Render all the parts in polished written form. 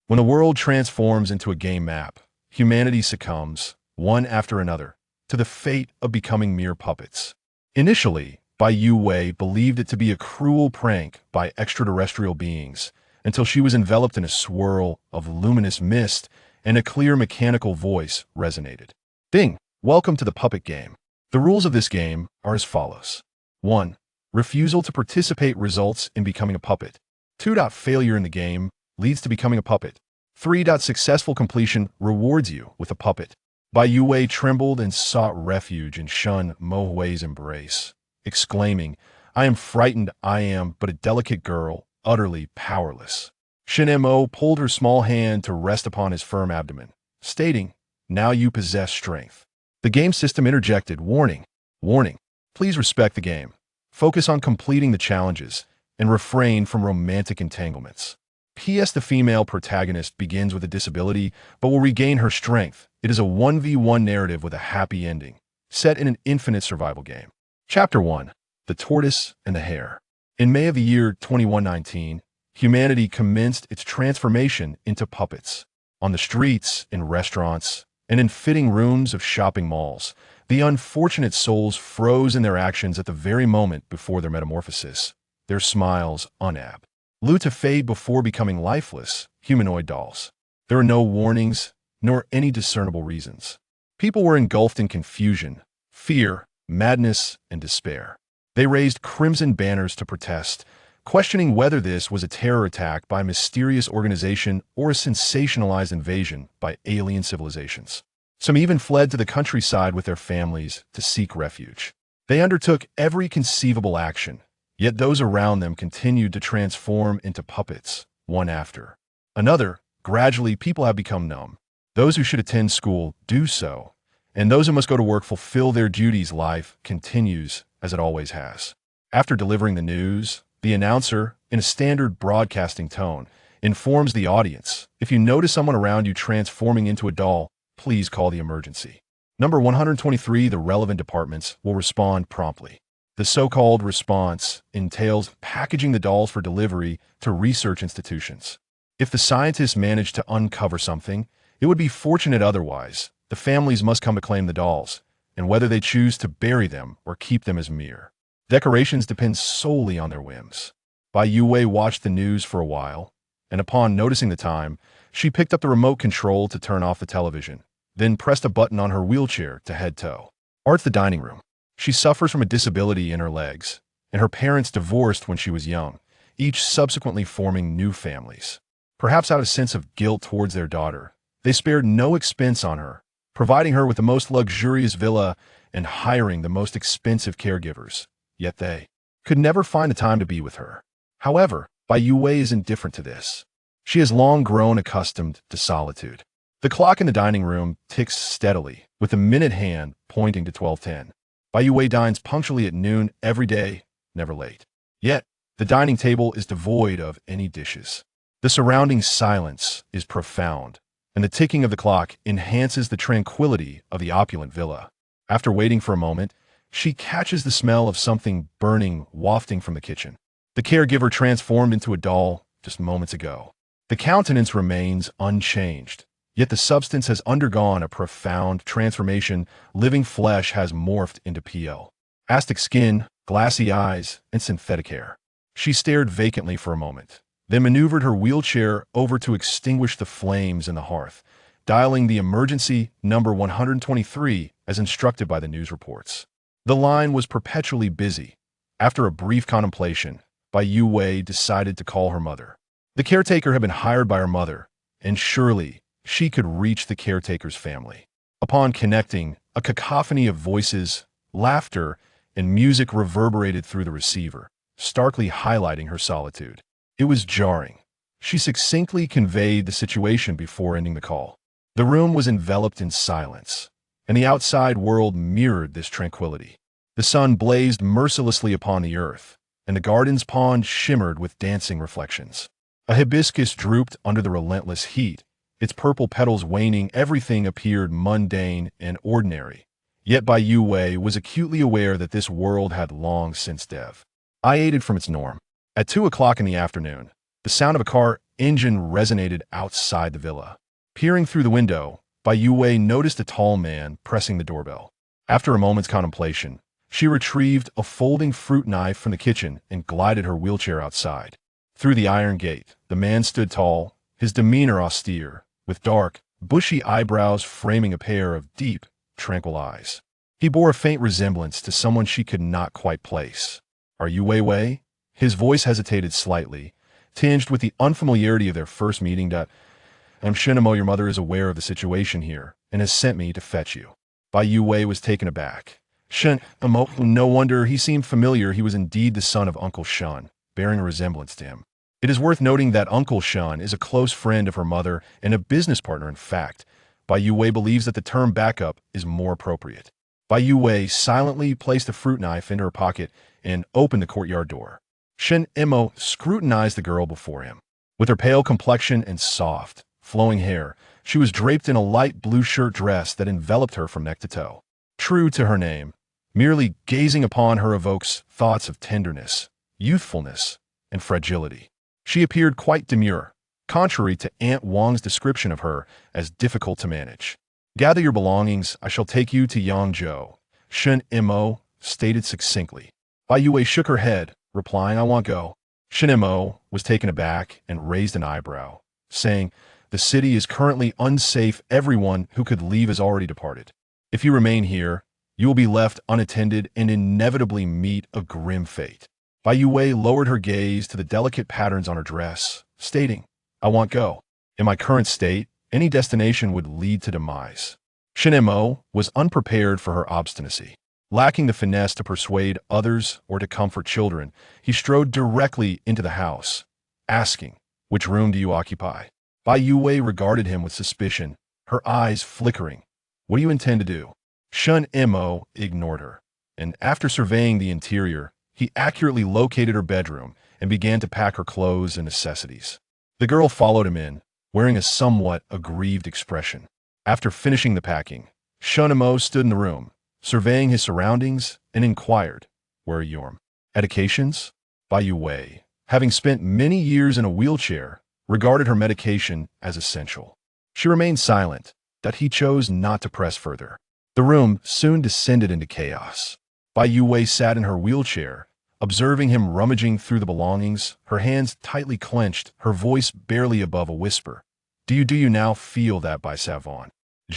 When the world transforms into a game map, humanity succumbs, one after another, to the fate of becoming mere puppets. Initially, Bai Youwei believed it to be a cruel prank by extraterrestrial beings, until she was enveloped in a swirl of luminous mist and a clear mechanical voice resonated. Ding! Welcome to the puppet game. The rules of this game are as follows. 1. Refusal to participate results in becoming a puppet. 2. Failure in the game leads to becoming a puppet. 3. Successful completion rewards you with a puppet. Bai Youwei trembled and sought refuge in Shen Mo's embrace, exclaiming, I am frightened, I am but a delicate girl, utterly powerless. Shen Mo pulled her small hand to rest upon his firm abdomen, stating, Now you possess strength. The game system interjected, warning, please respect the game. Focus on completing the challenges and refrain from romantic entanglements. P.S. The female protagonist begins with a disability but will regain her strength. It is a 1v1 narrative with a happy ending, set in an infinite survival game. Chapter 1. The Tortoise and the Hare. In May of the year 2119, humanity commenced its transformation into puppets. On the streets, in restaurants, and in fitting rooms of shopping malls, the unfortunate souls froze in their actions at the very moment before their metamorphosis, their smiles unapt, to fade before becoming lifeless, humanoid dolls. There are no warnings, nor any discernible reasons. People were engulfed in confusion, fear, madness, and despair. They raised crimson banners to protest, questioning whether this was a terror attack by a mysterious organization or a sensationalized invasion by alien civilizations. Some even fled to the countryside with their families to seek refuge. They undertook every conceivable action, yet those around them continued to transform into puppets, one after another. Gradually, people have become numb. Those who should attend school do so, and those who must go to work fulfill their duties. Life continues as it always has. After delivering the news, the announcer, in a standard broadcasting tone, informs the audience, if you notice someone around you transforming into a doll, please call the emergency. Number 123, the relevant departments will respond promptly. The so-called response entails packaging the dolls for delivery to research institutions. If the scientists manage to uncover something, it would be fortunate. Otherwise, the families must come to claim the dolls, and whether they choose to bury them or keep them as mere decorations depends solely on their whims. Bai Youwei watched the news for a while, and upon noticing the time, she picked up the remote control to turn off the television, then pressed a button on her wheelchair to head to the dining room. She suffers from a disability in her legs, and her parents divorced when she was young, each subsequently forming new families. Perhaps out of a sense of guilt towards their daughter, they spared no expense on her, providing her with the most luxurious villa and hiring the most expensive caregivers. Yet they could never find the time to be with her. However, Bai Youwei is indifferent to this. She has long grown accustomed to solitude. The clock in the dining room ticks steadily, with the minute hand pointing to 12:10. Bai Youwei dines punctually at noon every day, never late. Yet, the dining table is devoid of any dishes. The surrounding silence is profound, and the ticking of the clock enhances the tranquility of the opulent villa. After waiting for a moment, she catches the smell of something burning wafting from the kitchen. The caregiver transformed into a doll just moments ago. The countenance remains unchanged, yet the substance has undergone a profound transformation. Living flesh has morphed into plastic skin, glassy eyes, and synthetic hair. She stared vacantly for a moment, then maneuvered her wheelchair over to extinguish the flames in the hearth, dialing the emergency number 123 as instructed by the news reports. The line was perpetually busy. After a brief contemplation, Bai Youwei decided to call her mother. The caretaker had been hired by her mother, and surely she could reach the caretaker's family. Upon connecting, a cacophony of voices, laughter, and music reverberated through the receiver, starkly highlighting her solitude. It was jarring. She succinctly conveyed the situation before ending the call. The room was enveloped in silence, and the outside world mirrored this tranquility. The sun blazed mercilessly upon the earth, and the garden's pond shimmered with dancing reflections. A hibiscus drooped under the relentless heat, its purple petals waning. Everything appeared mundane and ordinary. Yet Bai Youwei was acutely aware that this world had long since deviated from its norm. At 2 o'clock in the afternoon, The sound of a car engine resonated outside the villa. Peering through the window, Bai Youwei noticed a tall man pressing the doorbell. After a moment's contemplation, she retrieved a folding fruit knife from the kitchen and glided her wheelchair outside. Through the iron gate, the man stood tall, his demeanor austere, with dark, bushy eyebrows framing a pair of deep, tranquil eyes. He bore a faint resemblance to someone she could not quite place. "Are you Wei Wei?" His voice hesitated slightly, tinged with the unfamiliarity of their first meeting. "I'm Shen Mo. Your mother is aware of the situation here and has sent me to fetch you." Bai Youwei was taken aback. Shen Mo, no wonder he seemed familiar. He was indeed the son of Uncle Shen, bearing a resemblance to him. It is worth noting that Uncle Shen is a close friend of her mother and a business partner. In fact, Bai Youwei believes that the term backup is more appropriate. Bai Youwei silently placed the fruit knife into her pocket and opened the courtyard door. Shen Mo scrutinized the girl before him. With her pale complexion and soft, flowing hair, she was draped in a light blue shirt dress that enveloped her from neck to toe. True to her name, merely gazing upon her evokes thoughts of tenderness, youthfulness, and fragility. She appeared quite demure, contrary to Aunt Wang's description of her as difficult to manage. "Gather your belongings, I shall take you to Yangzhou," Shen Mo stated succinctly. Bai Youwei shook her head, replying, "I won't go." Shen Mo was taken aback and raised an eyebrow, saying, "The city is currently unsafe. Everyone who could leave has already departed. If you remain here, you will be left unattended and inevitably meet a grim fate." Bai Youwei lowered her gaze to the delicate patterns on her dress, stating, "I won't go. In my current state, any destination would lead to demise." Shen Mo was unprepared for her obstinacy. Lacking the finesse to persuade others or to comfort children, he strode directly into the house, asking, "Which room do you occupy?" Bai Youwei regarded him with suspicion, her eyes flickering. "What do you intend to do?" Shen Mo ignored her, and after surveying the interior, he accurately located her bedroom and began to pack her clothes and necessities. The girl followed him in, wearing a somewhat aggrieved expression. After finishing the packing, Shen Mo stood in the room, surveying his surroundings, and inquired, "Where are your medications?" Bai Youwei, having spent many years in a wheelchair, regarded her medication as essential. She remained silent, that he chose not to press further. The room soon descended into chaos. Bai Youwei sat in her wheelchair, observing him rummaging through the belongings, her hands tightly clenched, her voice barely above a whisper. Do you now feel that, Bai Savon?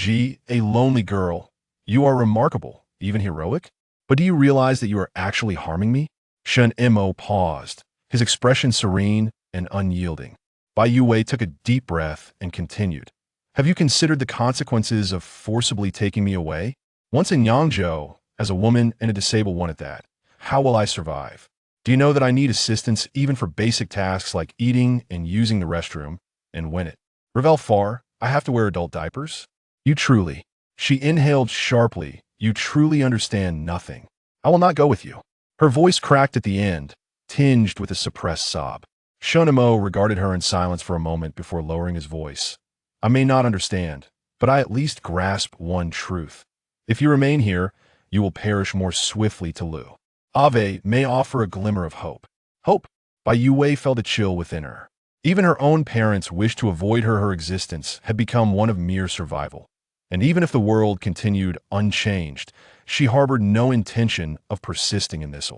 A lonely girl. You are remarkable, even heroic. But do you realize that you are actually harming me?" Shen Mo paused, his expression serene and unyielding. Bai Youwei took a deep breath and continued. "Have you considered the consequences of forcibly taking me away? Once in Yangzhou, as a woman and a disabled one at that, how will I survive? Do you know that I need assistance even for basic tasks like eating and using the restroom? And when it revel far, I have to wear adult diapers? You truly..." She inhaled sharply. "You truly understand nothing. I will not go with you." Her voice cracked at the end, tinged with a suppressed sob. Shen Mo regarded her in silence for a moment before lowering his voice. "I may not understand, but I at least grasp one truth. If you remain here, you will perish more swiftly to Lu. Ave may offer a glimmer of hope." Hope? Bai Youwei felt a chill within her. Even her own parents wished to avoid her. Her existence had become one of mere survival. And even if the world continued unchanged, she harbored no intention of persisting in this.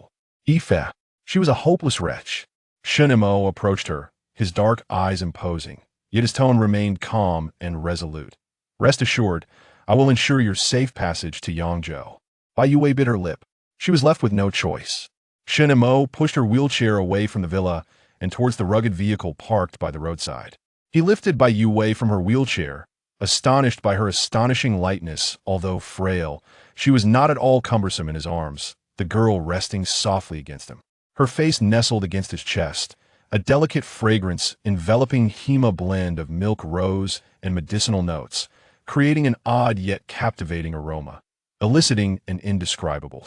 Ife. She was a hopeless wretch. Shen Mo approached her, his dark eyes imposing, yet his tone remained calm and resolute. "Rest assured, I will ensure your safe passage to Yangzhou." Bai Youwei bit her lip. She was left with no choice. Shen Mo pushed her wheelchair away from the villa and towards the rugged vehicle parked by the roadside. He lifted Bai Youwei from her wheelchair. Astonished by her astonishing lightness, although frail, she was not at all cumbersome in his arms, the girl resting softly against him. Her face nestled against his chest, a delicate fragrance enveloping Hema blend of milk rose and medicinal notes, creating an odd yet captivating aroma, eliciting an indescribable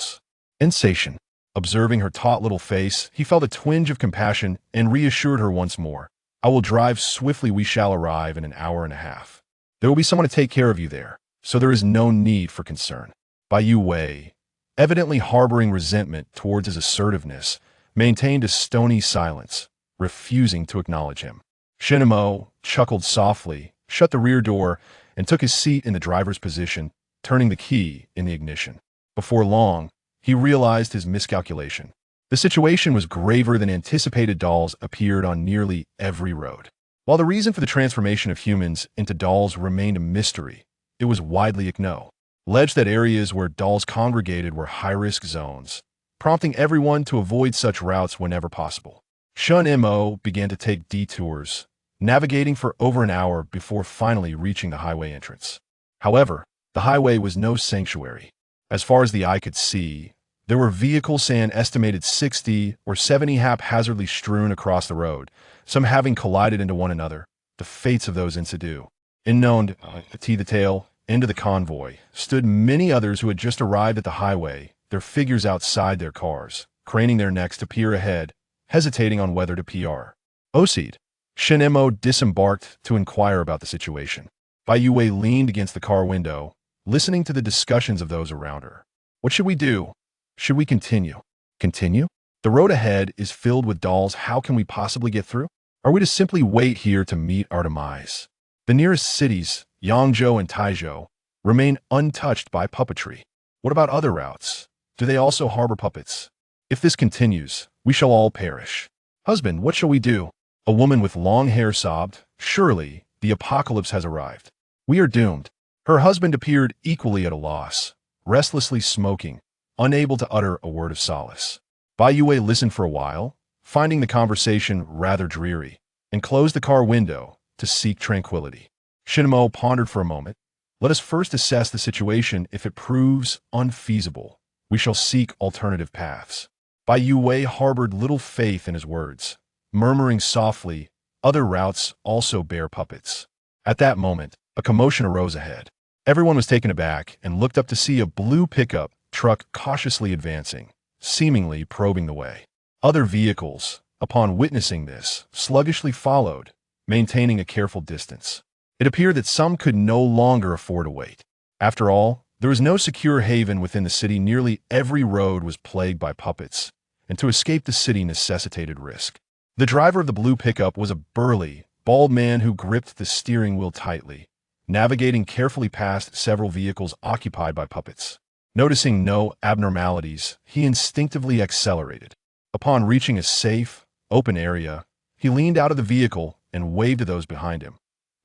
sensation. Observing her taut little face, he felt a twinge of compassion and reassured her once more. "I will drive swiftly. We shall arrive in an hour and a half. There will be someone to take care of you there, so there is no need for concern." Bai Youwei, evidently harboring resentment towards his assertiveness, maintained a stony silence, refusing to acknowledge him. Shen Mo chuckled softly, shut the rear door, and took his seat in the driver's position, turning the key in the ignition. Before long, he realized his miscalculation. The situation was graver than anticipated. Dolls appeared on nearly every road. While the reason for the transformation of humans into dolls remained a mystery, it was widely acknowledged that areas where dolls congregated were high-risk zones, prompting everyone to avoid such routes whenever possible. Shen Mo began to take detours, navigating for over an hour before finally reaching the highway entrance. However, the highway was no sanctuary. As far as the eye could see, there were vehicles an estimated 60 or 70 haphazardly strewn across the road, some having collided into one another. The fates of those incident. Unknown to the tail end of the convoy stood many others who had just arrived at the highway, their figures outside their cars, craning their necks to peer ahead, hesitating on whether to proceed. Shen Mo disembarked to inquire about the situation. Bai Youwei leaned against the car window, listening to the discussions of those around her. What should we do? Should we continue? Continue? The road ahead is filled with dolls. How can we possibly get through? Are we to simply wait here to meet our demise? The nearest cities, Yangzhou and Taizhou, remain untouched by puppetry. What about other routes? Do they also harbor puppets? If this continues, we shall all perish. Husband, what shall we do? A woman with long hair sobbed. Surely, the apocalypse has arrived. We are doomed. Her husband appeared equally at a loss, restlessly smoking, unable to utter a word of solace. Bai Youwei listened for a while, finding the conversation rather dreary, and closed the car window to seek tranquility. Shen Mo pondered for a moment. Let us first assess the situation. If it proves unfeasible, we shall seek alternative paths. Bai Youwei harbored little faith in his words, murmuring softly, other routes also bear puppets. At that moment, a commotion arose ahead. Everyone was taken aback and looked up to see a blue pickup truck cautiously advancing, seemingly probing the way. Other vehicles, upon witnessing this, sluggishly followed, maintaining a careful distance. It appeared that some could no longer afford to wait. After all, there was no secure haven within the city. Nearly every road was plagued by puppets, and to escape the city necessitated risk. The driver of the blue pickup was a burly, bald man who gripped the steering wheel tightly, navigating carefully past several vehicles occupied by puppets. Noticing no abnormalities, he instinctively accelerated. Upon reaching a safe, open area, he leaned out of the vehicle and waved to those behind him.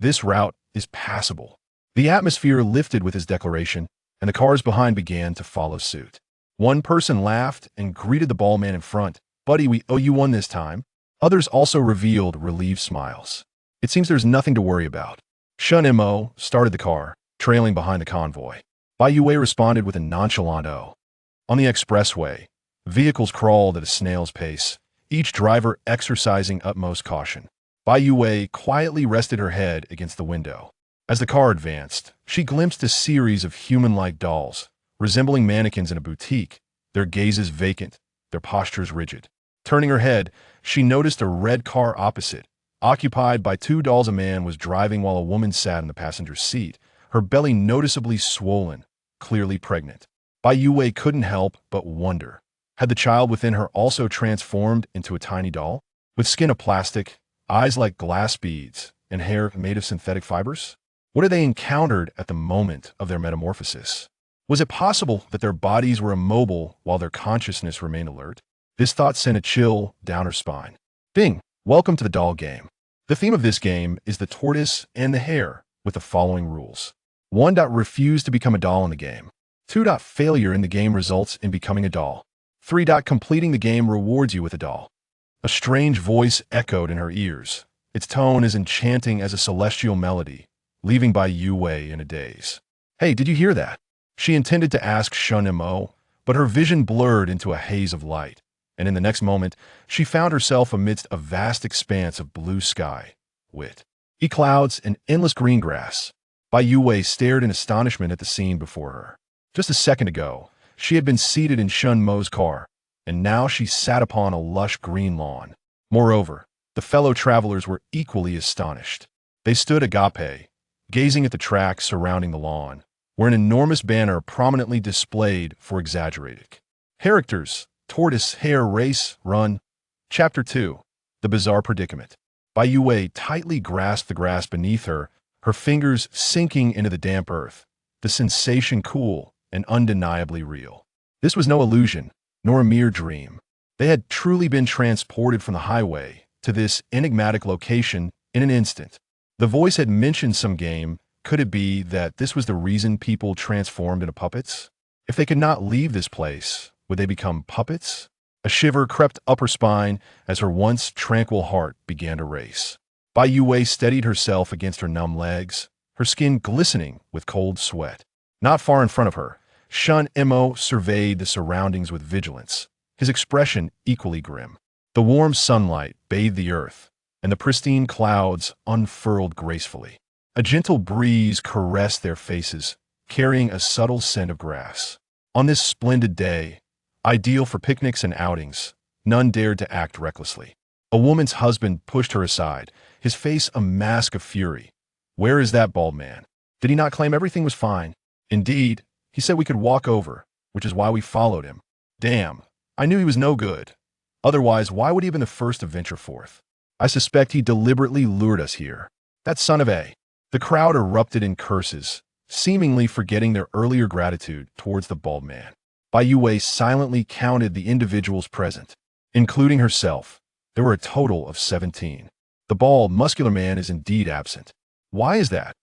This route is passable. The atmosphere lifted with his declaration, and the cars behind began to follow suit. One person laughed and greeted the bald man in front. Buddy, we owe you one this time. Others also revealed relieved smiles. It seems there's nothing to worry about. Shen Mo started the car, trailing behind the convoy. Bai Youwei responded with a nonchalant "oh." On the expressway, vehicles crawled at a snail's pace, each driver exercising utmost caution. Bai Youwei quietly rested her head against the window. As the car advanced, she glimpsed a series of human-like dolls, resembling mannequins in a boutique, their gazes vacant, their postures rigid. Turning her head, she noticed a red car opposite, occupied by two dolls. A man was driving while a woman sat in the passenger seat, her belly noticeably swollen, clearly pregnant. Bai Youwei couldn't help but wonder. Had the child within her also transformed into a tiny doll? With skin of plastic, eyes like glass beads, and hair made of synthetic fibers? What had they encountered at the moment of their metamorphosis? Was it possible that their bodies were immobile while their consciousness remained alert? This thought sent a chill down her spine. Bing, welcome to the doll game. The theme of this game is the tortoise and the hare, with the following rules. 1. Refuse to become a doll in the game. 2. Failure in the game results in becoming a doll. 3. Completing the game rewards you with a doll. A strange voice echoed in her ears, its tone as enchanting as a celestial melody, leaving Bai Youwei in a daze. Hey, did you hear that? She intended to ask Shen Mo, but her vision blurred into a haze of light, and in the next moment, she found herself amidst a vast expanse of blue sky, with clouds and endless green grass. Bai Youwei stared in astonishment at the scene before her. Just a second ago, she had been seated in Shen Mo's car, and now she sat upon a lush green lawn. Moreover, the fellow travelers were equally astonished. They stood agape, gazing at the track surrounding the lawn, where an enormous banner prominently displayed for exaggerated characters, Tortoise Hare Race Run. Chapter 2. The bizarre predicament. Bai Youwei tightly grasped the grass beneath her, her fingers sinking into the damp earth. The sensation cool and undeniably real. This was no illusion, nor a mere dream. They had truly been transported from the highway to this enigmatic location in an instant. The voice had mentioned some game. Could it be that this was the reason people transformed into puppets? If they could not leave this place, would they become puppets? A shiver crept up her spine as her once tranquil heart began to race. Bai Youwei steadied herself against her numb legs, her skin glistening with cold sweat. Not far in front of her, Shen Mo surveyed the surroundings with vigilance, his expression equally grim. The warm sunlight bathed the earth, and the pristine clouds unfurled gracefully. A gentle breeze caressed their faces, carrying a subtle scent of grass. On this splendid day, ideal for picnics and outings, none dared to act recklessly. A woman's husband pushed her aside, his face a mask of fury. Where is that bald man? Did he not claim everything was fine? Indeed, he said we could walk over, which is why we followed him. Damn, I knew he was no good. Otherwise, why would he have been the first to venture forth? I suspect he deliberately lured us here. That son of a... The crowd erupted in curses, seemingly forgetting their earlier gratitude towards the bald man. Bai Youwei silently counted the individuals present. Including herself, there were a total of 17. The bald, muscular man is indeed absent. Why is that?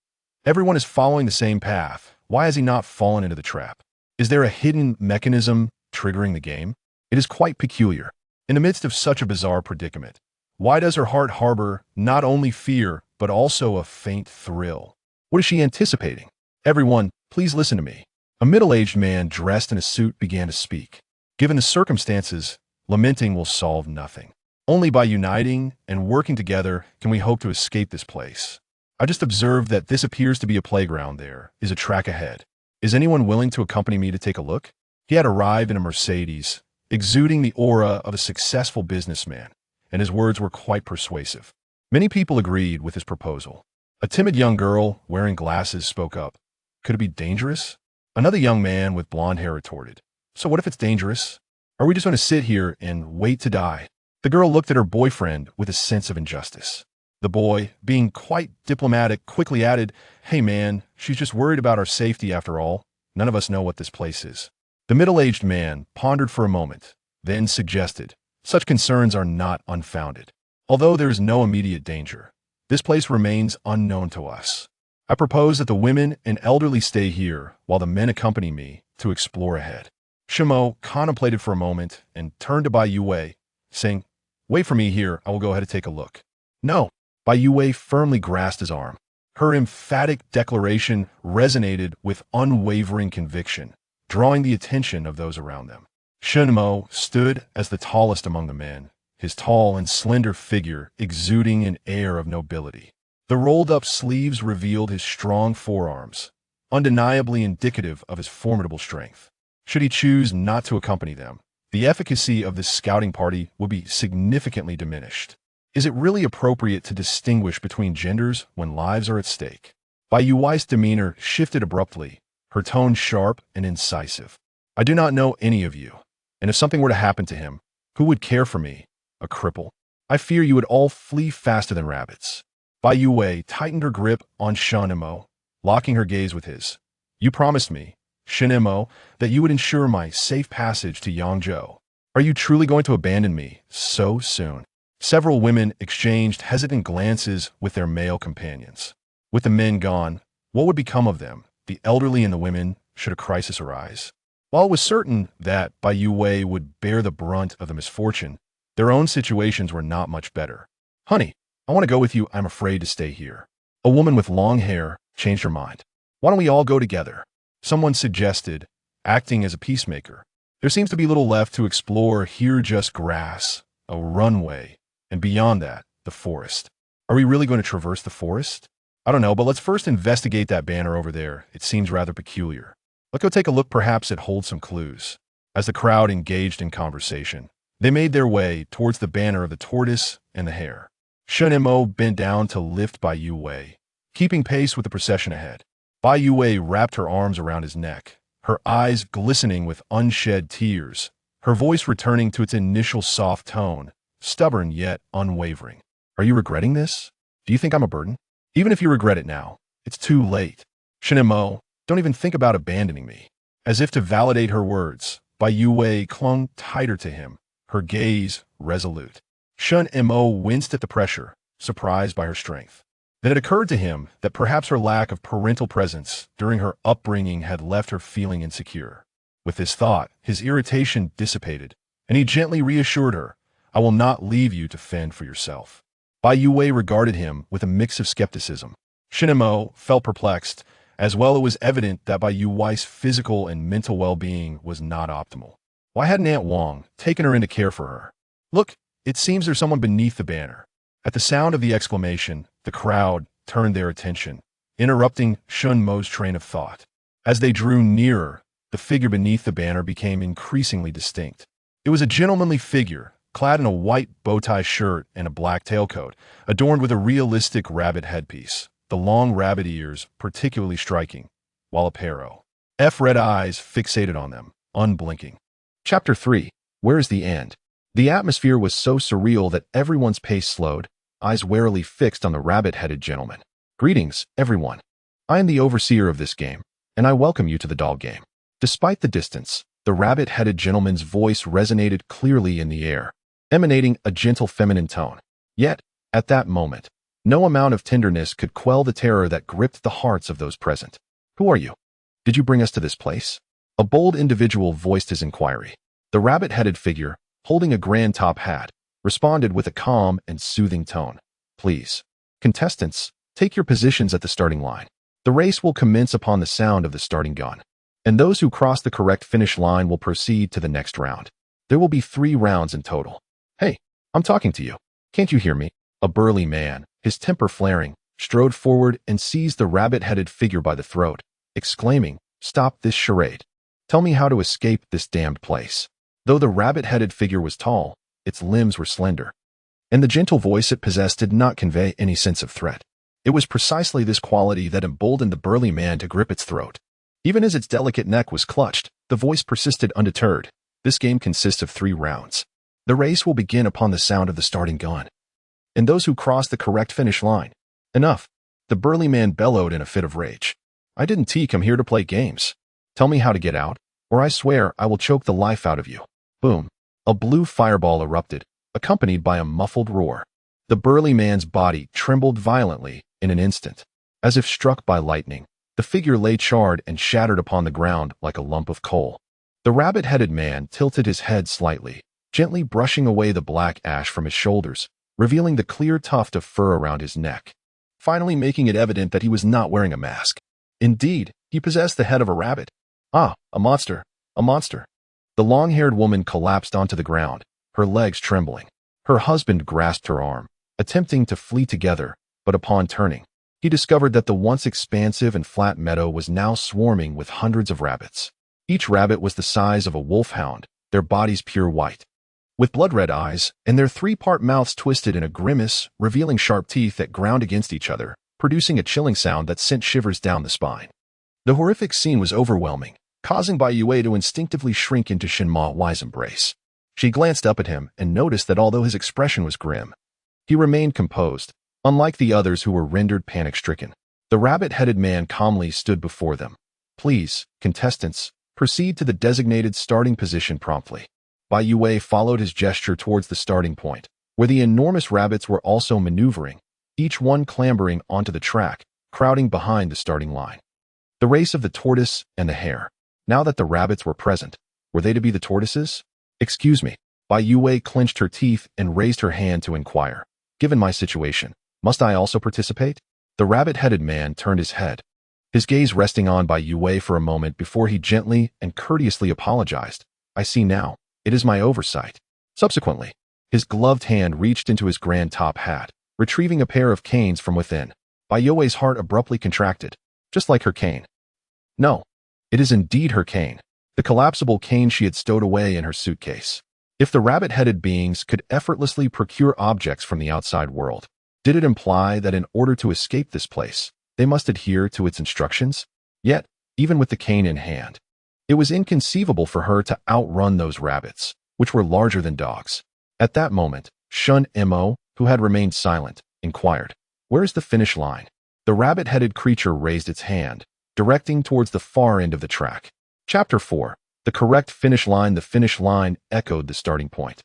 Everyone is following the same path. Why has he not fallen into the trap? Is there a hidden mechanism triggering the game? It is quite peculiar. In the midst of such a bizarre predicament, why does her heart harbor not only fear, but also a faint thrill? What is she anticipating? Everyone, please listen to me. A middle-aged man dressed in a suit began to speak. Given the circumstances, lamenting will solve nothing. Only by uniting and working together can we hope to escape this place. I just observed that this appears to be a playground. There is a track ahead. Is anyone willing to accompany me to take a look? He had arrived in a Mercedes, exuding the aura of a successful businessman, and his words were quite persuasive. Many people agreed with his proposal. A timid young girl wearing glasses spoke up. Could it be dangerous? Another young man with blonde hair retorted. So what if it's dangerous? Are we just going to sit here and wait to die? The girl looked at her boyfriend with a sense of injustice. The boy, being quite diplomatic, quickly added, Hey man, she's just worried about our safety after all. None of us know what this place is. The middle-aged man pondered for a moment, then suggested, Such concerns are not unfounded. Although there is no immediate danger, this place remains unknown to us. I propose that the women and elderly stay here while the men accompany me to explore ahead. Shen Mo contemplated for a moment and turned to Bai Youwei, saying, Wait for me here, I will go ahead and take a look. No. Bai Youwei firmly grasped his arm. Her emphatic declaration resonated with unwavering conviction, drawing the attention of those around them. Shen Mo stood as the tallest among the men, his tall and slender figure exuding an air of nobility. The rolled-up sleeves revealed his strong forearms, undeniably indicative of his formidable strength. Should he choose not to accompany them, the efficacy of this scouting party would be significantly diminished. Is it really appropriate to distinguish between genders when lives are at stake? Bai Youwei's demeanor shifted abruptly, her tone sharp and incisive. I do not know any of you, and if something were to happen to him, who would care for me? A cripple? I fear you would all flee faster than rabbits. Bai Youwei tightened her grip on Shen Mo, locking her gaze with his. You promised me, Shen Mo, that you would ensure my safe passage to Yangzhou. Are you truly going to abandon me so soon? Several women exchanged hesitant glances with their male companions. With the men gone, what would become of them, the elderly and the women, should a crisis arise? While it was certain that Bai Youwei would bear the brunt of the misfortune, their own situations were not much better. Honey, I want to go with you. I'm afraid to stay here. A woman with long hair changed her mind. Why don't we all go together? Someone suggested, acting as a peacemaker. There seems to be little left to explore here, just grass, a runway, and beyond that, the forest. Are we really going to traverse the forest? I don't know, but let's first investigate that banner over there. It seems rather peculiar. Let's go take a look. Perhaps it holds some clues. As the crowd engaged in conversation, they made their way towards the banner of the tortoise and the hare. Shen Mo bent down to lift Bai Youwei, keeping pace with the procession ahead. Bai Youwei wrapped her arms around his neck, her eyes glistening with unshed tears, her voice returning to its initial soft tone, stubborn yet unwavering. Are you regretting this? Do you think I'm a burden? Even if you regret it now, it's too late. Shen Mo, don't even think about abandoning me. As if to validate her words, Bai Youwei clung tighter to him, her gaze resolute. Shen Mo winced at the pressure, surprised by her strength. Then it occurred to him that perhaps her lack of parental presence during her upbringing had left her feeling insecure. With this thought, his irritation dissipated, and he gently reassured her, I will not leave you to fend for yourself. Bai Youwei regarded him with a mix of skepticism. Shen Mo felt perplexed. As well, it was evident that Bai Youwei's physical and mental well-being was not optimal. Why hadn't Aunt Wang taken her in to care for her? Look, it seems there's someone beneath the banner. At the sound of the exclamation, the crowd turned their attention, interrupting Shen Mo's train of thought. As they drew nearer, the figure beneath the banner became increasingly distinct. It was a gentlemanly figure, clad in a white bow-tie shirt and a black tailcoat, adorned with a realistic rabbit headpiece, the long rabbit ears particularly striking, while a pair of red eyes fixated on them, unblinking. Chapter 3. Where is the end? The atmosphere was so surreal that everyone's pace slowed, eyes warily fixed on the rabbit-headed gentleman. Greetings, everyone. I am the overseer of this game, and I welcome you to the doll game. Despite the distance, the rabbit-headed gentleman's voice resonated clearly in the air, emanating a gentle feminine tone. Yet, at that moment, no amount of tenderness could quell the terror that gripped the hearts of those present. Who are you? Did you bring us to this place? A bold individual voiced his inquiry. The rabbit-headed figure, holding a grand top hat, responded with a calm and soothing tone. Please, contestants, take your positions at the starting line. The race will commence upon the sound of the starting gun, and those who cross the correct finish line will proceed to the next round. There will be 3 rounds in total. Hey, I'm talking to you. Can't you hear me? A burly man, his temper flaring, strode forward and seized the rabbit-headed figure by the throat, exclaiming, Stop this charade. Tell me how to escape this damned place. Though the rabbit-headed figure was tall, its limbs were slender, and the gentle voice it possessed did not convey any sense of threat. It was precisely this quality that emboldened the burly man to grip its throat. Even as its delicate neck was clutched, the voice persisted undeterred. This game consists of 3 rounds. The race will begin upon the sound of the starting gun, and those who cross the correct finish line. Enough. The burly man bellowed in a fit of rage. I didn't come here to play games. Tell me how to get out, or I swear I will choke the life out of you. Boom. A blue fireball erupted, accompanied by a muffled roar. The burly man's body trembled violently in an instant. As if struck by lightning, the figure lay charred and shattered upon the ground like a lump of coal. The rabbit-headed man tilted his head slightly, gently brushing away the black ash from his shoulders, revealing the clear tuft of fur around his neck, finally making it evident that he was not wearing a mask. Indeed, he possessed the head of a rabbit. Ah, a monster, a monster. The long-haired woman collapsed onto the ground, her legs trembling. Her husband grasped her arm, attempting to flee together, but upon turning, he discovered that the once expansive and flat meadow was now swarming with hundreds of rabbits. Each rabbit was the size of a wolfhound, their bodies pure white, with blood-red eyes, and their 3-part mouths twisted in a grimace, revealing sharp teeth that ground against each other, producing a chilling sound that sent shivers down the spine. The horrific scene was overwhelming, causing Bai Youwei to instinctively shrink into Shen Mo's embrace. She glanced up at him and noticed that although his expression was grim, he remained composed, unlike the others who were rendered panic-stricken. The rabbit-headed man calmly stood before them. Please, contestants, proceed to the designated starting position promptly. Bai Youwei followed his gesture towards the starting point, where the enormous rabbits were also maneuvering, each one clambering onto the track, crowding behind the starting line. The race of the tortoise and the hare. Now that the rabbits were present, were they to be the tortoises? Excuse me. Bai Youwei clenched her teeth and raised her hand to inquire. Given my situation, must I also participate? The rabbit-headed man turned his head, his gaze resting on Bai Youwei for a moment before he gently and courteously apologized. I see now. It is my oversight. Subsequently, his gloved hand reached into his grand top hat, retrieving a pair of canes from within. Bai Youwei's heart abruptly contracted, just like her cane. No, it is indeed her cane, the collapsible cane she had stowed away in her suitcase. If the rabbit-headed beings could effortlessly procure objects from the outside world, did it imply that in order to escape this place, they must adhere to its instructions? Yet, even with the cane in hand, it was inconceivable for her to outrun those rabbits, which were larger than dogs. At that moment, Shen Mo, who had remained silent, inquired, "Where's the finish line?" The rabbit-headed creature raised its hand, directing towards the far end of the track. Chapter 4. The correct finish line. The finish line echoed the starting point,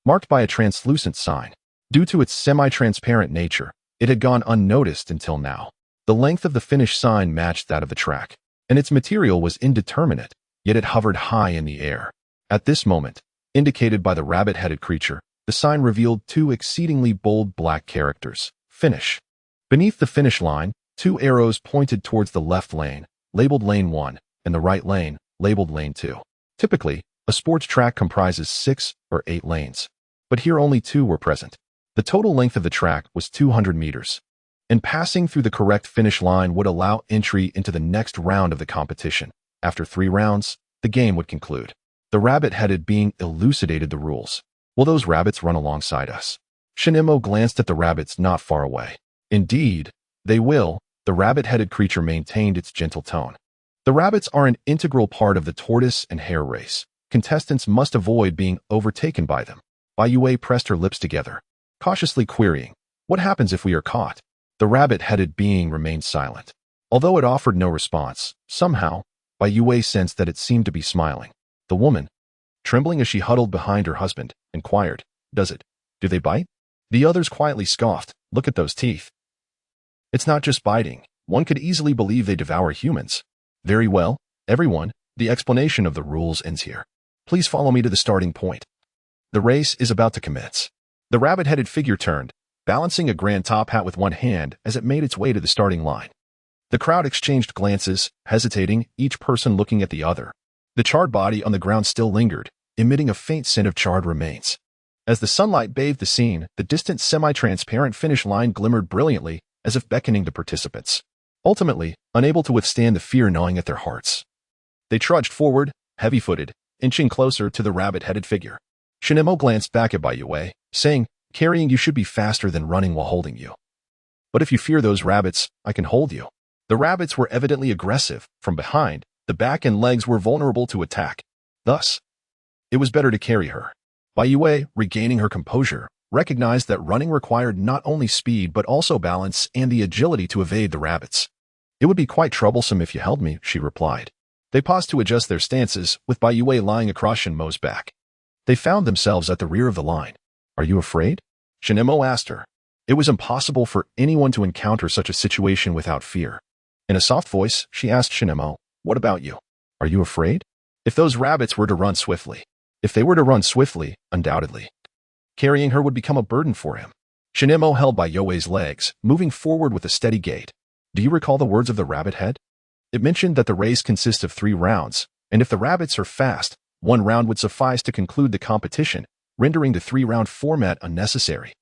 marked by a translucent sign. Due to its semi-transparent nature, it had gone unnoticed until now. The length of the finish sign matched that of the track, and its material was indeterminate, yet it hovered high in the air. At this moment, indicated by the rabbit-headed creature, the sign revealed two exceedingly bold black characters: finish. Beneath the finish line, two arrows pointed towards the left lane, labeled Lane 1, and the right lane, labeled Lane 2. Typically, a sports track comprises 6 or 8 lanes, but here only 2 were present. The total length of the track was 200 meters, and passing through the correct finish line would allow entry into the next round of the competition. After 3 rounds, the game would conclude. The rabbit-headed being elucidated the rules. "Will those rabbits run alongside us?" Shen Mo glanced at the rabbits not far away. "Indeed, they will," the rabbit-headed creature maintained its gentle tone. "The rabbits are an integral part of the tortoise and hare race. Contestants must avoid being overtaken by them." Bai Youwei pressed her lips together, cautiously querying, "What happens if we are caught?" The rabbit-headed being remained silent. Although it offered no response, somehow, Bai Youwei sensed that it seemed to be smiling. The woman, trembling as she huddled behind her husband, inquired, "Do they bite?" The others quietly scoffed. "Look at those teeth. It's not just biting. One could easily believe they devour humans." "Very well, everyone, the explanation of the rules ends here. Please follow me to the starting point. The race is about to commence." The rabbit-headed figure turned, balancing a grand top hat with one hand as it made its way to the starting line. The crowd exchanged glances, hesitating, each person looking at the other. The charred body on the ground still lingered, emitting a faint scent of charred remains. As the sunlight bathed the scene, the distant semi-transparent finish line glimmered brilliantly, as if beckoning the participants. Ultimately, unable to withstand the fear gnawing at their hearts, they trudged forward, heavy-footed, inching closer to the rabbit-headed figure. Shen Mo glanced back at Bai Youwei, saying, "Carrying you should be faster than running while holding you. But if you fear those rabbits, I can hold you." The rabbits were evidently aggressive. From behind, the back and legs were vulnerable to attack. Thus, it was better to carry her. Bai Youwei, regaining her composure, recognized that running required not only speed but also balance and the agility to evade the rabbits. "It would be quite troublesome if you held me," she replied. They paused to adjust their stances, with Bai Youwei lying across Shen Mo's back. They found themselves at the rear of the line. "Are you afraid?" Shen Mo asked her. It was impossible for anyone to encounter such a situation without fear. In a soft voice, she asked Shen Mo, "What about you? Are you afraid?" If those rabbits were to run swiftly. If they were to run swiftly, undoubtedly. Carrying her would become a burden for him. Shen Mo held Bai Youwei's legs, moving forward with a steady gait. "Do you recall the words of the rabbit head? It mentioned that the race consists of 3 rounds, and if the rabbits are fast, 1 round would suffice to conclude the competition, rendering the 3-round format unnecessary."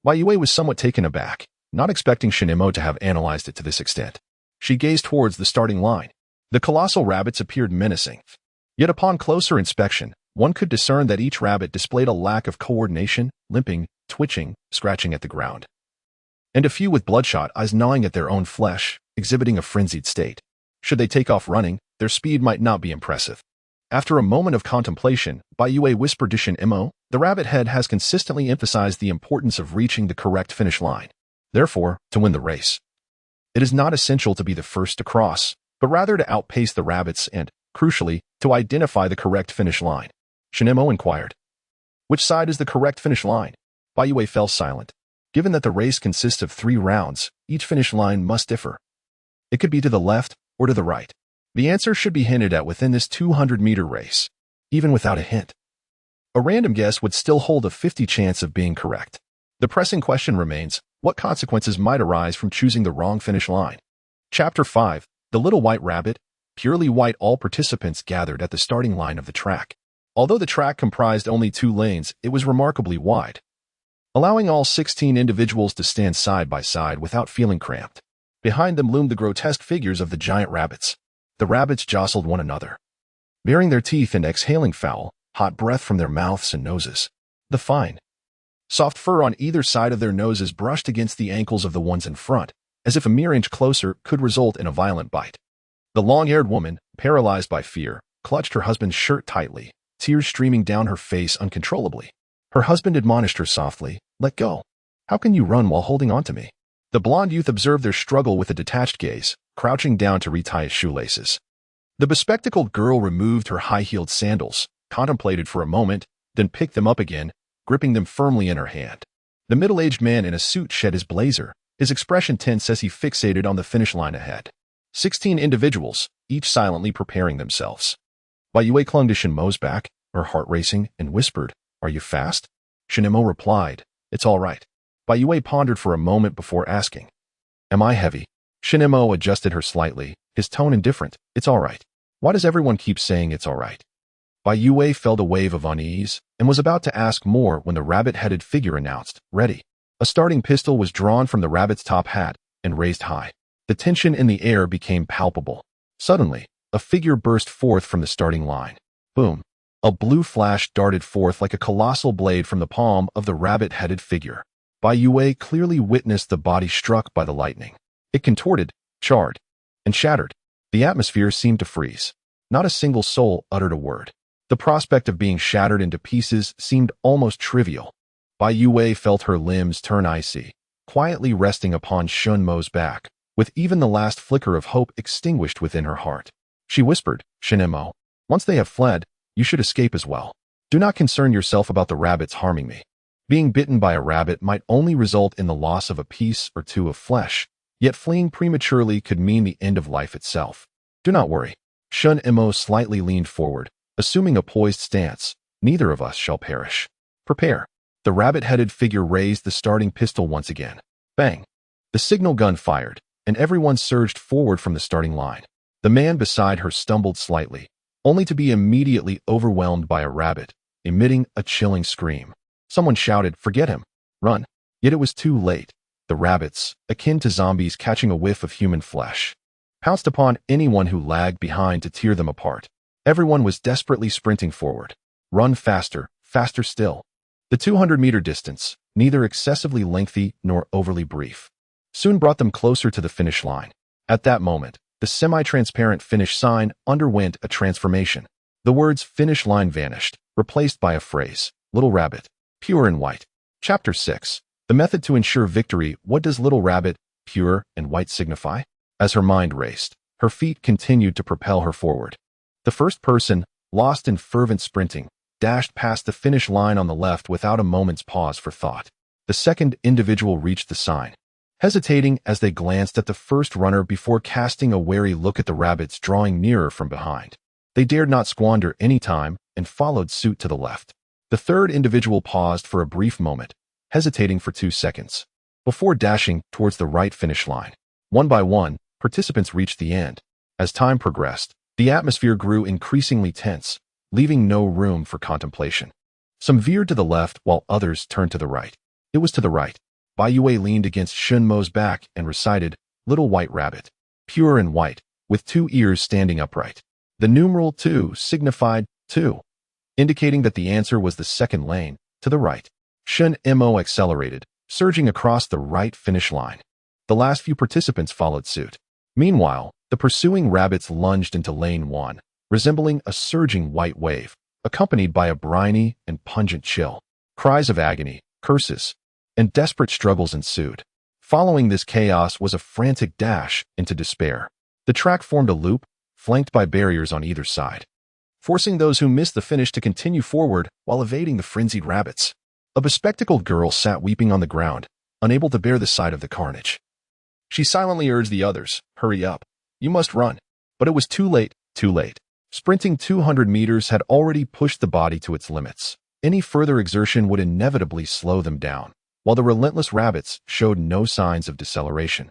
Bai Youwei was somewhat taken aback, not expecting Shen Mo to have analyzed it to this extent. She gazed towards the starting line. The colossal rabbits appeared menacing. Yet upon closer inspection, one could discern that each rabbit displayed a lack of coordination, limping, twitching, scratching at the ground. And a few with bloodshot eyes gnawing at their own flesh, exhibiting a frenzied state. Should they take off running, their speed might not be impressive. After a moment of contemplation, Bai Youwei whispered to Shen Mo, "The rabbit head has consistently emphasized the importance of reaching the correct finish line. Therefore, to win the race, it is not essential to be the first to cross, but rather to outpace the rabbits and, crucially, to identify the correct finish line." Shen Mo inquired, "Which side is the correct finish line?" Bai Youwei fell silent. Given that the race consists of 3 rounds, each finish line must differ. It could be to the left or to the right. The answer should be hinted at within this 200-meter race, even without a hint. A random guess would still hold a 50 chance of being correct. The pressing question remains, what consequences might arise from choosing the wrong finish line? Chapter 5. The Little White Rabbit. Purely white. All participants gathered at the starting line of the track. Although the track comprised only 2 lanes, it was remarkably wide, allowing all 16 individuals to stand side by side without feeling cramped. Behind them loomed the grotesque figures of the giant rabbits. The rabbits jostled one another, baring their teeth and exhaling foul, hot breath from their mouths and noses. The fine, soft fur on either side of their noses brushed against the ankles of the ones in front, as if a mere inch closer could result in a violent bite. The long-haired woman, paralyzed by fear, clutched her husband's shirt tightly, tears streaming down her face uncontrollably. Her husband admonished her softly, "Let go. How can you run while holding on to me?" The blonde youth observed their struggle with a detached gaze, crouching down to retie his shoelaces. The bespectacled girl removed her high-heeled sandals, contemplated for a moment, then picked them up again, gripping them firmly in her hand. The middle-aged man in a suit shed his blazer, his expression tense as he fixated on the finish line ahead. 16 individuals, each silently preparing themselves. Bai Youwei clung to Shen Mo's back, her heart racing, and whispered, "Are you fast?" Shen Mo replied, "It's all right." Bai Youwei pondered for a moment before asking, "Am I heavy?" Shen Mo adjusted her slightly, his tone indifferent. "It's all right. Why does everyone keep saying it's all right?" Bai Youwei felt a wave of unease and was about to ask more when the rabbit-headed figure announced, "Ready." A starting pistol was drawn from the rabbit's top hat and raised high. The tension in the air became palpable. Suddenly, a figure burst forth from the starting line. Boom. A blue flash darted forth like a colossal blade from the palm of the rabbit-headed figure. Bai Youwei clearly witnessed the body struck by the lightning. It contorted, charred, and shattered. The atmosphere seemed to freeze. Not a single soul uttered a word. The prospect of being shattered into pieces seemed almost trivial. Bai Youwei felt her limbs turn icy, quietly resting upon Shen Mo's back, with even the last flicker of hope extinguished within her heart. She whispered, "Shen Mo, once they have fled, you should escape as well. Do not concern yourself about the rabbits harming me. Being bitten by a rabbit might only result in the loss of a piece or two of flesh, yet fleeing prematurely could mean the end of life itself. Do not worry." Shen Mo slightly leaned forward, assuming a poised stance. "Neither of us shall perish. Prepare." The rabbit-headed figure raised the starting pistol once again. Bang! The signal gun fired, and everyone surged forward from the starting line. The man beside her stumbled slightly, only to be immediately overwhelmed by a rabbit, emitting a chilling scream. Someone shouted, "Forget him! Run!" Yet it was too late. The rabbits, akin to zombies catching a whiff of human flesh, pounced upon anyone who lagged behind to tear them apart. Everyone was desperately sprinting forward. Run faster, faster still. The 200-meter distance, neither excessively lengthy nor overly brief, soon brought them closer to the finish line. At that moment, the semi-transparent finish sign underwent a transformation. The words "finish line" vanished, replaced by a phrase, "Little Rabbit, pure and white." Chapter 6. The method to ensure victory. What does Little Rabbit, pure and white signify? As her mind raced, her feet continued to propel her forward. The first person, lost in fervent sprinting, dashed past the finish line on the left without a moment's pause for thought. The second individual reached the sign, hesitating as they glanced at the first runner before casting a wary look at the rabbits drawing nearer from behind. They dared not squander any time and followed suit to the left. The third individual paused for a brief moment, hesitating for 2 seconds, before dashing towards the right finish line. One by one, participants reached the end. As time progressed, the atmosphere grew increasingly tense, leaving no room for contemplation. Some veered to the left while others turned to the right. It was to the right. Bai Youwei leaned against Shen Mo's back and recited, "Little White Rabbit, pure and white, with 2 ears standing upright." The numeral 2 signified 2, indicating that the answer was the second lane, to the right. Shen Mo accelerated, surging across the right finish line. The last few participants followed suit. Meanwhile, the pursuing rabbits lunged into lane 1, resembling a surging white wave, accompanied by a briny and pungent chill. Cries of agony, curses, and desperate struggles ensued. Following this chaos was a frantic dash into despair. The track formed a loop, flanked by barriers on either side, forcing those who missed the finish to continue forward while evading the frenzied rabbits. A bespectacled girl sat weeping on the ground, unable to bear the sight of the carnage. She silently urged the others, "Hurry up. You must run." But it was too late, too late. Sprinting 200 meters had already pushed the body to its limits. Any further exertion would inevitably slow them down, while the relentless rabbits showed no signs of deceleration,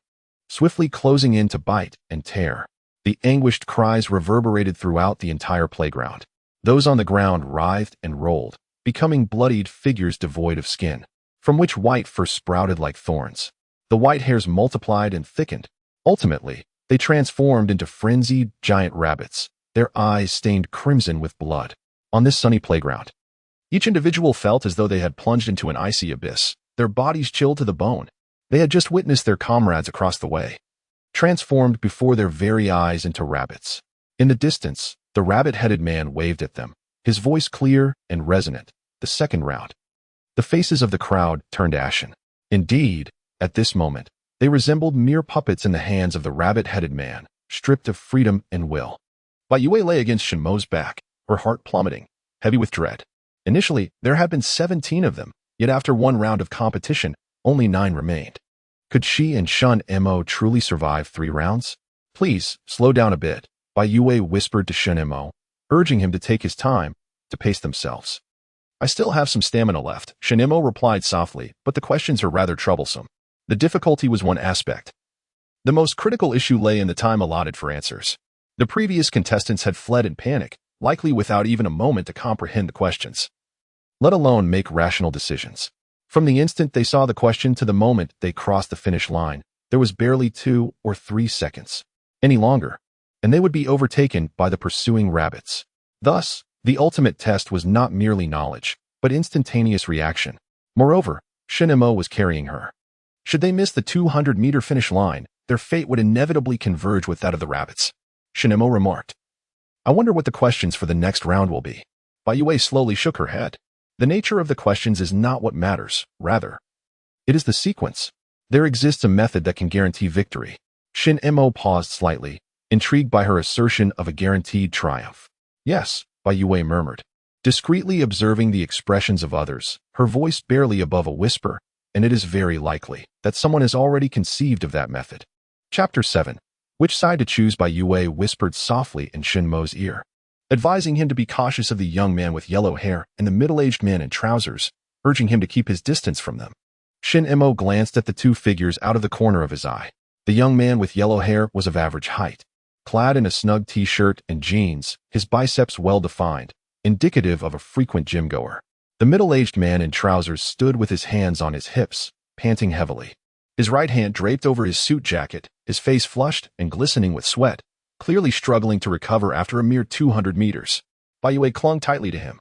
swiftly closing in to bite and tear. The anguished cries reverberated throughout the entire playground. Those on the ground writhed and rolled, becoming bloodied figures devoid of skin, from which white first sprouted like thorns. The white hairs multiplied and thickened. Ultimately, they transformed into frenzied giant rabbits, their eyes stained crimson with blood. On this sunny playground, each individual felt as though they had plunged into an icy abyss, their bodies chilled to the bone. They had just witnessed their comrades across the way, transformed before their very eyes into rabbits. In the distance, the rabbit-headed man waved at them, his voice clear and resonant. "The second round. The faces of the crowd turned ashen. Indeed, at this moment, they resembled mere puppets in the hands of the rabbit-headed man, stripped of freedom and will. Bai Youwei lay against Shen Mo's back, her heart plummeting, heavy with dread. Initially, there had been 17 of them, yet after one round of competition, only 9 remained. Could she and Shen Mo truly survive 3 rounds? Please, slow down a bit, Bai Youwei whispered to Shen Mo, urging him to take his time, to pace themselves. I still have some stamina left, Shen Mo replied softly, but the questions are rather troublesome. The difficulty was one aspect. The most critical issue lay in the time allotted for answers. The previous contestants had fled in panic, likely without even a moment to comprehend the questions, let alone make rational decisions. From the instant they saw the question to the moment they crossed the finish line, there was barely 2 or 3 seconds. Any longer, and they would be overtaken by the pursuing rabbits. Thus, the ultimate test was not merely knowledge, but instantaneous reaction. Moreover, Shen Mo was carrying her. Should they miss the 200-meter finish line, their fate would inevitably converge with that of the rabbits. Shen Mo remarked, I wonder what the questions for the next round will be. Bai Youwei slowly shook her head. The nature of the questions is not what matters, rather. It is the sequence. There exists a method that can guarantee victory. Shen Mo paused slightly, intrigued by her assertion of a guaranteed triumph. Yes, Bai Youwei murmured, discreetly observing the expressions of others, her voice barely above a whisper, and it is very likely that someone has already conceived of that method. Chapter 7. Which side to choose? Bai Youwei whispered softly in Shen Mo's ear, advising him to be cautious of the young man with yellow hair and the middle-aged man in trousers, urging him to keep his distance from them. Shen Mo glanced at the 2 figures out of the corner of his eye. The young man with yellow hair was of average height, clad in a snug t-shirt and jeans, his biceps well-defined, indicative of a frequent gym-goer. The middle-aged man in trousers stood with his hands on his hips, panting heavily. His right hand draped over his suit jacket, his face flushed and glistening with sweat, clearly struggling to recover after a mere 200 meters. Bai Youwei clung tightly to him,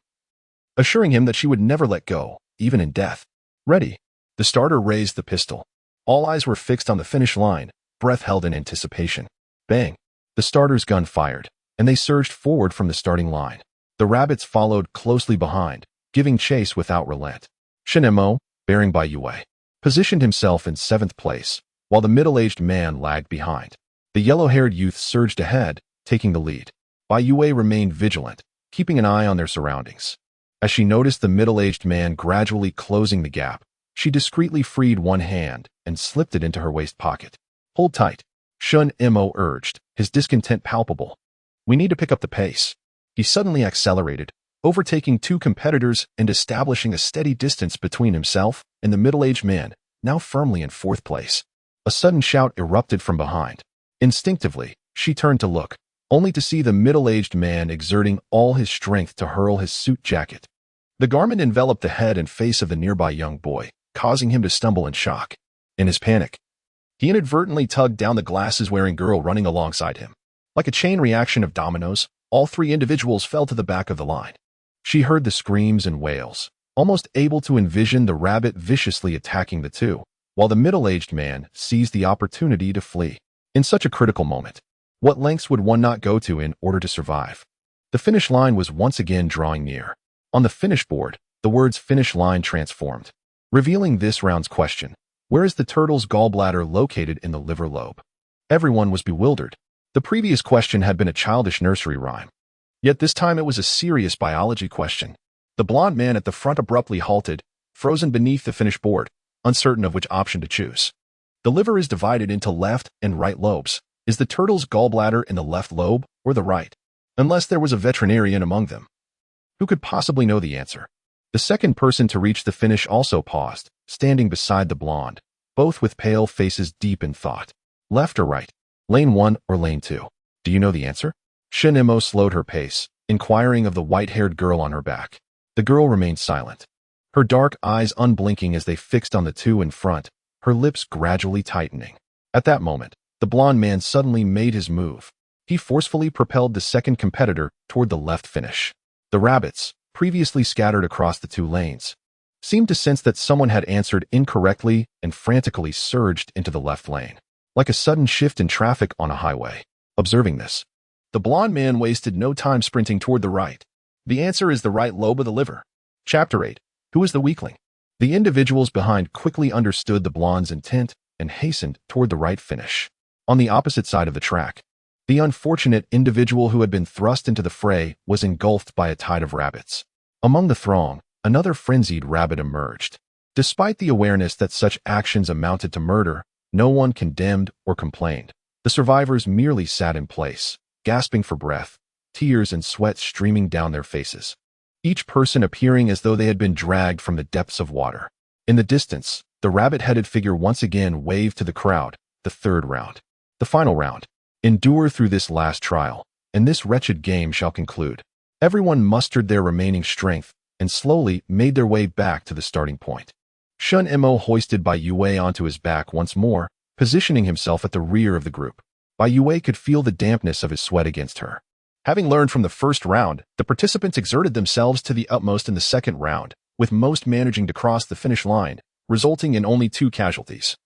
assuring him that she would never let go, even in death. Ready. The starter raised the pistol. All eyes were fixed on the finish line, breath held in anticipation. Bang. The starter's gun fired, and they surged forward from the starting line. The rabbits followed closely behind, giving chase without relent. Shen Mo, bearing Bai Youwei, positioned himself in 7th place, while the middle-aged man lagged behind. The yellow-haired youth surged ahead, taking the lead. Bai Youwei remained vigilant, keeping an eye on their surroundings. As she noticed the middle-aged man gradually closing the gap, she discreetly freed one hand and slipped it into her waist pocket. Hold tight, Shen Mo urged, his discontent palpable. We need to pick up the pace. He suddenly accelerated, overtaking 2 competitors and establishing a steady distance between himself and the middle-aged man, now firmly in 4th place. A sudden shout erupted from behind. Instinctively, she turned to look, only to see the middle-aged man exerting all his strength to hurl his suit jacket. The garment enveloped the head and face of the nearby young boy, causing him to stumble in shock. In his panic, he inadvertently tugged down the glasses-wearing girl running alongside him. Like a chain reaction of dominoes, all 3 individuals fell to the back of the line. She heard the screams and wails, almost able to envision the rabbit viciously attacking the 2, while the middle-aged man seized the opportunity to flee. In such a critical moment, what lengths would one not go to in order to survive? The finish line was once again drawing near. On the finish board, the words finish line transformed, revealing this round's question: where is the turtle's gallbladder located in the liver lobe? Everyone was bewildered. The previous question had been a childish nursery rhyme. Yet this time it was a serious biology question. The blond man at the front abruptly halted, frozen beneath the finish board, uncertain of which option to choose. The liver is divided into left and right lobes. Is the turtle's gallbladder in the left lobe or the right? Unless there was a veterinarian among them. Who could possibly know the answer? The second person to reach the finish also paused, standing beside the blonde, both with pale faces deep in thought. Left or right? Lane 1 or lane 2? Do you know the answer? Shen Mo slowed her pace, inquiring of the white-haired girl on her back. The girl remained silent, her dark eyes unblinking as they fixed on the 2 in front, her lips gradually tightening. At that moment, the blond man suddenly made his move. He forcefully propelled the second competitor toward the left finish. The rabbits, previously scattered across the 2 lanes, seemed to sense that someone had answered incorrectly and frantically surged into the left lane, like a sudden shift in traffic on a highway. Observing this, the blond man wasted no time sprinting toward the right. The answer is the right lobe of the liver. Chapter 8. Who is the weakling? The individuals behind quickly understood the blonde's intent and hastened toward the right finish. On the opposite side of the track, the unfortunate individual who had been thrust into the fray was engulfed by a tide of rabbits. Among the throng, another frenzied rabbit emerged. Despite the awareness that such actions amounted to murder, no one condemned or complained. The survivors merely sat in place, gasping for breath, tears and sweat streaming down their faces, each person appearing as though they had been dragged from the depths of water. In the distance, the rabbit-headed figure once again waved to the crowd. The third round. The final round. Endure through this last trial, and this wretched game shall conclude. Everyone mustered their remaining strength and slowly made their way back to the starting point. Shen Mo hoisted Bai Youwei onto his back once more, positioning himself at the rear of the group. Bai Youwei could feel the dampness of his sweat against her. Having learned from the first round, the participants exerted themselves to the utmost in the second round, with most managing to cross the finish line, resulting in only 2 casualties.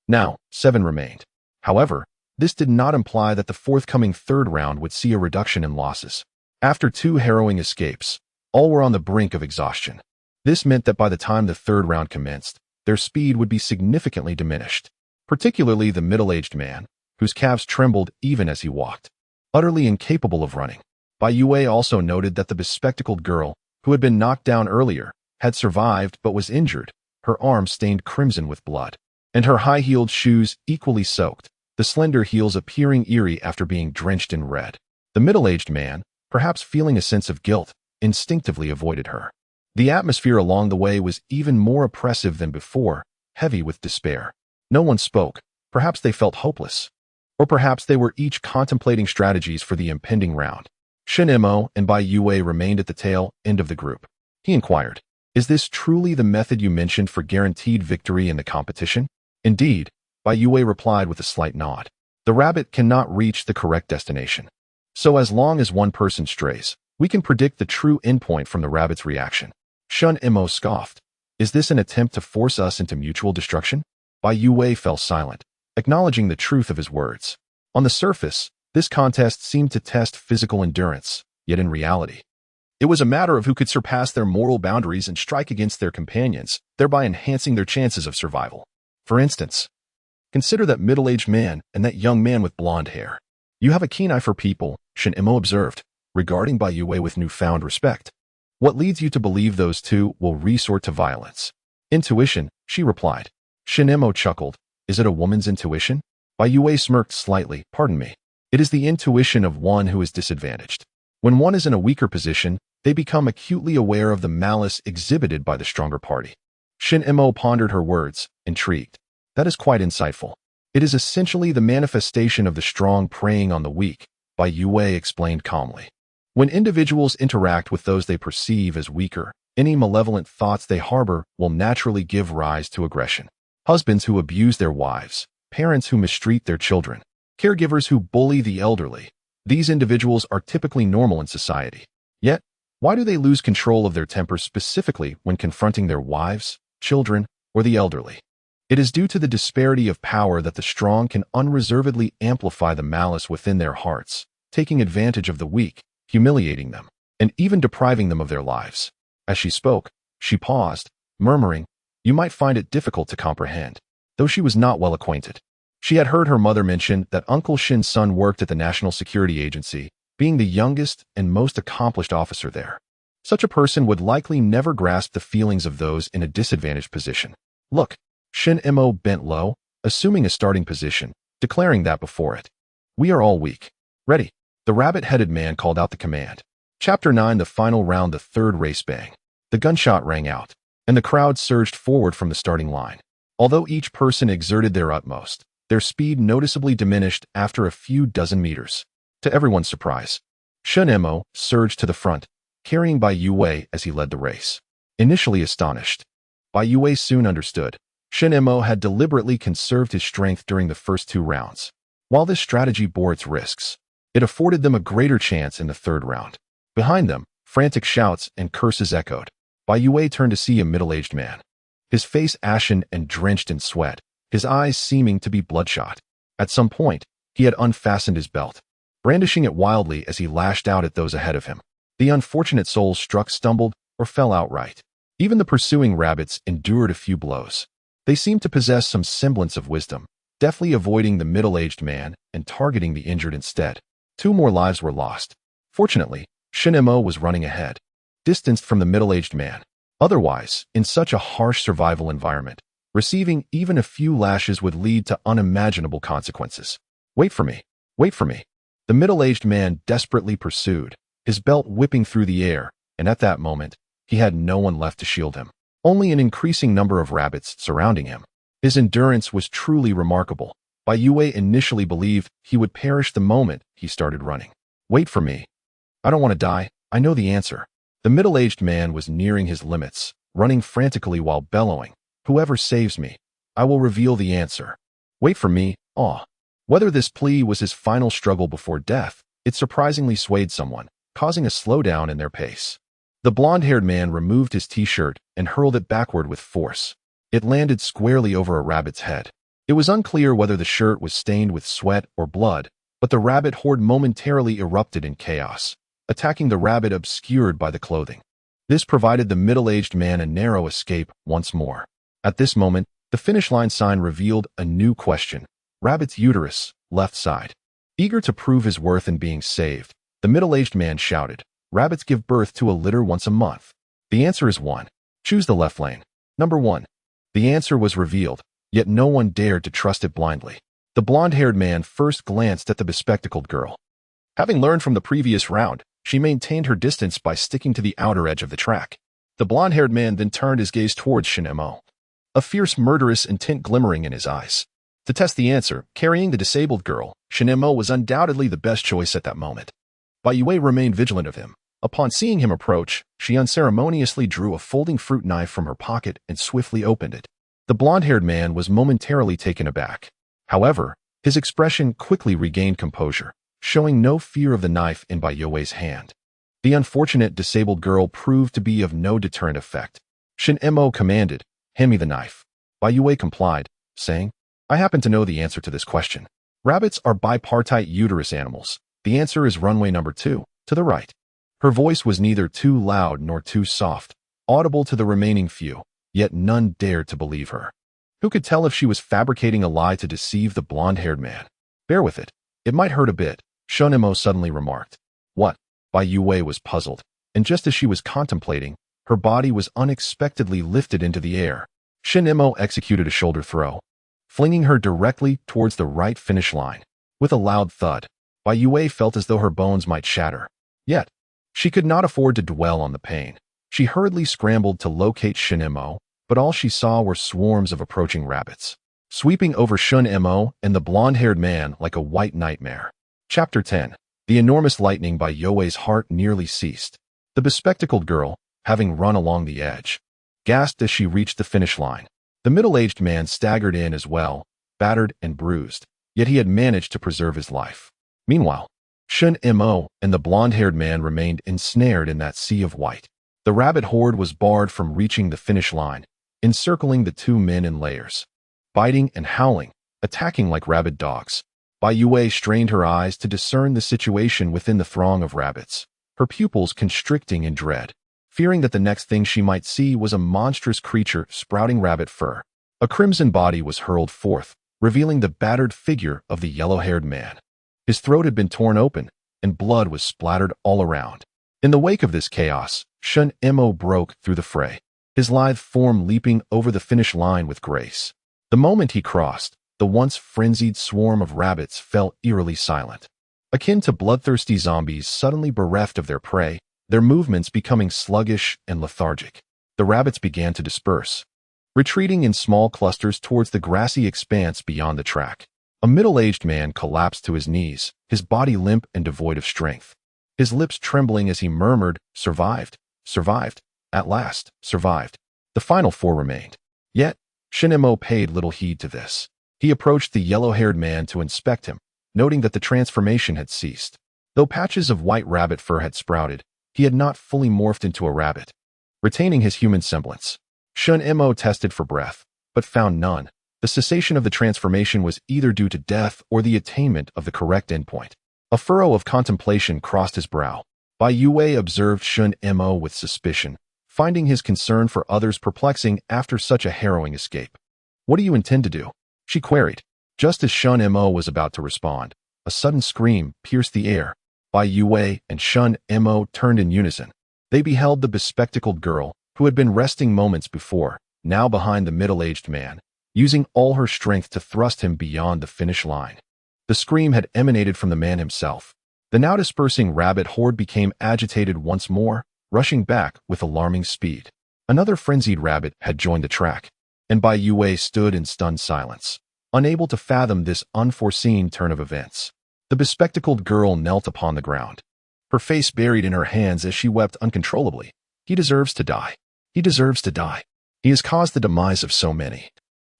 Now, 7 remained. However, this did not imply that the forthcoming third round would see a reduction in losses. After 2 harrowing escapes, all were on the brink of exhaustion. This meant that by the time the third round commenced, their speed would be significantly diminished, particularly the middle-aged man, whose calves trembled even as he walked. Utterly incapable of running, Bai Youwei also noted that the bespectacled girl, who had been knocked down earlier, had survived but was injured, her arm stained crimson with blood, and her high-heeled shoes equally soaked, the slender heels appearing eerie after being drenched in red. The middle-aged man, perhaps feeling a sense of guilt, instinctively avoided her. The atmosphere along the way was even more oppressive than before, heavy with despair. No one spoke. Perhaps they felt hopeless. Or perhaps they were each contemplating strategies for the impending round. Shen Mo and Bai Youwei remained at the tail end of the group. He inquired, "Is this truly the method you mentioned for guaranteed victory in the competition?" "Indeed," Bai Youwei replied with a slight nod. "The rabbit cannot reach the correct destination. So as long as one person strays, we can predict the true endpoint from the rabbit's reaction." Shen Mo scoffed. "Is this an attempt to force us into mutual destruction?" Bai Youwei fell silent, acknowledging the truth of his words. On the surface, this contest seemed to test physical endurance, yet in reality, it was a matter of who could surpass their moral boundaries and strike against their companions, thereby enhancing their chances of survival. For instance, consider that middle-aged man and that young man with blonde hair. "You have a keen eye for people," Shen Mo observed, regarding Bai Youwei with newfound respect. "What leads you to believe those two will resort to violence?" "Intuition," she replied. Shen Mo chuckled. "Is it a woman's intuition?" Bai Youwei smirked slightly. "Pardon me. It is the intuition of one who is disadvantaged. When one is in a weaker position, they become acutely aware of the malice exhibited by the stronger party." Shen Mo pondered her words, intrigued. "That is quite insightful. It is essentially the manifestation of the strong preying on the weak," Bai Youwei explained calmly. "When individuals interact with those they perceive as weaker, any malevolent thoughts they harbor will naturally give rise to aggression. Husbands who abuse their wives, parents who mistreat their children, caregivers who bully the elderly. These individuals are typically normal in society. Yet, why do they lose control of their tempers specifically when confronting their wives, children, or the elderly? It is due to the disparity of power that the strong can unreservedly amplify the malice within their hearts, taking advantage of the weak, humiliating them, and even depriving them of their lives." As she spoke, she paused, murmuring, "You might find it difficult to comprehend," though she was not well acquainted. She had heard her mother mention that Uncle Shin's son worked at the National Security Agency, being the youngest and most accomplished officer there. Such a person would likely never grasp the feelings of those in a disadvantaged position. "Look," Shen Mo bent low, assuming a starting position, declaring that before it. "We are all weak. Ready." The rabbit-headed man called out the command. Chapter 9, the final round, the third race bang. The gunshot rang out, and the crowd surged forward from the starting line. Although each person exerted their utmost, their speed noticeably diminished after a few dozen meters. To everyone's surprise, Shen Mo surged to the front, carrying Bai Youwei as he led the race. Initially astonished, Bai Youwei soon understood. Shen Mo had deliberately conserved his strength during the first 2 rounds. While this strategy bore its risks, it afforded them a greater chance in the third round. Behind them, frantic shouts and curses echoed. Bai Youwei turned to see a middle-aged man, his face ashen and drenched in sweat, his eyes seeming to be bloodshot. At some point, he had unfastened his belt, brandishing it wildly as he lashed out at those ahead of him. The unfortunate souls struck, stumbled, or fell outright. Even the pursuing rabbits endured a few blows. They seemed to possess some semblance of wisdom, deftly avoiding the middle-aged man and targeting the injured instead. 2 more lives were lost. Fortunately, Shen Mo was running ahead, distanced from the middle-aged man. Otherwise, in such a harsh survival environment, receiving even a few lashes would lead to unimaginable consequences. Wait for me. Wait for me. The middle-aged man desperately pursued, his belt whipping through the air, and at that moment, he had no one left to shield him. Only an increasing number of rabbits surrounding him. His endurance was truly remarkable. Bai Youwei initially believed he would perish the moment he started running. Wait for me. I don't want to die. I know the answer. The middle-aged man was nearing his limits, running frantically while bellowing. Whoever saves me, I will reveal the answer. Wait for me. Aw. Whether this plea was his final struggle before death, it surprisingly swayed someone, causing a slowdown in their pace. The blonde-haired man removed his t-shirt and hurled it backward with force. It landed squarely over a rabbit's head. It was unclear whether the shirt was stained with sweat or blood, but the rabbit horde momentarily erupted in chaos, attacking the rabbit obscured by the clothing. This provided the middle-aged man a narrow escape once more. At this moment, the finish line sign revealed a new question. Rabbit's uterus, left side. Eager to prove his worth in being saved, the middle-aged man shouted, "Rabbits give birth to a litter once a month. The answer is 1. Choose the left lane. Number 1. The answer was revealed, yet no one dared to trust it blindly. The blonde-haired man first glanced at the bespectacled girl. Having learned from the previous round, she maintained her distance by sticking to the outer edge of the track. The blonde-haired man then turned his gaze towards Shen Mo, a fierce murderous intent glimmering in his eyes. To test the answer, carrying the disabled girl, Shen Mo was undoubtedly the best choice at that moment. Bai Youwei remained vigilant of him. Upon seeing him approach, she unceremoniously drew a folding fruit knife from her pocket and swiftly opened it. The blonde-haired man was momentarily taken aback. However, his expression quickly regained composure, showing no fear of the knife in Bai Youwei's hand. The unfortunate disabled girl proved to be of no deterrent effect. Shen Mo commanded, "Hand me the knife." Bai Youwei complied, saying, "I happen to know the answer to this question. Rabbits are bipartite uterus animals. The answer is runway number 2, to the right." Her voice was neither too loud nor too soft, audible to the remaining few, yet none dared to believe her. Who could tell if she was fabricating a lie to deceive the blonde-haired man? "Bear with it. It might hurt a bit," Shen Mo suddenly remarked. "What?" Bai Youwei was puzzled, and just as she was contemplating, her body was unexpectedly lifted into the air. Shen Mo executed a shoulder throw, flinging her directly towards the right finish line. With a loud thud, Bai Youwei felt as though her bones might shatter. Yet, she could not afford to dwell on the pain. She hurriedly scrambled to locate Shen Mo, but all she saw were swarms of approaching rabbits, sweeping over Shen Mo and the blonde-haired man like a white nightmare. Chapter 10. The enormous lightning. Bai Youwei's heart nearly ceased. The bespectacled girl, having run along the edge, gasped as she reached the finish line. The middle-aged man staggered in as well, battered and bruised, yet he had managed to preserve his life. Meanwhile, Shen Mo and the blonde-haired man remained ensnared in that sea of white. The rabbit horde was barred from reaching the finish line, encircling the 2 men in layers, biting and howling, attacking like rabid dogs. Bai Youwei strained her eyes to discern the situation within the throng of rabbits, her pupils constricting in dread, fearing that the next thing she might see was a monstrous creature sprouting rabbit fur. A crimson body was hurled forth, revealing the battered figure of the yellow-haired man. His throat had been torn open, and blood was splattered all around. In the wake of this chaos, Shen Mo broke through the fray, his lithe form leaping over the finish line with grace. The moment he crossed, the once frenzied swarm of rabbits fell eerily silent. Akin to bloodthirsty zombies suddenly bereft of their prey, their movements becoming sluggish and lethargic. The rabbits began to disperse, retreating in small clusters towards the grassy expanse beyond the track. A middle-aged man collapsed to his knees, his body limp and devoid of strength, his lips trembling as he murmured, "Survived, survived, at last, survived." The final 4 remained. Yet, Shen Mo paid little heed to this. He approached the yellow-haired man to inspect him, noting that the transformation had ceased. Though patches of white rabbit fur had sprouted, he had not fully morphed into a rabbit, retaining his human semblance. Shen Mo tested for breath, but found none. The cessation of the transformation was either due to death or the attainment of the correct endpoint. A furrow of contemplation crossed his brow. Bai Youwei observed Shen Mo with suspicion, finding his concern for others perplexing after such a harrowing escape. "What do you intend to do?" she queried. Just as Shen Mo was about to respond, a sudden scream pierced the air. Bai Youwei and Shen Mo turned in unison. They beheld the bespectacled girl, who had been resting moments before, now behind the middle-aged man, using all her strength to thrust him beyond the finish line. The scream had emanated from the man himself. The now dispersing rabbit horde became agitated once more, rushing back with alarming speed. Another frenzied rabbit had joined the track, and Bai Youwei stood in stunned silence, unable to fathom this unforeseen turn of events. The bespectacled girl knelt upon the ground, her face buried in her hands as she wept uncontrollably. "He deserves to die. He deserves to die. He has caused the demise of so many,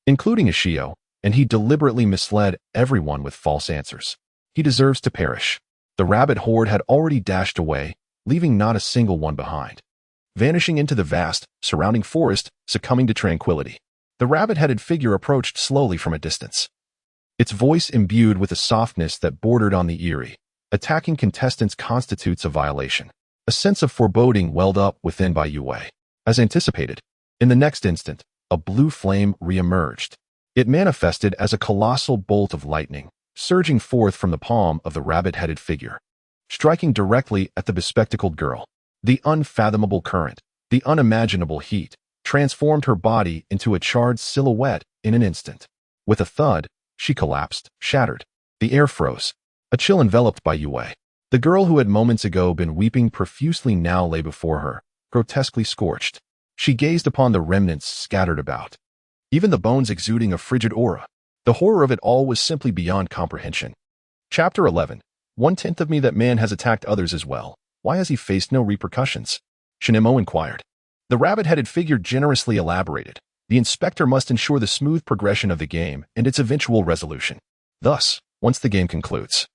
including Ishio, and he deliberately misled everyone with false answers. He deserves to perish." The rabbit horde had already dashed away, leaving not a single one behind, vanishing into the vast, surrounding forest, succumbing to tranquility. The rabbit-headed figure approached slowly from a distance, its voice imbued with a softness that bordered on the eerie. Attacking contestants constitutes a violation. A sense of foreboding welled up within Bai Youwei. As anticipated, in the next instant, a blue flame re-emerged. It manifested as a colossal bolt of lightning, surging forth from the palm of the rabbit-headed figure, striking directly at the bespectacled girl. The unfathomable current, the unimaginable heat, transformed her body into a charred silhouette in an instant. With a thud, she collapsed, shattered. The air froze. A chill enveloped Bai Youwei. The girl who had moments ago been weeping profusely now lay before her, grotesquely scorched. She gazed upon the remnants scattered about, even the bones exuding a frigid aura. The horror of it all was simply beyond comprehension. Chapter 11. 1/10 of me that man has attacked others as well. Why has he faced no repercussions? Shen Mo inquired. The rabbit-headed figure generously elaborated. The inspector must ensure the smooth progression of the game and its eventual resolution. Thus, once the game concludes,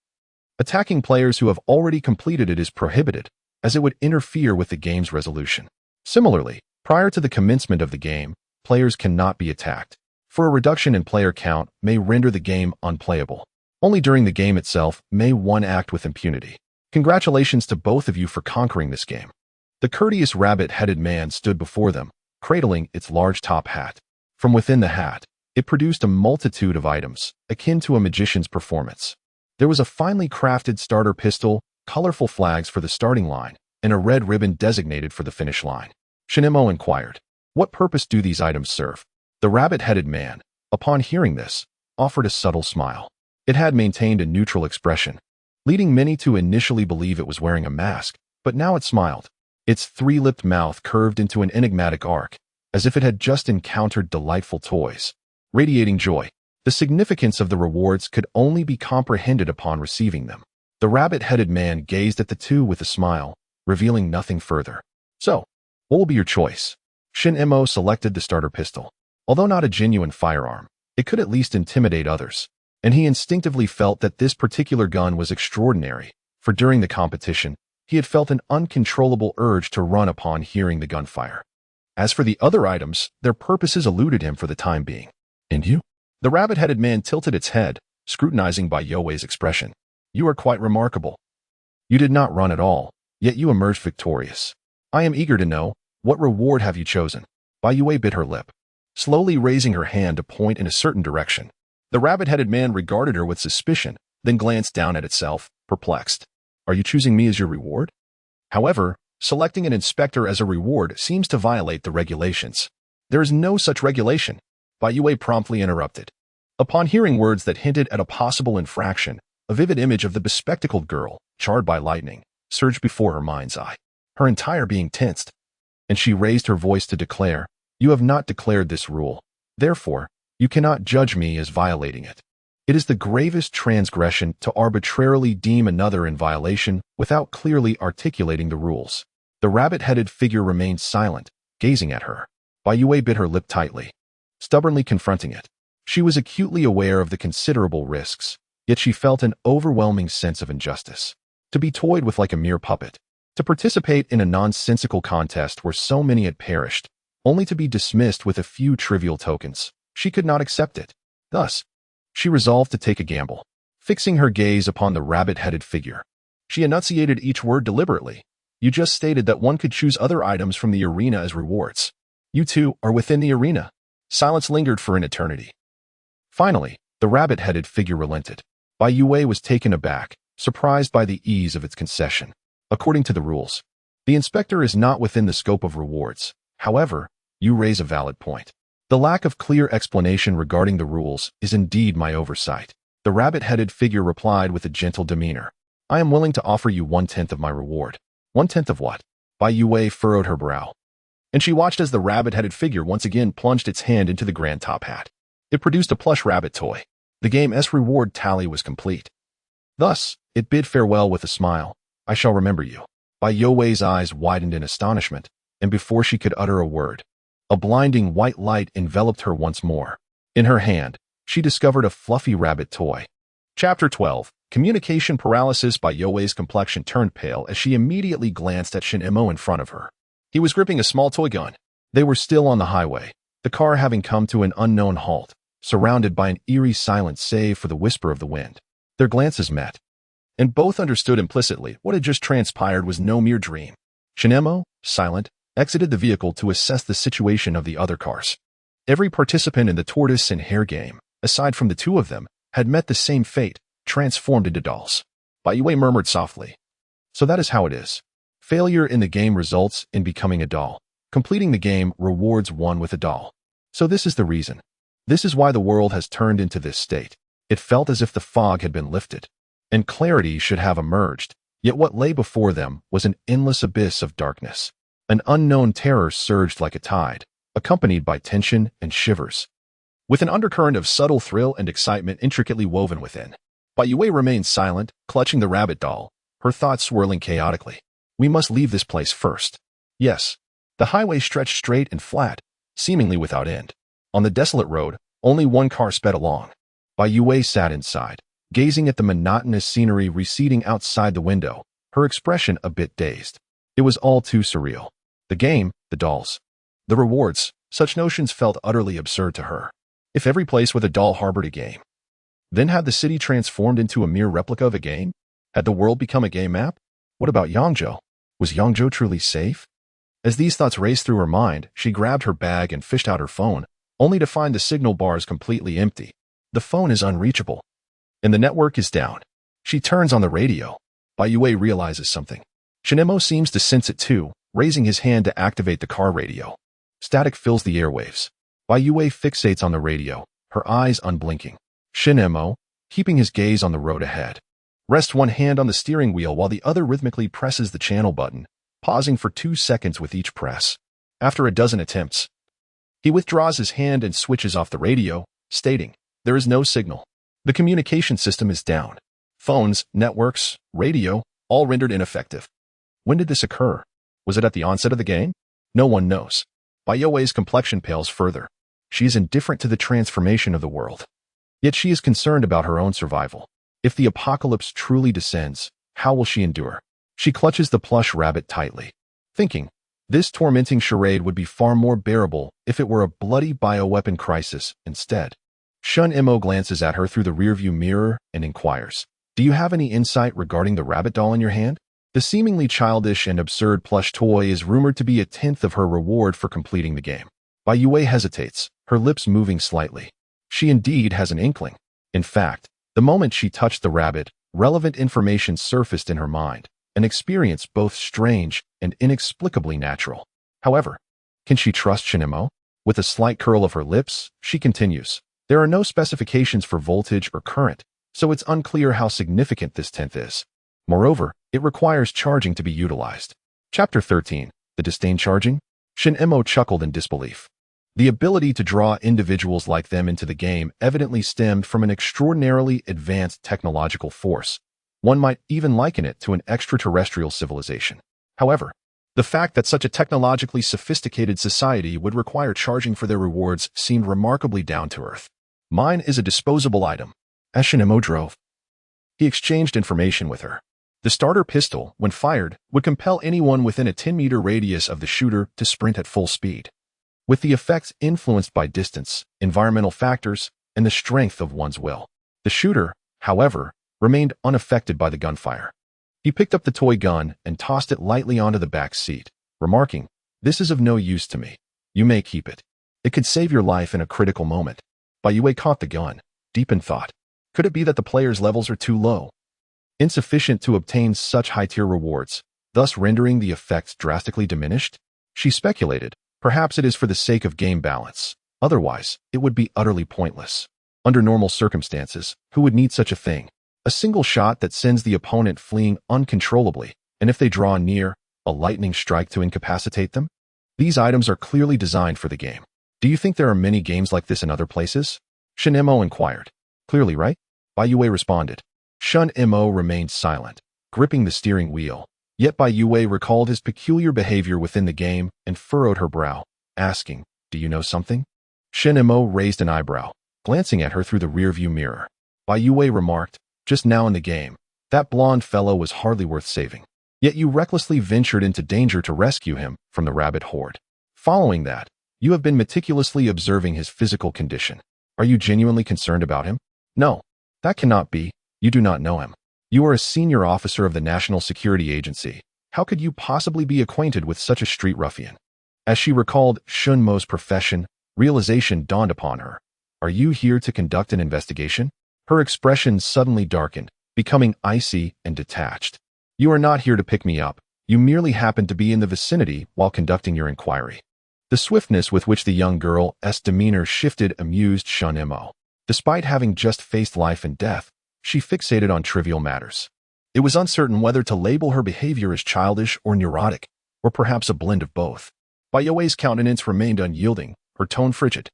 attacking players who have already completed it is prohibited, as it would interfere with the game's resolution. Similarly, prior to the commencement of the game, players cannot be attacked, for a reduction in player count may render the game unplayable. Only during the game itself may one act with impunity. Congratulations to both of you for conquering this game. The courteous rabbit-headed man stood before them, cradling its large top hat. From within the hat, it produced a multitude of items, akin to a magician's performance. There was a finely crafted starter pistol, colorful flags for the starting line, and a red ribbon designated for the finish line. Shen Mo inquired, "What purpose do these items serve?" The rabbit-headed man, upon hearing this, offered a subtle smile. It had maintained a neutral expression, leading many to initially believe it was wearing a mask, but now it smiled. Its three-lipped mouth curved into an enigmatic arc, as if it had just encountered delightful toys, radiating joy. The significance of the rewards could only be comprehended upon receiving them. The rabbit-headed man gazed at the two with a smile, revealing nothing further. "So, what will be your choice?" Shen Mo selected the starter pistol. Although not a genuine firearm, it could at least intimidate others, and he instinctively felt that this particular gun was extraordinary, for during the competition, he had felt an uncontrollable urge to run upon hearing the gunfire. As for the other items, their purposes eluded him for the time being. "And you?" The rabbit-headed man tilted its head, scrutinizing Bai Youwei's expression. "You are quite remarkable. You did not run at all, yet you emerged victorious. I am eager to know, what reward have you chosen?" Bai Youwei bit her lip, slowly raising her hand to point in a certain direction. The rabbit-headed man regarded her with suspicion, then glanced down at itself, perplexed. "Are you choosing me as your reward?" However, selecting an inspector as a reward seems to violate the regulations. "There is no such regulation," Bai Youwei promptly interrupted. Upon hearing words that hinted at a possible infraction, a vivid image of the bespectacled girl, charred by lightning, surged before her mind's eye. Her entire being tensed, and she raised her voice to declare, "You have not declared this rule. Therefore, you cannot judge me as violating it. It is the gravest transgression to arbitrarily deem another in violation without clearly articulating the rules." The rabbit-headed figure remained silent, gazing at her. Bai Youwei bit her lip tightly, stubbornly confronting it. She was acutely aware of the considerable risks, yet she felt an overwhelming sense of injustice. To be toyed with like a mere puppet, to participate in a nonsensical contest where so many had perished, only to be dismissed with a few trivial tokens, she could not accept it. Thus, she resolved to take a gamble. Fixing her gaze upon the rabbit-headed figure, she enunciated each word deliberately. You just stated that one could choose other items from the arena as rewards. You two are within the arena. Silence lingered for an eternity. Finally, the rabbit-headed figure relented. Bai Youwei was taken aback, surprised by the ease of its concession. According to the rules, the inspector is not within the scope of rewards. However, you raise a valid point. The lack of clear explanation regarding the rules is indeed my oversight. The rabbit-headed figure replied with a gentle demeanor. I am willing to offer you 1/10 of my reward. 1/10 of what? Bai Youwei furrowed her brow, and she watched as the rabbit-headed figure once again plunged its hand into the grand top hat. It produced a plush rabbit toy. The game's reward tally was complete. Thus, it bid farewell with a smile. I shall remember you. Bai Youwei's eyes widened in astonishment, and before she could utter a word, a blinding white light enveloped her once more. In her hand, she discovered a fluffy rabbit toy. Chapter 12. Communication paralysis. Bai Youwei's complexion turned pale as she immediately glanced at Shen Mo in front of her. He was gripping a small toy gun. They were still on the highway, the car having come to an unknown halt, surrounded by an eerie silence save for the whisper of the wind. Their glances met, and both understood implicitly what had just transpired was no mere dream. Shen Mo, silent, exited the vehicle to assess the situation of the other cars. Every participant in the tortoise and hare game, aside from the two of them, had met the same fate, transformed into dolls. Bai Youwei murmured softly. So that is how it is. Failure in the game results in becoming a doll. Completing the game rewards one with a doll. So this is the reason. This is why the world has turned into this state. It felt as if the fog had been lifted, and clarity should have emerged, yet what lay before them was an endless abyss of darkness. An unknown terror surged like a tide, accompanied by tension and shivers, with an undercurrent of subtle thrill and excitement intricately woven within. Bai Youwei remained silent, clutching the rabbit doll, her thoughts swirling chaotically. We must leave this place first. Yes. The highway stretched straight and flat, seemingly without end. On the desolate road, only one car sped along. Bai Youwei sat inside, gazing at the monotonous scenery receding outside the window, her expression a bit dazed. It was all too surreal. The game, the dolls, the rewards, such notions felt utterly absurd to her. If every place with a doll harbored a game, then had the city transformed into a mere replica of a game? Had the world become a game map? What about Yangzhou? Was Yangzhou truly safe? As these thoughts raced through her mind, she grabbed her bag and fished out her phone, only to find the signal bars completely empty. The phone is unreachable, and the network is down. She turns on the radio. Bai Youwei realizes something. Shen Mo seems to sense it too, raising his hand to activate the car radio. Static fills the airwaves. Bai Youwei fixates on the radio, her eyes unblinking. Shen Mo, keeping his gaze on the road ahead, rests one hand on the steering wheel while the other rhythmically presses the channel button, pausing for 2 seconds with each press. After a dozen attempts, he withdraws his hand and switches off the radio, stating, there is no signal. The communication system is down. Phones, networks, radio, all rendered ineffective. When did this occur? Was it at the onset of the game? No one knows. Bai Youwei's complexion pales further. She is indifferent to the transformation of the world. Yet she is concerned about her own survival. If the apocalypse truly descends, how will she endure? She clutches the plush rabbit tightly, thinking, this tormenting charade would be far more bearable if it were a bloody bioweapon crisis instead. Shen Mo glances at her through the rearview mirror and inquires, do you have any insight regarding the rabbit doll in your hand? The seemingly childish and absurd plush toy is rumored to be 1/10 of her reward for completing the game. Bai Youwei hesitates, her lips moving slightly. She indeed has an inkling. In fact, the moment she touched the rabbit, relevant information surfaced in her mind, an experience both strange and inexplicably natural. However, can she trust Shen Mo? With a slight curl of her lips, she continues, there are no specifications for voltage or current, so it's unclear how significant this 1/10 is. Moreover, it requires charging to be utilized. Chapter 13. The disdain charging? Shen Mo chuckled in disbelief. The ability to draw individuals like them into the game evidently stemmed from an extraordinarily advanced technological force. One might even liken it to an extraterrestrial civilization. However, the fact that such a technologically sophisticated society would require charging for their rewards seemed remarkably down to earth. Mine is a disposable item. As Shen Mo drove, he exchanged information with her. The starter pistol, when fired, would compel anyone within a 10-meter radius of the shooter to sprint at full speed, with the effects influenced by distance, environmental factors, and the strength of one's will. The shooter, however, remained unaffected by the gunfire. He picked up the toy gun and tossed it lightly onto the back seat, remarking, "This is of no use to me. You may keep it. It could save your life in a critical moment." Bai Youwei caught the gun, deep in thought. Could it be that the player's levels are too low, insufficient to obtain such high-tier rewards, thus rendering the effects drastically diminished? She speculated, perhaps it is for the sake of game balance. Otherwise, it would be utterly pointless. Under normal circumstances, who would need such a thing? A single shot that sends the opponent fleeing uncontrollably, and if they draw near, a lightning strike to incapacitate them? These items are clearly designed for the game. Do you think there are many games like this in other places? Shen Mo inquired. Clearly, right? Bai Youwei responded. Shen Mo remained silent, gripping the steering wheel. Yet Bai Youwei recalled his peculiar behavior within the game and furrowed her brow, asking, "Do you know something?" Shen Mo raised an eyebrow, glancing at her through the rearview mirror. Bai Youwei remarked, "Just now in the game, that blonde fellow was hardly worth saving. Yet you recklessly ventured into danger to rescue him from the rabbit horde. Following that, you have been meticulously observing his physical condition. Are you genuinely concerned about him?" "No, that cannot be. You do not know him. You are a senior officer of the National Security Agency. How could you possibly be acquainted with such a street ruffian?" As she recalled Shen Mo's profession, realization dawned upon her. "Are you here to conduct an investigation?" Her expression suddenly darkened, becoming icy and detached. "You are not here to pick me up. You merely happened to be in the vicinity while conducting your inquiry." The swiftness with which the young girl's demeanor shifted amused Shen Mo. Despite having just faced life and death, she fixated on trivial matters. It was uncertain whether to label her behavior as childish or neurotic, or perhaps a blend of both. Bai Youwei's countenance remained unyielding, her tone frigid.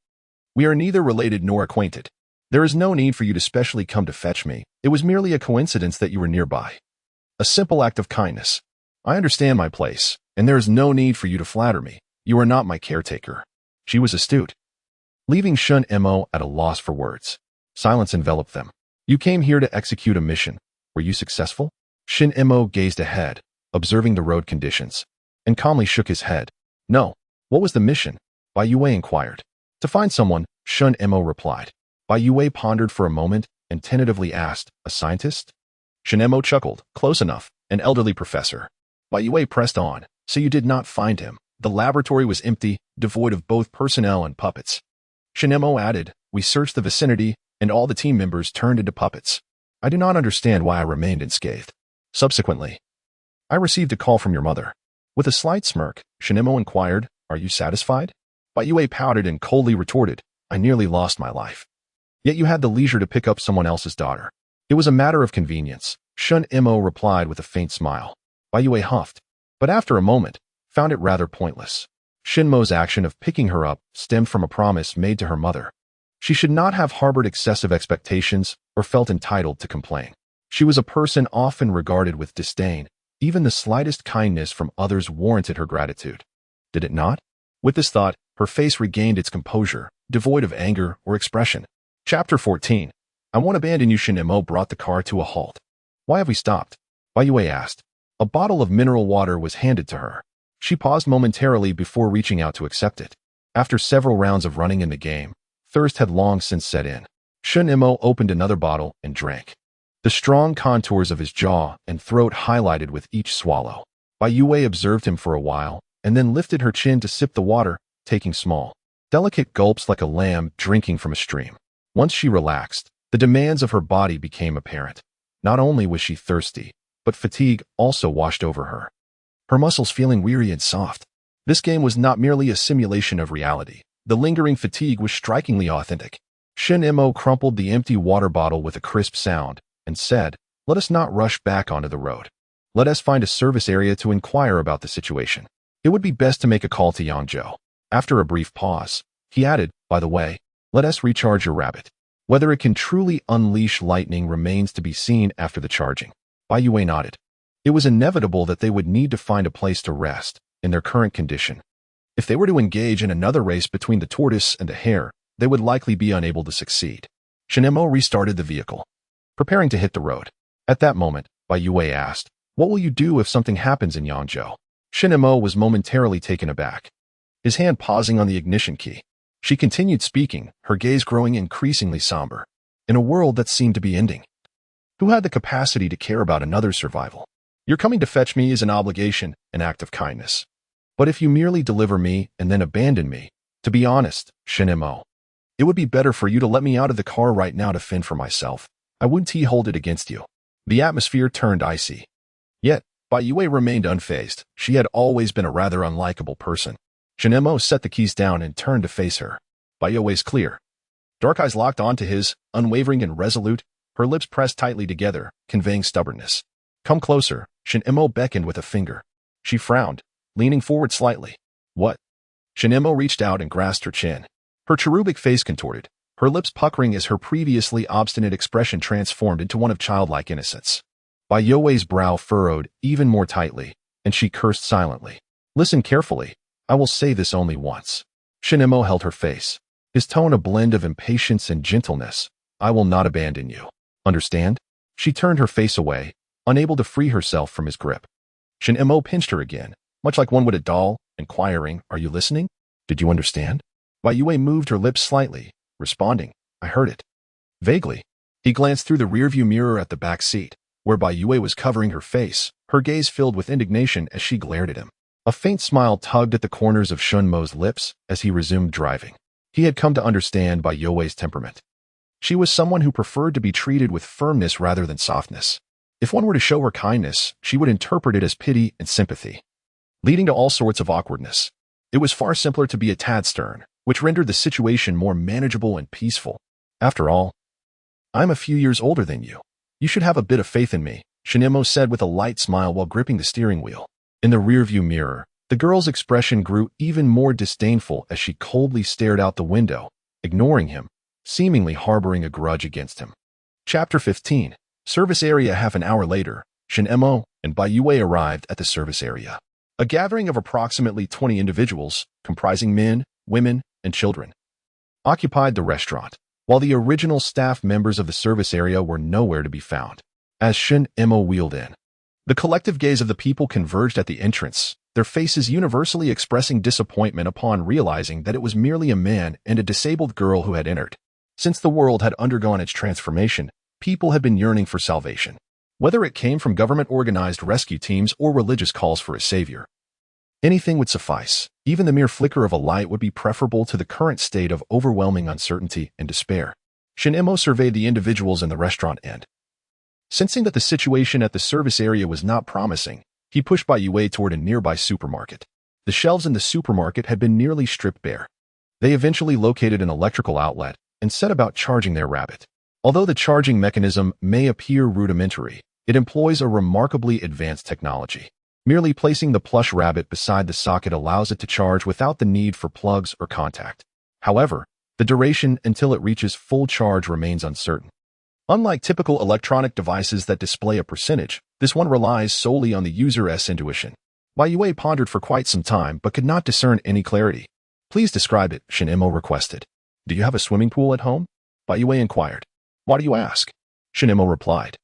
"We are neither related nor acquainted. There is no need for you to specially come to fetch me. It was merely a coincidence that you were nearby. A simple act of kindness. I understand my place, and there is no need for you to flatter me. You are not my caretaker." She was astute, leaving Shen Mo at a loss for words. Silence enveloped them. "You came here to execute a mission. Were you successful?" Shen Mo gazed ahead, observing the road conditions, and calmly shook his head. "No." "What was the mission?" Bai Youwei inquired. "To find someone," Shen Mo replied. Bai Youwei pondered for a moment and tentatively asked, "A scientist?" Shen Mo chuckled. "Close enough. An elderly professor." Bai Youwei pressed on. "So you did not find him. The laboratory was empty, devoid of both personnel and puppets." Shen Mo added, "We searched the vicinity, and all the team members turned into puppets. I do not understand why I remained unscathed." Subsequently, "I received a call from your mother." With a slight smirk, Shen Mo inquired, "Are you satisfied?" Bai Youwei pouted and coldly retorted, "I nearly lost my life. Yet you had the leisure to pick up someone else's daughter." "It was a matter of convenience," Shen Mo replied with a faint smile. Bai Youwei huffed, but after a moment, found it rather pointless. Shen Mo's action of picking her up stemmed from a promise made to her mother. She should not have harbored excessive expectations or felt entitled to complain. She was a person often regarded with disdain. Even the slightest kindness from others warranted her gratitude. Did it not? With this thought, her face regained its composure, devoid of anger or expression. Chapter 14. "I won't abandon you." Shen Mo brought the car to a halt. "Why have we stopped?" Bai Youwei asked. A bottle of mineral water was handed to her. She paused momentarily before reaching out to accept it. After several rounds of running in the game, thirst had long since set in. Shen Mo opened another bottle and drank. The strong contours of his jaw and throat highlighted with each swallow. Bai Youwei observed him for a while, and then lifted her chin to sip the water, taking small, delicate gulps like a lamb drinking from a stream. Once she relaxed, the demands of her body became apparent. Not only was she thirsty, but fatigue also washed over her. Her muscles feeling weary and soft. This game was not merely a simulation of reality. The lingering fatigue was strikingly authentic. Shen Mo crumpled the empty water bottle with a crisp sound and said, "Let us not rush back onto the road. Let us find a service area to inquire about the situation. It would be best to make a call to Yangzhou." After a brief pause, he added, "By the way, let us recharge your rabbit. Whether it can truly unleash lightning remains to be seen after the charging." Bai Youwei nodded. It was inevitable that they would need to find a place to rest in their current condition. If they were to engage in another race between the tortoise and the hare, they would likely be unable to succeed. Shen Mo restarted the vehicle, preparing to hit the road. At that moment, Bai Youwei asked, "What will you do if something happens in Yangzhou?" Shen Mo was momentarily taken aback, his hand pausing on the ignition key. She continued speaking, her gaze growing increasingly somber. "In a world that seemed to be ending, who had the capacity to care about another's survival? Your coming to fetch me is an obligation, an act of kindness. But if you merely deliver me and then abandon me, to be honest, Shen Mo, it would be better for you to let me out of the car right now to fend for myself. I wouldn't hold it against you. The atmosphere turned icy. Yet, Bai Youwei remained unfazed. She had always been a rather unlikable person. Shen Mo set the keys down and turned to face her. Bai Youwei's clear. Dark eyes locked onto his, unwavering and resolute, her lips pressed tightly together, conveying stubbornness. Come closer, Shen Mo beckoned with a finger. She frowned, leaning forward slightly. What? Shen Mo reached out and grasped her chin. Her cherubic face contorted, her lips puckering as her previously obstinate expression transformed into one of childlike innocence. Bai Youwei's brow furrowed even more tightly, and she cursed silently. Listen carefully. I will say this only once. Shen Mo held her face, his tone a blend of impatience and gentleness. I will not abandon you. Understand? She turned her face away, unable to free herself from his grip. Shen Mo pinched her again, much like one would a doll, inquiring, Are you listening? Did you understand? Bai Youwei moved her lips slightly, responding, I heard it. Vaguely, he glanced through the rearview mirror at the back seat, where Bai Youwei was covering her face, her gaze filled with indignation as she glared at him. A faint smile tugged at the corners of Shen Mo's lips as he resumed driving. He had come to understand Bai Youwei's temperament. She was someone who preferred to be treated with firmness rather than softness. If one were to show her kindness, she would interpret it as pity and sympathy, leading to all sorts of awkwardness. It was far simpler to be a tad stern, which rendered the situation more manageable and peaceful. After all, I'm a few years older than you. You should have a bit of faith in me, Shen Mo said with a light smile while gripping the steering wheel. In the rearview mirror, the girl's expression grew even more disdainful as she coldly stared out the window, ignoring him, seemingly harboring a grudge against him. Chapter 15. Service area. Half an hour later, Shen Mo and Bai Youwei arrived at the service area. A gathering of approximately 20 individuals, comprising men, women, and children, occupied the restaurant, while the original staff members of the service area were nowhere to be found. As Shen Mo wheeled in, the collective gaze of the people converged at the entrance, their faces universally expressing disappointment upon realizing that it was merely a man and a disabled girl who had entered. Since the world had undergone its transformation, people had been yearning for salvation, whether it came from government-organized rescue teams or religious calls for a savior. Anything would suffice. Even the mere flicker of a light would be preferable to the current state of overwhelming uncertainty and despair. Shen Mo surveyed the individuals in the restaurant and, sensing that the situation at the service area was not promising, he pushed Bai Youwei toward a nearby supermarket. The shelves in the supermarket had been nearly stripped bare. They eventually located an electrical outlet and set about charging their rabbit. Although the charging mechanism may appear rudimentary, it employs a remarkably advanced technology. Merely placing the plush rabbit beside the socket allows it to charge without the need for plugs or contact. However, the duration until it reaches full charge remains uncertain. Unlike typical electronic devices that display a percentage, this one relies solely on the user's intuition. Bai Youwei pondered for quite some time but could not discern any clarity. Please describe it, Shen Mo requested. Do you have a swimming pool at home? Bai Youwei inquired. Why do you ask? Shen Mo replied.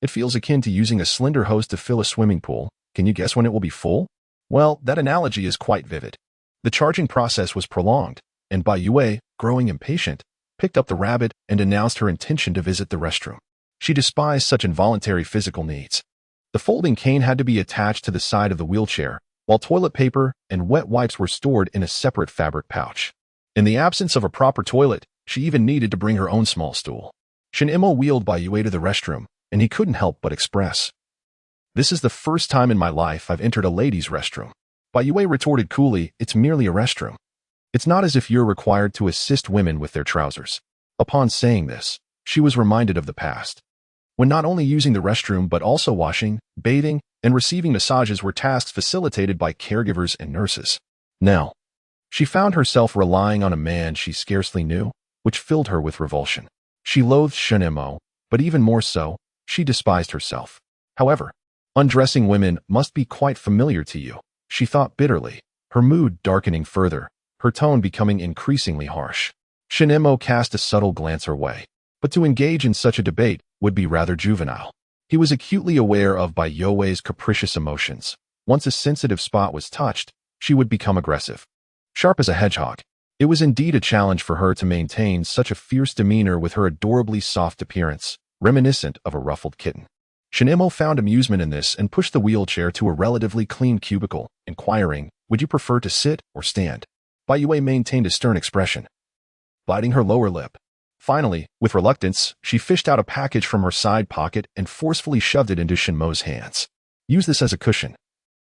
It feels akin to using a slender hose to fill a swimming pool. Can you guess when it will be full? Well, that analogy is quite vivid. The charging process was prolonged, and Bai Youwei, growing impatient, picked up the rabbit and announced her intention to visit the restroom. She despised such involuntary physical needs. The folding cane had to be attached to the side of the wheelchair, while toilet paper and wet wipes were stored in a separate fabric pouch. In the absence of a proper toilet, she even needed to bring her own small stool. Shen Mo wheeled Bai Youwei to the restroom, and he couldn't help but express, This is the first time in my life I've entered a ladies' restroom. Bai Youwei retorted coolly, It's merely a restroom. It's not as if you're required to assist women with their trousers. Upon saying this, she was reminded of the past, when not only using the restroom but also washing, bathing, and receiving massages were tasks facilitated by caregivers and nurses. Now, she found herself relying on a man she scarcely knew, which filled her with revulsion. She loathed Shen Mo, but even more so, she despised herself. However, undressing women must be quite familiar to you, she thought bitterly, her mood darkening further, her tone becoming increasingly harsh. Shen Mo cast a subtle glance her way, but to engage in such a debate would be rather juvenile. He was acutely aware of Bai Youwei's capricious emotions. Once a sensitive spot was touched, she would become aggressive, sharp as a hedgehog. It was indeed a challenge for her to maintain such a fierce demeanor with her adorably soft appearance, reminiscent of a ruffled kitten. Shen Mo found amusement in this and pushed the wheelchair to a relatively clean cubicle, inquiring, "Would you prefer to sit or stand?" Bai Youwei maintained a stern expression, biting her lower lip. Finally, with reluctance, she fished out a package from her side pocket and forcefully shoved it into Shen Mo's hands. "Use this as a cushion,"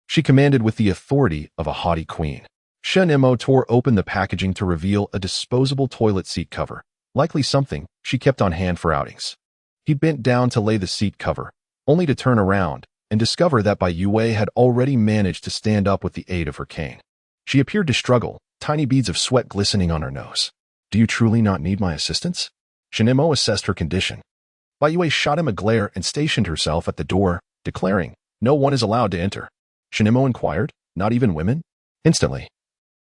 she commanded with the authority of a haughty queen. Shen Mo tore open the packaging to reveal a disposable toilet seat cover, likely something she kept on hand for outings. He bent down to lay the seat cover, only to turn around and discover that Bai Youwei had already managed to stand up with the aid of her cane. She appeared to struggle, tiny beads of sweat glistening on her nose. "Do you truly not need my assistance?" Shen Mo assessed her condition. Bai Youwei shot him a glare and stationed herself at the door, declaring, "No one is allowed to enter." Shen Mo inquired, "Not even women?" Instantly,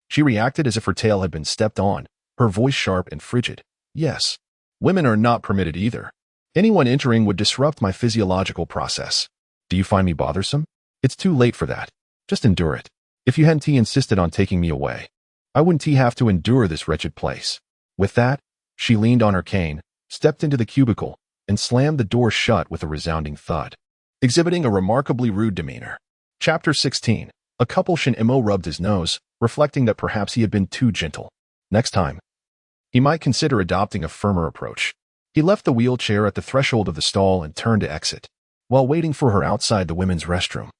she reacted as if her tail had been stepped on, her voice sharp and frigid. "Yes, women are not permitted either. Anyone entering would disrupt my physiological process. Do you find me bothersome? It's too late for that. Just endure it. If you hadn't insisted on taking me away, I wouldn't have to endure this wretched place." With that, she leaned on her cane, stepped into the cubicle, and slammed the door shut with a resounding thud, exhibiting a remarkably rude demeanor. Chapter 16. A couple. Shen Mo rubbed his nose, reflecting that perhaps he had been too gentle. Next time, he might consider adopting a firmer approach. He left the wheelchair at the threshold of the stall and turned to exit. While waiting for her outside the women's restroom,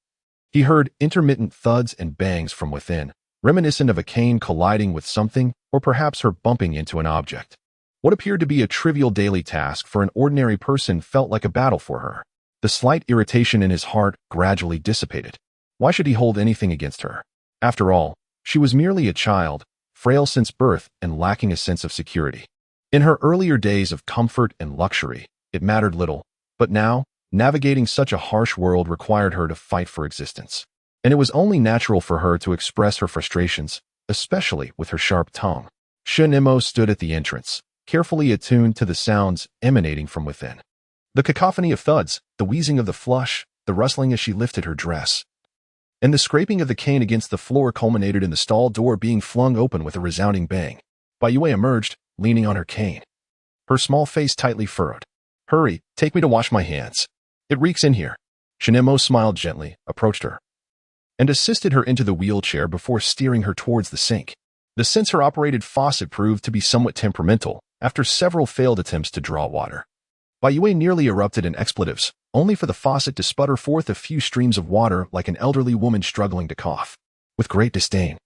he heard intermittent thuds and bangs from within, reminiscent of a cane colliding with something or perhaps her bumping into an object. What appeared to be a trivial daily task for an ordinary person felt like a battle for her. The slight irritation in his heart gradually dissipated. Why should he hold anything against her? After all, she was merely a child, frail since birth and lacking a sense of security. In her earlier days of comfort and luxury, it mattered little, but now, navigating such a harsh world required her to fight for existence. And it was only natural for her to express her frustrations, especially with her sharp tongue. Shen Mo stood at the entrance, carefully attuned to the sounds emanating from within. The cacophony of thuds, the wheezing of the flush, the rustling as she lifted her dress, and the scraping of the cane against the floor culminated in the stall door being flung open with a resounding bang. Bai Youwei emerged, leaning on her cane, her small face tightly furrowed. "Hurry, take me to wash my hands. It reeks in here." Shen Mo smiled gently, approached her, and assisted her into the wheelchair before steering her towards the sink. The sensor-operated faucet proved to be somewhat temperamental after several failed attempts to draw water. Bai Youwei nearly erupted in expletives, only for the faucet to sputter forth a few streams of water like an elderly woman struggling to cough. With great disdain,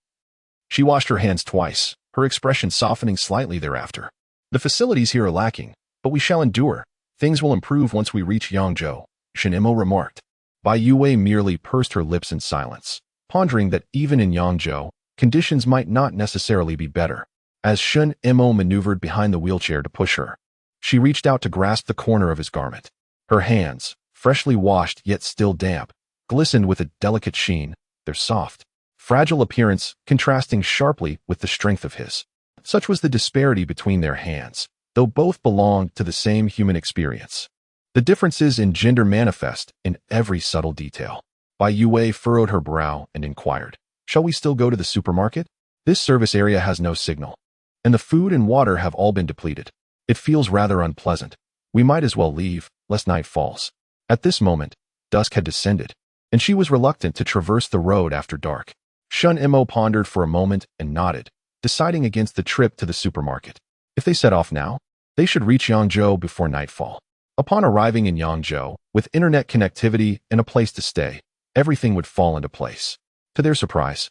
she washed her hands twice, her expression softening slightly thereafter. "The facilities here are lacking, but we shall endure. Things will improve once we reach Yangzhou," Shen Mo remarked. Bai Youwei merely pursed her lips in silence, pondering that even in Yangzhou, conditions might not necessarily be better. As Shen Mo maneuvered behind the wheelchair to push her, she reached out to grasp the corner of his garment. Her hands, freshly washed yet still damp, glistened with a delicate sheen, their soft, fragile appearance contrasting sharply with the strength of his. Such was the disparity between their hands, though both belonged to the same human experience. The differences in gender manifest in every subtle detail. Bai Youwei furrowed her brow and inquired, "Shall we still go to the supermarket? This service area has no signal, and the food and water have all been depleted. It feels rather unpleasant. We might as well leave, lest night falls." At this moment, dusk had descended, and she was reluctant to traverse the road after dark. Shen Mo pondered for a moment and nodded, deciding against the trip to the supermarket. If they set off now, they should reach Yangzhou before nightfall. Upon arriving in Yangzhou, with internet connectivity and a place to stay, everything would fall into place. To their surprise,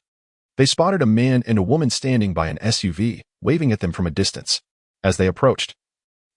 they spotted a man and a woman standing by an SUV, waving at them from a distance. As they approached,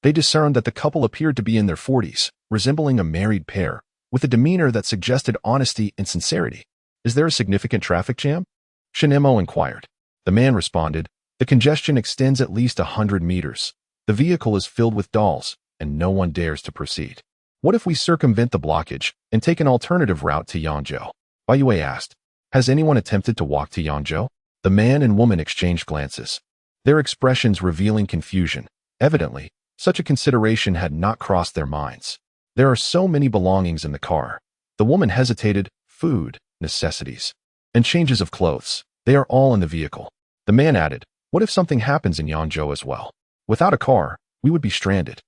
they discerned that the couple appeared to be in their 40s, resembling a married pair, with a demeanor that suggested honesty and sincerity. "Is there a significant traffic jam?" Shen Mo inquired. The man responded, "The congestion extends at least 100 meters. The vehicle is filled with dolls, and no one dares to proceed. What if we circumvent the blockage and take an alternative route to Yangzhou?" Bai Youwei asked. "Has anyone attempted to walk to Yangzhou?" The man and woman exchanged glances, their expressions revealing confusion. Evidently, such a consideration had not crossed their minds. "There are so many belongings in the car." The woman hesitated. "Food, necessities, and changes of clothes. They are all in the vehicle." The man added, "What if something happens in Yangzhou as well? Without a car, we would be stranded."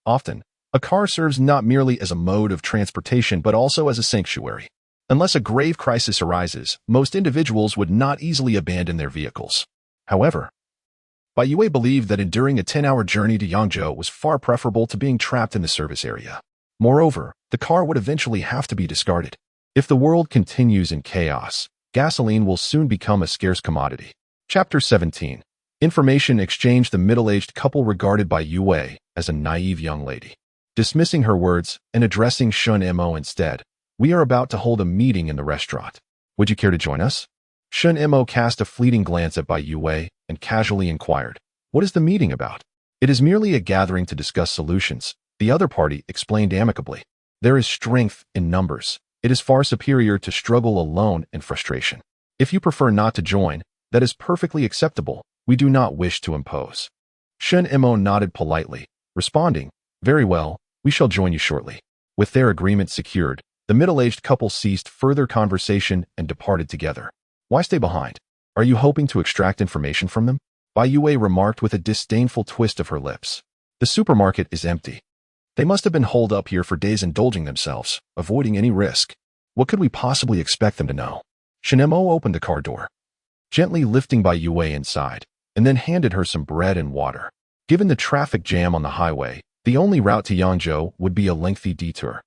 Often, A car serves not merely as a mode of transportation but also as a sanctuary. Unless a grave crisis arises, most individuals would not easily abandon their vehicles. However, Bai Youwei believed that enduring a 10-hour journey to Yangzhou was far preferable to being trapped in the service area. Moreover, the car would eventually have to be discarded. If the world continues in chaos, gasoline will soon become a scarce commodity. Chapter 17. Information exchange. The middle-aged couple regarded Bai Youwei as a naive young lady. Dismissing her words and addressing Shen Mo instead, "We are about to hold a meeting in the restaurant. Would you care to join us?" Shen Mo cast a fleeting glance at Bai Youwei and casually inquired, "What is the meeting about?" "It is merely a gathering to discuss solutions," the other party explained amicably. "There is strength in numbers. It is far superior to struggle alone and frustration. If you prefer not to join, that is perfectly acceptable. We do not wish to impose." Shen Mo nodded politely, responding, "Very well, we shall join you shortly." With their agreement secured, the middle-aged couple ceased further conversation and departed together. "Why stay behind? Are you hoping to extract information from them?" Bai Youwei remarked with a disdainful twist of her lips. "The supermarket is empty. They must have been holed up here for days indulging themselves, avoiding any risk. What could we possibly expect them to know?" Shen Mo opened the car door, gently lifting Bai Youwei inside, and then handed her some bread and water. Given the traffic jam on the highway, the only route to Yangzhou would be a lengthy detour.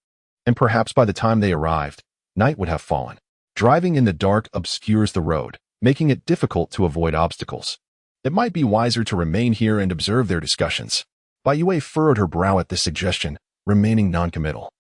And perhaps by the time they arrived, night would have fallen. Driving in the dark obscures the road, making it difficult to avoid obstacles. It might be wiser to remain here and observe their discussions. Bai Youwei furrowed her brow at this suggestion, remaining noncommittal.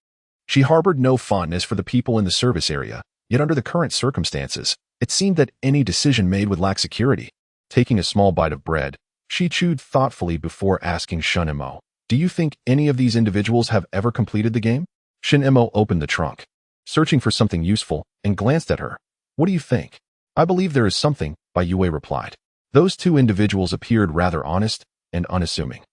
She harbored no fondness for the people in the service area, yet under the current circumstances, it seemed that any decision made would lack security. Taking a small bite of bread, she chewed thoughtfully before asking Shen Mo, "Do you think any of these individuals have ever completed the game?" Shen Mo opened the trunk, searching for something useful, and glanced at her. "What do you think?" "I believe there is something," Bai Youwei replied. Those two individuals appeared rather honest and unassuming.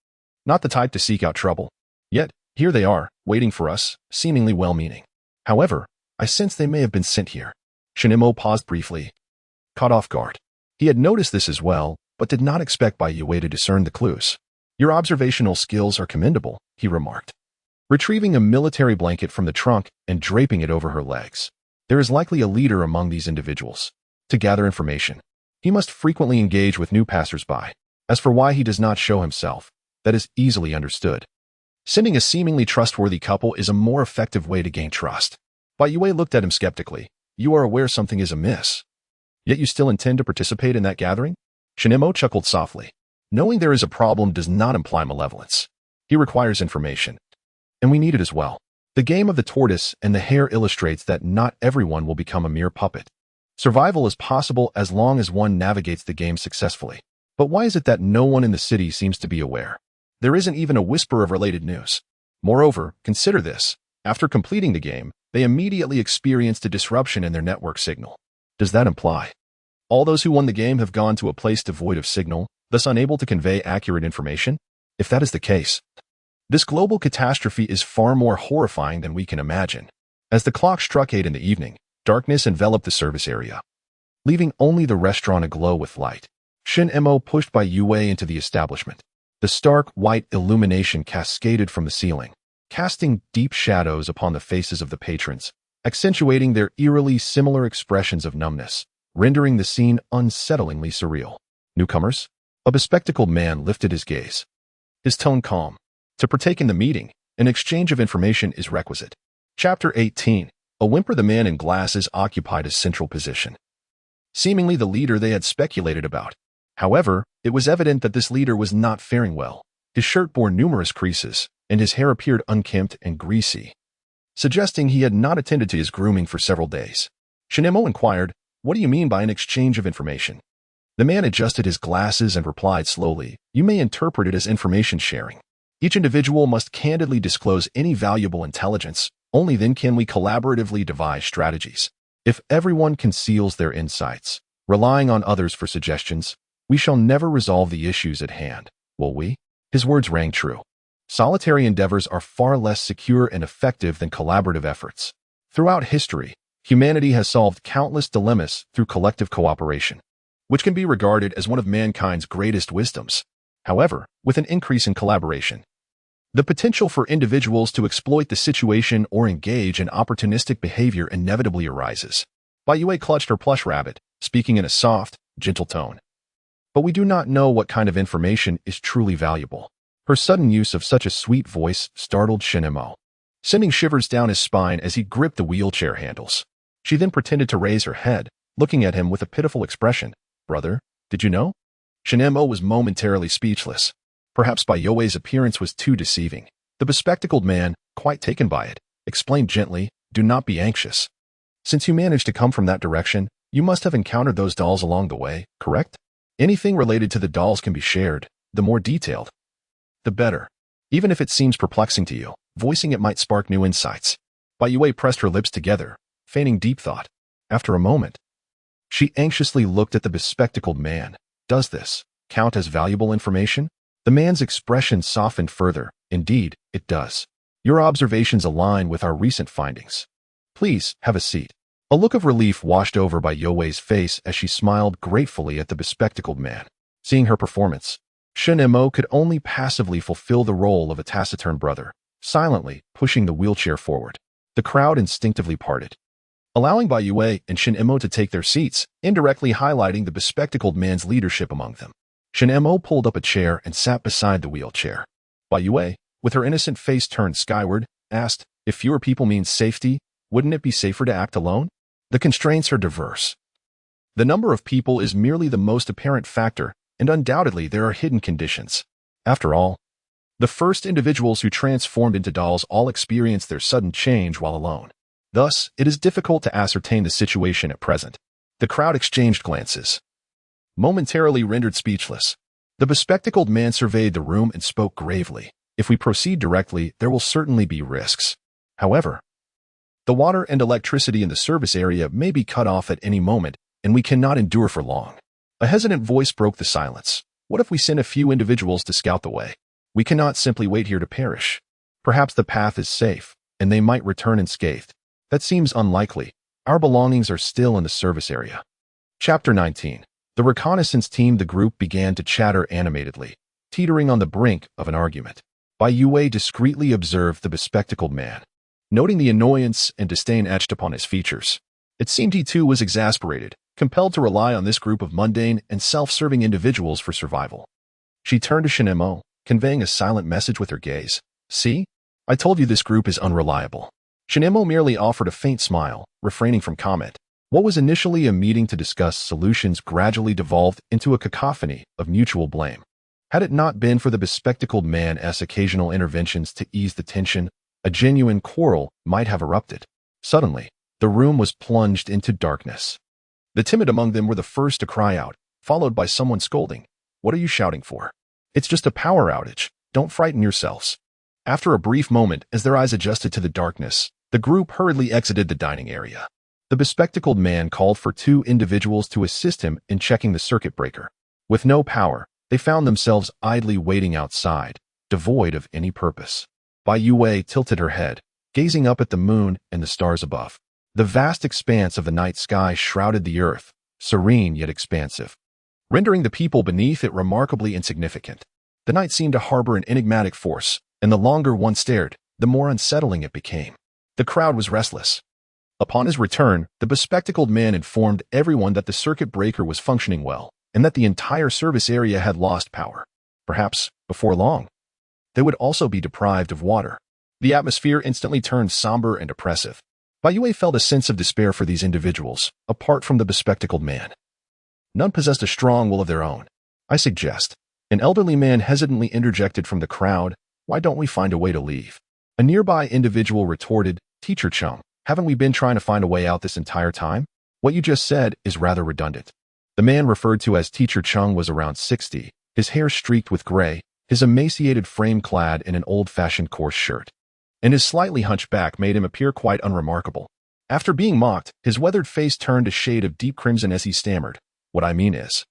Not the type to seek out trouble. Yet, here they are, waiting for us, seemingly well-meaning. However, I sense they may have been sent here. Shen Mo paused briefly, caught off guard. He had noticed this as well, but did not expect Bai Youwei to discern the clues. "Your observational skills are commendable," he remarked, retrieving a military blanket from the trunk and draping it over her legs. "There is likely a leader among these individuals. To gather information, he must frequently engage with new passers-by. As for why he does not show himself, that is easily understood. Sending a seemingly trustworthy couple is a more effective way to gain trust." Bai Youwei looked at him skeptically. "You are aware something is amiss. Yet you still intend to participate in that gathering?" Shen Mo chuckled softly. "Knowing there is a problem does not imply malevolence. He requires information, and we need it as well. The game of the tortoise and the hare illustrates that not everyone will become a mere puppet. Survival is possible as long as one navigates the game successfully. But why is it that no one in the city seems to be aware? There isn't even a whisper of related news. Moreover, consider this. After completing the game, they immediately experienced a disruption in their network signal. Does that imply all those who won the game have gone to a place devoid of signal, thus unable to convey accurate information? If that is the case, this global catastrophe is far more horrifying than we can imagine." As the clock struck 8 in the evening, darkness enveloped the service area, leaving only the restaurant aglow with light. Shen Mo pushed Bai Youwei into the establishment. The stark white illumination cascaded from the ceiling, casting deep shadows upon the faces of the patrons, accentuating their eerily similar expressions of numbness, rendering the scene unsettlingly surreal. "Newcomers?" A bespectacled man lifted his gaze, his tone calm. "To partake in the meeting, an exchange of information is requisite." Chapter 18. A whimper. The man in glasses occupied a central position, seemingly the leader they had speculated about. However, it was evident that this leader was not faring well. His shirt bore numerous creases, and his hair appeared unkempt and greasy, suggesting he had not attended to his grooming for several days. Shen Mo inquired, "What do you mean by an exchange of information?" The man adjusted his glasses and replied slowly, "You may interpret it as information sharing. Each individual must candidly disclose any valuable intelligence. Only then can we collaboratively devise strategies. If everyone conceals their insights, relying on others for suggestions, we shall never resolve the issues at hand, will we?" His words rang true. Solitary endeavors are far less secure and effective than collaborative efforts. Throughout history, humanity has solved countless dilemmas through collective cooperation, which can be regarded as one of mankind's greatest wisdoms. However, with an increase in collaboration, The potential for individuals to exploit the situation or engage in opportunistic behavior inevitably arises. Bai Youwei clutched her plush rabbit, speaking in a soft, gentle tone. But we do not know what kind of information is truly valuable. Her sudden use of such a sweet voice startled Shen Mo, sending shivers down his spine as he gripped the wheelchair handles. She then pretended to raise her head, looking at him with a pitiful expression. Brother, did you know? Shen Mo was momentarily speechless. Perhaps Bai Youwei's appearance was too deceiving. The bespectacled man, quite taken by it, explained gently, do not be anxious. Since you managed to come from that direction, you must have encountered those dolls along the way, correct? Anything related to the dolls can be shared. The more detailed, the better. Even if it seems perplexing to you, voicing it might spark new insights. Bai Youwei pressed her lips together, feigning deep thought. After a moment, she anxiously looked at the bespectacled man. Does this count as valuable information? The man's expression softened further. Indeed, it does. Your observations align with our recent findings. Please, have a seat. A look of relief washed over Bai Youwei's face as she smiled gratefully at the bespectacled man. Seeing her performance, Shen Mo could only passively fulfill the role of a taciturn brother, silently pushing the wheelchair forward. The crowd instinctively parted, allowing Bai Youwei and Shen Mo to take their seats, indirectly highlighting the bespectacled man's leadership among them. Shen Mo pulled up a chair and sat beside the wheelchair. Bai Youwei, with her innocent face turned skyward, asked, if fewer people means safety, wouldn't it be safer to act alone? The constraints are diverse. The number of people is merely the most apparent factor, and undoubtedly there are hidden conditions. After all, the first individuals who transformed into dolls all experienced their sudden change while alone. Thus, it is difficult to ascertain the situation at present. The crowd exchanged glances, momentarily rendered speechless. The bespectacled man surveyed the room and spoke gravely. If we proceed directly, there will certainly be risks. However, the water and electricity in the service area may be cut off at any moment, and we cannot endure for long. A hesitant voice broke the silence. What if we send a few individuals to scout the way? We cannot simply wait here to perish. Perhaps the path is safe, and they might return unscathed. That seems unlikely. Our belongings are still in the service area. Chapter 19. The reconnaissance team. The group began to chatter animatedly, teetering on the brink of an argument. Bai Youwei discreetly observed the bespectacled man, noting the annoyance and disdain etched upon his features. It seemed he too was exasperated, compelled to rely on this group of mundane and self-serving individuals for survival. She turned to Shen Mo, conveying a silent message with her gaze. See? I told you this group is unreliable. Shen Mo merely offered a faint smile, refraining from comment. What was initially a meeting to discuss solutions gradually devolved into a cacophony of mutual blame. Had it not been for the bespectacled man's occasional interventions to ease the tension, a genuine quarrel might have erupted. Suddenly, the room was plunged into darkness. The timid among them were the first to cry out, followed by someone scolding. What are you shouting for? It's just a power outage. Don't frighten yourselves. After a brief moment, as their eyes adjusted to the darkness, the group hurriedly exited the dining area. The bespectacled man called for 2 individuals to assist him in checking the circuit breaker. With no power, they found themselves idly waiting outside, devoid of any purpose. Bai Youwei tilted her head, gazing up at the moon and the stars above. The vast expanse of the night sky shrouded the earth, serene yet expansive, rendering the people beneath it remarkably insignificant. The night seemed to harbor an enigmatic force, and the longer one stared, the more unsettling it became. The crowd was restless. Upon his return, the bespectacled man informed everyone that the circuit breaker was functioning well, and that the entire service area had lost power. Perhaps, before long, they would also be deprived of water. The atmosphere instantly turned somber and oppressive. Bai Youwei felt a sense of despair for these individuals, apart from the bespectacled man. None possessed a strong will of their own. I suggest. An elderly man hesitantly interjected from the crowd. Why don't we find a way to leave? A nearby individual retorted, Teacher Chung, haven't we been trying to find a way out this entire time? What you just said is rather redundant. The man referred to as Teacher Chung was around 60, his hair streaked with gray, his emaciated frame clad in an old-fashioned coarse shirt, and his slightly hunched back made him appear quite unremarkable. After being mocked, his weathered face turned a shade of deep crimson as he stammered. What I mean is,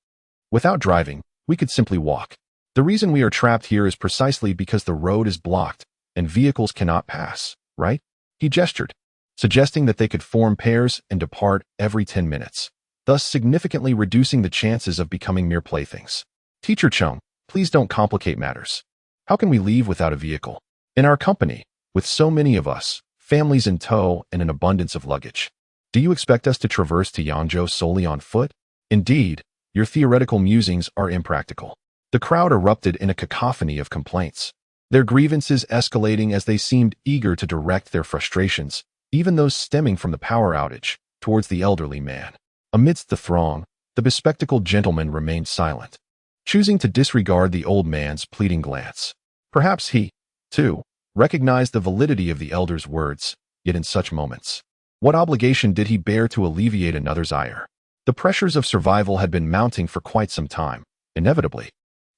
without driving, we could simply walk. The reason we are trapped here is precisely because the road is blocked and vehicles cannot pass, right? He gestured, suggesting that they could form pairs and depart every 10 minutes, thus significantly reducing the chances of becoming mere playthings. Teacher Chung, please don't complicate matters. How can we leave without a vehicle? In our company, with so many of us, families in tow and an abundance of luggage, do you expect us to traverse to Yangzhou solely on foot? Indeed, your theoretical musings are impractical. The crowd erupted in a cacophony of complaints, their grievances escalating as they seemed eager to direct their frustrations, even those stemming from the power outage, towards the elderly man. Amidst the throng, the bespectacled gentleman remained silent, choosing to disregard the old man's pleading glance. Perhaps he, too, recognized the validity of the elder's words, yet in such moments, what obligation did he bear to alleviate another's ire? The pressures of survival had been mounting for quite some time. Inevitably,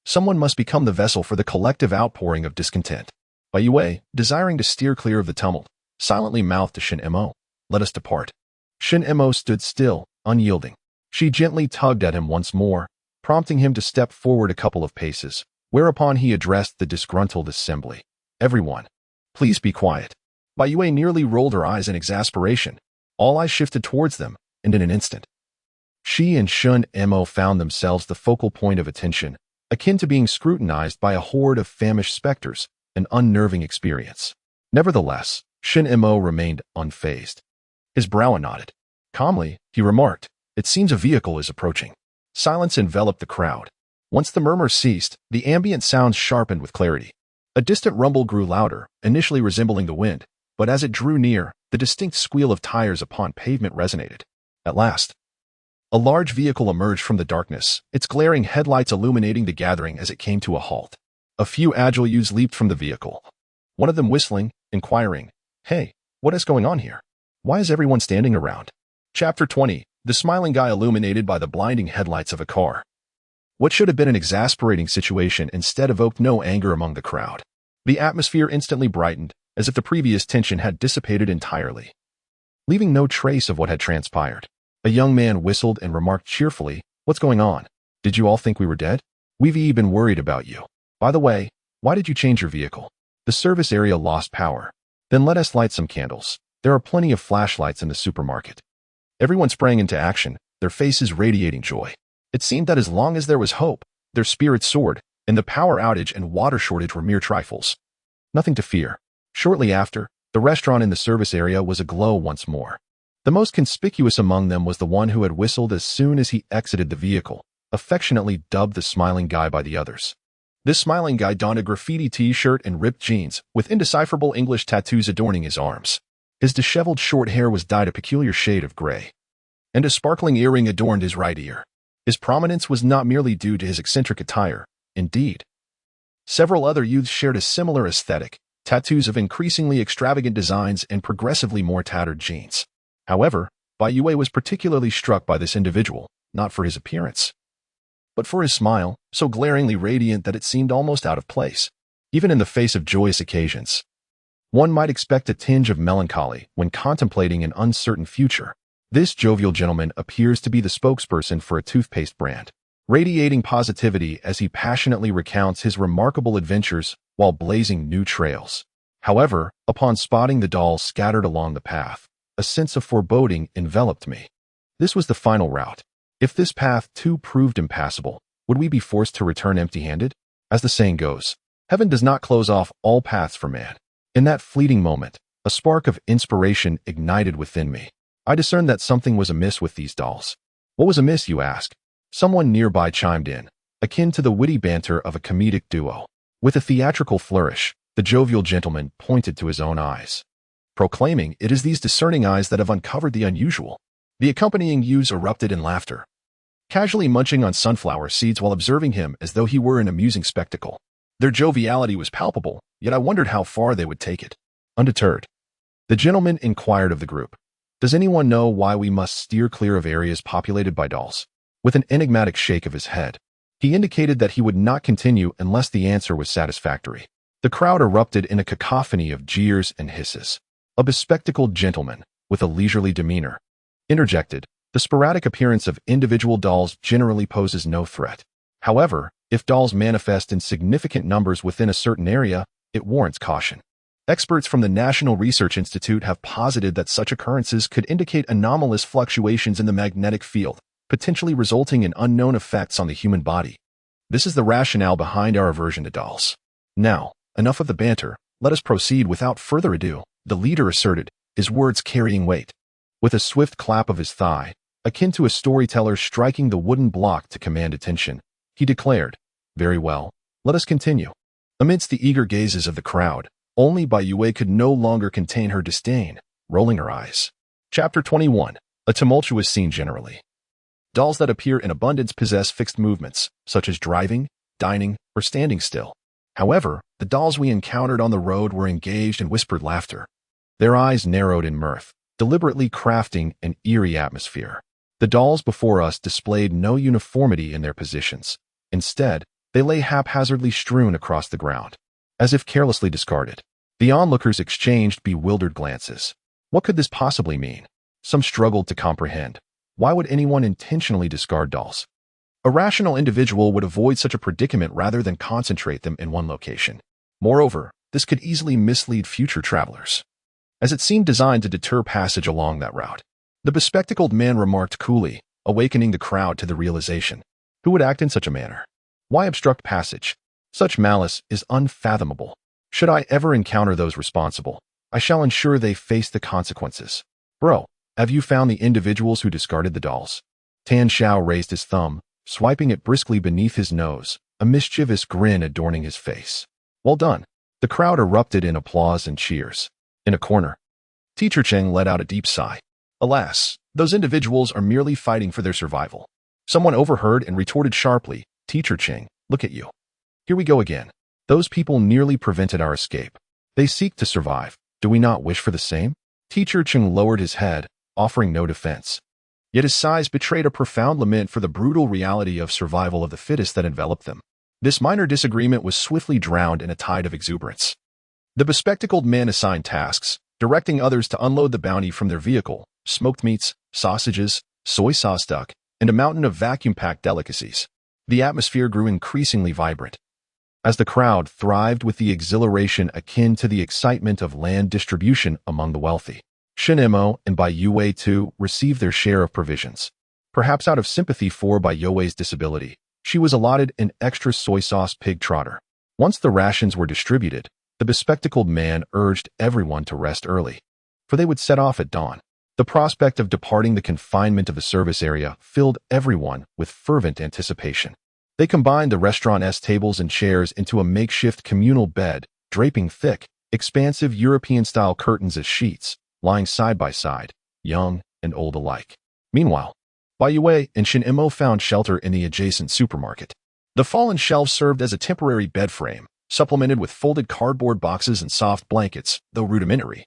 someone must become the vessel for the collective outpouring of discontent. Bai Youwei, desiring to steer clear of the tumult, silently mouthed to Shen Mo, "Let us depart." Shen Mo stood still, unyielding. She gently tugged at him once more, prompting him to step forward a couple of paces, whereupon he addressed the disgruntled assembly. "Everyone, please be quiet." Bai Youwei nearly rolled her eyes in exasperation. All eyes shifted towards them, and in an instant, she and Shen Mo found themselves the focal point of attention, akin to being scrutinized by a horde of famished specters, an unnerving experience. Nevertheless, Shen Mo remained unfazed. His brow knotted. Calmly, he remarked, "It seems a vehicle is approaching." Silence enveloped the crowd. Once the murmur ceased, the ambient sounds sharpened with clarity. A distant rumble grew louder, initially resembling the wind, but as it drew near, the distinct squeal of tires upon pavement resonated. At last, a large vehicle emerged from the darkness, its glaring headlights illuminating the gathering as it came to a halt. A few agile youths leaped from the vehicle, one of them whistling, inquiring, "Hey, what is going on here? Why is everyone standing around?" Chapter 20. The smiling guy illuminated by the blinding headlights of a car. What should have been an exasperating situation instead evoked no anger among the crowd. The atmosphere instantly brightened, as if the previous tension had dissipated entirely, leaving no trace of what had transpired. A young man whistled and remarked cheerfully, "What's going on? Did you all think we were dead? We've been worried about you. By the way, why did you change your vehicle? The service area lost power. Then let us light some candles. There are plenty of flashlights in the supermarket." Everyone sprang into action, their faces radiating joy. It seemed that as long as there was hope, their spirits soared, and the power outage and water shortage were mere trifles. Nothing to fear. Shortly after, the restaurant in the service area was aglow once more. The most conspicuous among them was the one who had whistled as soon as he exited the vehicle, affectionately dubbed the smiling guy by the others. This smiling guy donned a graffiti t-shirt and ripped jeans, with indecipherable English tattoos adorning his arms. His disheveled short hair was dyed a peculiar shade of gray, and a sparkling earring adorned his right ear. His prominence was not merely due to his eccentric attire. Indeed, several other youths shared a similar aesthetic, tattoos of increasingly extravagant designs and progressively more tattered jeans. However, Bai Youwei was particularly struck by this individual, not for his appearance, but for his smile, so glaringly radiant that it seemed almost out of place. Even in the face of joyous occasions, one might expect a tinge of melancholy when contemplating an uncertain future. This jovial gentleman appears to be the spokesperson for a toothpaste brand, radiating positivity as he passionately recounts his remarkable adventures while blazing new trails. However, upon spotting the dolls scattered along the path, a sense of foreboding enveloped me. This was the final route. If this path too proved impassable, would we be forced to return empty-handed? As the saying goes, heaven does not close off all paths for man. In that fleeting moment, a spark of inspiration ignited within me. I discerned that something was amiss with these dolls. What was amiss, you ask? Someone nearby chimed in, akin to the witty banter of a comedic duo. With a theatrical flourish, the jovial gentleman pointed to his own eyes, proclaiming, "It is these discerning eyes that have uncovered the unusual." The accompanying youths erupted in laughter, casually munching on sunflower seeds while observing him as though he were an amusing spectacle. Their joviality was palpable, yet I wondered how far they would take it. Undeterred, the gentleman inquired of the group, "Does anyone know why we must steer clear of areas populated by dolls?" With an enigmatic shake of his head, he indicated that he would not continue unless the answer was satisfactory. The crowd erupted in a cacophony of jeers and hisses. A bespectacled gentleman, with a leisurely demeanor, interjected, "The sporadic appearance of individual dolls generally poses no threat. However, if dolls manifest in significant numbers within a certain area, it warrants caution. Experts from the National Research Institute have posited that such occurrences could indicate anomalous fluctuations in the magnetic field, potentially resulting in unknown effects on the human body. This is the rationale behind our aversion to dolls. Now, enough of the banter, Let us proceed without further ado, the leader asserted, his words carrying weight. With a swift clap of his thigh, akin to a storyteller striking the wooden block to command attention, he declared, "Very well, let us continue." Amidst the eager gazes of the crowd, only Bai Youwei could no longer contain her disdain, rolling her eyes. Chapter 21. A tumultuous scene generally. Dolls that appear in abundance possess fixed movements, such as driving, dining, or standing still. However, the dolls we encountered on the road were engaged in whispered laughter. Their eyes narrowed in mirth, deliberately crafting an eerie atmosphere. The dolls before us displayed no uniformity in their positions. Instead, they lay haphazardly strewn across the ground, as if carelessly discarded. The onlookers exchanged bewildered glances. What could this possibly mean? Some struggled to comprehend. Why would anyone intentionally discard dolls? A rational individual would avoid such a predicament rather than concentrate them in one location. Moreover, this could easily mislead future travelers, as it seemed designed to deter passage along that route. The bespectacled man remarked coolly, awakening the crowd to the realization. Who would act in such a manner? Why obstruct passage? Such malice is unfathomable. Should I ever encounter those responsible, I shall ensure they face the consequences. Bro, have you found the individuals who discarded the dolls? Tan Xiao raised his thumb, swiping it briskly beneath his nose, a mischievous grin adorning his face. Well done. The crowd erupted in applause and cheers. In a corner, Teacher Cheng let out a deep sigh. Alas, those individuals are merely fighting for their survival. Someone overheard and retorted sharply, Teacher Cheng, look at you. Here we go again. Those people nearly prevented our escape. They seek to survive. Do we not wish for the same? Teacher Cheng lowered his head, offering no defense. Yet his sighs betrayed a profound lament for the brutal reality of survival of the fittest that enveloped them. This minor disagreement was swiftly drowned in a tide of exuberance. The bespectacled man assigned tasks, directing others to unload the bounty from their vehicle, smoked meats, sausages, soy sauce duck, and a mountain of vacuum-packed delicacies. The atmosphere grew increasingly vibrant, as the crowd thrived with the exhilaration akin to the excitement of land distribution among the wealthy. Shen Mo and Bai Youwei too received their share of provisions. Perhaps out of sympathy for Bai Youwei's disability, she was allotted an extra soy sauce pig trotter. Once the rations were distributed, the bespectacled man urged everyone to rest early, for they would set off at dawn. The prospect of departing the confinement of a service area filled everyone with fervent anticipation. They combined the restaurant's tables and chairs into a makeshift communal bed, draping thick, expansive European-style curtains as sheets, lying side by side, young and old alike. Meanwhile, Bai Youwei and Shen Mo found shelter in the adjacent supermarket. The fallen shelves served as a temporary bed frame, supplemented with folded cardboard boxes and soft blankets, though rudimentary.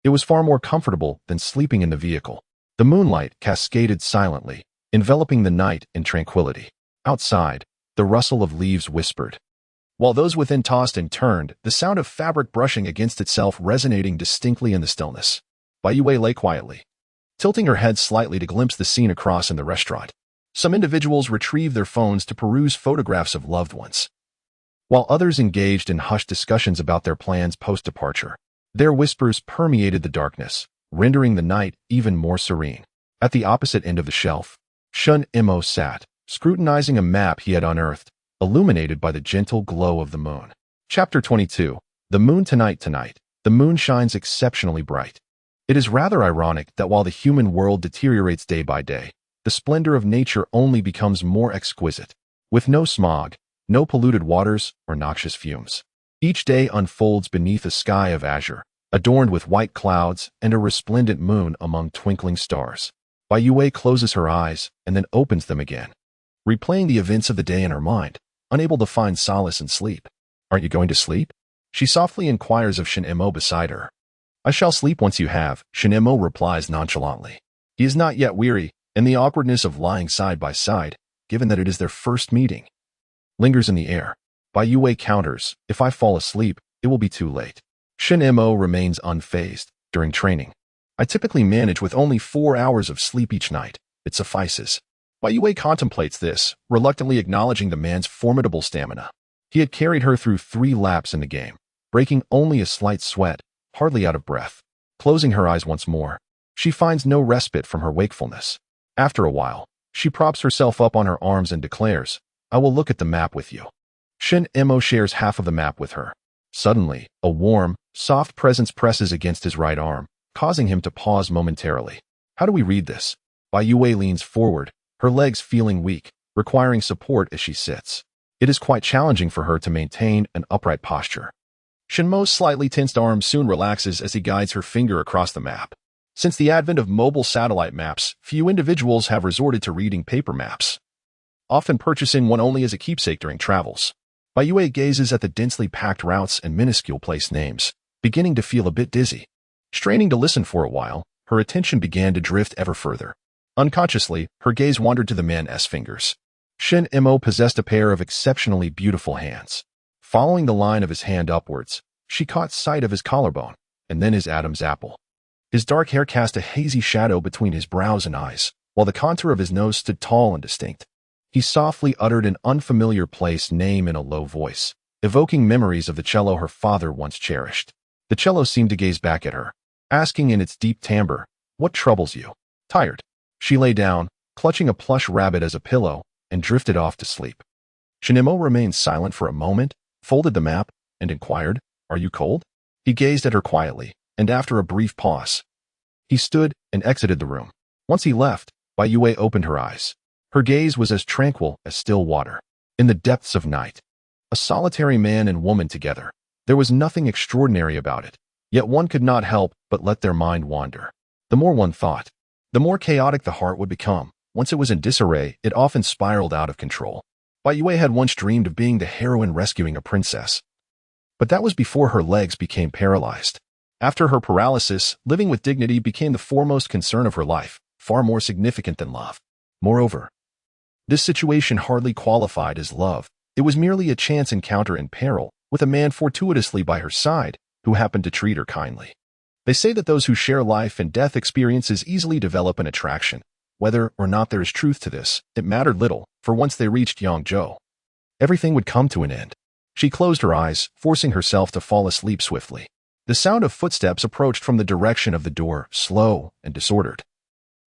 It was far more comfortable than sleeping in the vehicle. The moonlight cascaded silently, enveloping the night in tranquility. Outside, the rustle of leaves whispered, while those within tossed and turned, the sound of fabric brushing against itself resonating distinctly in the stillness. Bai Youwei lay quietly, tilting her head slightly to glimpse the scene across in the restaurant. Some individuals retrieved their phones to peruse photographs of loved ones, while others engaged in hushed discussions about their plans post-departure. Their whispers permeated the darkness, rendering the night even more serene. At the opposite end of the shelf, Shen Mo sat, scrutinizing a map he had unearthed, illuminated by the gentle glow of the moon. Chapter 22. The moon tonight. The moon shines exceptionally bright. It is rather ironic that while the human world deteriorates day by day, the splendor of nature only becomes more exquisite, with no smog, no polluted waters or noxious fumes. Each day unfolds beneath a sky of azure, adorned with white clouds and a resplendent moon among twinkling stars. Bai Youwei closes her eyes and then opens them again, replaying the events of the day in her mind, unable to find solace in sleep. Aren't you going to sleep? She softly inquires of Shen Mo beside her. I shall sleep once you have, Shen Mo replies nonchalantly. He is not yet weary, and the awkwardness of lying side by side, given that it is their first meeting, lingers in the air. Bai Youwei counters, if I fall asleep, it will be too late. Shen Mo remains unfazed. During training, I typically manage with only 4 hours of sleep each night. It suffices. Bai Youwei contemplates this, reluctantly acknowledging the man's formidable stamina. He had carried her through 3 laps in the game, breaking only a slight sweat, hardly out of breath. Closing her eyes once more, she finds no respite from her wakefulness. After a while, she props herself up on her arms and declares, I will look at the map with you. Shen Mo shares half of the map with her. Suddenly, a warm, soft presence presses against his right arm, causing him to pause momentarily. How do we read this? Bai Youwei leans forward, her legs feeling weak, requiring support as she sits. It is quite challenging for her to maintain an upright posture. Shen Mo's slightly tensed arm soon relaxes as he guides her finger across the map. Since the advent of mobile satellite maps, few individuals have resorted to reading paper maps, often purchasing one only as a keepsake during travels. Bai Youwei gazes at the densely packed routes and minuscule place names, beginning to feel a bit dizzy. Straining to listen for a while, her attention began to drift ever further. Unconsciously, her gaze wandered to the man's fingers. Shen Mo possessed a pair of exceptionally beautiful hands. Following the line of his hand upwards, she caught sight of his collarbone, and then his Adam's apple. His dark hair cast a hazy shadow between his brows and eyes, while the contour of his nose stood tall and distinct. He softly uttered an unfamiliar place name in a low voice, evoking memories of the cello her father once cherished. The cello seemed to gaze back at her, asking in its deep timbre, "What troubles you?" Tired. She lay down, clutching a plush rabbit as a pillow, and drifted off to sleep. Shen Mo remained silent for a moment, folded the map, and inquired, "Are you cold?" He gazed at her quietly, and after a brief pause, he stood and exited the room. Once he left, Bai Youwei opened her eyes. Her gaze was as tranquil as still water. In the depths of night, a solitary man and woman together. There was nothing extraordinary about it, yet one could not help but let their mind wander. The more one thought, the more chaotic the heart would become. Once it was in disarray, it often spiraled out of control. Bai Youwei had once dreamed of being the heroine rescuing a princess. But that was before her legs became paralyzed. After her paralysis, living with dignity became the foremost concern of her life, far more significant than love. Moreover, this situation hardly qualified as love. It was merely a chance encounter in peril, with a man fortuitously by her side, who happened to treat her kindly. They say that those who share life and death experiences easily develop an attraction. Whether or not there is truth to this, it mattered little, for once they reached Yangzhou, everything would come to an end. She closed her eyes, forcing herself to fall asleep swiftly. The sound of footsteps approached from the direction of the door, slow and disordered.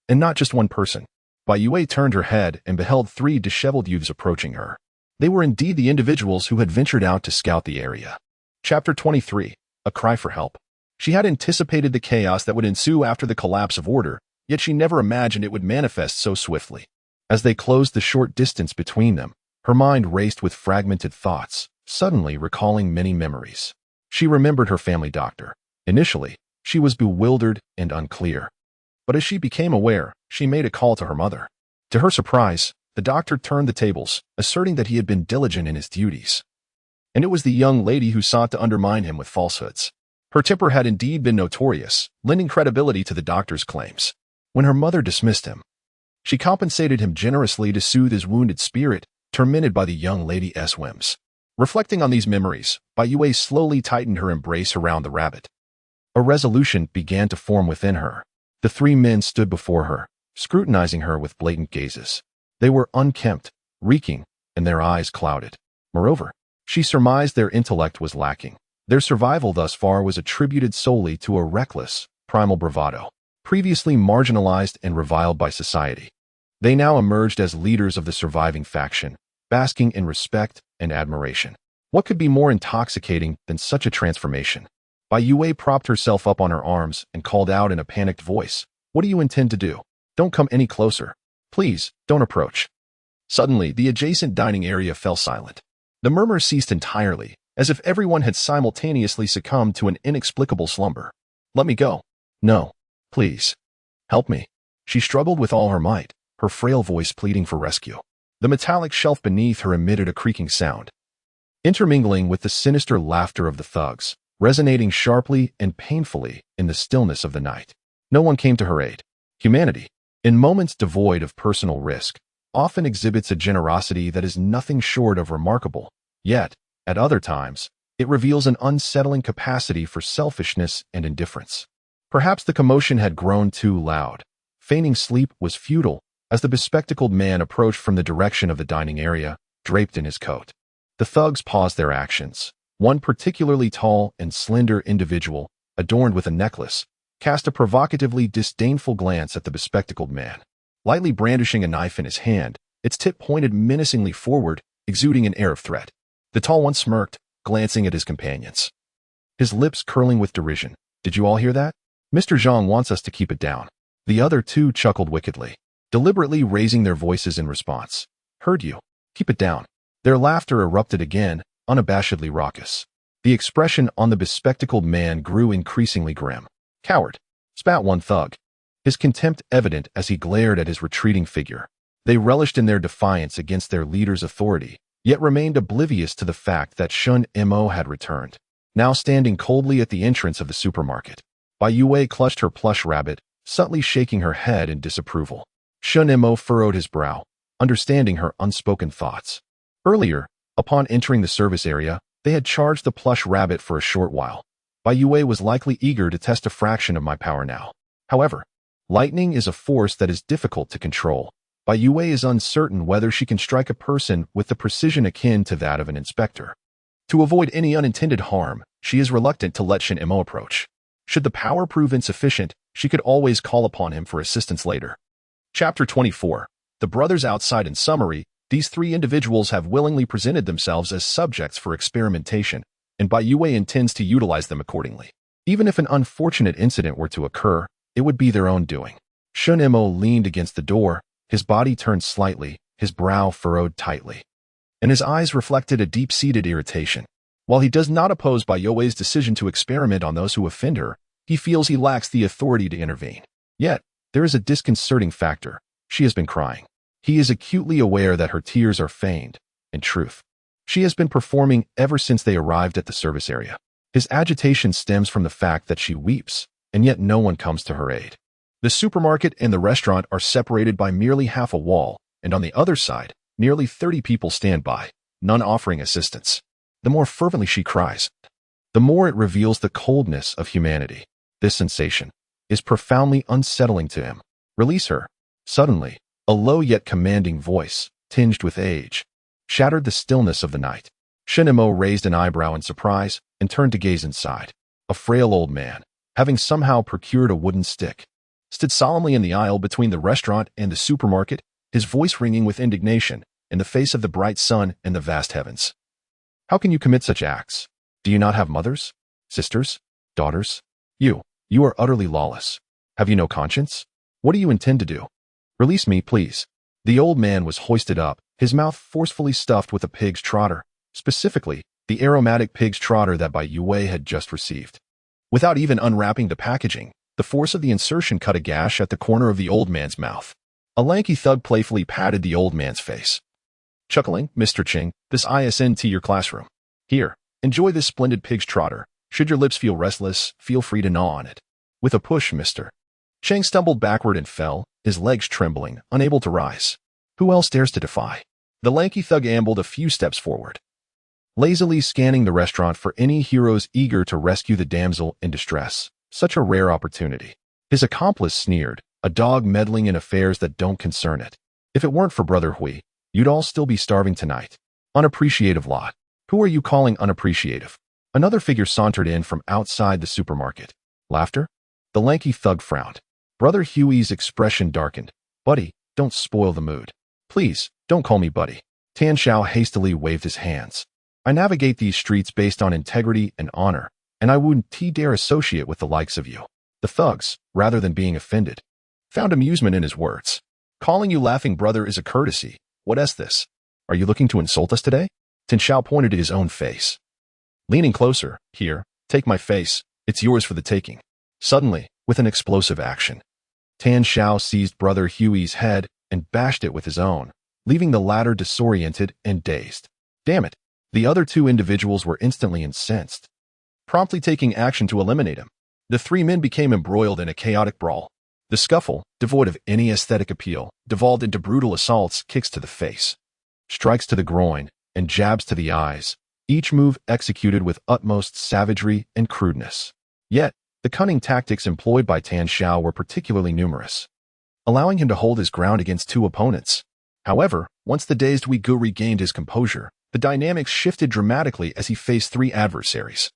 And not just one person. Bai Youwei turned her head and beheld 3 disheveled youths approaching her. They were indeed the individuals who had ventured out to scout the area. Chapter 23. A Cry for Help. She had anticipated the chaos that would ensue after the collapse of order, yet she never imagined it would manifest so swiftly. As they closed the short distance between them, her mind raced with fragmented thoughts, suddenly recalling many memories. She remembered her family doctor. Initially, she was bewildered and unclear. But as she became aware, she made a call to her mother. To her surprise, the doctor turned the tables, asserting that he had been diligent in his duties. And it was the young lady who sought to undermine him with falsehoods. Her temper had indeed been notorious, lending credibility to the doctor's claims. When her mother dismissed him, she compensated him generously to soothe his wounded spirit, tormented by the young lady's whims. Reflecting on these memories, Bai Youwei slowly tightened her embrace around the rabbit. A resolution began to form within her. The 3 men stood before her, scrutinizing her with blatant gazes. They were unkempt, reeking, and their eyes clouded. Moreover, she surmised their intellect was lacking. Their survival thus far was attributed solely to a reckless, primal bravado, previously marginalized and reviled by society. They now emerged as leaders of the surviving faction, basking in respect and admiration. What could be more intoxicating than such a transformation? Bai Youwei propped herself up on her arms and called out in a panicked voice, "What do you intend to do? Don't come any closer. Please, don't approach." Suddenly, the adjacent dining area fell silent. The murmur ceased entirely, as if everyone had simultaneously succumbed to an inexplicable slumber. "Let me go. No. Please. Help me." She struggled with all her might, her frail voice pleading for rescue. The metallic shelf beneath her emitted a creaking sound, intermingling with the sinister laughter of the thugs, resonating sharply and painfully in the stillness of the night. No one came to her aid. Humanity, in moments devoid of personal risk, often exhibits a generosity that is nothing short of remarkable, yet, at other times, it reveals an unsettling capacity for selfishness and indifference. Perhaps the commotion had grown too loud. Feigning sleep was futile as the bespectacled man approached from the direction of the dining area, draped in his coat. The thugs paused their actions. One particularly tall and slender individual, adorned with a necklace, cast a provocatively disdainful glance at the bespectacled man. Lightly brandishing a knife in his hand, its tip pointed menacingly forward, exuding an air of threat. The tall one smirked, glancing at his companions. his lips curling with derision. Did you all hear that? Mr. Zhang wants us to keep it down. The other two chuckled wickedly, deliberately raising their voices in response. Heard you. Keep it down. Their laughter erupted again, unabashedly raucous. The expression on the bespectacled man grew increasingly grim. Coward, spat one thug, his contempt evident as he glared at his retreating figure. They relished in their defiance against their leader's authority, yet remained oblivious to the fact that Shen Mo had returned, now standing coldly at the entrance of the supermarket. Bai Youwei clutched her plush rabbit, subtly shaking her head in disapproval. Shen Mo furrowed his brow, understanding her unspoken thoughts. Earlier, upon entering the service area, they had charged the plush rabbit for a short while. Bai Youwei was likely eager to test a fraction of my power now. However, lightning is a force that is difficult to control. Bai Youwei is uncertain whether she can strike a person with the precision akin to that of an inspector. To avoid any unintended harm, she is reluctant to let Shen Mo approach. Should the power prove insufficient, she could always call upon him for assistance later. Chapter 24. The brothers outside. In summary, these three individuals have willingly presented themselves as subjects for experimentation, and Bai Youwei intends to utilize them accordingly. Even if an unfortunate incident were to occur, it would be their own doing. Shen Mo leaned against the door, his body turned slightly, his brow furrowed tightly, and his eyes reflected a deep-seated irritation. While he does not oppose Bai Youwei's decision to experiment on those who offend her, he feels he lacks the authority to intervene. Yet, there is a disconcerting factor. She has been crying. He is acutely aware that her tears are feigned. In truth, she has been performing ever since they arrived at the service area. His agitation stems from the fact that she weeps, and yet no one comes to her aid. The supermarket and the restaurant are separated by merely half a wall, and on the other side, nearly 30 people stand by, none offering assistance. The more fervently she cries, the more it reveals the coldness of humanity. This sensation is profoundly unsettling to him. Release her. Suddenly, a low yet commanding voice, tinged with age, shattered the stillness of the night. Shen Mo raised an eyebrow in surprise and turned to gaze inside. A frail old man, having somehow procured a wooden stick, stood solemnly in the aisle between the restaurant and the supermarket, his voice ringing with indignation in the face of the bright sun and the vast heavens. How can you commit such acts? Do you not have mothers, sisters, daughters? You are utterly lawless. Have you no conscience? What do you intend to do? Release me, please. The old man was hoisted up, his mouth forcefully stuffed with a pig's trotter, specifically, the aromatic pig's trotter that Bai Youwei had just received. Without even unwrapping the packaging, the force of the insertion cut a gash at the corner of the old man's mouth. A lanky thug playfully patted the old man's face. Chuckling, Mr. Ching, this isn't your classroom. Here, enjoy this splendid pig's trotter. Should your lips feel restless, feel free to gnaw on it. With a push, Mr. Chang stumbled backward and fell, his legs trembling, unable to rise. Who else dares to defy? The lanky thug ambled a few steps forward, lazily scanning the restaurant for any heroes eager to rescue the damsel in distress. Such a rare opportunity. His accomplice sneered, a dog meddling in affairs that don't concern it. If it weren't for Brother Hui, you'd all still be starving tonight. Unappreciative lot. Who are you calling unappreciative? Another figure sauntered in from outside the supermarket. Laughter? The lanky thug frowned. Brother Huey's expression darkened. Buddy, don't spoil the mood. Please, don't call me buddy. Tan Xiao hastily waved his hands. I navigate these streets based on integrity and honor, and I wouldn't dare associate with the likes of you. The thugs, rather than being offended, found amusement in his words. Calling you laughing brother is a courtesy. What's this? Are you looking to insult us today? Tan Xiao pointed at his own face. Leaning closer, here, take my face, it's yours for the taking. Suddenly, with an explosive action, Tan Xiao seized Brother Huey's head and bashed it with his own, leaving the latter disoriented and dazed. Damn it! The other two individuals were instantly incensed, promptly taking action to eliminate him. The three men became embroiled in a chaotic brawl. The scuffle, devoid of any aesthetic appeal, devolved into brutal assaults, kicks to the face, strikes to the groin, and jabs to the eyes, each move executed with utmost savagery and crudeness. Yet, the cunning tactics employed by Tan Xiao were particularly numerous, allowing him to hold his ground against two opponents. However, once the dazed Uigu regained his composure, the dynamics shifted dramatically as he faced three adversaries,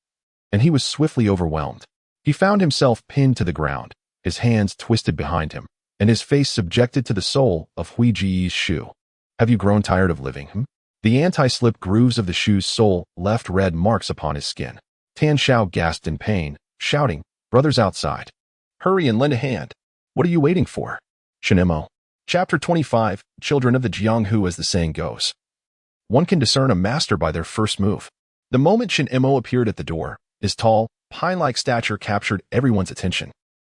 and he was swiftly overwhelmed. He found himself pinned to the ground, his hands twisted behind him, and his face subjected to the sole of Hui Ji's shoe. Have you grown tired of living? The anti-slip grooves of the shoe's sole left red marks upon his skin. Tan Xiao gasped in pain, shouting, "Brothers outside. Hurry and lend a hand. What are you waiting for?" Shen Mo. Chapter 25, Children of the Jianghu, as the saying goes. One can discern a master by their first move. The moment Shen Mo appeared at the door, his tall, pine-like stature captured everyone's attention.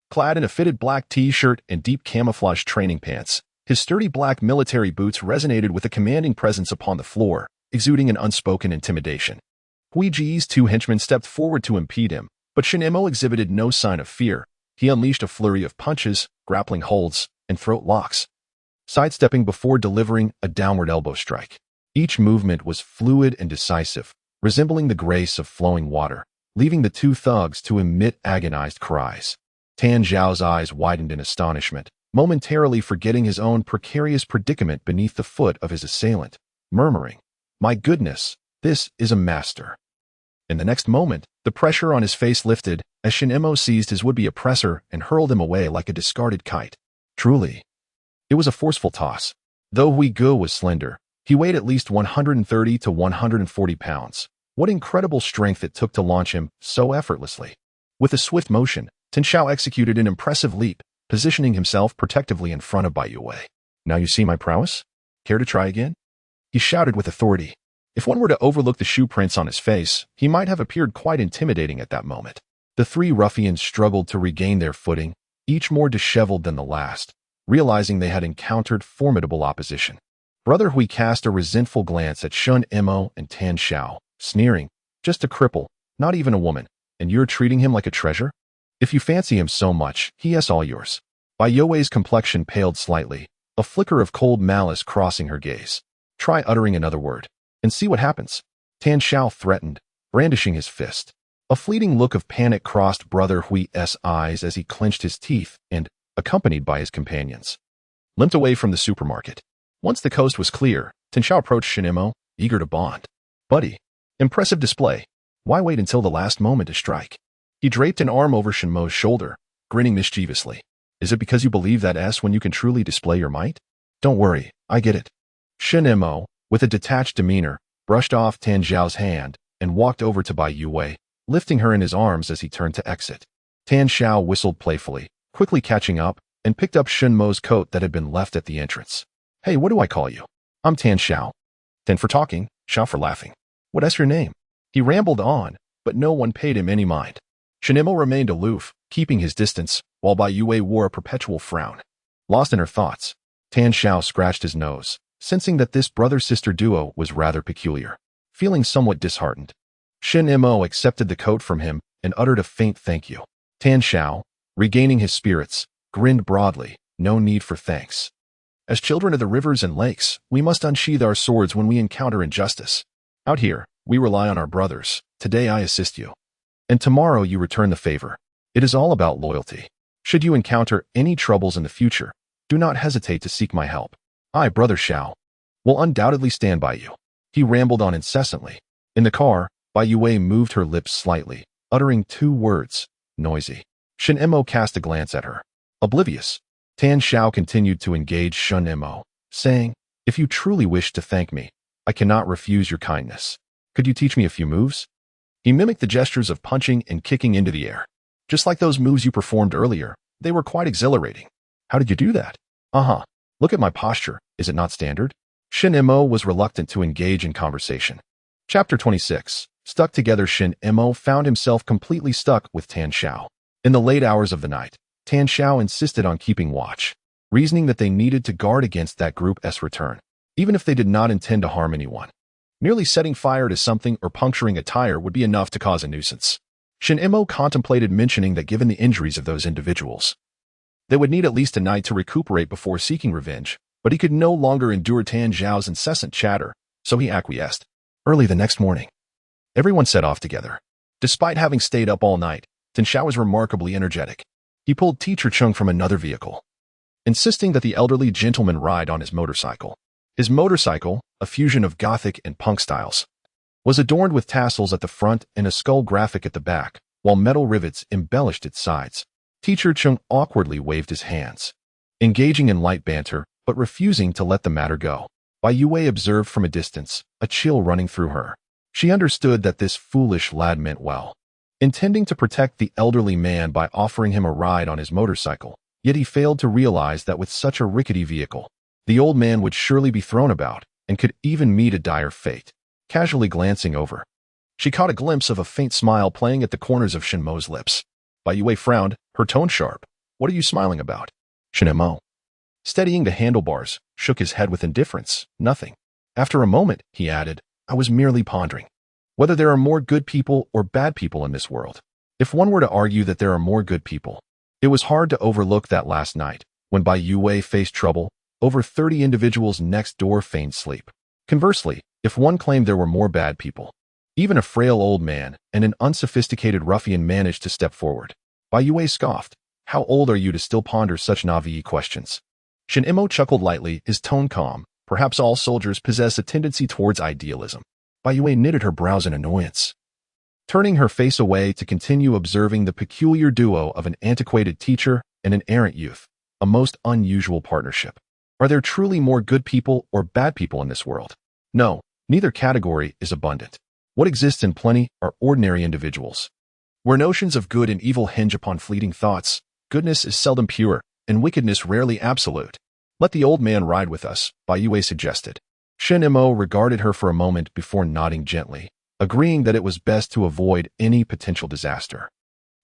Clad in a fitted black t-shirt and deep camouflage training pants, his sturdy black military boots resonated with a commanding presence upon the floor, exuding an unspoken intimidation. Hui Ji's two henchmen stepped forward to impede him, but Shen Mo exhibited no sign of fear. He unleashed a flurry of punches, grappling holds, and throat locks, sidestepping before delivering a downward elbow strike. Each movement was fluid and decisive, resembling the grace of flowing water, leaving the two thugs to emit agonized cries. Tan Zhao's eyes widened in astonishment, momentarily forgetting his own precarious predicament beneath the foot of his assailant, murmuring, "My goodness, this is a master." In the next moment, the pressure on his face lifted as Shen Mo seized his would-be oppressor and hurled him away like a discarded kite. Truly, it was a forceful toss. Though Hui Ge was slender, he weighed at least 130 to 140 pounds. What incredible strength it took to launch him so effortlessly. With a swift motion, Tan Xiao executed an impressive leap, positioning himself protectively in front of Bai Youwei. "Now you see my prowess? Care to try again?" He shouted with authority. If one were to overlook the shoe prints on his face, he might have appeared quite intimidating at that moment. The three ruffians struggled to regain their footing, each more disheveled than the last, realizing they had encountered formidable opposition. Brother Hui cast a resentful glance at Shen Mo and Tan Xiao, sneering, "Just a cripple, not even a woman, and you're treating him like a treasure? If you fancy him so much, he is all yours." Bai Youwei's complexion paled slightly, a flicker of cold malice crossing her gaze. "Try uttering another word, and see what happens," Tan Xiao threatened, brandishing his fist. A fleeting look of panic crossed Brother Hui's eyes as he clenched his teeth and, accompanied by his companions, limped away from the supermarket. Once the coast was clear, Tan Xiao approached Shen Mo, eager to bond. "Buddy, impressive display. Why wait until the last moment to strike?" He draped an arm over Shen Mo's shoulder, grinning mischievously. "Is it because you believe that when you can truly display your might? Don't worry, I get it." Shen Mo, with a detached demeanor, brushed off Tan Xiao's hand and walked over to Bai Youwei, lifting her in his arms as he turned to exit. Tan Xiao whistled playfully, quickly catching up, and picked up Shen Mo's coat that had been left at the entrance. "Hey, what do I call you?" "I'm Tan Xiao." "Tan for talking, Xiao for laughing. What's your name?" He rambled on, but no one paid him any mind. Shen Mo remained aloof, keeping his distance, while Bai Youwei wore a perpetual frown. Lost in her thoughts, Tan Xiao scratched his nose, sensing that this brother-sister duo was rather peculiar. Feeling somewhat disheartened, Shen Mo accepted the coat from him and uttered a faint thank you. Tan Xiao, regaining his spirits, grinned broadly, "No need for thanks. As children of the rivers and lakes, we must unsheathe our swords when we encounter injustice. Out here, we rely on our brothers. Today I assist you, and tomorrow you return the favor. It is all about loyalty. Should you encounter any troubles in the future, do not hesitate to seek my help. I, Brother Xiao, will undoubtedly stand by you." He rambled on incessantly. In the car, Bai Youwei moved her lips slightly, uttering two words, "Noisy." Shen Mo cast a glance at her. Oblivious, Tan Xiao continued to engage Shen Mo, saying, "If you truly wish to thank me, I cannot refuse your kindness. Could you teach me a few moves?" He mimicked the gestures of punching and kicking into the air. "Just like those moves you performed earlier, they were quite exhilarating." "How did you do that?" "Uh-huh. Look at my posture, is it not standard?" Shen Mo was reluctant to engage in conversation. Chapter 26. Stuck together. Shen Mo found himself completely stuck with Tan Xiao. In the late hours of the night, Tan Xiao insisted on keeping watch, reasoning that they needed to guard against that group's return, even if they did not intend to harm anyone. Merely setting fire to something or puncturing a tire would be enough to cause a nuisance. Shen Mo contemplated mentioning that given the injuries of those individuals, they would need at least a night to recuperate before seeking revenge, but he could no longer endure Tan Xiao's incessant chatter, so he acquiesced. Early the next morning, everyone set off together. Despite having stayed up all night, Tan Xiao was remarkably energetic. He pulled Teacher Chung from another vehicle, insisting that the elderly gentleman ride on his motorcycle. His motorcycle, a fusion of Gothic and punk styles, was adorned with tassels at the front and a skull graphic at the back, while metal rivets embellished its sides. Teacher Chung awkwardly waved his hands, engaging in light banter, but refusing to let the matter go. Bai Youwei observed from a distance, a chill running through her. She understood that this foolish lad meant well. intending to protect the elderly man by offering him a ride on his motorcycle. Yet he failed to realize that with such a rickety vehicle, the old man would surely be thrown about and could even meet a dire fate. Casually glancing over, she caught a glimpse of a faint smile playing at the corners of Shen Mo's lips. Bai Youwei frowned, her tone sharp. "What are you smiling about?" Shen Mo, steadying the handlebars, shook his head with indifference. "Nothing." After a moment, he added, "I was merely pondering whether there are more good people or bad people in this world. If one were to argue that there are more good people, it was hard to overlook that last night, when Bai Youwei faced trouble, over 30 individuals next door feigned sleep. Conversely, if one claimed there were more bad people, even a frail old man and an unsophisticated ruffian managed to step forward." Bai Youwei scoffed. "How old are you to still ponder such naive questions?" Shen Mo chuckled lightly, his tone calm. "Perhaps all soldiers possess a tendency towards idealism." Bai Youwei knitted her brows in annoyance, turning her face away to continue observing the peculiar duo of an antiquated teacher and an errant youth, a most unusual partnership. Are there truly more good people or bad people in this world? No, neither category is abundant. What exists in plenty are ordinary individuals. Where notions of good and evil hinge upon fleeting thoughts, goodness is seldom pure, and wickedness rarely absolute. "Let the old man ride with us," Bai Youwei suggested. Shen Mo regarded her for a moment before nodding gently, agreeing that it was best to avoid any potential disaster.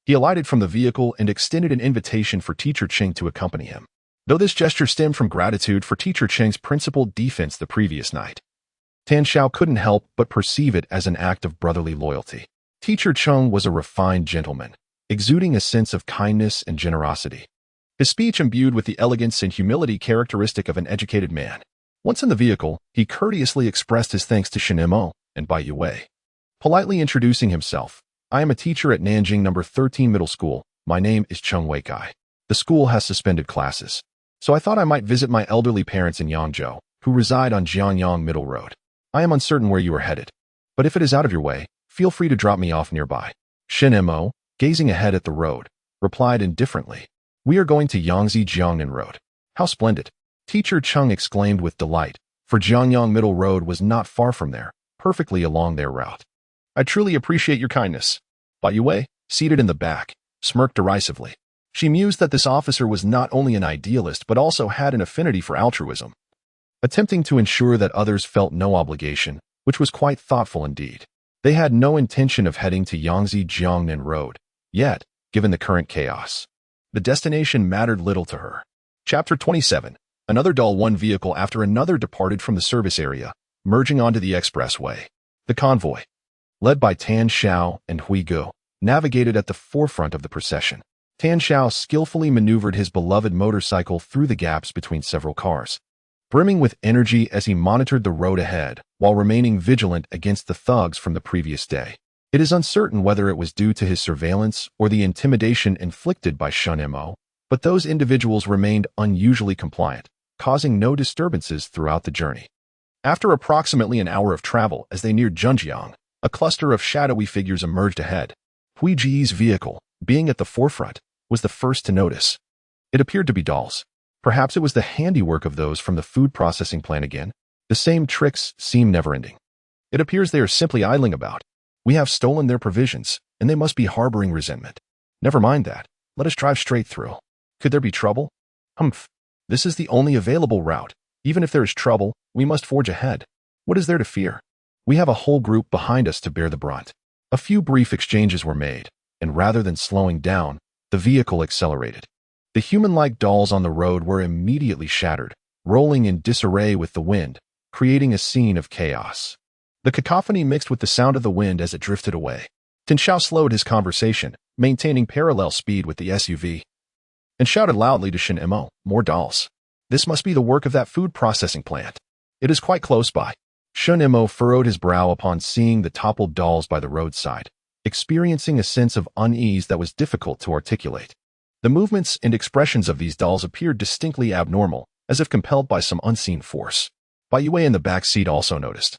He alighted from the vehicle and extended an invitation for Teacher Cheng to accompany him, though this gesture stemmed from gratitude for Teacher Cheng's principled defense the previous night. Tan Xiao couldn't help but perceive it as an act of brotherly loyalty. Teacher Cheng was a refined gentleman, exuding a sense of kindness and generosity, his speech imbued with the elegance and humility characteristic of an educated man. Once in the vehicle, he courteously expressed his thanks to Shen Mo and Bai Youwei, politely introducing himself. "I am a teacher at Nanjing No. 13 Middle School. My name is Cheng Weikai. The school has suspended classes, so I thought I might visit my elderly parents in Yangzhou, who reside on Jianyang Middle Road. I am uncertain where you are headed, but if it is out of your way, feel free to drop me off nearby." Shen Mo, gazing ahead at the road, replied indifferently, "We are going to Yangtze Jiangnan Road." "How splendid!" Teacher Cheng exclaimed with delight, for Jianyang Middle Road was not far from there, perfectly along their route. "I truly appreciate your kindness." Bai Youwei, seated in the back, smirked derisively. She mused that this officer was not only an idealist but also had an affinity for altruism, attempting to ensure that others felt no obligation, which was quite thoughtful indeed. They had no intention of heading to Yangtze Jiangnan Road, yet, given the current chaos, the destination mattered little to her. Chapter 27. Another dull one vehicle after another departed from the service area, merging onto the expressway. The convoy, led by Tan Xiao and Hui Guo, navigated at the forefront of the procession. Tan Xiao skillfully maneuvered his beloved motorcycle through the gaps between several cars, brimming with energy as he monitored the road ahead while remaining vigilant against the thugs from the previous day. It is uncertain whether it was due to his surveillance or the intimidation inflicted by Shen Mo, but those individuals remained unusually compliant, causing no disturbances throughout the journey. After approximately an hour of travel as they neared Zhenjiang, a cluster of shadowy figures emerged ahead. Hui Ji's vehicle, being at the forefront, was the first to notice. It appeared to be dolls. Perhaps it was the handiwork of those from the food processing plant again. The same tricks seem never-ending. It appears they are simply idling about. We have stolen their provisions, and they must be harboring resentment. Never mind that. Let us drive straight through. Could there be trouble? Humph. This is the only available route. Even if there is trouble, we must forge ahead. What is there to fear? We have a whole group behind us to bear the brunt. A few brief exchanges were made, and rather than slowing down, the vehicle accelerated. The human-like dolls on the road were immediately shattered, rolling in disarray with the wind, creating a scene of chaos. The cacophony mixed with the sound of the wind as it drifted away. Tan Xiao slowed his conversation, maintaining parallel speed with the SUV, and shouted loudly to Shen Mo, "More dolls. This must be the work of that food processing plant. It is quite close by." Shen Mo furrowed his brow upon seeing the toppled dolls by the roadside, experiencing a sense of unease that was difficult to articulate. The movements and expressions of these dolls appeared distinctly abnormal, as if compelled by some unseen force. Bai Youwei in the back seat also noticed,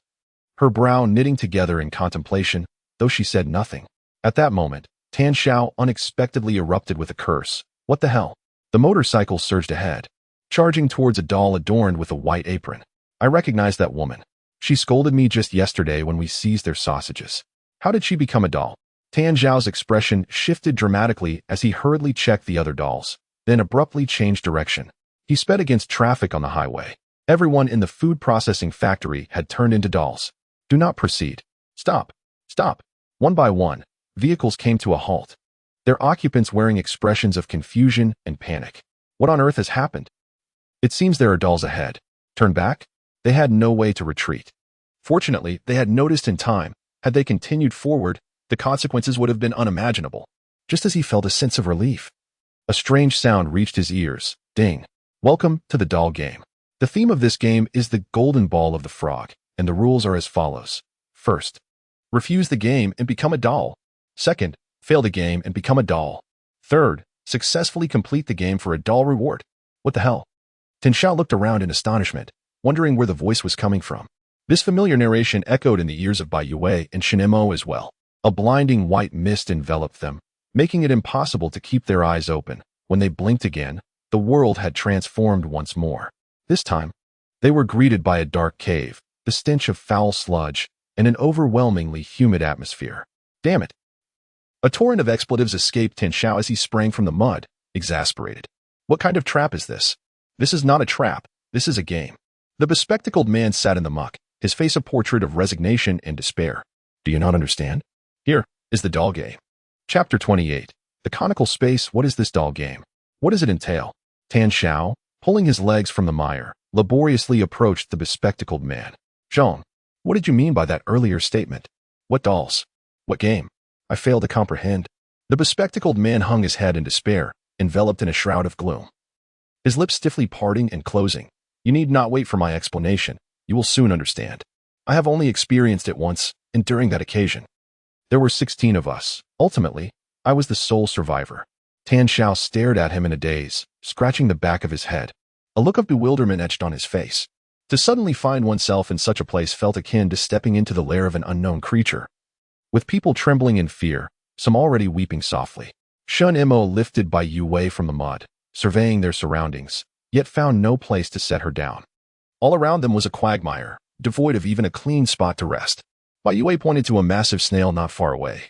her brow knitting together in contemplation, though she said nothing. At that moment, Tan Xiao unexpectedly erupted with a curse. "What the hell?" The motorcycle surged ahead, charging towards a doll adorned with a white apron. "I recognize that woman. She scolded me just yesterday when we seized their sausages. How did she become a doll?" Tan Zhao's expression shifted dramatically as he hurriedly checked the other dolls, then abruptly changed direction. He sped against traffic on the highway. Everyone in the food processing factory had turned into dolls. Do not proceed. Stop. Stop. One by one, vehicles came to a halt, their occupants wearing expressions of confusion and panic. What on earth has happened? It seems there are dolls ahead. Turn back? They had no way to retreat. Fortunately, they had noticed in time. Had they continued forward, the consequences would have been unimaginable. Just as he felt a sense of relief, a strange sound reached his ears. Ding. Welcome to the doll game. The theme of this game is the golden ball of the frog, and the rules are as follows. First, refuse the game and become a doll. Second, fail the game and become a doll. Third, successfully complete the game for a doll reward. What the hell? Tan Zhao looked around in astonishment, wondering where the voice was coming from. This familiar narration echoed in the ears of Bai Youwei and Shen Mo as well. A blinding white mist enveloped them, making it impossible to keep their eyes open. When they blinked again, the world had transformed once more. This time, they were greeted by a dark cave, the stench of foul sludge, and an overwhelmingly humid atmosphere. Damn it! A torrent of expletives escaped Tan Zhao as he sprang from the mud, exasperated. What kind of trap is this? This is not a trap, this is a game. The bespectacled man sat in the muck, his face a portrait of resignation and despair. Do you not understand? Here is the doll game. Chapter 28. The conical space. What is this doll game? What does it entail? Tan Zhao, pulling his legs from the mire, laboriously approached the bespectacled man. Zhang, what did you mean by that earlier statement? What dolls? What game? I fail to comprehend. The bespectacled man hung his head in despair, enveloped in a shroud of gloom. His lips stiffly parting and closing. You need not wait for my explanation. You will soon understand. I have only experienced it once, and during that occasion. There were 16 of us. Ultimately, I was the sole survivor. Tan Zhao stared at him in a daze, scratching the back of his head. A look of bewilderment etched on his face. To suddenly find oneself in such a place felt akin to stepping into the lair of an unknown creature. With people trembling in fear, some already weeping softly. Shen Mo lifted Bai Youwei from the mud, surveying their surroundings, yet found no place to set her down. All around them was a quagmire, devoid of even a clean spot to rest. Bai Youwei pointed to a massive snail not far away,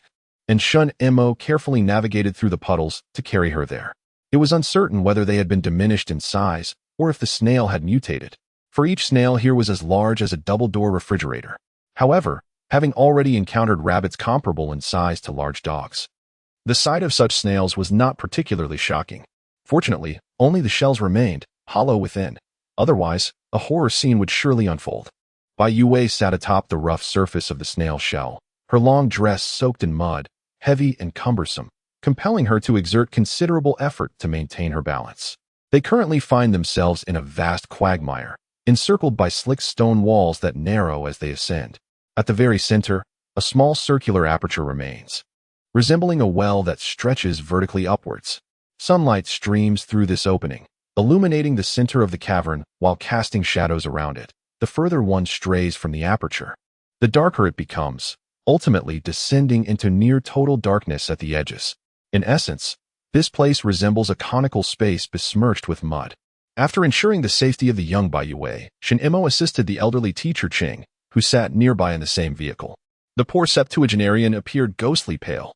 and Shen Mo carefully navigated through the puddles to carry her there. It was uncertain whether they had been diminished in size or if the snail had mutated, for each snail here was as large as a double-door refrigerator. However, having already encountered rabbits comparable in size to large dogs, the sight of such snails was not particularly shocking. Fortunately, only the shells remained, hollow within. Otherwise, a horror scene would surely unfold. Bai Youwei sat atop the rough surface of the snail shell, her long dress soaked in mud, heavy and cumbersome, compelling her to exert considerable effort to maintain her balance. They currently find themselves in a vast quagmire, encircled by slick stone walls that narrow as they ascend. At the very center, a small circular aperture remains, resembling a well that stretches vertically upwards. Sunlight streams through this opening, illuminating the center of the cavern while casting shadows around it. The further one strays from the aperture, the darker it becomes, ultimately descending into near total darkness at the edges. In essence, this place resembles a conical space besmirched with mud. After ensuring the safety of the young Bai Youwei, Shen Mo assisted the elderly teacher Ching, who sat nearby in the same vehicle. The poor septuagenarian appeared ghostly pale,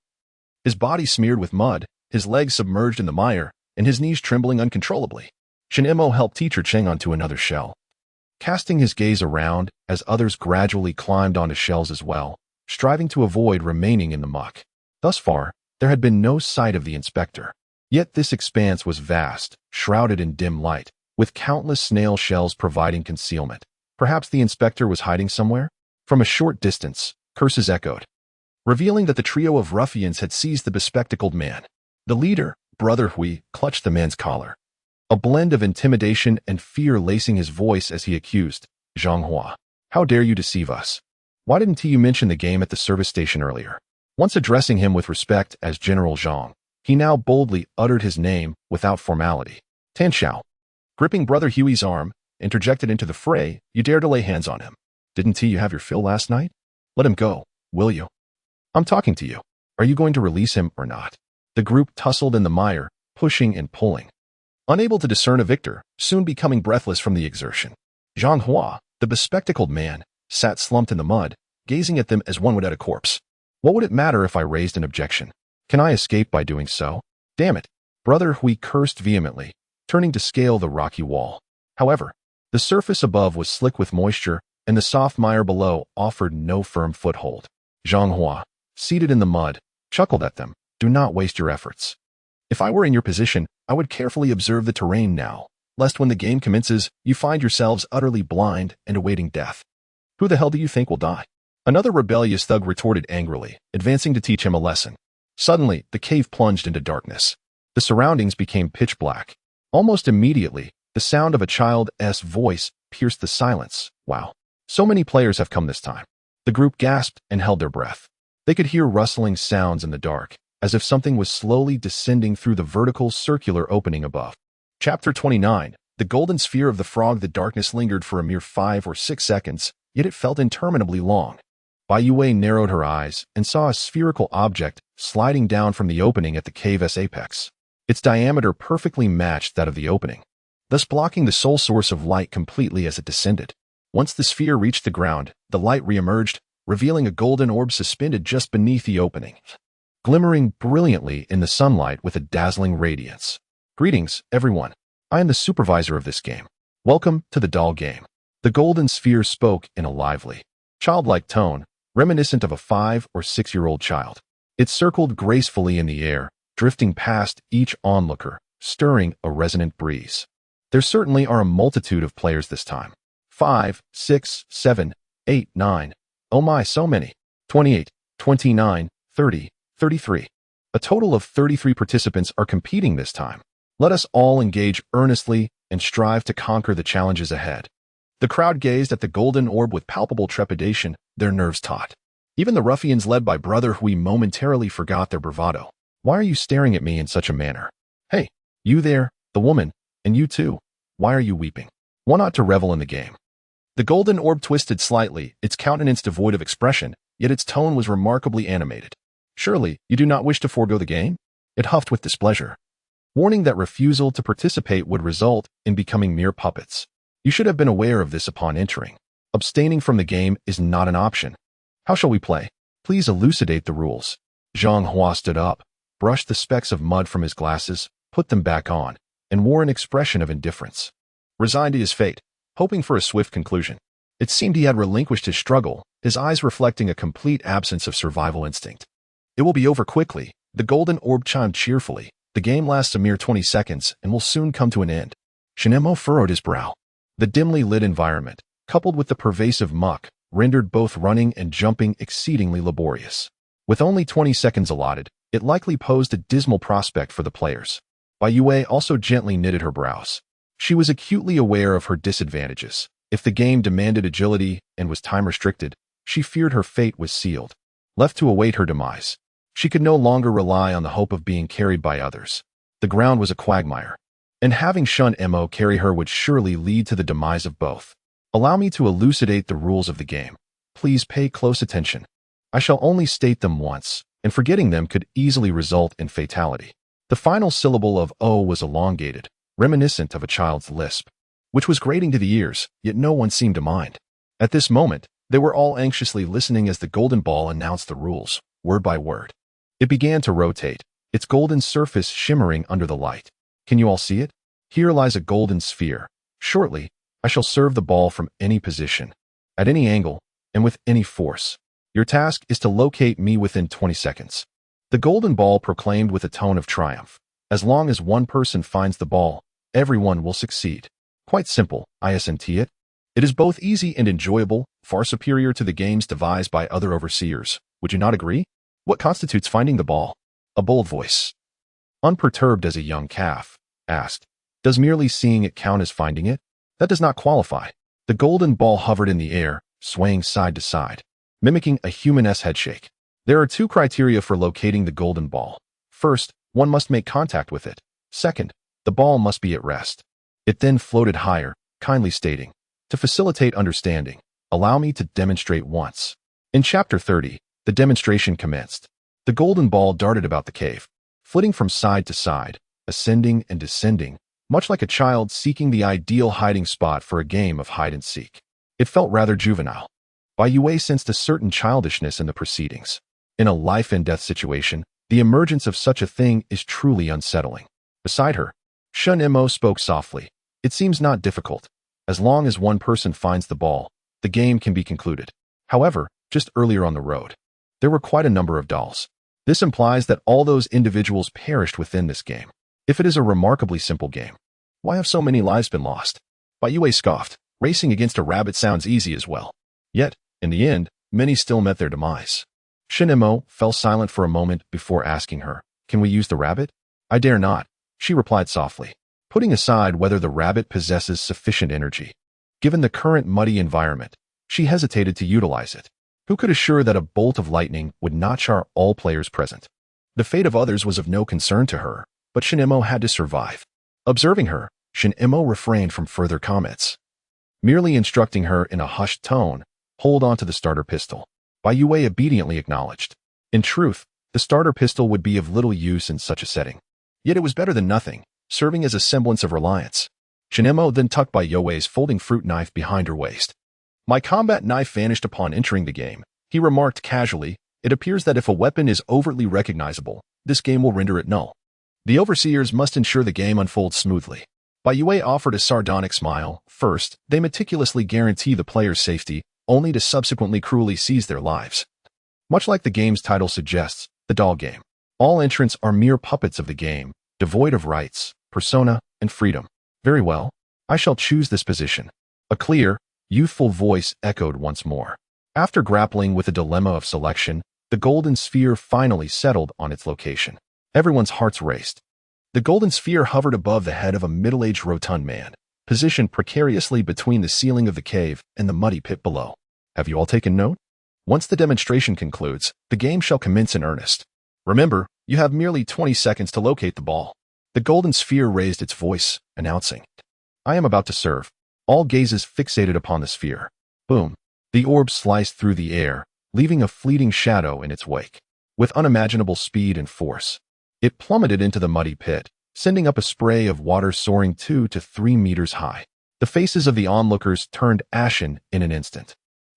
his body smeared with mud, his legs submerged in the mire, and his knees trembling uncontrollably. Shen Mo helped teacher Ching onto another shell, casting his gaze around as others gradually climbed onto shells as well, striving to avoid remaining in the muck. Thus far, there had been no sight of the inspector. Yet this expanse was vast, shrouded in dim light, with countless snail shells providing concealment. Perhaps the inspector was hiding somewhere? From a short distance, curses echoed, revealing that the trio of ruffians had seized the bespectacled man. The leader, Brother Hui, clutched the man's collar, a blend of intimidation and fear lacing his voice as he accused, Zhang Hua, how dare you deceive us? Why didn't you mention the game at the service station earlier? Once addressing him with respect as General Zhang, he now boldly uttered his name without formality. Tan Zhao, gripping Brother Hui's arm, interjected into the fray. You dare to lay hands on him? Didn't you have your fill last night? Let him go, will you? I'm talking to you. Are you going to release him or not? The group tussled in the mire, pushing and pulling, unable to discern a victor, soon becoming breathless from the exertion. Zhang Hua, the bespectacled man, sat slumped in the mud, gazing at them as one would at a corpse. What would it matter if I raised an objection? Can I escape by doing so? Damn it! Brother Hui cursed vehemently, turning to scale the rocky wall. However, the surface above was slick with moisture, and the soft mire below offered no firm foothold. Zhang Hua, seated in the mud, chuckled at them. Do not waste your efforts. If I were in your position, I would carefully observe the terrain now, lest when the game commences, you find yourselves utterly blind and awaiting death. Who the hell do you think will die? Another rebellious thug retorted angrily, advancing to teach him a lesson. Suddenly, the cave plunged into darkness. The surroundings became pitch black. Almost immediately, the sound of a child's voice pierced the silence. Wow. So many players have come this time. The group gasped and held their breath. They could hear rustling sounds in the dark, as if something was slowly descending through the vertical circular opening above. Chapter 29. The golden sphere of the frog. The darkness lingered for a mere 5 or 6 seconds, yet it felt interminably long. Bai Youwei narrowed her eyes and saw a spherical object sliding down from the opening at the cave's apex. Its diameter perfectly matched that of the opening, thus blocking the sole source of light completely as it descended. Once the sphere reached the ground, the light re-emerged, revealing a golden orb suspended just beneath the opening, glimmering brilliantly in the sunlight with a dazzling radiance. Greetings, everyone. I am the supervisor of this game. Welcome to the doll game. The golden sphere spoke in a lively, childlike tone, reminiscent of a 5 or 6-year-old child. It circled gracefully in the air, drifting past each onlooker, stirring a resonant breeze. There certainly are a multitude of players this time. 5, 6, 7, 8, 9. Oh my, so many. 28, 29, 30, 33. A total of 33 participants are competing this time. Let us all engage earnestly and strive to conquer the challenges ahead. The crowd gazed at the golden orb with palpable trepidation, their nerves taut. Even the ruffians led by Brother Hui momentarily forgot their bravado. Why are you staring at me in such a manner? Hey, you there, the woman, and you too. Why are you weeping? One ought to revel in the game. The golden orb twisted slightly, its countenance devoid of expression, yet its tone was remarkably animated. Surely, you do not wish to forego the game? It huffed with displeasure, warning that refusal to participate would result in becoming mere puppets. You should have been aware of this upon entering. Abstaining from the game is not an option. How shall we play? Please elucidate the rules. Zhang Hua stood up, brushed the specks of mud from his glasses, put them back on, and wore an expression of indifference. Resigned to his fate, hoping for a swift conclusion. It seemed he had relinquished his struggle, his eyes reflecting a complete absence of survival instinct. It will be over quickly. The golden orb chimed cheerfully. The game lasts a mere 20 seconds and will soon come to an end. Shen Mo furrowed his brow. The dimly lit environment, coupled with the pervasive muck, rendered both running and jumping exceedingly laborious. With only 20 seconds allotted, it likely posed a dismal prospect for the players. Bai Youwei also gently knitted her brows. She was acutely aware of her disadvantages. If the game demanded agility and was time-restricted, she feared her fate was sealed. Left to await her demise, she could no longer rely on the hope of being carried by others. The ground was a quagmire, and having Shen Mo carry her would surely lead to the demise of both. Allow me to elucidate the rules of the game. Please pay close attention. I shall only state them once, and forgetting them could easily result in fatality. The final syllable of O was elongated, reminiscent of a child's lisp, which was grating to the ears, yet no one seemed to mind. At this moment, they were all anxiously listening as the golden ball announced the rules, word by word. It began to rotate, its golden surface shimmering under the light. Can you all see it? Here lies a golden sphere. Shortly, I shall serve the ball from any position, at any angle, and with any force. Your task is to locate me within 20 seconds. The golden ball proclaimed with a tone of triumph. As long as one person finds the ball, everyone will succeed. Quite simple, isn't it? It is both easy and enjoyable, far superior to the games devised by other overseers. Would you not agree? What constitutes finding the ball? A bold voice, unperturbed as a young calf, asked. Does merely seeing it count as finding it? That does not qualify. The golden ball hovered in the air, swaying side to side, mimicking a human-esque headshake. There are 2 criteria for locating the golden ball. First, one must make contact with it. Second, the ball must be at rest. It then floated higher, kindly stating, to facilitate understanding, allow me to demonstrate once. In Chapter 30, the demonstration commenced. The golden ball darted about the cave, flitting from side to side, ascending and descending, much like a child seeking the ideal hiding spot for a game of hide-and-seek. It felt rather juvenile. Bai Youwei sensed a certain childishness in the proceedings. In a life-and-death situation, the emergence of such a thing is truly unsettling. Beside her, Shen Mo spoke softly. It seems not difficult. As long as one person finds the ball, the game can be concluded. However, just earlier on the road, there were quite a number of dolls. This implies that all those individuals perished within this game. If it is a remarkably simple game, why have so many lives been lost? Bai Youwei scoffed. Racing against a rabbit sounds easy as well. Yet, in the end, many still met their demise. Shen Mo fell silent for a moment before asking her, "Can we use the rabbit?" "I dare not," she replied softly, putting aside whether the rabbit possesses sufficient energy. Given the current muddy environment, she hesitated to utilize it. Who could assure that a bolt of lightning would not char all players present? The fate of others was of no concern to her, but Shen Mo had to survive. Observing her, Shen Mo refrained from further comments, merely instructing her in a hushed tone, "Hold on to the starter pistol." Bai Youwei obediently acknowledged. In truth, the starter pistol would be of little use in such a setting. Yet it was better than nothing, serving as a semblance of reliance. Shen Mo then tucked Bai Youwei's folding fruit knife behind her waist. "My combat knife vanished upon entering the game," he remarked casually. "It appears that if a weapon is overtly recognizable, this game will render it null. The overseers must ensure the game unfolds smoothly." Bai Youwei offered a sardonic smile. First, they meticulously guarantee the player's safety, only to subsequently cruelly seize their lives. Much like the game's title suggests, the doll game. All entrants are mere puppets of the game, devoid of rights, persona, and freedom. "Very well. I shall choose this position." A clear, youthful voice echoed once more. After grappling with the dilemma of selection, the golden sphere finally settled on its location. Everyone's hearts raced. The golden sphere hovered above the head of a middle-aged rotund man, positioned precariously between the ceiling of the cave and the muddy pit below. Have you all taken note? Once the demonstration concludes, the game shall commence in earnest. Remember, you have merely 20 seconds to locate the ball. The golden sphere raised its voice, announcing, "I am about to serve." All gazes fixated upon the sphere. Boom. The orb sliced through the air, leaving a fleeting shadow in its wake. With unimaginable speed and force, it plummeted into the muddy pit, sending up a spray of water soaring 2 to 3 meters high. The faces of the onlookers turned ashen in an instant.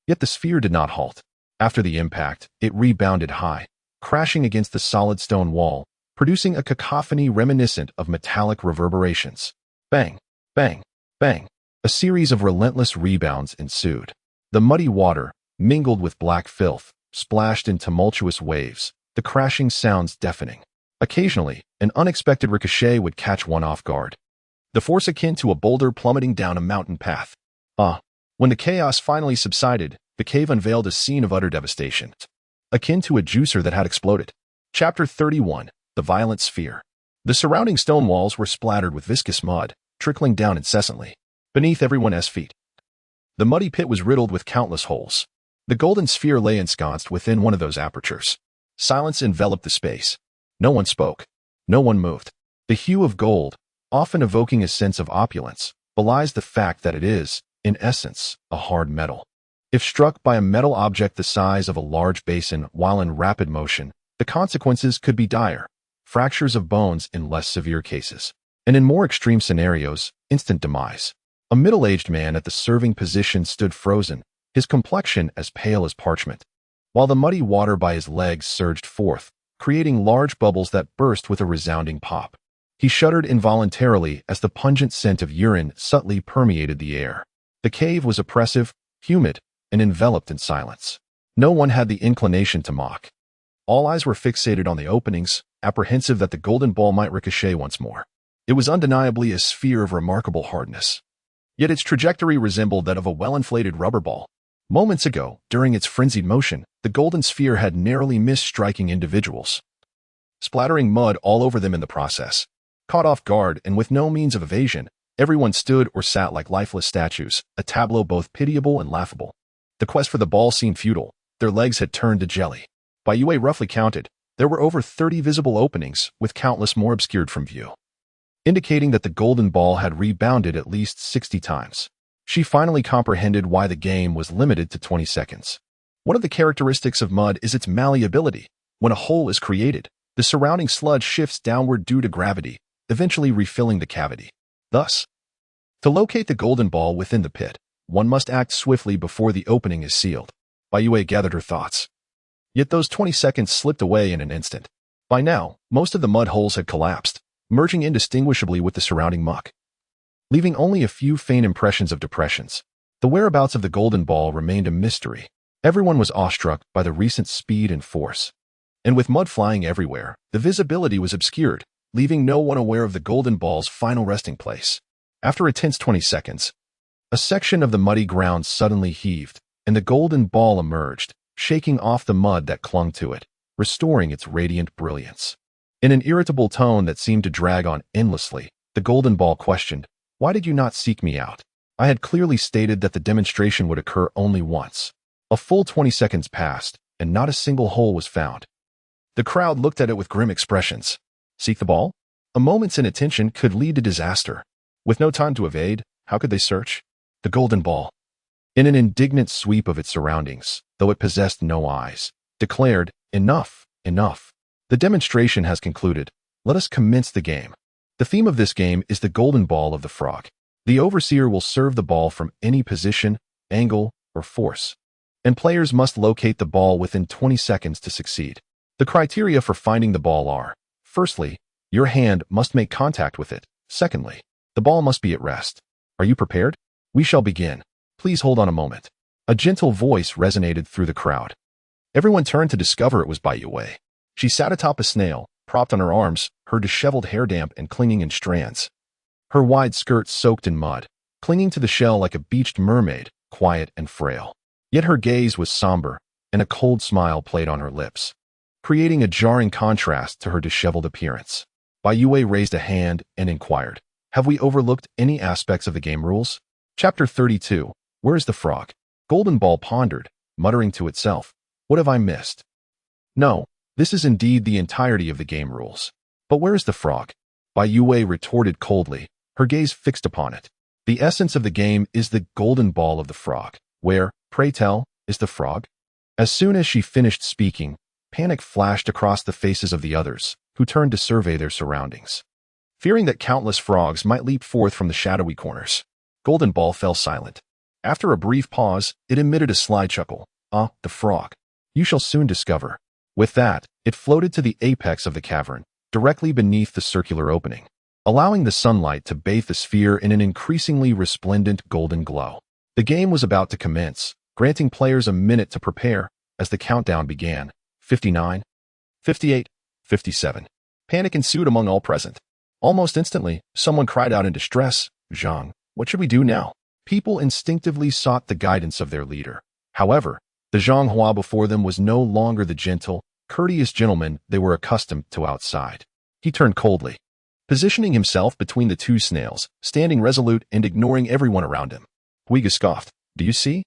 Yet the sphere did not halt. After the impact, it rebounded high, crashing against the solid stone wall, producing a cacophony reminiscent of metallic reverberations. Bang, bang, bang. A series of relentless rebounds ensued. The muddy water, mingled with black filth, splashed in tumultuous waves, the crashing sounds deafening. Occasionally, an unexpected ricochet would catch one off guard. The force akin to a boulder plummeting down a mountain path. When the chaos finally subsided, the cave unveiled a scene of utter devastation, akin to a juicer that had exploded. Chapter 31. The Violent Sphere. The surrounding stone walls were splattered with viscous mud, trickling down incessantly, beneath everyone's feet. The muddy pit was riddled with countless holes. The golden sphere lay ensconced within one of those apertures. Silence enveloped the space. No one spoke. No one moved. The hue of gold, often evoking a sense of opulence, belies the fact that it is, in essence, a hard metal. If struck by a metal object the size of a large basin while in rapid motion, the consequences could be dire: fractures of bones in less severe cases, and in more extreme scenarios, instant demise. A middle-aged man at the serving position stood frozen, his complexion as pale as parchment, while the muddy water by his legs surged forth, creating large bubbles that burst with a resounding pop. He shuddered involuntarily as the pungent scent of urine subtly permeated the air. The cave was oppressive, humid, and enveloped in silence. No one had the inclination to mock. All eyes were fixated on the openings, apprehensive that the golden ball might ricochet once more. It was undeniably a sphere of remarkable hardness. Yet its trajectory resembled that of a well-inflated rubber ball. Moments ago, during its frenzied motion, the golden sphere had narrowly missed striking individuals, splattering mud all over them in the process. Caught off guard and with no means of evasion, everyone stood or sat like lifeless statues, a tableau both pitiable and laughable. The quest for the ball seemed futile. Their legs had turned to jelly. Bai Youwei roughly counted, there were over 30 visible openings, with countless more obscured from view, indicating that the golden ball had rebounded at least 60 times. She finally comprehended why the game was limited to 20 seconds. One of the characteristics of mud is its malleability. When a hole is created, the surrounding sludge shifts downward due to gravity, eventually refilling the cavity. Thus, to locate the golden ball within the pit, one must act swiftly before the opening is sealed. Bai Youwei gathered her thoughts. Yet those 20 seconds slipped away in an instant. By now, most of the mud holes had collapsed, merging indistinguishably with the surrounding muck, leaving only a few faint impressions of depressions. The whereabouts of the golden ball remained a mystery. Everyone was awestruck by the recent speed and force. And with mud flying everywhere, the visibility was obscured, leaving no one aware of the golden ball's final resting place. After a tense 20 seconds, a section of the muddy ground suddenly heaved, and the golden ball emerged, shaking off the mud that clung to it, restoring its radiant brilliance. In an irritable tone that seemed to drag on endlessly, the golden ball questioned, "Why did you not seek me out? I had clearly stated that the demonstration would occur only once." A full 20 seconds passed, and not a single hole was found. The crowd looked at it with grim expressions. Seek the ball? A moment's inattention could lead to disaster. With no time to evade, how could they search? The golden ball, in an indignant sweep of its surroundings, though it possessed no eyes, declared, "Enough, enough. The demonstration has concluded. Let us commence the game." The theme of this game is the golden ball of the frog. The overseer will serve the ball from any position, angle, or force, and players must locate the ball within 20 seconds to succeed. The criteria for finding the ball are: firstly, your hand must make contact with it. Secondly, the ball must be at rest. Are you prepared? We shall begin. Please hold on a moment. A gentle voice resonated through the crowd. Everyone turned to discover it was Bai Youwei. She sat atop a snail, propped on her arms, her disheveled hair damp and clinging in strands. Her wide skirt soaked in mud, clinging to the shell like a beached mermaid, quiet and frail. Yet her gaze was somber, and a cold smile played on her lips, creating a jarring contrast to her disheveled appearance. Bai Youwei raised a hand and inquired, "Have we overlooked any aspects of the game rules?" Chapter 32. Where's the frog? Golden Ball pondered, muttering to itself, "What have I missed? No, this is indeed the entirety of the game rules. But where is the frog?" Bai Youwei retorted coldly, her gaze fixed upon it. "The essence of the game is the golden ball of the frog. Where, pray tell, is the frog?" As soon as she finished speaking, panic flashed across the faces of the others, who turned to survey their surroundings. Fearing that countless frogs might leap forth from the shadowy corners, Golden Ball fell silent. After a brief pause, it emitted a sly chuckle. "Ah, the frog. You shall soon discover." With that, it floated to the apex of the cavern, directly beneath the circular opening, allowing the sunlight to bathe the sphere in an increasingly resplendent golden glow. The game was about to commence, granting players a minute to prepare as the countdown began. 59, 58, 57. Panic ensued among all present. Almost instantly, someone cried out in distress, "Zhang, what should we do now?" People instinctively sought the guidance of their leader. However, the Zhanghua before them was no longer the gentle, courteous gentleman they were accustomed to outside. He turned coldly, positioning himself between the two snails, standing resolute and ignoring everyone around him. Huiga scoffed, "Do you see?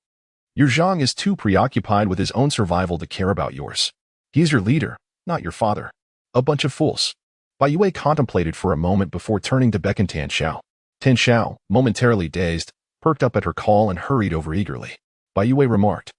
Your Zhang is too preoccupied with his own survival to care about yours. He is your leader, not your father. A bunch of fools." Bai Youwei contemplated for a moment before turning to beckon Tan Xiao. Tan Xiao, momentarily dazed, perked up at her call and hurried over eagerly. Bai Youwei remarked,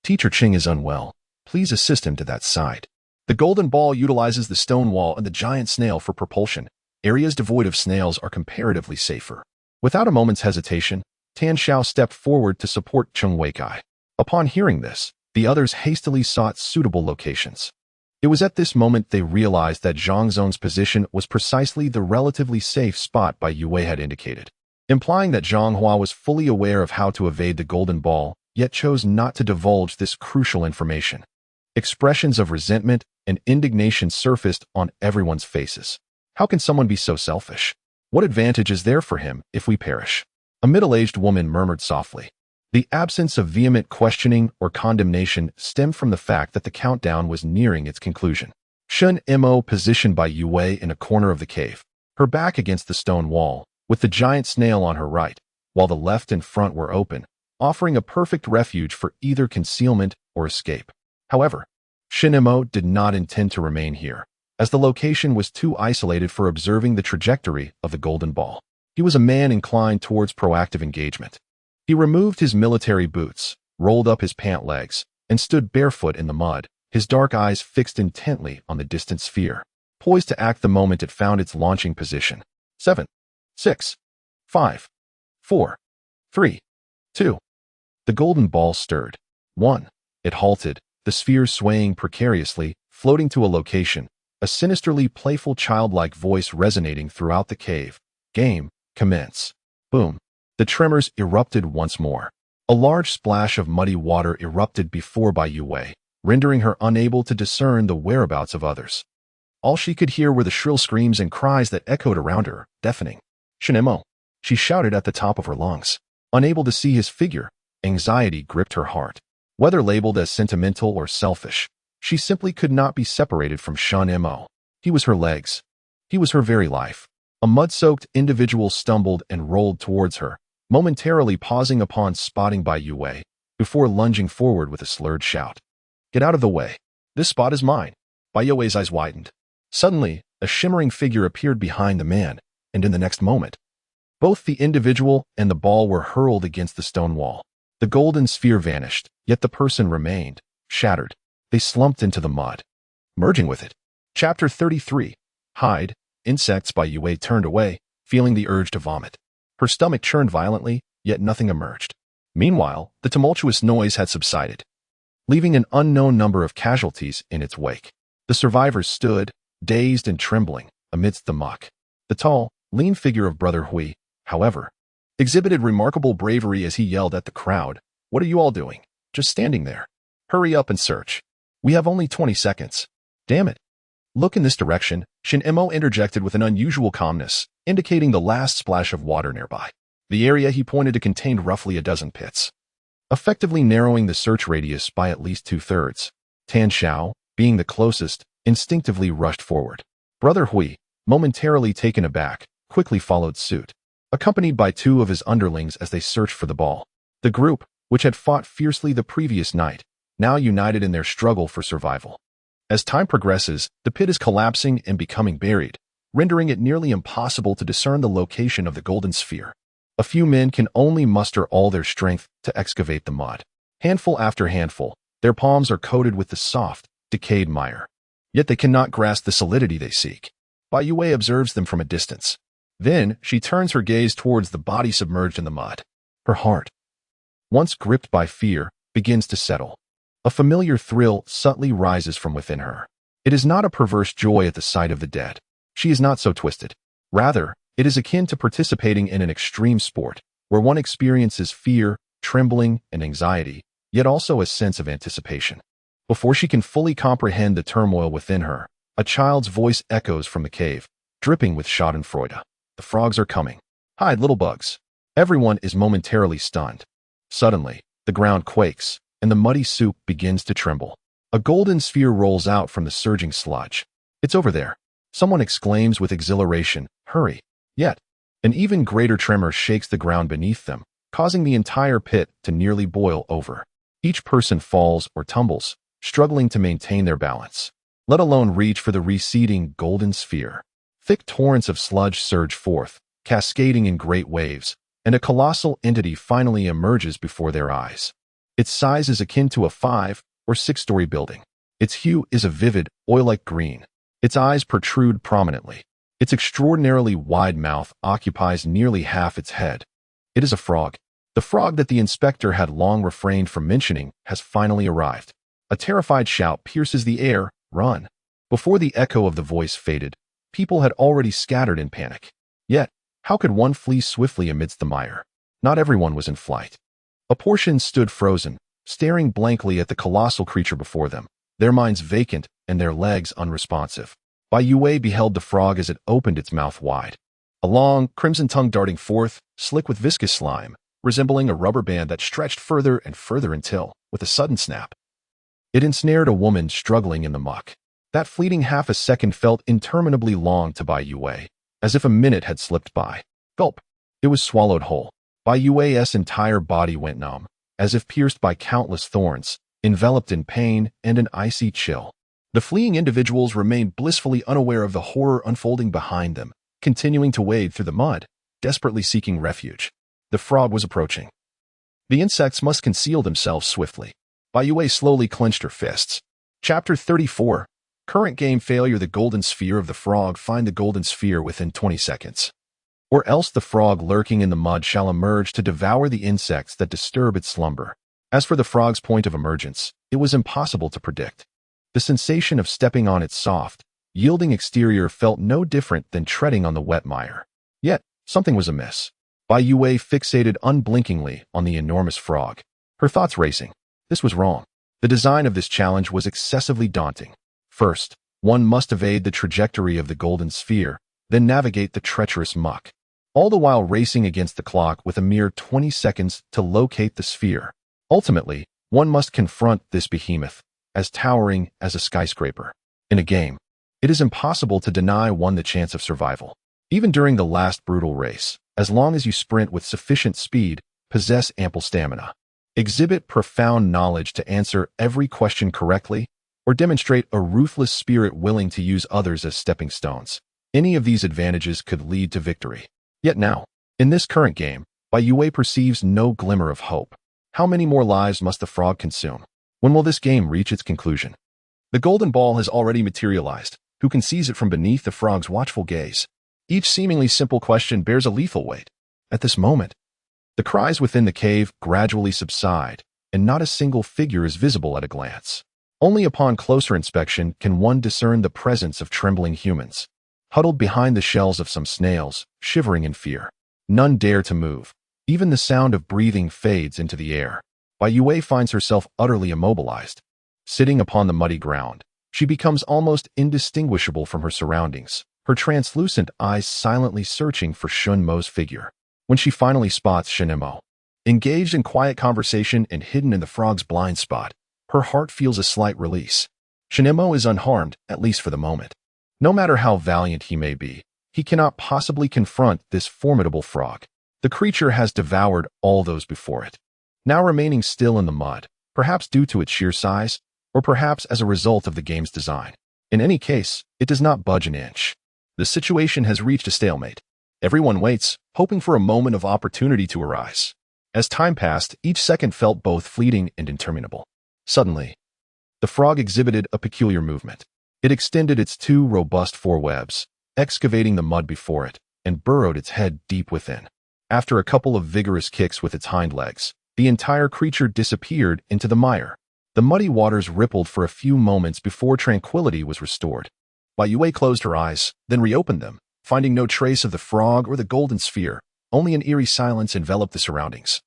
"Teacher Qing is unwell. Please assist him to that side." The golden ball utilizes the stone wall and the giant snail for propulsion. Areas devoid of snails are comparatively safer. Without a moment's hesitation, Tan Xiao stepped forward to support Cheng Weikai. Upon hearing this, the others hastily sought suitable locations. It was at this moment they realized that Zhang Zong's position was precisely the relatively safe spot Bai Youwei had indicated, implying that Zhang Hua was fully aware of how to evade the golden ball, yet chose not to divulge this crucial information. Expressions of resentment and indignation surfaced on everyone's faces. How can someone be so selfish? What advantage is there for him if we perish? A middle-aged woman murmured softly. The absence of vehement questioning or condemnation stemmed from the fact that the countdown was nearing its conclusion. Shen Mo positioned Bai Youwei in a corner of the cave, her back against the stone wall, with the giant snail on her right, while the left and front were open, offering a perfect refuge for either concealment or escape. However, Shen Mo did not intend to remain here, as the location was too isolated for observing the trajectory of the golden ball. He was a man inclined towards proactive engagement. He removed his military boots, rolled up his pant legs, and stood barefoot in the mud, his dark eyes fixed intently on the distant sphere, poised to act the moment it found its launching position. 7, 6, 5, 4, 3, 2. The golden ball stirred. 1. It halted, the spheres swaying precariously, floating to a location, a sinisterly playful childlike voice resonating throughout the cave. Game, commence. Boom. The tremors erupted once more. A large splash of muddy water erupted before Bai Youwei, rendering her unable to discern the whereabouts of others. All she could hear were the shrill screams and cries that echoed around her, deafening. Shen Mo, she shouted at the top of her lungs. Unable to see his figure, anxiety gripped her heart. Whether labeled as sentimental or selfish, she simply could not be separated from Shen Mo. He was her legs. He was her very life. A mud-soaked individual stumbled and rolled towards her, momentarily pausing upon spotting Bai Youwei, before lunging forward with a slurred shout. Get out of the way. This spot is mine. Bai Youwei's eyes widened. Suddenly, a shimmering figure appeared behind the man, and in the next moment, both the individual and the ball were hurled against the stone wall. The golden sphere vanished, yet the person remained, shattered. They slumped into the mud, merging with it. Chapter 33. Hide. Insects. Bai Youwei turned away, feeling the urge to vomit. Her stomach churned violently, yet nothing emerged. Meanwhile, the tumultuous noise had subsided, leaving an unknown number of casualties in its wake. The survivors stood, dazed and trembling, amidst the muck. The tall, lean figure of Brother Hui, however, exhibited remarkable bravery as he yelled at the crowd. What are you all doing? Just standing there. Hurry up and search. We have only 20 seconds. Damn it. Look in this direction, Shen Mo interjected with an unusual calmness, indicating the last splash of water nearby. The area he pointed to contained roughly a dozen pits, effectively narrowing the search radius by at least 2/3. Tan Xiao, being the closest, instinctively rushed forward. Brother Hui, momentarily taken aback, quickly followed suit, accompanied by 2 of his underlings as they searched for the ball. The group, which had fought fiercely the previous night, now united in their struggle for survival. As time progresses, the pit is collapsing and becoming buried, rendering it nearly impossible to discern the location of the golden sphere. A few men can only muster all their strength to excavate the mud. Handful after handful, their palms are coated with the soft, decayed mire. Yet they cannot grasp the solidity they seek. Bai Youwei observes them from a distance. Then she turns her gaze towards the body submerged in the mud. Her heart, once gripped by fear, begins to settle. A familiar thrill subtly rises from within her. It is not a perverse joy at the sight of the dead. She is not so twisted. Rather, it is akin to participating in an extreme sport, where one experiences fear, trembling, and anxiety, yet also a sense of anticipation. Before she can fully comprehend the turmoil within her, a child's voice echoes from the cave, dripping with schadenfreude. The frogs are coming. Hide, little bugs. Everyone is momentarily stunned. Suddenly, the ground quakes, and the muddy soup begins to tremble. A golden sphere rolls out from the surging sludge. It's over there. Someone exclaims with exhilaration, hurry. Yet, an even greater tremor shakes the ground beneath them, causing the entire pit to nearly boil over. Each person falls or tumbles, struggling to maintain their balance, let alone reach for the receding golden sphere. Thick torrents of sludge surge forth, cascading in great waves, and a colossal entity finally emerges before their eyes. Its size is akin to a 5- or 6-story building. Its hue is a vivid, oil-like green. Its eyes protrude prominently. Its extraordinarily wide mouth occupies nearly half its head. It is a frog. The frog that the inspector had long refrained from mentioning has finally arrived. A terrified shout pierces the air, run. Before the echo of the voice faded, people had already scattered in panic. Yet, how could one flee swiftly amidst the mire? Not everyone was in flight. A portion stood frozen, staring blankly at the colossal creature before them, their minds vacant and their legs unresponsive. Bai Youwei beheld the frog as it opened its mouth wide. A long, crimson tongue darting forth, slick with viscous slime, resembling a rubber band that stretched further and further until, with a sudden snap, it ensnared a woman struggling in the muck. That fleeting half a second felt interminably long to Bai Youwei, as if a minute had slipped by. Gulp! It was swallowed whole. Bai Yuwei's entire body went numb, as if pierced by countless thorns, enveloped in pain and an icy chill. The fleeing individuals remained blissfully unaware of the horror unfolding behind them, continuing to wade through the mud, desperately seeking refuge. The frog was approaching. The insects must conceal themselves swiftly. Bai Youwei slowly clenched her fists. Chapter 34. Current game failure. The golden sphere of the frog. Find the golden sphere within 20 seconds. Or else the frog lurking in the mud shall emerge to devour the insects that disturb its slumber. As for the frog's point of emergence, it was impossible to predict. The sensation of stepping on its soft, yielding exterior felt no different than treading on the wet mire. Yet, something was amiss. Bai Youwei fixated unblinkingly on the enormous frog, her thoughts racing. This was wrong. The design of this challenge was excessively daunting. First, one must evade the trajectory of the golden sphere, then navigate the treacherous muck, all the while racing against the clock with a mere 20 seconds to locate the sphere. Ultimately, one must confront this behemoth, as towering as a skyscraper. In a game, it is impossible to deny one the chance of survival. Even during the last brutal race, as long as you sprint with sufficient speed, possess ample stamina, exhibit profound knowledge to answer every question correctly, or demonstrate a ruthless spirit willing to use others as stepping stones, any of these advantages could lead to victory. Yet now, in this current game, Bai Youwei perceives no glimmer of hope. How many more lives must the frog consume? When will this game reach its conclusion? The golden ball has already materialized. Who can seize it from beneath the frog's watchful gaze? Each seemingly simple question bears a lethal weight. At this moment, the cries within the cave gradually subside, and not a single figure is visible at a glance. Only upon closer inspection can one discern the presence of trembling humans, huddled behind the shells of some snails, shivering in fear. None dare to move. Even the sound of breathing fades into the air. Bai Youwei finds herself utterly immobilized. Sitting upon the muddy ground, she becomes almost indistinguishable from her surroundings, her translucent eyes silently searching for Shen Mo's figure. When she finally spots Shen Mo, engaged in quiet conversation and hidden in the frog's blind spot, her heart feels a slight release. Shen Mo is unharmed, at least for the moment. No matter how valiant he may be, he cannot possibly confront this formidable frog. The creature has devoured all those before it, now remaining still in the mud, perhaps due to its sheer size, or perhaps as a result of the game's design. In any case, it does not budge an inch. The situation has reached a stalemate. Everyone waits, hoping for a moment of opportunity to arise. As time passed, each second felt both fleeting and interminable. Suddenly, the frog exhibited a peculiar movement. It extended its two robust forewebs, excavating the mud before it, and burrowed its head deep within. After a couple of vigorous kicks with its hind legs, the entire creature disappeared into the mire. The muddy waters rippled for a few moments before tranquility was restored. Bai Youwei closed her eyes, then reopened them, finding no trace of the frog or the golden sphere. Only an eerie silence enveloped the surroundings,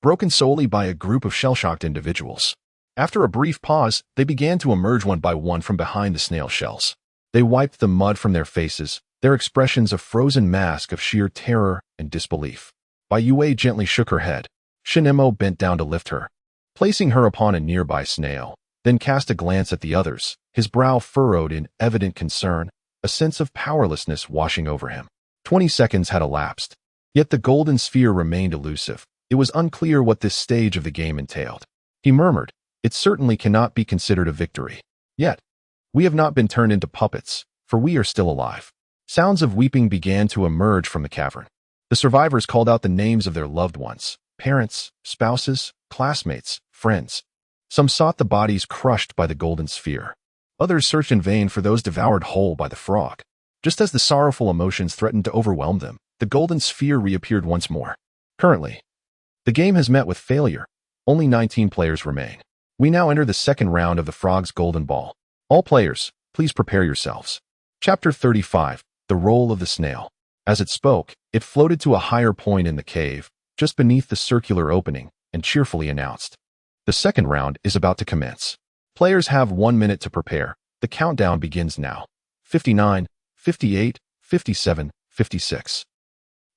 broken solely by a group of shell-shocked individuals. After a brief pause, they began to emerge one by one from behind the snail shells. They wiped the mud from their faces, their expressions a frozen mask of sheer terror and disbelief. Bai Youwei gently shook her head. Shen Mo bent down to lift her, placing her upon a nearby snail, then cast a glance at the others, his brow furrowed in evident concern, a sense of powerlessness washing over him. 20 seconds had elapsed, yet the golden sphere remained elusive. It was unclear what this stage of the game entailed. He murmured, "It certainly cannot be considered a victory. Yet, we have not been turned into puppets, for we are still alive." Sounds of weeping began to emerge from the cavern. The survivors called out the names of their loved ones, parents, spouses, classmates, friends. Some sought the bodies crushed by the golden sphere. Others searched in vain for those devoured whole by the frog. Just as the sorrowful emotions threatened to overwhelm them, the golden sphere reappeared once more. Currently, the game has met with failure. Only 19 players remain. We now enter the second round of the frog's golden ball. All players, please prepare yourselves. Chapter 35, The Role of the Snail. As it spoke, it floated to a higher point in the cave, just beneath the circular opening, and cheerfully announced, "The second round is about to commence. Players have 1 minute to prepare. The countdown begins now." 59, 58, 57, 56.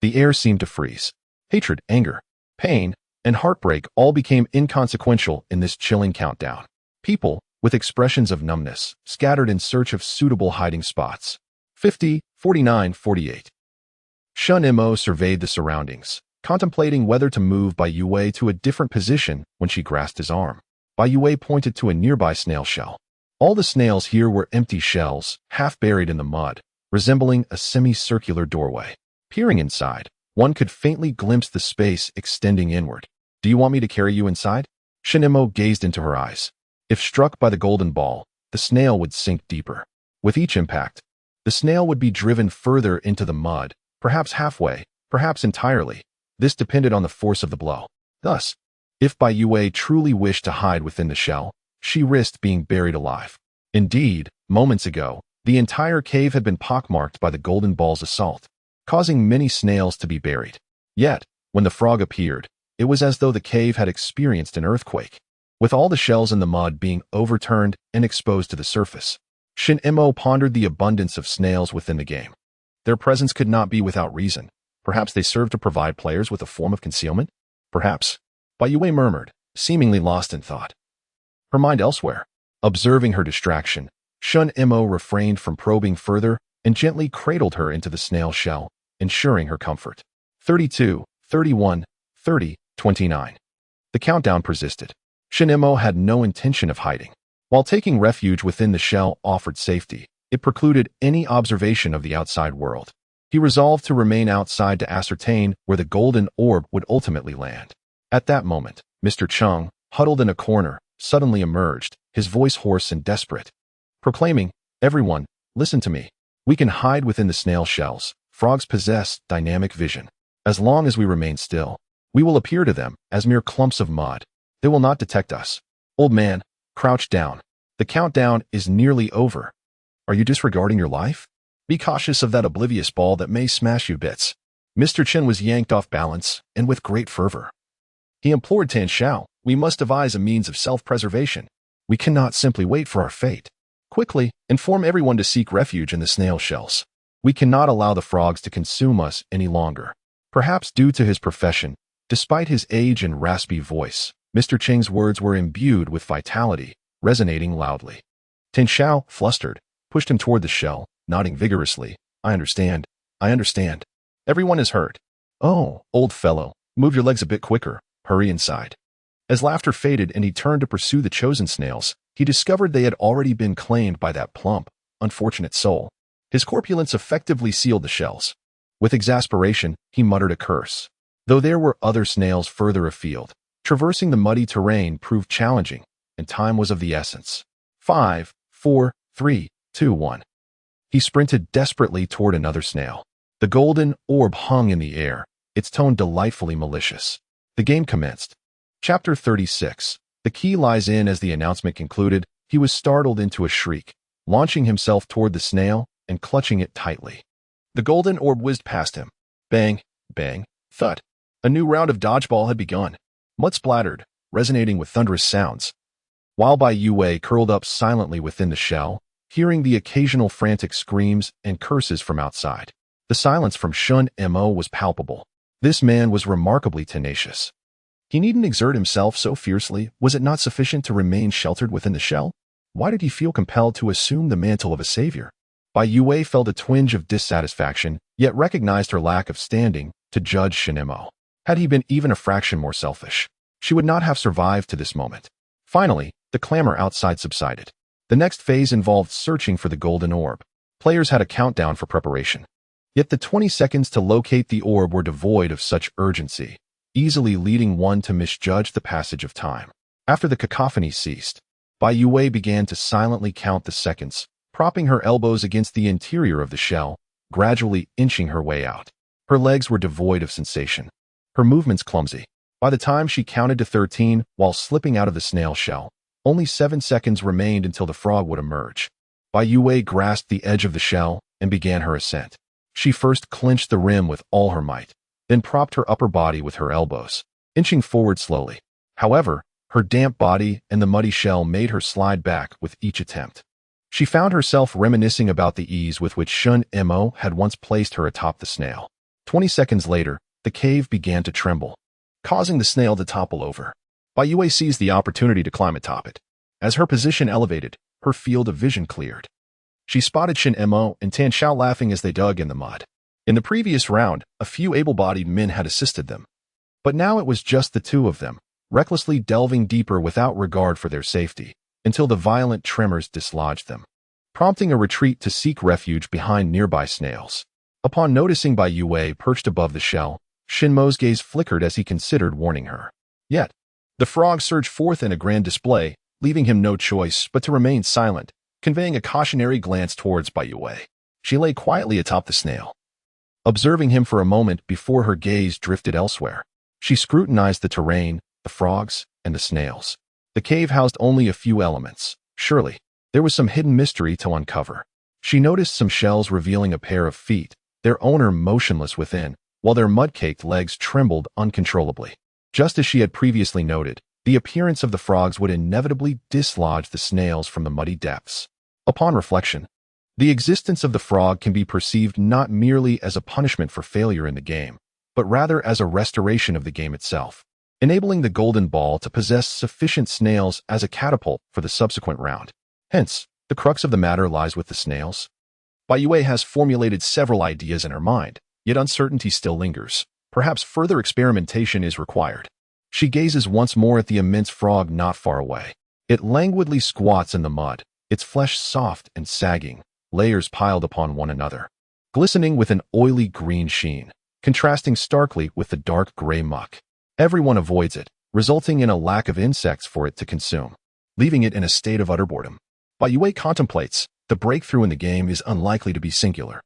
The air seemed to freeze. Hatred, anger, pain, and heartbreak all became inconsequential in this chilling countdown. People, with expressions of numbness, scattered in search of suitable hiding spots. 50, 49, 48. Shen Mo surveyed the surroundings, contemplating whether to move Bai Youwei to a different position when she grasped his arm. Bai Youwei pointed to a nearby snail shell. All the snails here were empty shells, half buried in the mud, resembling a semicircular doorway. Peering inside, one could faintly glimpse the space extending inward. "Do you want me to carry you inside?" Shen Mo gazed into her eyes. If struck by the golden ball, the snail would sink deeper. With each impact, the snail would be driven further into the mud, perhaps halfway, perhaps entirely. This depended on the force of the blow. Thus, If Bai Youwei truly wished to hide within the shell, she risked being buried alive. Indeed, moments ago, the entire cave had been pockmarked by the golden ball's assault, causing many snails to be buried. Yet, when the frog appeared, it was as though the cave had experienced an earthquake, with all the shells in the mud being overturned and exposed to the surface. Shen Mo pondered the abundance of snails within the game. Their presence could not be without reason. Perhaps they served to provide players with a form of concealment? Perhaps. Bai Youwei murmured, seemingly lost in thought, her mind elsewhere. Observing her distraction, Shen Mo refrained from probing further and gently cradled her into the snail shell, ensuring her comfort. 32, 31, 30, 29. The countdown persisted. Shen Mo had no intention of hiding. While taking refuge within the shell offered safety, it precluded any observation of the outside world. He resolved to remain outside to ascertain where the golden orb would ultimately land. At that moment, Mr. Chung, huddled in a corner, suddenly emerged, his voice hoarse and desperate, proclaiming, "Everyone, listen to me. We can hide within the snail shells. Frogs possess dynamic vision. As long as we remain still, we will appear to them as mere clumps of mud. They will not detect us. Old man, crouch down. The countdown is nearly over. Are you disregarding your life? Be cautious of that oblivious ball that may smash you bits." Mr. Chen was yanked off balance, and with great fervor, he implored Tan Xiao, "We must devise a means of self-preservation. We cannot simply wait for our fate. Quickly, inform everyone to seek refuge in the snail shells. We cannot allow the frogs to consume us any longer." Perhaps due to his profession, despite his age and raspy voice, Mr. Cheng's words were imbued with vitality, resonating loudly. Tan Xiao, flustered, pushed him toward the shell, nodding vigorously. I understand. Everyone is hurt. Oh, old fellow, move your legs a bit quicker. Hurry inside." As laughter faded and he turned to pursue the chosen snails, he discovered they had already been claimed by that plump, unfortunate soul. His corpulence effectively sealed the shells. With exasperation, he muttered a curse. Though there were other snails further afield, traversing the muddy terrain proved challenging, and time was of the essence. 5, 4, 3, 2, 1. He sprinted desperately toward another snail. The golden orb hung in the air, its tone delightfully malicious. The game commenced. Chapter 36. The key lies in. As the announcement concluded, he was startled into a shriek, launching himself toward the snail and clutching it tightly. The golden orb whizzed past him. Bang, bang, thud. A new round of dodgeball had begun. Mud splattered, resonating with thunderous sounds. While Bai Youwei curled up silently within the shell, hearing the occasional frantic screams and curses from outside. The silence from Shen Mo was palpable. This man was remarkably tenacious. He needn't exert himself so fiercely. Was it not sufficient to remain sheltered within the shell? Why did he feel compelled to assume the mantle of a savior? Bai Youwei felt a twinge of dissatisfaction, yet recognized her lack of standing to judge Shen Mo. Had he been even a fraction more selfish, she would not have survived to this moment. Finally, the clamor outside subsided. The next phase involved searching for the golden orb. Players had a countdown for preparation. Yet the 20 seconds to locate the orb were devoid of such urgency, easily leading one to misjudge the passage of time. After the cacophony ceased, Bai Youwei began to silently count the seconds, propping her elbows against the interior of the shell, gradually inching her way out. Her legs were devoid of sensation, her movements clumsy. By the time she counted to 13 while slipping out of the snail shell, only 7 seconds remained until the frog would emerge. Bai Youwei grasped the edge of the shell and began her ascent. She first clinched the rim with all her might, then propped her upper body with her elbows, inching forward slowly. However, her damp body and the muddy shell made her slide back with each attempt. She found herself reminiscing about the ease with which Shen Mo had once placed her atop the snail. 20 seconds later, the cave began to tremble, causing the snail to topple over. Bai Youwei seized the opportunity to climb atop it. As her position elevated, her field of vision cleared. She spotted Shen Mo and Tan Xiao laughing as they dug in the mud. In the previous round, a few able-bodied men had assisted them. But now it was just the two of them, recklessly delving deeper without regard for their safety, until the violent tremors dislodged them, prompting a retreat to seek refuge behind nearby snails. Upon noticing Bai Youwei perched above the shell, Shen Mo's gaze flickered as he considered warning her. Yet, the frog surged forth in a grand display, leaving him no choice but to remain silent, conveying a cautionary glance towards Bai Youwei. She lay quietly atop the snail, observing him for a moment before her gaze drifted elsewhere. She scrutinized the terrain, the frogs, and the snails. The cave housed only a few elements. Surely, there was some hidden mystery to uncover. She noticed some shells revealing a pair of feet, their owner motionless within, while their mud-caked legs trembled uncontrollably. Just as she had previously noted, the appearance of the frogs would inevitably dislodge the snails from the muddy depths. Upon reflection, the existence of the frog can be perceived not merely as a punishment for failure in the game, but rather as a restoration of the game itself, enabling the golden ball to possess sufficient snails as a catapult for the subsequent round. Hence, the crux of the matter lies with the snails. Bai Youwei has formulated several ideas in her mind, yet uncertainty still lingers. Perhaps further experimentation is required. She gazes once more at the immense frog not far away. It languidly squats in the mud, its flesh soft and sagging, layers piled upon one another, glistening with an oily green sheen, contrasting starkly with the dark gray muck. Everyone avoids it, resulting in a lack of insects for it to consume, leaving it in a state of utter boredom. Bai Youwei contemplates, the breakthrough in the game is unlikely to be singular,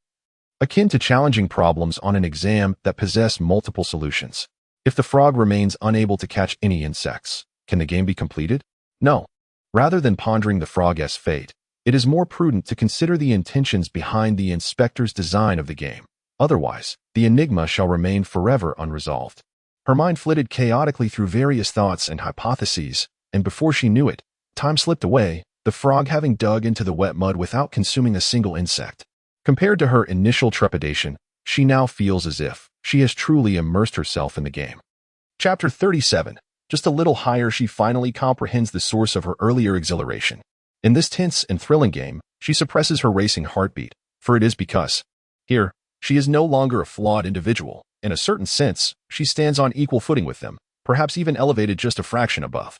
akin to challenging problems on an exam that possess multiple solutions. If the frog remains unable to catch any insects, can the game be completed? No. Rather than pondering the frog's fate, it is more prudent to consider the intentions behind the inspector's design of the game. Otherwise, the enigma shall remain forever unresolved. Her mind flitted chaotically through various thoughts and hypotheses, and before she knew it, time slipped away, the frog having dug into the wet mud without consuming a single insect. Compared to her initial trepidation, she now feels as if she has truly immersed herself in the game. Chapter 37. Just a little higher, she finally comprehends the source of her earlier exhilaration. In this tense and thrilling game, she suppresses her racing heartbeat, for it is because, here, she is no longer a flawed individual. In a certain sense, she stands on equal footing with them, perhaps even elevated just a fraction above.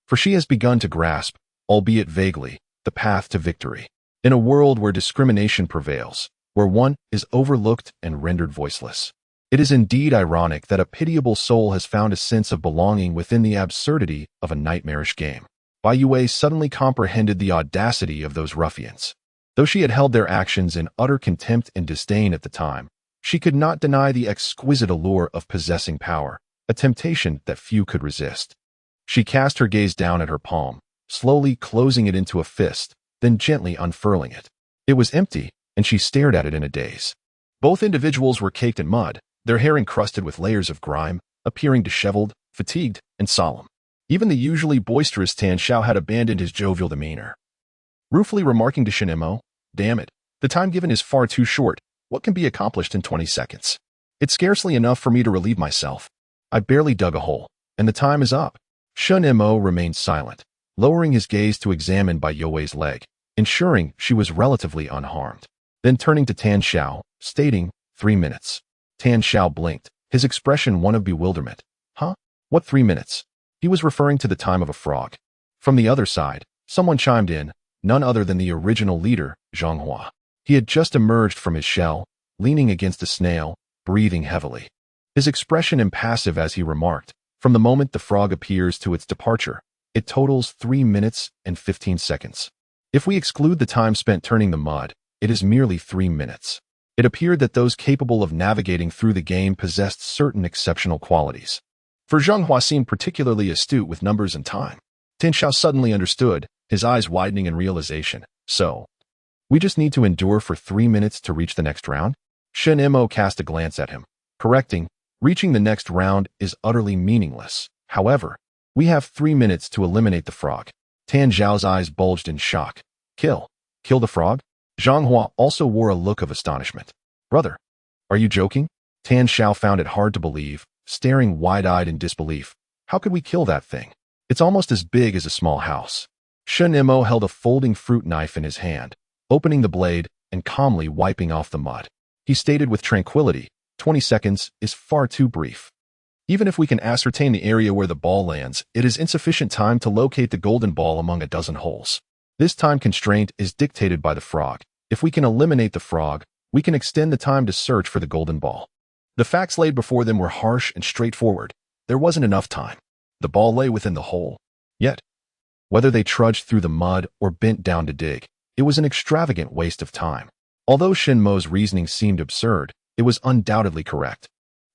For she has begun to grasp, albeit vaguely, the path to victory. In a world where discrimination prevails, where one is overlooked and rendered voiceless. It is indeed ironic that a pitiable soul has found a sense of belonging within the absurdity of a nightmarish game. Bai Youwei suddenly comprehended the audacity of those ruffians. Though she had held their actions in utter contempt and disdain at the time, she could not deny the exquisite allure of possessing power, a temptation that few could resist. She cast her gaze down at her palm, slowly closing it into a fist, then gently unfurling it. It was empty, and she stared at it in a daze. Both individuals were caked in mud, their hair encrusted with layers of grime, appearing disheveled, fatigued, and solemn. Even the usually boisterous Tan Xiao had abandoned his jovial demeanor, ruefully remarking to Shen Mo, "Damn it, the time given is far too short. What can be accomplished in 20 seconds? It's scarcely enough for me to relieve myself. I barely dug a hole, and the time is up." Shen Mo remained silent, lowering his gaze to examine Bai Youwei's leg, ensuring she was relatively unharmed. Then turning to Tan Xiao, stating, 3 minutes. Tan Xiao blinked, his expression one of bewilderment. Huh? What 3 minutes? He was referring to the time of a frog. From the other side, someone chimed in, none other than the original leader, Zhang Hua. He had just emerged from his shell, leaning against a snail, breathing heavily. His expression impassive as he remarked, from the moment the frog appears to its departure, it totals 3 minutes and 15 seconds. If we exclude the time spent turning the mud, it is merely 3 minutes. It appeared that those capable of navigating through the game possessed certain exceptional qualities. For Zhang Hua seemed particularly astute with numbers and time. Tan Xiao suddenly understood, his eyes widening in realization. So, we just need to endure for 3 minutes to reach the next round? Shen Mo cast a glance at him, correcting, reaching the next round is utterly meaningless. However, we have 3 minutes to eliminate the frog. Tan Zhao's eyes bulged in shock. Kill the frog? Zhang Hua also wore a look of astonishment. Brother, are you joking? Tan Xiao found it hard to believe, staring wide-eyed in disbelief. How could we kill that thing? It's almost as big as a small house. Shen Mo held a folding fruit knife in his hand, opening the blade and calmly wiping off the mud. He stated with tranquility, 20 seconds is far too brief. Even if we can ascertain the area where the ball lands, it is insufficient time to locate the golden ball among a dozen holes. This time constraint is dictated by the frog. If we can eliminate the frog, we can extend the time to search for the golden ball. The facts laid before them were harsh and straightforward. There wasn't enough time. The ball lay within the hole. Yet, whether they trudged through the mud or bent down to dig, it was an extravagant waste of time. Although Shen Mo's reasoning seemed absurd, it was undoubtedly correct.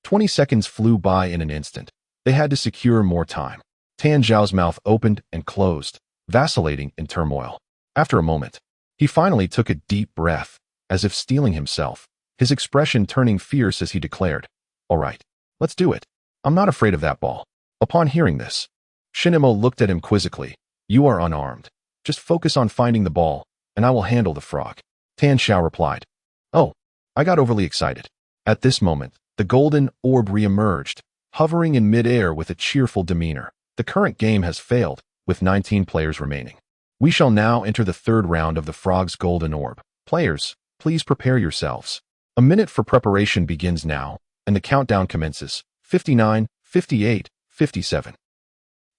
20 seconds flew by in an instant. They had to secure more time. Tan Zhao's mouth opened and closed, vacillating in turmoil. After a moment, he finally took a deep breath, as if steeling himself, his expression turning fierce as he declared, "All right, let's do it. I'm not afraid of that ball." Upon hearing this, Shen Mo looked at him quizzically. "You are unarmed. Just focus on finding the ball, and I will handle the frog." Tan Zhao replied. "Oh, I got overly excited." At this moment, the golden orb re-emerged, hovering in mid-air with a cheerful demeanor. "The current game has failed, with 19 players remaining. We shall now enter the third round of the frog's golden orb. Players, please prepare yourselves. A minute for preparation begins now, and the countdown commences. 59, 58, 57.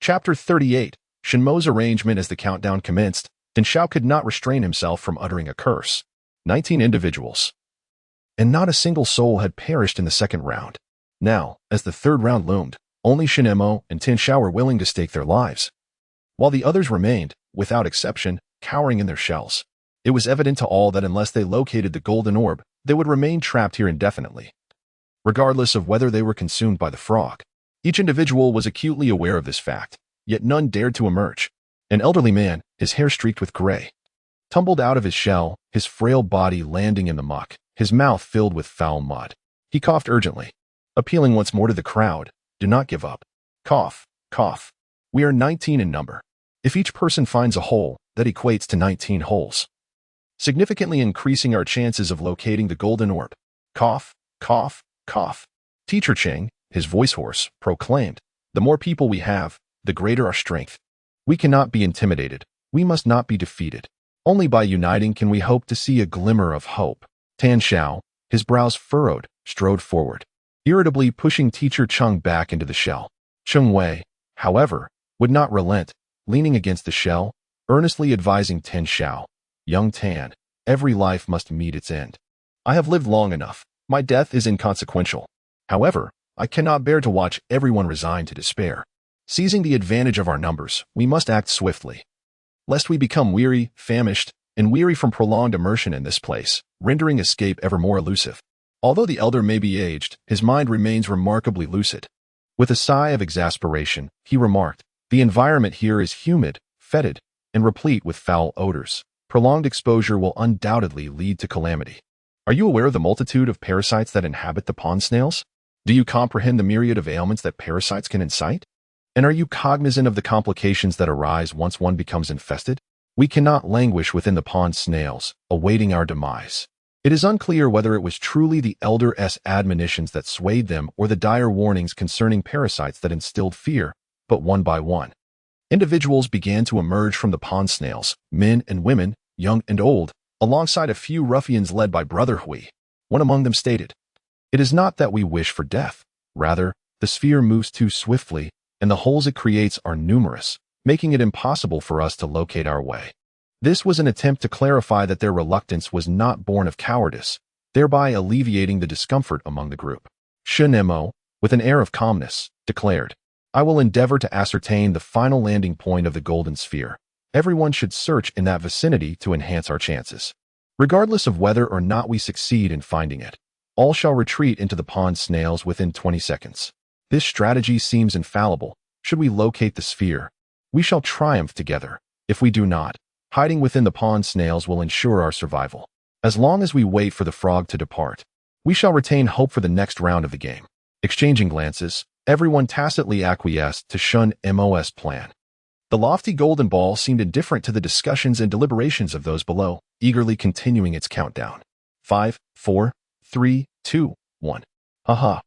Chapter 38. Shen Mo's arrangement. As the countdown commenced, Tan Zhao could not restrain himself from uttering a curse. 19 individuals. And not a single soul had perished in the second round. Now, as the third round loomed, only Shen Mo and Tan Zhao were willing to stake their lives, while the others remained, without exception, cowering in their shells. It was evident to all that unless they located the golden orb, they would remain trapped here indefinitely, regardless of whether they were consumed by the frog. Each individual was acutely aware of this fact, yet none dared to emerge. An elderly man, his hair streaked with gray, tumbled out of his shell, his frail body landing in the muck, his mouth filled with foul mud. He coughed urgently, appealing once more to the crowd, "Do not give up. Cough, cough. We are 19 in number. If each person finds a hole, that equates to 19 holes, significantly increasing our chances of locating the golden orb. Cough, cough, cough." Teacher Cheng, his voice hoarse, proclaimed, "The more people we have, the greater our strength. We cannot be intimidated. We must not be defeated. Only by uniting can we hope to see a glimmer of hope." Tan Zhao, his brows furrowed, strode forward, irritably pushing Teacher Cheng back into the shell. Cheng Wei, however, would not relent, leaning against the shell, earnestly advising Tan Zhao, "Young Tan, every life must meet its end. I have lived long enough. My death is inconsequential. However, I cannot bear to watch everyone resign to despair. Seizing the advantage of our numbers, we must act swiftly, lest we become weary, famished, and weary from prolonged immersion in this place, rendering escape ever more elusive." Although the elder may be aged, his mind remains remarkably lucid. With a sigh of exasperation, he remarked, "The environment here is humid, fetid, and replete with foul odors. Prolonged exposure will undoubtedly lead to calamity. Are you aware of the multitude of parasites that inhabit the pond snails? Do you comprehend the myriad of ailments that parasites can incite? And are you cognizant of the complications that arise once one becomes infested? We cannot languish within the pond snails, awaiting our demise." It is unclear whether it was truly the elder's admonitions that swayed them or the dire warnings concerning parasites that instilled fear, but one by one, individuals began to emerge from the pond snails, men and women, young and old, alongside a few ruffians led by Brother Hui. One among them stated, "It is not that we wish for death. Rather, the sphere moves too swiftly, and the holes it creates are numerous, making it impossible for us to locate our way." This was an attempt to clarify that their reluctance was not born of cowardice, thereby alleviating the discomfort among the group. Shen Mo, with an air of calmness, declared, "I will endeavor to ascertain the final landing point of the golden sphere. Everyone should search in that vicinity to enhance our chances. Regardless of whether or not we succeed in finding it, all shall retreat into the pond snails within 20 seconds. This strategy seems infallible. Should we locate the sphere, we shall triumph together. If we do not, hiding within the pond snails will ensure our survival. As long as we wait for the frog to depart, we shall retain hope for the next round of the game." Exchanging glances, everyone tacitly acquiesced to Shen Mo's plan. The lofty golden ball seemed indifferent to the discussions and deliberations of those below, eagerly continuing its countdown. 5, 4, 3, 2, 1. Haha.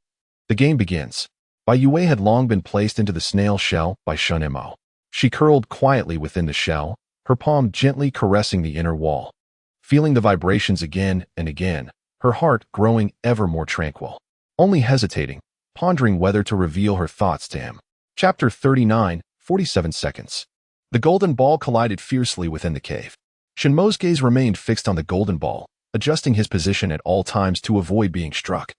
The game begins. Bai Youwei had long been placed into the snail shell by Shen Mo. She curled quietly within the shell, her palm gently caressing the inner wall. Feeling the vibrations again and again, her heart growing ever more tranquil. Only hesitating, pondering whether to reveal her thoughts to him. Chapter 39, 47 seconds. The golden ball collided fiercely within the cave. Shen Mo's gaze remained fixed on the golden ball, adjusting his position at all times to avoid being struck.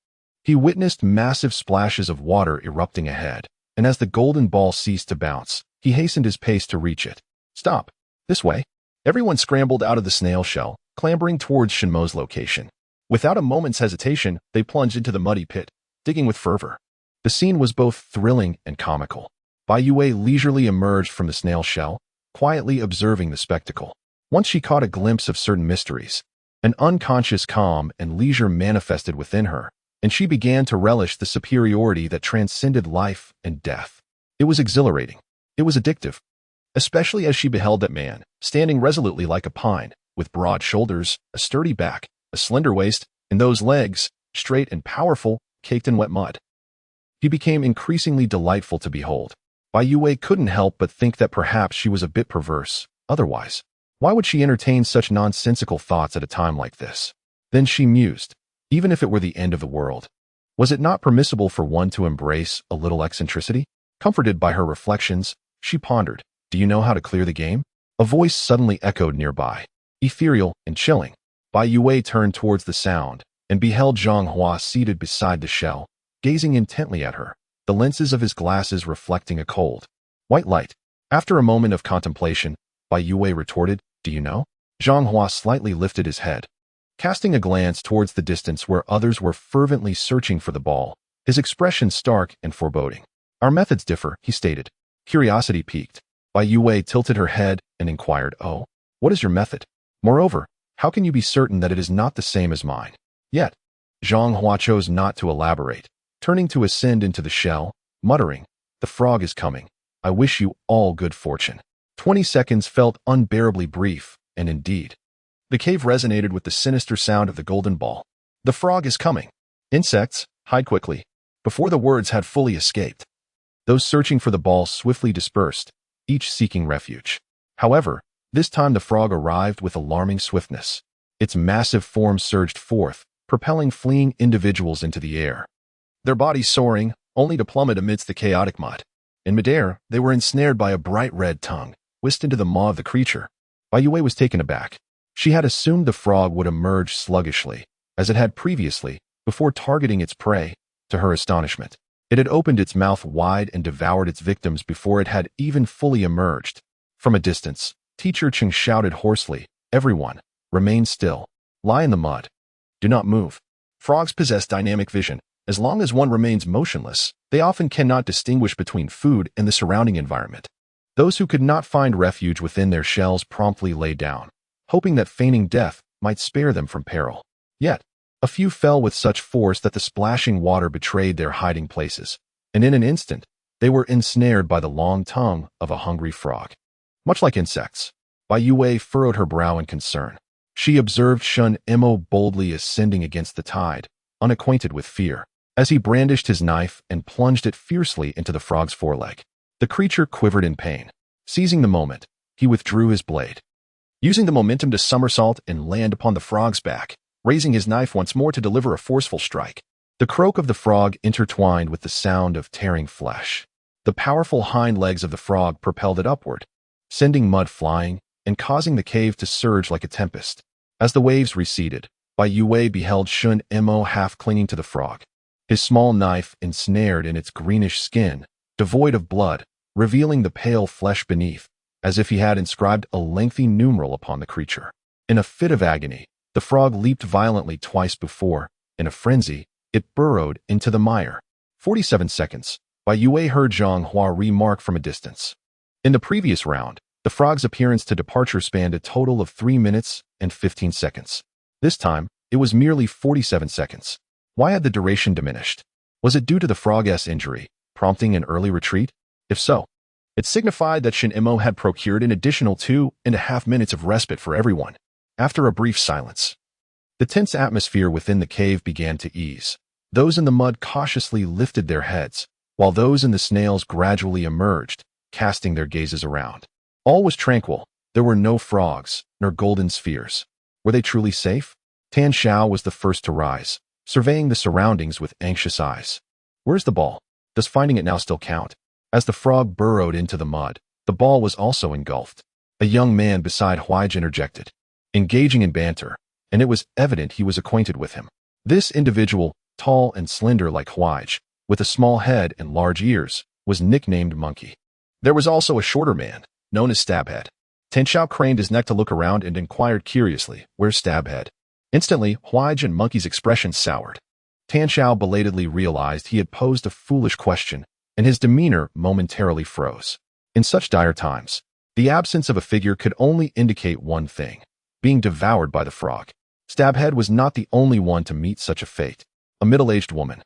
He witnessed massive splashes of water erupting ahead, and as the golden ball ceased to bounce, he hastened his pace to reach it. "Stop! This way." Everyone scrambled out of the snail shell, clambering towards Shen Mo's location. Without a moment's hesitation, they plunged into the muddy pit, digging with fervor. The scene was both thrilling and comical. Bai Youwei leisurely emerged from the snail shell, quietly observing the spectacle. Once she caught a glimpse of certain mysteries, an unconscious calm and leisure manifested within her, and she began to relish the superiority that transcended life and death. It was exhilarating. It was addictive, especially as she beheld that man, standing resolutely like a pine, with broad shoulders, a sturdy back, a slender waist, and those legs, straight and powerful, caked in wet mud. He became increasingly delightful to behold. Bai Youwei couldn't help but think that perhaps she was a bit perverse. Otherwise, why would she entertain such nonsensical thoughts at a time like this? Then she mused, even if it were the end of the world, was it not permissible for one to embrace a little eccentricity? Comforted by her reflections, she pondered, do you know how to clear the game? A voice suddenly echoed nearby, ethereal and chilling. Bai Youwei turned towards the sound and beheld Zhang Hua seated beside the shell, gazing intently at her, the lenses of his glasses reflecting a cold, white light. After a moment of contemplation, Bai Youwei retorted, do you know? Zhang Hua slightly lifted his head, casting a glance towards the distance where others were fervently searching for the ball, his expression stark and foreboding. Our methods differ, he stated. Curiosity piqued. Bai Youwei tilted her head and inquired, oh, what is your method? Moreover, how can you be certain that it is not the same as mine? Yet, Zhang Hua chose not to elaborate, turning to ascend into the shell, muttering, the frog is coming. I wish you all good fortune. 20 seconds felt unbearably brief, and indeed, the cave resonated with the sinister sound of the golden ball. The frog is coming. Insects, hide quickly, before the words had fully escaped. Those searching for the ball swiftly dispersed, each seeking refuge. However, this time the frog arrived with alarming swiftness. Its massive form surged forth, propelling fleeing individuals into the air, their bodies soaring, only to plummet amidst the chaotic mud. In midair, they were ensnared by a bright red tongue, whisked into the maw of the creature. Bai Youwei was taken aback. She had assumed the frog would emerge sluggishly, as it had previously, before targeting its prey. To her astonishment, it had opened its mouth wide and devoured its victims before it had even fully emerged. From a distance, Teacher Cheng shouted hoarsely, everyone, remain still. Lie in the mud. Do not move. Frogs possess dynamic vision. As long as one remains motionless, they often cannot distinguish between food and the surrounding environment. Those who could not find refuge within their shells promptly lay down, hoping that feigning death might spare them from peril. Yet, a few fell with such force that the splashing water betrayed their hiding places, and in an instant, they were ensnared by the long tongue of a hungry frog. Much like insects, Bai Youwei furrowed her brow in concern. She observed Shen Mo boldly ascending against the tide, unacquainted with fear, as he brandished his knife and plunged it fiercely into the frog's foreleg. The creature quivered in pain. Seizing the moment, he withdrew his blade, using the momentum to somersault and land upon the frog's back, raising his knife once more to deliver a forceful strike. The croak of the frog intertwined with the sound of tearing flesh. The powerful hind legs of the frog propelled it upward, sending mud flying and causing the cave to surge like a tempest. As the waves receded, Bai Youwei beheld Shen Mo half clinging to the frog, his small knife ensnared in its greenish skin, devoid of blood, revealing the pale flesh beneath, as if he had inscribed a lengthy numeral upon the creature. In a fit of agony, the frog leaped violently twice before, in a frenzy, it burrowed into the mire. 47 seconds. Bai Youwei heard Zhang Hua remark from a distance. In the previous round, the frog's appearance to departure spanned a total of 3 minutes and 15 seconds. This time, it was merely 47 seconds. Why had the duration diminished? Was it due to the frog's injury, prompting an early retreat? If so, it signified that Shen Mo had procured an additional 2.5 minutes of respite for everyone. After a brief silence, the tense atmosphere within the cave began to ease. Those in the mud cautiously lifted their heads, while those in the snails gradually emerged, casting their gazes around. All was tranquil. There were no frogs, nor golden spheres. Were they truly safe? Tan Xiao was the first to rise, surveying the surroundings with anxious eyes. Where's the ball? Does finding it now still count? As the frog burrowed into the mud, the ball was also engulfed. A young man beside Huige interjected, engaging in banter, and it was evident he was acquainted with him. This individual, tall and slender like Huige, with a small head and large ears, was nicknamed Monkey. There was also a shorter man, known as Stabhead. Tan Xiao craned his neck to look around and inquired curiously, where's Stabhead? Instantly, Huige and Monkey's expression soured. Tan Xiao belatedly realized he had posed a foolish question, and his demeanor momentarily froze. In such dire times, the absence of a figure could only indicate one thing: being devoured by the frog. Stabhead was not the only one to meet such a fate. A middle-aged woman,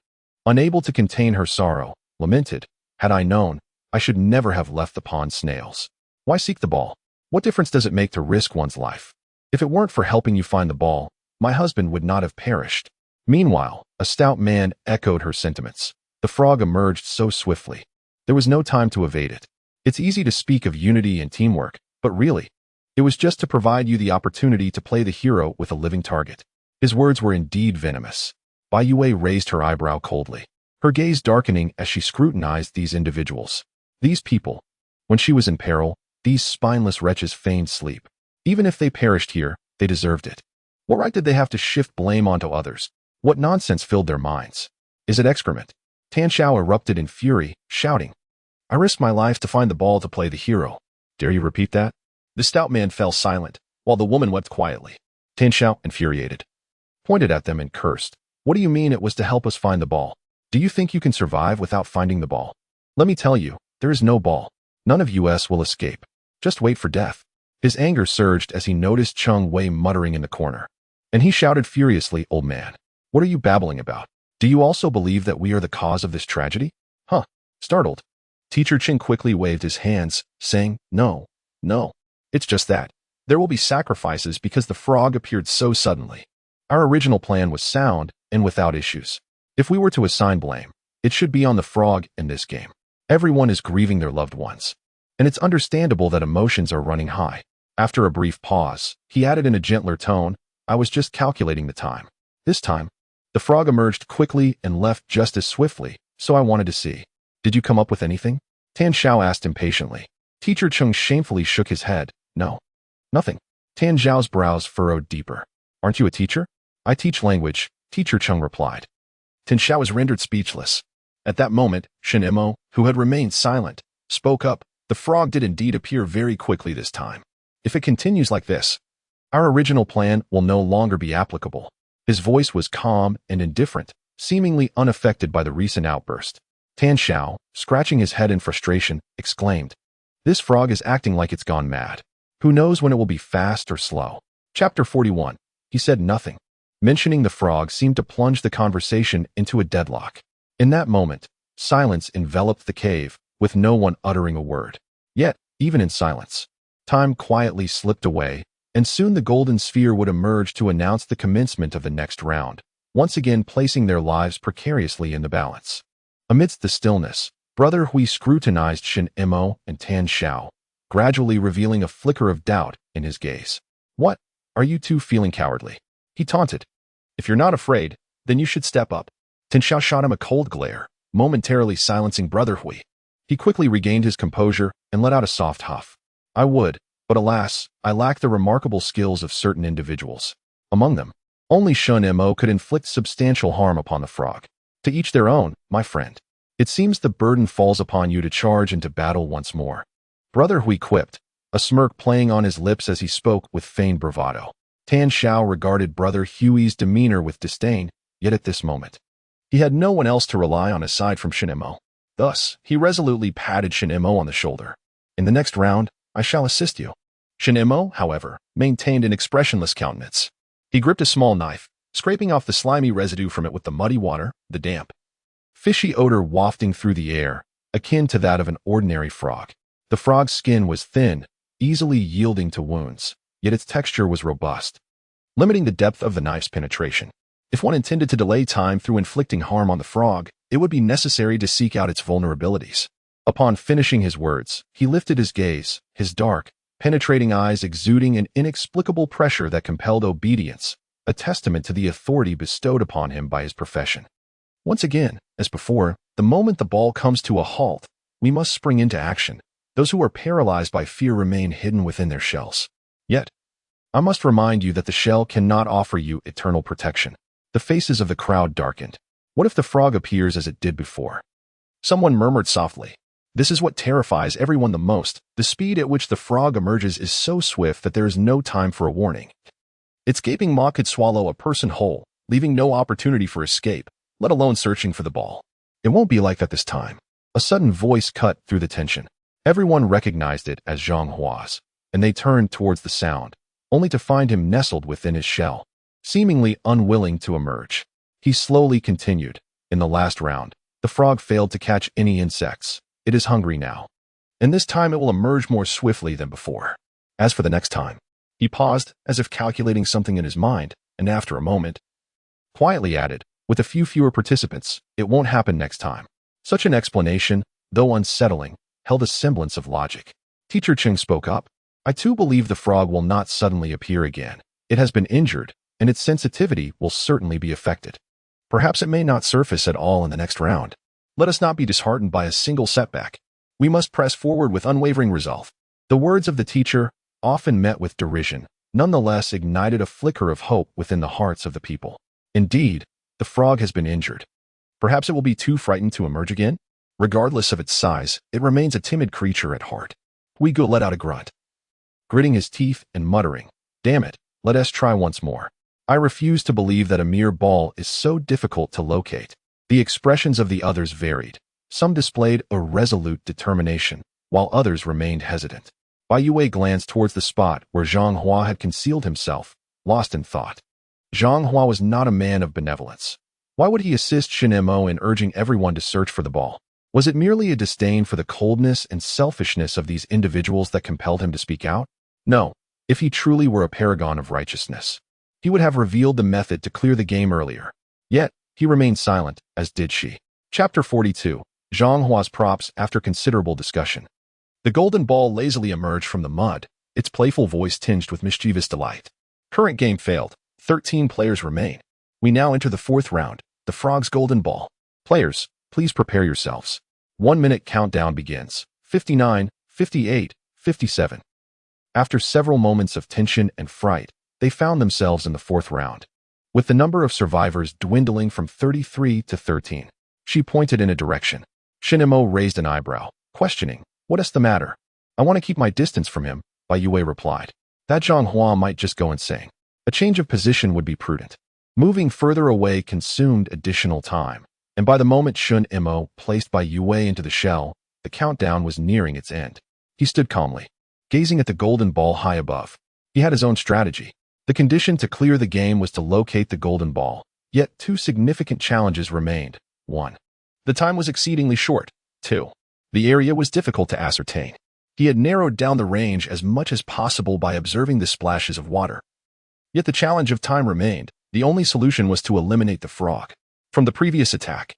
unable to contain her sorrow, lamented, "Had I known, I should never have left the pond snails. Why seek the ball? What difference does it make to risk one's life? If it weren't for helping you find the ball, my husband would not have perished." Meanwhile, a stout man echoed her sentiments. The frog emerged so swiftly. There was no time to evade it. It's easy to speak of unity and teamwork, but really, it was just to provide you the opportunity to play the hero with a living target. His words were indeed venomous. Bai Youwei raised her eyebrow coldly, her gaze darkening as she scrutinized these individuals. These people, when she was in peril, these spineless wretches feigned sleep. Even if they perished here, they deserved it. What right did they have to shift blame onto others? What nonsense filled their minds? Is it excrement? Tan Xiao erupted in fury, shouting, "I risked my life to find the ball to play the hero. Dare you repeat that?" The stout man fell silent, while the woman wept quietly. Tan Xiao, infuriated, pointed at them and cursed. "What do you mean it was to help us find the ball? Do you think you can survive without finding the ball? Let me tell you, there is no ball. None of us will escape. Just wait for death." His anger surged as he noticed Cheng Wei muttering in the corner. And he shouted furiously, "Old man, what are you babbling about? Do you also believe that we are the cause of this tragedy?" "Huh." Startled, Teacher Chen quickly waved his hands, saying, "No, no. It's just that there will be sacrifices because the frog appeared so suddenly. Our original plan was sound and without issues. If we were to assign blame, it should be on the frog in this game. Everyone is grieving their loved ones, and it's understandable that emotions are running high." After a brief pause, he added in a gentler tone, "I was just calculating the time. This time, the frog emerged quickly and left just as swiftly, so I wanted to see. Did you come up with anything?" Tan Xiao asked impatiently. Teacher Cheng shamefully shook his head. "No, nothing." Tan Xiao's brows furrowed deeper. "Aren't you a teacher?" "I teach language," Teacher Cheng replied. Tan Xiao was rendered speechless. At that moment, Shen Mo, who had remained silent, spoke up. "The frog did indeed appear very quickly this time. If it continues like this, our original plan will no longer be applicable." His voice was calm and indifferent, seemingly unaffected by the recent outburst. Tan Xiao, scratching his head in frustration, exclaimed, "This frog is acting like it's gone mad. Who knows when it will be fast or slow?" Chapter 41. He said nothing. Mentioning the frog seemed to plunge the conversation into a deadlock. In that moment, silence enveloped the cave, with no one uttering a word. Yet, even in silence, time quietly slipped away, and soon the golden sphere would emerge to announce the commencement of the next round, once again placing their lives precariously in the balance. Amidst the stillness, Brother Hui scrutinized Shen Mo and Tan Xiao, gradually revealing a flicker of doubt in his gaze. "What? Are you two feeling cowardly?" he taunted. "If you're not afraid, then you should step up." Tan Xiao shot him a cold glare, momentarily silencing Brother Hui. He quickly regained his composure and let out a soft huff. "I would, but alas, I lack the remarkable skills of certain individuals. Among them, only Shen Mo could inflict substantial harm upon the frog. To each their own, my friend. It seems the burden falls upon you to charge into battle once more." Brother Hui quipped, a smirk playing on his lips as he spoke with feigned bravado. Tan Xiao regarded Brother Hui's demeanor with disdain, yet at this moment, he had no one else to rely on aside from Shen Mo. Thus, he resolutely patted Shen Mo on the shoulder. "In the next round, I shall assist you." Shen Mo, however, maintained an expressionless countenance. He gripped a small knife, scraping off the slimy residue from it with the muddy water, the damp, fishy odor wafting through the air, akin to that of an ordinary frog. The frog's skin was thin, easily yielding to wounds, yet its texture was robust, limiting the depth of the knife's penetration. If one intended to delay time through inflicting harm on the frog, it would be necessary to seek out its vulnerabilities. Upon finishing his words, he lifted his gaze, his dark, penetrating eyes exuding an inexplicable pressure that compelled obedience, a testament to the authority bestowed upon him by his profession. Once again, as before, the moment the ball comes to a halt, we must spring into action. Those who are paralyzed by fear remain hidden within their shells. Yet, I must remind you that the shell cannot offer you eternal protection. The faces of the crowd darkened. What if the frog appears as it did before? Someone murmured softly. This is what terrifies everyone the most. The speed at which the frog emerges is so swift that there is no time for a warning. Its gaping maw could swallow a person whole, leaving no opportunity for escape, let alone searching for the ball. It won't be like that this time. A sudden voice cut through the tension. Everyone recognized it as Zhang Hua's, and they turned towards the sound, only to find him nestled within his shell, seemingly unwilling to emerge. He slowly continued. In the last round, the frog failed to catch any insects. It is hungry now, and this time it will emerge more swiftly than before. As for the next time, he paused as if calculating something in his mind, and after a moment, quietly added, with a few fewer participants, it won't happen next time. Such an explanation, though unsettling, held a semblance of logic. Teacher Cheng spoke up. I too believe the frog will not suddenly appear again. It has been injured, and its sensitivity will certainly be affected. Perhaps it may not surface at all in the next round. Let us not be disheartened by a single setback. We must press forward with unwavering resolve. The words of the teacher, often met with derision, nonetheless ignited a flicker of hope within the hearts of the people. Indeed, the frog has been injured. Perhaps it will be too frightened to emerge again? Regardless of its size, it remains a timid creature at heart. Huigo let out a grunt, gritting his teeth and muttering, "Damn it, let us try once more." I refuse to believe that a mere ball is so difficult to locate. The expressions of the others varied. Some displayed a resolute determination, while others remained hesitant. Bai Youwei glanced towards the spot where Zhang Hua had concealed himself, lost in thought. Zhang Hua was not a man of benevolence. Why would he assist Shen Mo in urging everyone to search for the ball? Was it merely a disdain for the coldness and selfishness of these individuals that compelled him to speak out? No, if he truly were a paragon of righteousness, he would have revealed the method to clear the game earlier. Yet, he remained silent, as did she. Chapter 42. Zhang Hua's props after considerable discussion. The golden ball lazily emerged from the mud, its playful voice tinged with mischievous delight. Current game failed. 13 players remain. We now enter the fourth round, the frog's golden ball. Players, please prepare yourselves. 1 minute countdown begins. 59, 58, 57. After several moments of tension and fright, they found themselves in the fourth round, with the number of survivors dwindling from 33 to 13. She pointed in a direction. Shen Mo raised an eyebrow, questioning, "What is the matter?" "I want to keep my distance from him," Bai Youwei replied. "That Zhang Hua might just go insane. A change of position would be prudent." Moving further away consumed additional time, and by the moment Shen Mo placed Bai Youwei into the shell, the countdown was nearing its end. He stood calmly, gazing at the golden ball high above. He had his own strategy. The condition to clear the game was to locate the golden ball, yet two significant challenges remained. 1. The time was exceedingly short. 2. The area was difficult to ascertain. He had narrowed down the range as much as possible by observing the splashes of water. Yet the challenge of time remained. The only solution was to eliminate the frog. From the previous attack,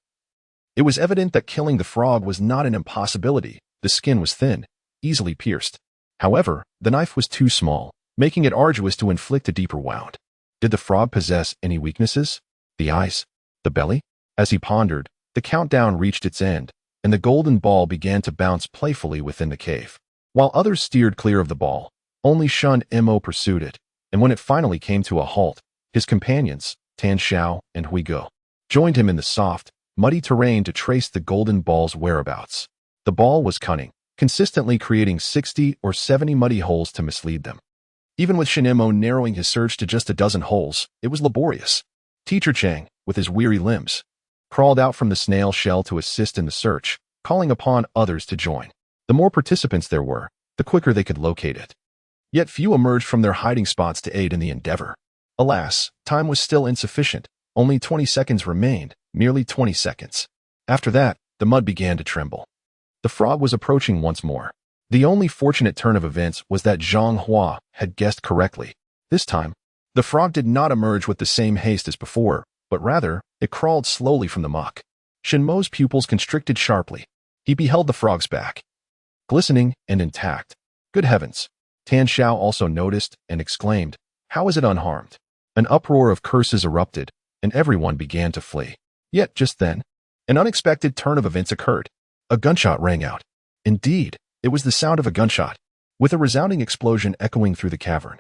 it was evident that killing the frog was not an impossibility. The skin was thin, easily pierced. However, the knife was too small, making it arduous to inflict a deeper wound. Did the frog possess any weaknesses? The eyes? The belly? As he pondered, the countdown reached its end, and the golden ball began to bounce playfully within the cave. While others steered clear of the ball, only Shen Mo pursued it, and when it finally came to a halt, his companions, Tan Xiao and Huigo, joined him in the soft, muddy terrain to trace the golden ball's whereabouts. The ball was cunning, consistently creating 60 or 70 muddy holes to mislead them. Even with Shen Mo narrowing his search to just a dozen holes, it was laborious. Teacher Cheng, with his weary limbs, crawled out from the snail shell to assist in the search, calling upon others to join. The more participants there were, the quicker they could locate it. Yet few emerged from their hiding spots to aid in the endeavor. Alas, time was still insufficient. Only 20 seconds remained, merely 20 seconds. After that, the mud began to tremble. The frog was approaching once more. The only fortunate turn of events was that Zhang Hua had guessed correctly. This time, the frog did not emerge with the same haste as before, but rather, it crawled slowly from the muck. Shen Mo's pupils constricted sharply. He beheld the frog's back, glistening and intact. Good heavens! Tan Xiao also noticed and exclaimed, "How is it unharmed?" An uproar of curses erupted, and everyone began to flee. Yet just then, an unexpected turn of events occurred. A gunshot rang out. Indeed, it was the sound of a gunshot, with a resounding explosion echoing through the cavern.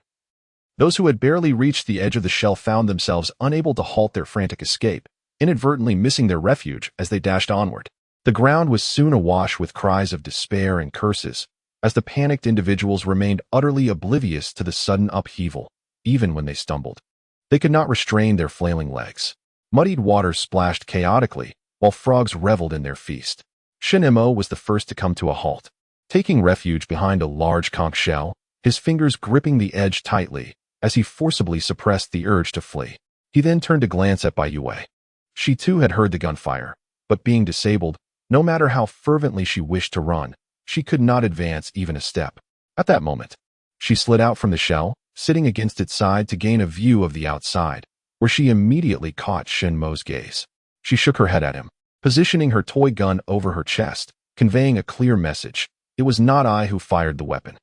Those who had barely reached the edge of the shell found themselves unable to halt their frantic escape, inadvertently missing their refuge as they dashed onward. The ground was soon awash with cries of despair and curses, as the panicked individuals remained utterly oblivious to the sudden upheaval, even when they stumbled. They could not restrain their flailing legs. Muddied water splashed chaotically, while frogs reveled in their feast. Shen Mo was the first to come to a halt, taking refuge behind a large conch shell, his fingers gripping the edge tightly as he forcibly suppressed the urge to flee. He then turned to glance at Bai Youwei. She too had heard the gunfire, but being disabled, no matter how fervently she wished to run, she could not advance even a step. At that moment, she slid out from the shell, sitting against its side to gain a view of the outside, where she immediately caught Shen Mo's gaze. She shook her head at him, positioning her toy gun over her chest, conveying a clear message. It was not I who fired the weapon.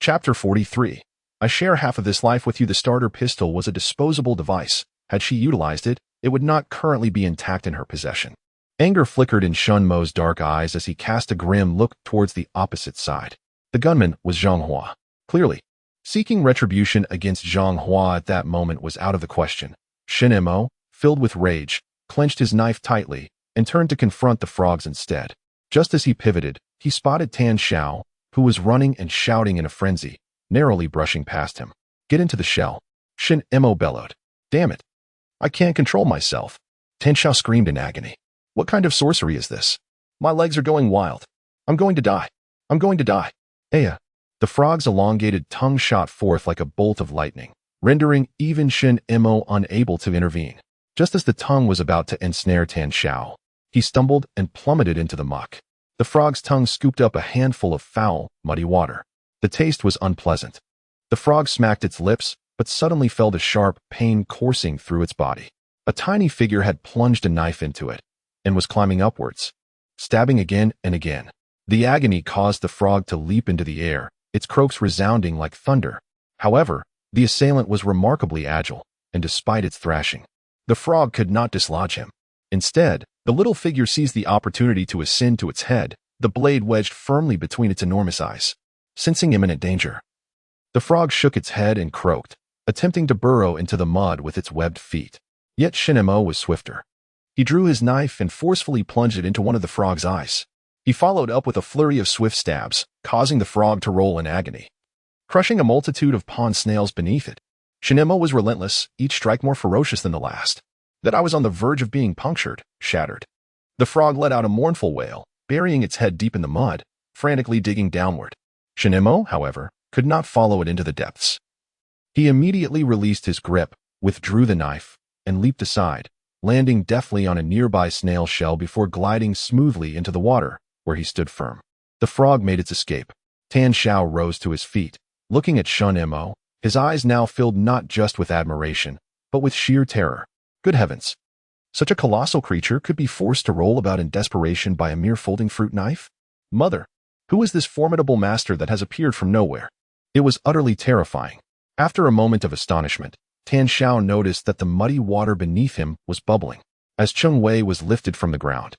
Chapter 43. I share half of this life with you. The starter pistol was a disposable device. Had she utilized it, it would not currently be intact in her possession. Anger flickered in Shen Mo's dark eyes as he cast a grim look towards the opposite side. The gunman was Zhang Hua. Clearly, seeking retribution against Zhang Hua at that moment was out of the question. Shen Mo, filled with rage, clenched his knife tightly and turned to confront the frogs instead. Just as he pivoted, he spotted Tan Xiao, who was running and shouting in a frenzy, narrowly brushing past him. Get into the shell. Shen Mo bellowed. Damn it. I can't control myself. Tan Xiao screamed in agony. What kind of sorcery is this? My legs are going wild. I'm going to die. I'm going to die. Aya. The frog's elongated tongue shot forth like a bolt of lightning, rendering even Shen Mo unable to intervene. Just as the tongue was about to ensnare Tan Xiao, he stumbled and plummeted into the muck. The frog's tongue scooped up a handful of foul, muddy water. The taste was unpleasant. The frog smacked its lips, but suddenly felt a sharp pain coursing through its body. A tiny figure had plunged a knife into it and was climbing upwards, stabbing again and again. The agony caused the frog to leap into the air, its croaks resounding like thunder. However, the assailant was remarkably agile, and despite its thrashing, the frog could not dislodge him. Instead, the little figure seized the opportunity to ascend to its head, the blade wedged firmly between its enormous eyes. Sensing imminent danger, the frog shook its head and croaked, attempting to burrow into the mud with its webbed feet. Yet Shen Mo was swifter. He drew his knife and forcefully plunged it into one of the frog's eyes. He followed up with a flurry of swift stabs, causing the frog to roll in agony, crushing a multitude of pond snails beneath it. Shen Mo was relentless, each strike more ferocious than the last. That I was on the verge of being punctured, shattered. The frog let out a mournful wail, burying its head deep in the mud, frantically digging downward. Shen Mo, however, could not follow it into the depths. He immediately released his grip, withdrew the knife, and leaped aside, landing deftly on a nearby snail shell before gliding smoothly into the water, where he stood firm. The frog made its escape. Tan Xiao rose to his feet, looking at Shen Mo, his eyes now filled not just with admiration, but with sheer terror. Good heavens! Such a colossal creature could be forced to roll about in desperation by a mere folding fruit knife? Mother, who is this formidable master that has appeared from nowhere? It was utterly terrifying. After a moment of astonishment, Tan Xiao noticed that the muddy water beneath him was bubbling. As Cheng Wei was lifted from the ground,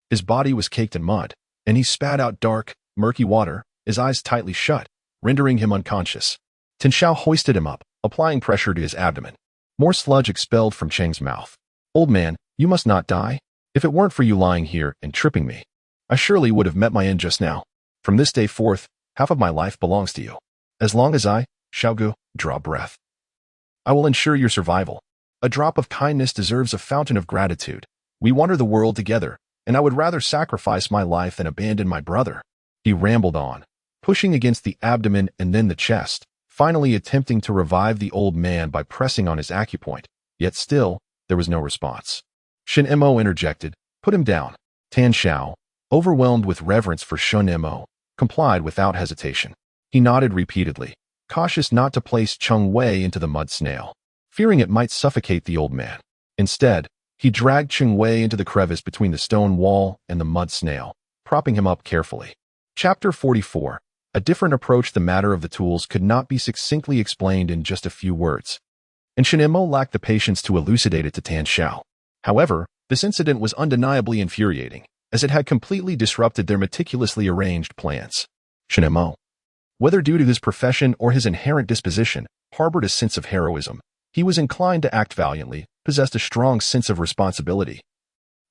his body was caked in mud, and he spat out dark, murky water, his eyes tightly shut, rendering him unconscious. Tan Xiao hoisted him up, applying pressure to his abdomen. More sludge expelled from Cheng's mouth. Old man, you must not die. If it weren't for you lying here and tripping me, I surely would have met my end just now. From this day forth, half of my life belongs to you. As long as I, Xiaogu, draw breath, I will ensure your survival. A drop of kindness deserves a fountain of gratitude. We wander the world together, and I would rather sacrifice my life than abandon my brother. He rambled on, pushing against the abdomen and then the chest, finally attempting to revive the old man by pressing on his acupoint. Yet still, there was no response. Shen Mo interjected, put him down. Tan Xiao, overwhelmed with reverence for Shen Mo, complied without hesitation. He nodded repeatedly, cautious not to place Cheng Wei into the mud snail, fearing it might suffocate the old man. Instead, he dragged Cheng Wei into the crevice between the stone wall and the mud snail, propping him up carefully. Chapter 44. A different approach. The matter of the tools could not be succinctly explained in just a few words, and Shen Mo lacked the patience to elucidate it to Tan Xiao. However, this incident was undeniably infuriating, as it had completely disrupted their meticulously arranged plans. Shen Mo, whether due to his profession or his inherent disposition, harbored a sense of heroism. He was inclined to act valiantly, possessed a strong sense of responsibility,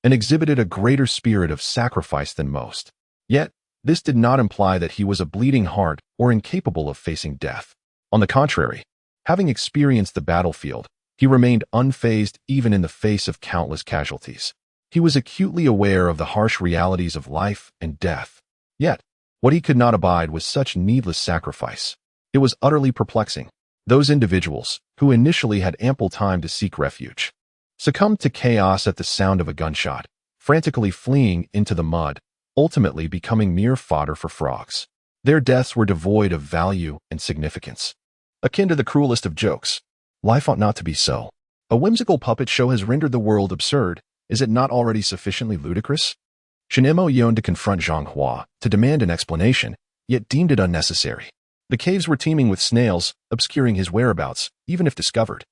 and exhibited a greater spirit of sacrifice than most. Yet, this did not imply that he was a bleeding heart or incapable of facing death. On the contrary, having experienced the battlefield, he remained unfazed even in the face of countless casualties. He was acutely aware of the harsh realities of life and death. Yet, what he could not abide was such needless sacrifice. It was utterly perplexing. Those individuals, who initially had ample time to seek refuge, succumbed to chaos at the sound of a gunshot, frantically fleeing into the mud, ultimately becoming mere fodder for frogs. Their deaths were devoid of value and significance. Akin to the cruelest of jokes. Life ought not to be so. A whimsical puppet show has rendered the world absurd. Is it not already sufficiently ludicrous? Shen Mo yearned to confront Zhang Hua, to demand an explanation, yet deemed it unnecessary. The caves were teeming with snails, obscuring his whereabouts, even if discovered.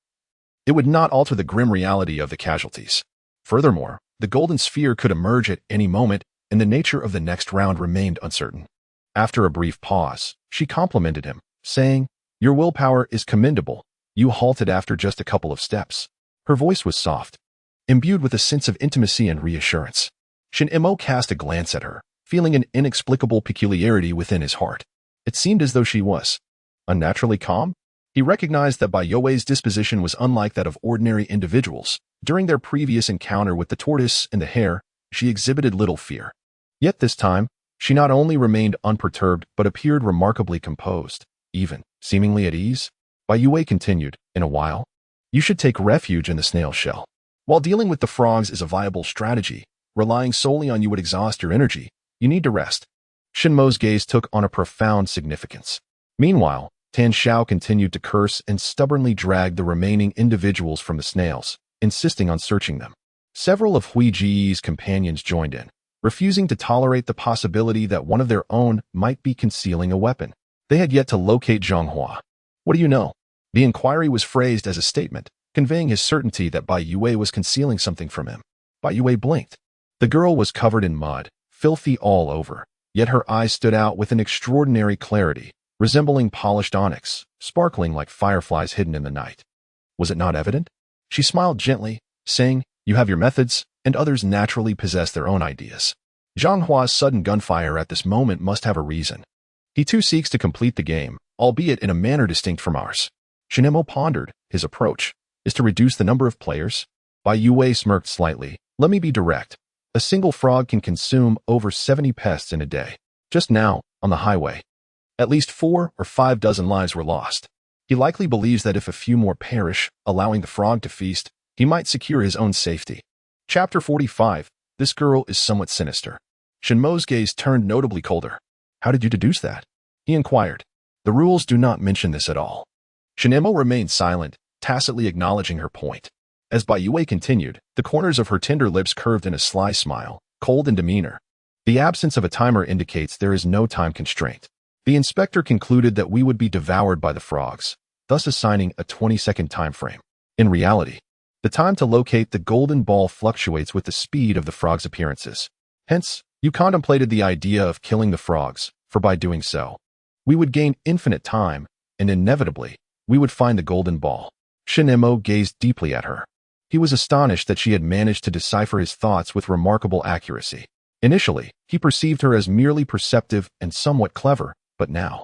It would not alter the grim reality of the casualties. Furthermore, the golden sphere could emerge at any moment, and the nature of the next round remained uncertain. After a brief pause, she complimented him, saying, "Your willpower is commendable. You halted after just a couple of steps." Her voice was soft, imbued with a sense of intimacy and reassurance. Shen Mo cast a glance at her, feeling an inexplicable peculiarity within his heart. It seemed as though she was unnaturally calm. He recognized that Bai Youwei's disposition was unlike that of ordinary individuals. During their previous encounter with the tortoise and the hare, she exhibited little fear. Yet this time, she not only remained unperturbed but appeared remarkably composed, even seemingly at ease. Bai Youwei continued, "In a while, you should take refuge in the snail shell. While dealing with the frogs is a viable strategy, relying solely on you would exhaust your energy. You need to rest." Shen Mo's gaze took on a profound significance. Meanwhile, Tan Xiao continued to curse and stubbornly dragged the remaining individuals from the snails, insisting on searching them. Several of Hui Ji's companions joined in, refusing to tolerate the possibility that one of their own might be concealing a weapon. They had yet to locate Zhang Hua. "What do you know?" The inquiry was phrased as a statement, conveying his certainty that Bai Youwei was concealing something from him. Bai Youwei blinked. The girl was covered in mud, filthy all over, yet her eyes stood out with an extraordinary clarity, resembling polished onyx, sparkling like fireflies hidden in the night. Was it not evident? She smiled gently, saying, "You have your methods, and others naturally possess their own ideas." Zhang Hua's sudden gunfire at this moment must have a reason. He too seeks to complete the game, albeit in a manner distinct from ours. Shen Mo pondered. His approach is to reduce the number of players. Bai Youwei smirked slightly. "Let me be direct. A single frog can consume over 70 pests in a day. Just now, on the highway, at least 4 or 5 dozen lives were lost. He likely believes that if a few more perish, allowing the frog to feast, he might secure his own safety." Chapter 45. This girl is somewhat sinister. Shen Mo's gaze turned notably colder. "How did you deduce that?" he inquired. "The rules do not mention this at all." Shen Mo remained silent, tacitly acknowledging her point. As Bai Youwei continued, the corners of her tender lips curved in a sly smile, cold in demeanor. "The absence of a timer indicates there is no time constraint. The inspector concluded that we would be devoured by the frogs, thus assigning a 20-second time frame. In reality, the time to locate the golden ball fluctuates with the speed of the frog's appearances. Hence, you contemplated the idea of killing the frogs, for by doing so, we would gain infinite time, and inevitably, we would find the golden ball." Shen Mo gazed deeply at her. He was astonished that she had managed to decipher his thoughts with remarkable accuracy. Initially, he perceived her as merely perceptive and somewhat clever, but now,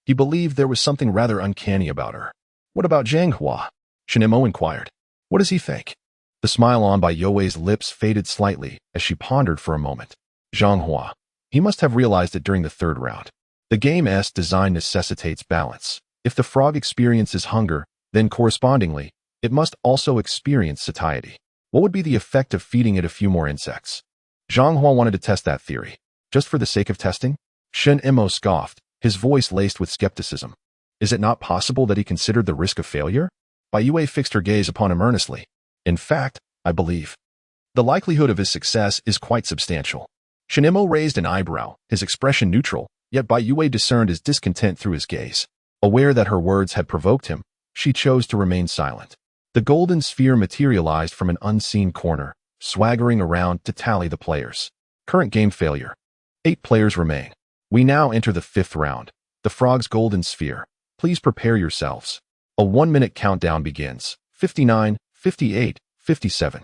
he believed there was something rather uncanny about her. "What about Zhang Hua?" Shen Mo inquired. "What does he think?" The smile on Bai Youwei's lips faded slightly as she pondered for a moment. Zhang Hua. He must have realized it during the third round. The game's design necessitates balance. If the frog experiences hunger, then correspondingly, it must also experience satiety. What would be the effect of feeding it a few more insects? Zhang Hua wanted to test that theory. Just for the sake of testing? Shen Mo scoffed, his voice laced with skepticism. Is it not possible that he considered the risk of failure? Bai Youwei fixed her gaze upon him earnestly. "In fact, I believe the likelihood of his success is quite substantial." Shen Mo raised an eyebrow, his expression neutral, yet Bai Youwei discerned his discontent through his gaze. Aware that her words had provoked him, she chose to remain silent. The golden sphere materialized from an unseen corner, swaggering around to tally the players. Current game failure. 8 players remain. We now enter the 5th round. The frog's golden sphere. Please prepare yourselves. A 1-minute countdown begins. 59, 58, 57.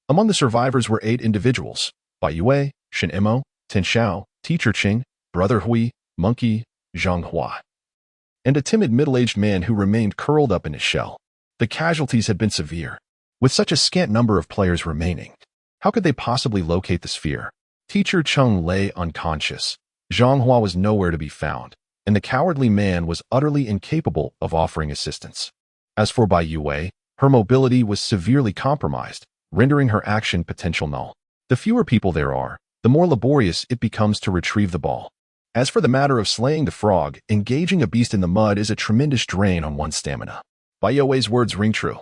Among the survivors were 8 individuals. Bai Youwei, Shen Mo, Tan Xiao, Teacher Qing, Brother Hui, Monkey, Zhang Hua, and a timid middle-aged man who remained curled up in his shell. The casualties had been severe, with such a scant number of players remaining. How could they possibly locate the sphere? Teacher Cheng lay unconscious. Zhang Hua was nowhere to be found, and the cowardly man was utterly incapable of offering assistance. As for Bai Youwei, her mobility was severely compromised, rendering her action potential null. The fewer people there are, the more laborious it becomes to retrieve the ball. As for the matter of slaying the frog, engaging a beast in the mud is a tremendous drain on one's stamina. Bai Youwei's words ring true.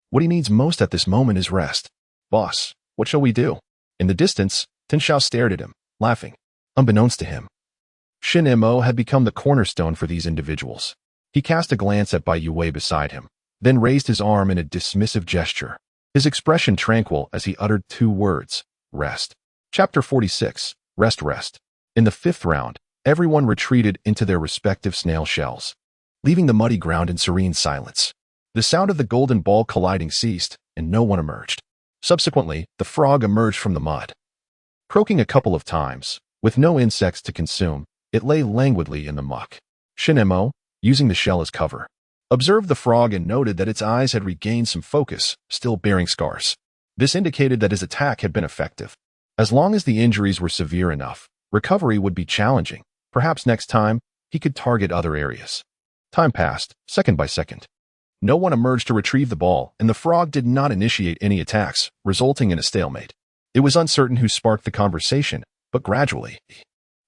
What he needs most at this moment is rest. Boss, what shall we do? In the distance, Tin Xiao stared at him, laughing. Unbeknownst to him, Shen Mo had become the cornerstone for these individuals. He cast a glance at Bai Youwei beside him, then raised his arm in a dismissive gesture, his expression tranquil as he uttered 2 words, rest. Chapter 46, Rest. In the 5th round, everyone retreated into their respective snail shells, leaving the muddy ground in serene silence. The sound of the golden ball colliding ceased, and no one emerged. Subsequently, the frog emerged from the mud. Croaking a couple of times, with no insects to consume, it lay languidly in the muck. Shen Mo, using the shell as cover, observed the frog and noted that its eyes had regained some focus, still bearing scars. This indicated that his attack had been effective. As long as the injuries were severe enough, recovery would be challenging. Perhaps next time, he could target other areas. Time passed, second by second. No one emerged to retrieve the ball, and the frog did not initiate any attacks, resulting in a stalemate. It was uncertain who sparked the conversation, but gradually,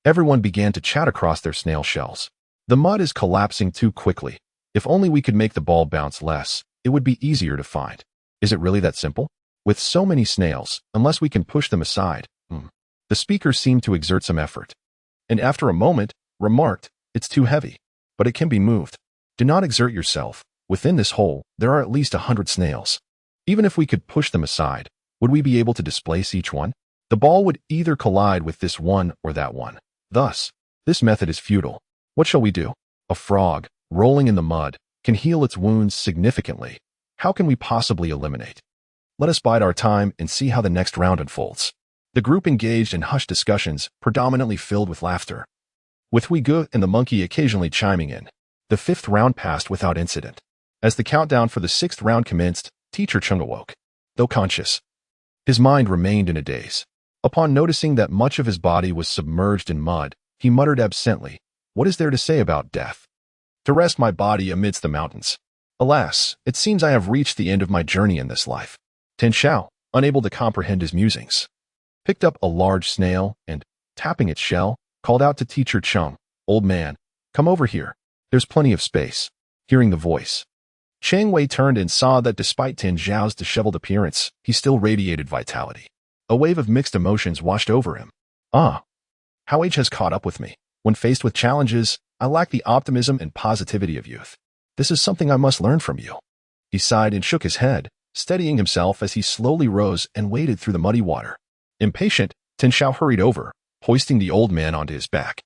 everyone began to chat across their snail shells. The mud is collapsing too quickly. If only we could make the ball bounce less, it would be easier to find. Is it really that simple? With so many snails, unless we can push them aside. The speaker seemed to exert some effort, and after a moment, remarked, it's too heavy, but it can be moved. Do not exert yourself. Within this hole, there are at least 100 snails. Even if we could push them aside, would we be able to displace each one? The ball would either collide with this one or that one. Thus, this method is futile. What shall we do? A frog, rolling in the mud, can heal its wounds significantly. How can we possibly eliminate? Let us bide our time and see how the next round unfolds. The group engaged in hushed discussions, predominantly filled with laughter, with Huigu and the monkey occasionally chiming in. The 5th round passed without incident. As the countdown for the 6th round commenced, Teacher Cheng awoke. Though conscious, his mind remained in a daze. Upon noticing that much of his body was submerged in mud, he muttered absently, what is there to say about death? To rest my body amidst the mountains. Alas, it seems I have reached the end of my journey in this life. Tin Xiao, unable to comprehend his musings, picked up a large snail and, tapping its shell, called out to Teacher Cheng, old man, come over here. There's plenty of space. Hearing the voice, Chang Wei turned and saw that despite Tin Xiao's disheveled appearance, he still radiated vitality. A wave of mixed emotions washed over him. How age has caught up with me. When faced with challenges, I lack the optimism and positivity of youth. This is something I must learn from you. He sighed and shook his head, steadying himself as he slowly rose and waded through the muddy water. Impatient, Tin Xiao hurried over, hoisting the old man onto his back.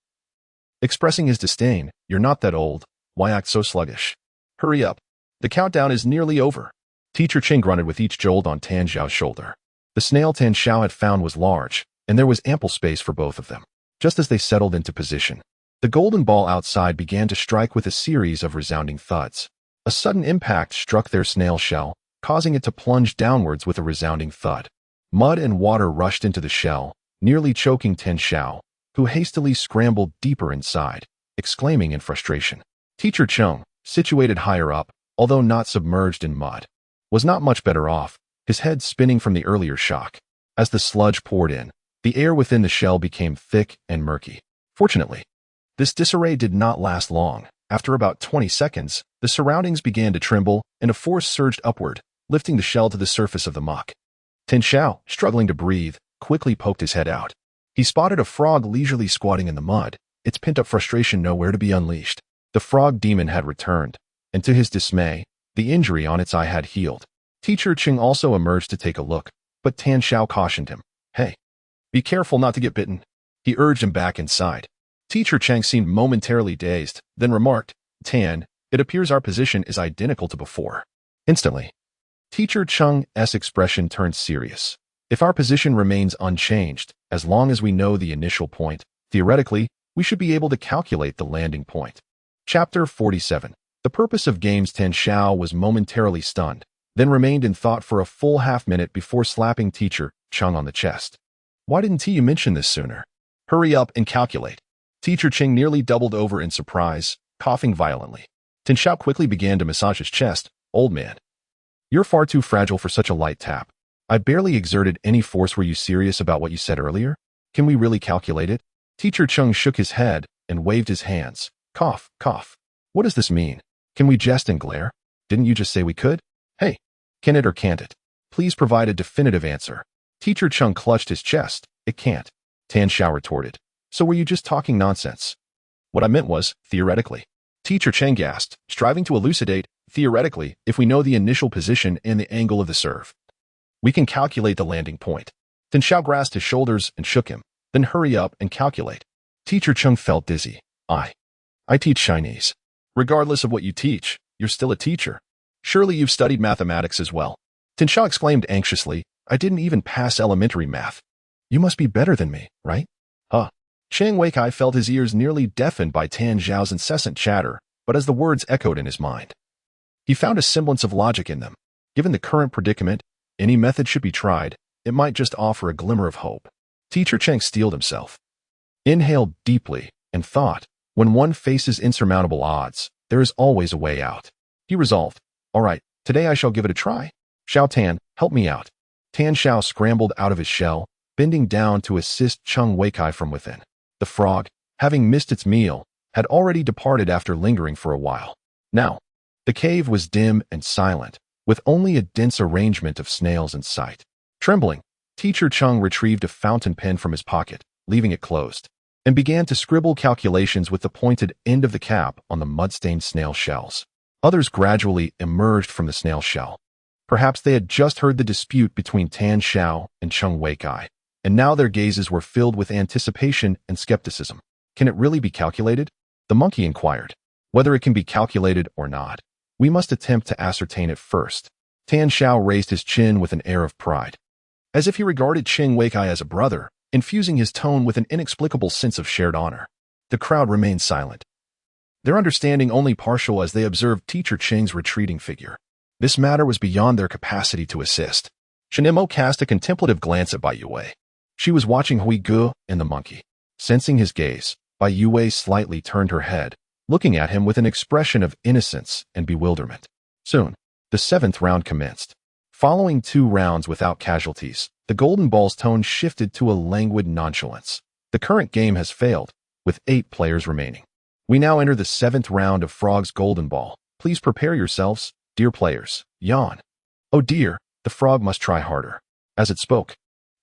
Expressing his disdain, you're not that old. Why act so sluggish? Hurry up. The countdown is nearly over. Teacher Cheng grunted with each jolt on Tin Xiao's shoulder. The snail Tin Xiao had found was large, and there was ample space for both of them. Just as they settled into position, the golden ball outside began to strike with a series of resounding thuds. A sudden impact struck their snail shell, causing it to plunge downwards with a resounding thud. Mud and water rushed into the shell, nearly choking Tin Xiao, who hastily scrambled deeper inside, exclaiming in frustration. Teacher Cheng, situated higher up, although not submerged in mud, was not much better off, his head spinning from the earlier shock. As the sludge poured in, the air within the shell became thick and murky. Fortunately, this disarray did not last long. After about 20 seconds, the surroundings began to tremble, and a force surged upward, lifting the shell to the surface of the muck. Tin Xiao, struggling to breathe, quickly poked his head out. He spotted a frog leisurely squatting in the mud, its pent-up frustration nowhere to be unleashed. The frog demon had returned, and to his dismay, the injury on its eye had healed. Teacher Cheng also emerged to take a look, but Tin Xiao cautioned him. Hey, be careful not to get bitten. He urged him back inside. Teacher Cheng seemed momentarily dazed, then remarked, Tan, it appears our position is identical to before. Instantly, Teacher Cheng's expression turned serious. If our position remains unchanged, as long as we know the initial point, theoretically, we should be able to calculate the landing point. Chapter 47. The purpose of games. Tin Xiao was momentarily stunned, then remained in thought for a full half-minute before slapping Teacher Cheng on the chest. Why didn't you mention this sooner? Hurry up and calculate. Teacher Cheng nearly doubled over in surprise, coughing violently. Tin Xiao quickly began to massage his chest. Old man, you're far too fragile for such a light tap. I barely exerted any force. Were you serious about what you said earlier? Can we really calculate it? Teacher Cheng shook his head and waved his hands. Cough, cough. What does this mean? Can we jest and glare? Didn't you just say we could? Hey, can it or can't it? Please provide a definitive answer. Teacher Cheng clutched his chest. It can't. Tan Xiao retorted. So were you just talking nonsense? What I meant was, theoretically. Teacher Cheng gasped, striving to elucidate, theoretically, if we know the initial position and the angle of the serve, we can calculate the landing point. Tan Xiao grasped his shoulders and shook him. Then hurry up and calculate. Teacher Cheng felt dizzy. I teach Chinese. Regardless of what you teach, you're still a teacher. Surely you've studied mathematics as well. Tan Xiao exclaimed anxiously. I didn't even pass elementary math. You must be better than me, right? Huh. Cheng Weikai felt his ears nearly deafened by Tan Xiao's incessant chatter, but as the words echoed in his mind, he found a semblance of logic in them. Given the current predicament, any method should be tried. It might just offer a glimmer of hope. Teacher Cheng steeled himself, inhaled deeply, and thought, when one faces insurmountable odds, there is always a way out. He resolved, all right, today I shall give it a try. Xiao Tan, help me out. Tan Xiao scrambled out of his shell, bending down to assist Cheng Weikai from within. The frog, having missed its meal, had already departed after lingering for a while. Now, the cave was dim and silent, with only a dense arrangement of snails in sight. Trembling, Teacher Cheng retrieved a fountain pen from his pocket, leaving it closed, and began to scribble calculations with the pointed end of the cap on the mud-stained snail shells. Others gradually emerged from the snail shell. Perhaps they had just heard the dispute between Tan Xiao and Cheng Weikai, and now their gazes were filled with anticipation and skepticism. Can it really be calculated? The monkey inquired. Whether it can be calculated or not, we must attempt to ascertain it first. Tan Xiao raised his chin with an air of pride, as if he regarded Cheng Weikai as a brother, infusing his tone with an inexplicable sense of shared honor. The crowd remained silent, their understanding only partial as they observed Teacher Cheng's retreating figure. This matter was beyond their capacity to assist. Shen Mo cast a contemplative glance at Bai Youwei. She was watching Hui Ge and the monkey. Sensing his gaze, Bai Youwei slightly turned her head, looking at him with an expression of innocence and bewilderment. Soon, the 7th round commenced. Following 2 rounds without casualties, the golden ball's tone shifted to a languid nonchalance. The current game has failed, with 8 players remaining. We now enter the 7th round of Frog's Golden Ball. Please prepare yourselves, dear players. Yawn. Oh dear, the frog must try harder. As it spoke,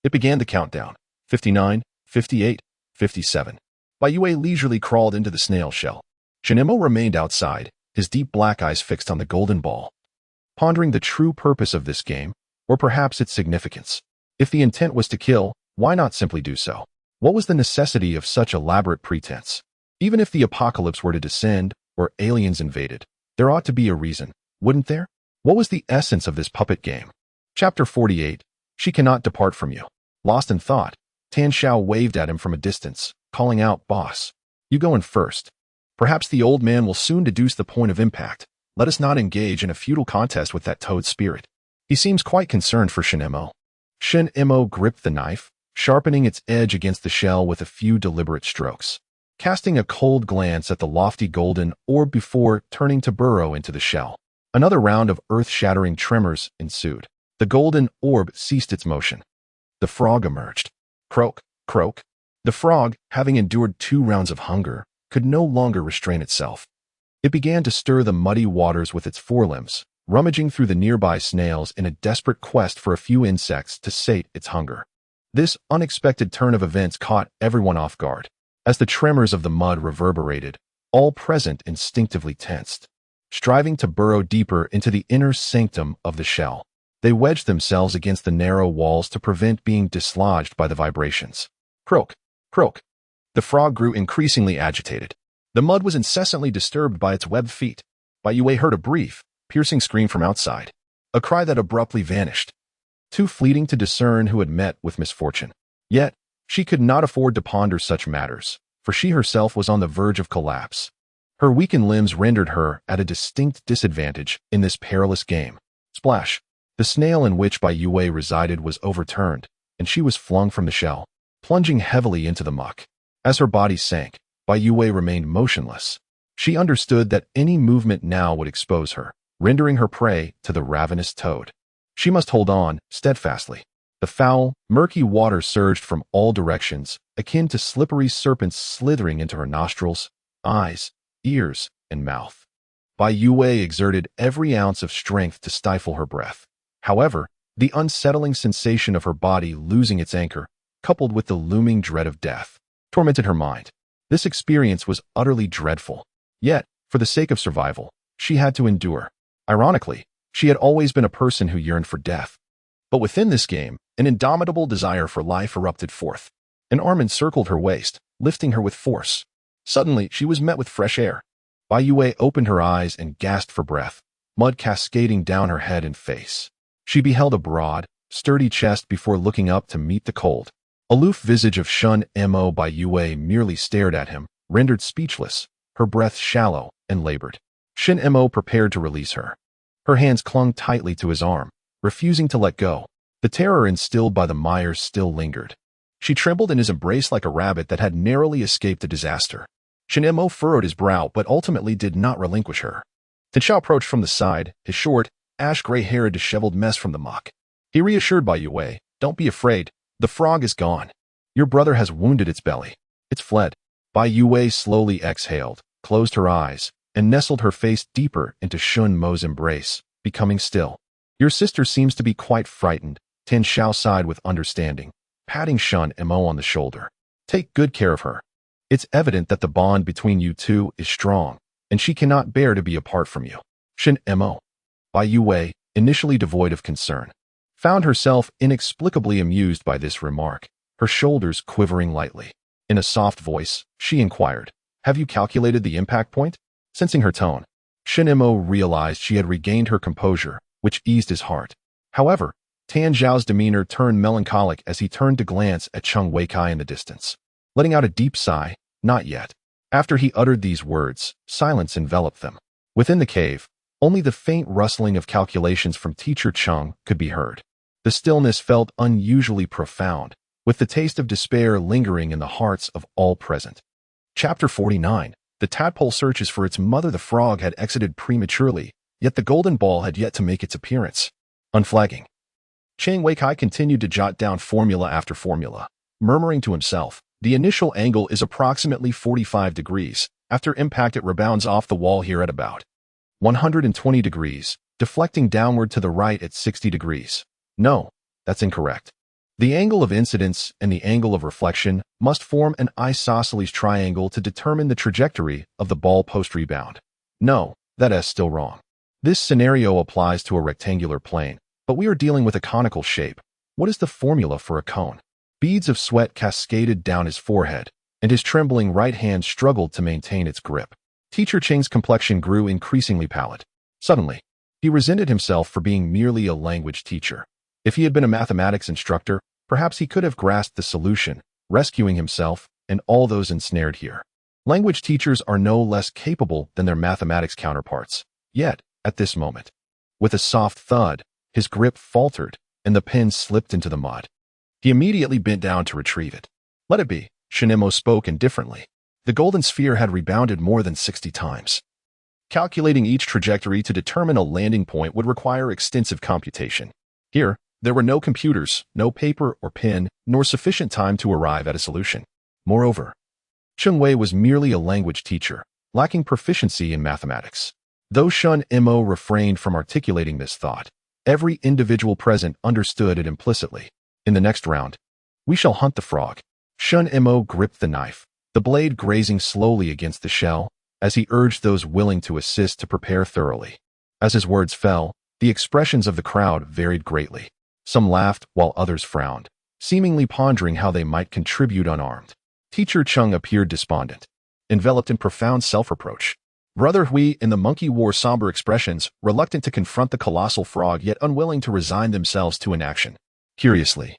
it began the countdown. 59, 58, 57. Bai Youwei leisurely crawled into the snail shell. Shen Mo remained outside, his deep black eyes fixed on the golden ball, pondering the true purpose of this game, or perhaps its significance. If the intent was to kill, why not simply do so? What was the necessity of such elaborate pretense? Even if the apocalypse were to descend, or aliens invaded, there ought to be a reason, wouldn't there? What was the essence of this puppet game? Chapter 48. She cannot depart from you. Lost in thought, Tan Xiao waved at him from a distance, calling out, Boss, you go in first. Perhaps the old man will soon deduce the point of impact. Let us not engage in a futile contest with that toad spirit. He seems quite concerned for Shen Mo. Shen Mo gripped the knife, sharpening its edge against the shell with a few deliberate strokes, casting a cold glance at the lofty golden orb before turning to burrow into the shell. Another round of earth-shattering tremors ensued. The golden orb ceased its motion. The frog emerged. Croak, croak. The frog, having endured 2 rounds of hunger, could no longer restrain itself. It began to stir the muddy waters with its forelimbs, rummaging through the nearby snails in a desperate quest for a few insects to sate its hunger. This unexpected turn of events caught everyone off guard. As the tremors of the mud reverberated, all present instinctively tensed. Striving to burrow deeper into the inner sanctum of the shell, they wedged themselves against the narrow walls to prevent being dislodged by the vibrations. Croak, croak. The frog grew increasingly agitated. The mud was incessantly disturbed by its webbed feet. Bai Youwei heard a brief, piercing scream from outside, a cry that abruptly vanished. Too fleeting to discern who had met with misfortune. Yet, she could not afford to ponder such matters, for she herself was on the verge of collapse. Her weakened limbs rendered her at a distinct disadvantage in this perilous game. Splash! The snail in which Bai Youwei resided was overturned, and she was flung from the shell, plunging heavily into the muck. As her body sank, Bai Youwei remained motionless. She understood that any movement now would expose her, rendering her prey to the ravenous toad. She must hold on steadfastly. The foul, murky water surged from all directions, akin to slippery serpents slithering into her nostrils, eyes, ears, and mouth. Bai Youwei exerted every ounce of strength to stifle her breath. However, the unsettling sensation of her body losing its anchor, coupled with the looming dread of death, tormented her mind. This experience was utterly dreadful. Yet, for the sake of survival, she had to endure. Ironically, she had always been a person who yearned for death. But within this game, an indomitable desire for life erupted forth. An arm encircled her waist, lifting her with force. Suddenly, she was met with fresh air. Bai Youwei opened her eyes and gasped for breath, mud cascading down her head and face. She beheld a broad, sturdy chest before looking up to meet the cold, aloof visage of Shen Mo. Bai Youwei merely stared at him, rendered speechless, her breath shallow and labored. Shen Mo prepared to release her. Her hands clung tightly to his arm, refusing to let go. The terror instilled by the mires still lingered. She trembled in his embrace like a rabbit that had narrowly escaped a disaster. Shen Mo furrowed his brow but ultimately did not relinquish her. Tan Xiao approached from the side, his short, ash-gray-haired disheveled mess from the muck. He reassured Bai Youwei, "Don't be afraid, the frog is gone. Your brother has wounded its belly. It's fled." Bai Youwei slowly exhaled, closed her eyes, and nestled her face deeper into Shen Mo's embrace, becoming still. "Your sister seems to be quite frightened," Tan Xiao sighed with understanding, patting Shen Mo on the shoulder. "Take good care of her. It's evident that the bond between you two is strong, and she cannot bear to be apart from you." Shen Mo. Bai Youwei, initially devoid of concern, found herself inexplicably amused by this remark, her shoulders quivering lightly. In a soft voice, she inquired, "Have you calculated the impact point?" Sensing her tone, Shen Mo realized she had regained her composure, which eased his heart. However, Tan Zhao's demeanor turned melancholic as he turned to glance at Cheng Weikai in the distance. Letting out a deep sigh, "Not yet." After he uttered these words, silence enveloped them. Within the cave, only the faint rustling of calculations from teacher Cheng could be heard. The stillness felt unusually profound, with the taste of despair lingering in the hearts of all present. Chapter 49. The tadpole searches for its mother. The frog had exited prematurely, yet the golden ball had yet to make its appearance. Unflagging. Cheng Weikai continued to jot down formula after formula, murmuring to himself, "The initial angle is approximately 45 degrees. After impact it rebounds off the wall here at about 120 degrees, deflecting downward to the right at 60 degrees. No, that's incorrect. The angle of incidence and the angle of reflection must form an isosceles triangle to determine the trajectory of the ball post-rebound. No, that is still wrong. This scenario applies to a rectangular plane, but we are dealing with a conical shape. What is the formula for a cone?" Beads of sweat cascaded down his forehead, and his trembling right hand struggled to maintain its grip. Teacher Cheng's complexion grew increasingly pallid. Suddenly, he resented himself for being merely a language teacher. If he had been a mathematics instructor, perhaps he could have grasped the solution, rescuing himself and all those ensnared here. Language teachers are no less capable than their mathematics counterparts. Yet, at this moment, with a soft thud, his grip faltered, and the pen slipped into the mud. He immediately bent down to retrieve it. "Let it be," Shen Mo spoke indifferently. The golden sphere had rebounded more than 60 times. Calculating each trajectory to determine a landing point would require extensive computation. Here, there were no computers, no paper or pen, nor sufficient time to arrive at a solution. Moreover, Cheng Wei was merely a language teacher, lacking proficiency in mathematics. Though Shen Mo refrained from articulating this thought, every individual present understood it implicitly. In the next round, we shall hunt the frog. Shen Mo gripped the knife, the blade grazing slowly against the shell, as he urged those willing to assist to prepare thoroughly. As his words fell, the expressions of the crowd varied greatly. Some laughed while others frowned, seemingly pondering how they might contribute unarmed. Teacher Cheng appeared despondent, enveloped in profound self-reproach. Brother Hui and the monkey wore somber expressions, reluctant to confront the colossal frog yet unwilling to resign themselves to inaction. Curiously,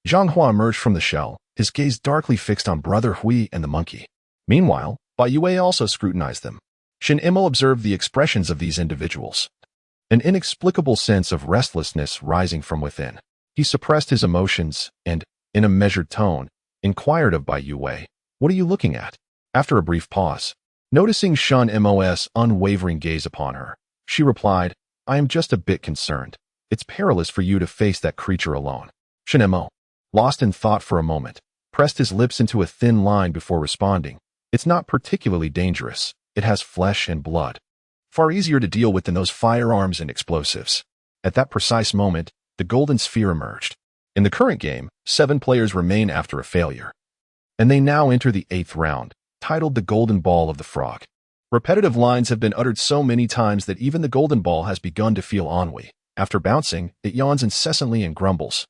Zhang Hua emerged from the shell, his gaze darkly fixed on Brother Hui and the monkey. Meanwhile, Bai Youwei also scrutinized them. Shen Mo observed the expressions of these individuals, an inexplicable sense of restlessness rising from within. He suppressed his emotions and, in a measured tone, inquired of Bai Youwei, "What are you looking at?" After a brief pause, noticing Shen Mo's unwavering gaze upon her, she replied, "I am just a bit concerned. It's perilous for you to face that creature alone." Shen Mo, lost in thought for a moment, pressed his lips into a thin line before responding, "It's not particularly dangerous. It has flesh and blood. Far easier to deal with than those firearms and explosives." At that precise moment, the golden sphere emerged. In the current game, 7 players remain after a failure, and they now enter the 8th round, titled the Golden Ball of the Frog. Repetitive lines have been uttered so many times that even the golden ball has begun to feel ennui. After bouncing, it yawns incessantly and grumbles.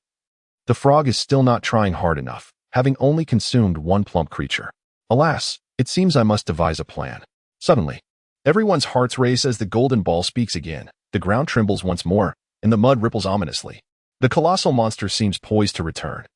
The frog is still not trying hard enough, having only consumed 1 plump creature. Alas, it seems I must devise a plan. Suddenly, everyone's hearts race as the golden ball speaks again. The ground trembles once more, and the mud ripples ominously. The colossal monster seems poised to return.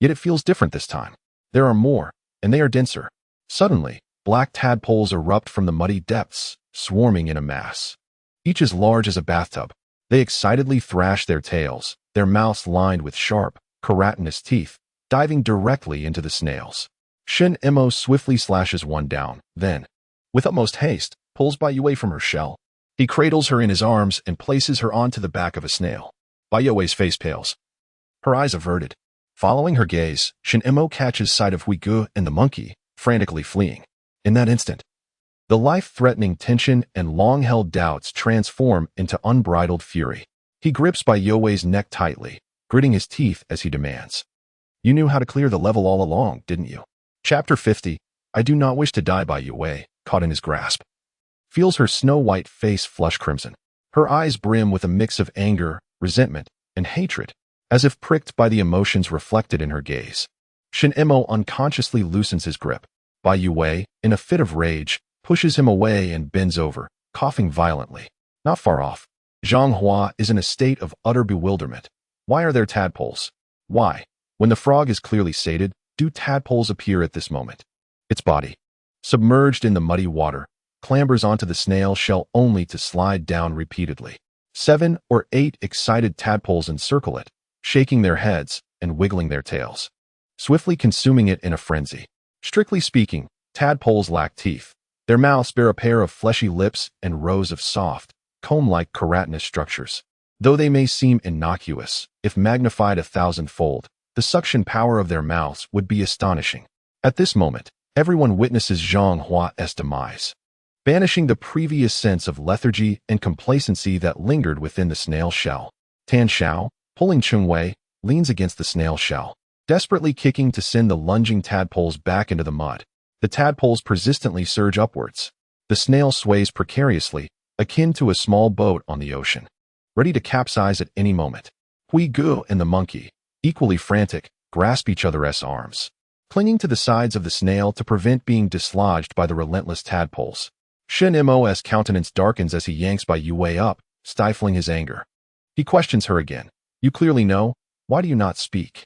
Yet it feels different this time. There are more, and they are denser. Suddenly, black tadpoles erupt from the muddy depths, swarming in a mass. Each as large as a bathtub. They excitedly thrash their tails, their mouths lined with sharp, keratinous teeth, diving directly into the snails. Shen Mo swiftly slashes one down, then, with utmost haste, pulls Bai Youwei from her shell. He cradles her in his arms and places her onto the back of a snail. Bai Youwei's face pales, her eyes averted. Following her gaze, Shen Mo catches sight of Huigu and the monkey, frantically fleeing. In that instant, the life-threatening tension and long-held doubts transform into unbridled fury. He grips Bai Youwei's neck tightly, gritting his teeth as he demands, "You knew how to clear the level all along, didn't you?" Chapter 50. I do not wish to die. Bai Youwei, caught in his grasp, feels her snow-white face flush crimson. Her eyes brim with a mix of anger, resentment, and hatred, as if pricked by the emotions reflected in her gaze. Shen Mo unconsciously loosens his grip. Bai Youwei, in a fit of rage, pushes him away and bends over, coughing violently. Not far off, Zhang Hua is in a state of utter bewilderment. Why are there tadpoles? Why, when the frog is clearly sated, do tadpoles appear at this moment? Its body, submerged in the muddy water, clambers onto the snail shell only to slide down repeatedly. 7 or 8 excited tadpoles encircle it, shaking their heads and wiggling their tails, swiftly consuming it in a frenzy. Strictly speaking, tadpoles lack teeth. Their mouths bear a pair of fleshy lips and rows of soft, comb-like keratinous structures. Though they may seem innocuous, if magnified 1,000-fold, the suction power of their mouths would be astonishing. At this moment, everyone witnesses Zhang Hua's demise, banishing the previous sense of lethargy and complacency that lingered within the snail shell. Tan Xiao, pulling Chunwei, leans against the snail shell, desperately kicking to send the lunging tadpoles back into the mud. The tadpoles persistently surge upwards. The snail sways precariously, akin to a small boat on the ocean, ready to capsize at any moment. Huigu and the monkey, equally frantic, grasp each other's arms, clinging to the sides of the snail to prevent being dislodged by the relentless tadpoles. Shen Mo's countenance darkens as he yanks Bai Youwei up, stifling his anger. He questions her again. "You clearly know. Why do you not speak?"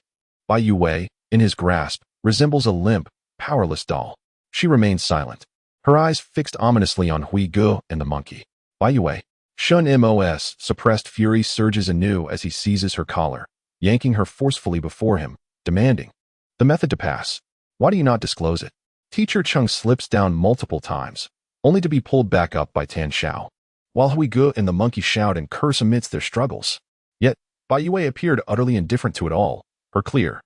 Bai Youwei, in his grasp, resembles a limp, powerless doll. She remains silent, her eyes fixed ominously on Huigu and the monkey. Bai Youwei, Shen Mo's suppressed fury surges anew as he seizes her collar, yanking her forcefully before him, demanding, "The method to pass. Why do you not disclose it?" Teacher Chung slips down multiple times, only to be pulled back up by Tan Xiao, while Huigu and the monkey shout and curse amidst their struggles. Yet, Bai Youwei appeared utterly indifferent to it all. Her clear,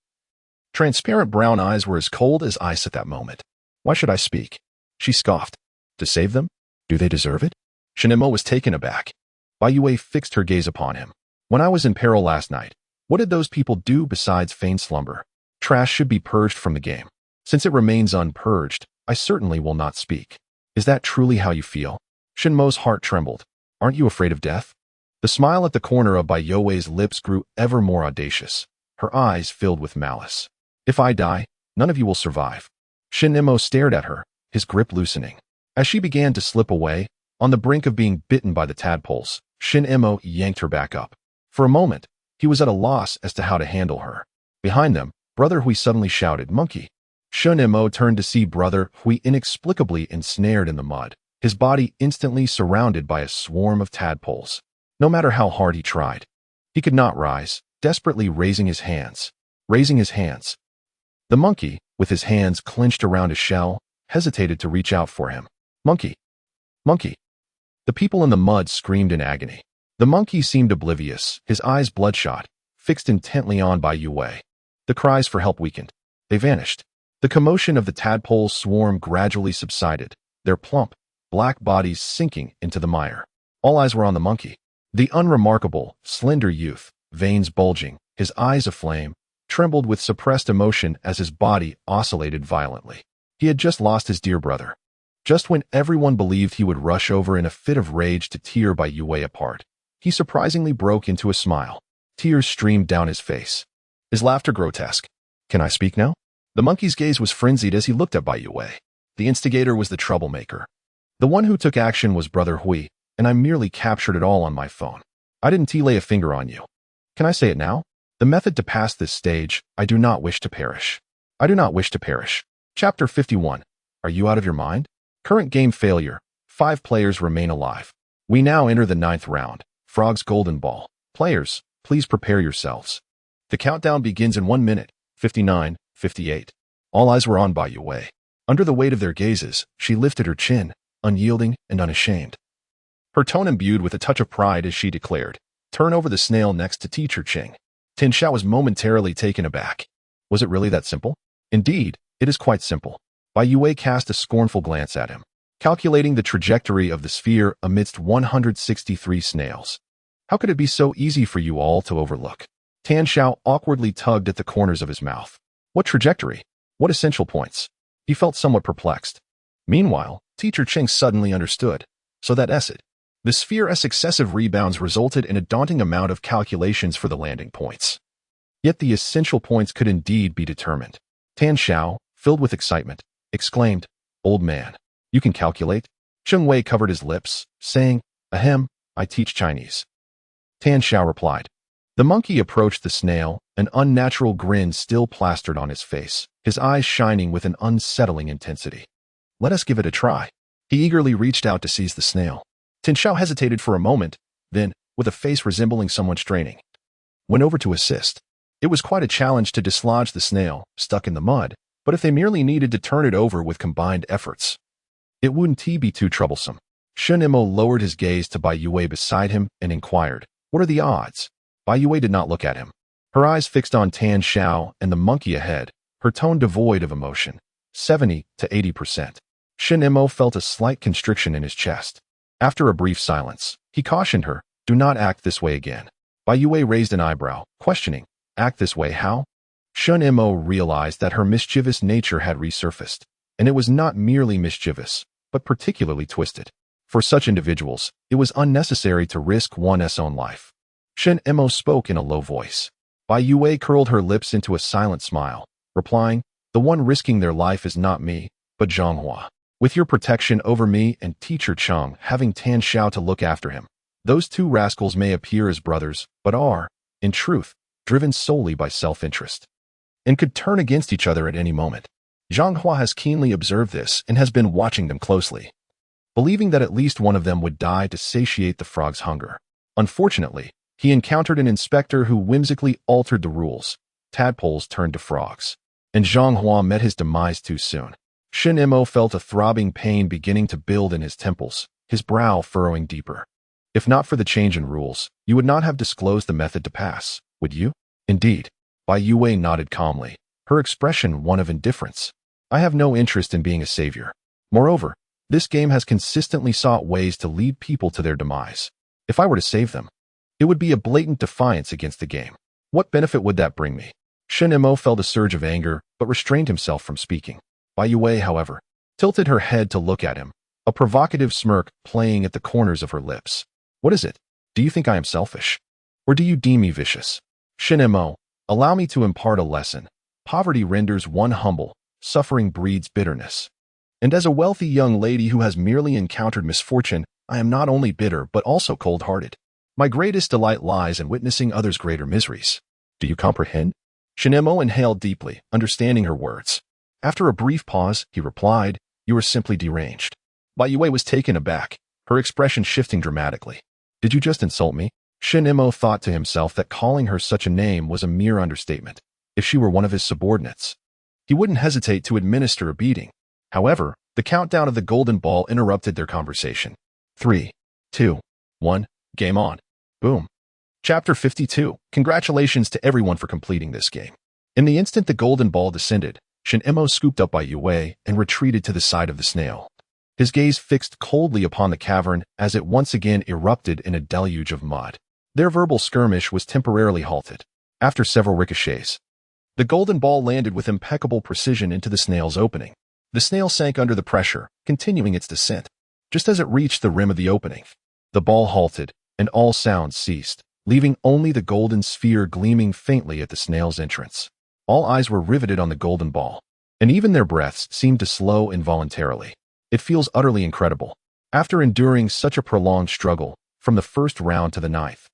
transparent brown eyes were as cold as ice at that moment. "Why should I speak?" She scoffed. "To save them? Do they deserve it?" Shen Mo was taken aback. Bai Youwei fixed her gaze upon him. "When I was in peril last night, what did those people do besides feign slumber? Trash should be purged from the game. Since it remains unpurged, I certainly will not speak." "Is that truly how you feel?" Shen Mo's heart trembled. "Aren't you afraid of death?" The smile at the corner of Bai Youwei's lips grew ever more audacious, her eyes filled with malice. "If I die, none of you will survive." Shen Mo stared at her, his grip loosening. As she began to slip away, on the brink of being bitten by the tadpoles, Shen Mo yanked her back up. For a moment, he was at a loss as to how to handle her. Behind them, Brother Hui suddenly shouted, "Monkey!" Shen Mo turned to see Brother Hui inexplicably ensnared in the mud, his body instantly surrounded by a swarm of tadpoles. No matter how hard he tried, he could not rise, desperately raising his hands. Raising his hands. The monkey, with his hands clenched around his shell, hesitated to reach out for him. Monkey! Monkey! The people in the mud screamed in agony. The monkey seemed oblivious, his eyes bloodshot, fixed intently on Bai Youwei. The cries for help weakened. They vanished. The commotion of the tadpole swarm gradually subsided, their plump, black bodies sinking into the mire. All eyes were on the monkey. The unremarkable, slender youth, veins bulging, his eyes aflame, trembled with suppressed emotion as his body oscillated violently. He had just lost his dear brother. Just when everyone believed he would rush over in a fit of rage to tear Bai Youwei apart, he surprisingly broke into a smile. Tears streamed down his face. His laughter grotesque. Can I speak now? The monkey's gaze was frenzied as he looked at Bai Youwei. The instigator was the troublemaker. The one who took action was Brother Hui, and I merely captured it all on my phone. I didn't lay a finger on you. Can I say it now? The method to pass this stage, I do not wish to perish. I do not wish to perish. Chapter 51. Are you out of your mind? Current game failure. 5 players remain alive. We now enter the 9th round. Frog's Golden Ball. Players, please prepare yourselves. The countdown begins in 1 minute, 59, 58. All eyes were on Bai Youwei. Under the weight of their gazes, she lifted her chin, unyielding and unashamed. Her tone imbued with a touch of pride as she declared, "Turn over the snail next to Teacher Ching." Tin Xiao was momentarily taken aback. Was it really that simple? Indeed, it is quite simple. Bai Youwei cast a scornful glance at him, calculating the trajectory of the sphere amidst 163 snails. How could it be so easy for you all to overlook? Tan Xiao awkwardly tugged at the corners of his mouth. What trajectory? What essential points? He felt somewhat perplexed. Meanwhile, Teacher Ching suddenly understood. So that it. The sphere's successive rebounds resulted in a daunting amount of calculations for the landing points. Yet the essential points could indeed be determined. Tan Xiao, filled with excitement, exclaimed, "Old man, you can calculate?" Cheng Wei covered his lips, saying, "Ahem, I teach Chinese." Tan Xiao replied. The monkey approached the snail, an unnatural grin still plastered on his face, his eyes shining with an unsettling intensity. "Let us give it a try." He eagerly reached out to seize the snail. Tin Xiao hesitated for a moment, then, with a face resembling someone straining, went over to assist. It was quite a challenge to dislodge the snail, stuck in the mud, but if they merely needed to turn it over with combined efforts, it wouldn't be too troublesome. Shen Mo lowered his gaze to Bai Youwei beside him and inquired, "What are the odds?" Bai Youwei did not look at him. Her eyes fixed on Tan Xiao and the monkey ahead, her tone devoid of emotion. 70 to 80%. Shen Mo felt a slight constriction in his chest. After a brief silence, he cautioned her, "Do not act this way again." Bai Youwei raised an eyebrow, questioning, "Act this way how?" Shen Mo realized that her mischievous nature had resurfaced, and it was not merely mischievous, but particularly twisted. For such individuals, it was unnecessary to risk one's own life. Shen Mo spoke in a low voice. Bai Youwei curled her lips into a silent smile, replying, "The one risking their life is not me, but Zhanghua. With your protection over me and Teacher Cheng having Tan Xiao to look after him, those 2 rascals may appear as brothers, but are, in truth, driven solely by self-interest, and could turn against each other at any moment. Zhanghua has keenly observed this and has been watching them closely, believing that at least one of them would die to satiate the frog's hunger. Unfortunately, he encountered an inspector who whimsically altered the rules. Tadpoles turned to frogs, and Zhanghua met his demise too soon. Shen Mo felt a throbbing pain beginning to build in his temples, his brow furrowing deeper. If not for the change in rules, you would not have disclosed the method to pass, would you? Indeed. Bai Youwei nodded calmly, her expression one of indifference. I have no interest in being a savior. Moreover, this game has consistently sought ways to lead people to their demise. If I were to save them, it would be a blatant defiance against the game. What benefit would that bring me? Shen Mo felt a surge of anger, but restrained himself from speaking. Bai Youwei, however, tilted her head to look at him, a provocative smirk playing at the corners of her lips. What is it? Do you think I am selfish? Or do you deem me vicious? Shen Mo, allow me to impart a lesson. Poverty renders one humble, suffering breeds bitterness. And as a wealthy young lady who has merely encountered misfortune, I am not only bitter but also cold-hearted. My greatest delight lies in witnessing others' greater miseries. Do you comprehend? Shen Mo inhaled deeply, understanding her words. After a brief pause, he replied, "You are simply deranged." Bai Youwei was taken aback, her expression shifting dramatically. "Did you just insult me?" Shen Mo thought to himself that calling her such a name was a mere understatement. If she were one of his subordinates, he wouldn't hesitate to administer a beating. However, the countdown of the golden ball interrupted their conversation. 3, 2, 1, game on. Boom. Chapter 52. Congratulations to everyone for completing this game. In the instant the golden ball descended, Shen Mo scooped up Bai Youwei and retreated to the side of the snail. His gaze fixed coldly upon the cavern as it once again erupted in a deluge of mud. Their verbal skirmish was temporarily halted. After several ricochets, the golden ball landed with impeccable precision into the snail's opening. The snail sank under the pressure, continuing its descent. Just as it reached the rim of the opening, the ball halted, and all sounds ceased, leaving only the golden sphere gleaming faintly at the snail's entrance. All eyes were riveted on the golden ball, and even their breaths seemed to slow involuntarily. It feels utterly incredible. After enduring such a prolonged struggle, from the first round to the ninth,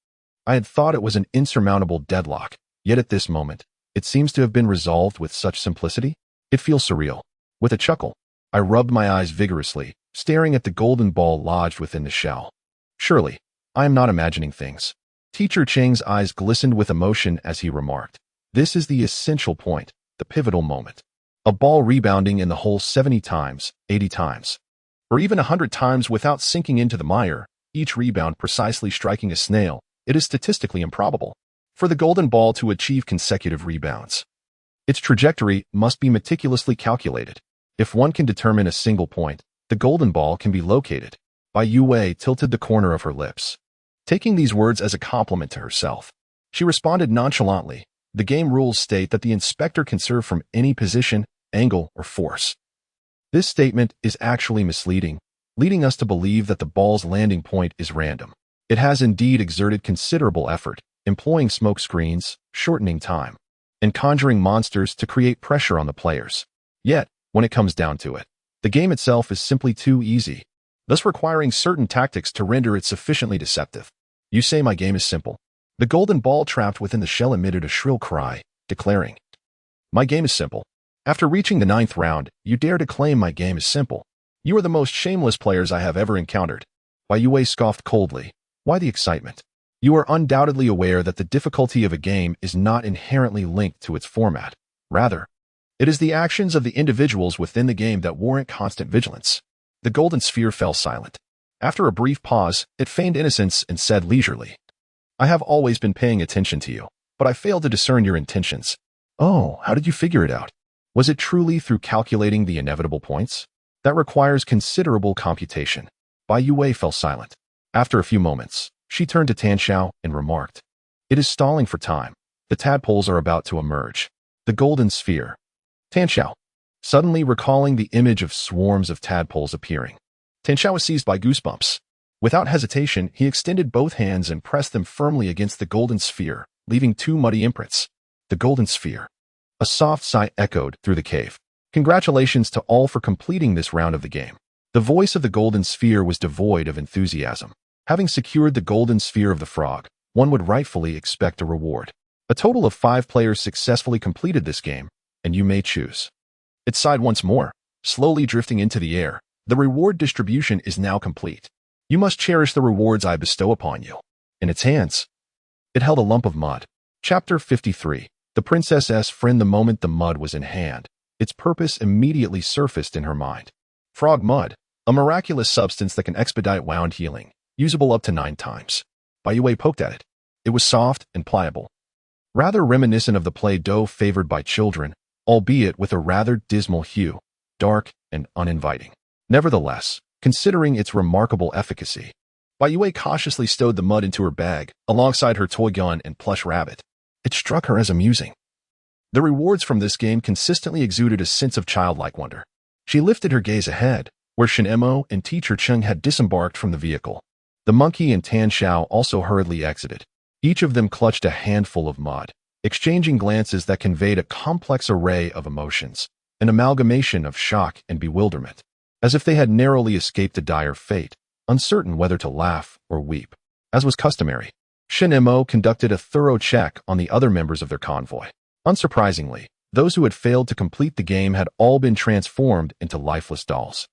I had thought it was an insurmountable deadlock, yet at this moment, it seems to have been resolved with such simplicity. It feels surreal. With a chuckle, I rubbed my eyes vigorously, staring at the golden ball lodged within the shell. Surely, I am not imagining things. Teacher Cheng's eyes glistened with emotion as he remarked, "This is the essential point, the pivotal moment. A ball rebounding in the hole 70 times, 80 times, or even 100 times without sinking into the mire, each rebound precisely striking a snail. It is statistically improbable for the golden ball to achieve consecutive rebounds. Its trajectory must be meticulously calculated. If one can determine a single point, the golden ball can be located." Bai Youwei tilted the corner of her lips, taking these words as a compliment to herself. She responded nonchalantly, "The game rules state that the inspector can serve from any position, angle, or force." This statement is actually misleading, leading us to believe that the ball's landing point is random. It has indeed exerted considerable effort, employing smoke screens, shortening time, and conjuring monsters to create pressure on the players. Yet, when it comes down to it, the game itself is simply too easy, thus requiring certain tactics to render it sufficiently deceptive. "You say my game is simple." The golden ball trapped within the shell emitted a shrill cry, declaring, "My game is simple. After reaching the ninth round, you dare to claim my game is simple. You are the most shameless players I have ever encountered." Bai Youwei scoffed coldly. "Why the excitement? You are undoubtedly aware that the difficulty of a game is not inherently linked to its format. Rather, it is the actions of the individuals within the game that warrant constant vigilance." The golden sphere fell silent. After a brief pause, it feigned innocence and said leisurely, "I have always been paying attention to you, but I failed to discern your intentions." "Oh, how did you figure it out? Was it truly through calculating the inevitable points? That requires considerable computation." Bai Youwei fell silent. After a few moments, she turned to Tan Xiao and remarked, "It is stalling for time. The tadpoles are about to emerge." The golden sphere. Tan Xiao, suddenly recalling the image of swarms of tadpoles appearing. Tan Xiao was seized by goosebumps. Without hesitation, he extended both hands and pressed them firmly against the golden sphere, leaving 2 muddy imprints. The golden sphere. A soft sigh echoed through the cave. "Congratulations to all for completing this round of the game." The voice of the golden sphere was devoid of enthusiasm. Having secured the golden sphere of the frog, one would rightfully expect a reward. A total of 5 players successfully completed this game, and you may choose. It sighed once more, slowly drifting into the air. "The reward distribution is now complete. You must cherish the rewards I bestow upon you." In its hands, it held a lump of mud. Chapter 53. The princess's friend. The moment the mud was in hand, its purpose immediately surfaced in her mind. Frog mud, a miraculous substance that can expedite wound healing, usable up to 9 times. Bai Youwei poked at it. It was soft and pliable, rather reminiscent of the Play-Doh favored by children, albeit with a rather dismal hue, dark and uninviting. Nevertheless, considering its remarkable efficacy, Bai Youwei cautiously stowed the mud into her bag, alongside her toy gun and plush rabbit. It struck her as amusing. The rewards from this game consistently exuded a sense of childlike wonder. She lifted her gaze ahead, where Shen Mo and Teacher Cheng had disembarked from the vehicle. The monkey and Tan Xiao also hurriedly exited. Each of them clutched a handful of mud, exchanging glances that conveyed a complex array of emotions, an amalgamation of shock and bewilderment, as if they had narrowly escaped a dire fate, uncertain whether to laugh or weep. As was customary, Shen Mo conducted a thorough check on the other members of their convoy. Unsurprisingly, those who had failed to complete the game had all been transformed into lifeless dolls.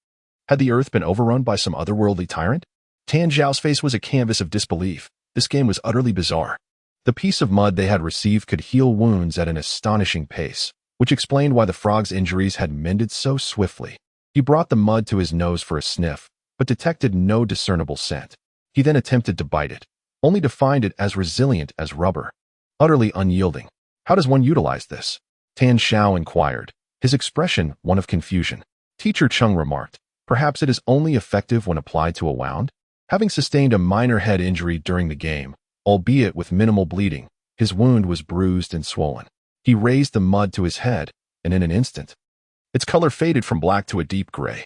Had the earth been overrun by some otherworldly tyrant? Tan Zhao's face was a canvas of disbelief. This game was utterly bizarre. The piece of mud they had received could heal wounds at an astonishing pace, which explained why the frog's injuries had mended so swiftly. He brought the mud to his nose for a sniff, but detected no discernible scent. He then attempted to bite it, only to find it as resilient as rubber, utterly unyielding. How does one utilize this? Tan Xiao inquired, his expression one of confusion. Teacher Chung remarked, perhaps it is only effective when applied to a wound? Having sustained a minor head injury during the game, albeit with minimal bleeding, his wound was bruised and swollen. He raised the mud to his head, and in an instant, its color faded from black to a deep gray.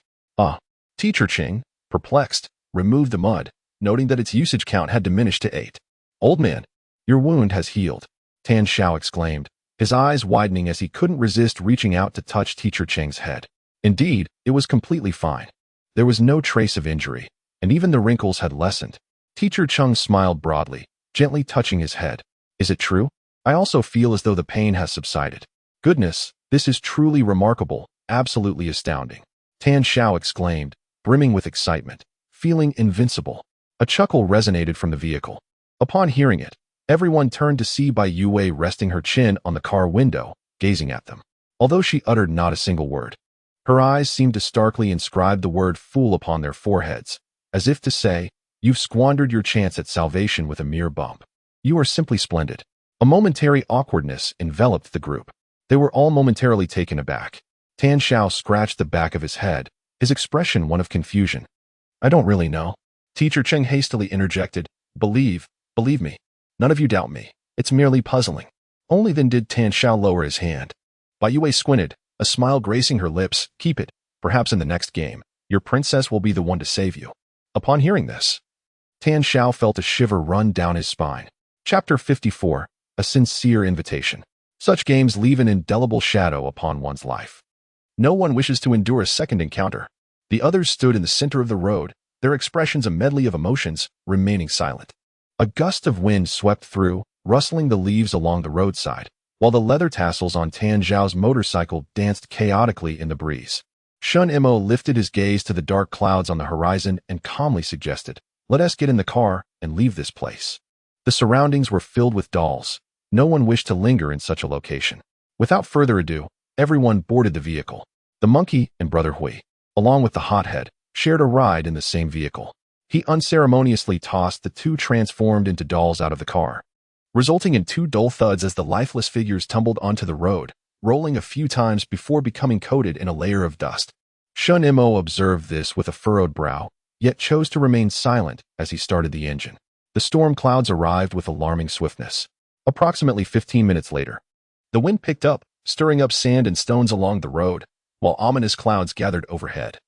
Teacher Ching, perplexed, removed the mud, noting that its usage count had diminished to 8. Old man, your wound has healed, Tan Xiao exclaimed, his eyes widening as he couldn't resist reaching out to touch Teacher Ching's head. Indeed, it was completely fine. There was no trace of injury, and even the wrinkles had lessened. Teacher Chung smiled broadly, gently touching his head. Is it true? I also feel as though the pain has subsided. Goodness, this is truly remarkable, absolutely astounding, Tan Xiao exclaimed, brimming with excitement, feeling invincible. A chuckle resonated from the vehicle. Upon hearing it, everyone turned to see Bai Youwei resting her chin on the car window, gazing at them. Although she uttered not a single word, her eyes seemed to starkly inscribe the word fool upon their foreheads, as if to say, you've squandered your chance at salvation with a mere bump. You are simply splendid. A momentary awkwardness enveloped the group. They were all momentarily taken aback. Tan Xiao scratched the back of his head, his expression one of confusion. I don't really know. Teacher Cheng hastily interjected, Believe me. None of you doubt me. It's merely puzzling. Only then did Tan Xiao lower his hand. Bai Youwei squinted, a smile gracing her lips. Keep it. Perhaps in the next game, your princess will be the one to save you. Upon hearing this, Tan Xiao felt a shiver run down his spine. Chapter 54, A Sincere Invitation. Such games leave an indelible shadow upon one's life. No one wishes to endure a second encounter. The others stood in the center of the road, their expressions a medley of emotions, remaining silent. A gust of wind swept through, rustling the leaves along the roadside, while the leather tassels on Tan Zhao's motorcycle danced chaotically in the breeze. Shen Mo lifted his gaze to the dark clouds on the horizon and calmly suggested, Let us get in the car and leave this place. The surroundings were filled with dolls. No one wished to linger in such a location. Without further ado, everyone boarded the vehicle. The monkey and Brother Hui, along with the hothead, shared a ride in the same vehicle. He unceremoniously tossed the two transformed into dolls out of the car, resulting in two dull thuds as the lifeless figures tumbled onto the road, rolling a few times before becoming coated in a layer of dust. Shen Mo observed this with a furrowed brow, yet chose to remain silent as he started the engine. The storm clouds arrived with alarming swiftness. Approximately 15 minutes later, the wind picked up, stirring up sand and stones along the road, while ominous clouds gathered overhead,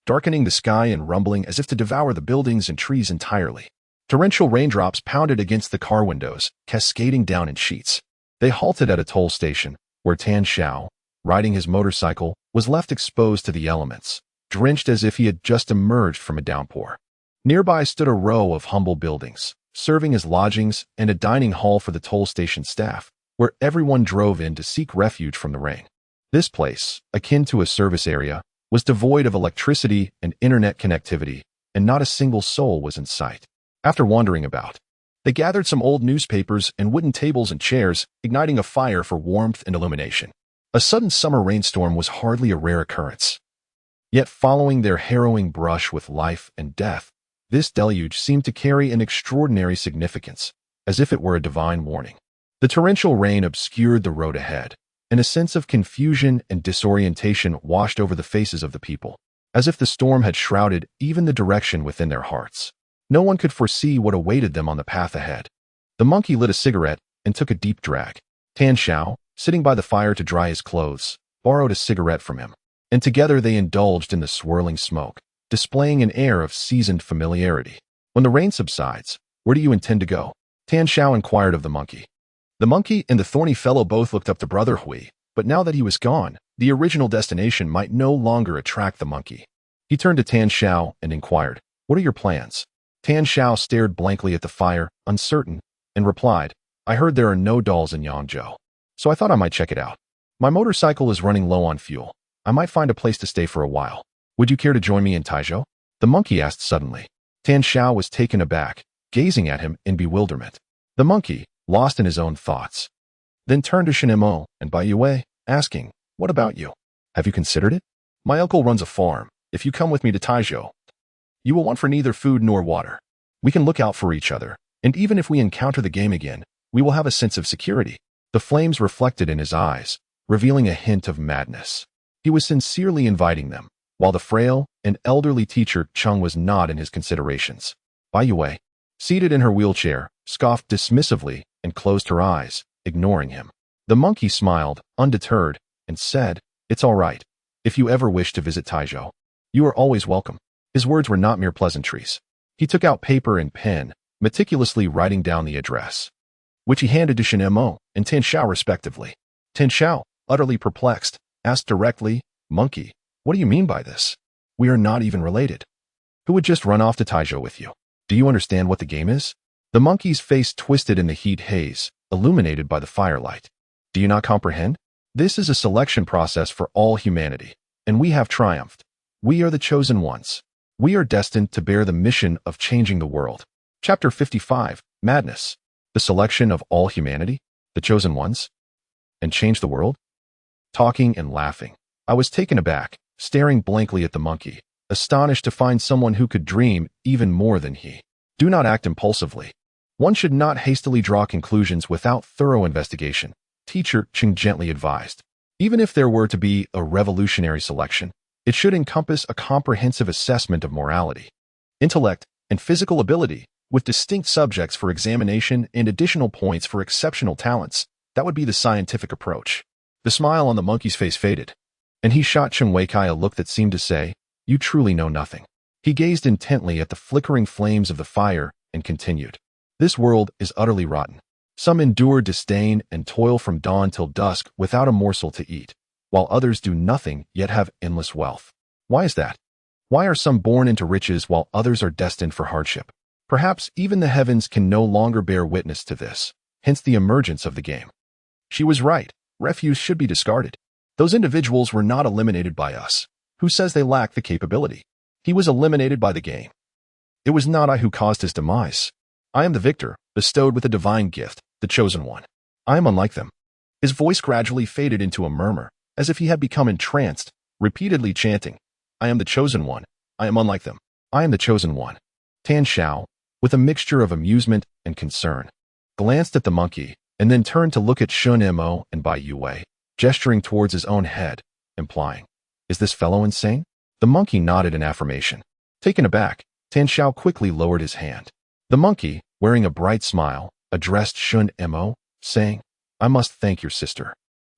darkening the sky and rumbling as if to devour the buildings and trees entirely. Torrential raindrops pounded against the car windows, cascading down in sheets. They halted at a toll station, where Tan Xiao, riding his motorcycle, was left exposed to the elements, drenched as if he had just emerged from a downpour. Nearby stood a row of humble buildings, serving as lodgings and a dining hall for the toll station staff, where everyone drove in to seek refuge from the rain. This place, akin to a service area, was devoid of electricity and internet connectivity, and not a single soul was in sight. After wandering about, they gathered some old newspapers and wooden tables and chairs, igniting a fire for warmth and illumination. A sudden summer rainstorm was hardly a rare occurrence. Yet following their harrowing brush with life and death, this deluge seemed to carry an extraordinary significance, as if it were a divine warning. The torrential rain obscured the road ahead, and a sense of confusion and disorientation washed over the faces of the people, as if the storm had shrouded even the direction within their hearts. No one could foresee what awaited them on the path ahead. The monkey lit a cigarette and took a deep drag. Tan Xiao, sitting by the fire to dry his clothes, borrowed a cigarette from him, and together they indulged in the swirling smoke, displaying an air of seasoned familiarity. When the rain subsides, where do you intend to go? Tan Xiao inquired of the monkey. The monkey and the thorny fellow both looked up to Brother Hui, but now that he was gone, the original destination might no longer attract the monkey. He turned to Tan Xiao and inquired, What are your plans? Tan Xiao stared blankly at the fire, uncertain, and replied, I heard there are no dolls in Yangzhou, so I thought I might check it out. My motorcycle is running low on fuel. I might find a place to stay for a while. Would you care to join me in Taizhou? The monkey asked suddenly. Tan Xiao was taken aback, gazing at him in bewilderment. The monkey, lost in his own thoughts, then turned to Shen Mo and Bai Youwei, asking, "What about you? Have you considered it? My uncle runs a farm. If you come with me to Taizhou, you will want for neither food nor water. We can look out for each other, and even if we encounter the game again, we will have a sense of security." The flames reflected in his eyes, revealing a hint of madness. He was sincerely inviting them, while the frail and elderly teacher Chung was not in his considerations. Bai Youwei, seated in her wheelchair, scoffed dismissively and closed her eyes, ignoring him. The monkey smiled, undeterred, and said, "It's all right. If you ever wish to visit Taizhou, you are always welcome." His words were not mere pleasantries. He took out paper and pen, meticulously writing down the address, which he handed to Shen Mo and Tan Xiao respectively. Tan Xiao, utterly perplexed, asked directly, "Monkey, what do you mean by this? We are not even related. Who would just run off to Taizhou with you? Do you understand what the game is?" The monkey's face twisted in the heat haze, illuminated by the firelight. "Do you not comprehend? This is a selection process for all humanity, and we have triumphed. We are the chosen ones. We are destined to bear the mission of changing the world." Chapter 55, Madness. The selection of all humanity, the chosen ones, and change the world? Talking and laughing, I was taken aback, staring blankly at the monkey, astonished to find someone who could dream even more than he. Do not act impulsively. One should not hastily draw conclusions without thorough investigation, Teacher Ching gently advised. Even if there were to be a revolutionary selection, it should encompass a comprehensive assessment of morality, intellect, and physical ability, with distinct subjects for examination and additional points for exceptional talents. That would be the scientific approach. The smile on the monkey's face faded, and he shot Cheng Weikai a look that seemed to say, "You truly know nothing." He gazed intently at the flickering flames of the fire and continued, "This world is utterly rotten. Some endure disdain and toil from dawn till dusk without a morsel to eat, while others do nothing yet have endless wealth. Why is that? Why are some born into riches while others are destined for hardship? Perhaps even the heavens can no longer bear witness to this, hence the emergence of the game." She was right. Refuse should be discarded. Those individuals were not eliminated by us. Who says they lack the capability? He was eliminated by the game. It was not I who caused his demise. I am the victor, bestowed with a divine gift, the chosen one. I am unlike them. His voice gradually faded into a murmur, as if he had become entranced, repeatedly chanting, "I am the chosen one. I am unlike them. I am the chosen one." Tan Xiao, with a mixture of amusement and concern, glanced at the monkey and then turned to look at Shen Mo and Bai Youwei, gesturing towards his own head, implying, "Is this fellow insane?" The monkey nodded in affirmation. Taken aback, Tan Xiao quickly lowered his hand. The monkey, wearing a bright smile, addressed Shen Mo, saying, "I must thank your sister.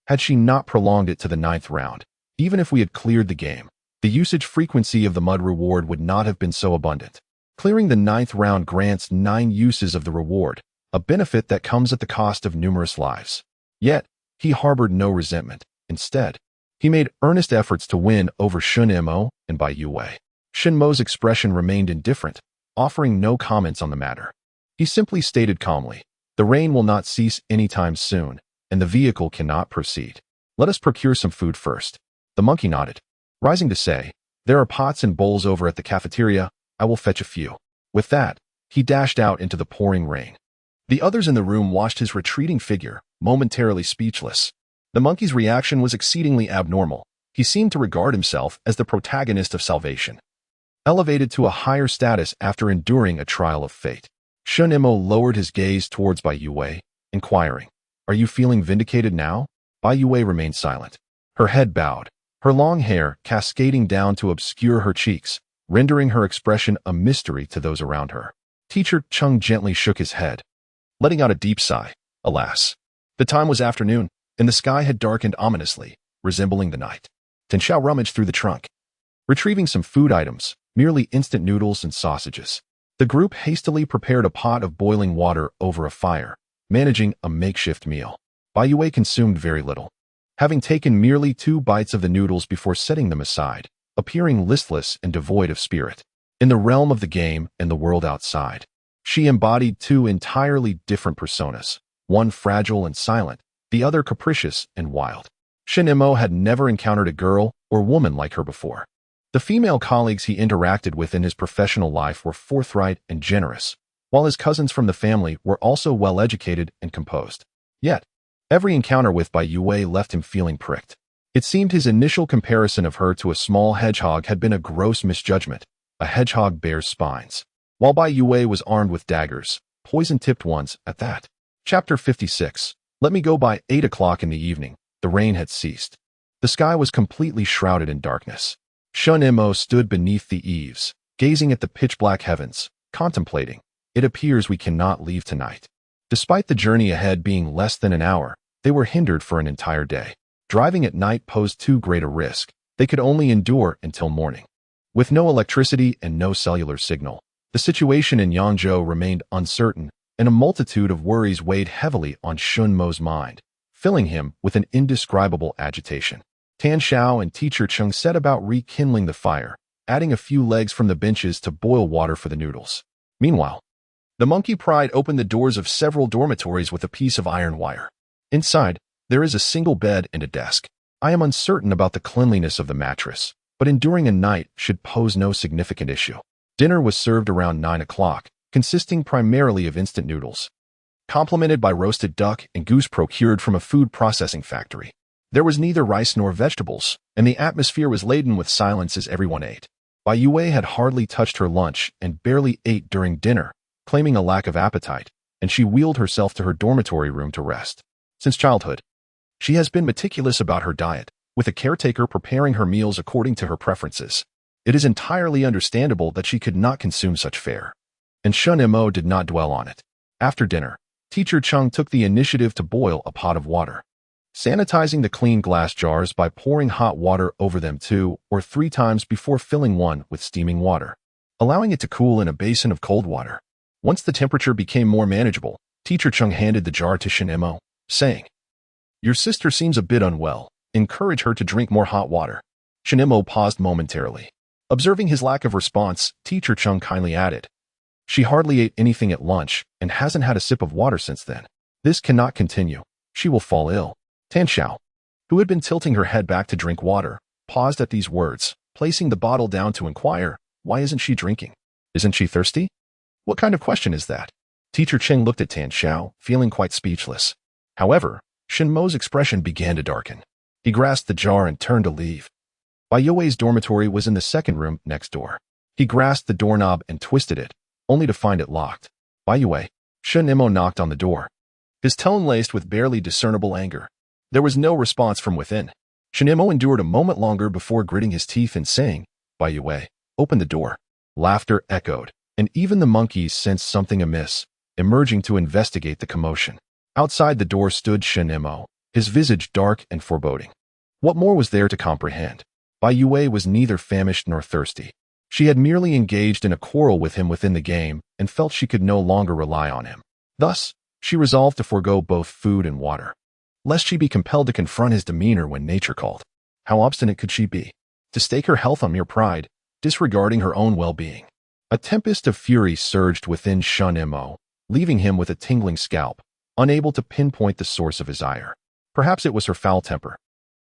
Had she not prolonged it to the 9th round, even if we had cleared the game, the usage frequency of the mud reward would not have been so abundant. Clearing the 9th round grants 9 uses of the reward, a benefit that comes at the cost of numerous lives." Yet, he harbored no resentment. Instead, he made earnest efforts to win over Shen Mo and Bai Youwei. Shen Mo's expression remained indifferent, offering no comments on the matter. He simply stated calmly, "The rain will not cease anytime soon, and the vehicle cannot proceed. Let us procure some food first." The monkey nodded, rising to say, "There are pots and bowls over at the cafeteria. I will fetch a few." With that, he dashed out into the pouring rain. The others in the room watched his retreating figure, momentarily speechless. The monkey's reaction was exceedingly abnormal. He seemed to regard himself as the protagonist of salvation, elevated to a higher status after enduring a trial of fate. Shen Mo lowered his gaze towards Bai Youwei, inquiring, "Are you feeling vindicated now?" Bai Youwei remained silent. Her head bowed, her long hair cascading down to obscure her cheeks, rendering her expression a mystery to those around her. Teacher Chung gently shook his head, letting out a deep sigh. Alas, the time was afternoon, and the sky had darkened ominously, resembling the night. Tan Xiao rummaged through the trunk, retrieving some food items, merely instant noodles and sausages. The group hastily prepared a pot of boiling water over a fire, managing a makeshift meal. Bai Youwei consumed very little, having taken merely 2 bites of the noodles before setting them aside, appearing listless and devoid of spirit. In the realm of the game and the world outside, she embodied 2 entirely different personas, one fragile and silent, the other capricious and wild. Shen Mo had never encountered a girl or woman like her before. The female colleagues he interacted with in his professional life were forthright and generous, while his cousins from the family were also well-educated and composed. Yet, every encounter with Bai Youwei left him feeling pricked. It seemed his initial comparison of her to a small hedgehog had been a gross misjudgment. A hedgehog bears spines, while Bai Youwei was armed with daggers, poison-tipped ones at that. Chapter 56. Let me go. By 8 o'clock in the evening, the rain had ceased. The sky was completely shrouded in darkness. Shen Mo stood beneath the eaves, gazing at the pitch-black heavens, contemplating. It appears we cannot leave tonight. Despite the journey ahead being less than an hour, they were hindered for an entire day. Driving at night posed too great a risk. They could only endure until morning. With no electricity and no cellular signal, the situation in Yangzhou remained uncertain, and a multitude of worries weighed heavily on Shen Mo's mind, filling him with an indescribable agitation. Tan Xiao and teacher Cheng set about rekindling the fire, adding a few legs from the benches to boil water for the noodles. Meanwhile, the monkey pride opened the doors of several dormitories with a piece of iron wire. Inside, there is a single bed and a desk. I am uncertain about the cleanliness of the mattress, but enduring a night should pose no significant issue. Dinner was served around 9 o'clock, consisting primarily of instant noodles, complemented by roasted duck and goose procured from a food processing factory. There was neither rice nor vegetables, and the atmosphere was laden with silence as everyone ate. Bai Youwei had hardly touched her lunch and barely ate during dinner, claiming a lack of appetite, and she wheeled herself to her dormitory room to rest. Since childhood, she has been meticulous about her diet, with a caretaker preparing her meals according to her preferences. It is entirely understandable that she could not consume such fare. And Shen Mo did not dwell on it. After dinner, teacher Cheng took the initiative to boil a pot of water, sanitizing the clean glass jars by pouring hot water over them 2 or 3 times before filling one with steaming water, allowing it to cool in a basin of cold water. Once the temperature became more manageable, teacher Cheng handed the jar to Shen Mo, saying, "Your sister seems a bit unwell. Encourage her to drink more hot water." Shen Mo paused momentarily. Observing his lack of response, teacher Cheng kindly added, "She hardly ate anything at lunch and hasn't had a sip of water since then. This cannot continue. She will fall ill." Tan Xiao, who had been tilting her head back to drink water, paused at these words, placing the bottle down to inquire, "Why isn't she drinking? Isn't she thirsty? What kind of question is that?" Teacher Cheng looked at Tan Xiao, feeling quite speechless. However, Shen Mo's expression began to darken. He grasped the jar and turned to leave. Bai Youwei's dormitory was in the second room next door. He grasped the doorknob and twisted it, only to find it locked. "Bai Youwei." Shen Mo knocked on the door, his tone laced with barely discernible anger. There was no response from within. Shen Mo endured a moment longer before gritting his teeth and saying, "Bai Youwei, open the door." Laughter echoed, and even the monkeys sensed something amiss, emerging to investigate the commotion. Outside the door stood Shen Mo, his visage dark and foreboding. What more was there to comprehend? Bai Youwei was neither famished nor thirsty. She had merely engaged in a quarrel with him within the game and felt she could no longer rely on him. Thus, she resolved to forego both food and water, lest she be compelled to confront his demeanor when nature called. How obstinate could she be? To stake her health on mere pride, disregarding her own well-being. A tempest of fury surged within Shen Mo, leaving him with a tingling scalp, unable to pinpoint the source of his ire. Perhaps it was her foul temper,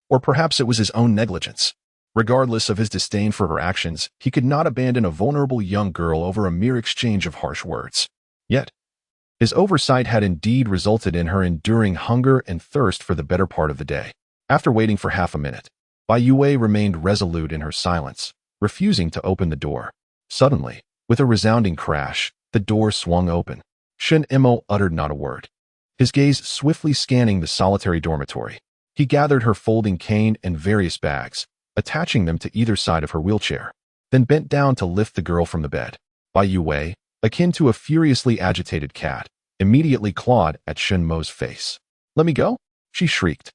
or perhaps it was his own negligence. Regardless of his disdain for her actions, he could not abandon a vulnerable young girl over a mere exchange of harsh words. Yet, his oversight had indeed resulted in her enduring hunger and thirst for the better part of the day. After waiting for half a minute, Bai Youwei remained resolute in her silence, refusing to open the door. Suddenly, with a resounding crash, the door swung open. Shen Mo uttered not a word, his gaze swiftly scanning the solitary dormitory. He gathered her folding cane and various bags, attaching them to either side of her wheelchair, then bent down to lift the girl from the bed. Bai Youwei, akin to a furiously agitated cat, immediately clawed at Shen Mo's face. "Let me go!" she shrieked.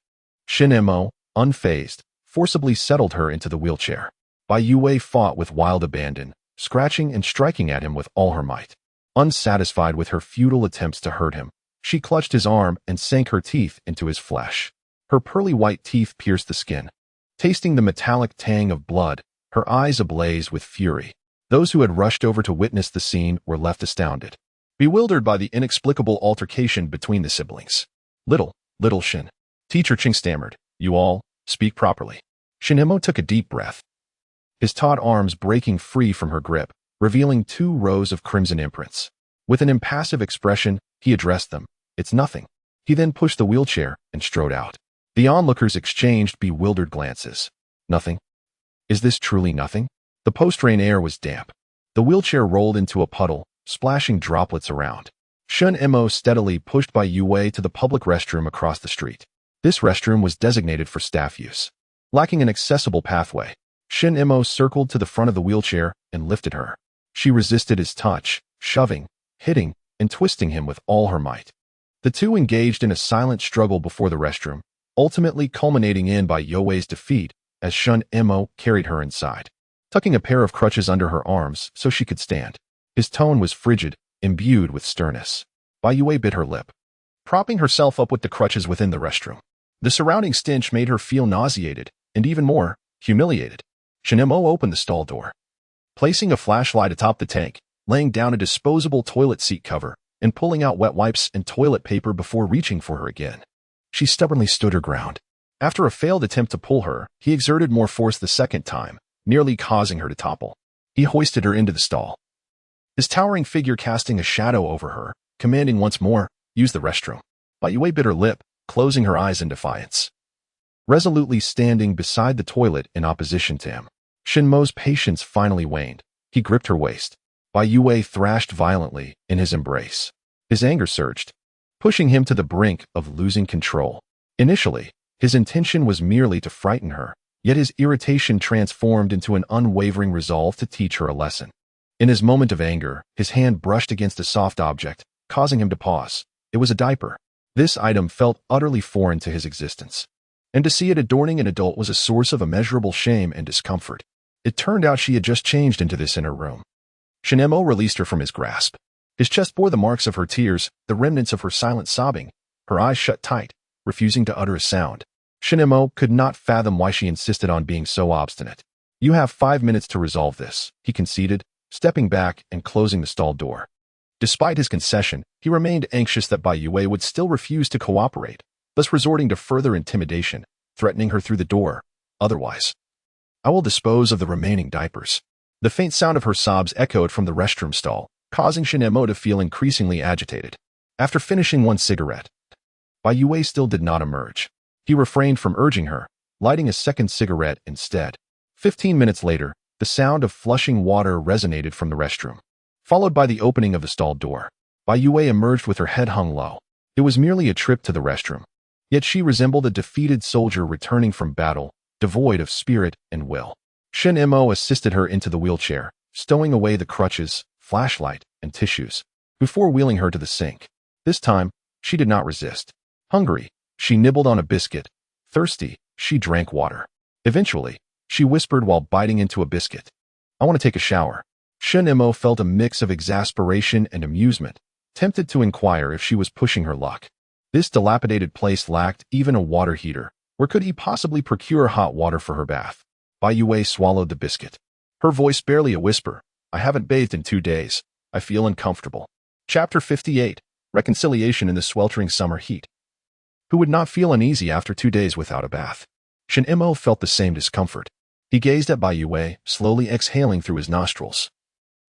Shen Mo, unfazed, forcibly settled her into the wheelchair. Bai Youwei fought with wild abandon, scratching and striking at him with all her might. Unsatisfied with her futile attempts to hurt him, she clutched his arm and sank her teeth into his flesh. Her pearly white teeth pierced the skin. Tasting the metallic tang of blood, her eyes ablaze with fury. Those who had rushed over to witness the scene were left astounded, bewildered by the inexplicable altercation between the siblings. Little Shen." Teacher Cheng stammered, "You all, speak properly." Shen Mo took a deep breath, his taut arms breaking free from her grip, revealing 2 rows of crimson imprints. With an impassive expression, he addressed them. "It's nothing." He then pushed the wheelchair and strode out. The onlookers exchanged bewildered glances. "Nothing? Is this truly nothing?" The post-rain air was damp. The wheelchair rolled into a puddle, splashing droplets around. Shen Mo steadily pushed Bai Youwei to the public restroom across the street. This restroom was designated for staff use. Lacking an accessible pathway, Shen Mo circled to the front of the wheelchair and lifted her. She resisted his touch, shoving, hitting, and twisting him with all her might. The two engaged in a silent struggle before the restroom, ultimately culminating in Bai Youwei's defeat as Shen Mo carried her inside, tucking a pair of crutches under her arms so she could stand. His tone was frigid, imbued with sternness. Bai Youwei bit her lip, propping herself up with the crutches within the restroom. The surrounding stench made her feel nauseated and even more humiliated. Shen Mo opened the stall door, placing a flashlight atop the tank, laying down a disposable toilet seat cover, and pulling out wet wipes and toilet paper before reaching for her again. She stubbornly stood her ground. After a failed attempt to pull her, he exerted more force the second time, nearly causing her to topple. He hoisted her into the stall, his towering figure casting a shadow over her, commanding once more, "Use the restroom." Bai Youwei bit her lip, closing her eyes in defiance. Resolutely standing beside the toilet in opposition to him, Shen Mo's patience finally waned. He gripped her waist. Bai Youwei thrashed violently in his embrace. His anger surged, pushing him to the brink of losing control. Initially, his intention was merely to frighten her, yet his irritation transformed into an unwavering resolve to teach her a lesson. In his moment of anger, his hand brushed against a soft object, causing him to pause. It was a diaper. This item felt utterly foreign to his existence, and to see it adorning an adult was a source of immeasurable shame and discomfort. It turned out she had just changed into this in her room. Shen Mo released her from his grasp. His chest bore the marks of her tears, the remnants of her silent sobbing, her eyes shut tight, refusing to utter a sound. Shen Mo could not fathom why she insisted on being so obstinate. "You have 5 minutes to resolve this," he conceded, stepping back and closing the stall door. Despite his concession, he remained anxious that Bai Youwei would still refuse to cooperate, thus resorting to further intimidation, threatening her through the door. "Otherwise, I will dispose of the remaining diapers." The faint sound of her sobs echoed from the restroom stall, causing Shen Mo to feel increasingly agitated. After finishing one cigarette, Bai Youwei still did not emerge. He refrained from urging her, lighting a second cigarette instead. 15 minutes later, the sound of flushing water resonated from the restroom, followed by the opening of the stall door. Bai Youwei emerged with her head hung low. It was merely a trip to the restroom, yet she resembled a defeated soldier returning from battle, devoid of spirit and will. Shen Mo assisted her into the wheelchair, stowing away the crutches, flashlight, and tissues, before wheeling her to the sink. This time, she did not resist. Hungry, she nibbled on a biscuit. Thirsty, she drank water. Eventually, she whispered while biting into a biscuit, "I want to take a shower." Shen Mo felt a mix of exasperation and amusement, tempted to inquire if she was pushing her luck. This dilapidated place lacked even a water heater. Where could he possibly procure hot water for her bath? Bai Youwei swallowed the biscuit, her voice barely a whisper. "I haven't bathed in 2 days. I feel uncomfortable." Chapter 58. Reconciliation in the sweltering summer heat. Who would not feel uneasy after 2 days without a bath? Shen Mo felt the same discomfort. He gazed at Bai Youwei, slowly exhaling through his nostrils.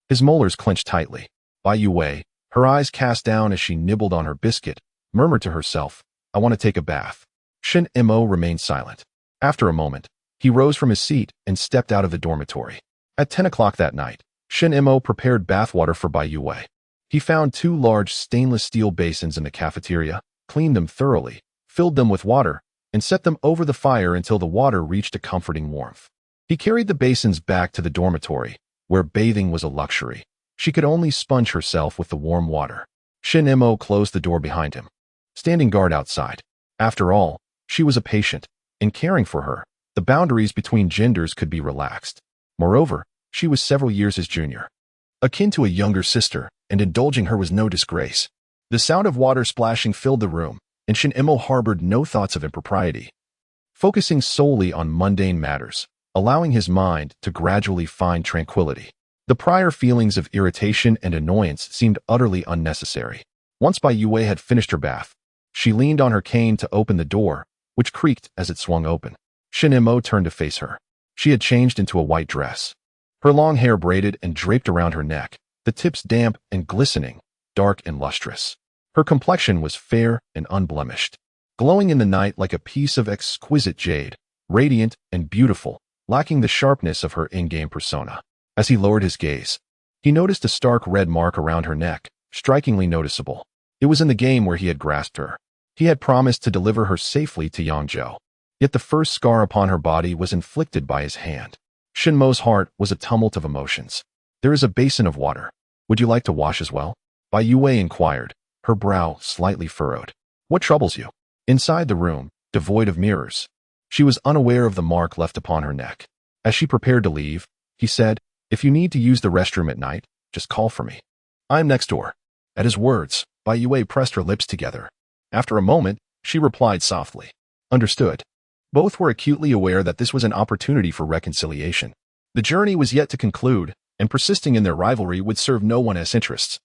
His molars clenched tightly. Bai Youwei, her eyes cast down as she nibbled on her biscuit, murmured to herself, "I want to take a bath." Shen Mo remained silent. After a moment, he rose from his seat and stepped out of the dormitory. At 10 o'clock that night, Shen Mo prepared bathwater for Bai Youwei. He found 2 large stainless steel basins in the cafeteria, cleaned them thoroughly, filled them with water, and set them over the fire until the water reached a comforting warmth. He carried the basins back to the dormitory, where bathing was a luxury. She could only sponge herself with the warm water. Shen Mo closed the door behind him, standing guard outside. After all, she was a patient. In caring for her, the boundaries between genders could be relaxed. Moreover, she was several years his junior, akin to a younger sister, and indulging her was no disgrace. The sound of water splashing filled the room, and Shen Mo harbored no thoughts of impropriety, focusing solely on mundane matters, allowing his mind to gradually find tranquility. The prior feelings of irritation and annoyance seemed utterly unnecessary. Once Bai Youwei had finished her bath, she leaned on her cane to open the door, which creaked as it swung open. Shen Mo turned to face her. She had changed into a white dress, her long hair braided and draped around her neck, the tips damp and glistening, dark and lustrous. Her complexion was fair and unblemished, glowing in the night like a piece of exquisite jade, radiant and beautiful, lacking the sharpness of her in-game persona. As he lowered his gaze, he noticed a stark red mark around her neck, strikingly noticeable. It was in the game where he had grasped her. He had promised to deliver her safely to Yangzhou. Yet the first scar upon her body was inflicted by his hand. Shen Mo's heart was a tumult of emotions. "There is a basin of water. Would you like to wash as well?" Bai Youwei inquired, her brow slightly furrowed. "What troubles you?" Inside the room, devoid of mirrors, she was unaware of the mark left upon her neck. As she prepared to leave, he said, "If you need to use the restroom at night, just call for me. I'm next door." At his words, Bai Youwei pressed her lips together. After a moment, she replied softly, "Understood." Both were acutely aware that this was an opportunity for reconciliation. The journey was yet to conclude, and persisting in their rivalry would serve no one's interests,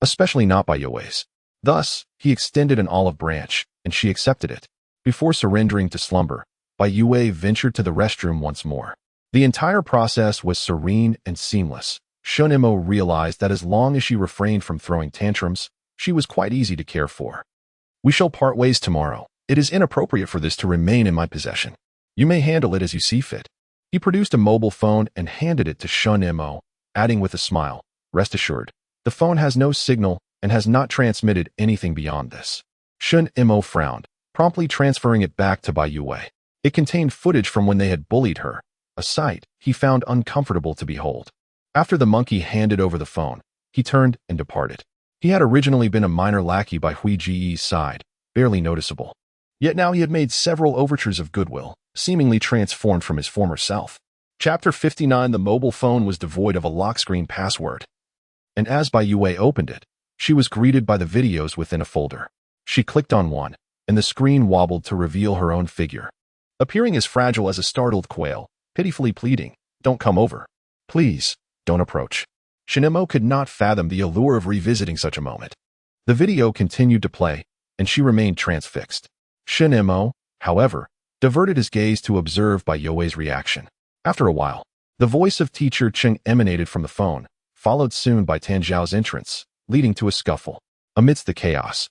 especially not Bai Youwei's. Thus, he extended an olive branch, and she accepted it. Before surrendering to slumber, Bai Youwei ventured to the restroom once more. The entire process was serene and seamless. Shen Mo realized that as long as she refrained from throwing tantrums, she was quite easy to care for. "We shall part ways tomorrow. It is inappropriate for this to remain in my possession. You may handle it as you see fit." He produced a mobile phone and handed it to Shen Mo, adding with a smile, "Rest assured, the phone has no signal and has not transmitted anything beyond this." Shen Mo frowned, promptly transferring it back to Bai Youwei. It contained footage from when they had bullied her, a sight he found uncomfortable to behold. After the monkey handed over the phone, he turned and departed. He had originally been a minor lackey by Hui Ji's side, barely noticeable. Yet now he had made several overtures of goodwill, seemingly transformed from his former self. Chapter 59. The mobile phone was devoid of a lock screen password, and as Bai Youwei opened it, she was greeted by the videos within a folder. She clicked on one, and the screen wobbled to reveal her own figure. Appearing as fragile as a startled quail, pitifully pleading, "Don't come over. Please, don't approach." Shen Mo could not fathom the allure of revisiting such a moment. The video continued to play, and she remained transfixed. Shen Mo, however, diverted his gaze to observe Bai Youwei's reaction. After a while, the voice of teacher Cheng emanated from the phone, followed soon by Tan Zhao's entrance, leading to a scuffle. Amidst the chaos,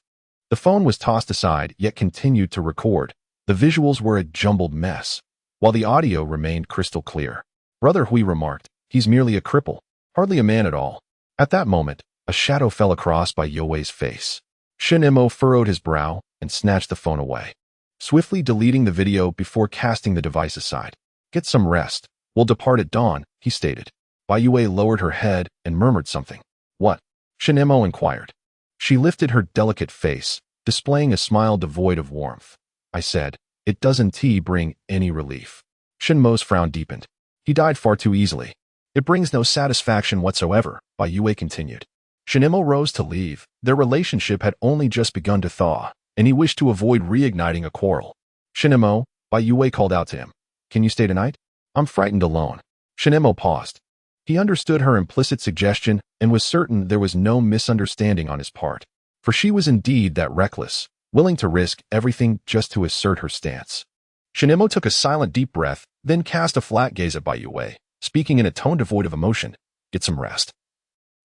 the phone was tossed aside yet continued to record. The visuals were a jumbled mess, while the audio remained crystal clear. Brother Hui remarked, "He's merely a cripple, hardly a man at all." At that moment, a shadow fell across Bai Youwei's face. Shen Mo furrowed his brow and snatched the phone away, swiftly deleting the video before casting the device aside. "Get some rest. We'll depart at dawn," he stated. Bai Youwei lowered her head and murmured something. "What?" Shen Mo inquired. She lifted her delicate face, displaying a smile devoid of warmth. "I said, it doesn't bring any relief." Shen Mo's frown deepened. "He died far too easily. It brings no satisfaction whatsoever," Bai Youwei continued. Shen Mo rose to leave. Their relationship had only just begun to thaw, and he wished to avoid reigniting a quarrel. "Shen Mo," Bai Youwei called out to him. "Can you stay tonight? I'm frightened alone." Shen Mo paused. He understood her implicit suggestion and was certain there was no misunderstanding on his part. For she was indeed that reckless, willing to risk everything just to assert her stance. Shen Mo took a silent deep breath, then cast a flat gaze at Bai Youwei, speaking in a tone devoid of emotion. "Get some rest.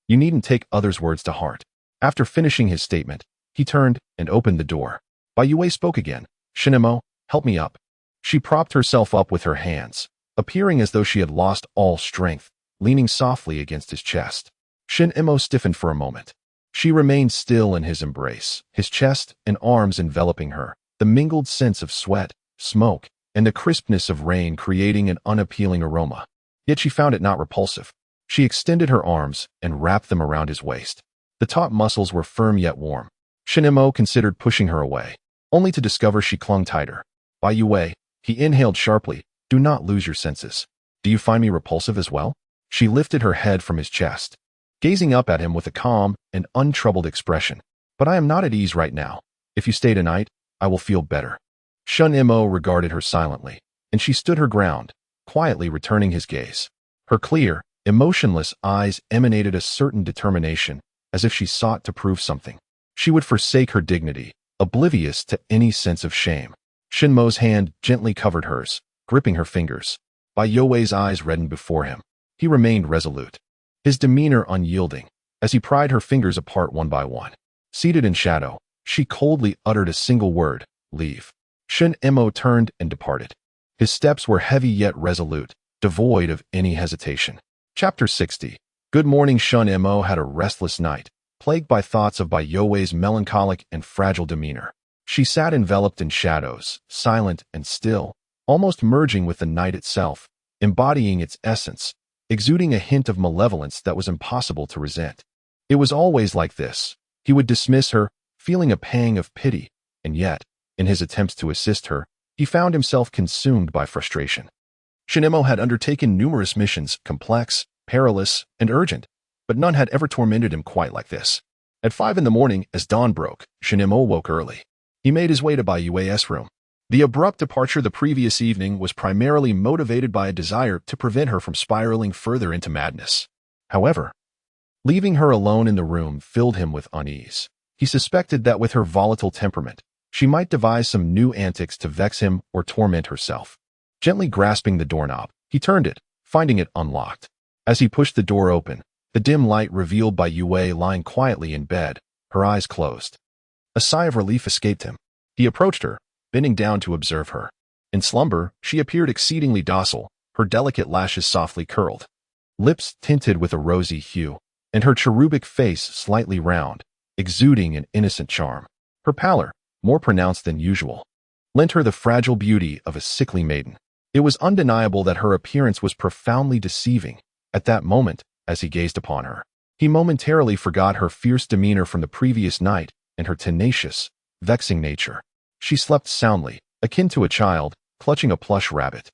You needn't take others' words to heart." After finishing his statement, he turned and opened the door. Bai Youwei spoke again. "Shen Mo, help me up." She propped herself up with her hands, appearing as though she had lost all strength, leaning softly against his chest. Shen Mo stiffened for a moment. She remained still in his embrace, his chest and arms enveloping her, the mingled sense of sweat, smoke, and the crispness of rain creating an unappealing aroma. Yet she found it not repulsive. She extended her arms and wrapped them around his waist. The taut muscles were firm yet warm. Shen Mo considered pushing her away, only to discover she clung tighter. "Bai Youwei," he inhaled sharply, "do not lose your senses. Do you find me repulsive as well?" She lifted her head from his chest, gazing up at him with a calm and untroubled expression. "But I am not at ease right now. If you stay tonight, I will feel better." Shen Mo regarded her silently, and she stood her ground, quietly returning his gaze. Her clear, emotionless eyes emanated a certain determination, as if she sought to prove something. She would forsake her dignity, oblivious to any sense of shame. Shen Mo's hand gently covered hers, gripping her fingers. Bai Youwei's eyes reddened before him. He remained resolute, his demeanor unyielding, as he pried her fingers apart one by one. Seated in shadow, she coldly uttered a single word, "Leave." Shen Mo turned and departed. His steps were heavy yet resolute, devoid of any hesitation. Chapter 60. Good morning. Shen Mo had a restless night, plagued by thoughts of Bai Youwei's melancholic and fragile demeanor. She sat enveloped in shadows, silent and still, almost merging with the night itself, embodying its essence, exuding a hint of malevolence that was impossible to resent. It was always like this. He would dismiss her, feeling a pang of pity, and yet, in his attempts to assist her, he found himself consumed by frustration. Shen Mo had undertaken numerous missions, complex, perilous, and urgent, but none had ever tormented him quite like this. At 5 a.m, as dawn broke, Shen Mo woke early. He made his way to Bai Youwei's room. The abrupt departure the previous evening was primarily motivated by a desire to prevent her from spiraling further into madness. However, leaving her alone in the room filled him with unease. He suspected that with her volatile temperament, she might devise some new antics to vex him or torment herself. Gently grasping the doorknob, he turned it, finding it unlocked. As he pushed the door open, the dim light revealed Bai Youwei lying quietly in bed, her eyes closed. A sigh of relief escaped him. He approached her, bending down to observe her. In slumber, she appeared exceedingly docile, her delicate lashes softly curled, lips tinted with a rosy hue, and her cherubic face slightly round, exuding an innocent charm. Her pallor, more pronounced than usual, lent her the fragile beauty of a sickly maiden. It was undeniable that her appearance was profoundly deceiving. At that moment, as he gazed upon her, he momentarily forgot her fierce demeanor from the previous night and her tenacious, vexing nature. She slept soundly, akin to a child, clutching a plush rabbit.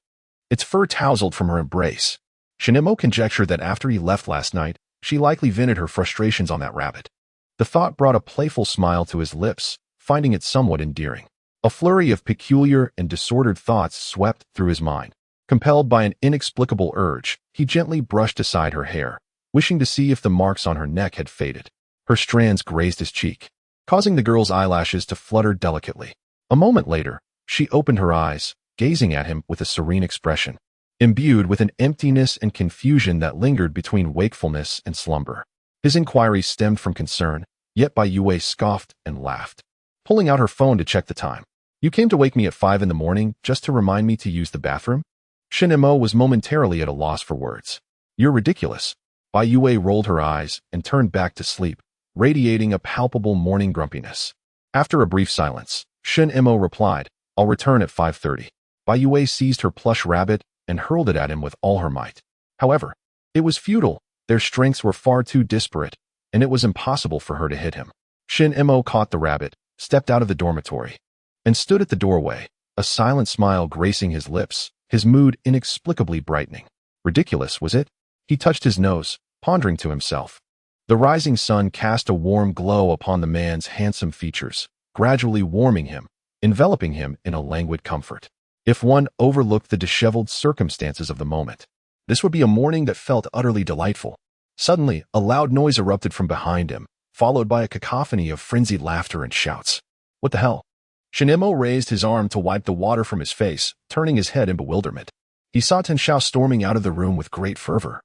Its fur tousled from her embrace. Shen Mo conjectured that after he left last night, she likely vented her frustrations on that rabbit. The thought brought a playful smile to his lips, finding it somewhat endearing. A flurry of peculiar and disordered thoughts swept through his mind. Compelled by an inexplicable urge, he gently brushed aside her hair, wishing to see if the marks on her neck had faded. Her strands grazed his cheek, causing the girl's eyelashes to flutter delicately. A moment later, she opened her eyes, gazing at him with a serene expression, imbued with an emptiness and confusion that lingered between wakefulness and slumber. His inquiries stemmed from concern, yet Bai Youwei scoffed and laughed, pulling out her phone to check the time. "You came to wake me at 5 a.m. just to remind me to use the bathroom?" Shen Mo was momentarily at a loss for words. "You're ridiculous." Bai Youwei rolled her eyes and turned back to sleep, radiating a palpable morning grumpiness. After a brief silence, Shen Mo replied, "I'll return at 5:30. Bai Youwei seized her plush rabbit and hurled it at him with all her might. However, it was futile. Their strengths were far too disparate, and it was impossible for her to hit him. Shen Mo caught the rabbit, stepped out of the dormitory, and stood at the doorway, a silent smile gracing his lips, his mood inexplicably brightening. Ridiculous, was it? He touched his nose, pondering to himself. The rising sun cast a warm glow upon the man's handsome features, gradually warming him, enveloping him in a languid comfort. If one overlooked the disheveled circumstances of the moment, this would be a morning that felt utterly delightful. Suddenly, a loud noise erupted from behind him, followed by a cacophony of frenzied laughter and shouts. "What the hell?" Shen Mo raised his arm to wipe the water from his face, turning his head in bewilderment. He saw Tan Xiao storming out of the room with great fervor,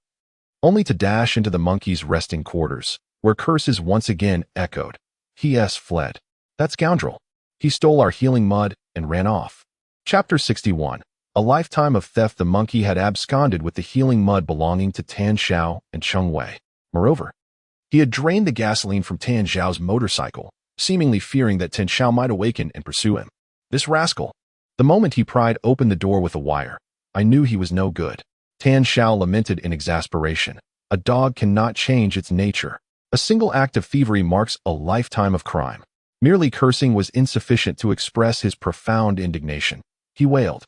only to dash into the monkey's resting quarters, where curses once again echoed. He fled. "That scoundrel. He stole our healing mud and ran off." Chapter 61. A lifetime of theft. The monkey had absconded with the healing mud belonging to Tan Xiao and Cheng Wei. Moreover, he had drained the gasoline from Tan Xiao's motorcycle, seemingly fearing that Tan Xiao might awaken and pursue him. This rascal. The moment he pried open the door with a wire, I knew he was no good. Tan Xiao lamented in exasperation. A dog cannot change its nature. A single act of thievery marks a lifetime of crime. Merely cursing was insufficient to express his profound indignation. He wailed,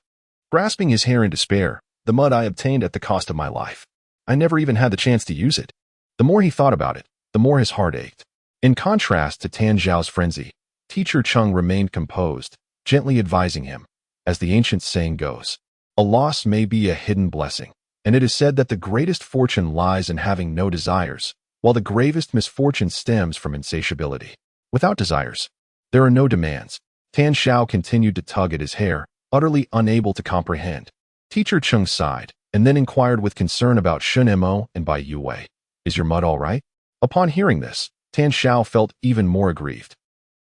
grasping his hair in despair, "The mud I obtained at the cost of my life. I never even had the chance to use it." The more he thought about it, the more his heart ached. In contrast to Tan Xiao's frenzy, Teacher Cheng remained composed, gently advising him. As the ancient saying goes, a loss may be a hidden blessing, and it is said that the greatest fortune lies in having no desires, while the gravest misfortune stems from insatiability. Without desires, there are no demands. Tan Xiao continued to tug at his hair, utterly unable to comprehend. Teacher Cheng sighed, and then inquired with concern about Shen Mo and Bai Youwei. "Is your mud all right?" Upon hearing this, Tan Xiao felt even more aggrieved.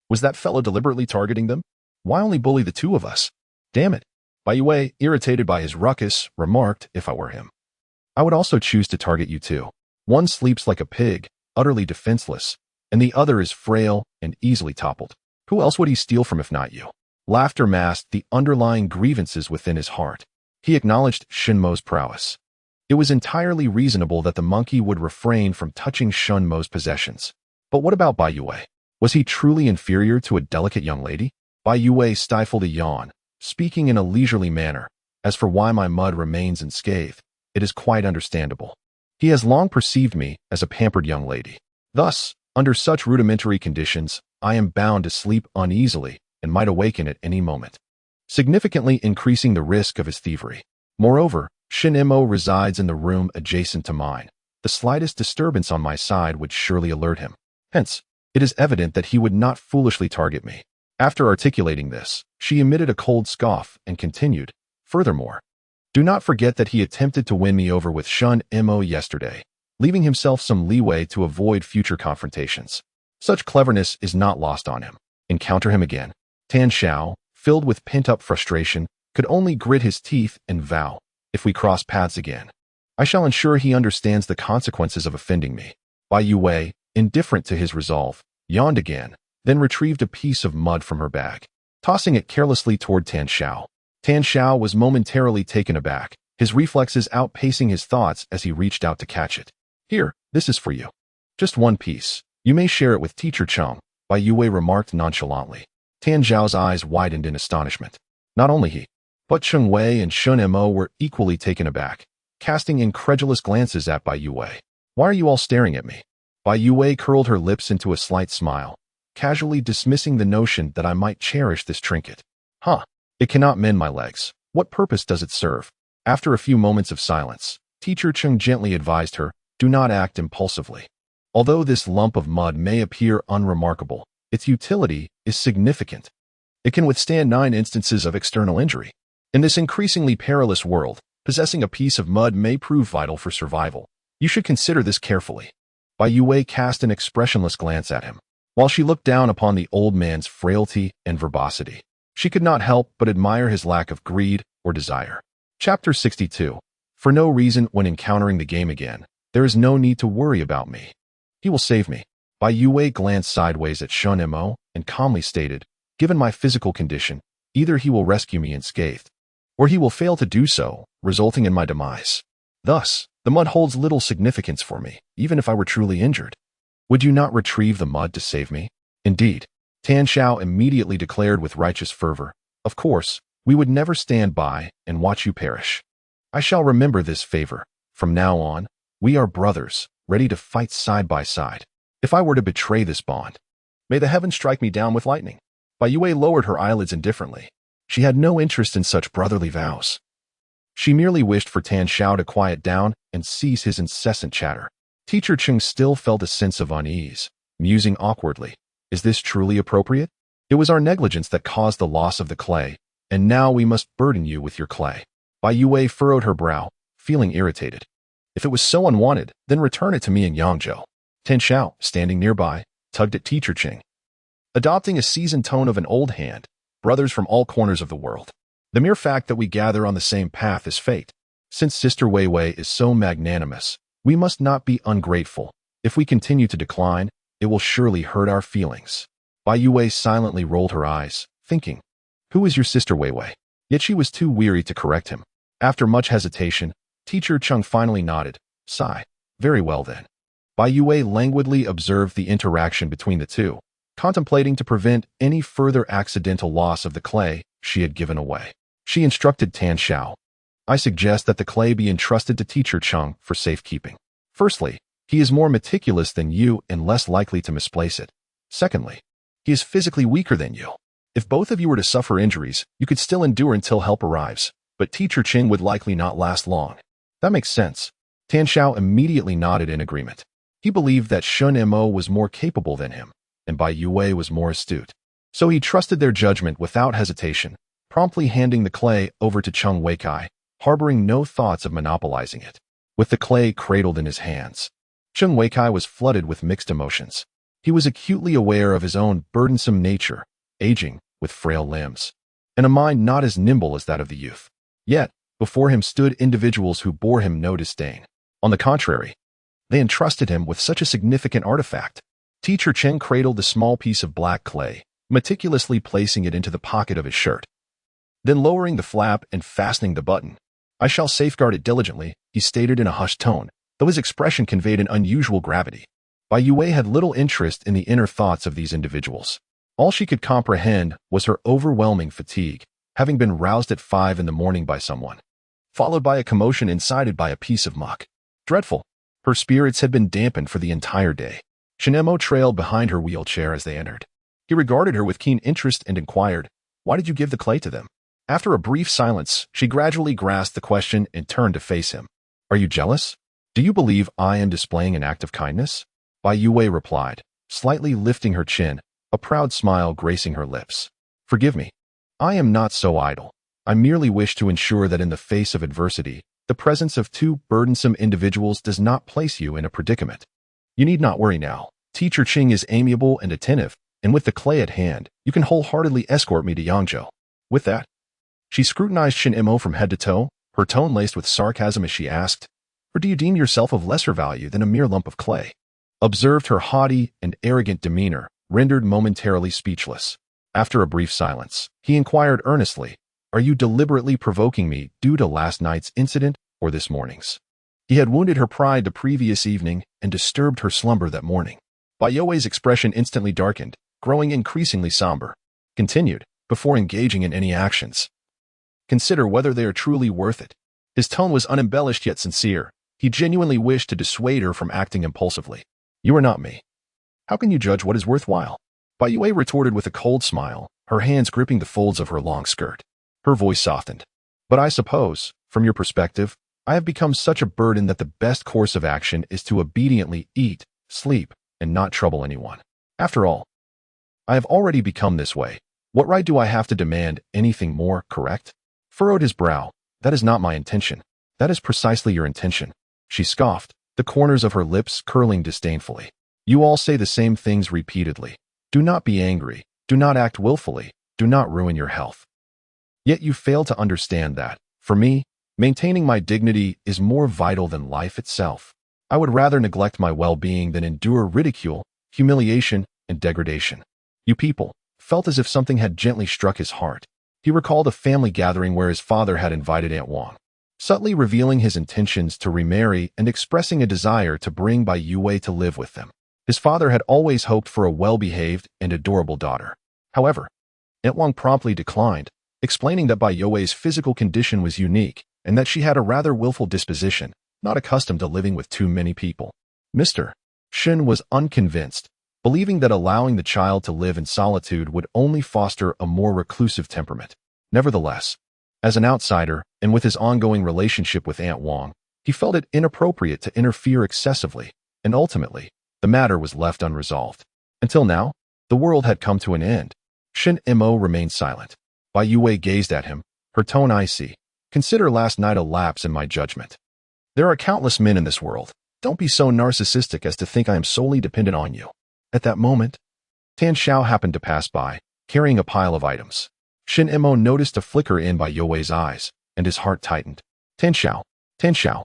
Was that fellow deliberately targeting them? Why only bully the two of us? Damn it. Bai Youwei, irritated by his ruckus, remarked, if I were him, I would also choose to target you too. One sleeps like a pig, utterly defenseless, and the other is frail and easily toppled. Who else would he steal from if not you? Laughter masked the underlying grievances within his heart. He acknowledged Shen Mo's prowess. It was entirely reasonable that the monkey would refrain from touching Shen Mo's possessions. But what about Bai Youwei? Was he truly inferior to a delicate young lady? Bai Youwei stifled a yawn, speaking in a leisurely manner. As for why my mud remains unscathed, it is quite understandable. He has long perceived me as a pampered young lady. Thus, under such rudimentary conditions, I am bound to sleep uneasily and might awaken at any moment, significantly increasing the risk of his thievery. Moreover, Shen Mo resides in the room adjacent to mine. The slightest disturbance on my side would surely alert him. Hence, it is evident that he would not foolishly target me. After articulating this, she emitted a cold scoff and continued, furthermore, do not forget that he attempted to win me over with Shen Mo yesterday, leaving himself some leeway to avoid future confrontations. Such cleverness is not lost on him. Encounter him again. Tan Xiao, filled with pent-up frustration, could only grit his teeth and vow, if we cross paths again, I shall ensure he understands the consequences of offending me. Bai Youwei, indifferent to his resolve, yawned again, then retrieved a piece of mud from her bag, tossing it carelessly toward Tan Xiao. Tan Xiao was momentarily taken aback, his reflexes outpacing his thoughts as he reached out to catch it. Here, this is for you. Just one piece. You may share it with Teacher Cheng, Bai Youwei remarked nonchalantly. Tan Xiao's eyes widened in astonishment. Not only he, but Cheng Wei and Shen Mo were equally taken aback, casting incredulous glances at Bai Youwei. Why are you all staring at me? Bai Youwei curled her lips into a slight smile, casually dismissing the notion that I might cherish this trinket. Huh, it cannot mend my legs. What purpose does it serve? After a few moments of silence, Teacher Cheng gently advised her, do not act impulsively. Although this lump of mud may appear unremarkable, its utility is significant. It can withstand 9 instances of external injury. In this increasingly perilous world, possessing a piece of mud may prove vital for survival. You should consider this carefully. Bai Youwei cast an expressionless glance at him. While she looked down upon the old man's frailty and verbosity, she could not help but admire his lack of greed or desire. Chapter 62. For no reason when encountering the game again, there is no need to worry about me. He will save me. Bai Youwei glanced sideways at Shen Mo and calmly stated, given my physical condition, either he will rescue me unscathed, or he will fail to do so, resulting in my demise. Thus, the mud holds little significance for me, even if I were truly injured. Would you not retrieve the mud to save me? Indeed. Tan Xiao immediately declared with righteous fervor, of course, we would never stand by and watch you perish. I shall remember this favor. From now on, we are brothers, ready to fight side by side. If I were to betray this bond, may the heavens strike me down with lightning. Bai Youwei lowered her eyelids indifferently. She had no interest in such brotherly vows. She merely wished for Tan Xiao to quiet down and cease his incessant chatter. Teacher Cheng still felt a sense of unease, musing awkwardly. Is this truly appropriate? It was our negligence that caused the loss of the clay, and now we must burden you with your clay. Bai Youwei furrowed her brow, feeling irritated. If it was so unwanted, then return it to me in Yangzhou. Tan Xiao, standing nearby, tugged at Teacher Cheng, adopting a seasoned tone of an old hand, brothers from all corners of the world. The mere fact that we gather on the same path is fate. Since Sister Wei Wei is so magnanimous, we must not be ungrateful. If we continue to decline, it will surely hurt our feelings. Bai Youwei silently rolled her eyes, thinking, who is your Sister Wei Wei? Yet she was too weary to correct him. After much hesitation, Teacher Cheng finally nodded. Sigh. Very well then. Bai Youwei languidly observed the interaction between the two, contemplating to prevent any further accidental loss of the clay she had given away. She instructed Tan Xiao, I suggest that the clay be entrusted to Teacher Cheng for safekeeping. Firstly, he is more meticulous than you and less likely to misplace it. Secondly, he is physically weaker than you. If both of you were to suffer injuries, you could still endure until help arrives, but Teacher Cheng would likely not last long. That makes sense. Tan Xiao immediately nodded in agreement. He believed that Shen Mo was more capable than him, and Bai Youwei was more astute. So he trusted their judgment without hesitation, promptly handing the clay over to Cheng Weikai, harboring no thoughts of monopolizing it. With the clay cradled in his hands, Shen Weikai was flooded with mixed emotions. He was acutely aware of his own burdensome nature, aging, with frail limbs, and a mind not as nimble as that of the youth. Yet, before him stood individuals who bore him no disdain. On the contrary, they entrusted him with such a significant artifact. Teacher Chen cradled the small piece of black clay, meticulously placing it into the pocket of his shirt. Then lowering the flap and fastening the button. "I shall safeguard it diligently," he stated in a hushed tone, though his expression conveyed an unusual gravity. Bai Youwei had little interest in the inner thoughts of these individuals. All she could comprehend was her overwhelming fatigue, having been roused at 5 in the morning by someone, followed by a commotion incited by a piece of muck. Dreadful. Her spirits had been dampened for the entire day. Shen Mo trailed behind her wheelchair as they entered. He regarded her with keen interest and inquired, "Why did you give the clay to them?" After a brief silence, she gradually grasped the question and turned to face him. "Are you jealous? Do you believe I am displaying an act of kindness?" Bai Youwei replied, slightly lifting her chin, a proud smile gracing her lips. "Forgive me. I am not so idle. I merely wish to ensure that in the face of adversity, the presence of two burdensome individuals does not place you in a predicament. You need not worry now. Teacher Qing is amiable and attentive, and with the clay at hand, you can wholeheartedly escort me to Yangzhou." With that, she scrutinized Shen Mo from head to toe, her tone laced with sarcasm as she asked, "Or do you deem yourself of lesser value than a mere lump of clay?" Observed her haughty and arrogant demeanor, rendered momentarily speechless. After a brief silence, he inquired earnestly, "Are you deliberately provoking me due to last night's incident or this morning's?" He had wounded her pride the previous evening and disturbed her slumber that morning. Bai Youwei's expression instantly darkened, growing increasingly somber. Continued, "Before engaging in any actions, consider whether they are truly worth it." His tone was unembellished yet sincere. He genuinely wished to dissuade her from acting impulsively. "You are not me. How can you judge what is worthwhile?" Bai Youwei retorted with a cold smile, her hands gripping the folds of her long skirt. Her voice softened. "But I suppose, from your perspective, I have become such a burden that the best course of action is to obediently eat, sleep, and not trouble anyone. After all, I have already become this way. What right do I have to demand anything more, correct?" Furrowed his brow. "That is not my intention. That is precisely your intention." She scoffed, the corners of her lips curling disdainfully. "You all say the same things repeatedly. Do not be angry. Do not act willfully. Do not ruin your health. Yet you fail to understand that, for me, maintaining my dignity is more vital than life itself. I would rather neglect my well-being than endure ridicule, humiliation, and degradation." You people felt as if something had gently struck his heart. He recalled a family gathering where his father had invited Aunt Wang, subtly revealing his intentions to remarry and expressing a desire to bring Bai Youwei to live with them. His father had always hoped for a well-behaved and adorable daughter. However, Aunt Wang promptly declined, explaining that Bai Youwei's physical condition was unique and that she had a rather willful disposition, not accustomed to living with too many people. Mr. Shen was unconvinced, believing that allowing the child to live in solitude would only foster a more reclusive temperament. Nevertheless, as an outsider and with his ongoing relationship with Aunt Wang, he felt it inappropriate to interfere excessively, and ultimately, the matter was left unresolved. Until now, the world had come to an end. Shen Mo remained silent. Bai Youwei gazed at him, her tone icy. "Consider last night a lapse in my judgment. There are countless men in this world. Don't be so narcissistic as to think I am solely dependent on you." At that moment, Tan Xiao happened to pass by, carrying a pile of items. Shen Mo noticed a flicker in Bai Youwei's eyes, and his heart tightened. "Tan Xiao, Tan Xiao."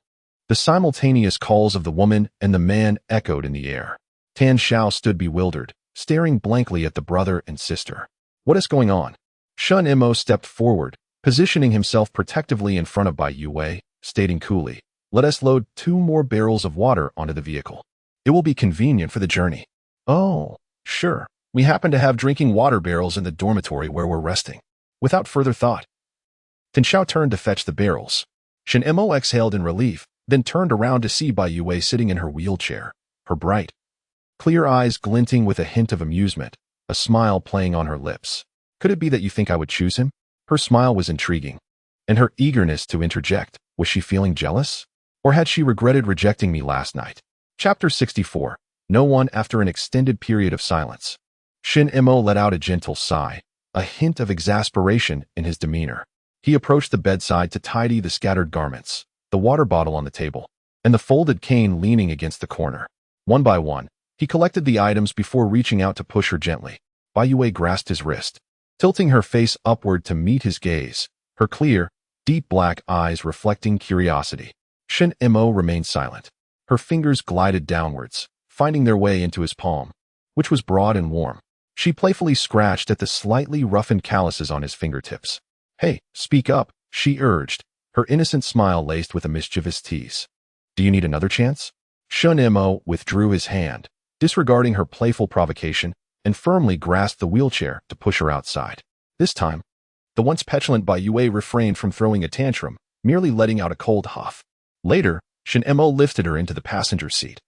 The simultaneous calls of the woman and the man echoed in the air. Tan Xiao stood bewildered, staring blankly at the brother and sister. "What is going on?" Shen Mo stepped forward, positioning himself protectively in front of Bai Youwei, stating coolly, "Let us load 2 more barrels of water onto the vehicle. It will be convenient for the journey." "Oh, sure. We happen to have drinking water barrels in the dormitory where we're resting." Without further thought, Tan Xiao turned to fetch the barrels. Shen Mo exhaled in relief, then turned around to see Bai Youwei sitting in her wheelchair, her bright, clear eyes glinting with a hint of amusement, a smile playing on her lips. "Could it be that you think I would choose him?" Her smile was intriguing, and her eagerness to interject, was she feeling jealous? Or had she regretted rejecting me last night? Chapter 64. No one after an extended period of silence. Shen Mo let out a gentle sigh, a hint of exasperation in his demeanor. He approached the bedside to tidy the scattered garments, the water bottle on the table, and the folded cane leaning against the corner. One by one, he collected the items before reaching out to push her gently. Bai Youwei grasped his wrist, tilting her face upward to meet his gaze, her clear, deep black eyes reflecting curiosity. Shen Mo remained silent. Her fingers glided downwards, finding their way into his palm, which was broad and warm. She playfully scratched at the slightly roughened calluses on his fingertips. "Hey, speak up," she urged, her innocent smile laced with a mischievous tease. "Do you need another chance?" Shen Mo withdrew his hand, disregarding her playful provocation, and firmly grasped the wheelchair to push her outside. This time, the once petulant Bai Youwei refrained from throwing a tantrum, merely letting out a cold huff. Later, Shen Mo lifted her into the passenger seat.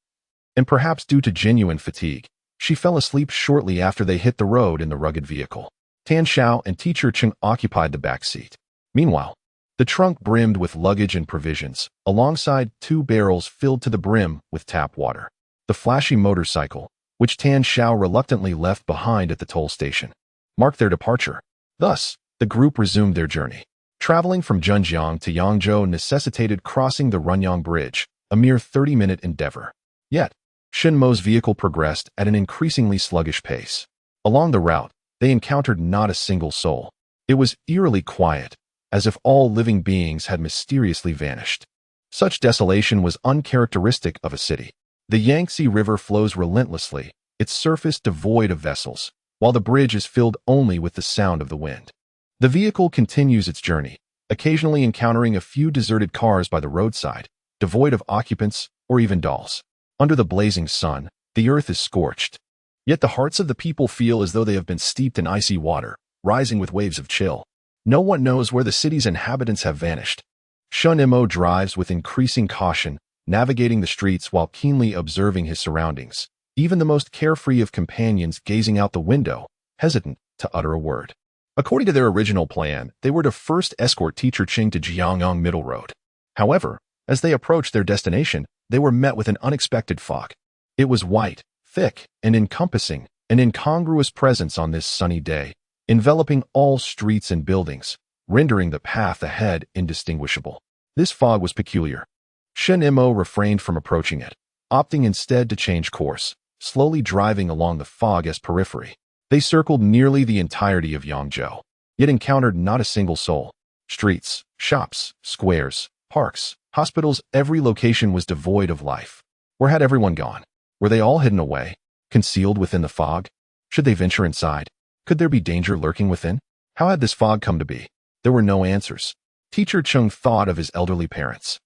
And perhaps due to genuine fatigue, she fell asleep shortly after they hit the road in the rugged vehicle. Tan Xiao and Teacher Cheng occupied the back seat. Meanwhile, the trunk brimmed with luggage and provisions, alongside 2 barrels filled to the brim with tap water. The flashy motorcycle, which Tan Xiao reluctantly left behind at the toll station, marked their departure. Thus, the group resumed their journey. Traveling from Zhenjiang to Yangzhou necessitated crossing the Runyang Bridge, a mere 30-minute endeavor. Yet, Shen Mo's vehicle progressed at an increasingly sluggish pace. Along the route, they encountered not a single soul. It was eerily quiet, as if all living beings had mysteriously vanished. Such desolation was uncharacteristic of a city. The Yangtze River flows relentlessly, its surface devoid of vessels, while the bridge is filled only with the sound of the wind. The vehicle continues its journey, occasionally encountering a few deserted cars by the roadside, devoid of occupants or even dolls. Under the blazing sun, the earth is scorched. Yet the hearts of the people feel as though they have been steeped in icy water, rising with waves of chill. No one knows where the city's inhabitants have vanished. Shen Mo drives with increasing caution, navigating the streets while keenly observing his surroundings, even the most carefree of companions gazing out the window, hesitant to utter a word. According to their original plan, they were to first escort Teacher Cheng to Jiangyang Middle Road. However, as they approached their destination, they were met with an unexpected fog. It was white, thick, and encompassing, an incongruous presence on this sunny day, enveloping all streets and buildings, rendering the path ahead indistinguishable. This fog was peculiar. Shen Mo refrained from approaching it, opting instead to change course, slowly driving along the fog as periphery. They circled nearly the entirety of Yangzhou, yet encountered not a single soul. Streets, shops, squares, parks, hospitals, every location was devoid of life. Where had everyone gone? Were they all hidden away, concealed within the fog? Should they venture inside? Could there be danger lurking within? How had this fog come to be? There were no answers. Teacher Cheng thought of his elderly parents.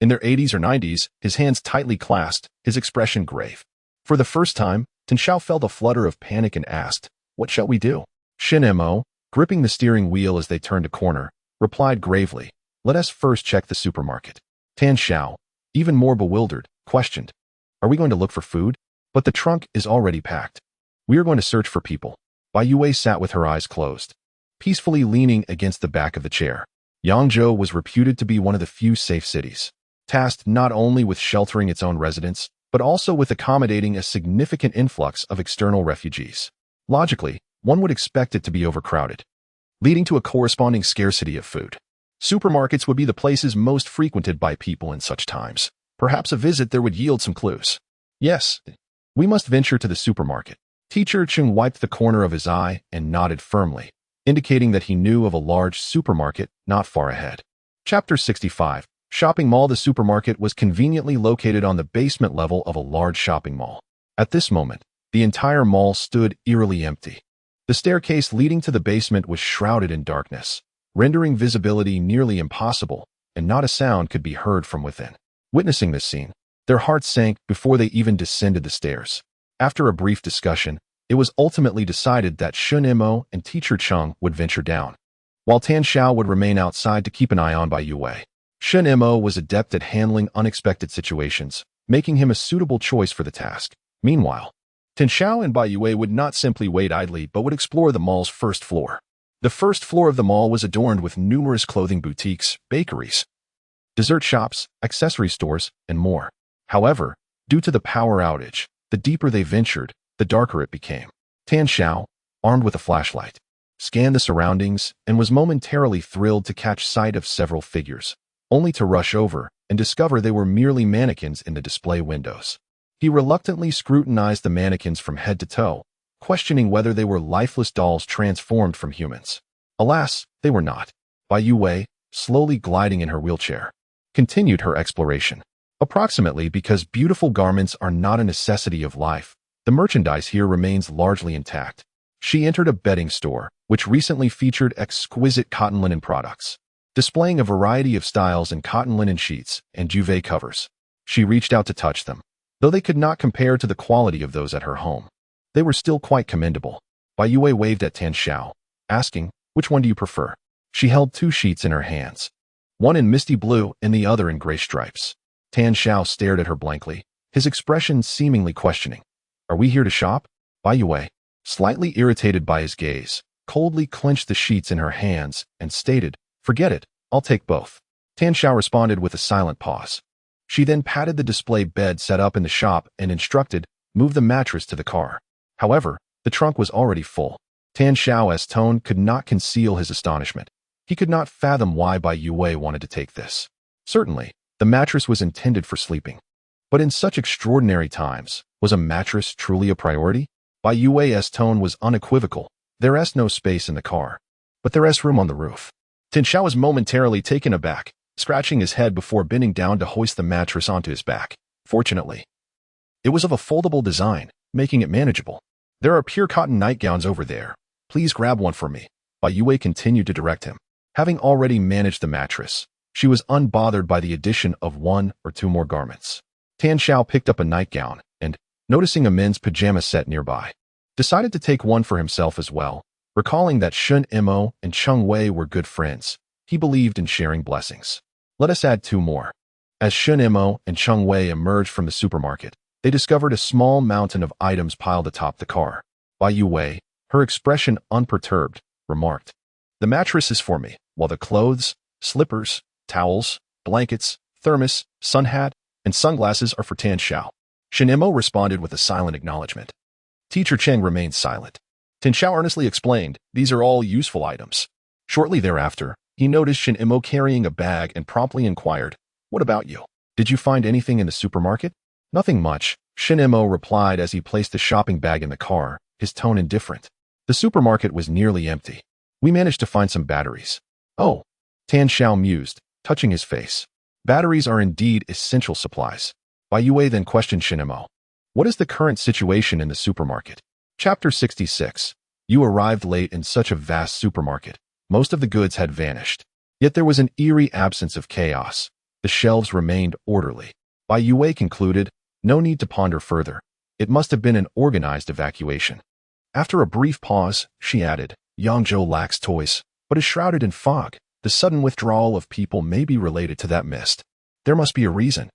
In their 80s or 90s, his hands tightly clasped, his expression grave. For the first time, Tan Xiao felt a flutter of panic and asked, "What shall we do?" Shen Mo, gripping the steering wheel as they turned a corner, replied gravely, "Let us first check the supermarket." Tan Xiao, even more bewildered, questioned, "Are we going to look for food? But the trunk is already packed. We are going to search for people." Bai Youwei sat with her eyes closed, peacefully leaning against the back of the chair. Yangzhou was reputed to be one of the few safe cities, tasked not only with sheltering its own residents, but also with accommodating a significant influx of external refugees. Logically, one would expect it to be overcrowded, leading to a corresponding scarcity of food. Supermarkets would be the places most frequented by people in such times. Perhaps a visit there would yield some clues. Yes, we must venture to the supermarket. Teacher Cheng wiped the corner of his eye and nodded firmly, indicating that he knew of a large supermarket not far ahead. Chapter 65. Shopping Mall. The supermarket was conveniently located on the basement level of a large shopping mall. At this moment, the entire mall stood eerily empty. The staircase leading to the basement was shrouded in darkness, rendering visibility nearly impossible, and not a sound could be heard from within. Witnessing this scene, their hearts sank before they even descended the stairs. After a brief discussion, it was ultimately decided that Shen Mo and Teacher Cheng would venture down, while Tan Xiao would remain outside to keep an eye on Bai Youwei. Shen Mo was adept at handling unexpected situations, making him a suitable choice for the task. Meanwhile, Tan Xiao and Bai Youwei would not simply wait idly but would explore the mall's first floor. The first floor of the mall was adorned with numerous clothing boutiques, bakeries, dessert shops, accessory stores, and more. However, due to the power outage, the deeper they ventured, the darker it became. Tan Xiao, armed with a flashlight, scanned the surroundings and was momentarily thrilled to catch sight of several figures, only to rush over and discover they were merely mannequins in the display windows. He reluctantly scrutinized the mannequins from head to toe, questioning whether they were lifeless dolls transformed from humans. Alas, they were not. Bai Youwei, slowly gliding in her wheelchair, continued her exploration. Approximately because beautiful garments are not a necessity of life, the merchandise here remains largely intact. She entered a bedding store, which recently featured exquisite cotton linen products, displaying a variety of styles in cotton linen sheets and duvet covers. She reached out to touch them. Though they could not compare to the quality of those at her home, they were still quite commendable. Bai Youwei waved at Tan Xiao, asking, "Which one do you prefer?" She held two sheets in her hands, one in misty blue and the other in gray stripes. Tan Xiao stared at her blankly, his expression seemingly questioning. "Are we here to shop?" Bai Youwei, slightly irritated by his gaze, coldly clenched the sheets in her hands and stated, "Forget it, I'll take both." Tan Xiao responded with a silent pause. She then patted the display bed set up in the shop and instructed, "Move the mattress to the car." However, the trunk was already full. Tan Xiao's tone could not conceal his astonishment. He could not fathom why Bai Youwei wanted to take this. Certainly, the mattress was intended for sleeping. But in such extraordinary times, was a mattress truly a priority? Bai Youwei's tone was unequivocal. There is no space in the car, but there is room on the roof. Tan Xiao was momentarily taken aback, scratching his head before bending down to hoist the mattress onto his back. Fortunately, it was of a foldable design, making it manageable. "There are pure cotton nightgowns over there. Please grab one for me," Bai Youwei continued to direct him. Having already managed the mattress, she was unbothered by the addition of one or two more garments. Tan Xiao picked up a nightgown and, noticing a men's pajama set nearby, decided to take one for himself as well. Recalling that Shen Mo and Cheng Wei were good friends, he believed in sharing blessings. Let us add two more. As Shen Mo and Cheng Wei emerged from the supermarket, they discovered a small mountain of items piled atop the car. Bai Youwei, her expression unperturbed, remarked, "The mattress is for me, while the clothes, slippers, towels, blankets, thermos, sun hat, and sunglasses are for Tan Xiao." Shen Mo responded with a silent acknowledgement. Teacher Cheng remained silent. Tan Xiao earnestly explained, "These are all useful items." Shortly thereafter, he noticed Shen Mo carrying a bag and promptly inquired, "What about you? Did you find anything in the supermarket?" "Nothing much," Shen Mo replied as he placed the shopping bag in the car, his tone indifferent. The supermarket was nearly empty. "We managed to find some batteries." "Oh," Tan Xiao mused, touching his face. Batteries are indeed essential supplies. Bai Youwei then questioned Shen Mo, "What is the current situation in the supermarket?" Chapter 66. You arrived late in such a vast supermarket. Most of the goods had vanished. Yet there was an eerie absence of chaos. The shelves remained orderly. Bai Youwei concluded, no need to ponder further. It must have been an organized evacuation. After a brief pause, she added, "Yangzhou lacks toys, but is shrouded in fog. The sudden withdrawal of people may be related to that mist. There must be a reason.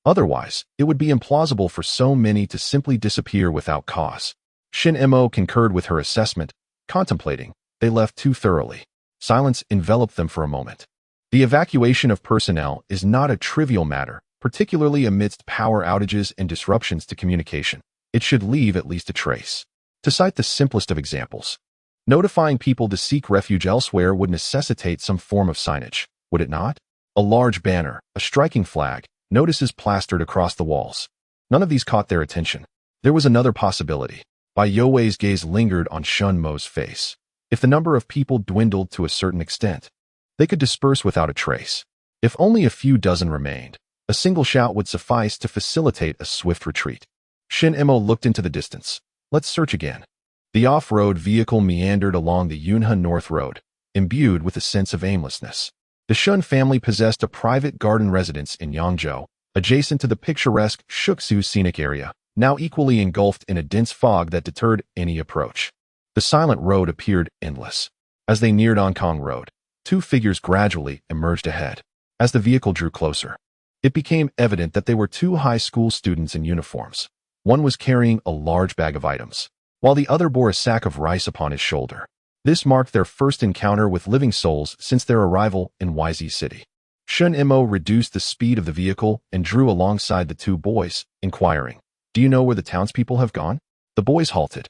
Otherwise, it would be implausible for so many to simply disappear without cause." Shen Mo concurred with her assessment, contemplating. They left too thoroughly. Silence enveloped them for a moment. The evacuation of personnel is not a trivial matter, particularly amidst power outages and disruptions to communication. It should leave at least a trace. To cite the simplest of examples, notifying people to seek refuge elsewhere would necessitate some form of signage, would it not? A large banner, a striking flag, notices plastered across the walls. None of these caught their attention. There was another possibility. Bai Youwei's gaze lingered on Shen Mo's face. If the number of people dwindled to a certain extent, they could disperse without a trace. If only a few dozen remained, a single shout would suffice to facilitate a swift retreat. Shen Mo looked into the distance. Let's search again. The off-road vehicle meandered along the Yunhe North Road, imbued with a sense of aimlessness. The Shun family possessed a private garden residence in Yangzhou, adjacent to the picturesque Shuksu scenic area, now equally engulfed in a dense fog that deterred any approach. The silent road appeared endless. As they neared Onkong Road, two figures gradually emerged ahead. As the vehicle drew closer, it became evident that they were two high school students in uniforms. One was carrying a large bag of items, while the other bore a sack of rice upon his shoulder. This marked their first encounter with living souls since their arrival in YZ City. Shen Mo reduced the speed of the vehicle and drew alongside the two boys, inquiring, "Do you know where the townspeople have gone?" The boys halted,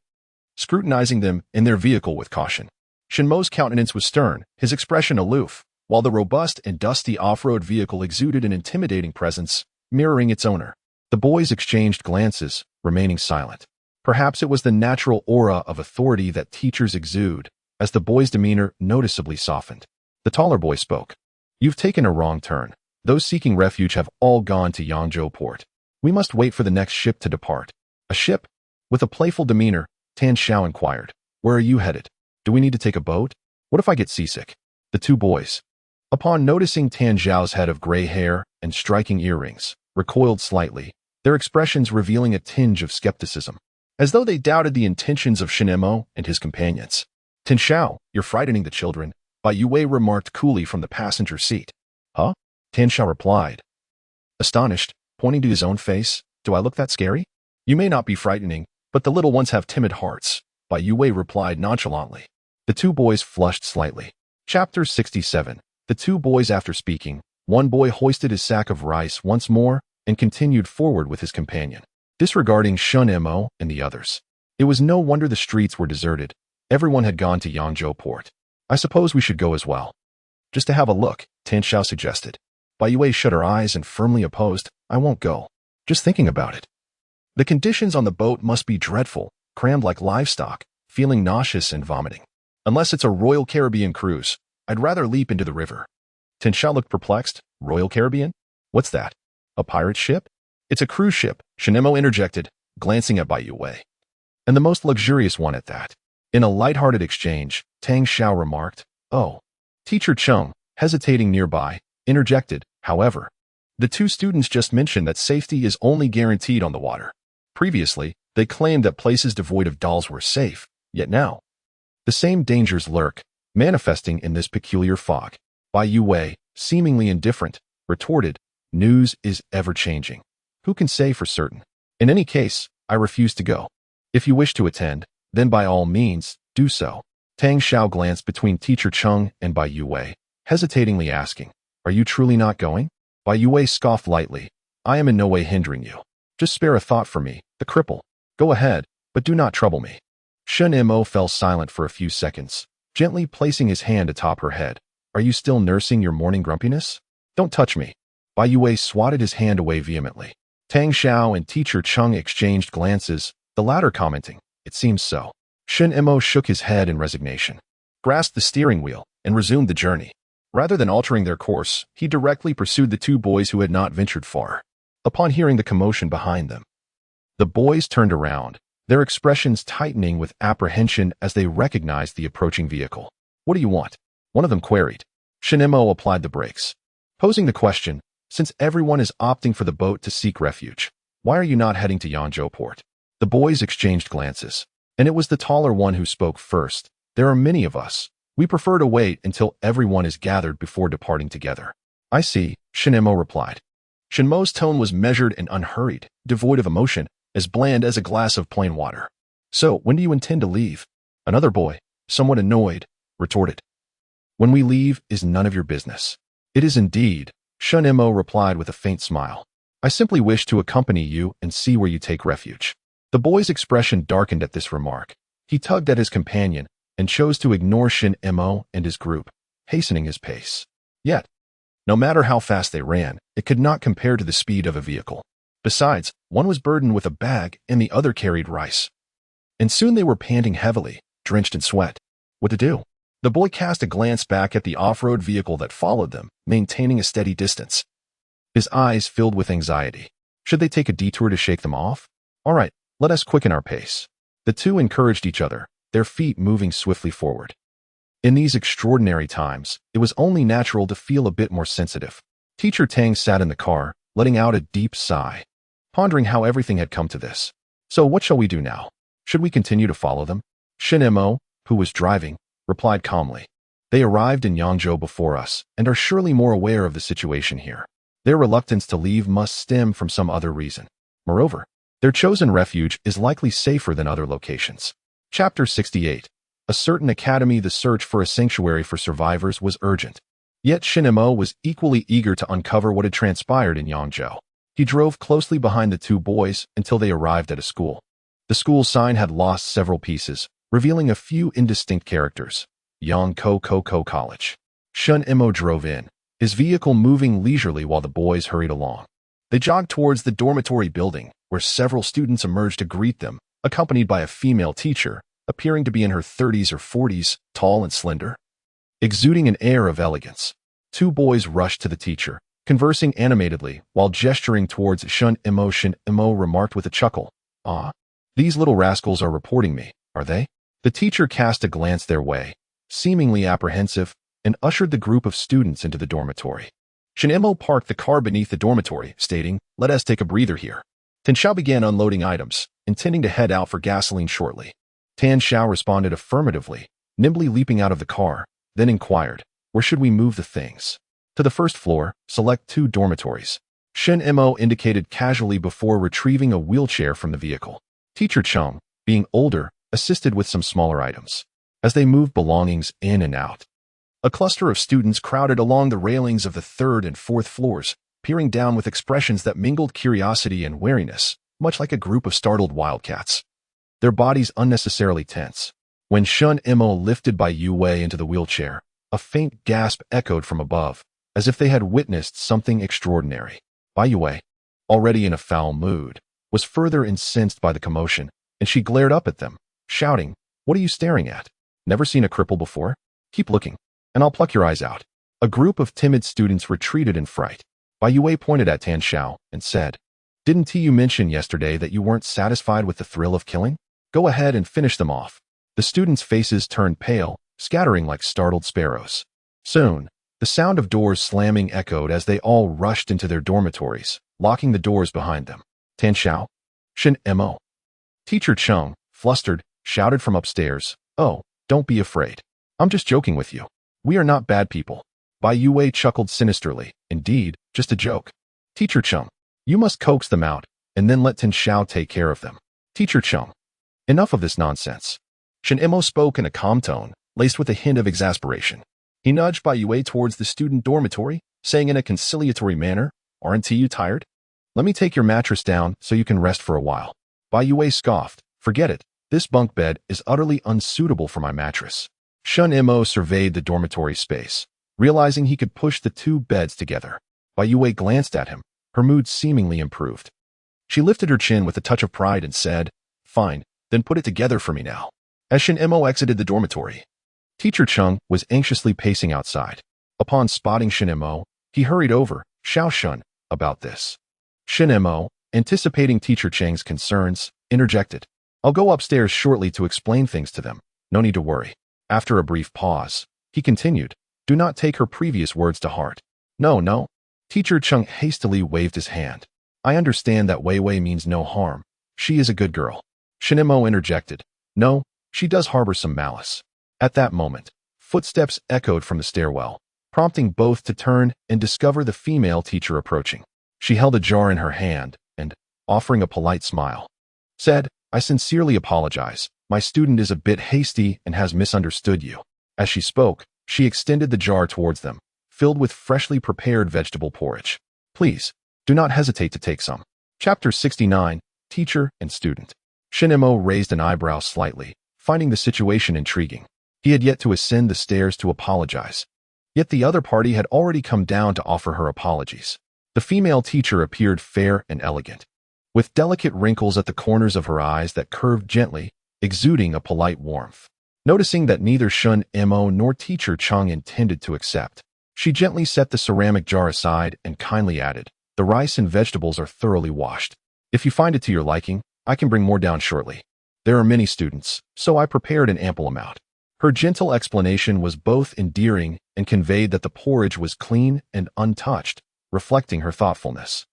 scrutinizing them in their vehicle with caution. Shen Mo's countenance was stern, his expression aloof, while the robust and dusty off-road vehicle exuded an intimidating presence, mirroring its owner. The boys exchanged glances, remaining silent. Perhaps it was the natural aura of authority that teachers exude, as the boy's demeanor noticeably softened. The taller boy spoke. You've taken a wrong turn. Those seeking refuge have all gone to Yangzhou port. We must wait for the next ship to depart. A ship? With a playful demeanor, Tan Xiao inquired. Where are you headed? Do we need to take a boat? What if I get seasick? The two boys, upon noticing Tan Xiao's head of gray hair and striking earrings, recoiled slightly, their expressions revealing a tinge of skepticism, as though they doubted the intentions of Shen Mo and his companions. Tan Xiao, you're frightening the children, Bai Youwei remarked coolly from the passenger seat. Huh? Tan Xiao replied, astonished, pointing to his own face. Do I look that scary? You may not be frightening, but the little ones have timid hearts, Bai Youwei replied nonchalantly. The two boys flushed slightly. Chapter 67. The two boys after speaking, one boy hoisted his sack of rice once more and continued forward with his companion, disregarding Shen Mo and the others. It was no wonder the streets were deserted. Everyone had gone to Yangzhou port. I suppose we should go as well. Just to have a look, Tan Xiao suggested. Bai Youwei shut her eyes and firmly opposed. I won't go. Just thinking about it. The conditions on the boat must be dreadful, crammed like livestock, feeling nauseous and vomiting. Unless it's a Royal Caribbean cruise, I'd rather leap into the river. Tan Xiao looked perplexed. Royal Caribbean? What's that? A pirate ship? It's a cruise ship, Shen Mo interjected, glancing at Bai Youwei. And the most luxurious one at that. In a light-hearted exchange, Tan Xiao remarked, Oh. Teacher Chung, hesitating nearby, interjected, however. The two students just mentioned that safety is only guaranteed on the water. Previously, they claimed that places devoid of dolls were safe, yet now, the same dangers lurk, manifesting in this peculiar fog. Bai Youwei, seemingly indifferent, retorted, News is ever-changing. Who can say for certain? In any case, I refuse to go. If you wish to attend, then by all means, do so. Tan Xiao glanced between Teacher Chung and Bai Youwei, hesitatingly asking, Are you truly not going? Bai Youwei scoffed lightly. I am in no way hindering you. Just spare a thought for me, the cripple. Go ahead, but do not trouble me. Shen Mo fell silent for a few seconds, gently placing his hand atop her head. Are you still nursing your morning grumpiness? Don't touch me. Bai Youwei swatted his hand away vehemently. Tan Xiao and Teacher Chung exchanged glances, the latter commenting, It seems so. Shen Mo shook his head in resignation, grasped the steering wheel, and resumed the journey. Rather than altering their course, he directly pursued the two boys who had not ventured far. Upon hearing the commotion behind them, the boys turned around, their expressions tightening with apprehension as they recognized the approaching vehicle. What do you want? One of them queried. Shen Mo applied the brakes, posing the question, since everyone is opting for the boat to seek refuge, why are you not heading to Yangzhou port? The boys exchanged glances, and it was the taller one who spoke first. There are many of us. We prefer to wait until everyone is gathered before departing together. I see, Shen Mo replied. Shen Mo's tone was measured and unhurried, devoid of emotion, as bland as a glass of plain water. So, when do you intend to leave? Another boy, somewhat annoyed, retorted. When we leave is none of your business. It is indeed, Shen Mo replied with a faint smile. I simply wish to accompany you and see where you take refuge. The boy's expression darkened at this remark. He tugged at his companion and chose to ignore Shen Mo and his group, hastening his pace. Yet, no matter how fast they ran, it could not compare to the speed of a vehicle. Besides, one was burdened with a bag and the other carried rice. And soon they were panting heavily, drenched in sweat. What to do? The boy cast a glance back at the off-road vehicle that followed them, maintaining a steady distance. His eyes filled with anxiety. Should they take a detour to shake them off? All right, let us quicken our pace. The two encouraged each other, their feet moving swiftly forward. In these extraordinary times, it was only natural to feel a bit more sensitive. Teacher Tang sat in the car, letting out a deep sigh, pondering how everything had come to this. So what shall we do now? Should we continue to follow them? Shen Mo, who was driving, replied calmly. They arrived in Yangzhou before us and are surely more aware of the situation here. Their reluctance to leave must stem from some other reason. Moreover, their chosen refuge is likely safer than other locations. Chapter 68. A certain academy. The search for a sanctuary for survivors was urgent. Yet Shen Mo was equally eager to uncover what had transpired in Yangzhou. He drove closely behind the two boys until they arrived at a school. The school sign had lost several pieces, revealing a few indistinct characters. Yangkou College. Shen Mo drove in, his vehicle moving leisurely while the boys hurried along. They jogged towards the dormitory building, where several students emerged to greet them, accompanied by a female teacher, appearing to be in her 30s or 40s, tall and slender. Exuding an air of elegance, two boys rushed to the teacher, conversing animatedly while gesturing towards Shen Mo. Shen Mo remarked with a chuckle, "Ah, these little rascals are reporting me, are they?" The teacher cast a glance their way, seemingly apprehensive, and ushered the group of students into the dormitory. Shen Mo parked the car beneath the dormitory, stating, "Let us take a breather here." Tan Xiao began unloading items, intending to head out for gasoline shortly. Tan Xiao responded affirmatively, nimbly leaping out of the car, then inquired, "Where should we move the things?" "To the first floor, select 2 dormitories." Shen Mo indicated casually before retrieving a wheelchair from the vehicle. Teacher Chung, being older, assisted with some smaller items. As they moved belongings in and out, a cluster of students crowded along the railings of the 3rd and 4th floors, peering down with expressions that mingled curiosity and wariness, much like a group of startled wildcats. Their bodies unnecessarily tense. When Shen Mo lifted Bai Youwei into the wheelchair, a faint gasp echoed from above, as if they had witnessed something extraordinary. Bai Youwei, already in a foul mood, was further incensed by the commotion, and she glared up at them, shouting, "What are you staring at? Never seen a cripple before? Keep looking, and I'll pluck your eyes out." A group of timid students retreated in fright. Bai Youwei pointed at Tan Xiao and said, "Didn't you mention yesterday that you weren't satisfied with the thrill of killing? Go ahead and finish them off." The students' faces turned pale, scattering like startled sparrows. Soon, the sound of doors slamming echoed as they all rushed into their dormitories, locking the doors behind them. "Tan Xiao, Shen Mo." Teacher Chung, flustered, shouted from upstairs, "Oh, don't be afraid. I'm just joking with you. We are not bad people." Bai Youwei chuckled sinisterly. "Indeed, just a joke." "Teacher Chung, you must coax them out, and then let Tan Xiao take care of them." "Teacher Chung, enough of this nonsense." Shen Mo spoke in a calm tone, laced with a hint of exasperation. He nudged Bai Youwei towards the student dormitory, saying in a conciliatory manner, "Aren't you tired? Let me take your mattress down so you can rest for a while." Bai Youwei scoffed, "Forget it. This bunk bed is utterly unsuitable for my mattress." Shen Mo surveyed the dormitory space, realizing he could push the 2 beds together. Bai Youwei glanced at him, her mood seemingly improved. She lifted her chin with a touch of pride and said, "Fine, then put it together for me now." As Shen Mo exited the dormitory, Teacher Chung was anxiously pacing outside. Upon spotting Shen Mo, he hurried over, "Xiao Shun, about this." Shen Mo, anticipating Teacher Chang's concerns, interjected, "I'll go upstairs shortly to explain things to them. No need to worry." After a brief pause, he continued, "Do not take her previous words to heart." No. Teacher Chung hastily waved his hand. "I understand that Wei Wei means no harm. She is a good girl." Shen Mo interjected, "No, she does harbor some malice." At that moment, footsteps echoed from the stairwell, prompting both to turn and discover the female teacher approaching. She held a jar in her hand and, offering a polite smile, said, "I sincerely apologize. My student is a bit hasty and has misunderstood you." As she spoke, she extended the jar towards them, filled with freshly prepared vegetable porridge. "Please, do not hesitate to take some." Chapter 69, Teacher and Student. Shen Mo raised an eyebrow slightly, finding the situation intriguing. He had yet to ascend the stairs to apologize. Yet the other party had already come down to offer her apologies. The female teacher appeared fair and elegant, with delicate wrinkles at the corners of her eyes that curved gently, exuding a polite warmth. Noticing that neither Shen Mo nor Teacher Chung intended to accept, she gently set the ceramic jar aside and kindly added, "The rice and vegetables are thoroughly washed. If you find it to your liking, I can bring more down shortly. There are many students, so I prepared an ample amount." Her gentle explanation was both endearing and conveyed that the porridge was clean and untouched, reflecting her thoughtfulness.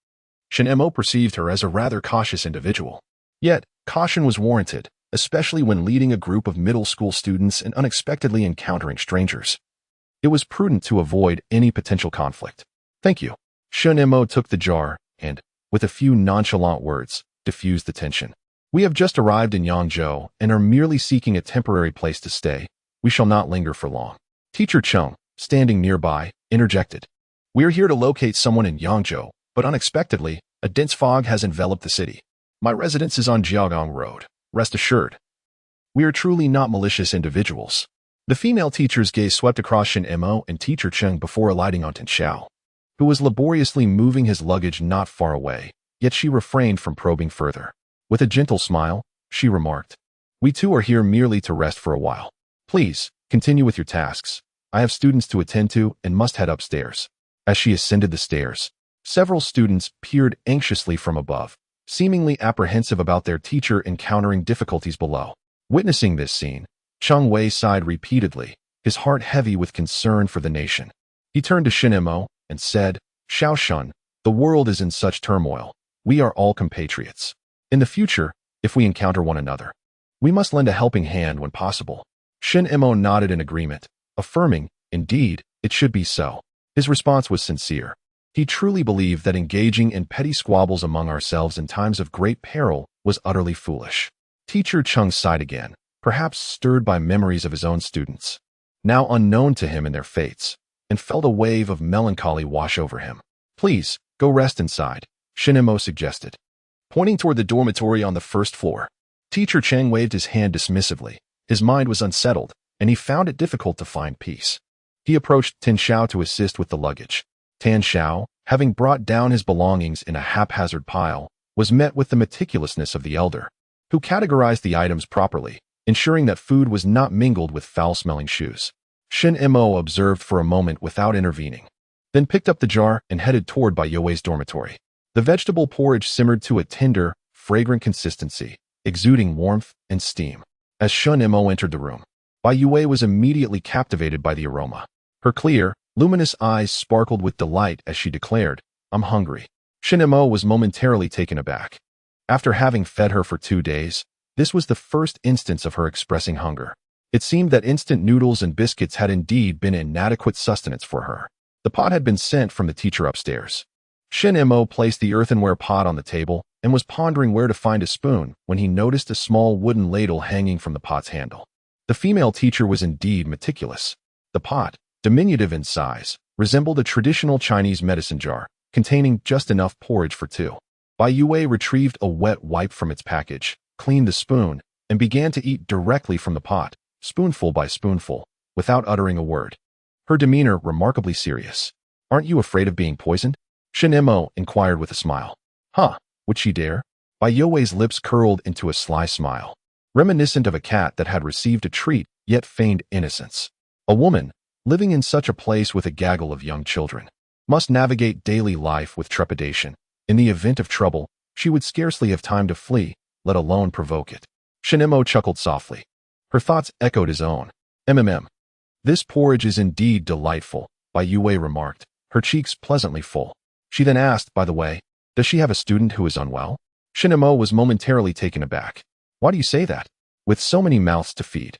Shen Mo perceived her as a rather cautious individual. Yet, caution was warranted, especially when leading a group of middle school students and unexpectedly encountering strangers. It was prudent to avoid any potential conflict. "Thank you." Shen Mo took the jar and, with a few nonchalant words, diffused the tension. "We have just arrived in Yangzhou and are merely seeking a temporary place to stay. We shall not linger for long." Teacher Chung, standing nearby, interjected, "We are here to locate someone in Yangzhou, but unexpectedly, a dense fog has enveloped the city. My residence is on Jiagang Road. Rest assured, we are truly not malicious individuals." The female teacher's gaze swept across Shen Mo and Teacher Chung before alighting on Tan Xiao. who was laboriously moving his luggage not far away, yet she refrained from probing further. With a gentle smile, she remarked, "We two are here merely to rest for a while. Please, continue with your tasks. I have students to attend to and must head upstairs." As she ascended the stairs, several students peered anxiously from above, seemingly apprehensive about their teacher encountering difficulties below. Witnessing this scene, Cheng Wei sighed repeatedly, his heart heavy with concern for the nation. He turned to Shen Mo and said, "Xiao Shun, the world is in such turmoil. We are all compatriots. In the future, if we encounter one another, we must lend a helping hand when possible." Shen Mo nodded in agreement, affirming, "Indeed, it should be so." His response was sincere. He truly believed that engaging in petty squabbles among ourselves in times of great peril was utterly foolish. Teacher Cheng sighed again, perhaps stirred by memories of his own students, now unknown to him and their fates, and felt a wave of melancholy wash over him. "Please, go rest inside," Shen Mo suggested, pointing toward the dormitory on the first floor. Teacher Cheng waved his hand dismissively. His mind was unsettled, and he found it difficult to find peace. He approached Tan Xiao to assist with the luggage. Tan Xiao, having brought down his belongings in a haphazard pile, was met with the meticulousness of the elder, who categorized the items properly, ensuring that food was not mingled with foul-smelling shoes. Shen Mo observed for a moment without intervening, then picked up the jar and headed toward Bai Youwei's dormitory. The vegetable porridge simmered to a tender, fragrant consistency, exuding warmth and steam. As Shen Mo entered the room, Bai Youwei was immediately captivated by the aroma. Her clear, luminous eyes sparkled with delight as she declared, "I'm hungry." Shen Mo was momentarily taken aback. After having fed her for 2 days, this was the first instance of her expressing hunger. It seemed that instant noodles and biscuits had indeed been inadequate sustenance for her. The pot had been sent from the teacher upstairs. Shen Mo placed the earthenware pot on the table and was pondering where to find a spoon when he noticed a small wooden ladle hanging from the pot's handle. The female teacher was indeed meticulous. The pot, diminutive in size, resembled a traditional Chinese medicine jar, containing just enough porridge for two. Bai Youwei retrieved a wet wipe from its package, cleaned the spoon, and began to eat directly from the pot, spoonful by spoonful, without uttering a word. Her demeanor remarkably serious. "Aren't you afraid of being poisoned?" Shen Mo inquired with a smile. "Huh, would she dare?" Bai Youwei's lips curled into a sly smile, reminiscent of a cat that had received a treat yet feigned innocence. A woman, living in such a place with a gaggle of young children, must navigate daily life with trepidation. In the event of trouble, she would scarcely have time to flee, let alone provoke it. Shen Mo chuckled softly. Her thoughts echoed his own. This porridge is indeed delightful," Bai Youwei remarked, her cheeks pleasantly full. She then asked, "By the way, does she have a student who is unwell?" Shen Mo was momentarily taken aback. "Why do you say that? With so many mouths to feed,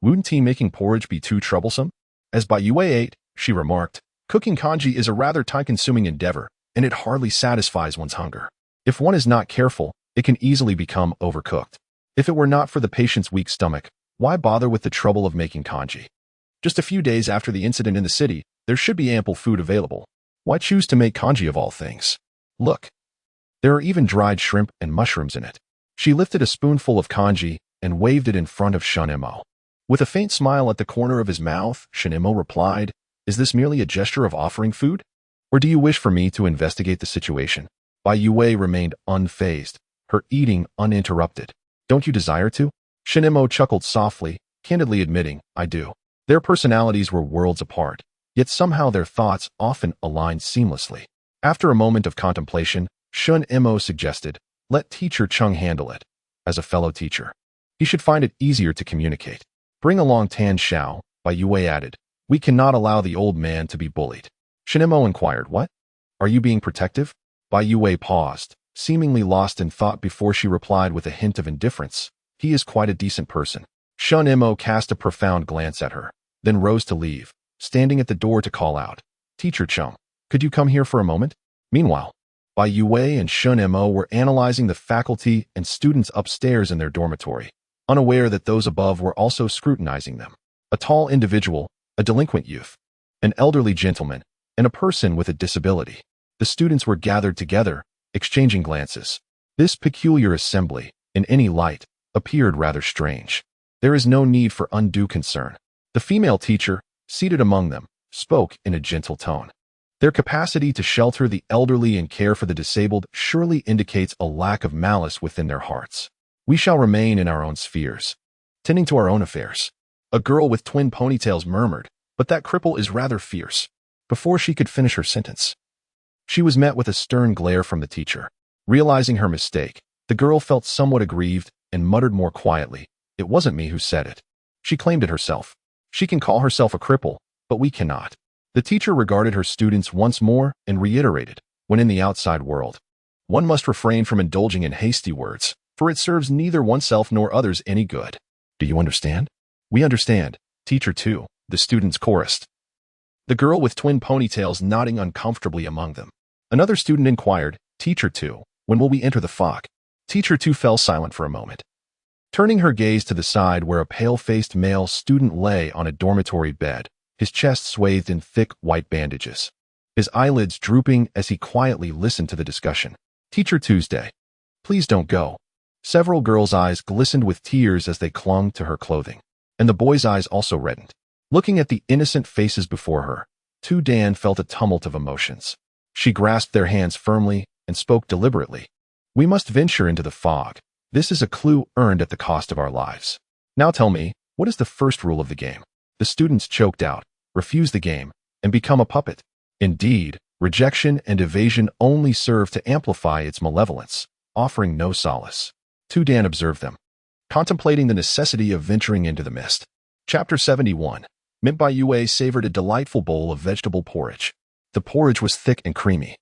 wouldn't tea making porridge be too troublesome?" As Bai Youwei ate, she remarked, "Cooking congee is a rather time-consuming endeavor, and it hardly satisfies one's hunger. If one is not careful, it can easily become overcooked. If it were not for the patient's weak stomach, why bother with the trouble of making congee? Just a few days after the incident in the city, there should be ample food available. Why choose to make congee of all things? Look, there are even dried shrimp and mushrooms in it." She lifted a spoonful of congee and waved it in front of Shen Mo. With a faint smile at the corner of his mouth, Shen Mo replied, "Is this merely a gesture of offering food? Or do you wish for me to investigate the situation?" Bai Youwei remained unfazed, her eating uninterrupted. "Don't you desire to?" Shen Mo chuckled softly, candidly admitting, "I do." Their personalities were worlds apart, yet somehow their thoughts often aligned seamlessly. After a moment of contemplation, Shen Mo suggested, "Let Teacher Cheng handle it. As a fellow teacher, he should find it easier to communicate. Bring along Tan Xiao," Bai Youwei added. "We cannot allow the old man to be bullied." Shen Mo inquired, "What? Are you being protective?" Bai Youwei paused, seemingly lost in thought before she replied with a hint of indifference, "He is quite a decent person." Shen Mo cast a profound glance at her, then rose to leave, standing at the door to call out, "Teacher Cheng, could you come here for a moment?" Meanwhile, Bai Youwei and Shen Mo were analyzing the faculty and students upstairs in their dormitory, unaware that those above were also scrutinizing them. A tall individual, a delinquent youth, an elderly gentleman, and a person with a disability. The students were gathered together, exchanging glances. This peculiar assembly, in any light, appeared rather strange. There is no need for undue concern. The female teacher, seated among them, spoke in a gentle tone. Their capacity to shelter the elderly and care for the disabled surely indicates a lack of malice within their hearts. We shall remain in our own spheres, tending to our own affairs. A girl with twin ponytails murmured, but that cripple is rather fierce. Before she could finish her sentence, she was met with a stern glare from the teacher. Realizing her mistake, the girl felt somewhat aggrieved and muttered more quietly, "It wasn't me who said it." She claimed it herself. She can call herself a cripple, but we cannot. The teacher regarded her students once more and reiterated, when in the outside world, one must refrain from indulging in hasty words, for it serves neither oneself nor others any good. Do you understand? We understand. Teacher too, the students chorused. The girl with twin ponytails nodding uncomfortably among them. Another student inquired, Teacher too, when will we enter the fog? Teacher too fell silent for a moment. Turning her gaze to the side where a pale-faced male student lay on a dormitory bed, his chest swathed in thick white bandages, his eyelids drooping as he quietly listened to the discussion. Teacher Tuesday, please don't go. Several girls' eyes glistened with tears as they clung to her clothing, and the boys' eyes also reddened. Looking at the innocent faces before her, Dan felt a tumult of emotions. She grasped their hands firmly and spoke deliberately. We must venture into the fog. This is a clue earned at the cost of our lives. Now tell me, what is the first rule of the game? The students choked out, refuse the game, and become a puppet. Indeed, rejection and evasion only serve to amplify its malevolence, offering no solace. Dan observed them, contemplating the necessity of venturing into the mist. Chapter 71. Bai Youwei savored a delightful bowl of vegetable porridge. The porridge was thick and creamy,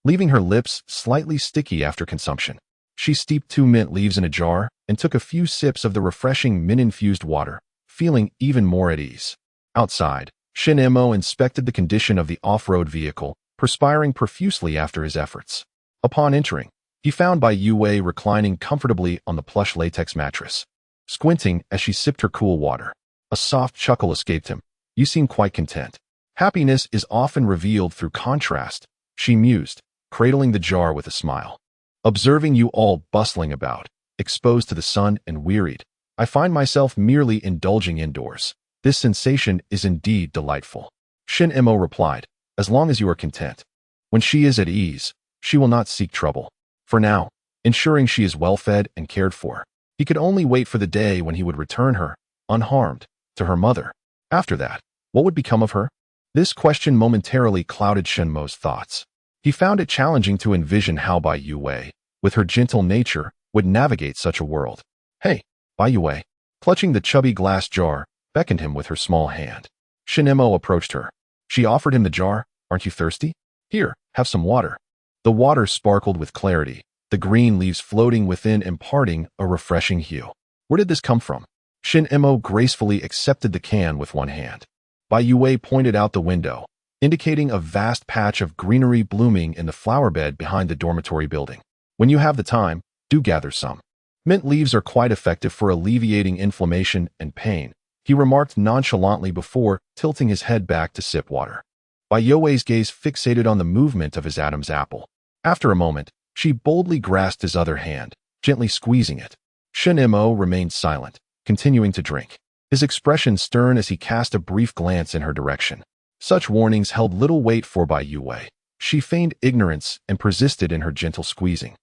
leaving her lips slightly sticky after consumption. She steeped 2 mint leaves in a jar and took a few sips of the refreshing mint-infused water, feeling even more at ease. Outside, Shen Mo inspected the condition of the off-road vehicle, perspiring profusely after his efforts. Upon entering, he found Bai Youwei reclining comfortably on the plush latex mattress, squinting as she sipped her cool water. A soft chuckle escaped him. You seem quite content. Happiness is often revealed through contrast, she mused, cradling the jar with a smile. Observing you all bustling about, exposed to the sun and wearied, I find myself merely indulging indoors. This sensation is indeed delightful. Shen Mo replied, as long as you are content. When she is at ease, she will not seek trouble. For now, ensuring she is well fed and cared for. He could only wait for the day when he would return her, unharmed, to her mother. After that, what would become of her? This question momentarily clouded Shen Mo's thoughts. He found it challenging to envision how Bai Youwei, with her gentle nature, would navigate such a world. Hey, Bai Youwei, clutching the chubby glass jar, beckoned him with her small hand. Shen Mo approached her. She offered him the jar. Aren't you thirsty? Here, have some water. The water sparkled with clarity, the green leaves floating within imparting a refreshing hue. Where did this come from? Shen Mo gracefully accepted the can with one hand. Bai Youwei pointed out the window, indicating a vast patch of greenery blooming in the flower bed behind the dormitory building. When you have the time, do gather some. Mint leaves are quite effective for alleviating inflammation and pain, he remarked nonchalantly before tilting his head back to sip water. Bai Youwei's gaze fixated on the movement of his Adam's apple. After a moment, she boldly grasped his other hand, gently squeezing it. Shen Mo remained silent, continuing to drink, his expression stern as he cast a brief glance in her direction. Such warnings held little weight for Bai Youwei. She feigned ignorance and persisted in her gentle squeezing,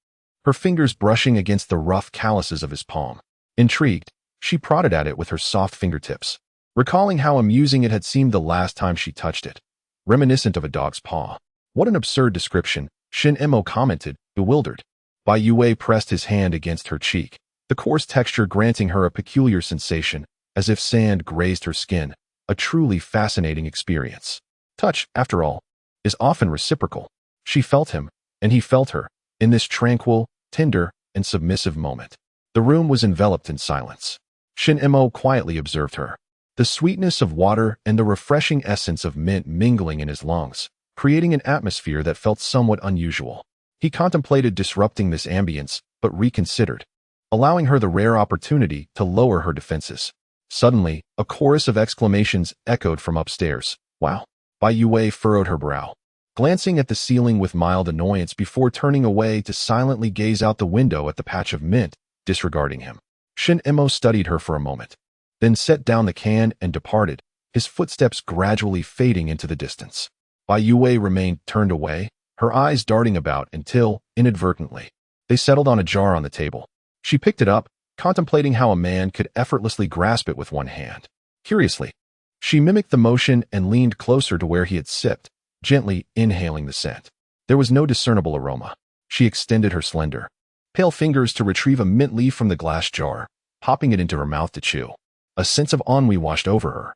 her fingers brushing against the rough calluses of his palm. Intrigued, she prodded at it with her soft fingertips, recalling how amusing it had seemed the last time she touched it, reminiscent of a dog's paw. What an absurd description, Shen Mo commented, bewildered. Bai Youwei pressed his hand against her cheek, the coarse texture granting her a peculiar sensation, as if sand grazed her skin, a truly fascinating experience. Touch, after all, is often reciprocal. She felt him, and he felt her, in this tranquil, tender, and submissive moment. The room was enveloped in silence. Shen Mo quietly observed her, the sweetness of water and the refreshing essence of mint mingling in his lungs, creating an atmosphere that felt somewhat unusual. He contemplated disrupting this ambience, but reconsidered, allowing her the rare opportunity to lower her defenses. Suddenly, a chorus of exclamations echoed from upstairs. Wow! Bai Youwei furrowed her brow, glancing at the ceiling with mild annoyance before turning away to silently gaze out the window at the patch of mint, disregarding him. Shen Mo studied her for a moment, then set down the can and departed, his footsteps gradually fading into the distance. Bai Youwei remained turned away, her eyes darting about until, inadvertently, they settled on a jar on the table. She picked it up, contemplating how a man could effortlessly grasp it with one hand. Curiously, she mimicked the motion and leaned closer to where he had sipped, gently inhaling the scent. There was no discernible aroma. She extended her slender, pale fingers to retrieve a mint leaf from the glass jar, popping it into her mouth to chew. A sense of ennui washed over her.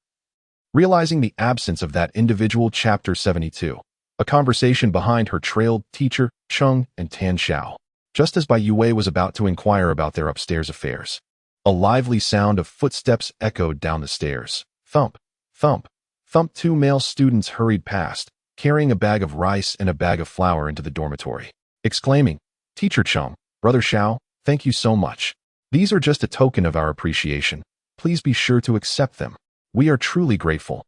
Realizing the absence of that individual Chapter 72, a conversation behind her trailed teacher, Chung, and Tan Xiao. Just as Bai Youwei was about to inquire about their upstairs affairs, a lively sound of footsteps echoed down the stairs. Thump, thump, thump. 2 male students hurried past, carrying a bag of rice and a bag of flour into the dormitory, exclaiming, "Teacher Chung, Brother Xiao, thank you so much. These are just a token of our appreciation. Please be sure to accept them. We are truly grateful."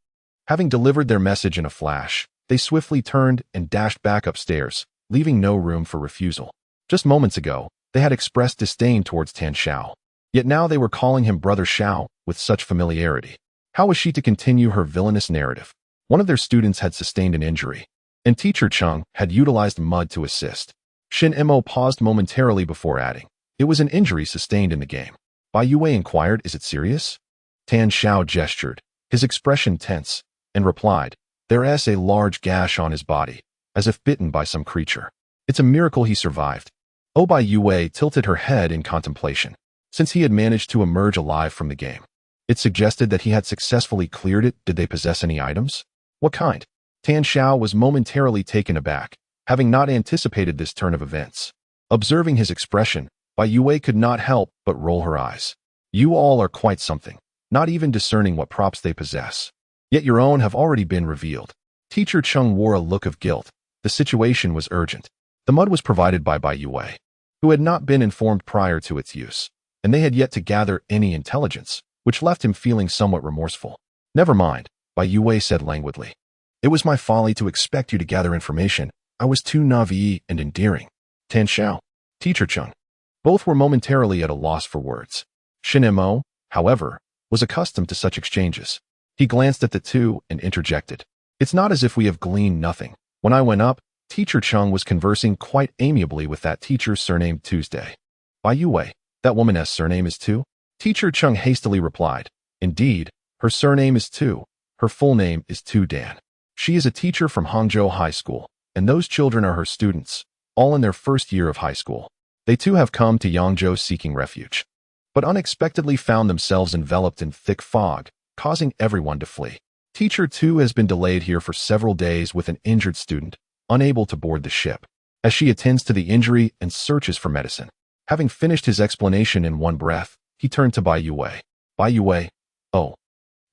Having delivered their message in a flash, they swiftly turned and dashed back upstairs, leaving no room for refusal. Just moments ago, they had expressed disdain towards Tan Xiao. Yet now they were calling him Brother Xiao with such familiarity. How was she to continue her villainous narrative? One of their students had sustained an injury, and Teacher Chung had utilized mud to assist. Shen Mo paused momentarily before adding, "It was an injury sustained in the game." Bai Youwei inquired, "Is it serious?" Tan Xiao gestured, his expression tense, and replied, "There is a large gash on his body, as if bitten by some creature. It's a miracle he survived." Bai Youwei tilted her head in contemplation. Since he had managed to emerge alive from the game, it suggested that he had successfully cleared it. Did they possess any items? What kind? Tan Xiao was momentarily taken aback, having not anticipated this turn of events. Observing his expression, Bai Youwei could not help but roll her eyes. "You all are quite something, not even discerning what props they possess. Yet your own have already been revealed." Teacher Chung wore a look of guilt. The situation was urgent. The mud was provided by Bai Youwei, who had not been informed prior to its use, and they had yet to gather any intelligence, which left him feeling somewhat remorseful. "Never mind," Bai Youwei said languidly. "It was my folly to expect you to gather information. I was too naive and endearing." Tan Xiao, Teacher Chung, both were momentarily at a loss for words. Shen Mo, however, was accustomed to such exchanges. He glanced at the two and interjected, "It's not as if we have gleaned nothing. When I went up, Teacher Chung was conversing quite amiably with that teacher surnamed Tuesday." "Bai Youwei, that woman's surname is Tu?" Teacher Chung hastily replied, "Indeed, her surname is Tu. Her full name is Tu Dan. She is a teacher from Hangzhou High School, and those children are her students, all in their first year of high school. They too have come to Yangzhou seeking refuge, but unexpectedly found themselves enveloped in thick fog, causing everyone to flee. Teacher Tu has been delayed here for several days with an injured student, unable to board the ship, as she attends to the injury and searches for medicine." Having finished his explanation in one breath, he turned to Bai Youwei. "Bai Youwei, oh."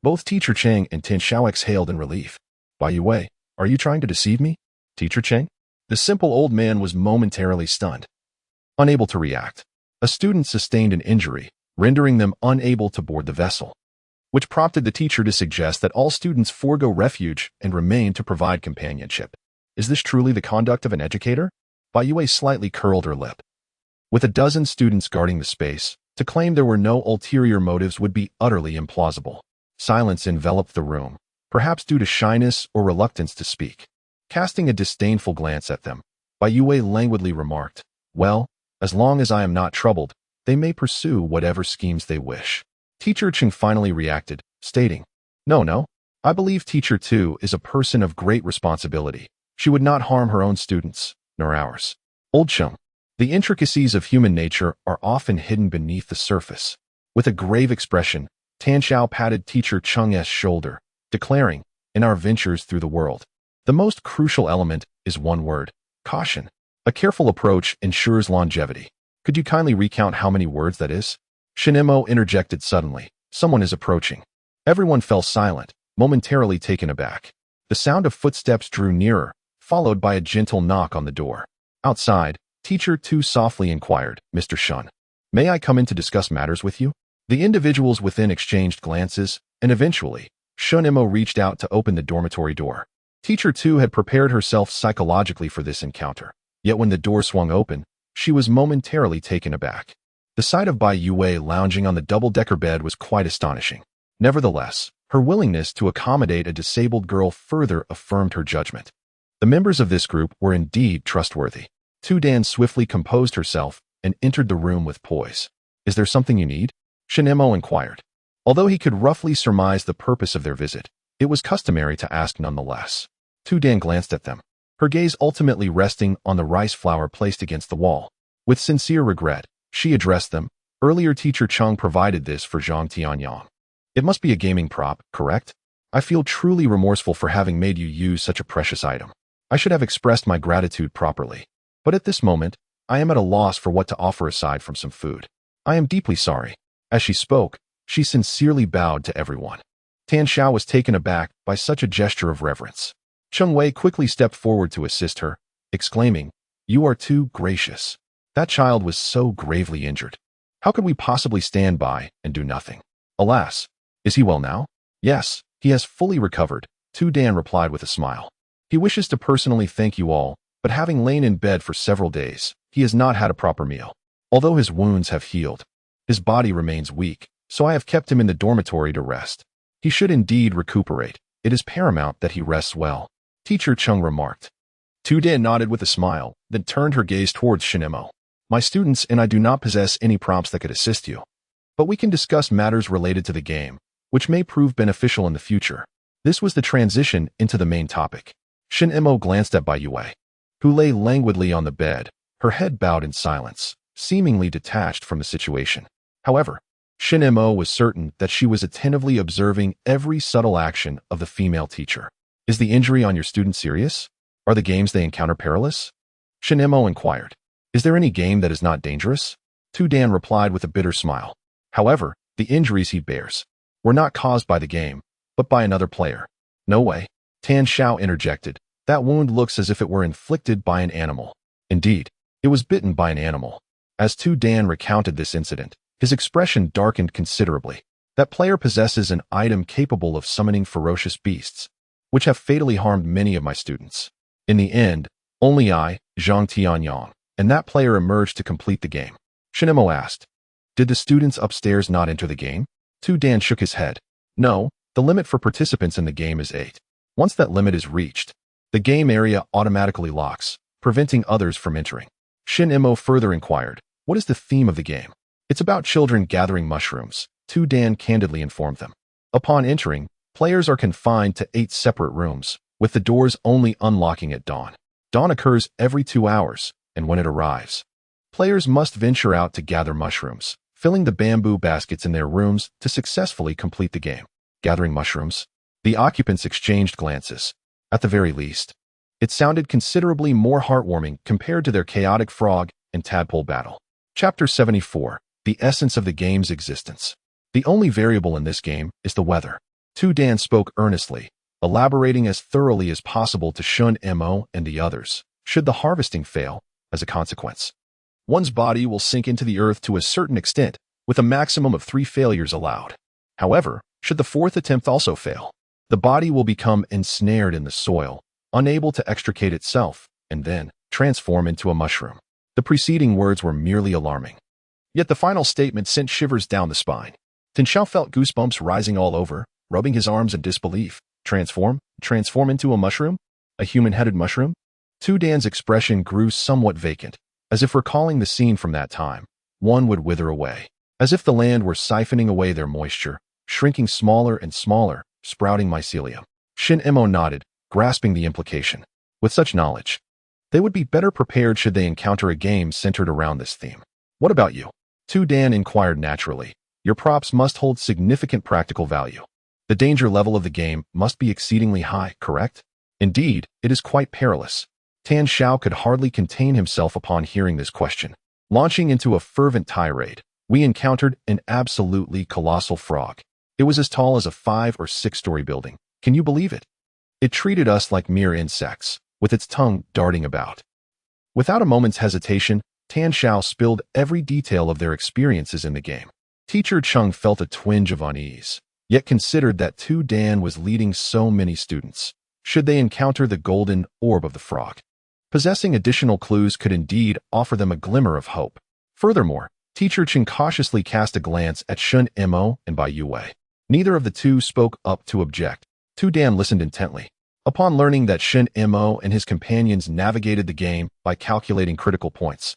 Both Teacher Cheng and Tan Xiao exhaled in relief. "Bai Youwei, are you trying to deceive me?" "Teacher Cheng?" The simple old man was momentarily stunned, unable to react. A student sustained an injury, rendering them unable to board the vessel, which prompted the teacher to suggest that all students forego refuge and remain to provide companionship. Is this truly the conduct of an educator? Bai Youwei slightly curled her lip. With a dozen students guarding the space, to claim there were no ulterior motives would be utterly implausible. Silence enveloped the room, perhaps due to shyness or reluctance to speak. Casting a disdainful glance at them, Bai Youwei languidly remarked, "Well, as long as I am not troubled, they may pursue whatever schemes they wish." Teacher Cheng finally reacted, stating, No, I believe Teacher Tu is a person of great responsibility. She would not harm her own students, nor ours." "Old Chung, the intricacies of human nature are often hidden beneath the surface." With a grave expression, Tan Xiao patted Teacher Cheng's shoulder, declaring, "In our ventures through the world, the most crucial element is one word: caution. A careful approach ensures longevity. Could you kindly recount how many words that is?" Shen Mo interjected suddenly, "Someone is approaching." Everyone fell silent, momentarily taken aback. The sound of footsteps drew nearer, followed by a gentle knock on the door. Outside, Teacher Tu softly inquired, "Mr. Shun, may I come in to discuss matters with you?" The individuals within exchanged glances, and eventually, Shen Mo reached out to open the dormitory door. Teacher Tu had prepared herself psychologically for this encounter. Yet when the door swung open, she was momentarily taken aback. The sight of Bai Youwei lounging on the double-decker bed was quite astonishing. Nevertheless, her willingness to accommodate a disabled girl further affirmed her judgment. The members of this group were indeed trustworthy. Tu Dan swiftly composed herself and entered the room with poise. "Is there something you need?" Shen Mo inquired. Although he could roughly surmise the purpose of their visit, it was customary to ask nonetheless. Tu Dan glanced at them, her gaze ultimately resting on the rice flour placed against the wall. With sincere regret, she addressed them. "Earlier Teacher Chung provided this for Zhang Tianyang. It must be a gaming prop, correct? I feel truly remorseful for having made you use such a precious item. I should have expressed my gratitude properly. But at this moment, I am at a loss for what to offer aside from some food. I am deeply sorry." As she spoke, she sincerely bowed to everyone. Tan Xiao was taken aback by such a gesture of reverence. Cheng Wei quickly stepped forward to assist her, exclaiming, "You are too gracious. That child was so gravely injured. How could we possibly stand by and do nothing?" "Alas, is he well now?" "Yes, he has fully recovered," Tu Dan replied with a smile. "He wishes to personally thank you all, but having lain in bed for several days, he has not had a proper meal. Although his wounds have healed, his body remains weak, so I have kept him in the dormitory to rest. He should indeed recuperate. It is paramount that he rests well," Teacher Chung remarked. Tu Dan nodded with a smile, then turned her gaze towards Shen Mo. "My students and I do not possess any prompts that could assist you, but we can discuss matters related to the game, which may prove beneficial in the future." This was the transition into the main topic. Shen Mo glanced at Bai Youwei, who lay languidly on the bed, her head bowed in silence, seemingly detached from the situation. However, Shen Mo was certain that she was attentively observing every subtle action of the female teacher. "Is the injury on your student serious? Are the games they encounter perilous?" Shen Mo inquired. "Is there any game that is not dangerous?" Tu Dan replied with a bitter smile. "However, the injuries he bears were not caused by the game, but by another player." "No way," Tan Xiao interjected. "That wound looks as if it were inflicted by an animal." Indeed, it was bitten by an animal. As Tu Dan recounted this incident, his expression darkened considerably. "That player possesses an item capable of summoning ferocious beasts, which have fatally harmed many of my students. In the end, only I, Zhang Tianyang, and that player emerged to complete the game." Shen Mo asked, "Did the students upstairs not enter the game?" Tu Dan shook his head. "No, the limit for participants in the game is 8. Once that limit is reached, the game area automatically locks, preventing others from entering." Shen Mo further inquired, "What is the theme of the game?" "It's about children gathering mushrooms," Tu Dan candidly informed them. Upon entering, players are confined to 8 separate rooms, with the doors only unlocking at dawn. Dawn occurs every 2 hours, and when it arrives, players must venture out to gather mushrooms, filling the bamboo baskets in their rooms to successfully complete the game. Gathering mushrooms? The occupants exchanged glances. At the very least, it sounded considerably more heartwarming compared to their chaotic frog and tadpole battle. Chapter 74. The essence of the game's existence. The only variable in this game is the weather. Tu Dan spoke earnestly, elaborating as thoroughly as possible to Shen Mo and the others. Should the harvesting fail, as a consequence, one's body will sink into the earth to a certain extent, with a maximum of 3 failures allowed. However, should the 4th attempt also fail, the body will become ensnared in the soil, unable to extricate itself, and then transform into a mushroom. The preceding words were merely alarming. Yet the final statement sent shivers down the spine. Tan Xiao felt goosebumps rising all over, rubbing his arms in disbelief. Transform into a mushroom? A human-headed mushroom? Tu Dan's expression grew somewhat vacant, as if recalling the scene from that time. One would wither away, as if the land were siphoning away their moisture, shrinking smaller and smaller, sprouting mycelium. Shen Mo nodded, grasping the implication. With such knowledge, they would be better prepared should they encounter a game centered around this theme. "What about you?" Tu Dan inquired naturally. "Your props must hold significant practical value. The danger level of the game must be exceedingly high, correct?" "Indeed, it is quite perilous." Tan Xiao could hardly contain himself upon hearing this question. Launching into a fervent tirade, "We encountered an absolutely colossal frog. It was as tall as a 5 or 6-story building. Can you believe it? It treated us like mere insects, with its tongue darting about." Without a moment's hesitation, Tan Xiao spilled every detail of their experiences in the game. Teacher Chung felt a twinge of unease, yet considered that Tu Dan was leading so many students. Should they encounter the golden orb of the frog, possessing additional clues could indeed offer them a glimmer of hope. Furthermore, Teacher Chen cautiously cast a glance at Shen Mo and Bai Youwei. Neither of the two spoke up to object. Tu Dan listened intently. Upon learning that Shen Mo and his companions navigated the game by calculating critical points,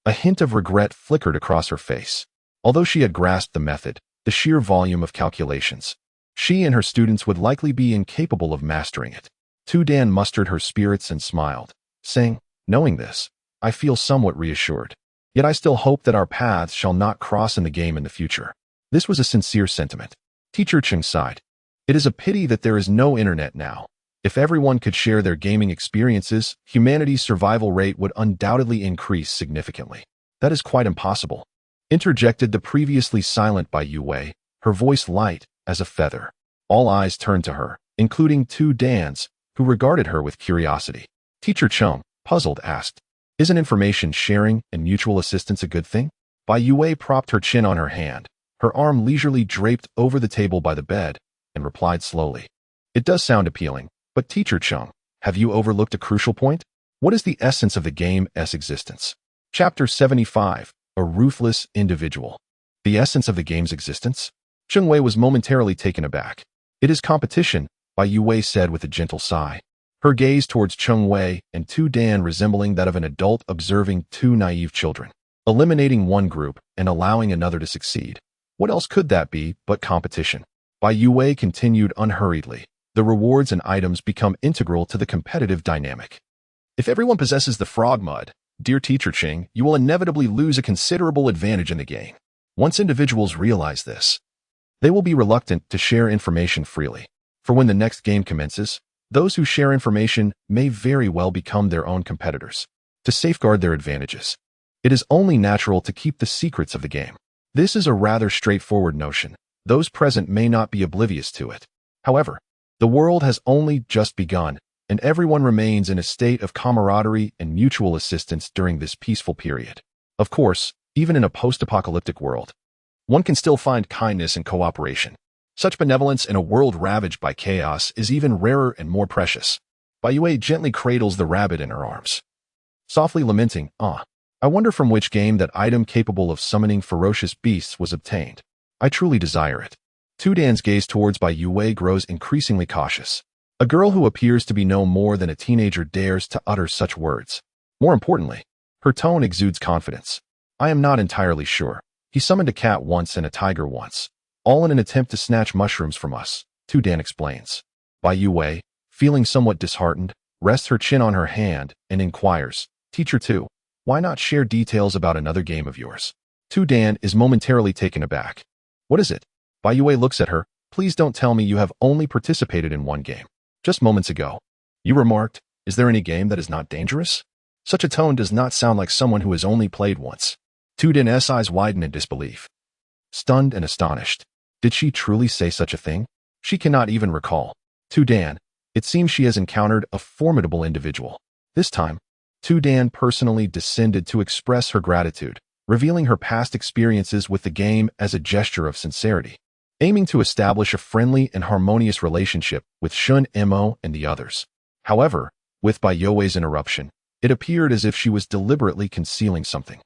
a hint of regret flickered across her face. Although she had grasped the method, the sheer volume of calculations, she and her students would likely be incapable of mastering it. Tu Dan mustered her spirits and smiled, saying, "Knowing this, I feel somewhat reassured. Yet I still hope that our paths shall not cross in the game in the future." This was a sincere sentiment. Teacher Cheng sighed. It is a pity that there is no internet now. If everyone could share their gaming experiences, humanity's survival rate would undoubtedly increase significantly. That is quite impossible, interjected the previously silent Bai Youwei, her voice light as a feather. All eyes turned to her, including Tu Dan's, who regarded her with curiosity. Teacher Cheng, puzzled, asked, "Isn't information sharing and mutual assistance a good thing?" Bai Youwei propped her chin on her hand, her arm leisurely draped over the table by the bed, and replied slowly, "It does sound appealing, but Teacher Cheng, have you overlooked a crucial point? What is the essence of the game's existence?" Chapter 75, A Ruthless Individual. The essence of the game's existence? Cheng Wei was momentarily taken aback. "It is competition," Bai Youwei said with a gentle sigh, her gaze towards Cheng Wei and Tu Dan resembling that of an adult observing two naive children. Eliminating one group and allowing another to succeed. What else could that be but competition? Bai Youwei continued unhurriedly. The rewards and items become integral to the competitive dynamic. If everyone possesses the frog mud, dear Teacher Cheng, you will inevitably lose a considerable advantage in the game. Once individuals realize this, they will be reluctant to share information freely. For when the next game commences, those who share information may very well become their own competitors. To safeguard their advantages, it is only natural to keep the secrets of the game. This is a rather straightforward notion. Those present may not be oblivious to it. However, the world has only just begun, and everyone remains in a state of camaraderie and mutual assistance during this peaceful period. Of course, even in a post-apocalyptic world, one can still find kindness and cooperation. Such benevolence in a world ravaged by chaos is even rarer and more precious. Bai Youwei gently cradles the rabbit in her arms, softly lamenting, "Ah, I wonder from which game that item capable of summoning ferocious beasts was obtained. I truly desire it." Tu Dan's gaze towards Bai Youwei grows increasingly cautious. A girl who appears to be no more than a teenager dares to utter such words. More importantly, her tone exudes confidence. "I am not entirely sure. He summoned a cat once and a tiger once, all in an attempt to snatch mushrooms from us," Tu Dan explains. Bai Youwei, feeling somewhat disheartened, rests her chin on her hand and inquires, "Teacher Tu, why not share details about another game of yours?" Tu Dan is momentarily taken aback. "What is it?" Bai Youwei looks at her. "Please don't tell me you have only participated in one game. Just moments ago, you remarked, 'Is there any game that is not dangerous?' Such a tone does not sound like someone who has only played once." Tu Dan's eyes widen in disbelief. Stunned and astonished. Did she truly say such a thing? She cannot even recall. Tu Dan, it seems she has encountered a formidable individual. This time, Tu Dan personally descended to express her gratitude, revealing her past experiences with the game as a gesture of sincerity, aiming to establish a friendly and harmonious relationship with Shen Mo and the others. However, with Bai Youwei's interruption, it appeared as if she was deliberately concealing something,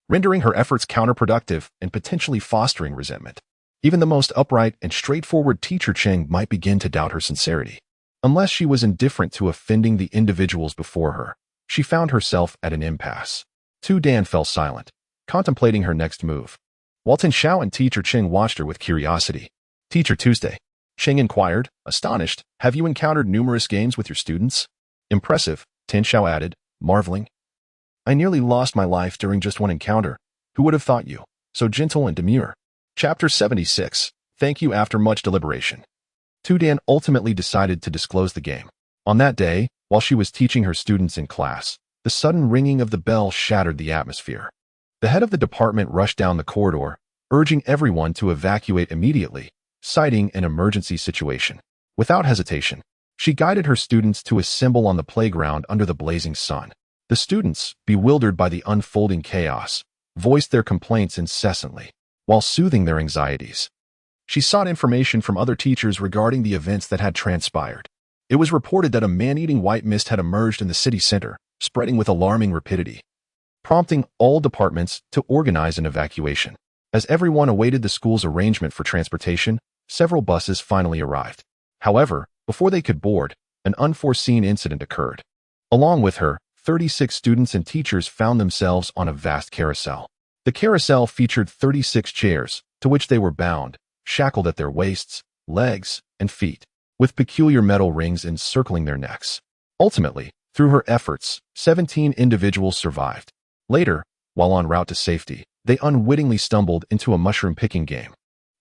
rendering her efforts counterproductive and potentially fostering resentment. Even the most upright and straightforward Teacher Cheng might begin to doubt her sincerity. Unless she was indifferent to offending the individuals before her, she found herself at an impasse. Tu Dan fell silent, contemplating her next move. While Tin Xiao and Teacher Cheng watched her with curiosity. "Teacher Tuesday," Cheng inquired, astonished, "have you encountered numerous games with your students?" "Impressive," Tin Xiao added, marveling. "I nearly lost my life during just one encounter. Who would have thought you so gentle and demure?" Chapter 76, Thank You After Much Deliberation. Tu Dan ultimately decided to disclose the game. On that day, while she was teaching her students in class, the sudden ringing of the bell shattered the atmosphere. The head of the department rushed down the corridor, urging everyone to evacuate immediately, citing an emergency situation. Without hesitation, she guided her students to assemble on the playground under the blazing sun. The students, bewildered by the unfolding chaos, voiced their complaints incessantly, while soothing their anxieties. She sought information from other teachers regarding the events that had transpired. It was reported that a man-eating white mist had emerged in the city center, spreading with alarming rapidity, prompting all departments to organize an evacuation. As everyone awaited the school's arrangement for transportation, several buses finally arrived. However, before they could board, an unforeseen incident occurred. Along with her, 36 students and teachers found themselves on a vast carousel. The carousel featured 36 chairs, to which they were bound, shackled at their waists, legs, and feet, with peculiar metal rings encircling their necks. Ultimately, through her efforts, 17 individuals survived. Later, while en route to safety, they unwittingly stumbled into a mushroom-picking game,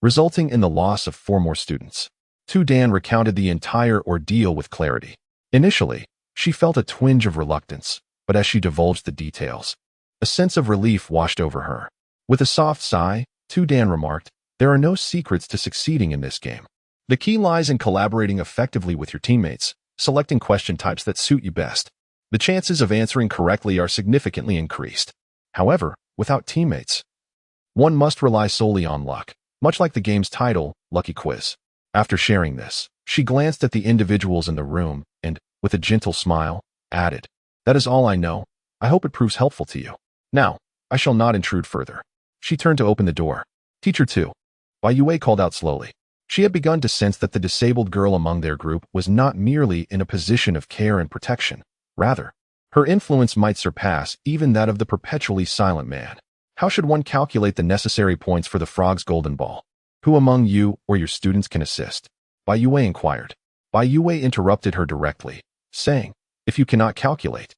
resulting in the loss of 4 more students. Dan recounted the entire ordeal with clarity. Initially, she felt a twinge of reluctance, but as she divulged the details, a sense of relief washed over her. With a soft sigh, Dan remarked, "There are no secrets to succeeding in this game. The key lies in collaborating effectively with your teammates, selecting question types that suit you best. The chances of answering correctly are significantly increased. However, without teammates, one must rely solely on luck, much like the game's title, Lucky Quiz." After sharing this, she glanced at the individuals in the room and, with a gentle smile, added, "That is all I know. I hope it proves helpful to you. Now, I shall not intrude further." She turned to open the door. "Teacher 2. Bai Youwei called out slowly. She had begun to sense that the disabled girl among their group was not merely in a position of care and protection. Rather, her influence might surpass even that of the perpetually silent man. How should one calculate the necessary points for the frog's golden ball? Who among you or your students can assist?" Bai Youwei inquired. Bai Youwei interrupted her directly, saying, "If you cannot calculate,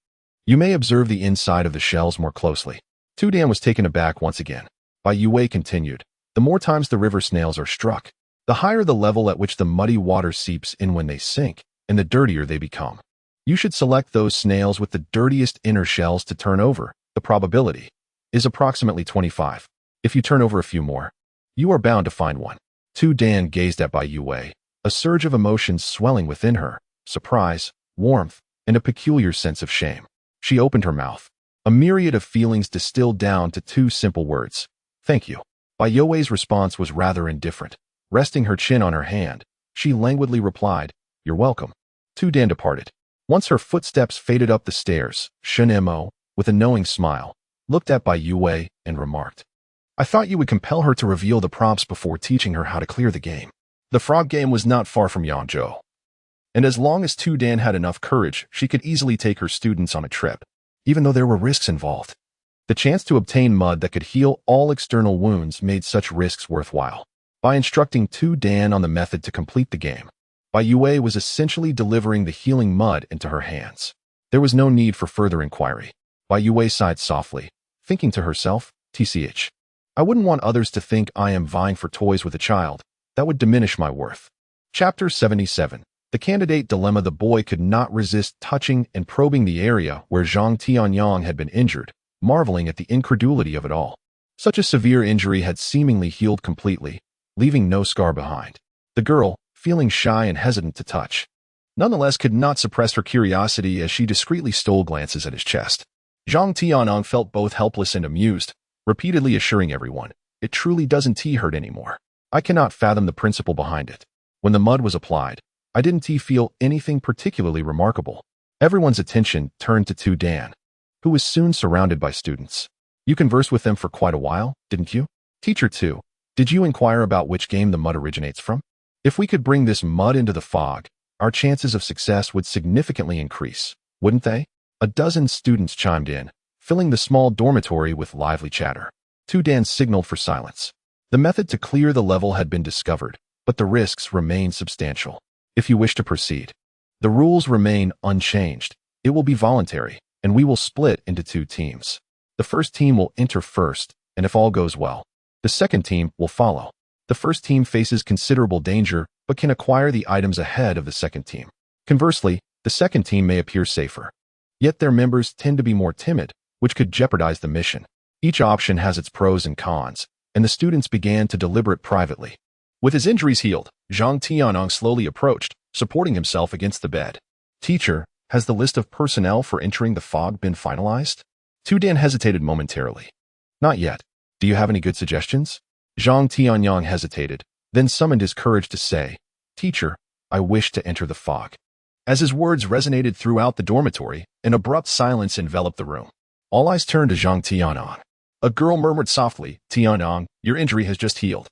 you may observe the inside of the shells more closely." Dan was taken aback once again. Bai Youwei continued, "The more times the river snails are struck, the higher the level at which the muddy water seeps in when they sink, and the dirtier they become. You should select those snails with the dirtiest inner shells to turn over. The probability is approximately 25. If you turn over a few more, you are bound to find one." Dan gazed at Bai Youwei, a surge of emotions swelling within her, surprise, warmth, and a peculiar sense of shame. She opened her mouth. A myriad of feelings distilled down to 2 simple words: "Thank you." Bai Youwei's response was rather indifferent. Resting her chin on her hand, she languidly replied, "You're welcome." Dan departed. Once her footsteps faded up the stairs, Shen Mo, with a knowing smile, looked at Bai Youwei and remarked, "I thought you would compel her to reveal the prompts before teaching her how to clear the game." The frog game was not far from Yangzhou, and as long as Dan had enough courage, she could easily take her students on a trip, even though there were risks involved. The chance to obtain mud that could heal all external wounds made such risks worthwhile. By instructing Dan on the method to complete the game, Bai Youwei was essentially delivering the healing mud into her hands. There was no need for further inquiry. Bai Youwei sighed softly, thinking to herself, I wouldn't want others to think I am vying for toys with a child. That would diminish my worth." Chapter 77. The Candidate Dilemma. The boy could not resist touching and probing the area where Zhang Tianyang had been injured, marveling at the incredulity of it all. Such a severe injury had seemingly healed completely, leaving no scar behind. The girl, feeling shy and hesitant to touch, nonetheless could not suppress her curiosity as she discreetly stole glances at his chest. Zhang Tianyang felt both helpless and amused, repeatedly assuring everyone, "It truly doesn't hurt anymore. I cannot fathom the principle behind it." When the mud was applied, I didn't feel anything particularly remarkable. Everyone's attention turned to Dan, who was soon surrounded by students. "You conversed with them for quite a while, didn't you?" Teacher 2. "Did you inquire about which game the mud originates from? If we could bring this mud into the fog, our chances of success would significantly increase, wouldn't they?" A dozen students chimed in, filling the small dormitory with lively chatter. Dan signaled for silence. The method to clear the level had been discovered, but the risks remain substantial. If you wish to proceed, the rules remain unchanged. It will be voluntary, and we will split into 2 teams. The first team will enter first, and if all goes well, the second team will follow. The first team faces considerable danger, but can acquire the items ahead of the second team. Conversely, the second team may appear safer. Yet their members tend to be more timid, which could jeopardize the mission. Each option has its pros and cons, and the students began to deliberate privately. With his injuries healed, Zhang Tianyang slowly approached, supporting himself against the bed. "Teacher, has the list of personnel for entering the fog been finalized?" Dan hesitated momentarily. "Not yet. Do you have any good suggestions?" Zhang Tianyang hesitated, then summoned his courage to say, "Teacher, I wish to enter the fog." As his words resonated throughout the dormitory, an abrupt silence enveloped the room. All eyes turned to Zhang Tianyang. A girl murmured softly, "Tianyang, your injury has just healed."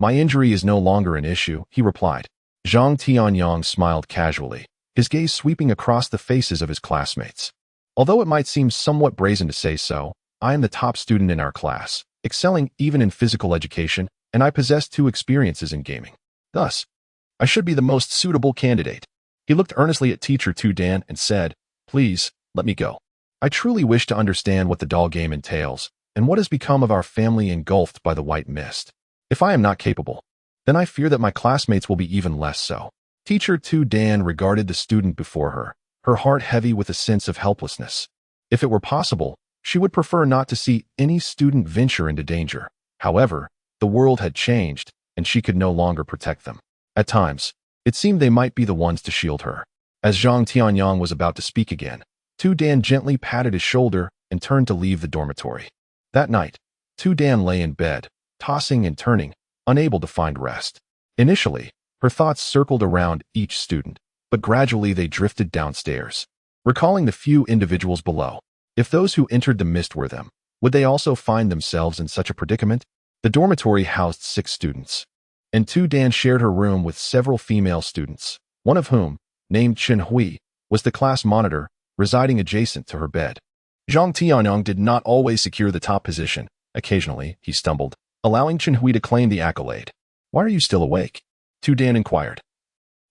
"My injury is no longer an issue," he replied. Zhang Tianyang smiled casually. his gaze sweeping across the faces of his classmates. Although it might seem somewhat brazen to say so, I am the top student in our class, excelling even in physical education, and I possess 2 experiences in gaming. Thus, I should be the most suitable candidate. He looked earnestly at Teacher 2 Dan and said, "Please, let me go. I truly wish to understand what the doll game entails, and what has become of our family engulfed by the white mist. If I am not capable, then I fear that my classmates will be even less so." Teacher 2 Dan regarded the student before her, her heart heavy with a sense of helplessness. If it were possible, she would prefer not to see any student venture into danger. However, the world had changed, and she could no longer protect them. At times, it seemed they might be the ones to shield her. As Zhang Tianyang was about to speak again, Tu Dan gently patted his shoulder and turned to leave the dormitory. That night, Tu Dan lay in bed, tossing and turning, unable to find rest. Initially, her thoughts circled around each student, but gradually they drifted downstairs, recalling the few individuals below. If those who entered the mist were them, would they also find themselves in such a predicament? The dormitory housed 6 students, and Tu Dan shared her room with several female students, one of whom, named Chen Hui, was the class monitor, residing adjacent to her bed. Zhang Tianyang did not always secure the top position. Occasionally, he stumbled, allowing Chen Hui to claim the accolade. "Why are you still awake?" Tu Dan inquired,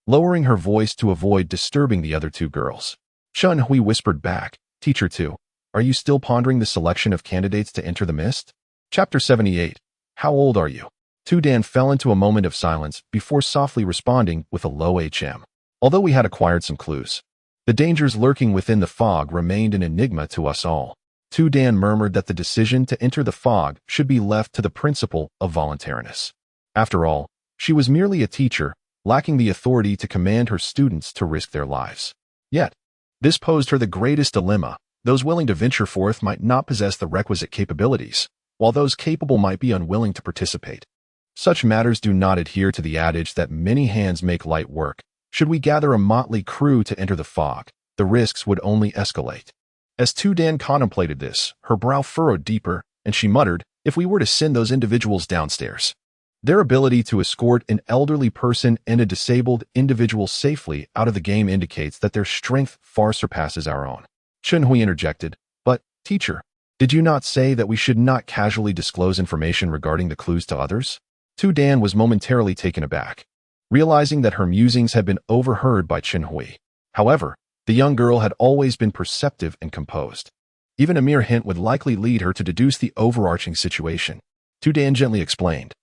lowering her voice to avoid disturbing the other 2 girls. Chen Hui whispered back, "Teacher 2, are you still pondering the selection of candidates to enter the mist?" Chapter 78. How old are you? Tu Dan fell into a moment of silence before softly responding with a low HM. Although we had acquired some clues, the dangers lurking within the fog remained an enigma to us all. Tu Dan murmured that the decision to enter the fog should be left to the principle of voluntariness. After all, she was merely a teacher, lacking the authority to command her students to risk their lives. Yet, this posed her the greatest dilemma. Those willing to venture forth might not possess the requisite capabilities, while those capable might be unwilling to participate. Such matters do not adhere to the adage that many hands make light work. Should we gather a motley crew to enter the fog, the risks would only escalate. As Tu Dan contemplated this, her brow furrowed deeper, and she muttered, "If we were to send those individuals downstairs, their ability to escort an elderly person and a disabled individual safely out of the game indicates that their strength far surpasses our own." Chen Hui interjected, "But, teacher, did you not say that we should not casually disclose information regarding the clues to others?" Tu Dan was momentarily taken aback, realizing that her musings had been overheard by Chen Hui. However, the young girl had always been perceptive and composed. Even a mere hint would likely lead her to deduce the overarching situation. Tu Dan gently explained,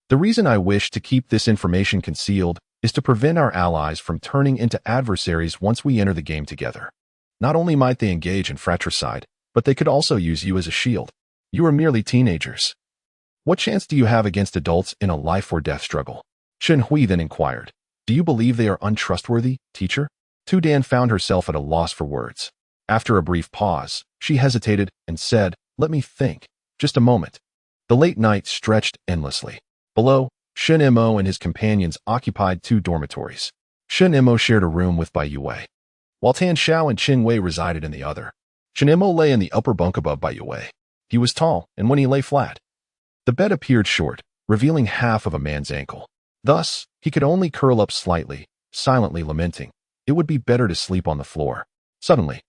"The reason I wish to keep this information concealed is to prevent our allies from turning into adversaries once we enter the game together. Not only might they engage in fratricide, but they could also use you as a shield. You are merely teenagers. What chance do you have against adults in a life-or-death struggle?" Chen Hui then inquired, "Do you believe they are untrustworthy, teacher?" Tu Dan found herself at a loss for words. After a brief pause, she hesitated and said, "Let me think. Just a moment." The late night stretched endlessly. Below, Shen Mo and his companions occupied 2 dormitories. Shen Mo shared a room with Bai Youwei, while Tan Xiao and Qing Wei resided in the other. Shen Mo lay in the upper bunk above Bai Youwei. He was tall, and when he lay flat, the bed appeared short, revealing half of a man's ankle. Thus, he could only curl up slightly, silently lamenting, "It would be better to sleep on the floor." Suddenly,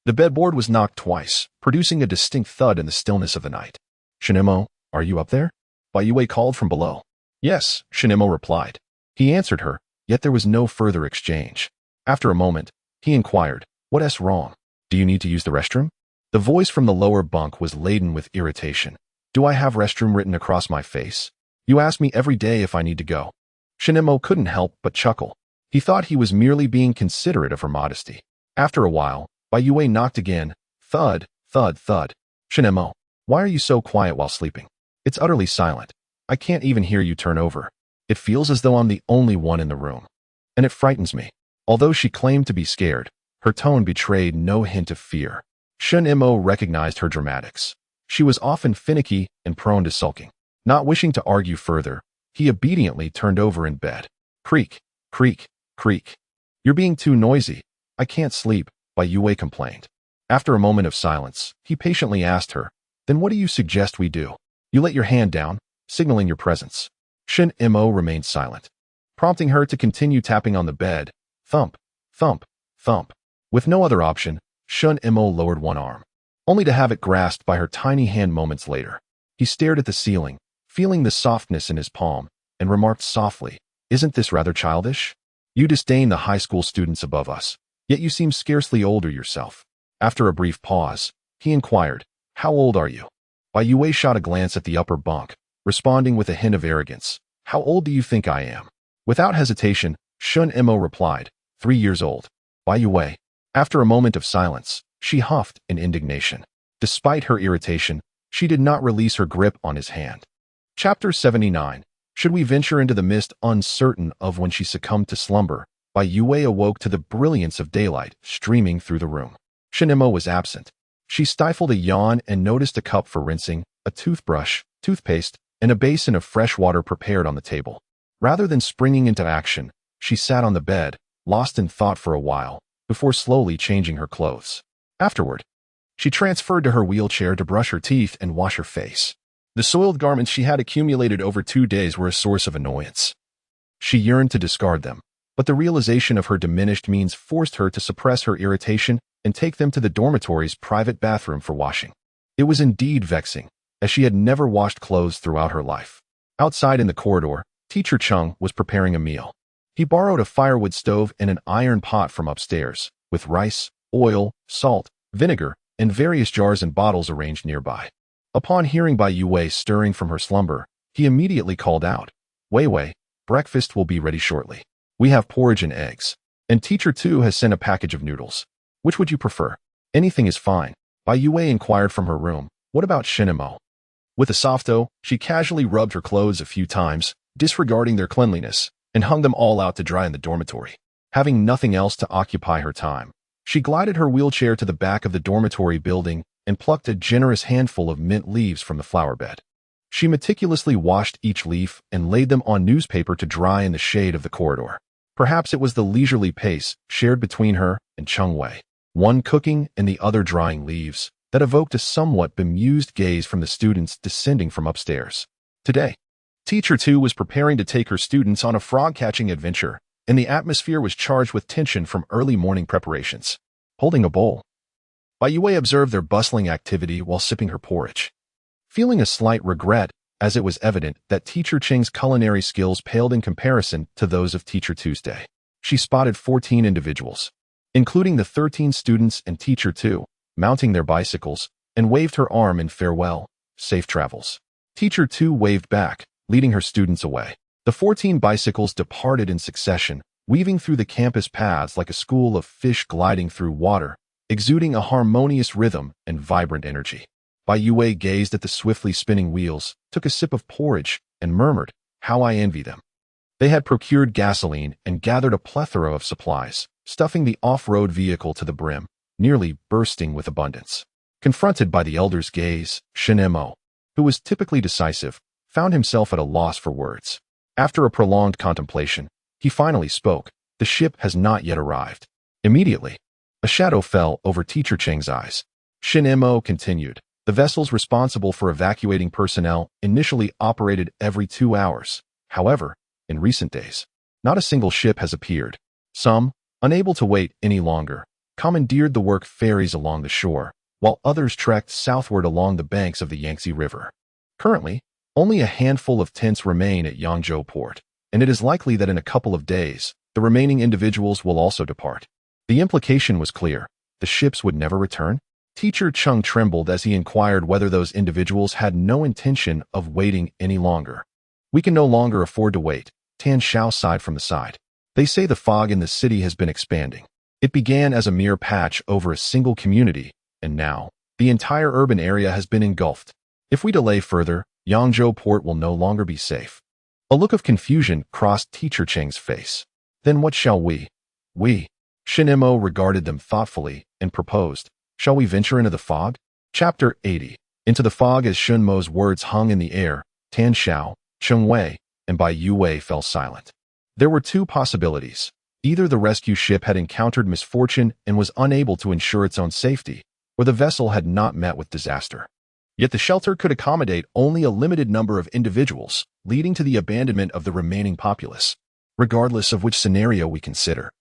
the bedboard was knocked twice, producing a distinct thud in the stillness of the night. "Shen Mo, are you up there?" Bai Youwei called from below. "Yes," Shen Mo replied. He answered her, yet there was no further exchange. After a moment, he inquired, "What's wrong? Do you need to use the restroom?" The voice from the lower bunk was laden with irritation. "Do I have restroom written across my face? You ask me every day if I need to go." Shen Mo couldn't help but chuckle. He thought he was merely being considerate of her modesty. After a while, Bai Youwei knocked again. Thud, thud, thud. "Shen Mo, why are you so quiet while sleeping? It's utterly silent. I can't even hear you turn over. It feels as though I'm the only one in the room. And it frightens me." Although she claimed to be scared, her tone betrayed no hint of fear. Shen Mo recognized her dramatics. She was often finicky and prone to sulking. Not wishing to argue further, he obediently turned over in bed. "Creak, creak, creak. You're being too noisy. I can't sleep," Bai Youwei complained. After a moment of silence, he patiently asked her, "Then what do you suggest we do?" "You let your hand down, signaling your presence." Shen Mo remained silent, prompting her to continue tapping on the bed. Thump, thump, Thump. With no other option, Shen Mo lowered one arm, only to have it grasped by her tiny hand moments later. He stared at the ceiling, feeling the softness in his palm, and remarked softly, "Isn't this rather childish? You disdain the high school students above us, yet you seem scarcely older yourself." After a brief pause, he inquired, "How old are you?" Bai Youwei shot a glance at the upper bunk, responding with a hint of arrogance, "How old do you think I am?" Without hesitation, Shen Mo replied, 3 years old. Bai Youwei. After a moment of silence, she huffed in indignation. Despite her irritation, she did not release her grip on his hand. Chapter 79. Should we venture into the mist? Uncertain of when she succumbed to slumber, Bai Youwei awoke to the brilliance of daylight streaming through the room. Shen Mo was absent. She stifled a yawn and noticed a cup for rinsing, a toothbrush, toothpaste, and a basin of fresh water prepared on the table. Rather than springing into action, she sat on the bed, lost in thought for a while, before slowly changing her clothes. Afterward, she transferred to her wheelchair to brush her teeth and wash her face. The soiled garments she had accumulated over 2 days were a source of annoyance. She yearned to discard them, but the realization of her diminished means forced her to suppress her irritation and take them to the dormitory's private bathroom for washing. It was indeed vexing, as she had never washed clothes throughout her life. Outside in the corridor, Teacher Chung was preparing a meal. He borrowed a firewood stove and an iron pot from upstairs, with rice, oil, salt, vinegar, and various jars and bottles arranged nearby. Upon hearing Bai Youwei stirring from her slumber, he immediately called out, "Weiwei, breakfast will be ready shortly. We have porridge and eggs. And Teacher too has sent a package of noodles. Which would you prefer?" "Anything is fine." Bai Youwei inquired from her room, "What about Shen Mo?" With a softo, she casually rubbed her clothes a few times, disregarding their cleanliness, and hung them all out to dry in the dormitory. Having nothing else to occupy her time, she glided her wheelchair to the back of the dormitory building and plucked a generous handful of mint leaves from the flower bed. She meticulously washed each leaf and laid them on newspaper to dry in the shade of the corridor. Perhaps it was the leisurely pace shared between her and Chung Wei, one cooking and the other drying leaves, that evoked a somewhat bemused gaze from the students descending from upstairs. Today, Teacher 2 was preparing to take her students on a frog-catching adventure, and the atmosphere was charged with tension from early morning preparations. Holding a bowl, Bai Youwei observed their bustling activity while sipping her porridge. Feeling a slight regret, as it was evident that Teacher Cheng's culinary skills paled in comparison to those of Teacher Tuesday, she spotted 14 individuals, including the 13 students and Teacher 2, mounting their bicycles, and waved her arm in farewell, "Safe travels." Teacher 2 waved back, leading her students away. The 14 bicycles departed in succession, weaving through the campus paths like a school of fish gliding through water, exuding a harmonious rhythm and vibrant energy. Bai Youwei gazed at the swiftly spinning wheels, took a sip of porridge, and murmured, "How I envy them." They had procured gasoline and gathered a plethora of supplies, stuffing the off-road vehicle to the brim, nearly bursting with abundance. Confronted by the elder's gaze, Shen Mo, who was typically decisive, found himself at a loss for words. After a prolonged contemplation, he finally spoke, "The ship has not yet arrived." Immediately, a shadow fell over Teacher Cheng's eyes. Shen Mo continued, "The vessels responsible for evacuating personnel initially operated every 2 hours. However, in recent days, not a single ship has appeared. Some, unable to wait any longer, commandeered the work ferries along the shore, while others trekked southward along the banks of the Yangtze River. Currently, only a handful of tents remain at Yangzhou port, and it is likely that in a couple of days, the remaining individuals will also depart." The implication was clear. The ships would never return? Teacher Chung trembled as he inquired whether those individuals had no intention of waiting any longer. "We can no longer afford to wait," Tan Xiao sighed from the side. "They say the fog in the city has been expanding. It began as a mere patch over a single community, and now, the entire urban area has been engulfed. If we delay further, Yangzhou port will no longer be safe." A look of confusion crossed Teacher Cheng's face. "Then what shall we?" "We." Shen Mo regarded them thoughtfully and proposed, "Shall we venture into the fog?" Chapter 80. Into the fog. As Shen Mo's words hung in the air, Tan Xiao, Chung Wei, and Bai Youwei fell silent. There were 2 possibilities. Either the rescue ship had encountered misfortune and was unable to ensure its own safety, or the vessel had not met with disaster. Yet the shelter could accommodate only a limited number of individuals, leading to the abandonment of the remaining populace. Regardless of which scenario we consider,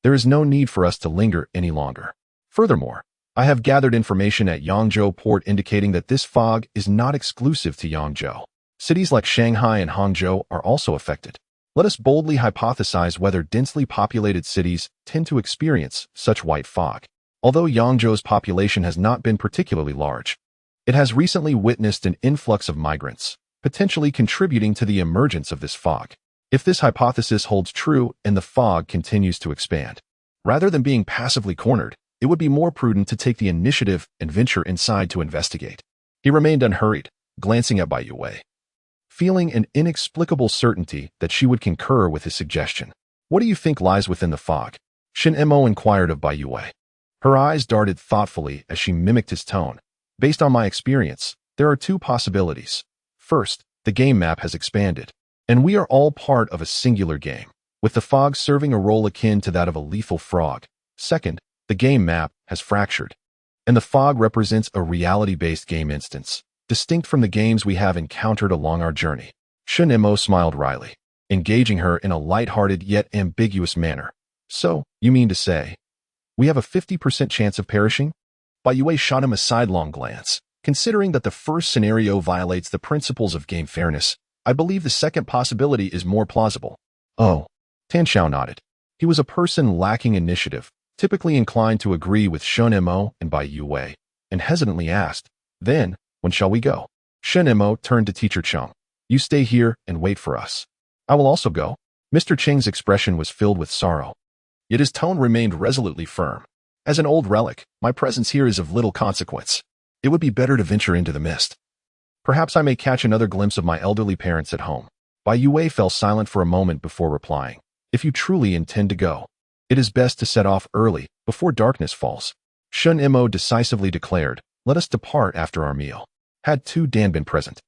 There is no need for us to linger any longer. Furthermore, I have gathered information at Yangzhou port indicating that this fog is not exclusive to Yangzhou. Cities like Shanghai and Hangzhou are also affected. Let us boldly hypothesize whether densely populated cities tend to experience such white fog. Although Yangzhou's population has not been particularly large, it has recently witnessed an influx of migrants, potentially contributing to the emergence of this fog. If this hypothesis holds true and the fog continues to expand, rather than being passively cornered, it would be more prudent to take the initiative and venture inside to investigate. He remained unhurried, glancing at Bai Youwei, feeling an inexplicable certainty that she would concur with his suggestion. What do you think lies within the fog? Shen Mo inquired of Bai Youwei. Her eyes darted thoughtfully as she mimicked his tone. Based on my experience, there are two possibilities. First, the game map has expanded, and we are all part of a singular game, with the fog serving a role akin to that of a lethal frog. Second, the game map has fractured, and the fog represents a reality-based game instance, distinct from the games we have encountered along our journey. Shen Mo smiled wryly, engaging her in a light-hearted yet ambiguous manner. So, you mean to say, we have a 50% chance of perishing? Bai Youwei shot him a sidelong glance. Considering that the first scenario violates the principles of game fairness, I believe the second possibility is more plausible. Oh, Tan Xiao nodded. He was a person lacking initiative, typically inclined to agree with Shen Mo and Bai Youwei, and hesitantly asked, then, when shall we go? Shen Mo turned to Teacher Cheng. You stay here and wait for us. I will also go. Mr. Cheng's expression was filled with sorrow, yet his tone remained resolutely firm. As an old relic, my presence here is of little consequence. It would be better to venture into the mist. Perhaps I may catch another glimpse of my elderly parents at home. Bai Youwei fell silent for a moment before replying. If you truly intend to go, it is best to set off early, before darkness falls. Shen Mo decisively declared, let us depart after our meal. Had Tu Dan been present,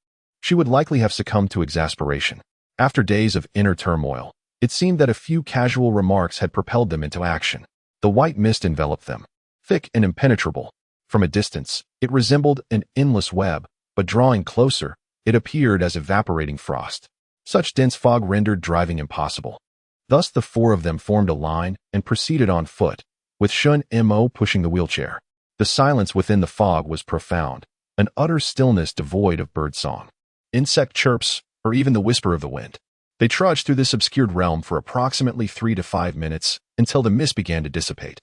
she would likely have succumbed to exasperation. After days of inner turmoil, it seemed that a few casual remarks had propelled them into action. The white mist enveloped them, thick and impenetrable. From a distance, it resembled an endless web, but drawing closer, it appeared as evaporating frost. Such dense fog rendered driving impossible. Thus the four of them formed a line and proceeded on foot, with Shen Mo pushing the wheelchair. The silence within the fog was profound, an utter stillness devoid of birdsong, insect chirps, or even the whisper of the wind. They trudged through this obscured realm for approximately 3 to 5 minutes until the mist began to dissipate.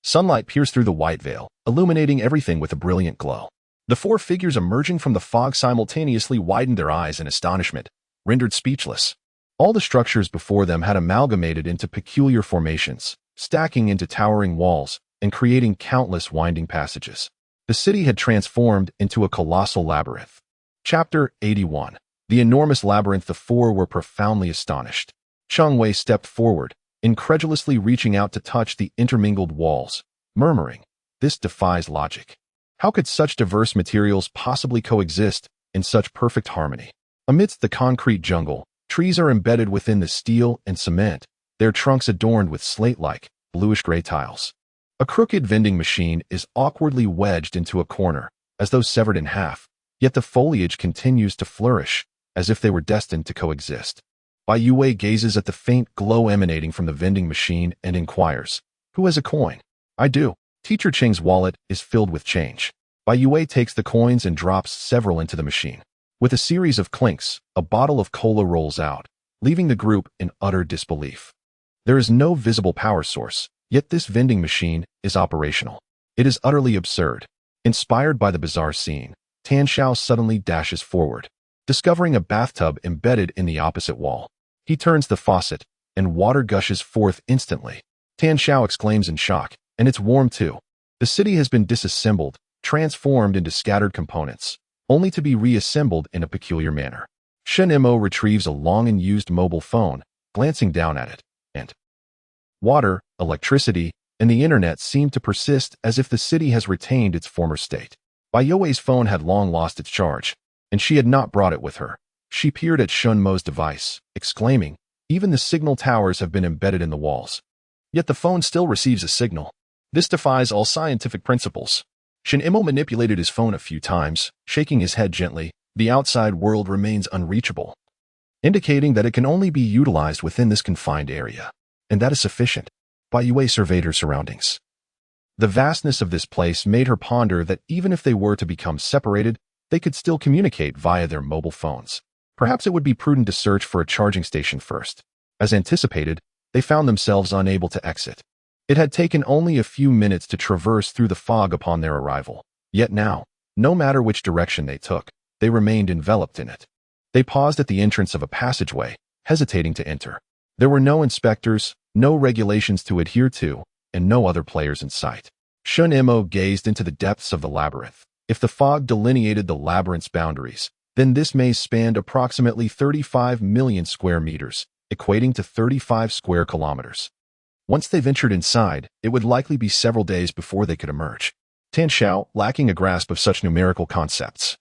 Sunlight pierced through the white veil, illuminating everything with a brilliant glow. The four figures emerging from the fog simultaneously widened their eyes in astonishment, rendered speechless. All the structures before them had amalgamated into peculiar formations, stacking into towering walls and creating countless winding passages. The city had transformed into a colossal labyrinth. Chapter 81. The enormous labyrinth. The four were profoundly astonished. Cheng Wei stepped forward, incredulously reaching out to touch the intermingled walls, murmuring, this defies logic. How could such diverse materials possibly coexist in such perfect harmony? Amidst the concrete jungle, trees are embedded within the steel and cement, their trunks adorned with slate-like, bluish-gray tiles. A crooked vending machine is awkwardly wedged into a corner, as though severed in half, yet the foliage continues to flourish, as if they were destined to coexist. Bai Youwei gazes at the faint glow emanating from the vending machine and inquires, who has a coin? I do. Teacher Cheng's wallet is filled with change. Bai Youwei takes the coins and drops several into the machine. With a series of clinks, a bottle of cola rolls out, leaving the group in utter disbelief. There is no visible power source, yet this vending machine is operational. It is utterly absurd. Inspired by the bizarre scene, Tan Xiao suddenly dashes forward, discovering a bathtub embedded in the opposite wall. He turns the faucet, and water gushes forth instantly. Tan Xiao exclaims in shock, and it's warm too. The city has been disassembled, transformed into scattered components, only to be reassembled in a peculiar manner. Shen Mo retrieves a long-unused mobile phone, glancing down at it, and water, electricity, and the internet seem to persist as if the city has retained its former state. Bai Youwei's phone had long lost its charge, and she had not brought it with her. She peered at Shen Mo's device, exclaiming, even the signal towers have been embedded in the walls. Yet the phone still receives a signal. This defies all scientific principles. Shen Mo manipulated his phone a few times, shaking his head gently. The outside world remains unreachable, indicating that it can only be utilized within this confined area. And that is sufficient. Bai Youwei surveyed her surroundings. The vastness of this place made her ponder that even if they were to become separated, they could still communicate via their mobile phones. Perhaps it would be prudent to search for a charging station first. As anticipated, they found themselves unable to exit. It had taken only a few minutes to traverse through the fog upon their arrival. Yet now, no matter which direction they took, they remained enveloped in it. They paused at the entrance of a passageway, hesitating to enter. There were no inspectors, no regulations to adhere to, and no other players in sight. Shen Mo gazed into the depths of the labyrinth. If the fog delineated the labyrinth's boundaries, then this maze spanned approximately 35 million square meters, equating to 35 square kilometers. Once they ventured inside, it would likely be several days before they could emerge. Tan Xiao, lacking a grasp of such numerical concepts,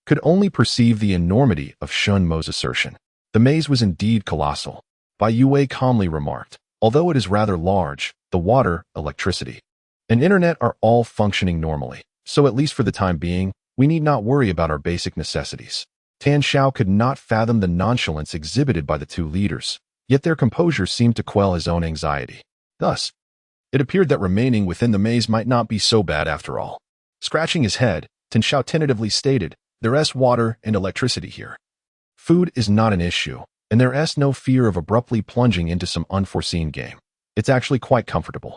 could only perceive the enormity of Shen Mo's assertion. The maze was indeed colossal. Bai Youwei calmly remarked, although it is rather large, the water, electricity, and internet are all functioning normally, so at least for the time being, we need not worry about our basic necessities. Tan Xiao could not fathom the nonchalance exhibited by the two leaders, yet their composure seemed to quell his own anxiety. Thus, it appeared that remaining within the maze might not be so bad after all. Scratching his head, Tan Xiao tentatively stated, "There's water and electricity here. Food is not an issue, and there's no fear of abruptly plunging into some unforeseen game. It's actually quite comfortable."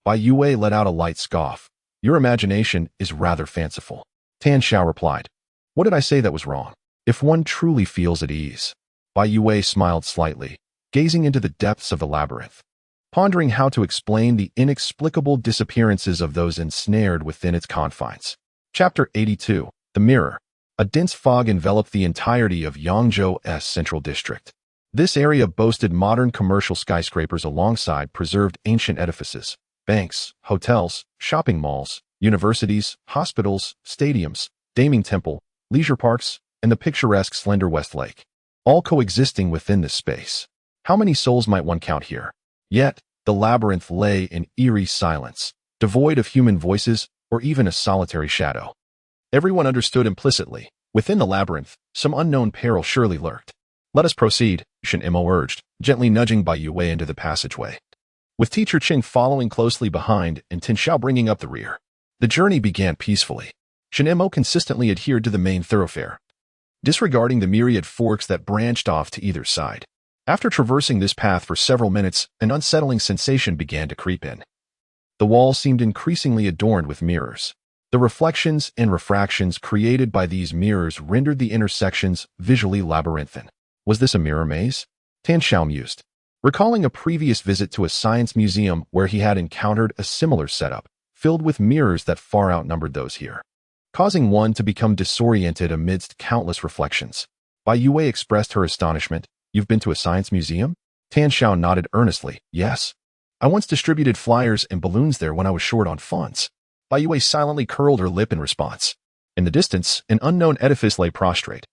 Bai Youwei let out a light scoff. "Your imagination is rather fanciful." Tan Xiao replied, "What did I say that was wrong? If one truly feels at ease." Bai Youwei smiled slightly, gazing into the depths of the labyrinth, pondering how to explain the inexplicable disappearances of those ensnared within its confines. Chapter 82. The Mirror. A dense fog enveloped the entirety of Yangzhou's central district. This area boasted modern commercial skyscrapers alongside preserved ancient edifices, banks, hotels, shopping malls, universities, hospitals, stadiums, Daming Temple, leisure parks, and the picturesque slender West Lake, all coexisting within this space. How many souls might one count here? Yet, the labyrinth lay in eerie silence, devoid of human voices or even a solitary shadow. Everyone understood implicitly, within the labyrinth, some unknown peril surely lurked. "Let us proceed," Shen Mo urged, gently nudging Bai Youwei into the passageway, with Teacher Qing following closely behind and Tan Xiao bringing up the rear. The journey began peacefully. Shen Mo consistently adhered to the main thoroughfare, disregarding the myriad forks that branched off to either side. After traversing this path for several minutes, an unsettling sensation began to creep in. The walls seemed increasingly adorned with mirrors. The reflections and refractions created by these mirrors rendered the intersections visually labyrinthine. Was this a mirror maze? Tan Xiao mused, recalling a previous visit to a science museum where he had encountered a similar setup, filled with mirrors that far outnumbered those here, causing one to become disoriented amidst countless reflections. Bai Youwei expressed her astonishment. "You've been to a science museum?" Tan Xiao nodded earnestly. "Yes. I once distributed flyers and balloons there when I was short on funds." Bai Youwei silently curled her lip in response. In the distance, an unknown edifice lay prostrate,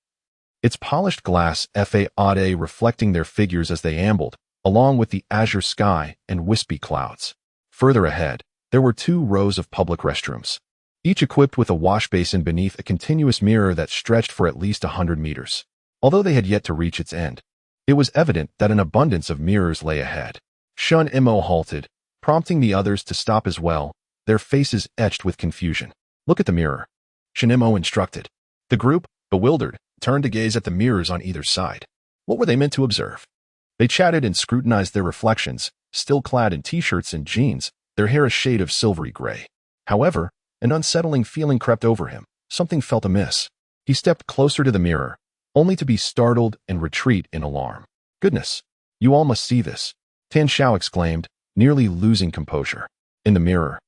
its polished glass facade reflecting their figures as they ambled, along with the azure sky and wispy clouds. Further ahead, there were 2 rows of public restrooms, each equipped with a wash basin beneath a continuous mirror that stretched for at least 100 meters. Although they had yet to reach its end, it was evident that an abundance of mirrors lay ahead. Shen Mo halted, prompting the others to stop as well, their faces etched with confusion. "Look at the mirror," Shen Mo instructed. The group, bewildered, turned to gaze at the mirrors on either side. What were they meant to observe? They chatted and scrutinized their reflections, still clad in t-shirts and jeans, their hair a shade of silvery gray. However, an unsettling feeling crept over him. Something felt amiss. He stepped closer to the mirror, only to be startled and retreat in alarm. "Goodness, you all must see this," Tan Xiao exclaimed, nearly losing composure. In the mirror,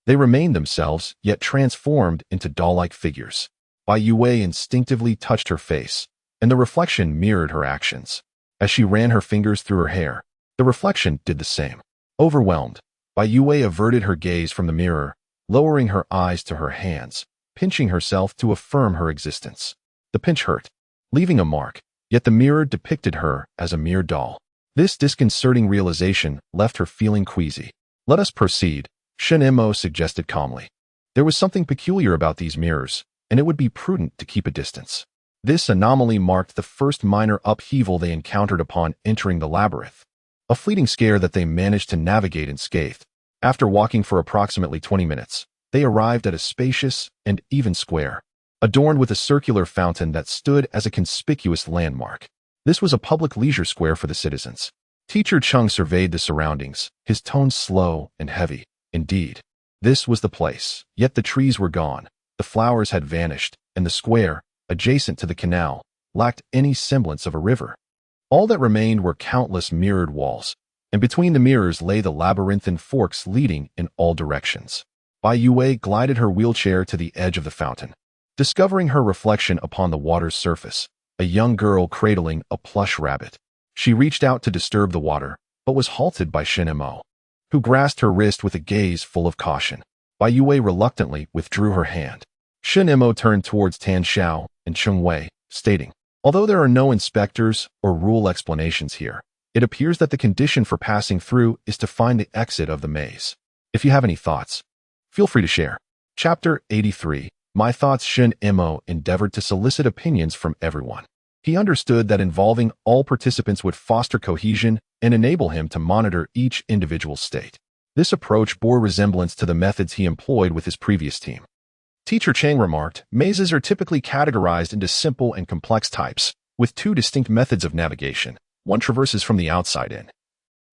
they remained themselves, yet transformed into doll-like figures. Bai Youwei instinctively touched her face, and the reflection mirrored her actions. As she ran her fingers through her hair, the reflection did the same. Overwhelmed, Bai Youwei averted her gaze from the mirror, lowering her eyes to her hands, pinching herself to affirm her existence. The pinch hurt, leaving a mark, yet the mirror depicted her as a mere doll. This disconcerting realization left her feeling queasy. "Let us proceed," Shen Mo suggested calmly. There was something peculiar about these mirrors, and it would be prudent to keep a distance. This anomaly marked the first minor upheaval they encountered upon entering the labyrinth. a fleeting scare that they managed to navigate unscathed. After walking for approximately 20 minutes, they arrived at a spacious and even square, adorned with a circular fountain that stood as a conspicuous landmark. This was a public leisure square for the citizens. Teacher Chung surveyed the surroundings, his tone slow and heavy. Indeed, this was the place. Yet the trees were gone, the flowers had vanished, and the square, adjacent to the canal, lacked any semblance of a river. All that remained were countless mirrored walls, and between the mirrors lay the labyrinthine forks leading in all directions. Bai Youwei glided her wheelchair to the edge of the fountain, discovering her reflection upon the water's surface, a young girl cradling a plush rabbit. She reached out to disturb the water, but was halted by Shen Mo, who grasped her wrist with a gaze full of caution. Bai Youwei reluctantly withdrew her hand. Shen Mo turned towards Tan Xiao and Cheng Wei, stating, "Although there are no inspectors or rule explanations here, it appears that the condition for passing through is to find the exit of the maze. If you have any thoughts, feel free to share." Chapter 83. My thoughts. Shen Mo endeavored to solicit opinions from everyone. He understood that involving all participants would foster cohesion and enable him to monitor each individual state. This approach bore resemblance to the methods he employed with his previous team. Teacher Chang remarked, "Mazes are typically categorized into simple and complex types, with two distinct methods of navigation. One traverses from the outside in,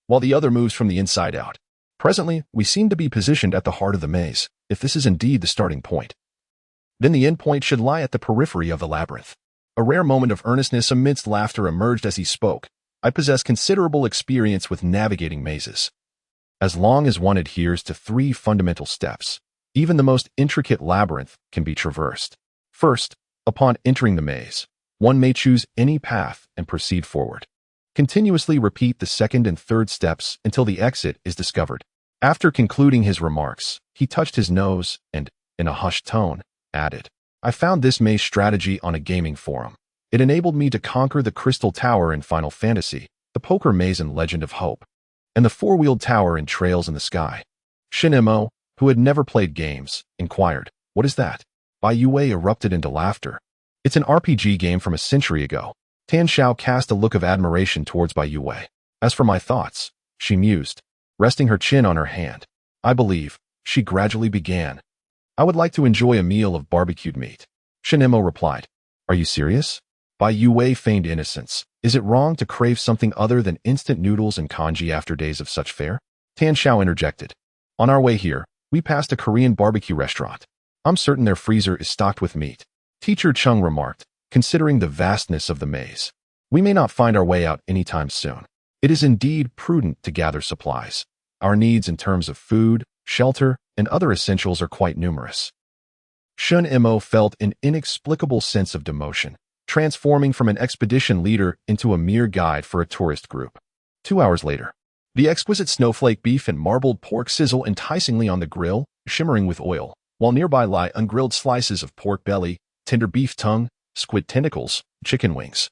while the other moves from the inside out. Presently, we seem to be positioned at the heart of the maze, if this is indeed the starting point. Then the endpoint should lie at the periphery of the labyrinth." A rare moment of earnestness amidst laughter emerged as he spoke. "I possess considerable experience with navigating mazes. As long as one adheres to 3 fundamental steps, even the most intricate labyrinth can be traversed. First, upon entering the maze, one may choose any path and proceed forward. Continuously repeat the second and third steps until the exit is discovered." After concluding his remarks, he touched his nose and, in a hushed tone, added, "I found this maze strategy on a gaming forum. It enabled me to conquer the Crystal Tower in Final Fantasy, the Poker Maze in Legend of Hope, and the four-wheeled tower in Trails in the Sky." Shen Mo, who had never played games, inquired, "What is that?" Bai Youwei erupted into laughter. "It's an RPG game from a century ago." Tan Xiao cast a look of admiration towards Bai Youwei. "As for my thoughts," she mused, resting her chin on her hand, "I believe," she gradually began, "I would like to enjoy a meal of barbecued meat." Shen Mo replied, "Are you serious?" Bai Youwei feigned innocence. "Is it wrong to crave something other than instant noodles and congee after days of such fare?" Tan Xiao interjected, "On our way here, we passed a Korean barbecue restaurant. I'm certain their freezer is stocked with meat." Teacher Chung remarked, "Considering the vastness of the maze, we may not find our way out anytime soon. It is indeed prudent to gather supplies. Our needs in terms of food, shelter, and other essentials are quite numerous." Shen Mo felt an inexplicable sense of demotion, transforming from an expedition leader into a mere guide for a tourist group. 2 hours later, the exquisite snowflake beef and marbled pork sizzle enticingly on the grill, shimmering with oil, while nearby lie ungrilled slices of pork belly, tender beef tongue, squid tentacles, chicken wings,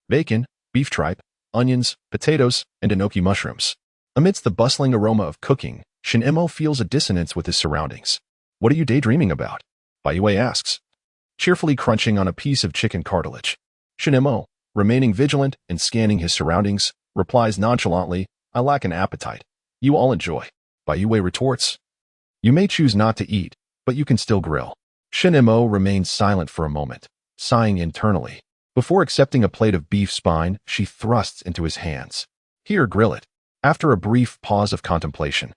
bacon, beef tripe, onions, potatoes, and enoki mushrooms. Amidst the bustling aroma of cooking, Shen Mo feels a dissonance with his surroundings. "What are you daydreaming about?" Bai Youwei asks, cheerfully crunching on a piece of chicken cartilage. Shen Mo, remaining vigilant and scanning his surroundings, replies nonchalantly, "I lack an appetite." "You all enjoy," Bai Youwei retorts. "You may choose not to eat, but you can still grill." Shen Mo remains silent for a moment, sighing internally. Before accepting a plate of beef spine, she thrusts into his hands. "Here, grill it." After a brief pause of contemplation,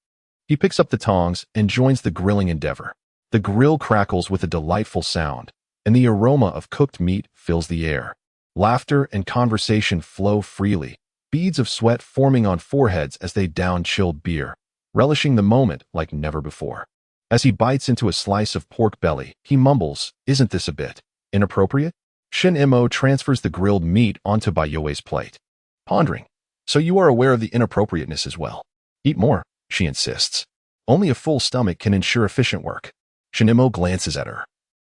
he picks up the tongs and joins the grilling endeavor. The grill crackles with a delightful sound, and the aroma of cooked meat fills the air. Laughter and conversation flow freely, beads of sweat forming on foreheads as they down chilled beer, relishing the moment like never before. As he bites into a slice of pork belly, he mumbles, "Isn't this a bit inappropriate?" Shen Mo transfers the grilled meat onto Bai Youwei's plate, pondering, "So you are aware of the inappropriateness as well." "Eat more," she insists. "Only a full stomach can ensure efficient work." Shen Mo glances at her,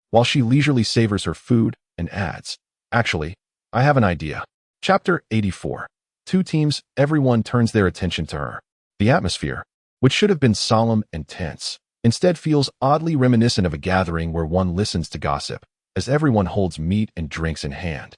while she leisurely savors her food and adds, "Actually, I have an idea." Chapter 84. 2 teams, everyone turns their attention to her. The atmosphere, which should have been solemn and tense, instead feels oddly reminiscent of a gathering where one listens to gossip, as everyone holds meat and drinks in hand.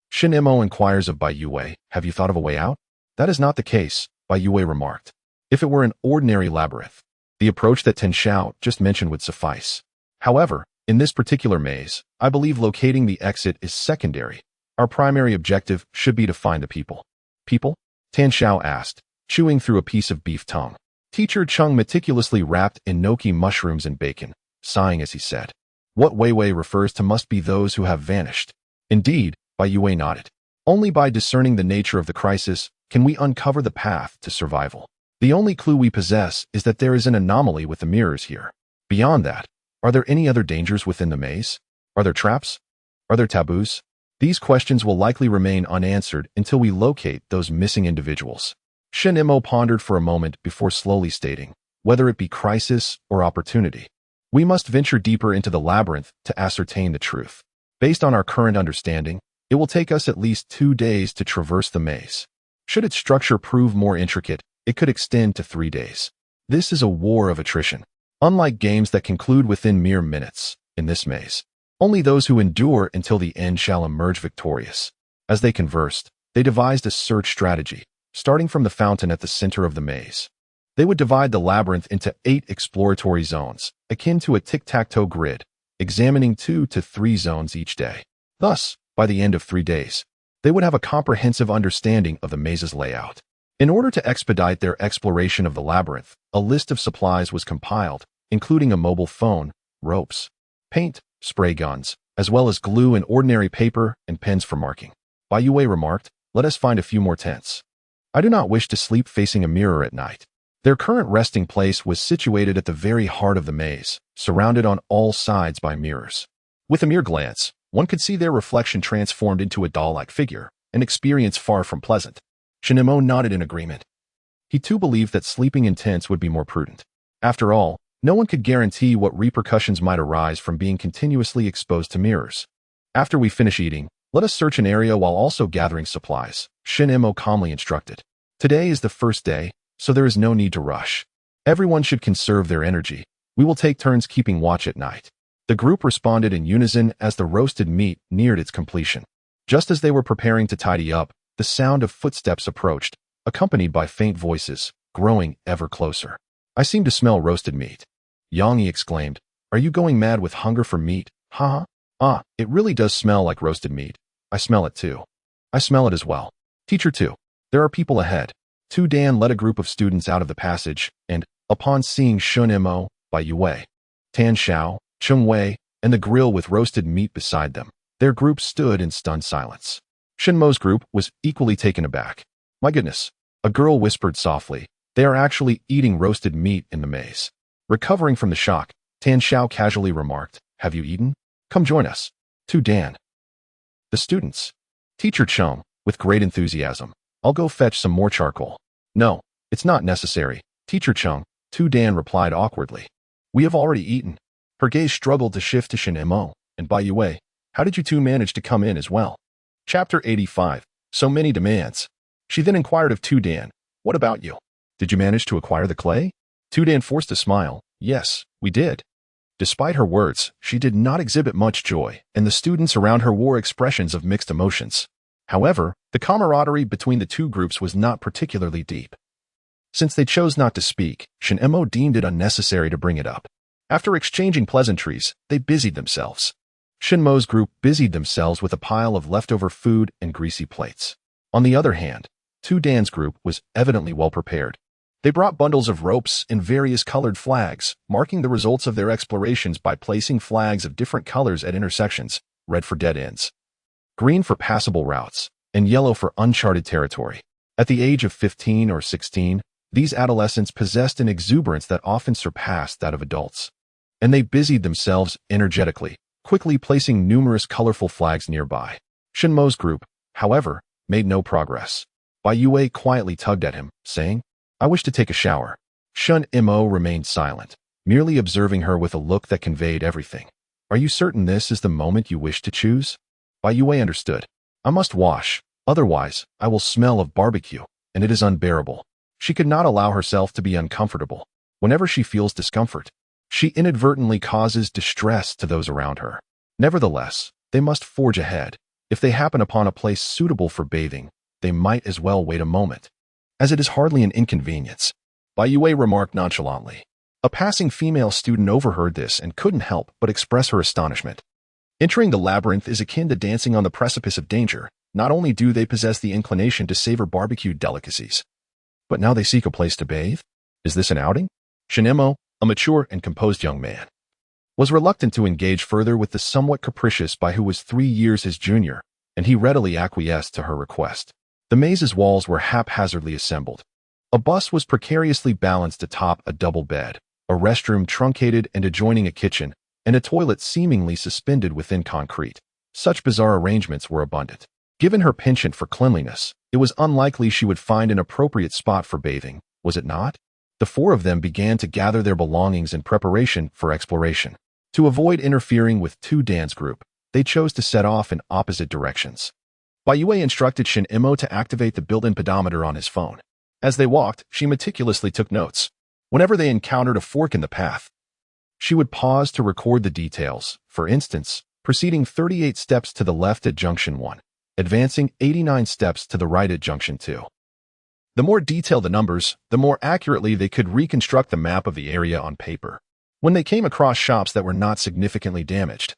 Shen Mo inquires of Bai Youwei, "Have you thought of a way out?" "That is not the case," Bai Youwei remarked. If it were an ordinary labyrinth, the approach that Ten Xiao just mentioned would suffice. However, in this particular maze, I believe locating the exit is secondary. Our primary objective should be to find the people. People? Tan Xiao asked, chewing through a piece of beef tongue. Teacher Chung meticulously wrapped enoki mushrooms and bacon, sighing as he said. What Weiwei refers to must be those who have vanished. Indeed, Bai Youwei nodded. Only by discerning the nature of the crisis can we uncover the path to survival. The only clue we possess is that there is an anomaly with the mirrors here. Beyond that, are there any other dangers within the maze? Are there traps? Are there taboos? These questions will likely remain unanswered until we locate those missing individuals. Shen Mo pondered for a moment before slowly stating, whether it be crisis or opportunity, we must venture deeper into the labyrinth to ascertain the truth. Based on our current understanding, it will take us at least 2 days to traverse the maze. Should its structure prove more intricate, it could extend to 3 days. This is a war of attrition. Unlike games that conclude within mere minutes, in this maze, only those who endure until the end shall emerge victorious. As they conversed, they devised a search strategy, starting from the fountain at the center of the maze. They would divide the labyrinth into 8 exploratory zones, akin to a tic-tac-toe grid, examining 2 to 3 zones each day. Thus, by the end of 3 days, they would have a comprehensive understanding of the maze's layout. In order to expedite their exploration of the labyrinth, a list of supplies was compiled, including a mobile phone, ropes, paint, spray guns, as well as glue and ordinary paper and pens for marking. Bai Youwei remarked, "Let us find a few more tents. I do not wish to sleep facing a mirror at night." Their current resting place was situated at the very heart of the maze, surrounded on all sides by mirrors. With a mere glance, one could see their reflection transformed into a doll-like figure, an experience far from pleasant. Shen Mo nodded in agreement. He too believed that sleeping in tents would be more prudent. After all, no one could guarantee what repercussions might arise from being continuously exposed to mirrors. After we finish eating, let us search an area while also gathering supplies, Shen Mo calmly instructed. Today is the first day, so there is no need to rush. Everyone should conserve their energy. We will take turns keeping watch at night. The group responded in unison as the roasted meat neared its completion. Just as they were preparing to tidy up, the sound of footsteps approached, accompanied by faint voices, growing ever closer. I seem to smell roasted meat. Yang Yi exclaimed, "Are you going mad with hunger for meat? Haha. Ah, it really does smell like roasted meat. I smell it too. I smell it as well. Teacher too. There are people ahead." Tu Dan led a group of students out of the passage, and, upon seeing Shen Mo, Bai Youwei, Tan Xiao, Chung Wei, and the grill with roasted meat beside them, their group stood in stunned silence. Shen Mo's group was equally taken aback. "My goodness," a girl whispered softly, "they are actually eating roasted meat in the maze." Recovering from the shock, Tan Xiao casually remarked, "Have you eaten? Come join us." Tu Dan. The students. Teacher Chung, with great enthusiasm, "I'll go fetch some more charcoal." "No, it's not necessary, Teacher Chung," Tu Dan replied awkwardly. "We have already eaten." Her gaze struggled to shift to Shen Mo, and Bai Youwei. "How did you two manage to come in as well?" Chapter 85. So many demands. She then inquired of Tu Dan, "What about you? Did you manage to acquire the clay?" Tu Dan forced a smile. "Yes, we did." Despite her words, she did not exhibit much joy, and the students around her wore expressions of mixed emotions. However, the camaraderie between the two groups was not particularly deep. Since they chose not to speak, Shen Mo deemed it unnecessary to bring it up. After exchanging pleasantries, they busied themselves. Shen Mo's group busied themselves with a pile of leftover food and greasy plates. On the other hand, Tu Dan's group was evidently well prepared. They brought bundles of ropes and various colored flags, marking the results of their explorations by placing flags of different colors at intersections, red for dead ends, green for passable routes, and yellow for uncharted territory. At the age of 15 or 16, these adolescents possessed an exuberance that often surpassed that of adults. And they busied themselves energetically, quickly placing numerous colorful flags nearby. Shen Mo's group, however, made no progress. Bai Youwei quietly tugged at him, saying, "I wish to take a shower." Shen Mo remained silent, merely observing her with a look that conveyed everything. "Are you certain this is the moment you wish to choose?" Bai Youwei understood. "I must wash, otherwise I will smell of barbecue, and it is unbearable." She could not allow herself to be uncomfortable. Whenever she feels discomfort, she inadvertently causes distress to those around her. Nevertheless, they must forge ahead. If they happen upon a place suitable for bathing, they might as well wait a moment. as it is hardly an inconvenience," Bai Youwei remarked nonchalantly. A passing female student overheard this and couldn't help but express her astonishment. Entering the labyrinth is akin to dancing on the precipice of danger. Not only do they possess the inclination to savor barbecued delicacies, but now they seek a place to bathe? Is this an outing? Shen Mo, a mature and composed young man, was reluctant to engage further with the somewhat capricious Bai, who was 3 years his junior, and he readily acquiesced to her request. The maze's walls were haphazardly assembled. A bus was precariously balanced atop a double bed, a restroom truncated and adjoining a kitchen, and a toilet seemingly suspended within concrete. Such bizarre arrangements were abundant. Given her penchant for cleanliness, it was unlikely she would find an appropriate spot for bathing, was it not? The four of them began to gather their belongings in preparation for exploration. To avoid interfering with two dance group, they chose to set off in opposite directions. Bai Youwei instructed Shen Mo to activate the built-in pedometer on his phone. As they walked, she meticulously took notes. Whenever they encountered a fork in the path, she would pause to record the details. For instance, proceeding 38 steps to the left at junction 1, advancing 89 steps to the right at junction 2. The more detailed the numbers, the more accurately they could reconstruct the map of the area on paper. When they came across shops that were not significantly damaged,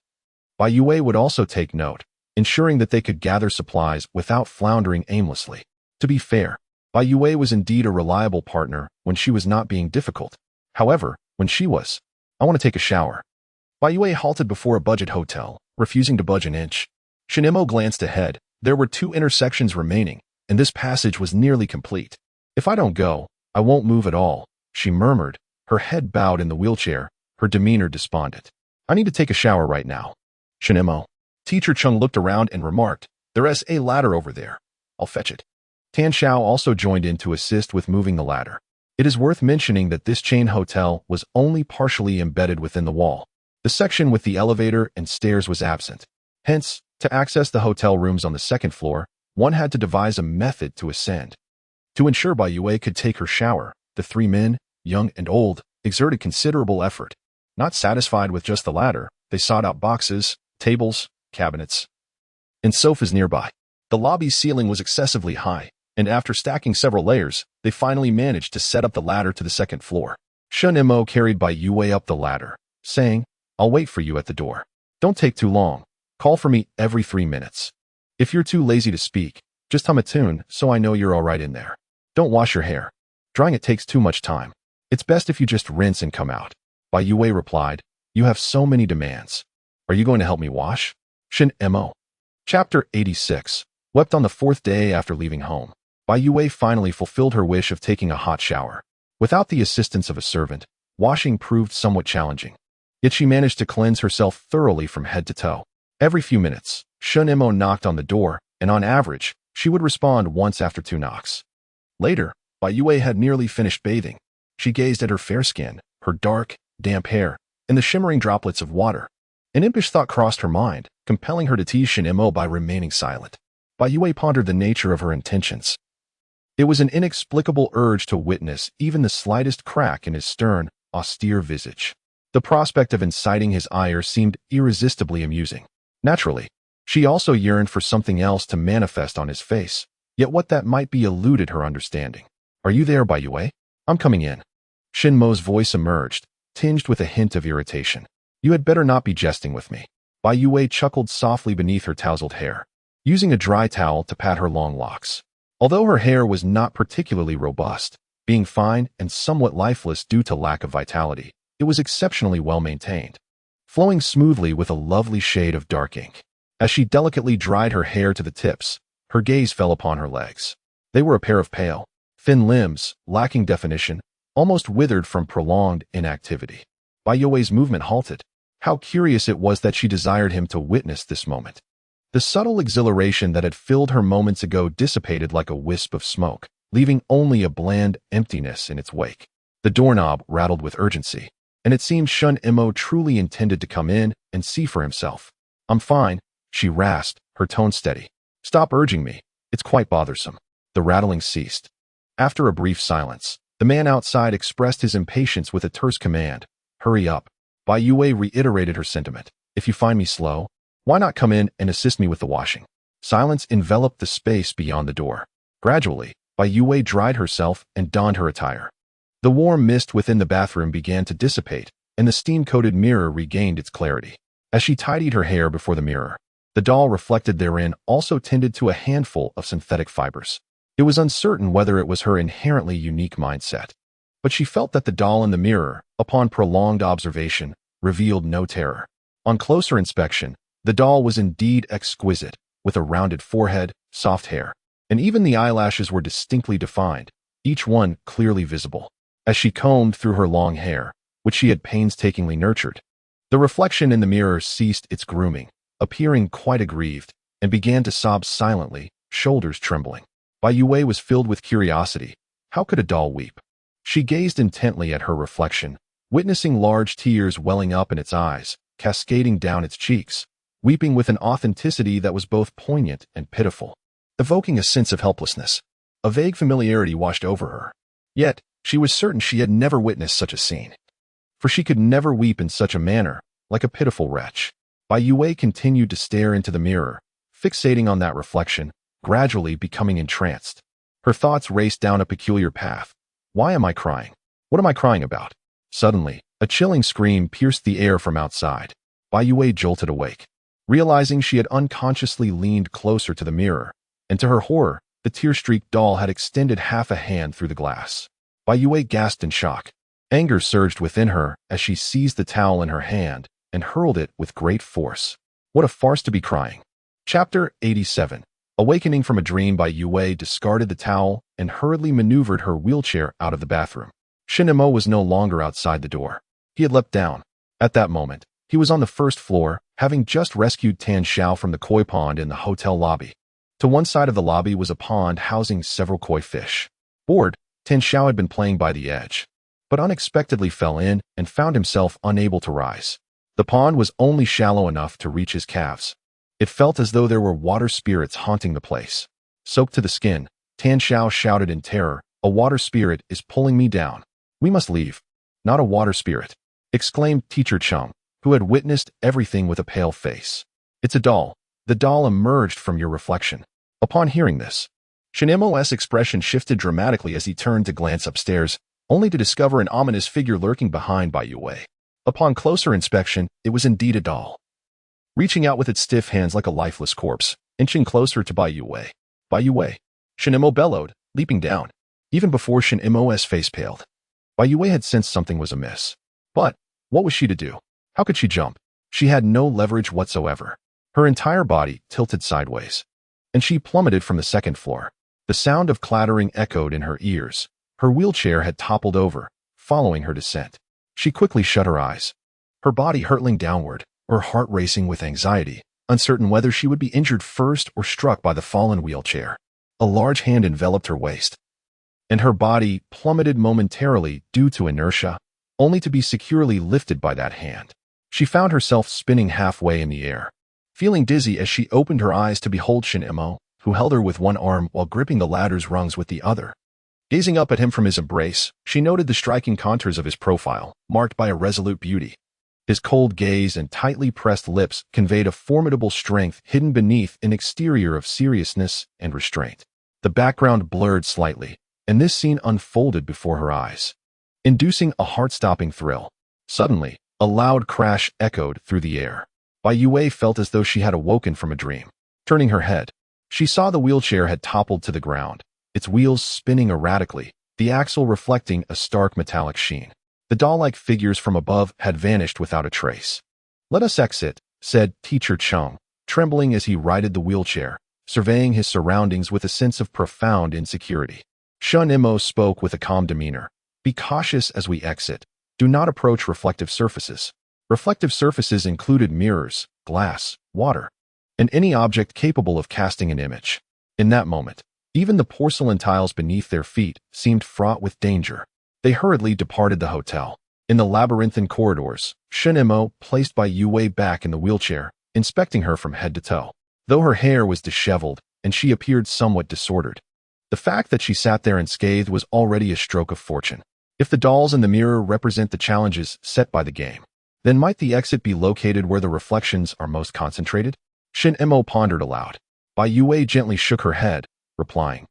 Bai Youwei would also take note, ensuring that they could gather supplies without floundering aimlessly. To be fair, Bai Youwei was indeed a reliable partner when she was not being difficult. However, when she was, "I want to take a shower." Bai Youwei halted before a budget hotel, refusing to budge an inch. Shen Mo glanced ahead. There were 2 intersections remaining, and this passage was nearly complete. "If I don't go, I won't move at all," she murmured, her head bowed in the wheelchair, her demeanor despondent. "I need to take a shower right now." Shen Mo. Teacher Chung looked around and remarked, "There's a ladder over there. I'll fetch it." Tan Xiao also joined in to assist with moving the ladder. It is worth mentioning that this chain hotel was only partially embedded within the wall. The section with the elevator and stairs was absent. Hence, to access the hotel rooms on the second floor, one had to devise a method to ascend. To ensure Bai Youwei could take her shower, the 3 men, young and old, exerted considerable effort. Not satisfied with just the ladder, they sought out boxes, tables, cabinets, and sofas nearby. The lobby's ceiling was excessively high, and after stacking several layers, they finally managed to set up the ladder to the second floor. Shen Mo carried Bai Youwei up the ladder, saying, "I'll wait for you at the door. Don't take too long. Call for me every 3 minutes. If you're too lazy to speak, just hum a tune so I know you're all right in there. Don't wash your hair. Drying it takes too much time. It's best if you just rinse and come out." Bai Youwei replied, "You have so many demands. Are you going to help me wash?" Shen Mo. Chapter 86. Wept on the 4th day after leaving home. Bai Youwei finally fulfilled her wish of taking a hot shower. Without the assistance of a servant, washing proved somewhat challenging. Yet she managed to cleanse herself thoroughly from head to toe. Every few minutes, Shen Mo knocked on the door, and on average, she would respond once after 2 knocks. Later, Bai Youwei had nearly finished bathing. She gazed at her fair skin, her dark, damp hair, and the shimmering droplets of water. An impish thought crossed her mind, compelling her to tease Shen Mo by remaining silent. Bai Youwei pondered the nature of her intentions. It was an inexplicable urge to witness even the slightest crack in his stern, austere visage. The prospect of inciting his ire seemed irresistibly amusing. Naturally, she also yearned for something else to manifest on his face, yet what that might be eluded her understanding. "Are you there, Bai Youwei? I'm coming in." Shen Mo's voice emerged, tinged with a hint of irritation. "You had better not be jesting with me." Bai Youwei chuckled softly beneath her tousled hair, using a dry towel to pat her long locks. Although her hair was not particularly robust, being fine and somewhat lifeless due to lack of vitality, it was exceptionally well maintained, flowing smoothly with a lovely shade of dark ink. As she delicately dried her hair to the tips, her gaze fell upon her legs. They were a pair of pale, thin limbs, lacking definition, almost withered from prolonged inactivity. Bai Youwei's movement halted. How curious it was that she desired him to witness this moment. The subtle exhilaration that had filled her moments ago dissipated like a wisp of smoke, leaving only a bland emptiness in its wake. The doorknob rattled with urgency, and it seemed Shen Mo truly intended to come in and see for himself. "I'm fine," she rasped, her tone steady. "Stop urging me. It's quite bothersome." The rattling ceased. After a brief silence, the man outside expressed his impatience with a terse command. "Hurry up." Bai Youwei reiterated her sentiment. "If you find me slow, why not come in and assist me with the washing?" Silence enveloped the space beyond the door. Gradually, Bai Youwei dried herself and donned her attire. The warm mist within the bathroom began to dissipate, and the steam-coated mirror regained its clarity. As she tidied her hair before the mirror, the doll reflected therein also tended to a handful of synthetic fibers. It was uncertain whether it was her inherently unique mindset, but she felt that the doll in the mirror, upon prolonged observation, revealed no terror. On closer inspection, the doll was indeed exquisite, with a rounded forehead, soft hair, and even the eyelashes were distinctly defined, each one clearly visible. As she combed through her long hair, which she had painstakingly nurtured, the reflection in the mirror ceased its grooming, appearing quite aggrieved, and began to sob silently, shoulders trembling. Bai Youwei was filled with curiosity. How could a doll weep? She gazed intently at her reflection, witnessing large tears welling up in its eyes, cascading down its cheeks, weeping with an authenticity that was both poignant and pitiful, evoking a sense of helplessness. A vague familiarity washed over her. Yet, she was certain she had never witnessed such a scene. For she could never weep in such a manner, like a pitiful wretch. Bai Youwei continued to stare into the mirror, fixating on that reflection, gradually becoming entranced. Her thoughts raced down a peculiar path. Why am I crying? What am I crying about? Suddenly, a chilling scream pierced the air from outside. Bai Youwei jolted awake, realizing she had unconsciously leaned closer to the mirror, and to her horror, the tear-streaked doll had extended half a hand through the glass. Bai Youwei gasped in shock. Anger surged within her as she seized the towel in her hand and hurled it with great force. What a farce to be crying. Chapter 87. Awakening from a dream, Bai Youwei discarded the towel and hurriedly maneuvered her wheelchair out of the bathroom. Shen Mo was no longer outside the door. He had leapt down. At that moment, he was on the first floor, having just rescued Tan Xiao from the koi pond in the hotel lobby. To one side of the lobby was a pond housing several koi fish. Bored, Tan Xiao had been playing by the edge, but unexpectedly fell in and found himself unable to rise. The pond was only shallow enough to reach his calves. It felt as though there were water spirits haunting the place. Soaked to the skin, Tan Xiao shouted in terror, "A water spirit is pulling me down. We must leave." "Not a water spirit," exclaimed Teacher Chung, who had witnessed everything with a pale face. "It's a doll. The doll emerged from your reflection." Upon hearing this, Shen Mo's expression shifted dramatically as he turned to glance upstairs, only to discover an ominous figure lurking behind Bai Youwei. Upon closer inspection, it was indeed a doll, reaching out with its stiff hands like a lifeless corpse, inching closer to Bai Youwei. "Bai Youwei!" Shen Mo bellowed, leaping down. Even before Shen Mo's face paled, Bai Youwei had sensed something was amiss. But what was she to do? How could she jump? She had no leverage whatsoever. Her entire body tilted sideways, and she plummeted from the second floor. The sound of clattering echoed in her ears. Her wheelchair had toppled over, following her descent. She quickly shut her eyes, her body hurtling downward, her heart racing with anxiety, uncertain whether she would be injured first or struck by the fallen wheelchair. A large hand enveloped her waist, and her body plummeted momentarily due to inertia, only to be securely lifted by that hand. She found herself spinning halfway in the air, feeling dizzy as she opened her eyes to behold Shen Mo, who held her with one arm while gripping the ladder's rungs with the other. Gazing up at him from his embrace, she noted the striking contours of his profile, marked by a resolute beauty. His cold gaze and tightly pressed lips conveyed a formidable strength hidden beneath an exterior of seriousness and restraint. The background blurred slightly, and this scene unfolded before her eyes, inducing a heart-stopping thrill. Suddenly, a loud crash echoed through the air. Bai Youwei felt as though she had awoken from a dream. Turning her head, she saw the wheelchair had toppled to the ground, its wheels spinning erratically, the axle reflecting a stark metallic sheen. The doll-like figures from above had vanished without a trace. "Let us exit," said Teacher Chung, trembling as he righted the wheelchair, surveying his surroundings with a sense of profound insecurity. Shen Mo spoke with a calm demeanor. "Be cautious as we exit. Do not approach reflective surfaces." Reflective surfaces included mirrors, glass, water, and any object capable of casting an image. In that moment, even the porcelain tiles beneath their feet seemed fraught with danger. They hurriedly departed the hotel. In the labyrinthine corridors, Shen Mo placed Bai Youwei back in the wheelchair, inspecting her from head to toe. Though her hair was disheveled and she appeared somewhat disordered, the fact that she sat there unscathed was already a stroke of fortune. If the dolls in the mirror represent the challenges set by the game, then might the exit be located where the reflections are most concentrated? Shen Mo pondered aloud. Bai Youwei gently shook her head, replying,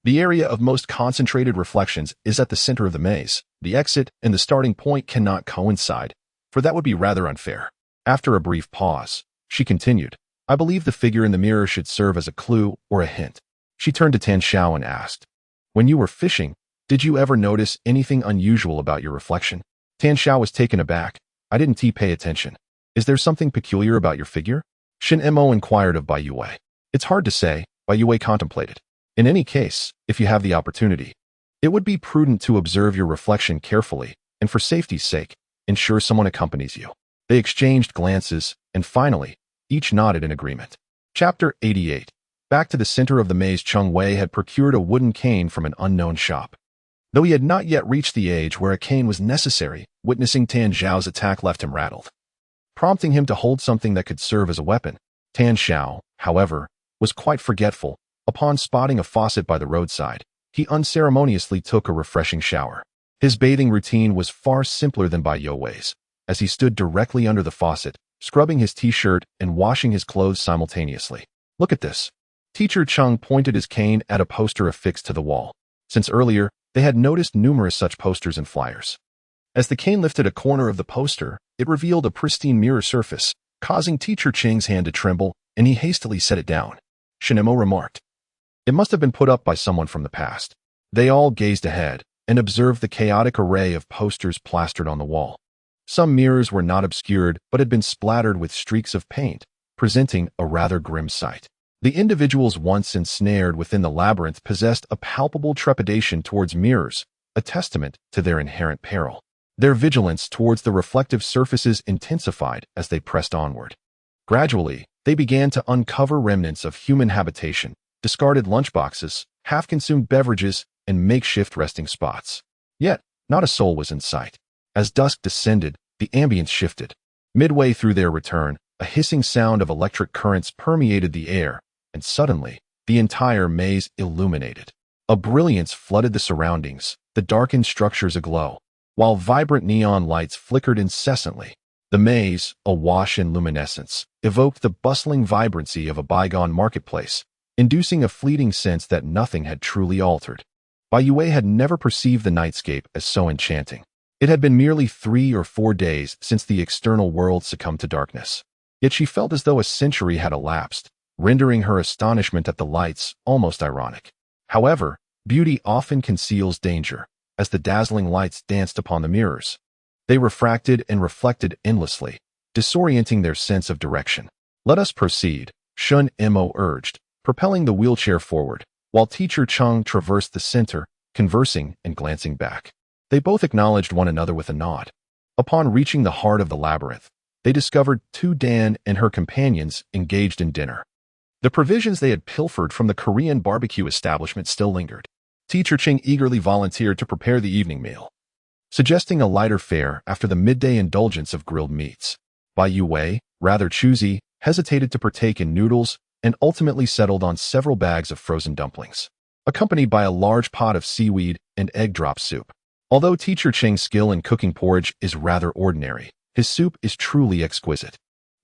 The area of most concentrated reflections is at the center of the maze. The exit and the starting point cannot coincide, for that would be rather unfair. After a brief pause, she continued, I believe the figure in the mirror should serve as a clue or a hint. She turned to Tan Xiao and asked, when you were fishing, did you ever notice anything unusual about your reflection? Tan Xiao was taken aback. I didn't pay attention. Is there something peculiar about your figure? Shen Mo inquired of Bai Youwei. It's hard to say, Bai Youwei contemplated. In any case, if you have the opportunity, it would be prudent to observe your reflection carefully, and for safety's sake, ensure someone accompanies you. They exchanged glances, and finally, each nodded in agreement. Chapter 88. Back to the center of the maze, Cheng Wei had procured a wooden cane from an unknown shop. Though he had not yet reached the age where a cane was necessary, witnessing Tan Xiao's attack left him rattled, prompting him to hold something that could serve as a weapon. Tan Xiao, however, was quite forgetful. Upon spotting a faucet by the roadside, he unceremoniously took a refreshing shower. His bathing routine was far simpler than Bai Youwei's, as he stood directly under the faucet, scrubbing his t-shirt and washing his clothes simultaneously. Look at this. Teacher Cheng pointed his cane at a poster affixed to the wall. Since earlier, they had noticed numerous such posters and flyers. As the cane lifted a corner of the poster, it revealed a pristine mirror surface, causing Teacher Cheng's hand to tremble, and he hastily set it down. Shen Mo remarked, it must have been put up by someone from the past. They all gazed ahead and observed the chaotic array of posters plastered on the wall. Some mirrors were not obscured but had been splattered with streaks of paint, presenting a rather grim sight. The individuals once ensnared within the labyrinth possessed a palpable trepidation towards mirrors, a testament to their inherent peril. Their vigilance towards the reflective surfaces intensified as they pressed onward. Gradually, they began to uncover remnants of human habitation, discarded lunchboxes, half-consumed beverages, and makeshift resting spots. Yet, not a soul was in sight. As dusk descended, the ambience shifted. Midway through their return, a hissing sound of electric currents permeated the air, and suddenly, the entire maze illuminated. A brilliance flooded the surroundings, the darkened structures aglow, while vibrant neon lights flickered incessantly. The maze, awash in luminescence, evoked the bustling vibrancy of a bygone marketplace, inducing a fleeting sense that nothing had truly altered. Bai Youwei had never perceived the nightscape as so enchanting. It had been merely 3 or 4 days since the external world succumbed to darkness. Yet she felt as though a century had elapsed, rendering her astonishment at the lights almost ironic. However, beauty often conceals danger, as the dazzling lights danced upon the mirrors. They refracted and reflected endlessly, disorienting their sense of direction. Let us proceed, Shen Mo urged, propelling the wheelchair forward, while Teacher Cheng traversed the center, conversing and glancing back. They both acknowledged one another with a nod. Upon reaching the heart of the labyrinth, they discovered Tu Dan and her companions engaged in dinner. The provisions they had pilfered from the Korean barbecue establishment still lingered. Teacher Cheng eagerly volunteered to prepare the evening meal, suggesting a lighter fare after the midday indulgence of grilled meats. Bai Youwei, rather choosy, hesitated to partake in noodles and ultimately settled on several bags of frozen dumplings, accompanied by a large pot of seaweed and egg drop soup. Although Teacher Cheng's skill in cooking porridge is rather ordinary, his soup is truly exquisite.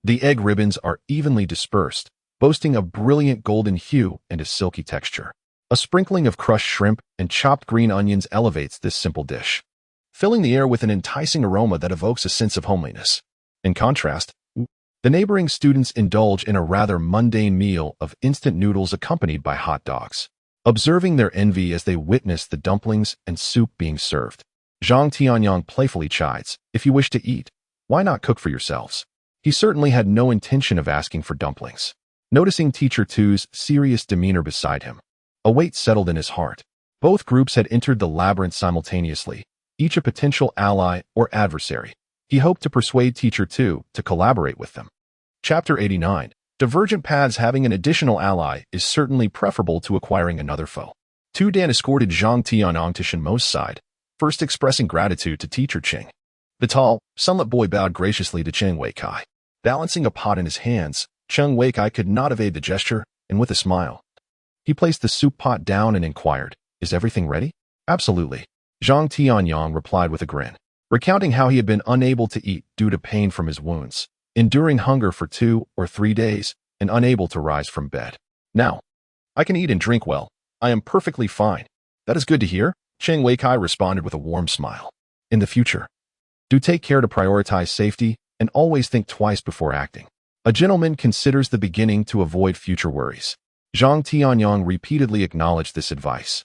The egg ribbons are evenly dispersed, boasting a brilliant golden hue and a silky texture. A sprinkling of crushed shrimp and chopped green onions elevates this simple dish, filling the air with an enticing aroma that evokes a sense of homeliness. In contrast, the neighboring students indulge in a rather mundane meal of instant noodles accompanied by hot dogs, observing their envy as they witness the dumplings and soup being served. Zhang Tianyang playfully chides, if you wish to eat, why not cook for yourselves? He certainly had no intention of asking for dumplings. Noticing Teacher Tu's serious demeanor beside him, a weight settled in his heart. Both groups had entered the labyrinth simultaneously, each a potential ally or adversary. He hoped to persuade Teacher Tu to collaborate with them. Chapter 89. Divergent paths. Having an additional ally is certainly preferable to acquiring another foe. Tu Dan escorted Zhang Tianyang to Shen Mo's side, first expressing gratitude to Teacher Cheng. The tall, sunlit boy bowed graciously to Cheng Weikai. Balancing a pot in his hands, Cheng Weikai could not evade the gesture, and with a smile, he placed the soup pot down and inquired, is everything ready? Absolutely. Zhang Tianyang replied with a grin, recounting how he had been unable to eat due to pain from his wounds, enduring hunger for 2 or 3 days, and unable to rise from bed. Now, I can eat and drink well. I am perfectly fine. That is good to hear, Chang Weikai responded with a warm smile. In the future, do take care to prioritize safety and always think twice before acting. A gentleman considers the beginning to avoid future worries. Zhang Tianyong repeatedly acknowledged this advice.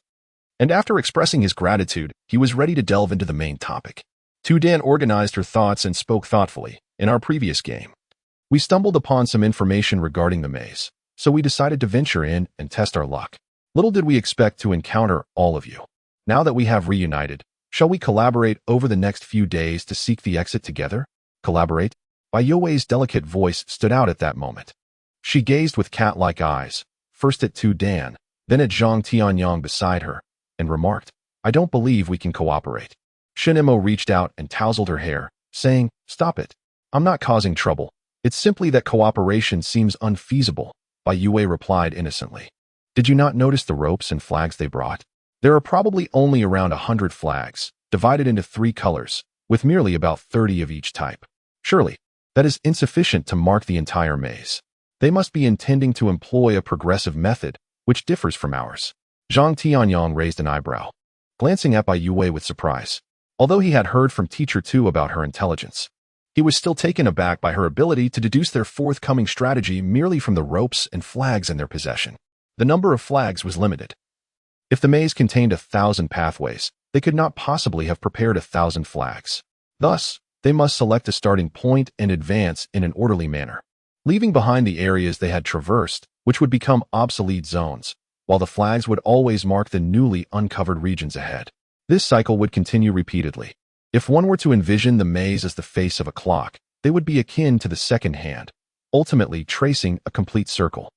And after expressing his gratitude, he was ready to delve into the main topic. Tu Dan organized her thoughts and spoke thoughtfully. In our previous game, we stumbled upon some information regarding the maze, so we decided to venture in and test our luck. Little did we expect to encounter all of you. Now that we have reunited, shall we collaborate over the next few days to seek the exit together? Collaborate? Bai Youwei's delicate voice stood out at that moment. She gazed with cat-like eyes, first at Tu Dan, then at Zhang Tianyong beside her, and remarked, I don't believe we can cooperate. Shen Mo reached out and tousled her hair, saying, Stop it. I'm not causing trouble. It's simply that cooperation seems unfeasible, Bai Youwei replied innocently. Did you not notice the ropes and flags they brought? There are probably only around 100 flags, divided into 3 colors, with merely about 30 of each type. Surely, that is insufficient to mark the entire maze. They must be intending to employ a progressive method, which differs from ours. Zhang Tianyong raised an eyebrow, glancing at Bai Youwei with surprise. Although he had heard from Teacher 2 about her intelligence, he was still taken aback by her ability to deduce their forthcoming strategy merely from the ropes and flags in their possession. The number of flags was limited. If the maze contained 1,000 pathways, they could not possibly have prepared 1,000 flags. Thus, they must select a starting point and advance in an orderly manner, leaving behind the areas they had traversed, which would become obsolete zones, while the flags would always mark the newly uncovered regions ahead. This cycle would continue repeatedly. If one were to envision the maze as the face of a clock, they would be akin to the second hand, ultimately tracing a complete circle.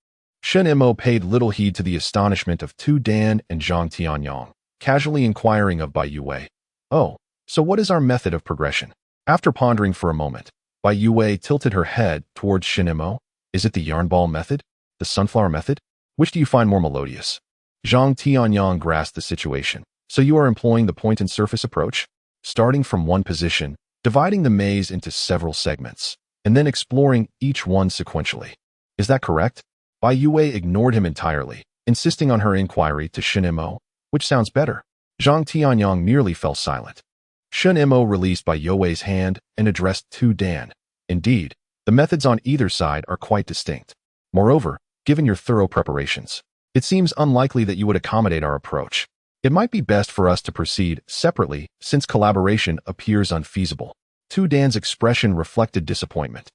Shen Mo paid little heed to the astonishment of Tu Dan and Zhang Tianyong, casually inquiring of Bai Youwei. Oh, so what is our method of progression? After pondering for a moment, Bai Youwei tilted her head towards Shen Mo. Is it the yarn ball method? The sunflower method? Which do you find more melodious? Zhang Tianyong grasped the situation. So you are employing the point and surface approach? Starting from one position, dividing the maze into several segments, and then exploring each one sequentially. Is that correct? Bai Youwei ignored him entirely, insisting on her inquiry to Shen Mo. Which sounds better? Zhang Tianyong merely fell silent. Shen Mo released Bai Youwei's hand and addressed Tu Dan. Indeed, the methods on either side are quite distinct. Moreover, given your thorough preparations, it seems unlikely that you would accommodate our approach. It might be best for us to proceed separately since collaboration appears unfeasible. Tu Dan's expression reflected disappointment.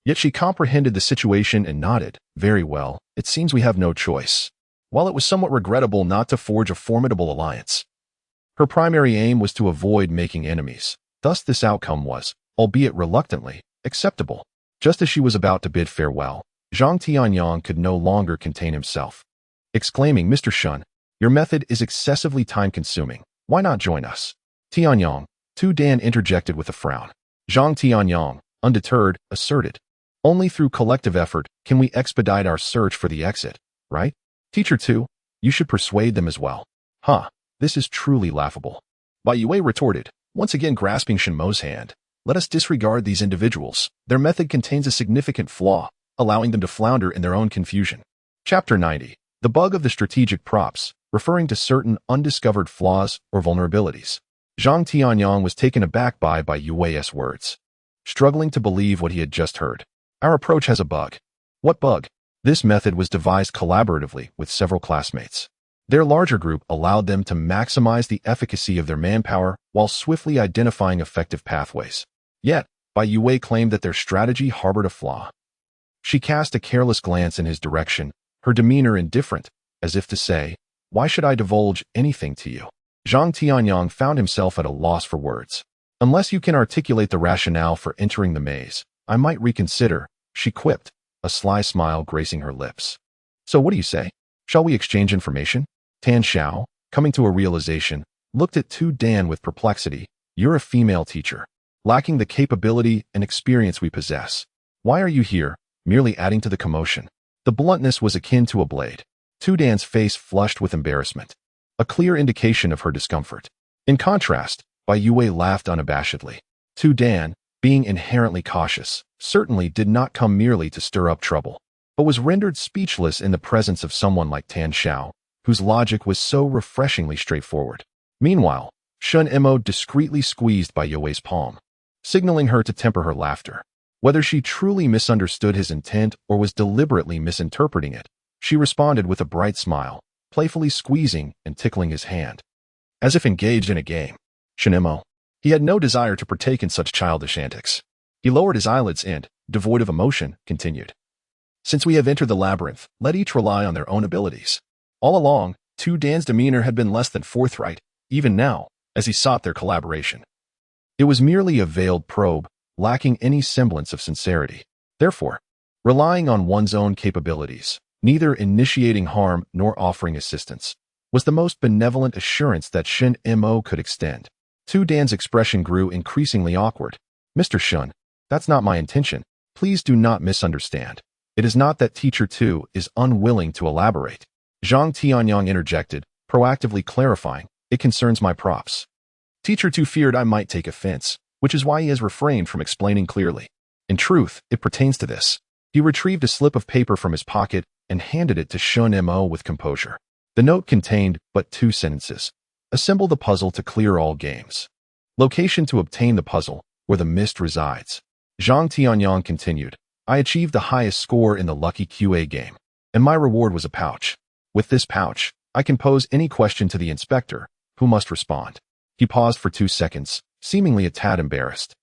Yet she comprehended the situation and nodded. Very well, it seems we have no choice. While it was somewhat regrettable not to forge a formidable alliance, her primary aim was to avoid making enemies. Thus this outcome was, albeit reluctantly, acceptable. Just as she was about to bid farewell, Zhang Tianyong could no longer contain himself, exclaiming, Mr. Shun, your method is excessively time-consuming. Why not join us? Tianyong, Tu Dan interjected with a frown. Zhang Tianyong, undeterred, asserted, only through collective effort can we expedite our search for the exit, right? Teacher 2, you should persuade them as well. Huh, this is truly laughable. Bai Youwei retorted, once again grasping Shen Mo's hand. Let us disregard these individuals. Their method contains a significant flaw, allowing them to flounder in their own confusion. Chapter 90. The bug of the strategic props, referring to certain undiscovered flaws or vulnerabilities. Zhang Tianyong was taken aback by Youwei's words, struggling to believe what he had just heard. Our approach has a bug. What bug? This method was devised collaboratively with several classmates. Their larger group allowed them to maximize the efficacy of their manpower while swiftly identifying effective pathways. Yet, Bai Youwei claimed that their strategy harbored a flaw. She cast a careless glance in his direction, her demeanor indifferent, as if to say, why should I divulge anything to you? Zhang Tianyong found himself at a loss for words. Unless you can articulate the rationale for entering the maze, I might reconsider, she quipped, a sly smile gracing her lips. So what do you say? Shall we exchange information? Tan Xiao, coming to a realization, looked at Tu Dan with perplexity. You're a female teacher, lacking the capability and experience we possess. Why are you here, merely adding to the commotion? The bluntness was akin to a blade. Tu Dan's face flushed with embarrassment, a clear indication of her discomfort. In contrast, Bai Youwei laughed unabashedly. Tu Dan, being inherently cautious, certainly did not come merely to stir up trouble, but was rendered speechless in the presence of someone like Tan Xiao, whose logic was so refreshingly straightforward. Meanwhile, Shen Mo discreetly squeezed Bai Youwei's palm, signaling her to temper her laughter. Whether she truly misunderstood his intent or was deliberately misinterpreting it, she responded with a bright smile, playfully squeezing and tickling his hand, as if engaged in a game. Shen Mo. He had no desire to partake in such childish antics. He lowered his eyelids and, devoid of emotion, continued. Since we have entered the labyrinth, let each rely on their own abilities. All along, Dan's demeanor had been less than forthright, even now, as he sought their collaboration. It was merely a veiled probe, lacking any semblance of sincerity. Therefore, relying on one's own capabilities, neither initiating harm nor offering assistance, was the most benevolent assurance that Shen Mo could extend. Dan's expression grew increasingly awkward. Mr. Shen, that's not my intention. Please do not misunderstand. It is not that Teacher 2 is unwilling to elaborate. Zhang Tianyang interjected, proactively clarifying, it concerns my props. Teacher 2 feared I might take offense, which is why he has refrained from explaining clearly. In truth, it pertains to this. He retrieved a slip of paper from his pocket and handed it to Shen Mo with composure. The note contained but 2 sentences. Assemble the puzzle to clear all games. Location to obtain the puzzle, where the mist resides. Zhang Tianyang continued. I achieved the highest score in the Lucky QA game, and my reward was a pouch. With this pouch, I can pose any question to the inspector, who must respond. He paused for 2 seconds, seemingly a tad embarrassed.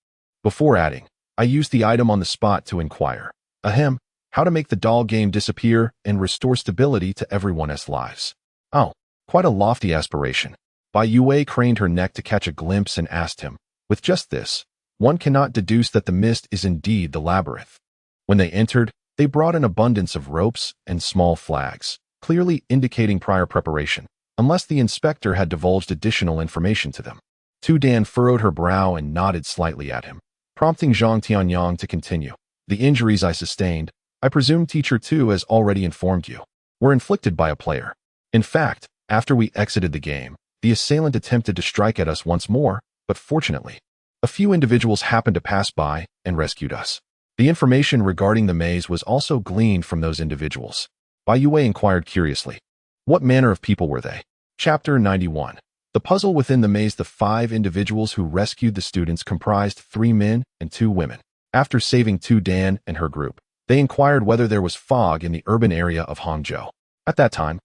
Before adding, I used the item on the spot to inquire. Ahem, how to make the doll game disappear and restore stability to everyone's lives. Oh, quite a lofty aspiration. Bai Youwei craned her neck to catch a glimpse and asked him, with just this, one cannot deduce that the mist is indeed the labyrinth. When they entered, they brought an abundance of ropes and small flags, clearly indicating prior preparation, unless the inspector had divulged additional information to them. Dan furrowed her brow and nodded slightly at him, prompting Zhang Tianyang to continue. The injuries I sustained, I presume Teacher 2 has already informed you, were inflicted by a player. In fact, after we exited the game, the assailant attempted to strike at us once more, but fortunately, a few individuals happened to pass by and rescued us. The information regarding the maze was also gleaned from those individuals. Bai Youwei inquired curiously. What manner of people were they? Chapter 91. The puzzle within the maze. The 5 individuals who rescued the students comprised 3 men and 2 women. After saving Dan and her group, they inquired whether there was fog in the urban area of Hangzhou. At that time,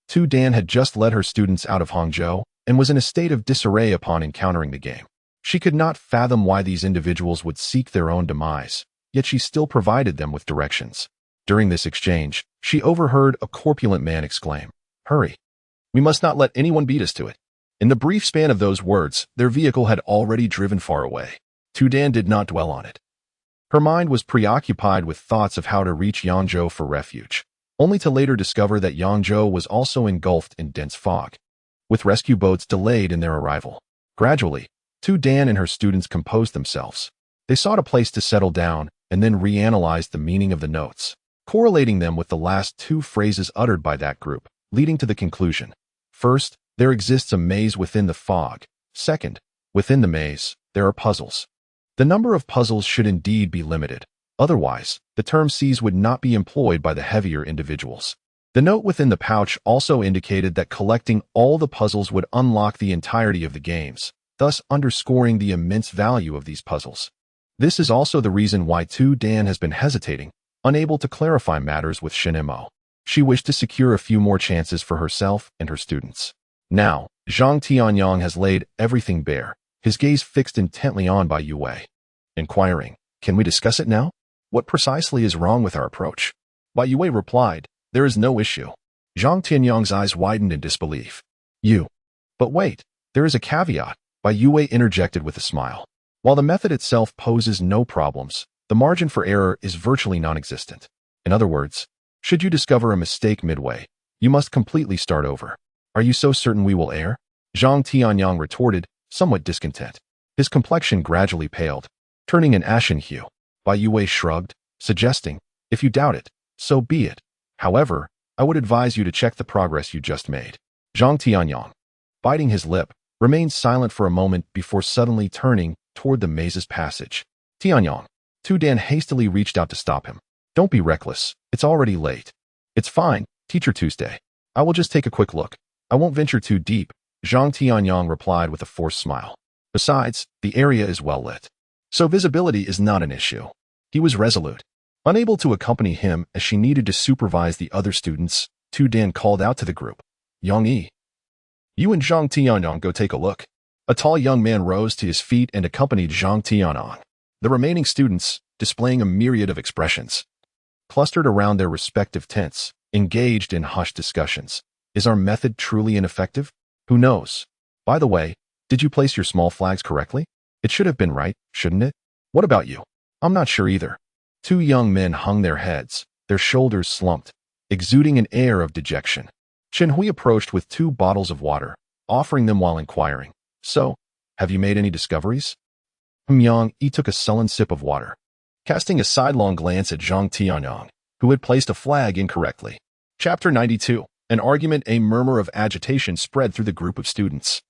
Dan had just led her students out of Hangzhou and was in a state of disarray upon encountering the game. She could not fathom why these individuals would seek their own demise, yet she still provided them with directions. During this exchange, she overheard a corpulent man exclaim, "Hurry! We must not let anyone beat us to it." In the brief span of those words, their vehicle had already driven far away. Dan did not dwell on it. Her mind was preoccupied with thoughts of how to reach Yangzhou for refuge, only to later discover that Yangzhou was also engulfed in dense fog, with rescue boats delayed in their arrival. Gradually, Dan and her students composed themselves. They sought a place to settle down and then reanalyzed the meaning of the notes, correlating them with the last 2 phrases uttered by that group, leading to the conclusion. First, there exists a maze within the fog. Second, within the maze, there are puzzles. The number of puzzles should indeed be limited. Otherwise, the term seize would not be employed by the heavier individuals. The note within the pouch also indicated that collecting all the puzzles would unlock the entirety of the games, thus underscoring the immense value of these puzzles. This is also the reason why Dan has been hesitating, unable to clarify matters with Shen Mo. She wished to secure a few more chances for herself and her students. Now, Zhang Tianyang has laid everything bare, his gaze fixed intently on Bai Youwei, inquiring, "Can we discuss it now? What precisely is wrong with our approach?" Bai Youwei replied, "There is no issue." Zhang Tianyang's eyes widened in disbelief. "You. But wait, there is a caveat," Bai Youwei interjected with a smile. "While the method itself poses no problems, the margin for error is virtually non-existent. In other words, should you discover a mistake midway, you must completely start over. Are you so certain we will err?" Zhang Tianyang retorted, somewhat discontent. His complexion gradually paled, turning an ashen hue. Bai Youwei shrugged, suggesting, "If you doubt it, so be it. However, I would advise you to check the progress you just made." Zhang Tianyang, biting his lip, remained silent for a moment before suddenly turning toward the maze's passage. "Tianyang." Dan hastily reached out to stop him. "Don't be reckless. It's already late." "It's fine, Teacher Tuesday." I will just take a quick look. I won't venture too deep, Zhang Tianyang replied with a forced smile. Besides, the area is well lit, so visibility is not an issue. He was resolute. Unable to accompany him as she needed to supervise the other students, Tu Dan called out to the group. Yang Yi, you and Zhang Tianyang go take a look. A tall young man rose to his feet and accompanied Zhang Tianyang. The remaining students, displaying a myriad of expressions, clustered around their respective tents, engaged in hushed discussions. Is our method truly ineffective? Who knows? By the way, did you place your small flags correctly? It should have been right, shouldn't it? What about you? I'm not sure either. Two young men hung their heads, their shoulders slumped, exuding an air of dejection. Shen Hui approached with 2 bottles of water, offering them while inquiring. So, have you made any discoveries? Yang Yi took a sullen sip of water, casting a sidelong glance at Zhang Tianyang, who had placed a flag incorrectly. Chapter 92. An argument, a murmur of agitation spread through the group of students.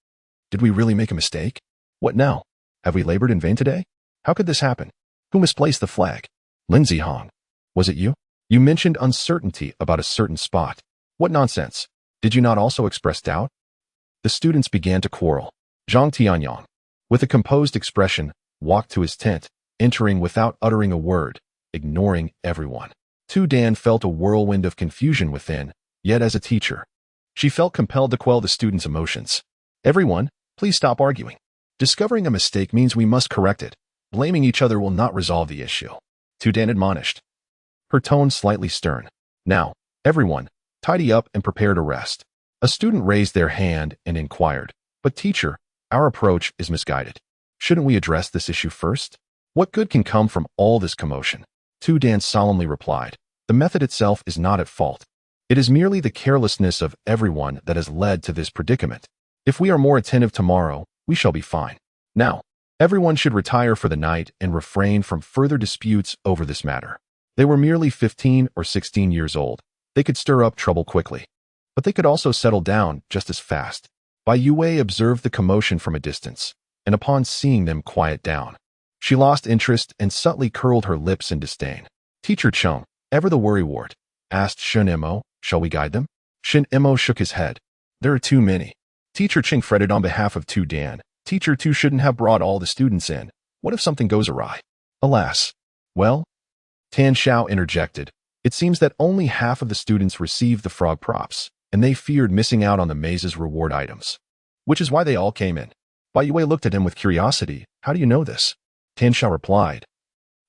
Did we really make a mistake? What now? Have we labored in vain today? How could this happen? Who misplaced the flag? Lindsay Hong. Was it you? You mentioned uncertainty about a certain spot. What nonsense? Did you not also express doubt? The students began to quarrel. Zhang Tianyang, with a composed expression, walked to his tent, entering without uttering a word, ignoring everyone. Tu Dan felt a whirlwind of confusion within, yet as a teacher, she felt compelled to quell the students' emotions. Everyone, please stop arguing. Discovering a mistake means we must correct it. Blaming each other will not resolve the issue. Tu Dan admonished, her tone slightly stern. Now, everyone, tidy up and prepare to rest. A student raised their hand and inquired, but teacher, our approach is misguided. Shouldn't we address this issue first? What good can come from all this commotion? Tu Dan solemnly replied, the method itself is not at fault. It is merely the carelessness of everyone that has led to this predicament. If we are more attentive tomorrow, we shall be fine. Now, everyone should retire for the night and refrain from further disputes over this matter. They were merely 15 or 16 years old. They could stir up trouble quickly, but they could also settle down just as fast. Bai Youwei observed the commotion from a distance, and upon seeing them quiet down, she lost interest and subtly curled her lips in disdain. Teacher Chung, ever the worrywart, asked Shen Mo, shall we guide them? Shen Mo shook his head. There are too many. Teacher Ching fretted on behalf of Tu Dan. Teacher Tu shouldn't have brought all the students in. What if something goes awry? Alas. Well, Tan Xiao interjected. It seems that only half of the students received the frog props, and they feared missing out on the maze's reward items, which is why they all came in. Bai Youwei looked at him with curiosity. How do you know this? Tan Xiao replied,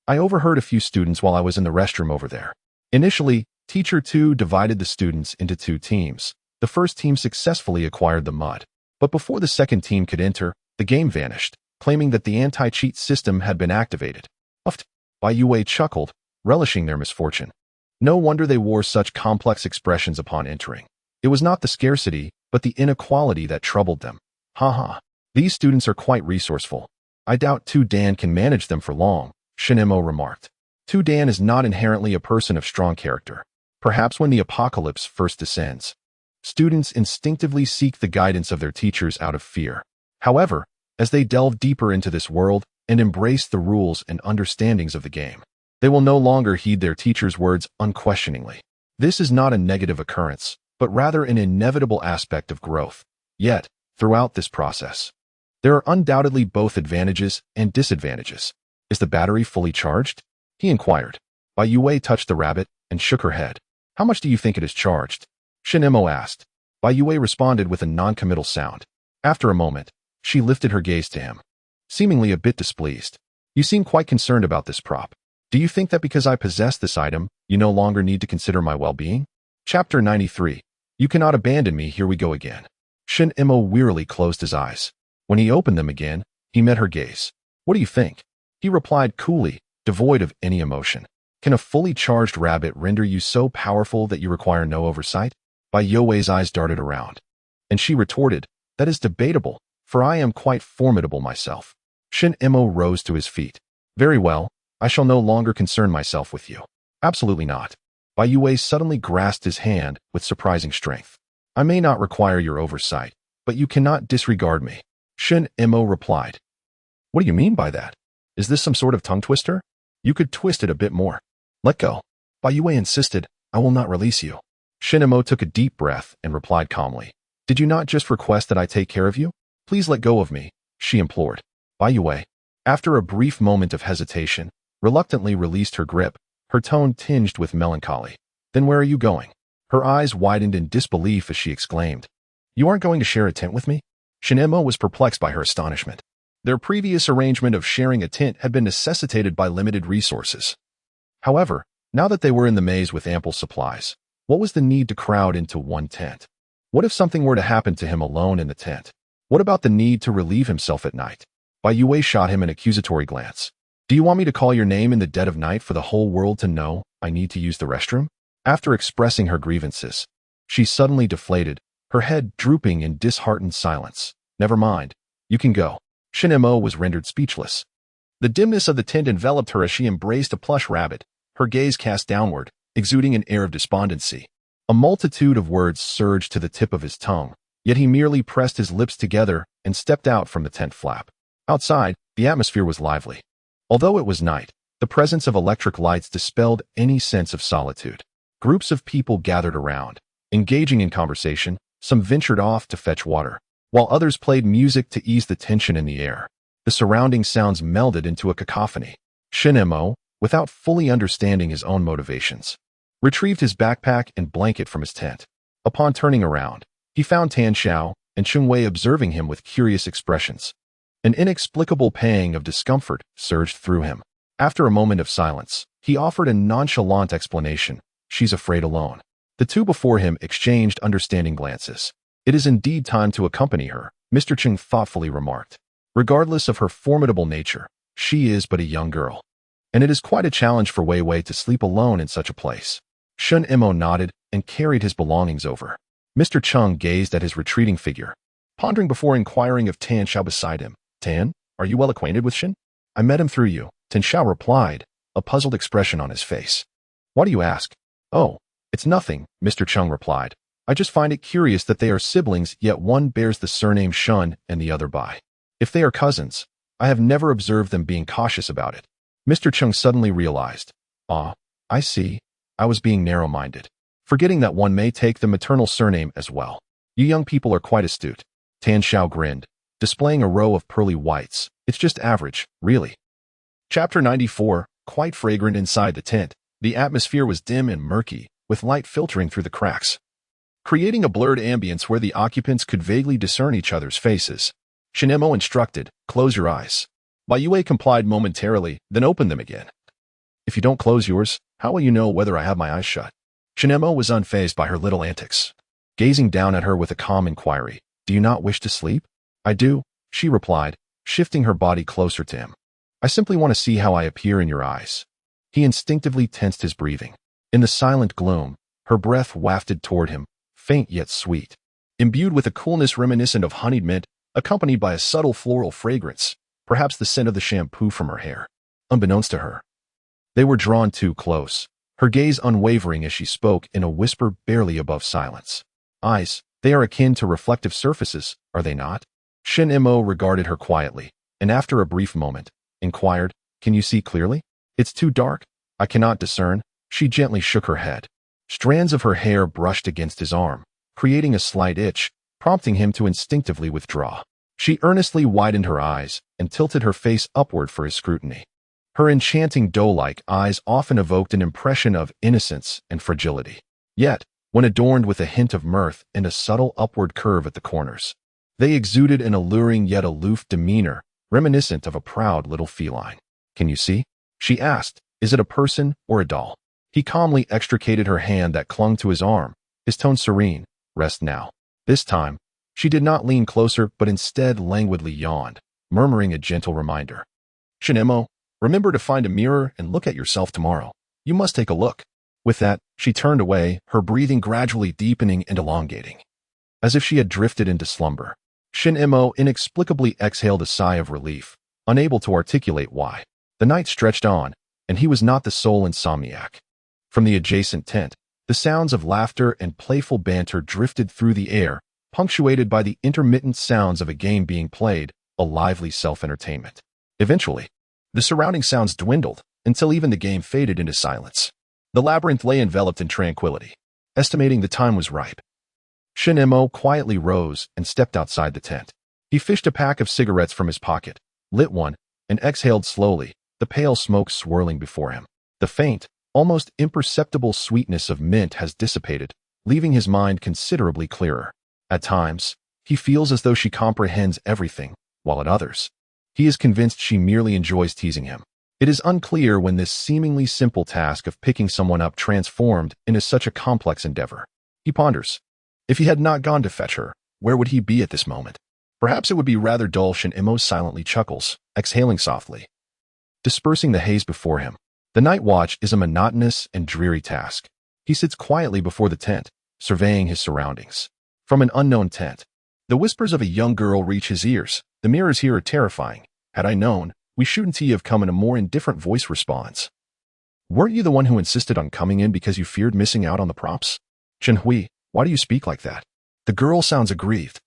I overheard a few students while I was in the restroom over there. Initially, Teacher Tu divided the students into 2 teams. The first team successfully acquired the mud, but before the second team could enter, the game vanished, claiming that the anti-cheat system had been activated. Uffed. Bai Youwei chuckled, relishing their misfortune. No wonder they wore such complex expressions upon entering. It was not the scarcity, but the inequality that troubled them. Ha. These students are quite resourceful. I doubt Tu Dan can manage them for long, Shen Mo remarked. Tu Dan is not inherently a person of strong character. Perhaps when the apocalypse first descends, students instinctively seek the guidance of their teachers out of fear. However, as they delve deeper into this world and embrace the rules and understandings of the game, they will no longer heed their teachers' words unquestioningly. This is not a negative occurrence, but rather an inevitable aspect of growth. Yet, throughout this process, there are undoubtedly both advantages and disadvantages. Is the battery fully charged? He inquired. Bai Youwei touched the rabbit and shook her head. How much do you think it is charged? Shen Mo asked. Bai Youwei responded with a non-committal sound. After a moment, she lifted her gaze to him, seemingly a bit displeased. You seem quite concerned about this prop. Do you think that because I possess this item, you no longer need to consider my well-being? Chapter 93. You cannot abandon me, here we go again. Shen Mo wearily closed his eyes. When he opened them again, he met her gaze. What do you think? He replied coolly, devoid of any emotion. Can a fully charged rabbit render you so powerful that you require no oversight? Bai Youwei's eyes darted around, and she retorted, that is debatable, for I am quite formidable myself. Shen Mo rose to his feet. Very well, I shall no longer concern myself with you. Absolutely not. Bai Youwei suddenly grasped his hand with surprising strength. I may not require your oversight, but you cannot disregard me. Shen Mo replied. What do you mean by that? Is this some sort of tongue twister? You could twist it a bit more. Let go. Bai Youwei insisted, I will not release you. Shen Mo took a deep breath and replied calmly. Did you not just request that I take care of you? Please let go of me, she implored. Bai Youwei, after a brief moment of hesitation, reluctantly released her grip, her tone tinged with melancholy. Then where are you going? Her eyes widened in disbelief as she exclaimed. You aren't going to share a tent with me? Shen Mo was perplexed by her astonishment. Their previous arrangement of sharing a tent had been necessitated by limited resources. However, now that they were in the maze with ample supplies, what was the need to crowd into one tent? What if something were to happen to him alone in the tent? What about the need to relieve himself at night? Bai Youwei shot him an accusatory glance. Do you want me to call your name in the dead of night for the whole world to know I need to use the restroom? After expressing her grievances, she suddenly deflated, her head drooping in disheartened silence. Never mind. You can go. Shen Mo was rendered speechless. The dimness of the tent enveloped her as she embraced a plush rabbit, her gaze cast downward, exuding an air of despondency. A multitude of words surged to the tip of his tongue, yet he merely pressed his lips together and stepped out from the tent flap. Outside, the atmosphere was lively. Although it was night, the presence of electric lights dispelled any sense of solitude. Groups of people gathered around, engaging in conversation. Some ventured off to fetch water, while others played music to ease the tension in the air. The surrounding sounds melded into a cacophony. Shen Mo, without fully understanding his own motivations, retrieved his backpack and blanket from his tent. Upon turning around, he found Tan Xiao and Cheng Wei observing him with curious expressions. An inexplicable pang of discomfort surged through him. After a moment of silence, he offered a nonchalant explanation. She's afraid alone. The two before him exchanged understanding glances. It is indeed time to accompany her, Mr. Cheng thoughtfully remarked. Regardless of her formidable nature, she is but a young girl. And it is quite a challenge for Wei Wei to sleep alone in such a place. Shen Mo nodded and carried his belongings over. Mr. Cheng gazed at his retreating figure, pondering before inquiring of Tan Xiao beside him. Tan, are you well acquainted with Shen? I met him through you, Tan Xiao replied, a puzzled expression on his face. Why do you ask? Oh, it's nothing, Mr. Cheng replied. I just find it curious that they are siblings, yet one bears the surname Shun and the other Bai. If they are cousins, I have never observed them being cautious about it. Mr. Cheng suddenly realized. I see. I was being narrow-minded, forgetting that one may take the maternal surname as well. You young people are quite astute. Tan Xiao grinned, displaying a row of pearly whites. It's just average, really. Chapter 94, quite fragrant inside the tent. The atmosphere was dim and murky, with light filtering through the cracks, creating a blurred ambience where the occupants could vaguely discern each other's faces. Shen Mo instructed, close your eyes. Bai Youwei complied momentarily, then opened them again. If you don't close yours, how will you know whether I have my eyes shut? Shen Mo was unfazed by her little antics, gazing down at her with a calm inquiry. Do you not wish to sleep? I do, she replied, shifting her body closer to him. I simply want to see how I appear in your eyes. He instinctively tensed his breathing. In the silent gloom, her breath wafted toward him, faint yet sweet, imbued with a coolness reminiscent of honeyed mint, accompanied by a subtle floral fragrance, perhaps the scent of the shampoo from her hair. Unbeknownst to her, they were drawn too close, her gaze unwavering as she spoke in a whisper barely above silence. Eyes, they are akin to reflective surfaces, are they not? Shen Mo regarded her quietly, and after a brief moment, inquired, can you see clearly? It's too dark. I cannot discern. She gently shook her head. Strands of her hair brushed against his arm, creating a slight itch, prompting him to instinctively withdraw. She earnestly widened her eyes and tilted her face upward for his scrutiny. Her enchanting doe-like eyes often evoked an impression of innocence and fragility. Yet, when adorned with a hint of mirth and a subtle upward curve at the corners, they exuded an alluring yet aloof demeanor, reminiscent of a proud little feline. Can you see? She asked. Is it a person or a doll? He calmly extricated her hand that clung to his arm, his tone serene. Rest now. This time, she did not lean closer but instead languidly yawned, murmuring a gentle reminder. Shen Mo, remember to find a mirror and look at yourself tomorrow. You must take a look. With that, she turned away, her breathing gradually deepening and elongating, as if she had drifted into slumber. Shen Mo inexplicably exhaled a sigh of relief, unable to articulate why. The night stretched on, and he was not the sole insomniac. From the adjacent tent, the sounds of laughter and playful banter drifted through the air, punctuated by the intermittent sounds of a game being played, a lively self-entertainment. Eventually, the surrounding sounds dwindled, until even the game faded into silence. The labyrinth lay enveloped in tranquility. estimating the time was ripe. Shen Mo quietly rose and stepped outside the tent. He fished a pack of cigarettes from his pocket, lit one, and exhaled slowly, the pale smoke swirling before him. The faint, almost imperceptible sweetness of mint has dissipated, leaving his mind considerably clearer. At times, he feels as though she comprehends everything, while at others, he is convinced she merely enjoys teasing him. It is unclear when this seemingly simple task of picking someone up transformed into such a complex endeavor. He ponders. If he had not gone to fetch her, where would he be at this moment? Perhaps it would be rather dull. Shen Mo silently chuckles, exhaling softly, dispersing the haze before him. The night watch is a monotonous and dreary task. He sits quietly before the tent, surveying his surroundings. From an unknown tent, the whispers of a young girl reach his ears. The mirrors here are terrifying. Had I known, we shouldn't have come. In a more indifferent voice responds. Weren't you the one who insisted on coming in because you feared missing out on the props? Chen Hui, why do you speak like that? The girl sounds aggrieved.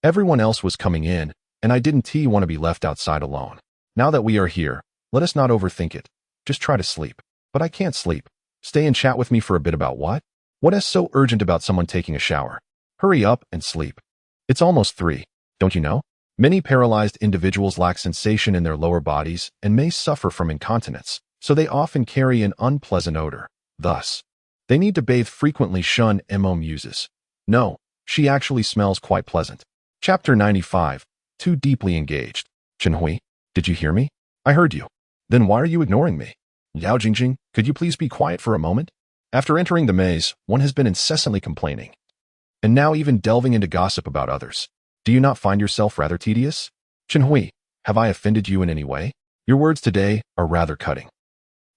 Everyone else was coming in, and I didn't want to be left outside alone. Now that we are here, let us not overthink it. Just try to sleep. But I can't sleep. Stay and chat with me for a bit. About what? What is so urgent about someone taking a shower? Hurry up and sleep. It's almost 3. Don't you know? Many paralyzed individuals lack sensation in their lower bodies and may suffer from incontinence, so they often carry an unpleasant odor. Thus, they need to bathe frequently. Shen Mo muses. No, she actually smells quite pleasant. Chapter 95. Too deeply engaged. Chen Hui, did you hear me? I heard you. Then why are you ignoring me? Yao Jingjing, could you please be quiet for a moment? After entering the maze, one has been incessantly complaining, and now even delving into gossip about others. Do you not find yourself rather tedious? Chen Hui, have I offended you in any way? Your words today are rather cutting.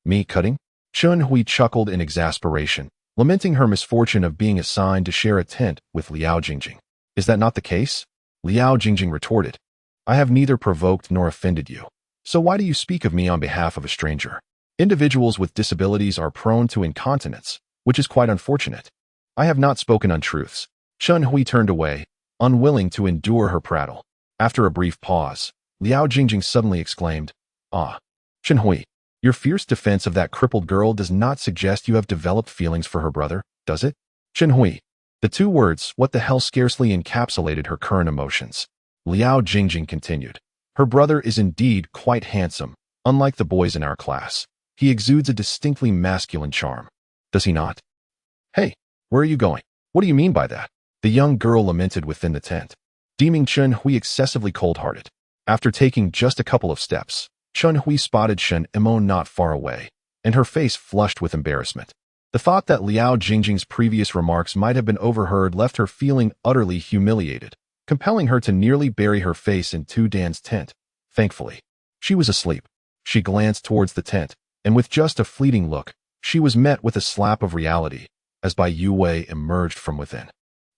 Me cutting? Chen Hui chuckled in exasperation, lamenting her misfortune of being assigned to share a tent with Liao Jingjing. Is that not the case? Liao Jingjing retorted. I have neither provoked nor offended you. So why do you speak of me on behalf of a stranger? Individuals with disabilities are prone to incontinence, which is quite unfortunate. I have not spoken untruths. Chen Hui turned away, unwilling to endure her prattle. After a brief pause, Liao Jingjing suddenly exclaimed, Ah, Chen Hui, your fierce defense of that crippled girl does not suggest you have developed feelings for her brother, does it? Chen Hui. The two words, what the hell, scarcely encapsulated her current emotions. Liao Jingjing continued. Her brother is indeed quite handsome, unlike the boys in our class. He exudes a distinctly masculine charm. Does he not? Hey, where are you going? What do you mean by that? The young girl lamented within the tent, deeming Chen Hui excessively cold-hearted. After taking just a couple of steps, Chen Hui spotted Shen Mo not far away, and her face flushed with embarrassment. The thought that Liao Jingjing's previous remarks might have been overheard left her feeling utterly humiliated, compelling her to nearly bury her face in Dan's tent. Thankfully, she was asleep. She glanced towards the tent, and with just a fleeting look, she was met with a slap of reality as Bai Youwei emerged from within.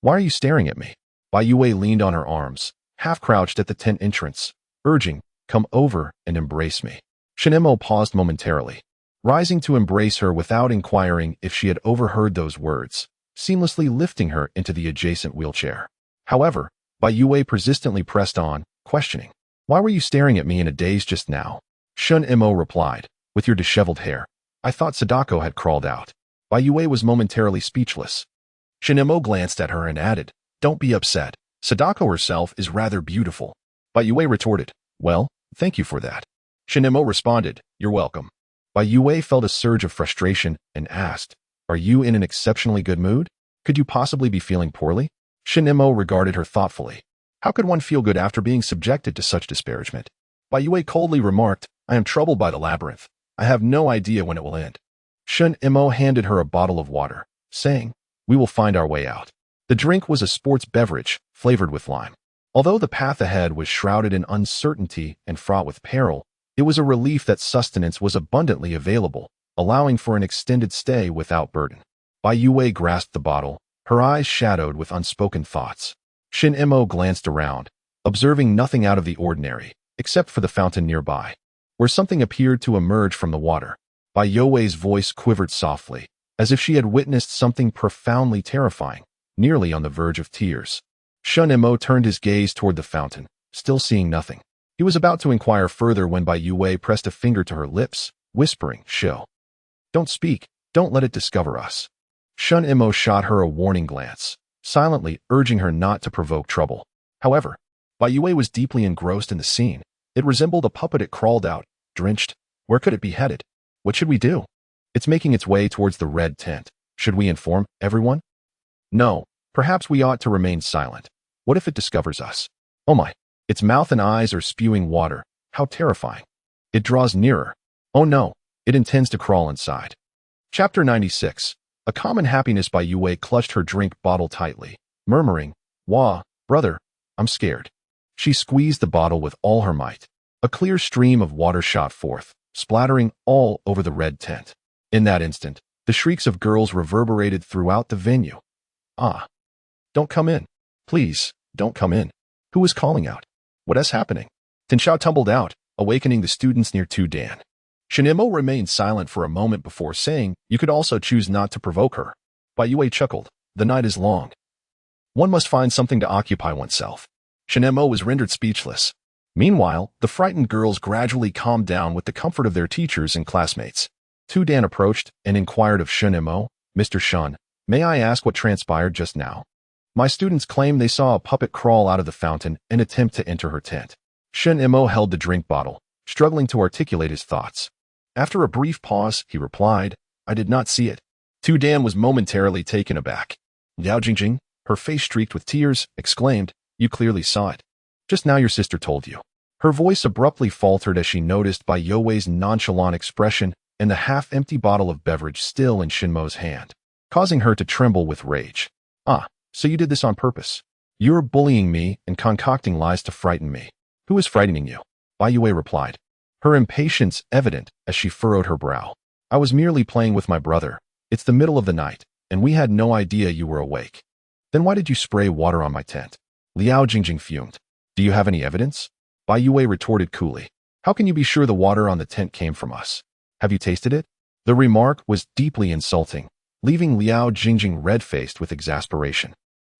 Why are you staring at me? Bai Youwei leaned on her arms, half-crouched at the tent entrance, urging, come over and embrace me. Shen Mo paused momentarily, rising to embrace her without inquiring if she had overheard those words, seamlessly lifting her into the adjacent wheelchair. However, Bai Youwei persistently pressed on, questioning. Why were you staring at me in a daze just now? Shen Mo replied, with your disheveled hair. I thought Sadako had crawled out. Bai Youwei was momentarily speechless. Shen Mo glanced at her and added, don't be upset. Sadako herself is rather beautiful. Bai Youwei retorted, well, thank you for that. Shen Mo responded, you're welcome. Bai Youwei felt a surge of frustration and asked, are you in an exceptionally good mood? Could you possibly be feeling poorly? Shen Mo regarded her thoughtfully. How could one feel good after being subjected to such disparagement? Bai Youwei coldly remarked, I am troubled by the labyrinth. I have no idea when it will end. Shen Mo handed her a bottle of water, saying, we will find our way out. The drink was a sports beverage, flavored with lime. Although the path ahead was shrouded in uncertainty and fraught with peril, it was a relief that sustenance was abundantly available, allowing for an extended stay without burden. Bai Youwei grasped the bottle, her eyes shadowed with unspoken thoughts. Shen Mo glanced around, observing nothing out of the ordinary, except for the fountain nearby, where something appeared to emerge from the water. Bai Youwei's voice quivered softly, as if she had witnessed something profoundly terrifying, nearly on the verge of tears. Shen Mo turned his gaze toward the fountain, still seeing nothing. He was about to inquire further when Bai Youwei pressed a finger to her lips, whispering, Shill. Don't speak, don't let it discover us. Shen Mo shot her a warning glance, silently urging her not to provoke trouble. However, Bai Youwei was deeply engrossed in the scene. It resembled a puppet it crawled out, drenched. Where could it be headed? What should we do? It's making its way towards the red tent. Should we inform everyone? No, perhaps we ought to remain silent. What if it discovers us? Oh my, its mouth and eyes are spewing water. How terrifying. It draws nearer. Oh no, it intends to crawl inside. Chapter 96. A common happiness. Bai Youwei clutched her drink bottle tightly, murmuring, "Wah, brother, I'm scared." She squeezed the bottle with all her might. A clear stream of water shot forth, splattering all over the red tent. In that instant, the shrieks of girls reverberated throughout the venue. Ah! Don't come in. Please, don't come in. Who is calling out? What is happening? Tianxiao tumbled out, awakening the students near Tu Dan. Shen Mo remained silent for a moment before saying, "You could also choose not to provoke her." Bai Youwei chuckled. "The night is long. One must find something to occupy oneself." Shen Mo was rendered speechless. Meanwhile, the frightened girls gradually calmed down with the comfort of their teachers and classmates. Tu Dan approached and inquired of Shen Mo, "Mr. Shen, may I ask what transpired just now?" "My students claim they saw a puppet crawl out of the fountain and attempt to enter her tent." Shen Mo held the drink bottle, struggling to articulate his thoughts. After a brief pause, he replied, "I did not see it." Tu Dan was momentarily taken aback. Liao Jingjing, her face streaked with tears, exclaimed, "You clearly saw it. Just now your sister told you." Her voice abruptly faltered as she noticed Bai Youwei's nonchalant expression and the half-empty bottle of beverage still in Shen Mo's hand, causing her to tremble with rage. "Ah, so you did this on purpose. You're bullying me and concocting lies to frighten me. Who is frightening you?" Bai Youwei replied, her impatience evident as she furrowed her brow. "I was merely playing with my brother. It's the middle of the night, and we had no idea you were awake." "Then why did you spray water on my tent?" Liao Jingjing fumed. "Do you have any evidence?" Bai Youwei retorted coolly. "How can you be sure the water on the tent came from us? Have you tasted it?" The remark was deeply insulting, leaving Liao Jingjing red-faced with exasperation.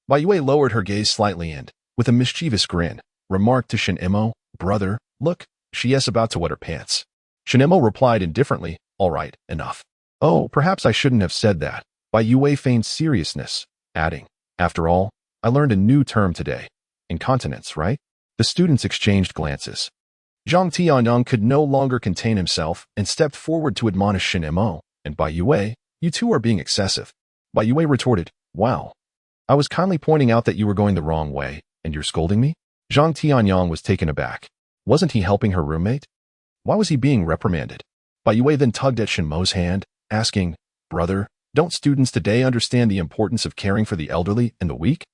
Bai Youwei lowered her gaze slightly and, with a mischievous grin, remarked to Shen Mo, "Brother, look, she is about to wet her pants." Shen Mo replied indifferently, "All right, enough." "Oh, perhaps I shouldn't have said that." Bai Youwei feigned seriousness, adding, "After all, I learned a new term today. Incontinence, right?" The students exchanged glances. Zhang Tianyang could no longer contain himself and stepped forward to admonish Shen Mo, and Bai Youwei, "You two are being excessive." Bai Youwei retorted, "Wow. I was kindly pointing out that you were going the wrong way, and you're scolding me?" Zhang Tianyang was taken aback. Wasn't he helping her roommate? Why was he being reprimanded? Bai Youwei then tugged at Shen Mo's hand, asking, "Brother, don't students today understand the importance of caring for the elderly and the weak?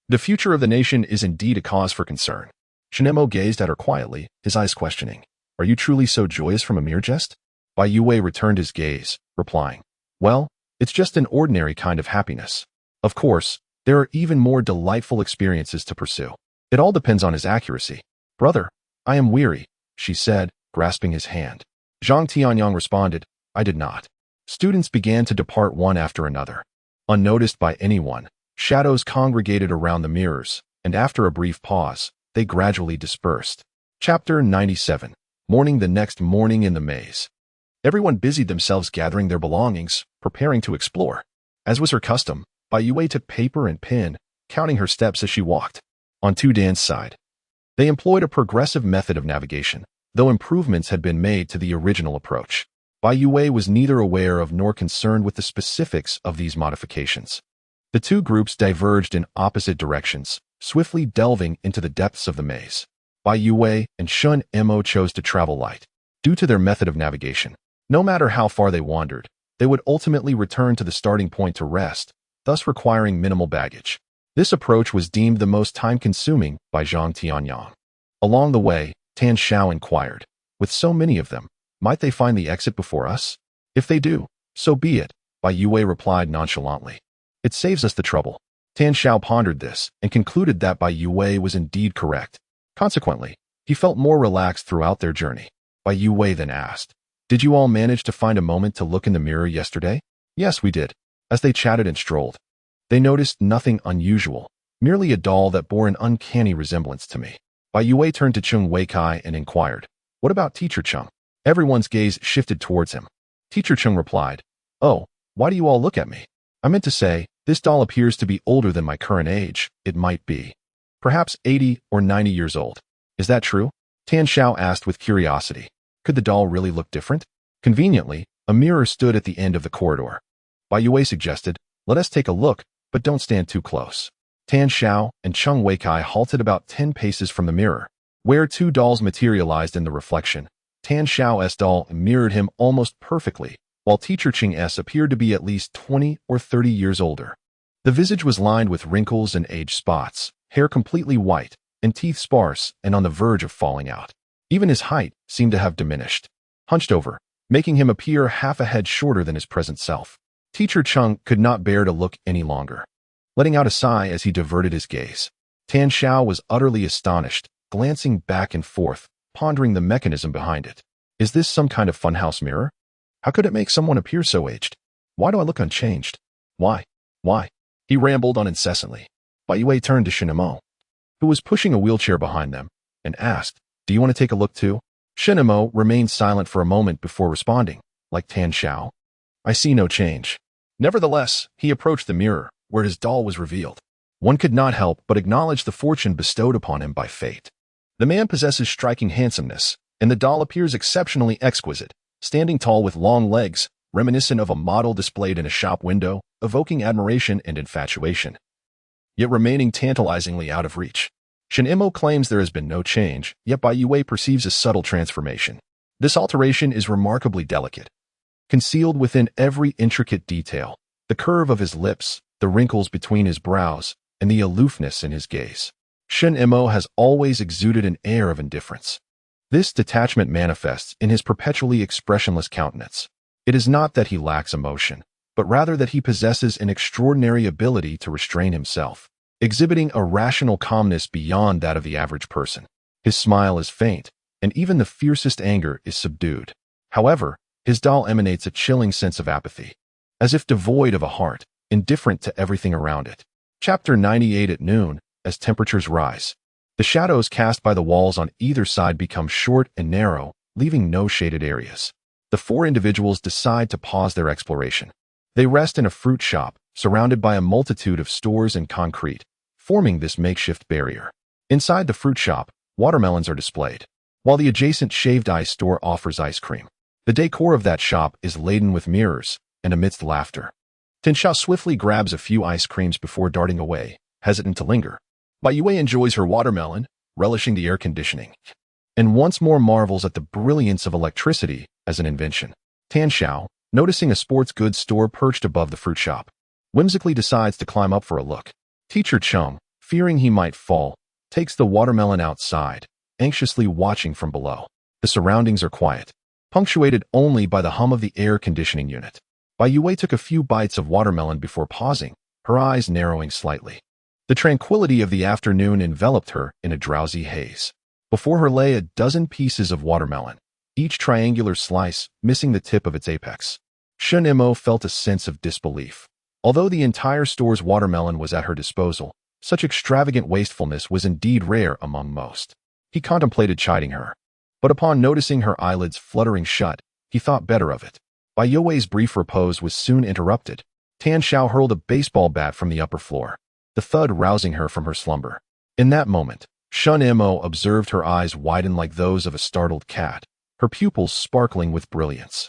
The future of the nation is indeed a cause for concern." Shen Mo gazed at her quietly, his eyes questioning. "Are you truly so joyous from a mere jest?" Bai Youwei returned his gaze, replying, "Well, it's just an ordinary kind of happiness. Of course, there are even more delightful experiences to pursue. It all depends on his accuracy." "Brother, I am weary," she said, grasping his hand. Zhang Tianyang responded, "I did not." Students began to depart one after another. Unnoticed by anyone, shadows congregated around the mirrors, and after a brief pause, they gradually dispersed. Chapter 97. Morning. The next morning in the maze. Everyone busied themselves gathering their belongings, preparing to explore. As was her custom, Bai Youwei took paper and pen, counting her steps as she walked. On Tu Dan's side, they employed a progressive method of navigation, though improvements had been made to the original approach. Bai Youwei was neither aware of nor concerned with the specifics of these modifications. The two groups diverged in opposite directions, swiftly delving into the depths of the maze. Bai Youwei and Shen Mo chose to travel light. Due to their method of navigation, no matter how far they wandered, they would ultimately return to the starting point to rest, thus requiring minimal baggage. This approach was deemed the most time-consuming by Zhang Tianyang. Along the way, Tan Xiao inquired, "With so many of them, might they find the exit before us? If they do, so be it," Bai Youwei replied nonchalantly. "It saves us the trouble." Tan Xiao pondered this and concluded that Bai Youwei was indeed correct. Consequently, he felt more relaxed throughout their journey. Bai Youwei then asked, "Did you all manage to find a moment to look in the mirror yesterday?" "Yes, we did." As they chatted and strolled, they noticed nothing unusual, merely a doll that bore an uncanny resemblance to me. Bai Youwei turned to Chung Weikai and inquired, "What about Teacher Chung?" Everyone's gaze shifted towards him. Teacher Chung replied, "Oh, why do you all look at me?" I meant to say, this doll appears to be older than my current age. It might be. Perhaps 80 or 90 years old. Is that true? Tan Xiao asked with curiosity. Could the doll really look different? Conveniently, a mirror stood at the end of the corridor. Bai Youwei suggested, let us take a look, but don't stand too close. Tan Xiao and Cheng Weikai halted about 10 paces from the mirror, where two dolls materialized in the reflection. Tan Xiao's doll mirrored him almost perfectly, while Teacher Ching's appeared to be at least 20 or 30 years older. The visage was lined with wrinkles and age spots, hair completely white, and teeth sparse and on the verge of falling out. Even his height seemed to have diminished, hunched over, making him appear half a head shorter than his present self. Teacher Cheng could not bear to look any longer, letting out a sigh as he diverted his gaze. Tan Xiao was utterly astonished, glancing back and forth, pondering the mechanism behind it. Is this some kind of funhouse mirror? How could it make someone appear so aged? Why do I look unchanged? Why? Why? He rambled on incessantly. Bai Youwei turned to Shen Mo, who was pushing a wheelchair behind them, and asked, do you want to take a look too? Shen Mo remained silent for a moment before responding, like Tan Xiao. I see no change. Nevertheless, he approached the mirror, where his doll was revealed. One could not help but acknowledge the fortune bestowed upon him by fate. The man possesses striking handsomeness, and the doll appears exceptionally exquisite, standing tall with long legs, reminiscent of a model displayed in a shop window, evoking admiration and infatuation, yet remaining tantalizingly out of reach. Shen Mo claims there has been no change, yet Bai Youwei perceives a subtle transformation. This alteration is remarkably delicate, concealed within every intricate detail, the curve of his lips, the wrinkles between his brows, and the aloofness in his gaze. Shen Mo has always exuded an air of indifference. This detachment manifests in his perpetually expressionless countenance. It is not that he lacks emotion, but rather that he possesses an extraordinary ability to restrain himself, exhibiting a rational calmness beyond that of the average person. His smile is faint, and even the fiercest anger is subdued. However, his doll emanates a chilling sense of apathy, as if devoid of a heart, indifferent to everything around it. Chapter 98. At noon, as temperatures rise, the shadows cast by the walls on either side become short and narrow, leaving no shaded areas. The four individuals decide to pause their exploration. They rest in a fruit shop, surrounded by a multitude of stores and concrete, forming this makeshift barrier. Inside the fruit shop, watermelons are displayed, while the adjacent shaved ice store offers ice cream. The decor of that shop is laden with mirrors, and amidst laughter. Tan Xiao swiftly grabs a few ice creams before darting away, hesitant to linger. Bai Youwei enjoys her watermelon, relishing the air conditioning, and once more marvels at the brilliance of electricity as an invention. Tan Xiao, noticing a sports goods store perched above the fruit shop, whimsically decides to climb up for a look. Teacher Cheng, fearing he might fall, takes the watermelon outside, anxiously watching from below. The surroundings are quiet, punctuated only by the hum of the air conditioning unit. Bai Youwei took a few bites of watermelon before pausing, her eyes narrowing slightly. The tranquility of the afternoon enveloped her in a drowsy haze. Before her lay a dozen pieces of watermelon, each triangular slice missing the tip of its apex. Shen Mo felt a sense of disbelief. Although the entire store's watermelon was at her disposal, such extravagant wastefulness was indeed rare among most. He contemplated chiding her, but upon noticing her eyelids fluttering shut, he thought better of it. Bai Youwei's brief repose was soon interrupted. Tan Xiao hurled a baseball bat from the upper floor, the thud rousing her from her slumber. In that moment, Shen Mo observed her eyes widen like those of a startled cat, her pupils sparkling with brilliance.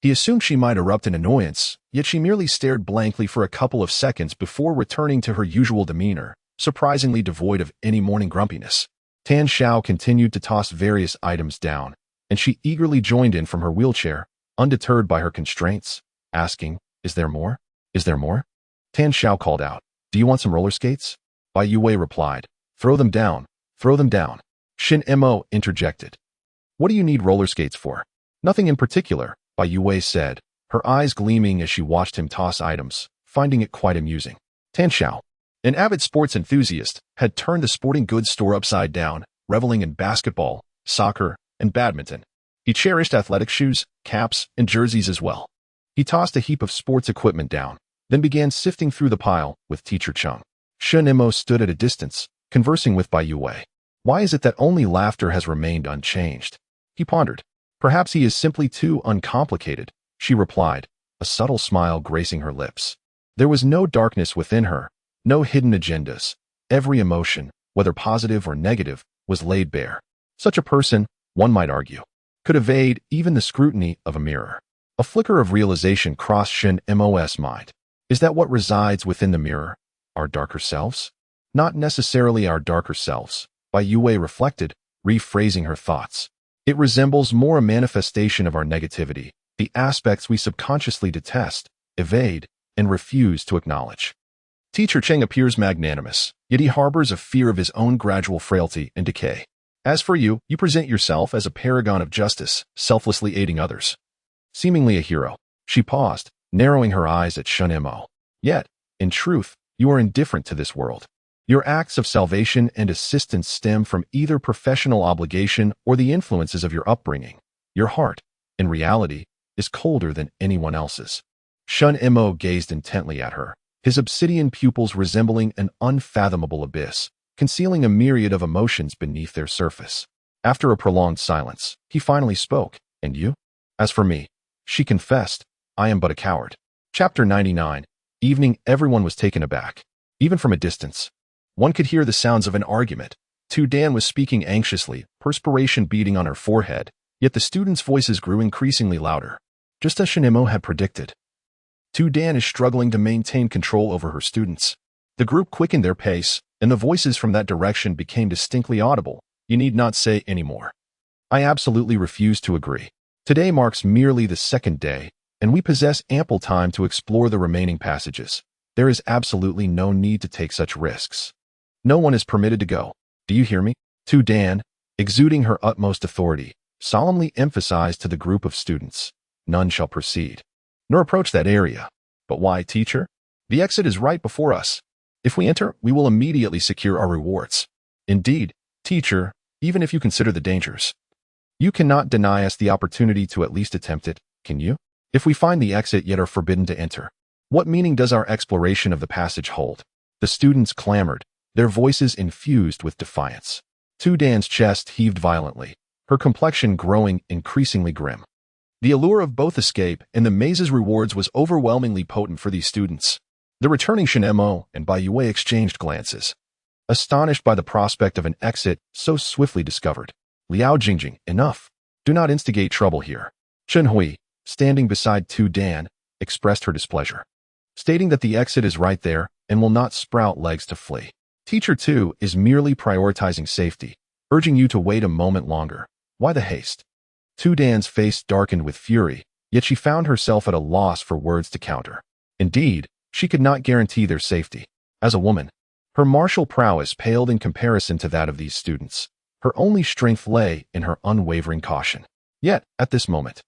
He assumed she might erupt in annoyance, yet she merely stared blankly for a couple of seconds before returning to her usual demeanor, surprisingly devoid of any morning grumpiness. Tan Xiao continued to toss various items down, and she eagerly joined in from her wheelchair, undeterred by her constraints, asking, "Is there more? Is there more?" Tan Xiao called out, "Do you want some roller skates?" Bai Youwei replied, "Throw them down, throw them down." Shen Mo interjected, "What do you need roller skates for?" "Nothing in particular," Bai Youwei said, her eyes gleaming as she watched him toss items, finding it quite amusing. Tan Xiao, an avid sports enthusiast, had turned the sporting goods store upside down, reveling in basketball, soccer, and badminton. He cherished athletic shoes, caps, and jerseys as well. He tossed a heap of sports equipment down, then began sifting through the pile with Teacher Cheng. Shen Mo stood at a distance, conversing with Bai Youwei. Why is it that only laughter has remained unchanged? He pondered. Perhaps he is simply too uncomplicated, she replied, a subtle smile gracing her lips. There was no darkness within her, no hidden agendas. Every emotion, whether positive or negative, was laid bare. Such a person, one might argue, could evade even the scrutiny of a mirror. A flicker of realization crossed Shen Mo's mind. Is that what resides within the mirror? Our darker selves? Not necessarily our darker selves, Bai Youwei reflected, rephrasing her thoughts. It resembles more a manifestation of our negativity, the aspects we subconsciously detest, evade, and refuse to acknowledge. Teacher Cheng appears magnanimous, yet he harbors a fear of his own gradual frailty and decay. As for you, you present yourself as a paragon of justice, selflessly aiding others. Seemingly a hero, she paused, narrowing her eyes at Shen Mo. Yet, in truth, you are indifferent to this world. Your acts of salvation and assistance stem from either professional obligation or the influences of your upbringing. Your heart, in reality, is colder than anyone else's. Shen Mo gazed intently at her, his obsidian pupils resembling an unfathomable abyss, concealing a myriad of emotions beneath their surface. After a prolonged silence, he finally spoke. And you? As for me, she confessed, I am but a coward. Chapter 99. Evening. Everyone was taken aback. Even from a distance, one could hear the sounds of an argument. Dan was speaking anxiously, perspiration beading on her forehead, yet the students' voices grew increasingly louder. Just as Shen Mo had predicted. Dan is struggling to maintain control over her students. The group quickened their pace, and the voices from that direction became distinctly audible. You need not say any more. I absolutely refuse to agree. Today marks merely the second day, and we possess ample time to explore the remaining passages. There is absolutely no need to take such risks. No one is permitted to go. Do you hear me? Dan, exuding her utmost authority, solemnly emphasized to the group of students. None shall proceed, nor approach that area. But why, teacher? The exit is right before us. If we enter, we will immediately secure our rewards. Indeed, teacher, even if you consider the dangers, you cannot deny us the opportunity to at least attempt it, can you? If we find the exit yet are forbidden to enter, what meaning does our exploration of the passage hold? The students clamored, their voices infused with defiance. Dan's chest heaved violently, her complexion growing increasingly grim. The allure of both escape and the maze's rewards was overwhelmingly potent for these students. The returning Shen Mo and Bai Youwei exchanged glances, astonished by the prospect of an exit so swiftly discovered. Liao Jingjing, enough. Do not instigate trouble here. Chen Hui, standing beside Dan, expressed her displeasure, stating that the exit is right there and will not sprout legs to flee. Teacher 2 is merely prioritizing safety, urging you to wait a moment longer. Why the haste? Dan's face darkened with fury, yet she found herself at a loss for words to counter. Indeed, she could not guarantee their safety. As a woman, her martial prowess paled in comparison to that of these students. Her only strength lay in her unwavering caution. Yet, at this moment,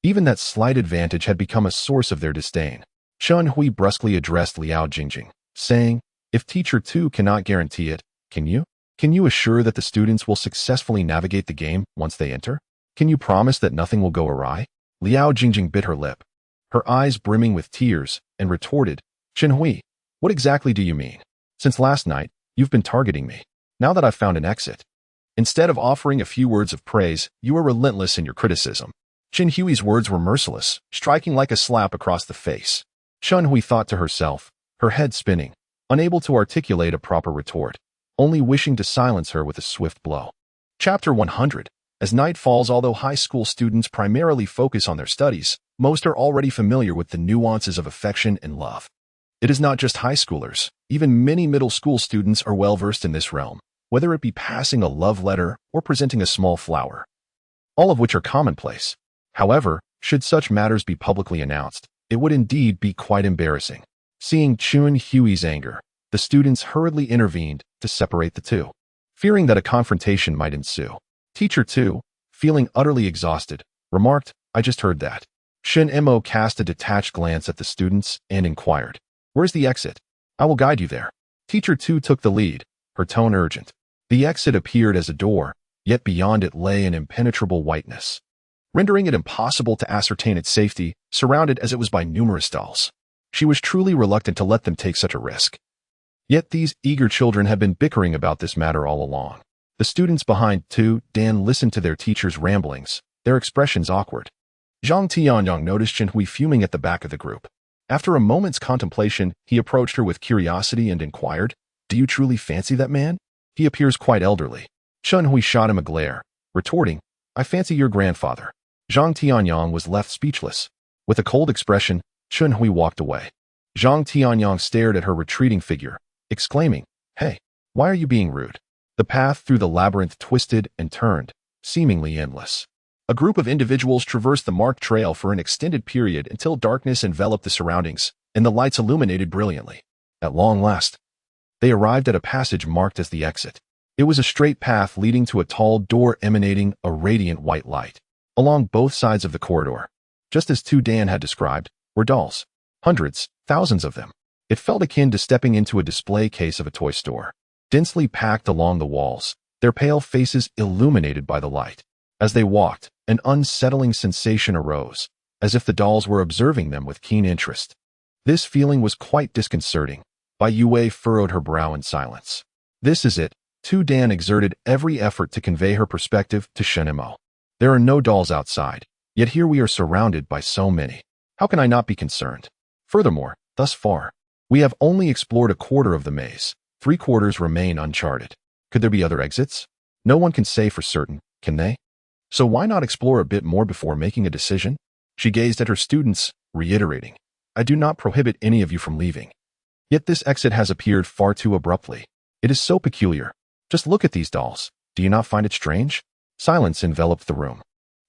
even that slight advantage had become a source of their disdain. Chen Hui brusquely addressed Liao Jingjing, saying, if Teacher 2 cannot guarantee it, can you? Can you assure that the students will successfully navigate the game once they enter? Can you promise that nothing will go awry? Liao Jingjing bit her lip, her eyes brimming with tears, and retorted, Chen Hui, what exactly do you mean? Since last night, you've been targeting me. Now that I've found an exit, instead of offering a few words of praise, you are relentless in your criticism. Chen Hui's words were merciless, striking like a slap across the face. Chen Hui thought to herself, her head spinning, unable to articulate a proper retort, only wishing to silence her with a swift blow. Chapter 100. As night falls, although high school students primarily focus on their studies, most are already familiar with the nuances of affection and love. It is not just high schoolers, even many middle school students are well versed in this realm, whether it be passing a love letter or presenting a small flower, all of which are commonplace. However, should such matters be publicly announced, it would indeed be quite embarrassing. Seeing Chen Hui's anger, the students hurriedly intervened to separate the two, fearing that a confrontation might ensue. Teacher 2, feeling utterly exhausted, remarked, I just heard that. Shen Mo cast a detached glance at the students and inquired, where's the exit? I will guide you there. Teacher 2 took the lead, her tone urgent. The exit appeared as a door, yet beyond it lay an impenetrable whiteness, rendering it impossible to ascertain its safety, surrounded as it was by numerous dolls. She was truly reluctant to let them take such a risk. Yet these eager children had been bickering about this matter all along. The students behind Dan listened to their teacher's ramblings, their expressions awkward. Zhang Tianyang noticed Chen Hui fuming at the back of the group. After a moment's contemplation, he approached her with curiosity and inquired, "Do you truly fancy that man? He appears quite elderly." Shen Hui shot him a glare, retorting, "I fancy your grandfather." Zhang Tianyang was left speechless. With a cold expression, Shen Hui walked away. Zhang Tianyang stared at her retreating figure, exclaiming, "Hey, why are you being rude?" The path through the labyrinth twisted and turned, seemingly endless. A group of individuals traversed the marked trail for an extended period until darkness enveloped the surroundings and the lights illuminated brilliantly. At long last, they arrived at a passage marked as the exit. It was a straight path leading to a tall door emanating a radiant white light. Along both sides of the corridor, just as Tu Dan had described, were dolls. Hundreds, thousands of them. It felt akin to stepping into a display case of a toy store. Densely packed along the walls, their pale faces illuminated by the light. As they walked, an unsettling sensation arose, as if the dolls were observing them with keen interest. This feeling was quite disconcerting. Bai Youwei furrowed her brow in silence. "This is it." Tu Dan exerted every effort to convey her perspective to Shen Mo. "There are no dolls outside, yet here we are surrounded by so many. How can I not be concerned? Furthermore, thus far, we have only explored a quarter of the maze. 3/4 remain uncharted. Could there be other exits? No one can say for certain, can they? So why not explore a bit more before making a decision?" She gazed at her students, reiterating, "I do not prohibit any of you from leaving. Yet this exit has appeared far too abruptly. It is so peculiar. Just look at these dolls. Do you not find it strange?" Silence enveloped the room.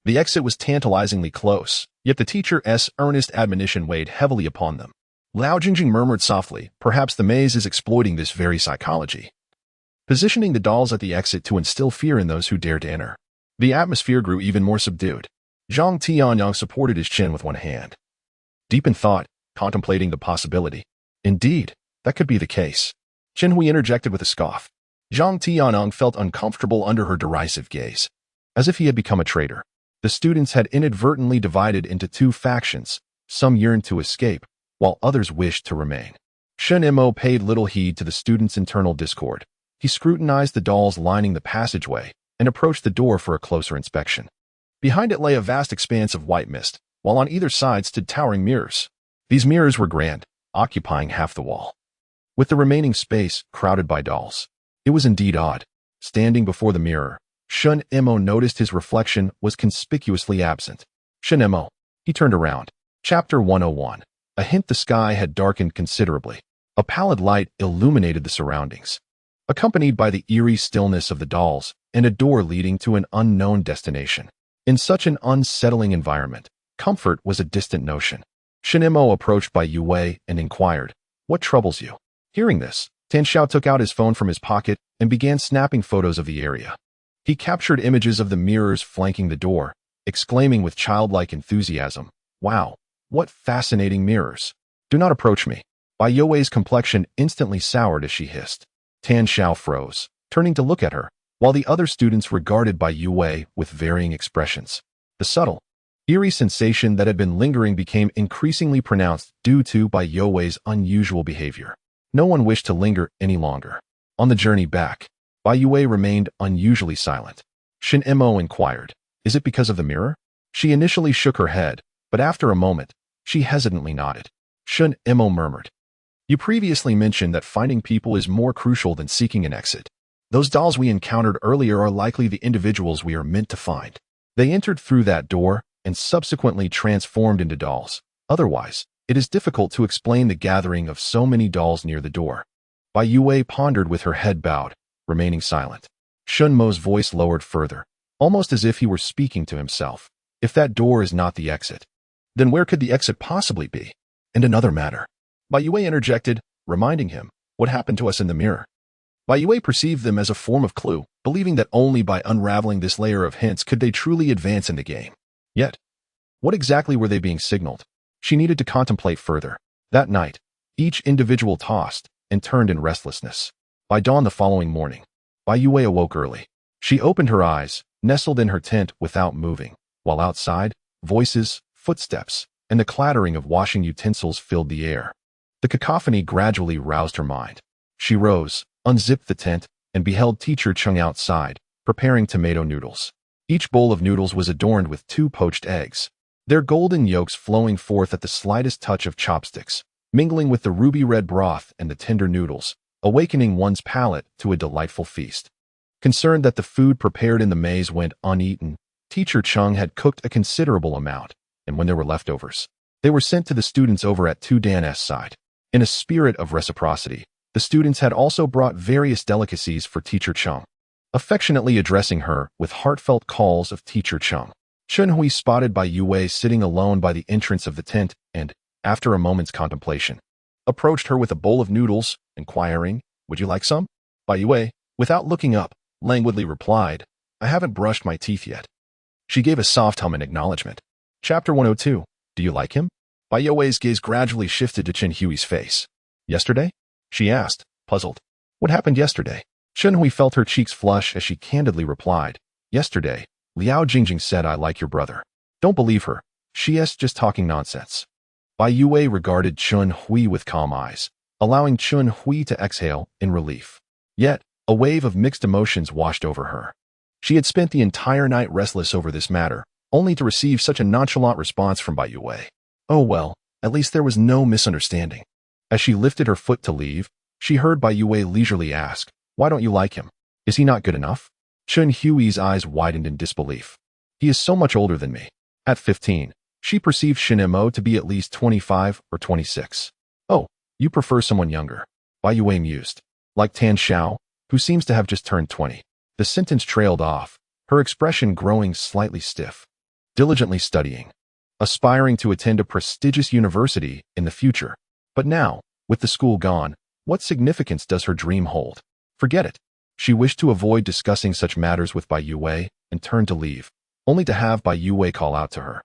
The exit was tantalizingly close, yet the teacher's earnest admonition weighed heavily upon them. Lao Jingjing murmured softly, "Perhaps the maze is exploiting this very psychology, positioning the dolls at the exit to instill fear in those who dare to enter." The atmosphere grew even more subdued. Zhang Tianyang supported his chin with one hand, deep in thought, contemplating the possibility. Indeed, that could be the case. Shen Hui interjected with a scoff. Zhang Tianyang felt uncomfortable under her derisive gaze, as if he had become a traitor. The students had inadvertently divided into two factions. Some yearned to escape, while others wished to remain. Shen Mo paid little heed to the students' internal discord. He scrutinized the dolls lining the passageway and approached the door for a closer inspection. Behind it lay a vast expanse of white mist, while on either side stood towering mirrors. These mirrors were grand, occupying half the wall, with the remaining space crowded by dolls. It was indeed odd. Standing before the mirror, Shen Mo noticed his reflection was conspicuously absent. Shen Mo. He turned around. Chapter 101. A hint the sky had darkened considerably. A pallid light illuminated the surroundings, accompanied by the eerie stillness of the dolls and a door leading to an unknown destination. In such an unsettling environment, comfort was a distant notion. Shen Mo approached Bai Youwei and inquired, "What troubles you?" Hearing this, Tan Xiao took out his phone from his pocket and began snapping photos of the area. He captured images of the mirrors flanking the door, exclaiming with childlike enthusiasm, "Wow, what fascinating mirrors. Do not approach me." Bai Youwei's complexion instantly soured as she hissed. Tan Xiao froze, turning to look at her, while the other students regarded Bai Youwei with varying expressions. The subtle, eerie sensation that had been lingering became increasingly pronounced due to Bai Youwei's unusual behavior. No one wished to linger any longer. On the journey back, Bai Youwei remained unusually silent. Shen Mo inquired, "Is it because of the mirror?" She initially shook her head, but after a moment, she hesitantly nodded. Shen Mo murmured, "You previously mentioned that finding people is more crucial than seeking an exit. Those dolls we encountered earlier are likely the individuals we are meant to find. They entered through that door and subsequently transformed into dolls. Otherwise, it is difficult to explain the gathering of so many dolls near the door." Bai Youwei pondered with her head bowed, remaining silent. Shen Mo's voice lowered further, almost as if he were speaking to himself. "If that door is not the exit, then where could the exit possibly be? And another matter." Bai Youwei interjected, reminding him, "What happened to us in the mirror?" Bai Youwei perceived them as a form of clue, believing that only by unraveling this layer of hints could they truly advance in the game. Yet, what exactly were they being signaled? She needed to contemplate further. That night, each individual tossed and turned in restlessness. By dawn the following morning, Bai Youwei awoke early. She opened her eyes, nestled in her tent without moving, while outside, voices, footsteps, and the clattering of washing utensils filled the air. The cacophony gradually roused her mind. She rose, unzipped the tent, and beheld Teacher Chung outside, preparing tomato noodles. Each bowl of noodles was adorned with 2 poached eggs. their golden yolks flowing forth at the slightest touch of chopsticks, mingling with the ruby-red broth and the tender noodles, awakening one's palate to a delightful feast. Concerned that the food prepared in the maze went uneaten, Teacher Chung had cooked a considerable amount, and when there were leftovers, they were sent to the students over at Tu Dan's side. In a spirit of reciprocity, the students had also brought various delicacies for Teacher Chung, affectionately addressing her with heartfelt calls of Teacher Chung. Shen Hui spotted Bai Youwei sitting alone by the entrance of the tent and, after a moment's contemplation, approached her with a bowl of noodles, inquiring, "Would you like some?" Bai Youwei, without looking up, languidly replied, "I haven't brushed my teeth yet." She gave a soft hum in acknowledgement. Chapter 102. Do you like him? Bai Youwei's gaze gradually shifted to Chen Hui's face. Yesterday? She asked, puzzled. What happened yesterday? Chen Hui felt her cheeks flush as she candidly replied, Yesterday, Liao Jingjing said I like your brother. Don't believe her. She is just talking nonsense. Bai Youwei regarded Chen Hui with calm eyes, allowing Chen Hui to exhale in relief. Yet, a wave of mixed emotions washed over her. She had spent the entire night restless over this matter, only to receive such a nonchalant response from Bai Youwei. Oh well, at least there was no misunderstanding. As she lifted her foot to leave, she heard Bai Youwei leisurely ask, Why don't you like him? Is he not good enough? Chen Hui's eyes widened in disbelief. He is so much older than me. At 15, she perceived Shen Mo to be at least 25 or 26. Oh, you prefer someone younger. Bai Youwei mused. Like Tan Xiao, who seems to have just turned 20. The sentence trailed off, her expression growing slightly stiff. Diligently studying. Aspiring to attend a prestigious university in the future. But now, with the school gone, what significance does her dream hold? Forget it. She wished to avoid discussing such matters with Bai Youwei and turned to leave, only to have Bai Youwei call out to her.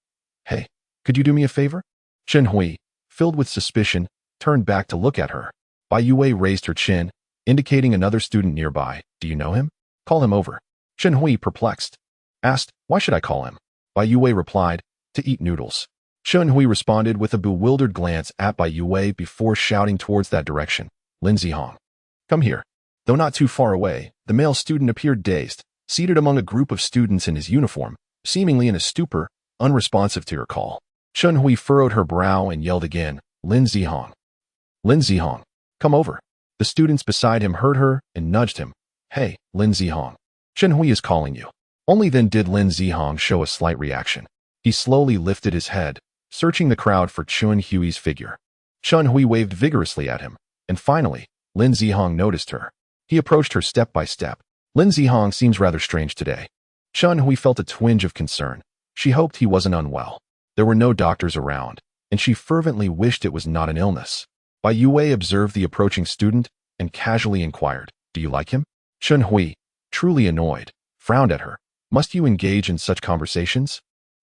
Hey, could you do me a favor? Chen Hui, filled with suspicion, turned back to look at her. Bai Youwei raised her chin, indicating another student nearby. Do you know him? Call him over. Chen Hui, perplexed, asked, Why should I call him? Bai Youwei replied, To eat noodles. Chen Hui responded with a bewildered glance at Bai Youwei before shouting towards that direction. Lin Zihong. Come here. Though not too far away, the male student appeared dazed, seated among a group of students in his uniform, seemingly in a stupor, unresponsive to her call. Chen Hui furrowed her brow and yelled again, Lin Zihong. Lin Zihong. Come over. The students beside him heard her and nudged him. Hey, Lin Zihong. Chen Hui is calling you. Only then did Lin Zihong show a slight reaction. He slowly lifted his head, searching the crowd for Chen Hui's figure. Chen Hui waved vigorously at him, and finally, Lin Zihong noticed her. He approached her step by step. Lin Zihong seems rather strange today. Chen Hui felt a twinge of concern. She hoped he wasn't unwell. There were no doctors around, and she fervently wished it was not an illness. Bai Youwei observed the approaching student and casually inquired, Do you like him? Chen Hui, truly annoyed, frowned at her. Must you engage in such conversations?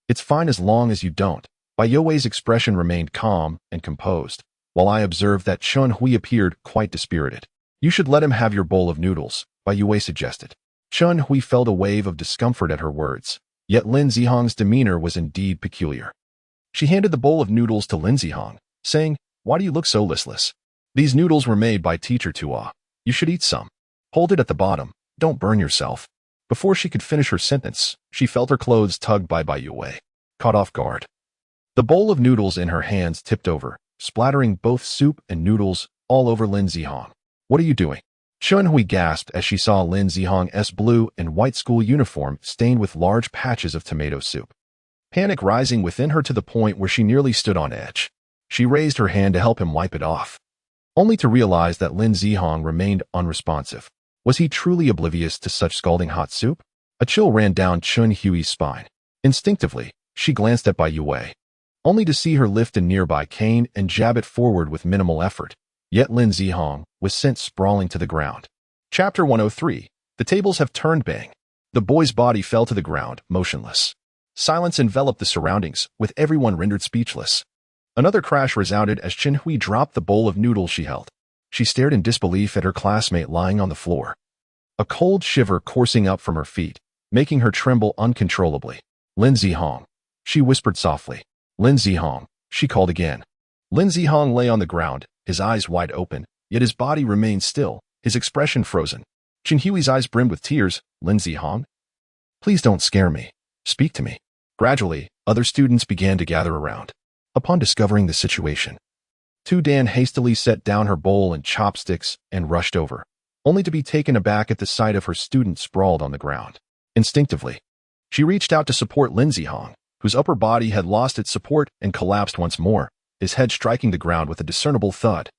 It's fine as long as you don't. Bai Youwei's expression remained calm and composed, while I observed that Chen Hui appeared quite dispirited. You should let him have your bowl of noodles, Bai Youwei suggested. Chen Hui felt a wave of discomfort at her words, yet Lin Zihong's demeanor was indeed peculiar. She handed the bowl of noodles to Lin Zihong, saying, Why do you look so listless? These noodles were made by Teacher Tua. You should eat some. Hold it at the bottom. Don't burn yourself. Before she could finish her sentence, she felt her clothes tugged by Bai Youwei. Caught off guard. The bowl of noodles in her hands tipped over, splattering both soup and noodles all over Lin Zihong. What are you doing? Chen Hui gasped as she saw Lin Zihong's blue and white school uniform stained with large patches of tomato soup. Panic rising within her to the point where she nearly stood on edge. She raised her hand to help him wipe it off, only to realize that Lin Zihong remained unresponsive. Was he truly oblivious to such scalding hot soup? A chill ran down Chen Hui's spine. Instinctively, she glanced at Bai Youwei, only to see her lift a nearby cane and jab it forward with minimal effort. Yet Lin Zihong was sent sprawling to the ground. Chapter 103. The tables have turned. Bang. The boy's body fell to the ground, motionless. Silence enveloped the surroundings, with everyone rendered speechless. Another crash resounded as Chen Hui dropped the bowl of noodles she held. She stared in disbelief at her classmate lying on the floor. A cold shiver coursing up from her feet, making her tremble uncontrollably. Lin Zihong. She whispered softly. Lin Zihong. She called again. Lin Zihong lay on the ground, his eyes wide open, yet his body remained still, his expression frozen. Chen Hui's eyes brimmed with tears. Lin Zihong? Please don't scare me. Speak to me. Gradually, other students began to gather around. Upon discovering the situation, Dan hastily set down her bowl and chopsticks and rushed over, only to be taken aback at the sight of her student sprawled on the ground. Instinctively, she reached out to support Lin Zihong, whose upper body had lost its support and collapsed once more, his head striking the ground with a discernible thud,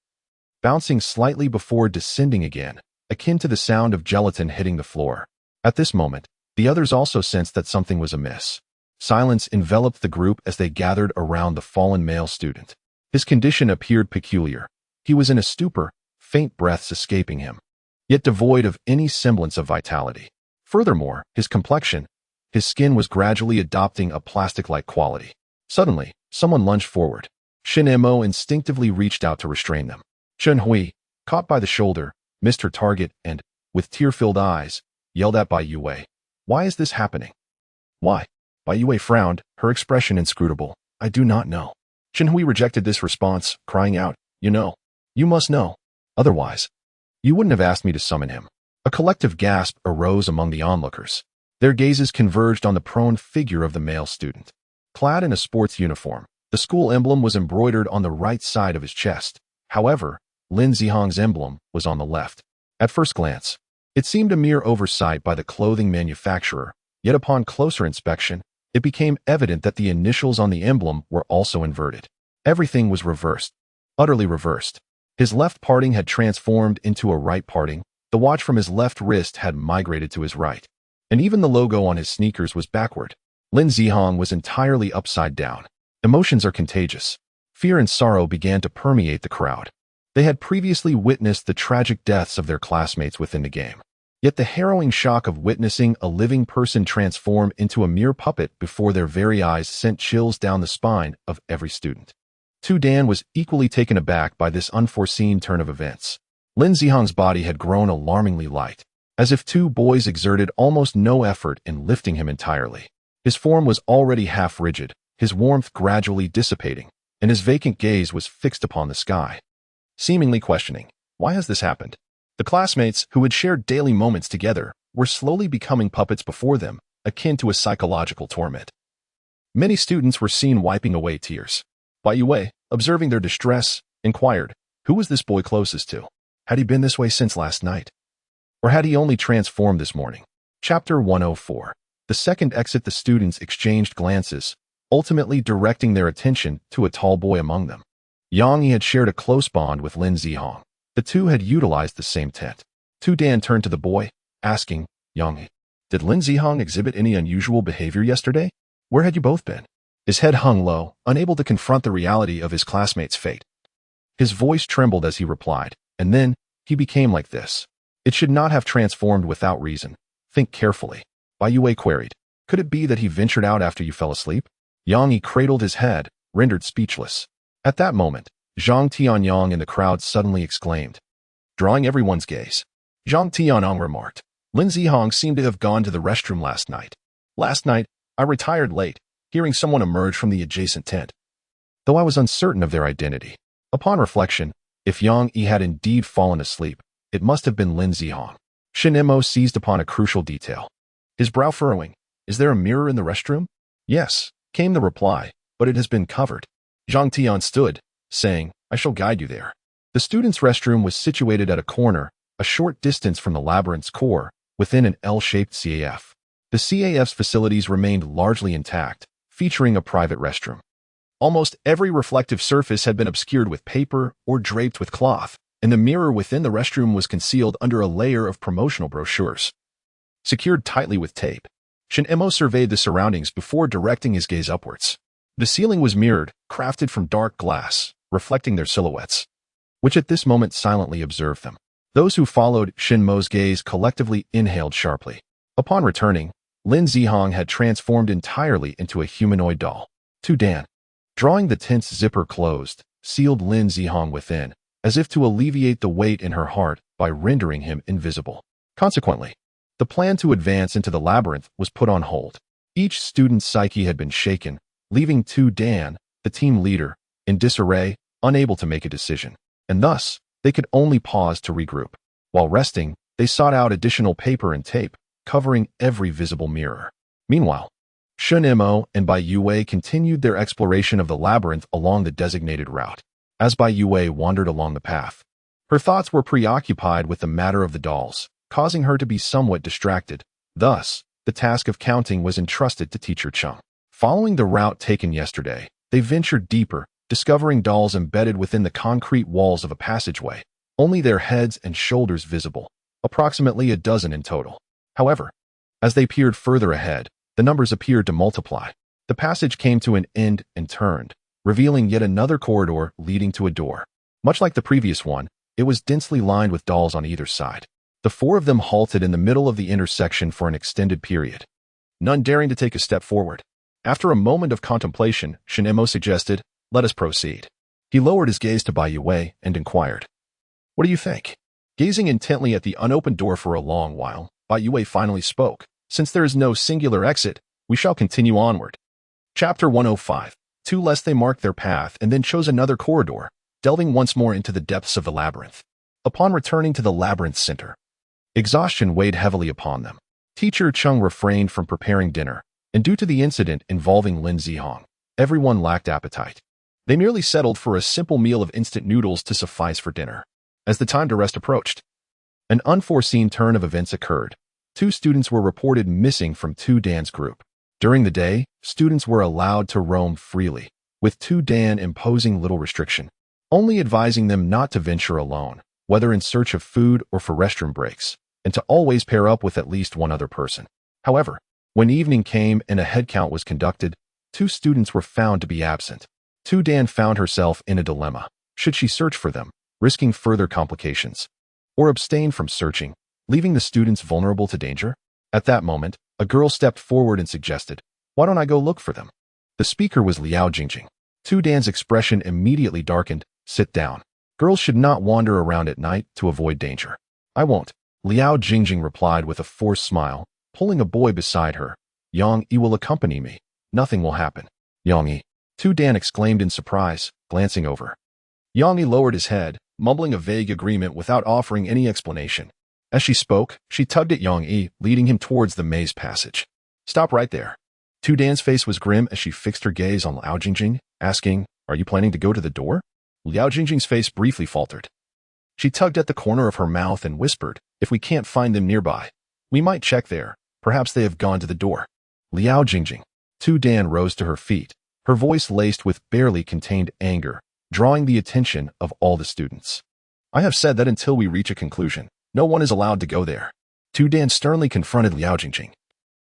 bouncing slightly before descending again, akin to the sound of gelatin hitting the floor. At this moment, the others also sensed that something was amiss. Silence enveloped the group as they gathered around the fallen male student. His condition appeared peculiar. He was in a stupor, faint breaths escaping him, yet devoid of any semblance of vitality. Furthermore, his complexion, his skin was gradually adopting a plastic-like quality. Suddenly, someone lunged forward. Shen Mo instinctively reached out to restrain them. Chen Hui, caught by the shoulder, missed her target and, with tear-filled eyes, yelled at Bai Youwei. "Why is this happening?" "Why?" Bai Youwei frowned, her expression inscrutable. "I do not know." Chen Hui rejected this response, crying out, You must know. Otherwise, you wouldn't have asked me to summon him." A collective gasp arose among the onlookers. Their gazes converged on the prone figure of the male student. Clad in a sports uniform, the school emblem was embroidered on the right side of his chest. However, Lin Zihong's emblem was on the left. At first glance, it seemed a mere oversight by the clothing manufacturer, yet upon closer inspection, it became evident that the initials on the emblem were also inverted. Everything was reversed, utterly reversed. His left parting had transformed into a right parting, the watch from his left wrist had migrated to his right, and even the logo on his sneakers was backward. Lin Zihong was entirely upside down. Emotions are contagious. Fear and sorrow began to permeate the crowd. They had previously witnessed the tragic deaths of their classmates within the game. Yet the harrowing shock of witnessing a living person transform into a mere puppet before their very eyes sent chills down the spine of every student. Dan was equally taken aback by this unforeseen turn of events. Lin Zihong's body had grown alarmingly light, as if two boys exerted almost no effort in lifting him entirely. His form was already half rigid, his warmth gradually dissipating, and his vacant gaze was fixed upon the sky, seemingly questioning, why has this happened? The classmates, who had shared daily moments together, were slowly becoming puppets before them, akin to a psychological torment. Many students were seen wiping away tears. Bai Youwei, observing their distress, inquired, who was this boy closest to? Had he been this way since last night? Or had he only transformed this morning? Chapter 104. The second exit. The students exchanged glances, ultimately directing their attention to a tall boy among them. Yang Yi had shared a close bond with Lin Zihong. The two had utilized the same tent. Dan turned to the boy, asking, Yang Yi, did Lin Zihong exhibit any unusual behavior yesterday? Where had you both been? His head hung low, unable to confront the reality of his classmate's fate. His voice trembled as he replied, and then, he became like this. It should not have transformed without reason. Think carefully. Bai Youwei queried. Could it be that he ventured out after you fell asleep? Yang Yi cradled his head, rendered speechless. At that moment, Zhang Tianyang in the crowd suddenly exclaimed, drawing everyone's gaze. Zhang Tianyang remarked, Lin Zihong seemed to have gone to the restroom last night. Last night, I retired late, hearing someone emerge from the adjacent tent, though I was uncertain of their identity. Upon reflection, if Yang Yi had indeed fallen asleep, it must have been Lin Zihong. Shen Mo seized upon a crucial detail. His brow furrowing, is there a mirror in the restroom? Yes, came the reply, but it has been covered. Zhang Tian stood, saying, I shall guide you there. The students' restroom was situated at a corner, a short distance from the labyrinth's core, within an L-shaped CAF. The CAF's facilities remained largely intact, featuring a private restroom. Almost every reflective surface had been obscured with paper or draped with cloth, and the mirror within the restroom was concealed under a layer of promotional brochures, secured tightly with tape. Shen Mo surveyed the surroundings before directing his gaze upwards. The ceiling was mirrored, crafted from dark glass, reflecting their silhouettes, which at this moment silently observed them. Those who followed Shen Mo's gaze collectively inhaled sharply. Upon returning, Lin Zihong had transformed entirely into a humanoid doll. Dan, drawing the tent's zipper closed, sealed Lin Zihong within, as if to alleviate the weight in her heart by rendering him invisible. Consequently, the plan to advance into the labyrinth was put on hold. Each student's psyche had been shaken, leaving Dan, the team leader, in disarray, unable to make a decision. And thus, they could only pause to regroup. While resting, they sought out additional paper and tape, covering every visible mirror. Meanwhile, Shen Mo and Bai Youwei continued their exploration of the labyrinth along the designated route. As Bai Youwei wandered along the path, her thoughts were preoccupied with the matter of the dolls, causing her to be somewhat distracted. Thus, the task of counting was entrusted to Teacher Chung. Following the route taken yesterday, they ventured deeper, discovering dolls embedded within the concrete walls of a passageway, only their heads and shoulders visible, approximately a dozen in total. However, as they peered further ahead, the numbers appeared to multiply. The passage came to an end and turned, revealing yet another corridor leading to a door. Much like the previous one, it was densely lined with dolls on either side. The four of them halted in the middle of the intersection for an extended period, none daring to take a step forward. After a moment of contemplation, Shen Mo suggested, "Let us proceed." He lowered his gaze to Bai Youwei and inquired, "What do you think?" Gazing intently at the unopened door for a long while, Bai Youwei finally spoke, "Since there is no singular exit, we shall continue onward." Chapter 105. Two lest they marked their path and then chose another corridor, delving once more into the depths of the labyrinth. Upon returning to the labyrinth center, exhaustion weighed heavily upon them. Teacher Chung refrained from preparing dinner, and due to the incident involving Lin Zihong, everyone lacked appetite. They merely settled for a simple meal of instant noodles to suffice for dinner. As the time to rest approached, an unforeseen turn of events occurred. Two students were reported missing from Tu Dan's group. During the day, students were allowed to roam freely, with Tu Dan imposing little restriction, only advising them not to venture alone, whether in search of food or for restroom breaks, and to always pair up with at least one other person. However, when evening came and a head count was conducted, two students were found to be absent. Tu Dan found herself in a dilemma. Should she search for them, risking further complications, or abstain from searching, leaving the students vulnerable to danger? At that moment, a girl stepped forward and suggested, "Why don't I go look for them?" The speaker was Liao Jingjing. Tu Dan's expression immediately darkened. "Sit down. Girls should not wander around at night to avoid danger." "I won't," Liao Jingjing replied with a forced smile, pulling a boy beside her. "Yang Yi will accompany me. Nothing will happen." "Yang Yi," Tu Dan exclaimed in surprise, glancing over. Yang Yi lowered his head, mumbling a vague agreement without offering any explanation. As she spoke, she tugged at Yang Yi, leading him towards the maze passage. "Stop right there." Tu Dan's face was grim as she fixed her gaze on Liao Jingjing, asking, "Are you planning to go to the door?" Liao Jingjing's face briefly faltered. She tugged at the corner of her mouth and whispered, "If we can't find them nearby, we might check there. Perhaps they have gone to the door." Liao Jingjing. Tu Dan rose to her feet, her voice laced with barely contained anger, drawing the attention of all the students. "I have said that until we reach a conclusion, no one is allowed to go there." Tu Dan sternly confronted Liao Jingjing.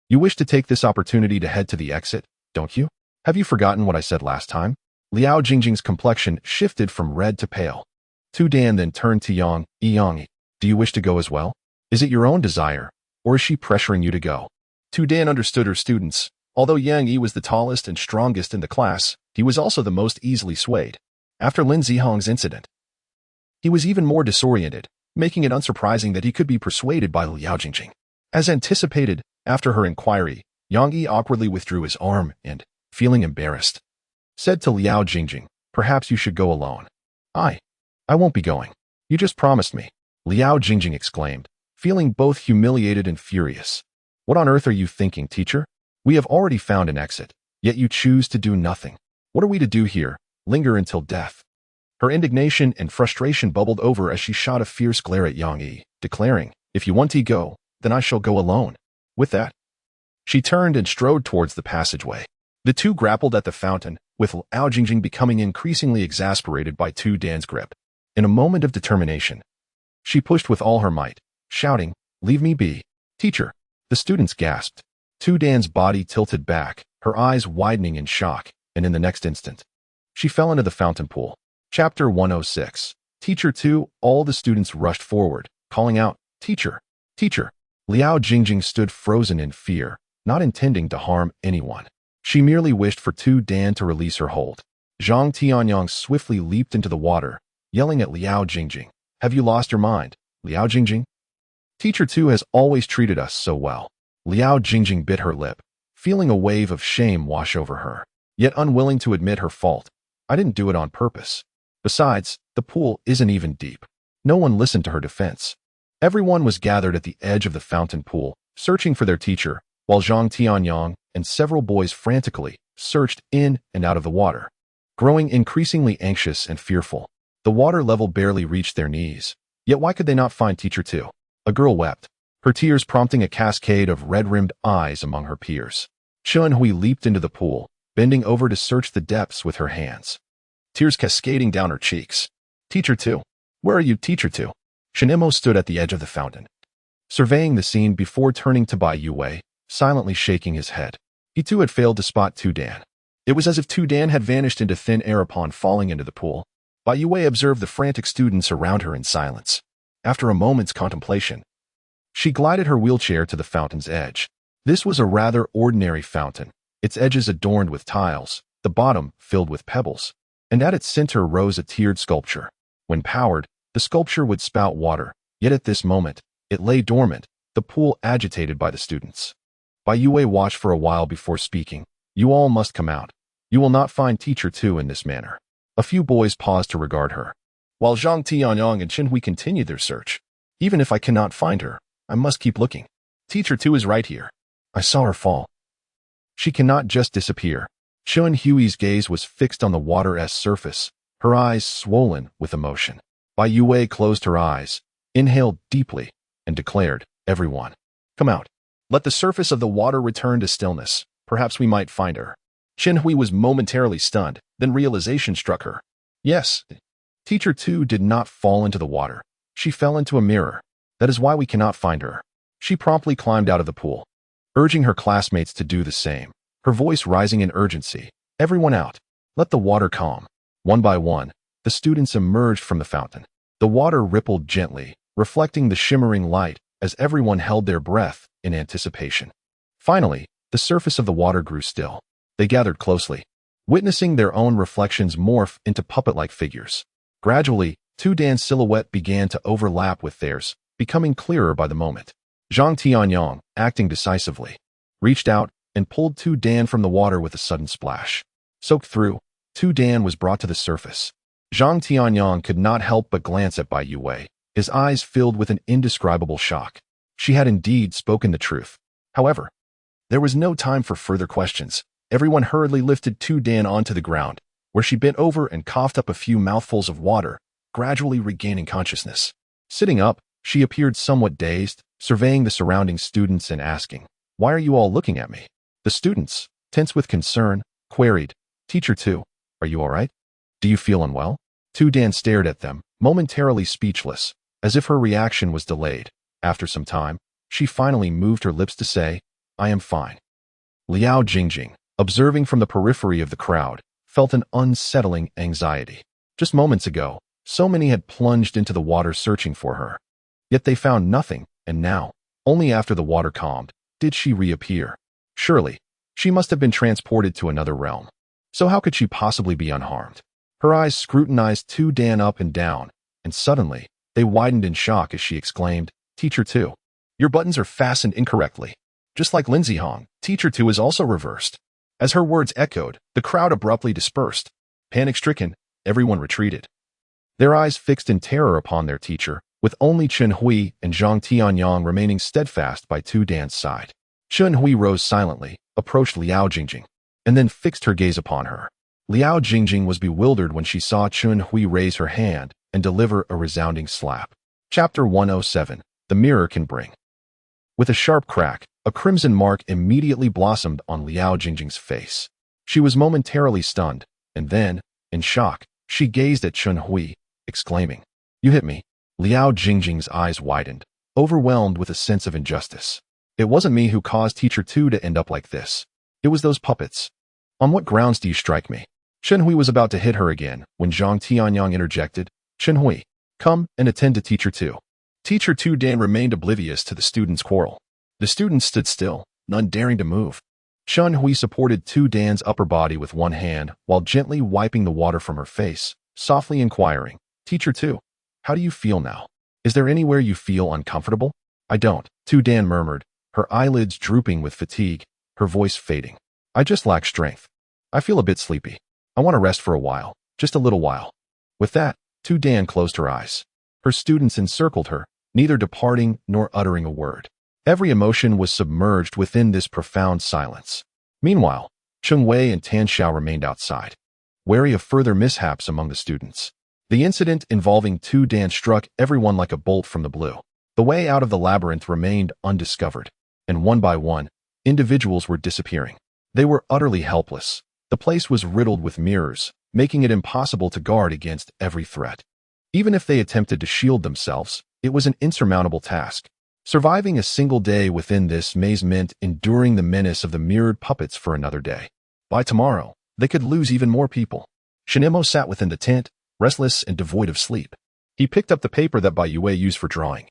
"You wish to take this opportunity to head to the exit, don't you? Have you forgotten what I said last time?" Liao Jingjing's complexion shifted from red to pale. Tu Dan then turned to Yang Yi. "Do you wish to go as well? Is it your own desire, or is she pressuring you to go?" Tu Dan understood her students. Although Yang Yi was the tallest and strongest in the class, he was also the most easily swayed. After Lin Zihong's incident, he was even more disoriented, making it unsurprising that he could be persuaded by Liao Jingjing. As anticipated, after her inquiry, Yang Yi awkwardly withdrew his arm and, feeling embarrassed, said to Liao Jingjing, "Perhaps you should go alone." I won't be going. You just promised me," Liao Jingjing exclaimed, feeling both humiliated and furious. "What on earth are you thinking, teacher? We have already found an exit, yet you choose to do nothing. What are we to do here? Linger until death?" Her indignation and frustration bubbled over as she shot a fierce glare at Yang Yi, declaring, "If you want to go, then I shall go alone." With that, she turned and strode towards the passageway. The two grappled at the fountain, with Liao Jingjing becoming increasingly exasperated by Tu Dan's grip. In a moment of determination, she pushed with all her might, shouting, "Leave me be, teacher." The students gasped. Tu Dan's body tilted back, her eyes widening in shock, and in the next instant, she fell into the fountain pool. Chapter 106. Teacher 2. All the students rushed forward, calling out, "Teacher! Teacher!" Liao Jingjing stood frozen in fear, not intending to harm anyone. She merely wished for Tu Dan to release her hold. Zhang Tianyang swiftly leaped into the water, yelling at Liao Jingjing, "Have you lost your mind, Liao Jingjing? Teacher 2 has always treated us so well." Liao Jingjing bit her lip, feeling a wave of shame wash over her, yet unwilling to admit her fault. "I didn't do it on purpose. Besides, the pool isn't even deep." No one listened to her defense. Everyone was gathered at the edge of the fountain pool, searching for their teacher, while Zhang Tianyang and several boys frantically searched in and out of the water, growing increasingly anxious and fearful. The water level barely reached their knees. Yet why could they not find Teacher 2? A girl wept, her tears prompting a cascade of red-rimmed eyes among her peers. Shen Hui leaped into the pool, bending over to search the depths with her hands, tears cascading down her cheeks. Teacher 2. Where are you, Teacher 2? Shen Mo stood at the edge of the fountain, surveying the scene before turning to Bai Youwei, silently shaking his head. He too had failed to spot Tu Dan. It was as if Tu Dan had vanished into thin air upon falling into the pool. Bai Youwei observed the frantic students around her in silence. After a moment's contemplation, she glided her wheelchair to the fountain's edge. This was a rather ordinary fountain, its edges adorned with tiles, the bottom filled with pebbles, and at its center rose a tiered sculpture. When powered, the sculpture would spout water, yet at this moment, it lay dormant, the pool agitated by the students. Bai Youwei watched for a while before speaking. You all must come out. You will not find Teacher 2 in this manner. A few boys paused to regard her, while Zhang Tianyang and Chen Hui continued their search. Even if I cannot find her, I must keep looking. Teacher 2 is right here. I saw her fall. She cannot just disappear. Shen Hui's gaze was fixed on the water's surface, her eyes swollen with emotion. Bai Youwei closed her eyes, inhaled deeply, and declared, Everyone, come out. Let the surface of the water return to stillness. Perhaps we might find her. Chen Hui was momentarily stunned, then realization struck her. Yes, Teacher 2 did not fall into the water. She fell into a mirror. That is why we cannot find her. She promptly climbed out of the pool, urging her classmates to do the same, her voice rising in urgency. Everyone out. Let the water calm. One by one, the students emerged from the fountain. The water rippled gently, reflecting the shimmering light as everyone held their breath in anticipation. Finally, the surface of the water grew still. They gathered closely, witnessing their own reflections morph into puppet-like figures. Gradually, Tu Dan's silhouette began to overlap with theirs, becoming clearer by the moment. Zhang Tianyang, acting decisively, reached out and pulled Tu Dan from the water with a sudden splash. Soaked through, Tu Dan was brought to the surface. Zhang Tianyang could not help but glance at Bai Youwei, his eyes filled with an indescribable shock. She had indeed spoken the truth. However, there was no time for further questions. Everyone hurriedly lifted Tu Dan onto the ground, where she bent over and coughed up a few mouthfuls of water, gradually regaining consciousness. Sitting up, she appeared somewhat dazed, surveying the surrounding students and asking, Why are you all looking at me? The students, tense with concern, queried, Teacher 2, are you all right? Do you feel unwell? Tu Dan stared at them, momentarily speechless, as if her reaction was delayed. After some time, she finally moved her lips to say, I am fine. Liao Jingjing, observing from the periphery of the crowd, felt an unsettling anxiety. Just moments ago, so many had plunged into the water searching for her. Yet they found nothing, and now, only after the water calmed, did she reappear. Surely, she must have been transported to another realm. So how could she possibly be unharmed? Her eyes scrutinized Tu Dan up and down, and suddenly, they widened in shock as she exclaimed, Teacher 2, your buttons are fastened incorrectly. Just like Lindsay Hong, Teacher 2 is also reversed. As her words echoed, the crowd abruptly dispersed. Panic-stricken, everyone retreated, their eyes fixed in terror upon their teacher, with only Chen Hui and Zhang Tianyang remaining steadfast by Tu Dan's side. Chen Hui rose silently, approached Liao Jingjing, and then fixed her gaze upon her. Liao Jingjing was bewildered when she saw Chen Hui raise her hand and deliver a resounding slap. Chapter 107, The Mirror Can Bring. With a sharp crack, a crimson mark immediately blossomed on Liao Jingjing's face. She was momentarily stunned, and then, in shock, she gazed at Chen Hui, exclaiming, You hit me. Liao Jingjing's eyes widened, overwhelmed with a sense of injustice. It wasn't me who caused Teacher 2 to end up like this. It was those puppets. On what grounds do you strike me? Chen Hui was about to hit her again when Zhang Tianyang interjected, Chen Hui, come and attend to Teacher 2. Teacher 2 Dan remained oblivious to the students' quarrel. The students stood still, none daring to move. Chen Hui supported Tu Dan's upper body with one hand while gently wiping the water from her face, softly inquiring, Teacher 2, how do you feel now? Is there anywhere you feel uncomfortable? I don't, Tu Dan murmured, her eyelids drooping with fatigue, her voice fading. I just lack strength. I feel a bit sleepy. I want to rest for a while, just a little while. With that, Tu Dan closed her eyes. Her students encircled her, neither departing nor uttering a word. Every emotion was submerged within this profound silence. Meanwhile, Cheng Wei and Tan Xiao remained outside, wary of further mishaps among the students. The incident involving Tu Dan struck everyone like a bolt from the blue. The way out of the labyrinth remained undiscovered, and one by one, individuals were disappearing. They were utterly helpless. The place was riddled with mirrors, making it impossible to guard against every threat. Even if they attempted to shield themselves, it was an insurmountable task. Surviving a single day within this maze meant enduring the menace of the mirrored puppets for another day. By tomorrow, they could lose even more people. Shen Mo sat within the tent, restless and devoid of sleep. He picked up the paper that Bai Youwei used for drawing.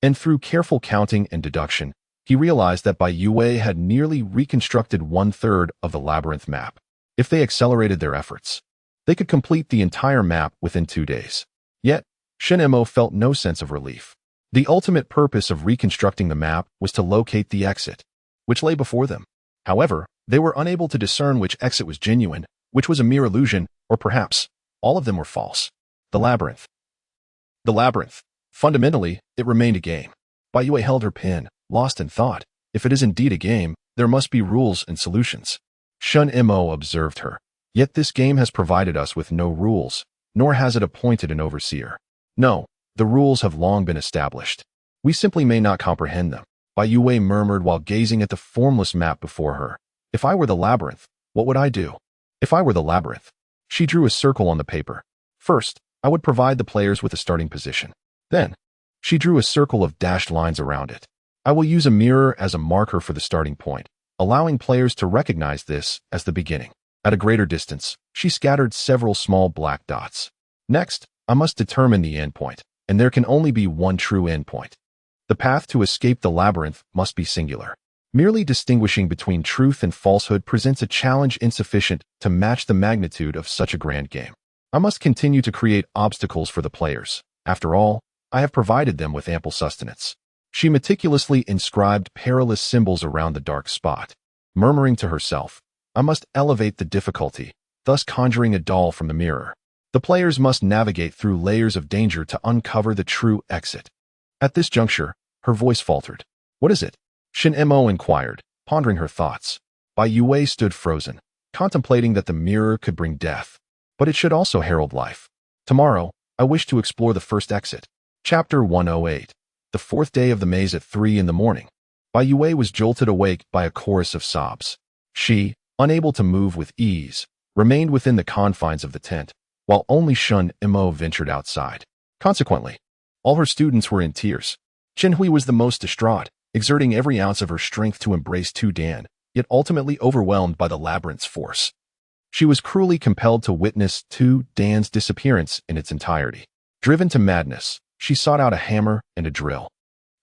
And through careful counting and deduction, he realized that Bai Youwei had nearly reconstructed 1/3 of the labyrinth map. If they accelerated their efforts, they could complete the entire map within 2 days. Yet, Shen Mo felt no sense of relief. The ultimate purpose of reconstructing the map was to locate the exit, which lay before them. However, they were unable to discern which exit was genuine, which was a mere illusion, or perhaps all of them were false. The labyrinth. The labyrinth. Fundamentally, it remained a game. Bai Youwei held her pen, lost in thought. If it is indeed a game, there must be rules and solutions. Shen Mo observed her. Yet this game has provided us with no rules, nor has it appointed an overseer. No, the rules have long been established. We simply may not comprehend them. Bai Youwei murmured while gazing at the formless map before her. If I were the labyrinth, what would I do? If I were the labyrinth. She drew a circle on the paper. First, I would provide the players with a starting position. Then, she drew a circle of dashed lines around it. I will use a mirror as a marker for the starting point, allowing players to recognize this as the beginning. At a greater distance, she scattered several small black dots. Next, I must determine the endpoint, and there can only be one true endpoint. The path to escape the labyrinth must be singular. Merely distinguishing between truth and falsehood presents a challenge insufficient to match the magnitude of such a grand game. I must continue to create obstacles for the players. After all, I have provided them with ample sustenance. She meticulously inscribed perilous symbols around the dark spot. Murmuring to herself, I must elevate the difficulty, thus conjuring a doll from the mirror. The players must navigate through layers of danger to uncover the true exit. At this juncture, her voice faltered. What is it? Shen Mo inquired, pondering her thoughts. Bai Youwei stood frozen, contemplating that the mirror could bring death, but it should also herald life. Tomorrow, I wish to explore the first exit. Chapter 108. The fourth day of the maze at 3 in the morning. Bai Youwei was jolted awake by a chorus of sobs. She, unable to move with ease, remained within the confines of the tent, while only Shen Mo ventured outside. Consequently, all her students were in tears. Chen Hui was the most distraught, exerting every ounce of her strength to embrace Tu Dan, yet ultimately overwhelmed by the labyrinth's force. She was cruelly compelled to witness Tu Dan's disappearance in its entirety. Driven to madness, she sought out a hammer and a drill.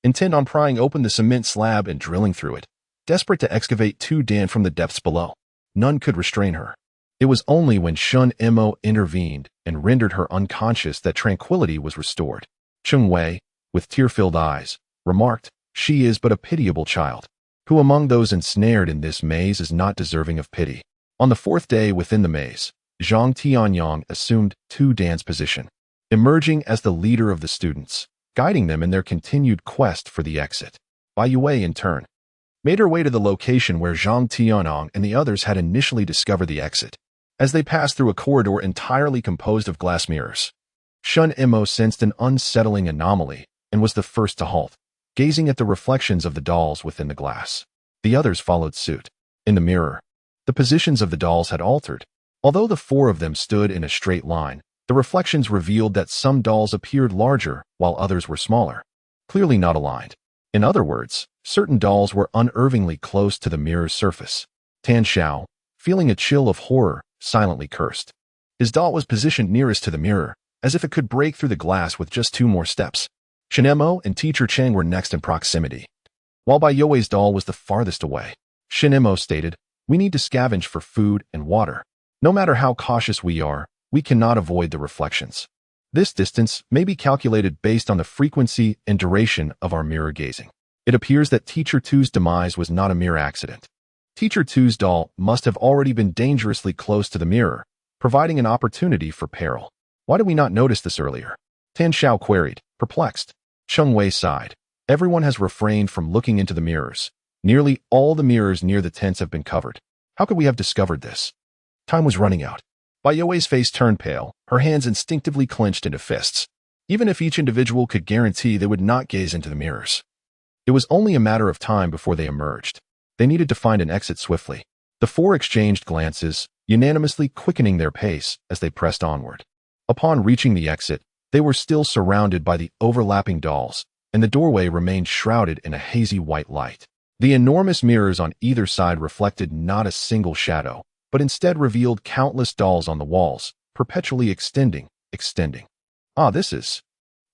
Intent on prying open the cement slab and drilling through it, desperate to excavate Tu Dan from the depths below. None could restrain her. It was only when Shen Mo intervened and rendered her unconscious that tranquility was restored. Cheng Wei, with tear-filled eyes, remarked, She is but a pitiable child. Who among those ensnared in this maze is not deserving of pity? On the fourth day within the maze, Zhang Tianyang assumed Tu Dan's position, emerging as the leader of the students, guiding them in their continued quest for the exit. Bai Youwei, in turn, made her way to the location where Zhang Tianyang and the others had initially discovered the exit. As they passed through a corridor entirely composed of glass mirrors, Shen Mo sensed an unsettling anomaly and was the first to halt, gazing at the reflections of the dolls within the glass. The others followed suit. In the mirror, the positions of the dolls had altered. Although the 4 of them stood in a straight line, the reflections revealed that some dolls appeared larger while others were smaller, clearly not aligned. In other words, certain dolls were unervingly close to the mirror's surface. Tan Xiao, feeling a chill of horror, silently cursed. His doll was positioned nearest to the mirror, as if it could break through the glass with just 2 more steps. Shen Mo and Teacher Chang were next in proximity, while Bai Youwei's doll was the farthest away. Shen Mo stated, We need to scavenge for food and water. No matter how cautious we are, we cannot avoid the reflections. This distance may be calculated based on the frequency and duration of our mirror gazing. It appears that Teacher Tu's demise was not a mere accident. Teacher Tu's doll must have already been dangerously close to the mirror, providing an opportunity for peril. Why did we not notice this earlier? Tan Xiao queried, perplexed. Cheng Wei sighed. Everyone has refrained from looking into the mirrors. Nearly all the mirrors near the tents have been covered. How could we have discovered this? Time was running out. Bai Youwei's face turned pale, her hands instinctively clenched into fists. Even if each individual could guarantee they would not gaze into the mirrors. It was only a matter of time before they emerged. They needed to find an exit swiftly. The four exchanged glances, unanimously quickening their pace as they pressed onward. Upon reaching the exit, they were still surrounded by the overlapping dolls, and the doorway remained shrouded in a hazy white light. The enormous mirrors on either side reflected not a single shadow, but instead revealed countless dolls on the walls, perpetually extending. Ah, this is...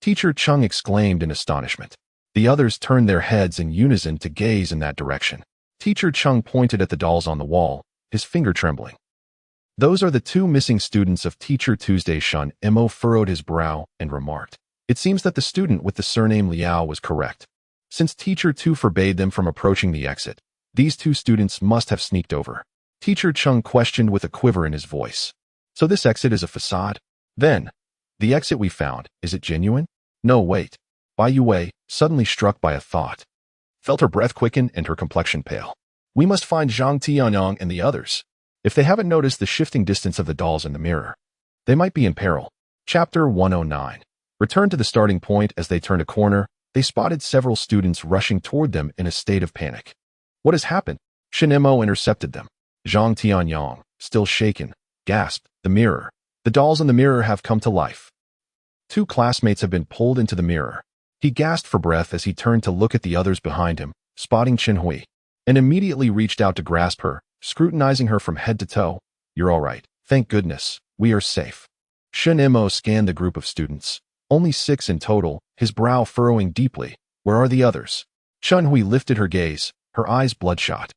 Teacher Chung exclaimed in astonishment. The others turned their heads in unison to gaze in that direction. Teacher Chung pointed at the dolls on the wall, his finger trembling. Those are the two missing students of Teacher Tuesday. Shen Mo furrowed his brow and remarked. It seems that the student with the surname Liao was correct. Since Teacher Tu forbade them from approaching the exit, these two students must have sneaked over. Teacher Chung questioned with a quiver in his voice. So this exit is a facade? Then, the exit we found, is it genuine? No, wait. Bai Youwei, suddenly struck by a thought, felt her breath quicken and her complexion pale. We must find Zhang Tianyang and the others. If they haven't noticed the shifting distance of the dolls in the mirror, they might be in peril. Chapter 109. Returned to the starting point as they turned a corner, they spotted several students rushing toward them in a state of panic. What has happened? Shen Mo intercepted them. Zhang Tianyang, still shaken, gasped, the mirror. The dolls in the mirror have come to life. Two classmates have been pulled into the mirror. He gasped for breath as he turned to look at the others behind him, spotting Chen Hui, and immediately reached out to grasp her, scrutinizing her from head to toe. You're all right. Thank goodness. We are safe. Shen Mo scanned the group of students. Only 6 in total, his brow furrowing deeply. Where are the others? Chen Hui lifted her gaze, her eyes bloodshot.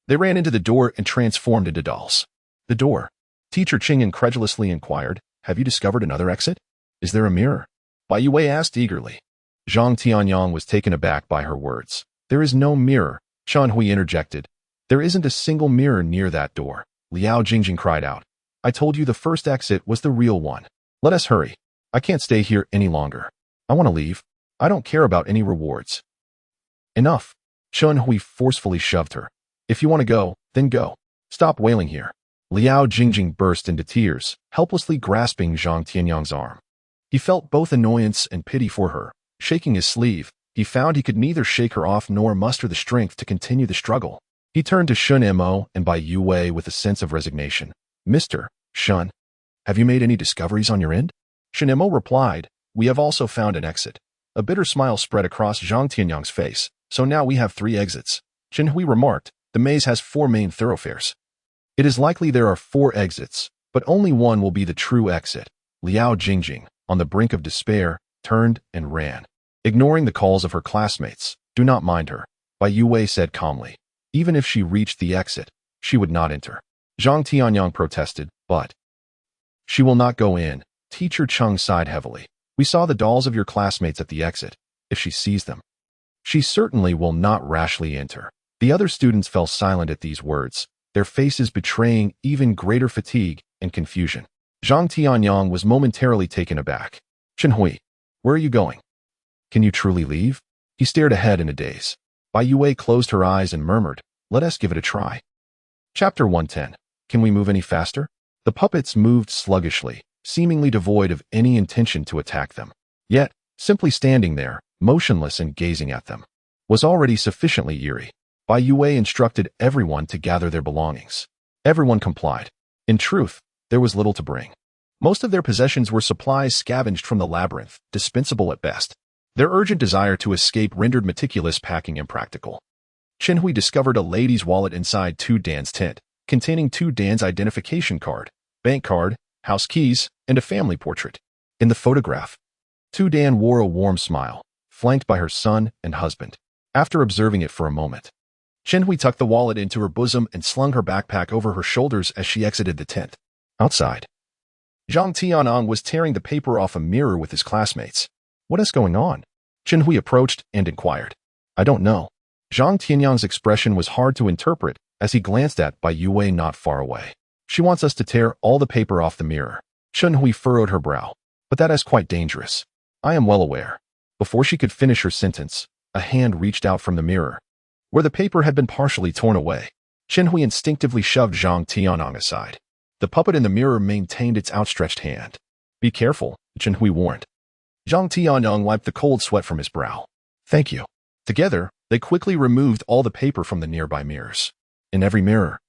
They ran into the door and transformed into dolls. The door. Teacher Ching incredulously inquired, have you discovered another exit? Is there a mirror? Bai Youwei asked eagerly. Zhang Tianyang was taken aback by her words. There is no mirror, Chen Hui interjected. There isn't a single mirror near that door. Liao Jingjing cried out. I told you the first exit was the real one. Let us hurry. I can't stay here any longer. I want to leave. I don't care about any rewards. Enough. Chen Hui forcefully shoved her. If you want to go, then go. Stop wailing here. Liao Jingjing burst into tears, helplessly grasping Zhang Tianyang's arm. He felt both annoyance and pity for her. Shaking his sleeve, he found he could neither shake her off nor muster the strength to continue the struggle. He turned to Shen Mo and Bai Youwei with a sense of resignation. Mr. Shen, have you made any discoveries on your end? Shen Mo replied, we have also found an exit. A bitter smile spread across Zhang Tianyang's face. So now we have 3 exits. Chen Hui remarked, the maze has 4 main thoroughfares. It is likely there are 4 exits, but only one will be the true exit. Liao Jingjing, on the brink of despair, turned and ran. Ignoring the calls of her classmates, do not mind her, Bai Youwei said calmly. Even if she reached the exit, she would not enter. Zhang Tianyang protested, but she will not go in. Teacher Chung sighed heavily. We saw the dolls of your classmates at the exit. If she sees them, she certainly will not rashly enter. The other students fell silent at these words, their faces betraying even greater fatigue and confusion. Zhang Tianyang was momentarily taken aback. Chen Hui, where are you going? Can you truly leave? He stared ahead in a daze. Bai Youwei closed her eyes and murmured, let us give it a try. Chapter 110. Can we move any faster? The puppets moved sluggishly, seemingly devoid of any intention to attack them. Yet, simply standing there, motionless and gazing at them, was already sufficiently eerie. Bai Youwei instructed everyone to gather their belongings. Everyone complied. In truth, there was little to bring. Most of their possessions were supplies scavenged from the labyrinth, dispensable at best. Their urgent desire to escape rendered meticulous packing impractical. Chen Hui discovered a lady's wallet inside Tu Dan's tent, containing Tu Dan's identification card, bank card, house keys, and a family portrait. In the photograph, Tu Dan wore a warm smile, flanked by her son and husband. After observing it for a moment, Chen Hui tucked the wallet into her bosom and slung her backpack over her shoulders as she exited the tent. Outside, Zhang Tianyang was tearing the paper off a mirror with his classmates. What is going on? Chen Hui approached and inquired. I don't know. Zhang Tianyang's expression was hard to interpret as he glanced at Bai Youwei not far away. She wants us to tear all the paper off the mirror. Chen Hui furrowed her brow. But that is quite dangerous. I am well aware. Before she could finish her sentence, a hand reached out from the mirror, where the paper had been partially torn away. Chen Hui instinctively shoved Zhang Tianyong aside. The puppet in the mirror maintained its outstretched hand. Be careful, Chen Hui warned. Zhang Tianyong wiped the cold sweat from his brow. Thank you. Together, they quickly removed all the paper from the nearby mirrors. In every mirror,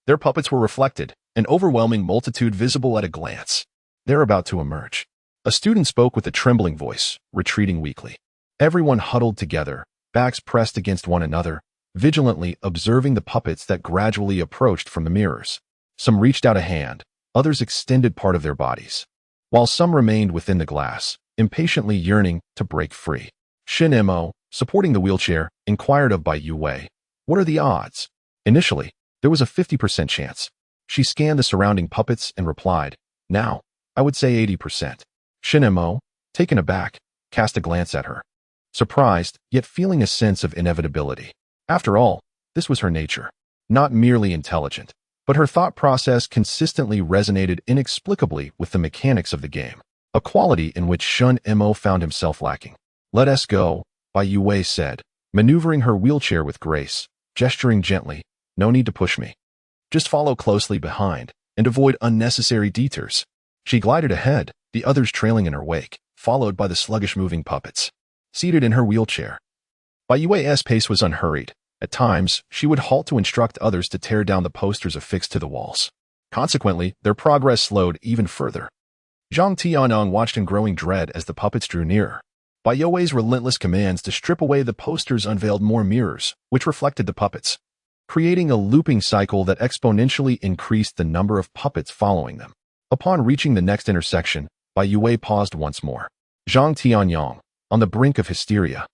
their puppets were reflected, an overwhelming multitude visible at a glance. They're about to emerge. A student spoke with a trembling voice, retreating weakly. Everyone huddled together, backs pressed against one another, vigilantly observing the puppets that gradually approached from the mirrors. Some reached out a hand, others extended part of their bodies, while some remained within the glass, impatiently yearning to break free. Shen Mo, supporting the wheelchair, inquired of Bai Youwei, "What are the odds?" Initially, there was a 50% chance. She scanned the surrounding puppets and replied, "Now, I would say 80%. Shen Mo, taken aback, cast a glance at her, surprised, yet feeling a sense of inevitability. After all, this was her nature. Not merely intelligent, but her thought process consistently resonated inexplicably with the mechanics of the game, a quality in which Shen Mo found himself lacking. "Let us go," Bai Youwei said, maneuvering her wheelchair with grace, gesturing gently, "No need to push me. Just follow closely behind and avoid unnecessary detours." She glided ahead, the others trailing in her wake, followed by the sluggish-moving puppets. Seated in her wheelchair, Bai Youwei's pace was unhurried. At times, she would halt to instruct others to tear down the posters affixed to the walls. Consequently, their progress slowed even further. Zhang Tianyong watched in growing dread as the puppets drew nearer. Bai Youwei's relentless commands to strip away the posters unveiled more mirrors, which reflected the puppets, creating a looping cycle that exponentially increased the number of puppets following them. Upon reaching the next intersection, Bai Youwei paused once more. Zhang Tianyong, on the brink of hysteria,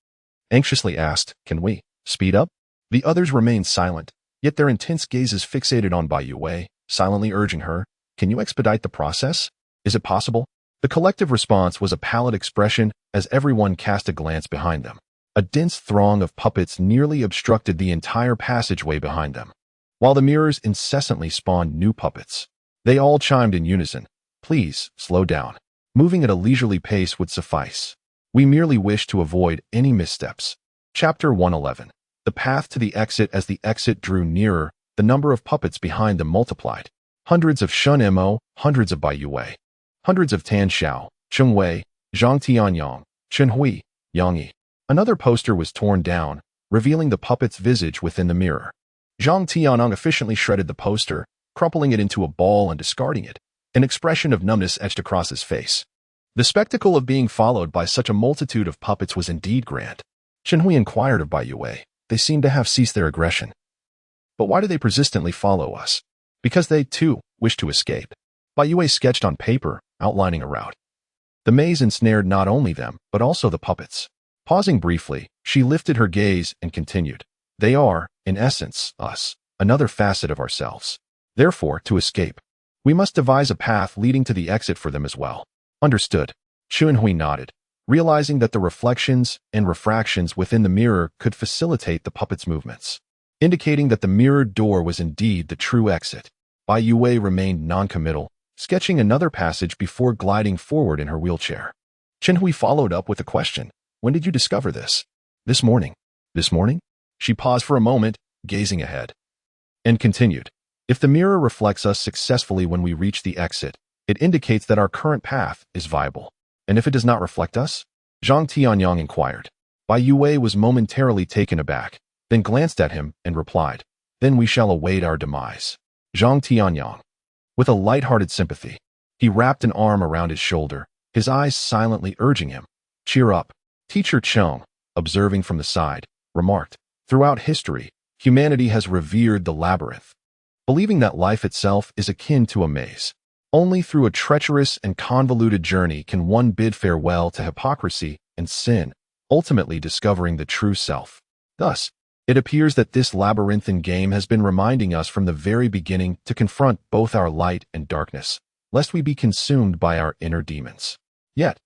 anxiously asked, "Can we speed up?" The others remained silent, yet their intense gazes fixated on Bai Youwei, silently urging her, "Can you expedite the process? Is it possible?" The collective response was a pallid expression as everyone cast a glance behind them. A dense throng of puppets nearly obstructed the entire passageway behind them, while the mirrors incessantly spawned new puppets. They all chimed in unison, "Please, slow down. Moving at a leisurely pace would suffice. We merely wish to avoid any missteps." Chapter 111. The path to the exit. As the exit drew nearer, the number of puppets behind them multiplied. Hundreds of Shen Mo, hundreds of Bai Youwei, hundreds of Tan Xiao, Chen Wei, Zhang Tianyong, Chen Hui, Yang Yi. Another poster was torn down, revealing the puppet's visage within the mirror. Zhang Tianyong efficiently shredded the poster, crumpling it into a ball and discarding it. An expression of numbness etched across his face. The spectacle of being followed by such a multitude of puppets was indeed grand. Chen Hui inquired of Bai Youwei. "They seem to have ceased their aggression. But why do they persistently follow us?" "Because they, too, wish to escape." Bai Youwei sketched on paper, outlining a route. The maze ensnared not only them, but also the puppets. Pausing briefly, she lifted her gaze and continued. "They are, in essence, us, another facet of ourselves. Therefore, to escape, we must devise a path leading to the exit for them as well." "Understood." Chen Hui nodded, realizing that the reflections and refractions within the mirror could facilitate the puppet's movements, indicating that the mirrored door was indeed the true exit. Bai Youwei remained noncommittal, sketching another passage before gliding forward in her wheelchair. Chen Hui followed up with a question. "When did you discover this?" "This morning." "This morning?" She paused for a moment, gazing ahead, and continued. "If the mirror reflects us successfully when we reach the exit, it indicates that our current path is viable. And if it does not reflect us?" Zhang Tianyong inquired. Bai Youwei was momentarily taken aback, then glanced at him and replied, "Then we shall await our demise." Zhang Tianyong, with a light-hearted sympathy, he wrapped an arm around his shoulder, his eyes silently urging him, "Cheer up." Teacher Cheng, observing from the side, remarked, "Throughout history, humanity has revered the labyrinth, believing that life itself is akin to a maze. Only through a treacherous and convoluted journey can one bid farewell to hypocrisy and sin, ultimately discovering the true self. Thus, it appears that this labyrinthine game has been reminding us from the very beginning to confront both our light and darkness, lest we be consumed by our inner demons. Yet,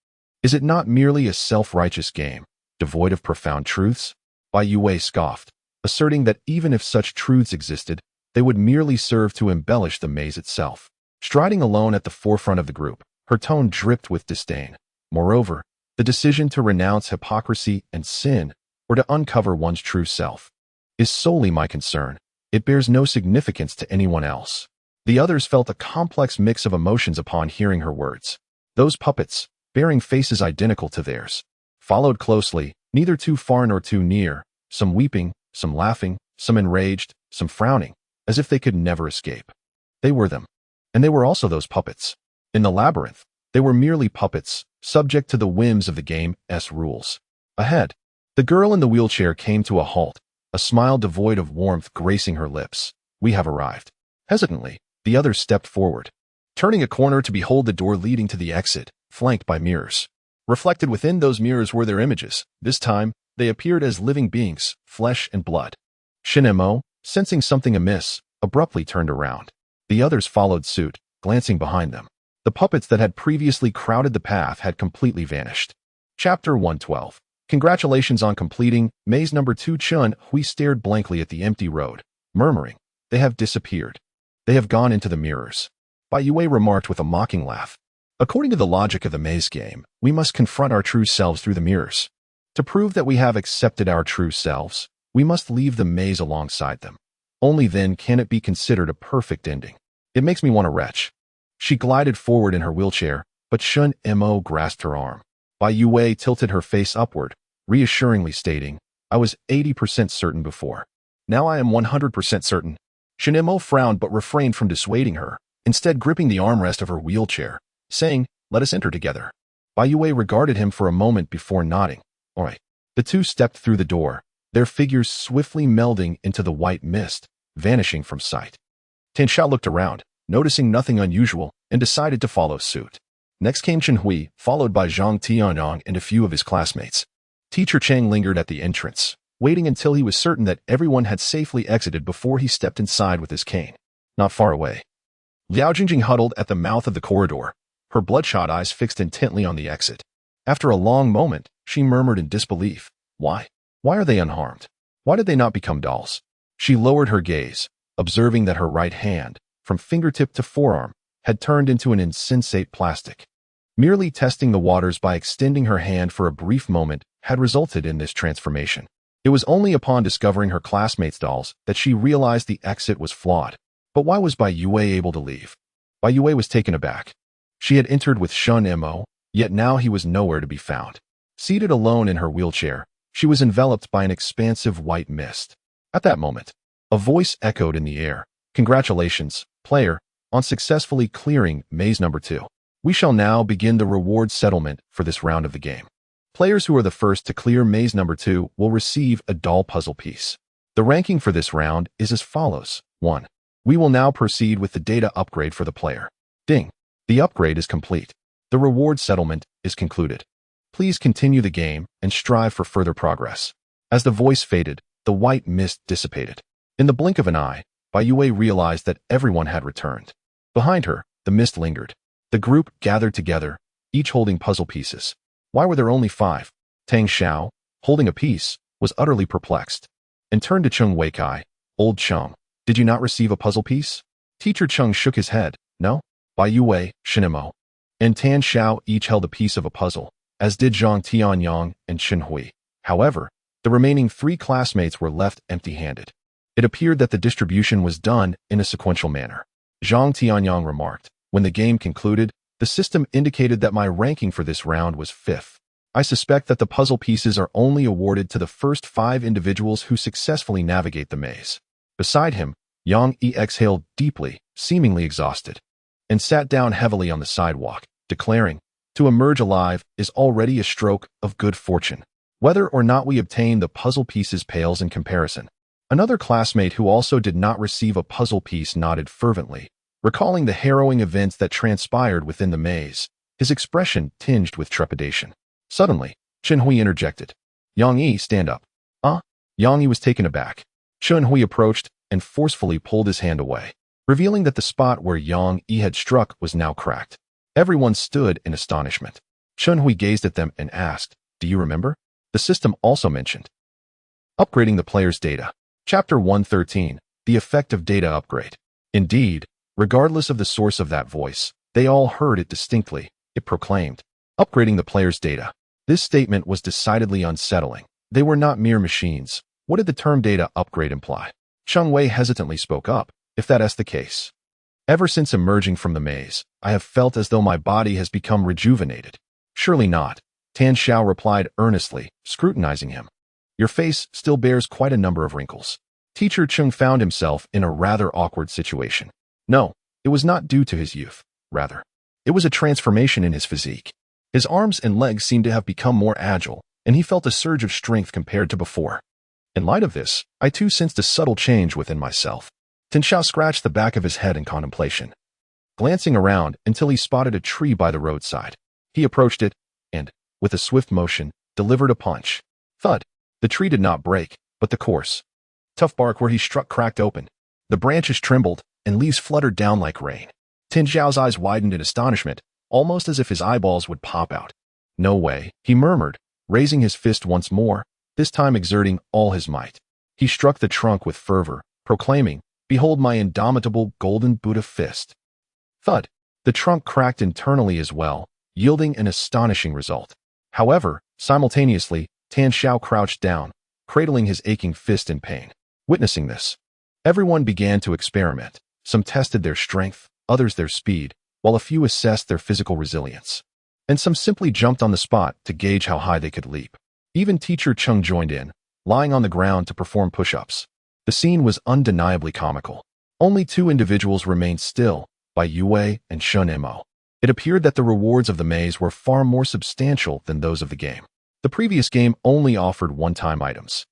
is it not merely a self-righteous game, devoid of profound truths?" Bai Youwei scoffed, asserting that even if such truths existed, they would merely serve to embellish the maze itself. Striding alone at the forefront of the group, her tone dripped with disdain. Moreover, the decision to renounce hypocrisy and sin, or to uncover one's true self, is solely my concern. It bears no significance to anyone else. The others felt a complex mix of emotions upon hearing her words. Those puppets, bearing faces identical to theirs, followed closely, neither too far nor too near, some weeping, some laughing, some enraged, some frowning, as if they could never escape. They were them. And they were also those puppets. In the labyrinth, they were merely puppets, subject to the whims of the game's rules. Ahead, the girl in the wheelchair came to a halt, a smile devoid of warmth gracing her lips. We have arrived. Hesitantly, the others stepped forward, turning a corner to behold the door leading to the exit, flanked by mirrors. Reflected within those mirrors were their images. This time, they appeared as living beings, flesh and blood. Shen Mo, sensing something amiss, abruptly turned around. The others followed suit, glancing behind them. The puppets that had previously crowded the path had completely vanished. Chapter 112. Congratulations on completing maze number 2. Chen Hui stared blankly at the empty road, murmuring, "They have disappeared. They have gone into the mirrors." Bai Youwei remarked with a mocking laugh. According to the logic of the maze game, we must confront our true selves through the mirrors. To prove that we have accepted our true selves, we must leave the maze alongside them. Only then can it be considered a perfect ending. It makes me want to retch. She glided forward in her wheelchair, but Shen Mo grasped her arm. Bai Youwei tilted her face upward, reassuringly stating, "I was 80% certain before. Now I am 100% certain." Shen Mo frowned but refrained from dissuading her, instead gripping the armrest of her wheelchair, saying, "Let us enter together." Bai Youwei regarded him for a moment before nodding. "All right." The two stepped through the door, their figures swiftly melding into the white mist, vanishing from sight. Tan Xiao looked around, noticing nothing unusual, and decided to follow suit. Next came Chen Hui, followed by Zhang Tianyang and a few of his classmates. Teacher Chang lingered at the entrance, waiting until he was certain that everyone had safely exited before he stepped inside with his cane. Not far away, Liao Jingjing huddled at the mouth of the corridor, her bloodshot eyes fixed intently on the exit. After a long moment, she murmured in disbelief, "Why? Why are they unharmed? Why did they not become dolls?" She lowered her gaze, observing that her right hand, from fingertip to forearm, had turned into an insensate plastic. Merely testing the waters by extending her hand for a brief moment had resulted in this transformation. It was only upon discovering her classmates' dolls that she realized the exit was flawed. But why was Bai Youwei able to leave? Bai Youwei was taken aback. She had entered with Shen Mo, yet now he was nowhere to be found. Seated alone in her wheelchair, she was enveloped by an expansive white mist. At that moment, a voice echoed in the air. "Congratulations, player, on successfully clearing maze number 2. We shall now begin the reward settlement for this round of the game. Players who are the first to clear maze number 2 will receive a doll puzzle piece. The ranking for this round is as follows. 1. We will now proceed with the data upgrade for the player. Ding. The upgrade is complete. The reward settlement is concluded. Please continue the game and strive for further progress." As the voice faded, the white mist dissipated. In the blink of an eye, Bai Youwei realized that everyone had returned. Behind her, the mist lingered. The group gathered together, each holding puzzle pieces. Why were there only 5? Tang Xiao, holding a piece, was utterly perplexed, and turned to Chung Weikai. "Old Chung, did you not receive a puzzle piece?" Teacher Chung shook his head. "No." Bai Youwei, Shen Mo, and Tan Xiao each held a piece of a puzzle, as did Zhang Tianyang and Chen Hui. However, the remaining 3 classmates were left empty-handed. It appeared that the distribution was done in a sequential manner. Zhang Tianyang remarked, "When the game concluded, the system indicated that my ranking for this round was 5th. I suspect that the puzzle pieces are only awarded to the first 5 individuals who successfully navigate the maze." Beside him, Yang Yi exhaled deeply, seemingly exhausted, and sat down heavily on the sidewalk, declaring, "To emerge alive is already a stroke of good fortune. Whether or not we obtain the puzzle pieces pales in comparison." Another classmate who also did not receive a puzzle piece nodded fervently, recalling the harrowing events that transpired within the maze, his expression tinged with trepidation. Suddenly, Chen Hui interjected. "Yang Yi, stand up." Yang Yi was taken aback. Chen Hui approached and forcefully pulled his hand away, revealing that the spot where Yang Yi had struck was now cracked. Everyone stood in astonishment. Chen Hui gazed at them and asked, "Do you remember? The system also mentioned upgrading the player's data." Chapter 113, The Effect of Data Upgrade. Indeed, regardless of the source of that voice, they all heard it distinctly. It proclaimed, "Upgrading the player's data." This statement was decidedly unsettling. They were not mere machines. What did the term data upgrade imply? Cheng Wei hesitantly spoke up, if that's the case. Ever since emerging from the maze, I have felt as though my body has become rejuvenated. Surely not, Tan Xiao replied earnestly, scrutinizing him. Your face still bears quite a number of wrinkles. Teacher Cheng found himself in a rather awkward situation. No, it was not due to his youth. Rather, it was a transformation in his physique. His arms and legs seemed to have become more agile, and he felt a surge of strength compared to before. In light of this, I too sensed a subtle change within myself. Tan Xiao scratched the back of his head in contemplation, glancing around until he spotted a tree by the roadside. He approached it, and, with a swift motion, delivered a punch. Thud! The tree did not break, but the coarse, tough bark where he struck cracked open. The branches trembled, and leaves fluttered down like rain. Tan Xiao's eyes widened in astonishment, almost as if his eyeballs would pop out. No way, he murmured, raising his fist once more, this time exerting all his might. He struck the trunk with fervor, proclaiming, "Behold my indomitable golden Buddha fist." Thud! The trunk cracked internally as well, yielding an astonishing result. However, simultaneously, Tan Xiao crouched down, cradling his aching fist in pain. Witnessing this, everyone began to experiment. Some tested their strength, others their speed, while a few assessed their physical resilience. And some simply jumped on the spot to gauge how high they could leap. Even Teacher Cheng joined in, lying on the ground to perform push-ups. The scene was undeniably comical. Only two individuals remained still, Bai Youwei and Shen Mo. It appeared that the rewards of the maze were far more substantial than those of the game. The previous game only offered one-time items,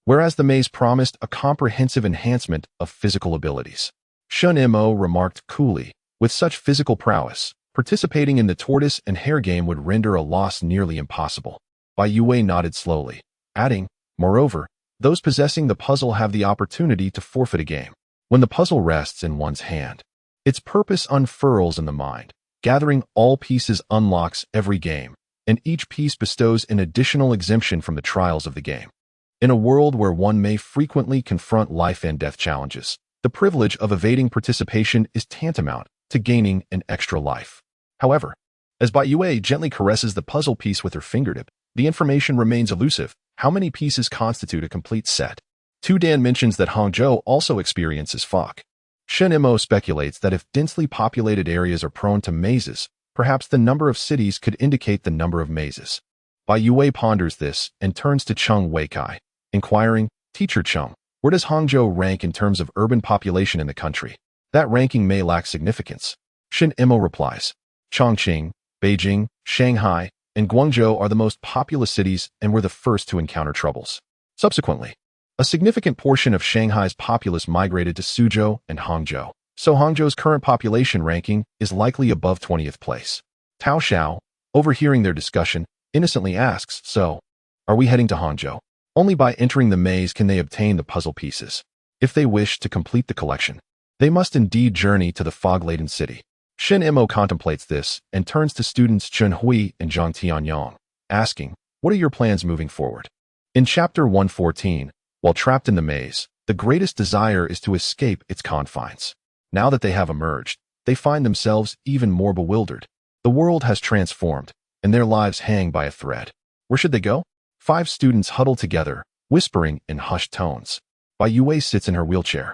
whereas the maze promised a comprehensive enhancement of physical abilities. Shen Mo remarked coolly, with such physical prowess, participating in the tortoise and hare game would render a loss nearly impossible. Bai Youwei nodded slowly, adding, moreover, those possessing the puzzle have the opportunity to forfeit a game. When the puzzle rests in one's hand, its purpose unfurls in the mind. Gathering all pieces unlocks every game, and each piece bestows an additional exemption from the trials of the game. In a world where one may frequently confront life and death challenges, the privilege of evading participation is tantamount to gaining an extra life. However, as Bai Youwei gently caresses the puzzle piece with her fingertip, the information remains elusive. How many pieces constitute a complete set? Tu Dan mentions that Hangzhou also experiences fog. Shen Mo speculates that if densely populated areas are prone to mazes, perhaps the number of cities could indicate the number of mazes. Bai Youwei ponders this and turns to Cheng Weikai, inquiring, Teacher Cheng, where does Hangzhou rank in terms of urban population in the country? That ranking may lack significance. Shen Mo replies, Chongqing, Beijing, Shanghai, and Guangzhou are the most populous cities and were the first to encounter troubles. Subsequently, a significant portion of Shanghai's populace migrated to Suzhou and Hangzhou, so Hangzhou's current population ranking is likely above 20th place. Tao Xiao, overhearing their discussion, innocently asks, so, are we heading to Hangzhou? Only by entering the maze can they obtain the puzzle pieces. If they wish to complete the collection, they must indeed journey to the fog-laden city. Shen Mo contemplates this and turns to students Chen Hui and Zhang Tianyong, asking, what are your plans moving forward? In Chapter 114, while trapped in the maze, the greatest desire is to escape its confines. Now that they have emerged, they find themselves even more bewildered. The world has transformed, and their lives hang by a thread. Where should they go? 5 students huddle together, whispering in hushed tones. Bai Youwei sits in her wheelchair,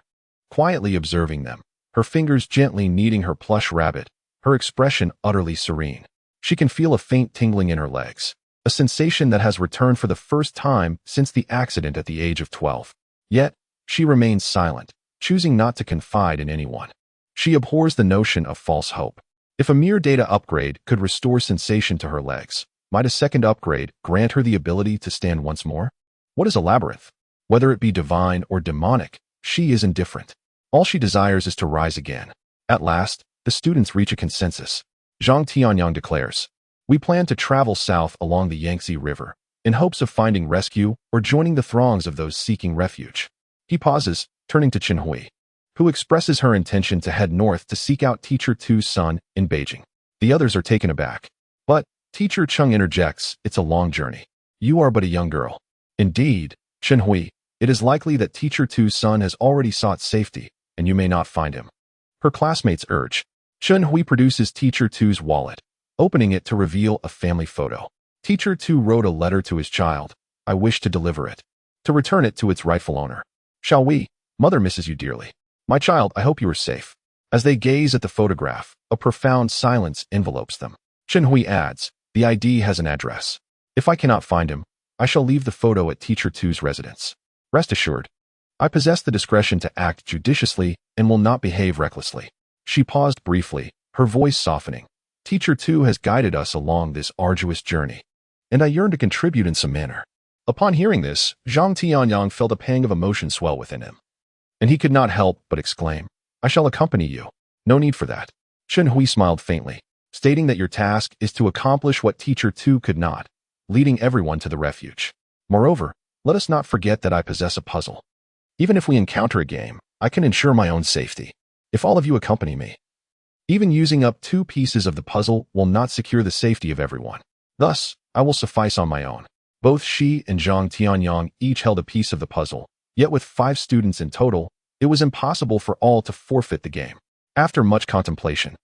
quietly observing them, her fingers gently kneading her plush rabbit, her expression utterly serene. She can feel a faint tingling in her legs, a sensation that has returned for the first time since the accident at the age of 12. Yet, she remains silent, choosing not to confide in anyone. She abhors the notion of false hope. If a mere data upgrade could restore sensation to her legs, might a second upgrade grant her the ability to stand once more? What is a labyrinth? Whether it be divine or demonic, she is indifferent. All she desires is to rise again. At last, the students reach a consensus. Zhang Tianyang declares, we plan to travel south along the Yangtze River, in hopes of finding rescue or joining the throngs of those seeking refuge. He pauses, turning to Chen Hui, who expresses her intention to head north to seek out Teacher Tu's son in Beijing. The others are taken aback. But, Teacher Cheng interjects, it's a long journey. You are but a young girl. Indeed, Chen Hui, it is likely that Teacher Tu's son has already sought safety, and you may not find him. Her classmates urge. Chen Hui produces Teacher Tu's wallet, opening it to reveal a family photo. Teacher Tu wrote a letter to his child. I wish to deliver it, to return it to its rightful owner. Shall we? Mother misses you dearly. My child, I hope you are safe. As they gaze at the photograph, a profound silence envelopes them. Shen Hui adds, the ID has an address. If I cannot find him, I shall leave the photo at Teacher 2's residence. Rest assured, I possess the discretion to act judiciously and will not behave recklessly. She paused briefly, her voice softening. Teacher 2 has guided us along this arduous journey, and I yearn to contribute in some manner. Upon hearing this, Zhang Tianyang felt a pang of emotion swell within him, and he could not help but exclaim, I shall accompany you. No need for that. Shen Hui smiled faintly, stating that your task is to accomplish what Teacher 2 could not, leading everyone to the refuge. Moreover, let us not forget that I possess a puzzle. Even if we encounter a game, I can ensure my own safety. If all of you accompany me, even using up 2 pieces of the puzzle will not secure the safety of everyone. Thus, I will suffice on my own. Both Shi and Zhang Tianyang each held a piece of the puzzle, yet with 5 students in total, it was impossible for all to forfeit the game. After much contemplation,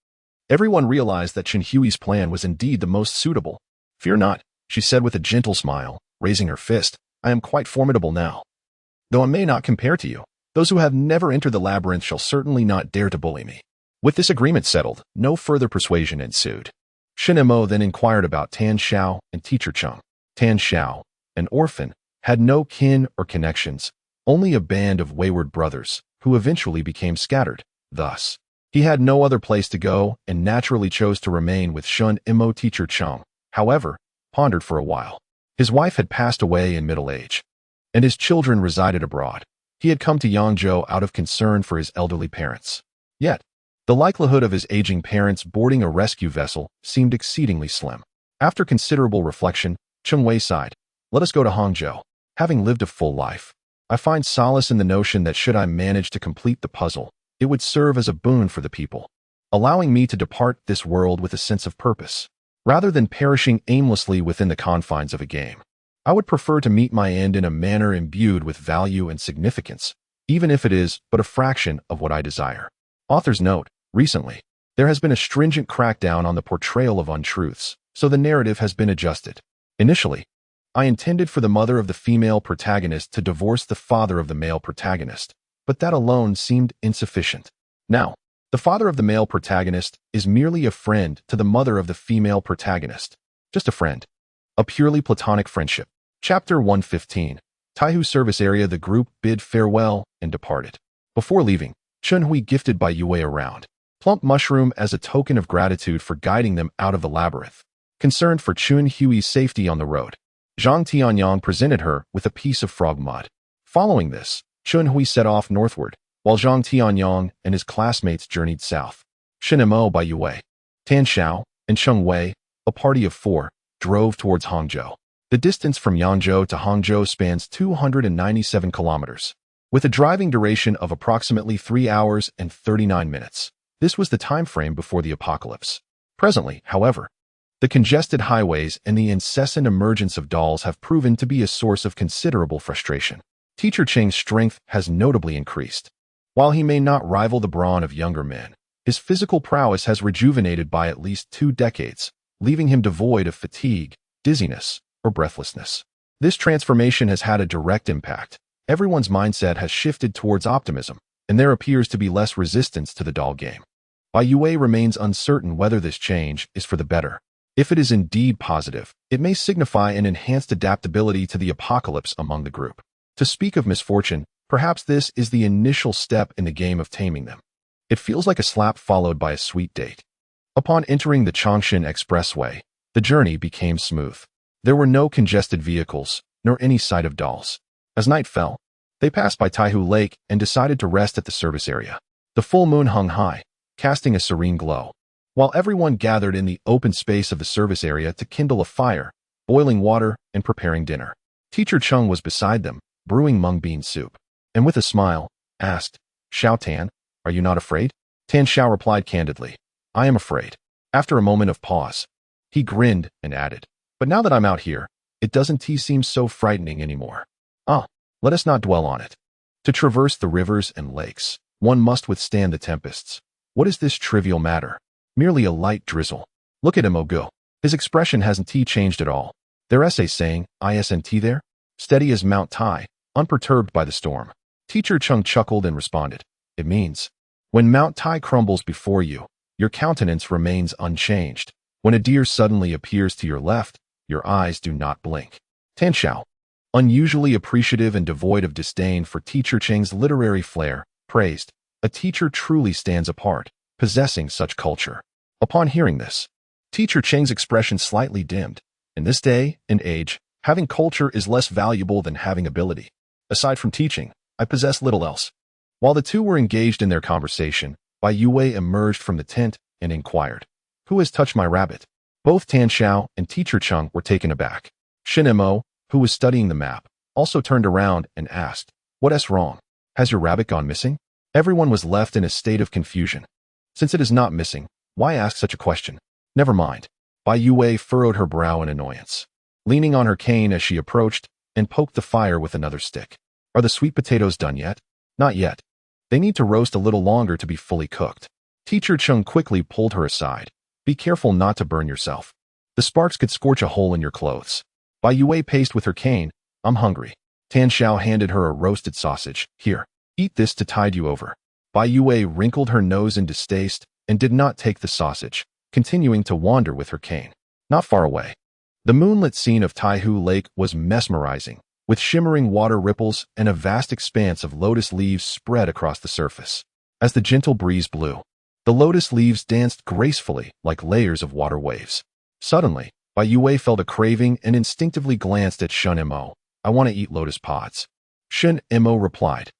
everyone realized that Chen Hui's plan was indeed the most suitable. Fear not, she said with a gentle smile, raising her fist. I am quite formidable now. Though I may not compare to you, those who have never entered the labyrinth shall certainly not dare to bully me. With this agreement settled, no further persuasion ensued. Shen Mo then inquired about Tan Xiao and Teacher Cheng. Tan Xiao, an orphan, had no kin or connections, only a band of wayward brothers, who eventually became scattered. Thus, he had no other place to go and naturally chose to remain with Shen Mo. Teacher Cheng, however, pondered for a while. His wife had passed away in middle age, and his children resided abroad. He had come to Yangzhou out of concern for his elderly parents. Yet, the likelihood of his aging parents boarding a rescue vessel seemed exceedingly slim. After considerable reflection, Cheng Wei sighed. Let us go to Hangzhou. Having lived a full life, I find solace in the notion that should I manage to complete the puzzle, it would serve as a boon for the people, allowing me to depart this world with a sense of purpose, rather than perishing aimlessly within the confines of a game. I would prefer to meet my end in a manner imbued with value and significance, even if it is but a fraction of what I desire. Author's note, recently, there has been a stringent crackdown on the portrayal of untruths, so the narrative has been adjusted. Initially, I intended for the mother of the female protagonist to divorce the father of the male protagonist, but that alone seemed insufficient. Now, the father of the male protagonist is merely a friend to the mother of the female protagonist. Just a friend. A purely platonic friendship. Chapter 115. Taihu Service Area. The group bid farewell and departed. Before leaving, Chen Hui gifted Bai Youwei a round, plump mushroom as a token of gratitude for guiding them out of the labyrinth. Concerned for Chen Hui's safety on the road, Zhang Tianyang presented her with a piece of frog mud. Following this, Chen Hui set off northward, while Zhang Tianyang and his classmates journeyed south. Shen Mo, Bai Youwei, Tan Xiao, and Cheng Wei, a party of 4, drove towards Hangzhou. The distance from Yangzhou to Hangzhou spans 297 kilometers, with a driving duration of approximately 3 hours and 39 minutes. This was the time frame before the apocalypse. Presently, however, the congested highways and the incessant emergence of dolls have proven to be a source of considerable frustration. Teacher Cheng's strength has notably increased. While he may not rival the brawn of younger men, his physical prowess has rejuvenated by at least 2 decades, leaving him devoid of fatigue, dizziness, or breathlessness. This transformation has had a direct impact. Everyone's mindset has shifted towards optimism, and there appears to be less resistance to the doll game. Bai Youwei remains uncertain whether this change is for the better. If it is indeed positive, it may signify an enhanced adaptability to the apocalypse among the group. To speak of misfortune, perhaps this is the initial step in the game of taming them. It feels like a slap followed by a sweet date. Upon entering the Changshan Expressway, the journey became smooth. There were no congested vehicles, nor any sight of dolls. As night fell, they passed by Taihu Lake and decided to rest at the service area. The full moon hung high, casting a serene glow, while everyone gathered in the open space of the service area to kindle a fire, boiling water, and preparing dinner. Teacher Cheng was beside them, brewing mung bean soup, and with a smile, asked, Xiao Tan, are you not afraid? Tan Xiao replied candidly, I am afraid. After a moment of pause, he grinned and added, but now that I'm out here, it doesn't seem so frightening anymore. Let us not dwell on it. To traverse the rivers and lakes, one must withstand the tempests. What is this trivial matter? Merely a light drizzle. Look at him, Ogo. His expression hasn't changed at all. Their essay saying, ISNT there? Steady as Mount Tai, unperturbed by the storm. Teacher Chung chuckled and responded, "It means, when Mount Tai crumbles before you, your countenance remains unchanged. When a deer suddenly appears to your left, your eyes do not blink." Tan Xiao, unusually appreciative and devoid of disdain for Teacher Cheng's literary flair, praised, "A teacher truly stands apart, possessing such culture." Upon hearing this, Teacher Cheng's expression slightly dimmed. In this day and age, having culture is less valuable than having ability. Aside from teaching, I possess little else. While the two were engaged in their conversation, Bai Youwei emerged from the tent and inquired, "Who has touched my rabbit?" Both Tan Xiao and Teacher Chung were taken aback. Shen Mo, who was studying the map, also turned around and asked, "What's wrong? Has your rabbit gone missing?" Everyone was left in a state of confusion. Since it is not missing, why ask such a question? Never mind. Bai Youwei furrowed her brow in annoyance, leaning on her cane as she approached and poked the fire with another stick. "Are the sweet potatoes done yet?" "Not yet. They need to roast a little longer to be fully cooked." Teacher Chung quickly pulled her aside. "Be careful not to burn yourself. The sparks could scorch a hole in your clothes." Bai Youwei paced with her cane. "I'm hungry." Tan Xiao handed her a roasted sausage. "Here, eat this to tide you over." Bai Youwei wrinkled her nose in distaste and did not take the sausage, continuing to wander with her cane. Not far away, the moonlit scene of Taihu Lake was mesmerizing, with shimmering water ripples and a vast expanse of lotus leaves spread across the surface. As the gentle breeze blew, the lotus leaves danced gracefully like layers of water waves. Suddenly, Bai Youwei felt a craving and instinctively glanced at Shen Mo. "I want to eat lotus pods." Shen Mo replied,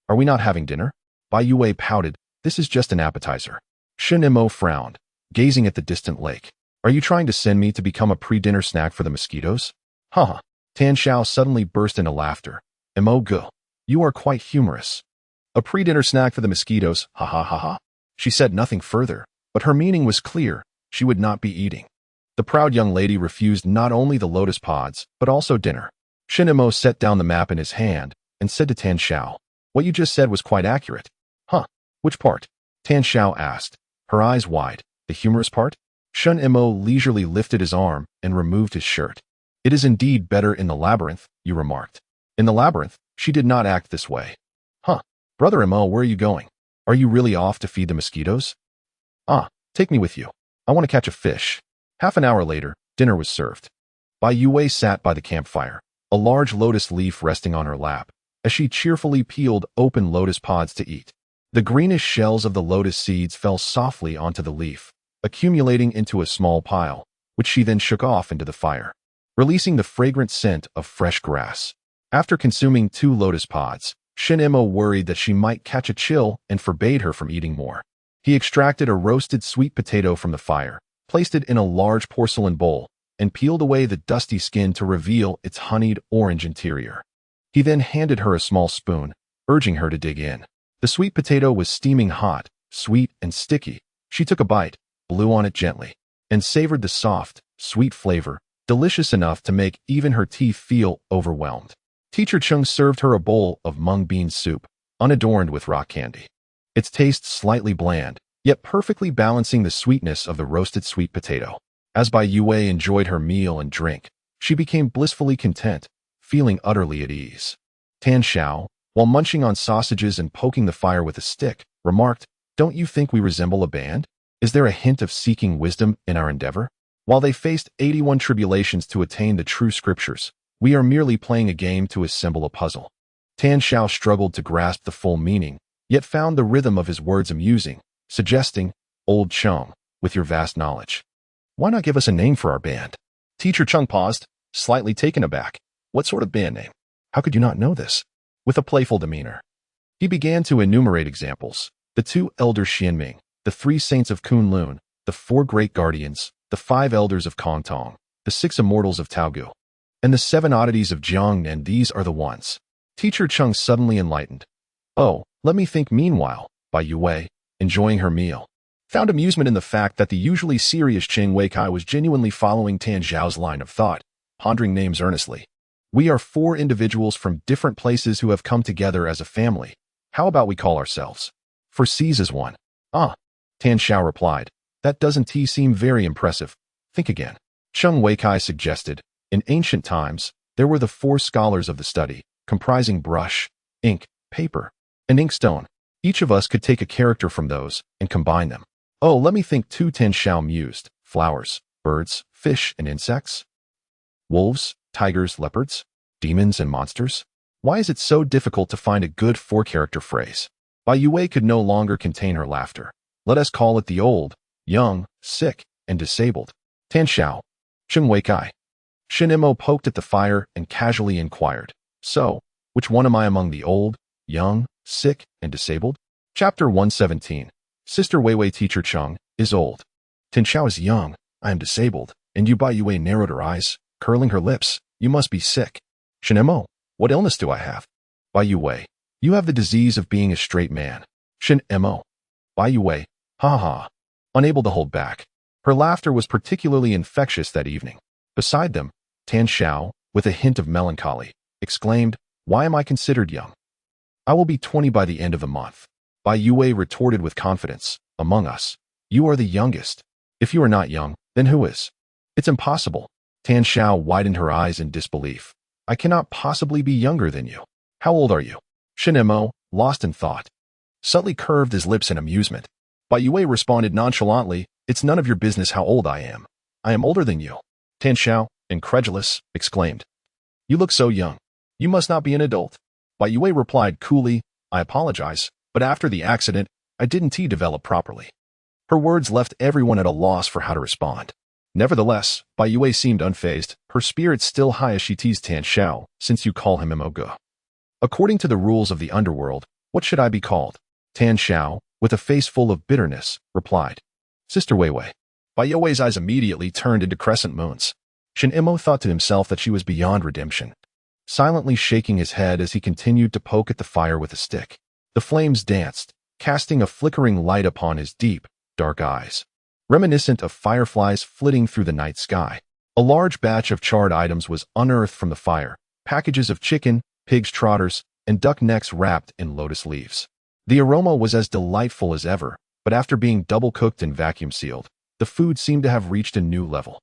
"Are we not having dinner?" Bai Youwei pouted, "This is just an appetizer." Shen Mo frowned, gazing at the distant lake. "Are you trying to send me to become a pre-dinner snack for the mosquitoes?" "Haha." Tan Xiao suddenly burst into laughter. "Mo Gu, you are quite humorous. A pre-dinner snack for the mosquitoes, ha ha ha ha." She said nothing further, but her meaning was clear. She would not be eating. The proud young lady refused not only the lotus pods, but also dinner. Shen Mo set down the map in his hand and said to Tan Xiao, "What you just said was quite accurate." "Huh? Which part?" Tan Xiao asked, her eyes wide. "The humorous part?" Shen Mo leisurely lifted his arm and removed his shirt. "It is indeed better in the labyrinth," you remarked. In the labyrinth, she did not act this way. "Huh? Brother Mo, where are you going? Are you really off to feed the mosquitoes?" "Ah, take me with you. I want to catch a fish." Half an hour later, dinner was served. Bai Youwei sat by the campfire, a large lotus leaf resting on her lap, as she cheerfully peeled open lotus pods to eat. The greenish shells of the lotus seeds fell softly onto the leaf, accumulating into a small pile, which she then shook off into the fire, releasing the fragrant scent of fresh grass. After consuming 2 lotus pods, Shen Mo worried that she might catch a chill and forbade her from eating more. He extracted a roasted sweet potato from the fire, placed it in a large porcelain bowl, and peeled away the dusty skin to reveal its honeyed orange interior. He then handed her a small spoon, urging her to dig in. The sweet potato was steaming hot, sweet and sticky. She took a bite, blew on it gently, and savored the soft, sweet flavor, delicious enough to make even her teeth feel overwhelmed. Teacher Chung served her a bowl of mung bean soup, unadorned with rock candy. Its taste slightly bland, yet perfectly balancing the sweetness of the roasted sweet potato. As Bai Youwei enjoyed her meal and drink, she became blissfully content, feeling utterly at ease. Tan Xiao, while munching on sausages and poking the fire with a stick, remarked, "Don't you think we resemble a band? Is there a hint of seeking wisdom in our endeavor? While they faced 81 tribulations to attain the true scriptures, we are merely playing a game to assemble a puzzle." Tan Xiao struggled to grasp the full meaning, yet found the rhythm of his words amusing, suggesting, "Old Chung, with your vast knowledge, why not give us a name for our band?" Teacher Chung paused, slightly taken aback. "What sort of band name? How could you not know this?" With a playful demeanor, he began to enumerate examples: the 2 elders Xianming, the 3 saints of Kunlun, the 4 great guardians, the 5 elders of Kongtong, the 6 immortals of Taogu, and the 7 oddities of Jiang, and these are the ones. Teacher Chung suddenly enlightened. "Oh, let me think meanwhile," Bai Youwei, enjoying her meal, found amusement in the fact that the usually serious Cheng Weikai was genuinely following Tan Zhao's line of thought, pondering names earnestly. "We are 4 individuals from different places who have come together as a family. How about we call ourselves? For C's is one." "Ah," Tan Xiao replied, "that doesn't seem very impressive. Think again." Cheng Weikai suggested, "In ancient times, there were the 4 scholars of the study, comprising brush, ink, paper, and inkstone. Each of us could take a character from those and combine them. Oh, let me think too, Tan Xiao mused. Flowers, birds, fish, and insects? Wolves, tigers, leopards, demons, and monsters? Why is it so difficult to find a good four-character phrase? Bai Youwei could no longer contain her laughter. Let us call it the old, young, sick, and disabled. Tan Xiao. Cheng Wei Kai. Shen Mo poked at the fire and casually inquired, so, which one am I among the old, young, sick, and disabled? Chapter 117. Sister Weiwei Teacher Cheng is old. Tan Xiao is young, I am disabled, and you Bai Youwei narrowed her eyes, curling her lips, you must be sick. Shen Mo, what illness do I have? Bai Youwei, you have the disease of being a straight man. Shen Mo. Bai Youwei, ha ha. Unable to hold back. Her laughter was particularly infectious that evening. Beside them, Tan Xiao, with a hint of melancholy, exclaimed, why am I considered young? I will be 20 by the end of the month. Bai Youwei retorted with confidence, among us, you are the youngest. If you are not young, then who is? It's impossible. Tan Xiao widened her eyes in disbelief. I cannot possibly be younger than you. How old are you? Shen Mo, lost in thought, subtly curved his lips in amusement. Bai Youwei responded nonchalantly, it's none of your business how old I am. I am older than you. Tan Xiao, incredulous, exclaimed, you look so young. You must not be an adult. Bai Youwei replied coolly, I apologize, but after the accident, I didn't develop properly. Her words left everyone at a loss for how to respond. Nevertheless, Bai Youwei seemed unfazed, her spirits still high as she teased Tan Xiao, since you call him Moge. According to the rules of the underworld, what should I be called? Tan Xiao, with a face full of bitterness, replied, Sister Weiwei. Bai Youwei's eyes immediately turned into crescent moons. Shen Mo thought to himself that she was beyond redemption, silently shaking his head as he continued to poke at the fire with a stick. The flames danced, casting a flickering light upon his deep, dark eyes, reminiscent of fireflies flitting through the night sky. A large batch of charred items was unearthed from the fire, packages of chicken, pig's trotters, and duck necks wrapped in lotus leaves. The aroma was as delightful as ever, but after being double-cooked and vacuum-sealed, the food seemed to have reached a new level.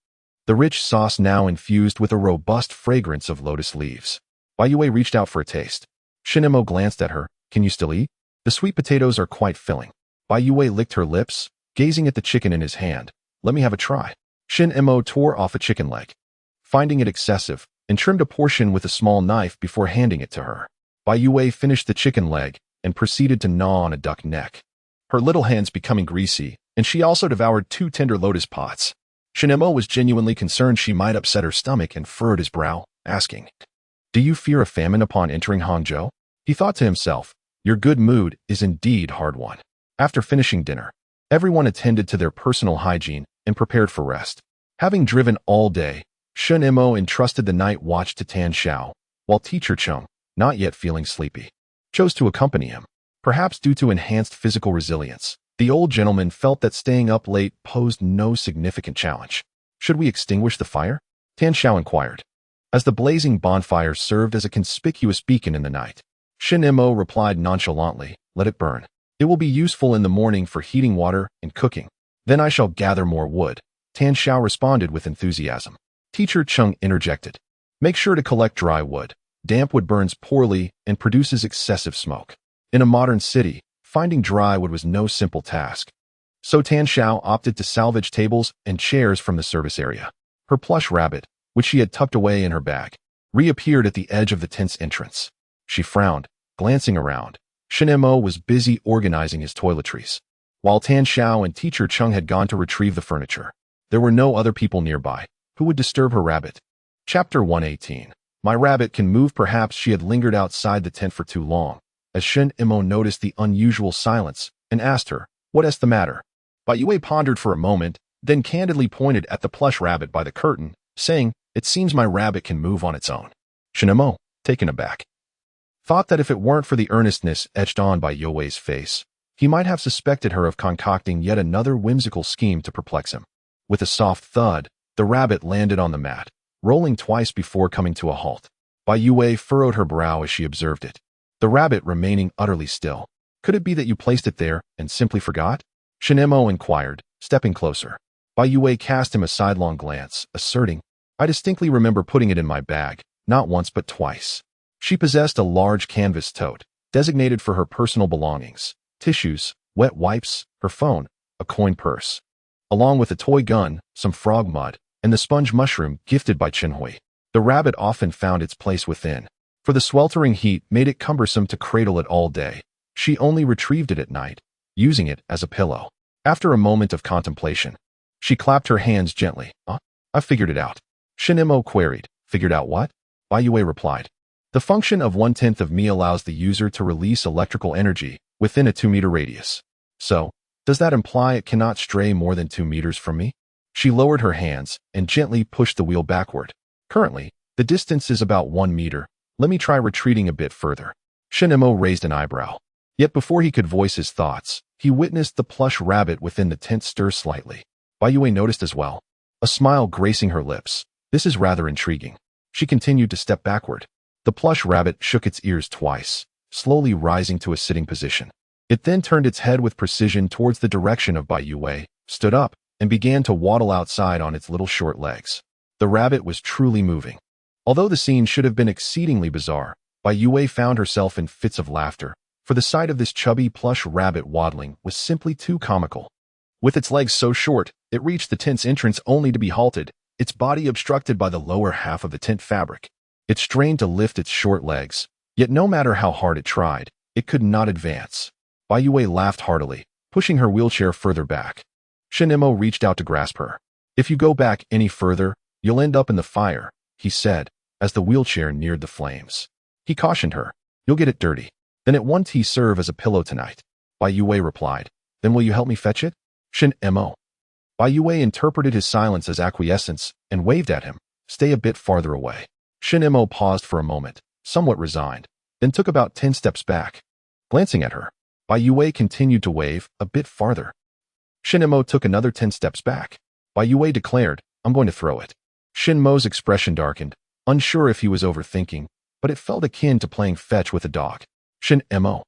The rich sauce now infused with a robust fragrance of lotus leaves. Bai Youwei reached out for a taste. Shen Mo glanced at her, can you still eat? The sweet potatoes are quite filling. Bai Youwei licked her lips, gazing at the chicken in his hand. Let me have a try. Shen Mo tore off a chicken leg, finding it excessive, and trimmed a portion with a small knife before handing it to her. Bai Youwei finished the chicken leg and proceeded to gnaw on a duck neck, her little hands becoming greasy, and she also devoured 2 tender lotus pots. Shen Mo was genuinely concerned she might upset her stomach and furrowed his brow, asking, do you fear a famine upon entering Hangzhou? He thought to himself, your good mood is indeed hard won. After finishing dinner, everyone attended to their personal hygiene and prepared for rest. Having driven all day, Shen Mo entrusted the night watch to Tan Xiao, while Teacher Cheng, not yet feeling sleepy, chose to accompany him. Perhaps due to enhanced physical resilience, the old gentleman felt that staying up late posed no significant challenge. Should we extinguish the fire? Tan Xiao inquired, as the blazing bonfire served as a conspicuous beacon in the night. Shen Mo replied nonchalantly, let it burn. It will be useful in the morning for heating water and cooking. Then I shall gather more wood. Tan Xiao responded with enthusiasm. Teacher Cheng interjected, make sure to collect dry wood. Damp wood burns poorly and produces excessive smoke. In a modern city, finding dry wood was no simple task. So Tan Xiao opted to salvage tables and chairs from the service area. Her plush rabbit, which she had tucked away in her bag, reappeared at the edge of the tent's entrance. She frowned, glancing around. Shen Mo was busy organizing his toiletries, while Tan Xiao and Teacher Cheng had gone to retrieve the furniture. There were no other people nearby who would disturb her rabbit. Chapter 118. My rabbit can move. Perhaps she had lingered outside the tent for too long, as Shen Mo noticed the unusual silence and asked her, what is the matter? Bai Youwei pondered for a moment, then candidly pointed at the plush rabbit by the curtain, saying, it seems my rabbit can move on its own. Shen Mo, taken aback, thought that if it weren't for the earnestness etched on Bai Youwei's face, he might have suspected her of concocting yet another whimsical scheme to perplex him. With a soft thud, the rabbit landed on the mat, rolling twice before coming to a halt. Bai Youwei furrowed her brow as she observed it, the rabbit remaining utterly still. Could it be that you placed it there and simply forgot? Shen Mo inquired, stepping closer. Bai Youwei cast him a sidelong glance, asserting, I distinctly remember putting it in my bag, not once but twice. She possessed a large canvas tote, designated for her personal belongings, tissues, wet wipes, her phone, a coin purse, along with a toy gun, some frog mud, and the sponge mushroom gifted by Chen Hui. The rabbit often found its place within, for the sweltering heat made it cumbersome to cradle it all day. She only retrieved it at night, using it as a pillow. After a moment of contemplation, she clapped her hands gently. I figured it out. Shen Mo queried. Figured out what? Bai Youwei replied. The function of 1/10 of me allows the user to release electrical energy within a 2-meter radius. So, does that imply it cannot stray more than 2 meters from me? She lowered her hands and gently pushed the wheel backward. Currently, the distance is about 1 meter. Let me try retreating a bit further. Shen Mo raised an eyebrow. Yet before he could voice his thoughts, he witnessed the plush rabbit within the tent stir slightly. Bai Youwei noticed as well, a smile gracing her lips. This is rather intriguing. She continued to step backward. The plush rabbit shook its ears twice, slowly rising to a sitting position. It then turned its head with precision towards the direction of Bai Youwei, stood up, and began to waddle outside on its little short legs. The rabbit was truly moving. Although the scene should have been exceedingly bizarre, Bai Youwei found herself in fits of laughter, for the sight of this chubby plush rabbit waddling was simply too comical. With its legs so short, it reached the tent's entrance only to be halted, its body obstructed by the lower half of the tent fabric. It strained to lift its short legs, yet no matter how hard it tried, it could not advance. Bai Youwei laughed heartily, pushing her wheelchair further back. Shen Mo reached out to grasp her. If you go back any further, you'll end up in the fire, he said, as the wheelchair neared the flames. He cautioned her. You'll get it dirty. Then it won't serve as a pillow tonight. Bai Youwei replied. Then will you help me fetch it? Shen Mo. Bai Youwei interpreted his silence as acquiescence and waved at him. Stay a bit farther away. Shen Mo paused for a moment, somewhat resigned, then took about 10 steps back. Glancing at her, Bai Youwei continued to wave a bit farther. Shen Mo took another 10 steps back. Bai Youwei declared, I'm going to throw it. Shen Mo's expression darkened, unsure if he was overthinking, but it felt akin to playing fetch with a dog. Shen Mo.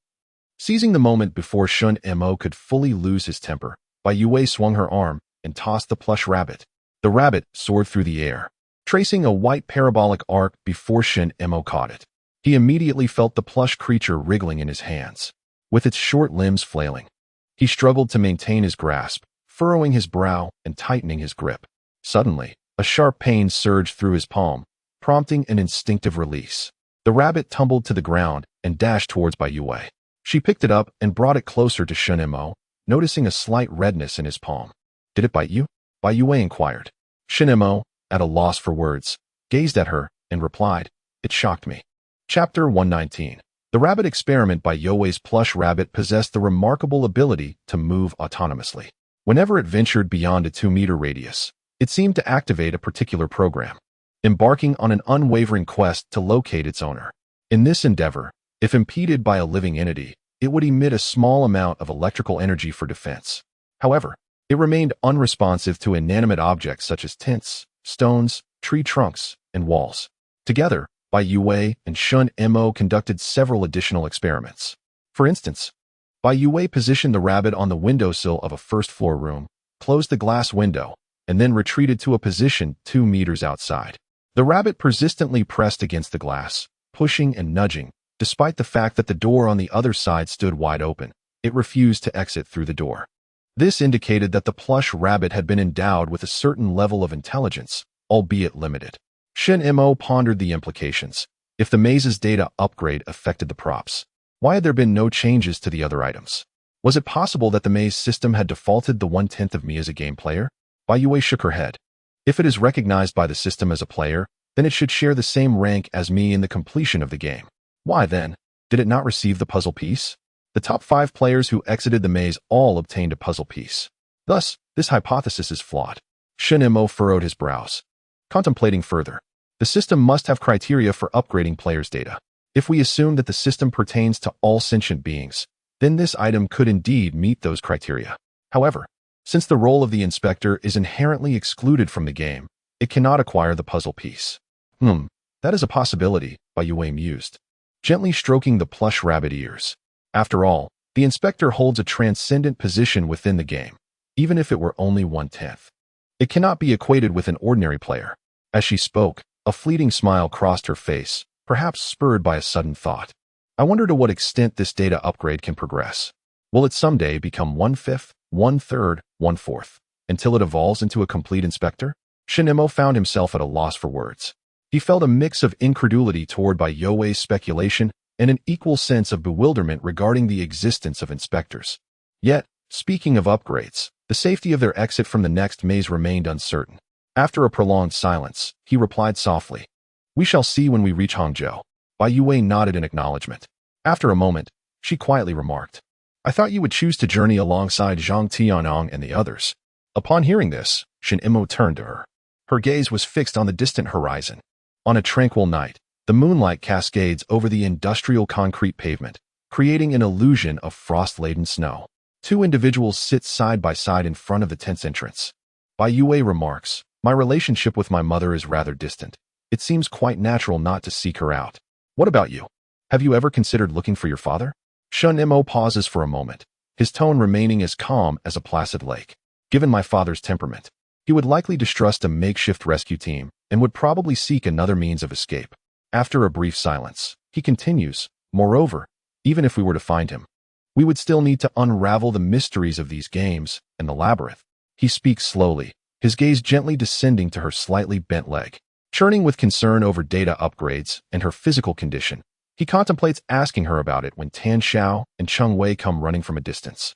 Seizing the moment before Shen Mo could fully lose his temper, Bai Youwei swung her arm and tossed the plush rabbit. The rabbit soared through the air, tracing a white parabolic arc before Shen Mo caught it. He immediately felt the plush creature wriggling in his hands, with its short limbs flailing. He struggled to maintain his grasp, furrowing his brow and tightening his grip. Suddenly, a sharp pain surged through his palm, prompting an instinctive release. The rabbit tumbled to the ground and dashed towards Bai Youwei. She picked it up and brought it closer to Shen Mo, noticing a slight redness in his palm. Did it bite you? Bai Youwei inquired. Shen Mo, at a loss for words, gazed at her and replied, It shocked me. Chapter 119. The rabbit experiment. Bai Youwei's plush rabbit possessed the remarkable ability to move autonomously. Whenever it ventured beyond a 2-meter radius, it seemed to activate a particular program, embarking on an unwavering quest to locate its owner. In this endeavor, if impeded by a living entity, it would emit a small amount of electrical energy for defense. However, it remained unresponsive to inanimate objects such as tents, stones, tree trunks, and walls. Together, Bai Youwei and Shen Mo conducted several additional experiments. For instance, Bai Youwei positioned the rabbit on the windowsill of a first-floor room, closed the glass window, and then retreated to a position 2 meters outside. The rabbit persistently pressed against the glass, pushing and nudging. Despite the fact that the door on the other side stood wide open, it refused to exit through the door. This indicated that the plush rabbit had been endowed with a certain level of intelligence, albeit limited. Shen Mo pondered the implications. If the maze's data upgrade affected the props, why had there been no changes to the other items? Was it possible that the maze system had defaulted the 1/10 of me as a game player? Bai Youwei shook her head. If it is recognized by the system as a player, then it should share the same rank as me in the completion of the game. Why then, did it not receive the puzzle piece? The top 5 players who exited the maze all obtained a puzzle piece. Thus, this hypothesis is flawed. Shen Mo furrowed his brows. Contemplating further, the system must have criteria for upgrading players' data. If we assume that the system pertains to all sentient beings, then this item could indeed meet those criteria. However, since the role of the inspector is inherently excluded from the game, it cannot acquire the puzzle piece. That is a possibility, Bai Youwei mused, gently stroking the plush rabbit ears. After all, the inspector holds a transcendent position within the game, even if it were only 1/10. It cannot be equated with an ordinary player. As she spoke, a fleeting smile crossed her face, perhaps spurred by a sudden thought. I wonder to what extent this data upgrade can progress. Will it someday become 1/5, 1/3, 1/4, until it evolves into a complete inspector? Shen Mo found himself at a loss for words. He felt a mix of incredulity toward Bai Youwei's speculation and an equal sense of bewilderment regarding the existence of inspectors. Yet, speaking of upgrades, the safety of their exit from the next maze remained uncertain. After a prolonged silence, he replied softly, "We shall see when we reach Hangzhou." Bai Youwei nodded in acknowledgement. After a moment, she quietly remarked, "I thought you would choose to journey alongside Zhang Tianong and the others." Upon hearing this, Shen Mo turned to her. Her gaze was fixed on the distant horizon. On a tranquil night, the moonlight cascades over the industrial concrete pavement, creating an illusion of frost-laden snow. Two individuals sit side by side in front of the tent's entrance. Bai Youwei remarks, "My relationship with my mother is rather distant. It seems quite natural not to seek her out. What about you? Have you ever considered looking for your father?" Shen Mo pauses for a moment, his tone remaining as calm as a placid lake. "Given my father's temperament, he would likely distrust a makeshift rescue team and would probably seek another means of escape." After a brief silence, he continues, "Moreover, even if we were to find him, we would still need to unravel the mysteries of these games and the labyrinth." He speaks slowly, his gaze gently descending to her slightly bent leg. Churning with concern over data upgrades and her physical condition, he contemplates asking her about it when Tan Xiao and Cheng Wei come running from a distance.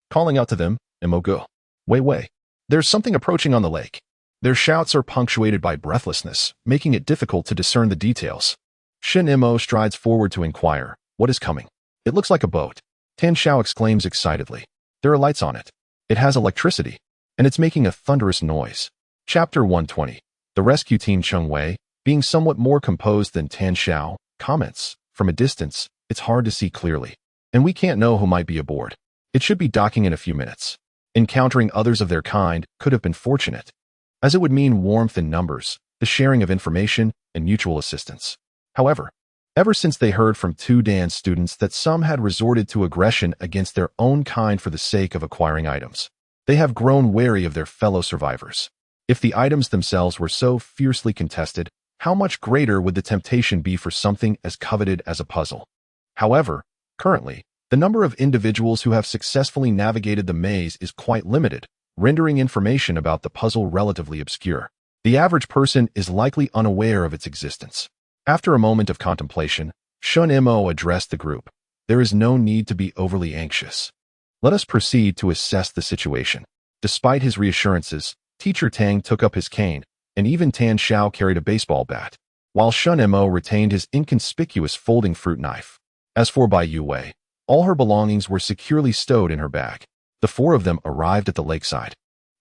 Calling out to them, "Imogu, Wei Wei, there's something approaching on the lake." Their shouts are punctuated by breathlessness, making it difficult to discern the details. Shen Mo strides forward to inquire, "What is coming?" "It looks like a boat," Tan Xiao exclaims excitedly. "There are lights on it. It has electricity, and it's making a thunderous noise." Chapter 120. The rescue team. Cheng Wei, being somewhat more composed than Tan Xiao, comments, "From a distance, it's hard to see clearly, and we can't know who might be aboard. It should be docking in a few minutes. Encountering others of their kind could have been fortunate, as it would mean warmth in numbers, the sharing of information, and mutual assistance. However, ever since they heard from two Dan students that some had resorted to aggression against their own kind for the sake of acquiring items, they have grown wary of their fellow survivors. If the items themselves were so fiercely contested, how much greater would the temptation be for something as coveted as a puzzle? However, currently, the number of individuals who have successfully navigated the maze is quite limited, rendering information about the puzzle relatively obscure. The average person is likely unaware of its existence. After a moment of contemplation, Shen Mo addressed the group. "There is no need to be overly anxious. Let us proceed to assess the situation." Despite his reassurances, Teacher Tang took up his cane, and even Tan Xiao carried a baseball bat, while Shen Mo retained his inconspicuous folding fruit knife. As for Bai Youwei, all her belongings were securely stowed in her bag. The four of them arrived at the lakeside,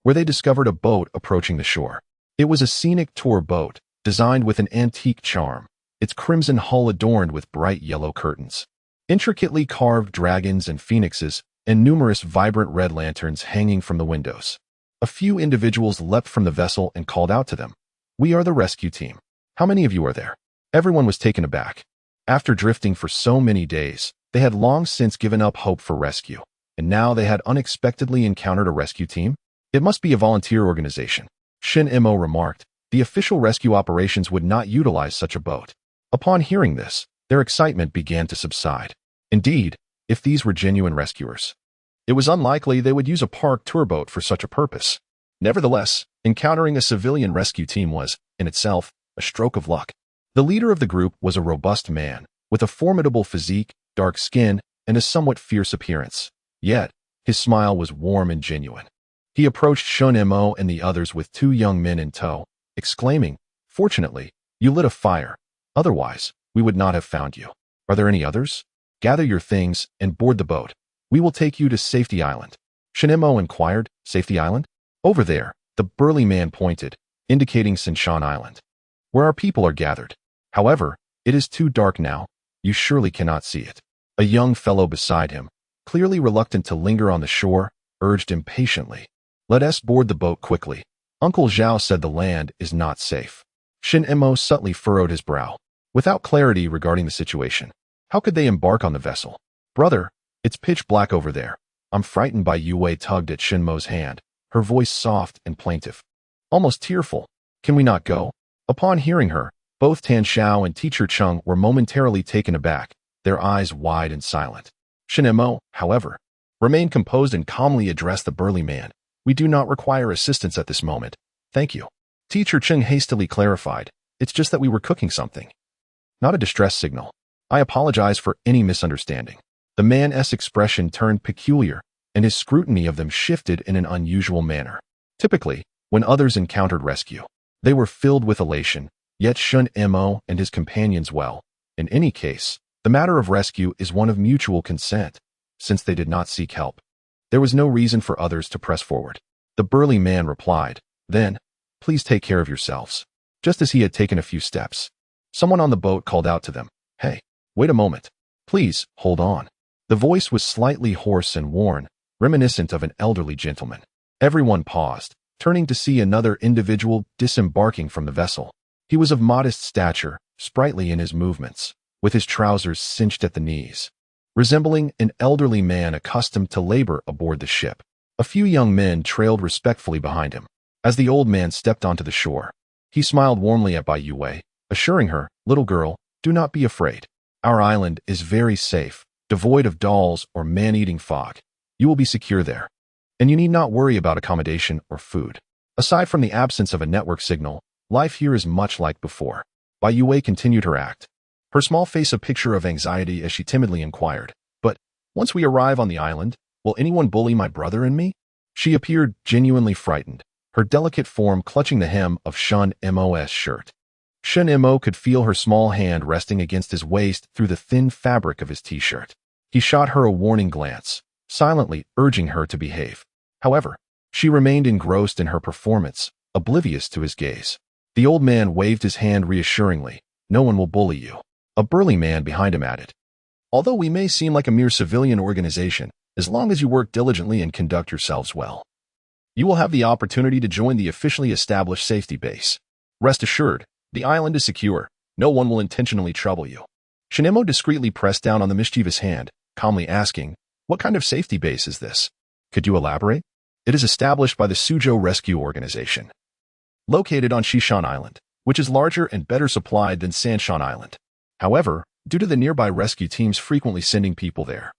where they discovered a boat approaching the shore. It was a scenic tour boat, designed with an antique charm, its crimson hull adorned with bright yellow curtains, intricately carved dragons and phoenixes, and numerous vibrant red lanterns hanging from the windows. A few individuals leapt from the vessel and called out to them, "We are the rescue team. How many of you are there?" Everyone was taken aback. After drifting for so many days, they had long since given up hope for rescue, and now they had unexpectedly encountered a rescue team? "It must be a volunteer organization," Shen Mo remarked. "The official rescue operations would not utilize such a boat." Upon hearing this, their excitement began to subside. Indeed, if these were genuine rescuers, it was unlikely they would use a park tour boat for such a purpose. Nevertheless, encountering a civilian rescue team was, in itself, a stroke of luck. The leader of the group was a robust man, with a formidable physique, dark skin, and a somewhat fierce appearance. Yet, his smile was warm and genuine. He approached Shen Mo and the others with two young men in tow, exclaiming, "Fortunately, you lit a fire. Otherwise, we would not have found you. Are there any others? Gather your things and board the boat. We will take you to Safety Island." Shen Mo inquired, "Safety Island?" "Over there," the burly man pointed, indicating Sinshan Island, where our people are gathered. "However, it is too dark now. You surely cannot see it." A young fellow beside him, clearly reluctant to linger on the shore, urged impatiently, "Let us board the boat quickly. Uncle Zhao said the land is not safe." Shen Mo subtly furrowed his brow. Without clarity regarding the situation, how could they embark on the vessel? "Brother, it's pitch black over there. I'm frightened." Bai Youwei tugged at Shen Mo's hand, her voice soft and plaintive, almost tearful. "Can we not go?" Upon hearing her, both Tan Xiao and Teacher Cheng were momentarily taken aback, their eyes wide and silent. Shen Mo, however, remained composed and calmly addressed the burly man. "We do not require assistance at this moment. Thank you." Teacher Cheng hastily clarified, "It's just that we were cooking something. Not a distress signal. I apologize for any misunderstanding." The man's expression turned peculiar, and his scrutiny of them shifted in an unusual manner. Typically, when others encountered rescue, they were filled with elation, yet Shen Mo and his companions well. In any case, the matter of rescue is one of mutual consent. Since they did not seek help, there was no reason for others to press forward. The burly man replied, "Then, please take care of yourselves." Just as he had taken a few steps, someone on the boat called out to them, "Hey, wait a moment. Please, hold on." The voice was slightly hoarse and worn, reminiscent of an elderly gentleman. Everyone paused, turning to see another individual disembarking from the vessel. He was of modest stature, sprightly in his movements, with his trousers cinched at the knees, resembling an elderly man accustomed to labor aboard the ship. A few young men trailed respectfully behind him. As the old man stepped onto the shore, he smiled warmly at Bai Youwei, assuring her, "Little girl, do not be afraid. Our island is very safe, devoid of dolls or man-eating fog. You will be secure there, and you need not worry about accommodation or food. Aside from the absence of a network signal, life here is much like before." Bai Youwei continued her act, her small face a picture of anxiety as she timidly inquired, "But once we arrive on the island, will anyone bully my brother and me?" She appeared genuinely frightened, her delicate form clutching the hem of Shen Mo's shirt. Shen Mo could feel her small hand resting against his waist through the thin fabric of his t-shirt. He shot her a warning glance, silently urging her to behave. However, she remained engrossed in her performance, oblivious to his gaze. The old man waved his hand reassuringly, "No one will bully you." A burly man behind him added, "Although we may seem like a mere civilian organization, as long as you work diligently and conduct yourselves well, you will have the opportunity to join the officially established safety base. Rest assured, the island is secure. No one will intentionally trouble you." Shen Mo discreetly pressed down on the mischievous hand, calmly asking, "What kind of safety base is this? Could you elaborate?" "It is established by the Suzhou Rescue Organization, located on Shishan Island, which is larger and better supplied than Sanshan Island. However, due to the nearby rescue teams frequently sending people there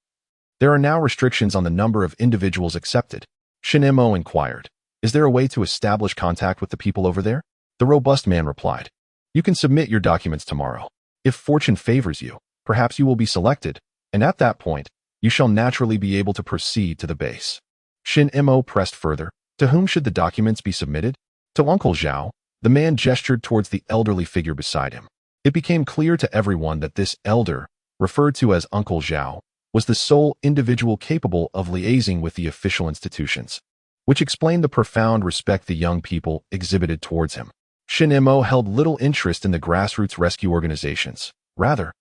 are now restrictions on the number of individuals accepted." Shen Mo inquired, "Is there a way to establish contact with the people over there?" The robust man replied, "You can submit your documents tomorrow. If fortune favors you, perhaps you will be selected, and at that point, you shall naturally be able to proceed to the base." Shen Mo pressed further, "To whom should the documents be submitted?" "To Uncle Zhao." The man gestured towards the elderly figure beside him. It became clear to everyone that this elder, referred to as Uncle Zhao, was the sole individual capable of liaising with the official institutions, which explained the profound respect the young people exhibited towards him. Shen Mo held little interest in the grassroots rescue organizations. Rather,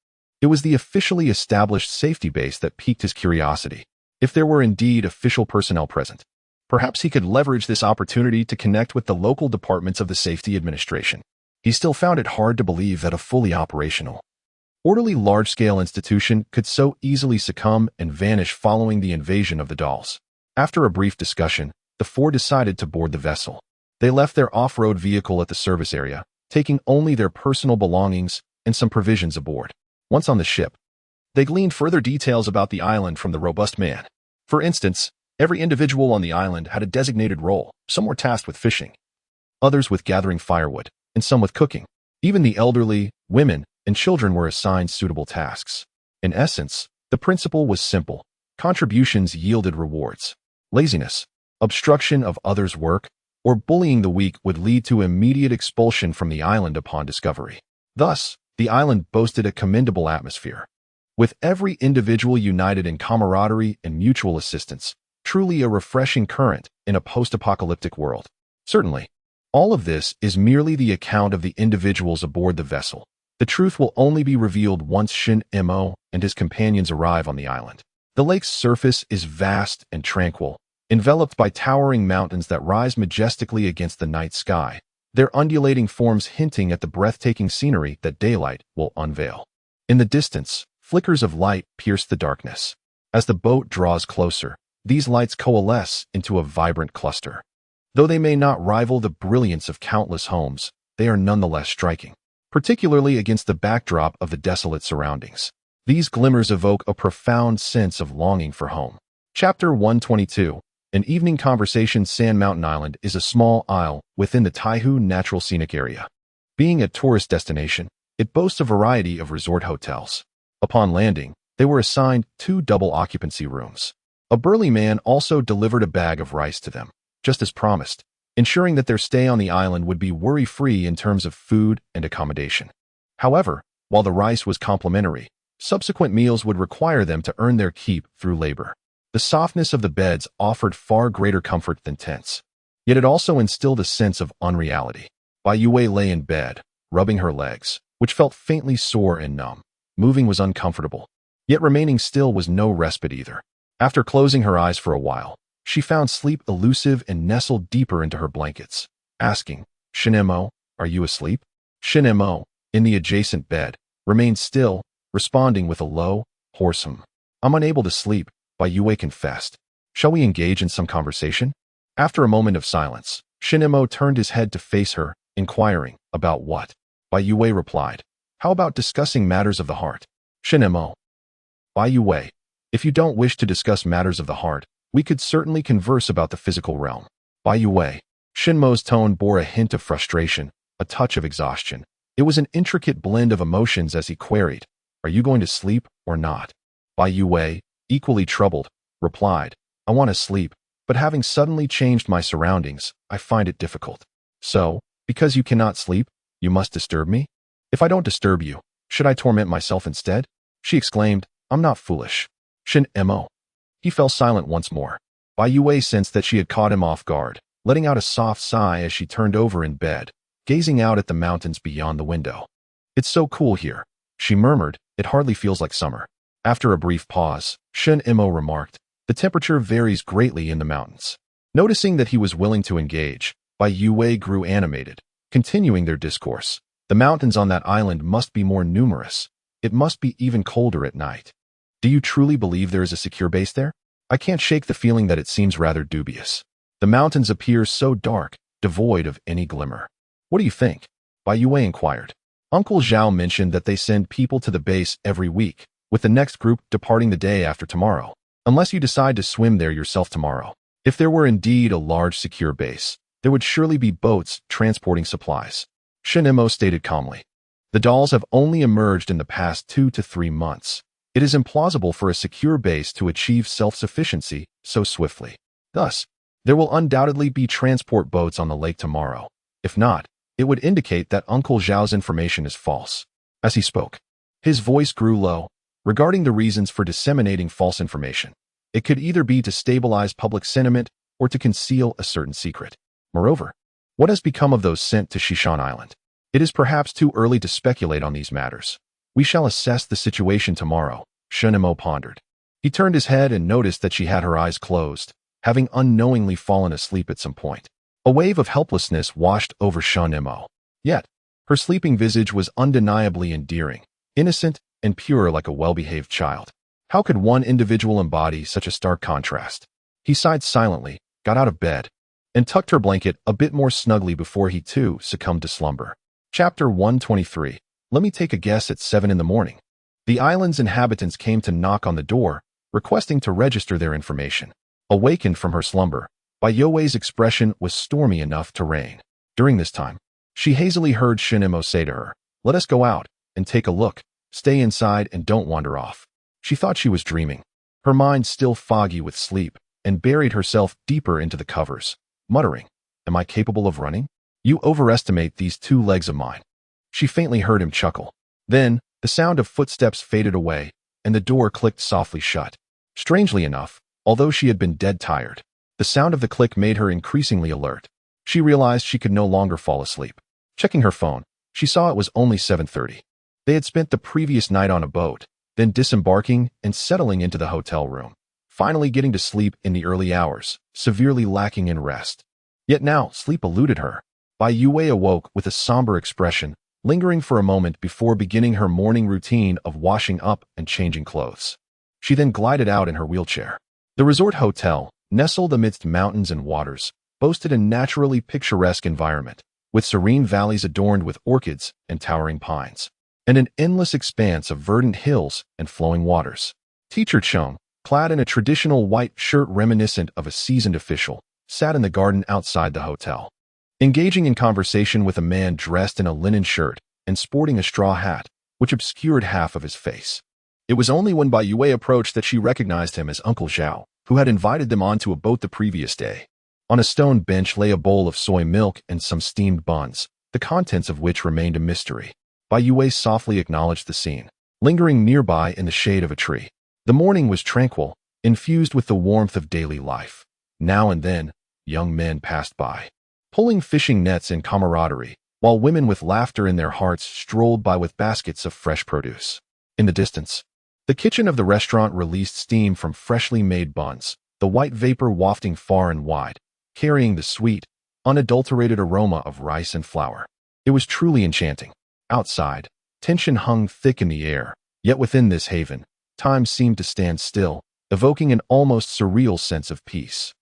it was the officially established safety base that piqued his curiosity. If there were indeed official personnel present, perhaps he could leverage this opportunity to connect with the local departments of the safety administration. He still found it hard to believe that a fully operational, orderly large-scale institution could so easily succumb and vanish following the invasion of the dolls. After a brief discussion, the four decided to board the vessel. They left their off-road vehicle at the service area, taking only their personal belongings and some provisions aboard. Once on the ship, they gleaned further details about the island from the robust man. For instance, every individual on the island had a designated role. Some were tasked with fishing, others with gathering firewood, and some with cooking. Even the elderly, women, and children were assigned suitable tasks. In essence, the principle was simple. Contributions yielded rewards. Laziness, obstruction of others' work, or bullying the weak would lead to immediate expulsion from the island upon discovery. Thus, the island boasted a commendable atmosphere, with every individual united in camaraderie and mutual assistance, truly a refreshing current in a post-apocalyptic world. Certainly, all of this is merely the account of the individuals aboard the vessel. The truth will only be revealed once Shen Mo and his companions arrive on the island. The lake's surface is vast and tranquil, enveloped by towering mountains that rise majestically against the night sky, their undulating forms hinting at the breathtaking scenery that daylight will unveil. In the distance, flickers of light pierce the darkness. As the boat draws closer, these lights coalesce into a vibrant cluster. Though they may not rival the brilliance of countless homes, they are nonetheless striking, particularly against the backdrop of the desolate surroundings. These glimmers evoke a profound sense of longing for home. Chapter 122. An evening conversation. Sand Mountain Island is a small isle within the Taihu Natural Scenic Area. Being a tourist destination, it boasts a variety of resort hotels. Upon landing, they were assigned 2 double-occupancy rooms. A burly man also delivered a bag of rice to them, just as promised, ensuring that their stay on the island would be worry-free in terms of food and accommodation. However, while the rice was complimentary, subsequent meals would require them to earn their keep through labor. The softness of the beds offered far greater comfort than tents, yet it also instilled a sense of unreality. Bai Youwei lay in bed, rubbing her legs, which felt faintly sore and numb. Moving was uncomfortable, yet remaining still was no respite either. After closing her eyes for a while, she found sleep elusive and nestled deeper into her blankets, asking, "Shen Mo, are you asleep?" Shen Mo, in the adjacent bed, remained still, responding with a low, hoarse hum. "I'm unable to sleep," Bai Youwei confessed. "Shall we engage in some conversation?" After a moment of silence, Shen Mo turned his head to face her, inquiring, "About what?" Bai Youwei replied, "How about discussing matters of the heart?" Shen Mo. "Bai Youwei, if you don't wish to discuss matters of the heart, we could certainly converse about the physical realm." Bai Youwei. Shen Mo's tone bore a hint of frustration, a touch of exhaustion. It was an intricate blend of emotions as he queried, "Are you going to sleep or not?" Bai Youwei, equally troubled, replied, "I want to sleep, but having suddenly changed my surroundings, I find it difficult." "So, because you cannot sleep, you must disturb me? If I don't disturb you, should I torment myself instead?" She exclaimed, "I'm not foolish." Shen Mo. He fell silent once more. Bai Youwei sensed that she had caught him off guard, letting out a soft sigh as she turned over in bed, gazing out at the mountains beyond the window. "It's so cool here," she murmured, "it hardly feels like summer." After a brief pause, Shen Mo remarked, "The temperature varies greatly in the mountains." Noticing that he was willing to engage, Bai Youwei grew animated, continuing their discourse. "The mountains on that island must be more numerous. It must be even colder at night. Do you truly believe there is a secure base there? I can't shake the feeling that it seems rather dubious. The mountains appear so dark, devoid of any glimmer." "What do you think?" Bai Youwei inquired. "Uncle Zhao mentioned that they send people to the base every week, with the next group departing the day after tomorrow, unless you decide to swim there yourself tomorrow. If there were indeed a large secure base, there would surely be boats transporting supplies," Shen Mo stated calmly. "The dolls have only emerged in the past 2 to 3 months. It is implausible for a secure base to achieve self-sufficiency so swiftly. Thus, there will undoubtedly be transport boats on the lake tomorrow. If not, it would indicate that Uncle Zhao's information is false." As he spoke, his voice grew low. Regarding the reasons for disseminating false information, it could either be to stabilize public sentiment or to conceal a certain secret. Moreover, what has become of those sent to Shishan Island? It is perhaps too early to speculate on these matters. We shall assess the situation tomorrow, Shen Mo pondered. He turned his head and noticed that she had her eyes closed, having unknowingly fallen asleep at some point. A wave of helplessness washed over Shen Mo. Yet, her sleeping visage was undeniably endearing, innocent, and pure like a well-behaved child. How could one individual embody such a stark contrast? He sighed silently, got out of bed, and tucked her blanket a bit more snugly before he too succumbed to slumber. Chapter 123. Let me take a guess at 7 in the morning. The island's inhabitants came to knock on the door, requesting to register their information. Awakened from her slumber, Bai Youwei's expression was stormy enough to rain. During this time, she hazily heard Shen Mo say to her, "Let us go out and take a look. Stay inside and don't wander off." She thought she was dreaming, her mind still foggy with sleep, and buried herself deeper into the covers, muttering, "Am I capable of running? You overestimate these 2 legs of mine." She faintly heard him chuckle. Then, the sound of footsteps faded away, and the door clicked softly shut. Strangely enough, although she had been dead tired, the sound of the click made her increasingly alert. She realized she could no longer fall asleep. Checking her phone, she saw it was only 7:30. They had spent the previous night on a boat, then disembarking and settling into the hotel room, finally getting to sleep in the early hours, severely lacking in rest. Yet now, sleep eluded her. Bai Youwei awoke with a somber expression, lingering for a moment before beginning her morning routine of washing up and changing clothes. She then glided out in her wheelchair. The resort hotel, nestled amidst mountains and waters, boasted a naturally picturesque environment, with serene valleys adorned with orchids and towering pines. and an endless expanse of verdant hills and flowing waters. Teacher Chung, clad in a traditional white shirt reminiscent of a seasoned official, sat in the garden outside the hotel, engaging in conversation with a man dressed in a linen shirt and sporting a straw hat, which obscured half of his face. It was only when Bai Youwei approached that she recognized him as Uncle Zhao, who had invited them onto a boat the previous day. On a stone bench lay a bowl of soy milk and some steamed buns, the contents of which remained a mystery. Bai Youwei softly acknowledged the scene, lingering nearby in the shade of a tree. The morning was tranquil, infused with the warmth of daily life. Now and then, young men passed by, pulling fishing nets in camaraderie, while women with laughter in their hearts strolled by with baskets of fresh produce. In the distance, the kitchen of the restaurant released steam from freshly made buns, the white vapor wafting far and wide, carrying the sweet, unadulterated aroma of rice and flour. It was truly enchanting. Outside, tension hung thick in the air, yet within this haven, time seemed to stand still, evoking an almost surreal sense of peace.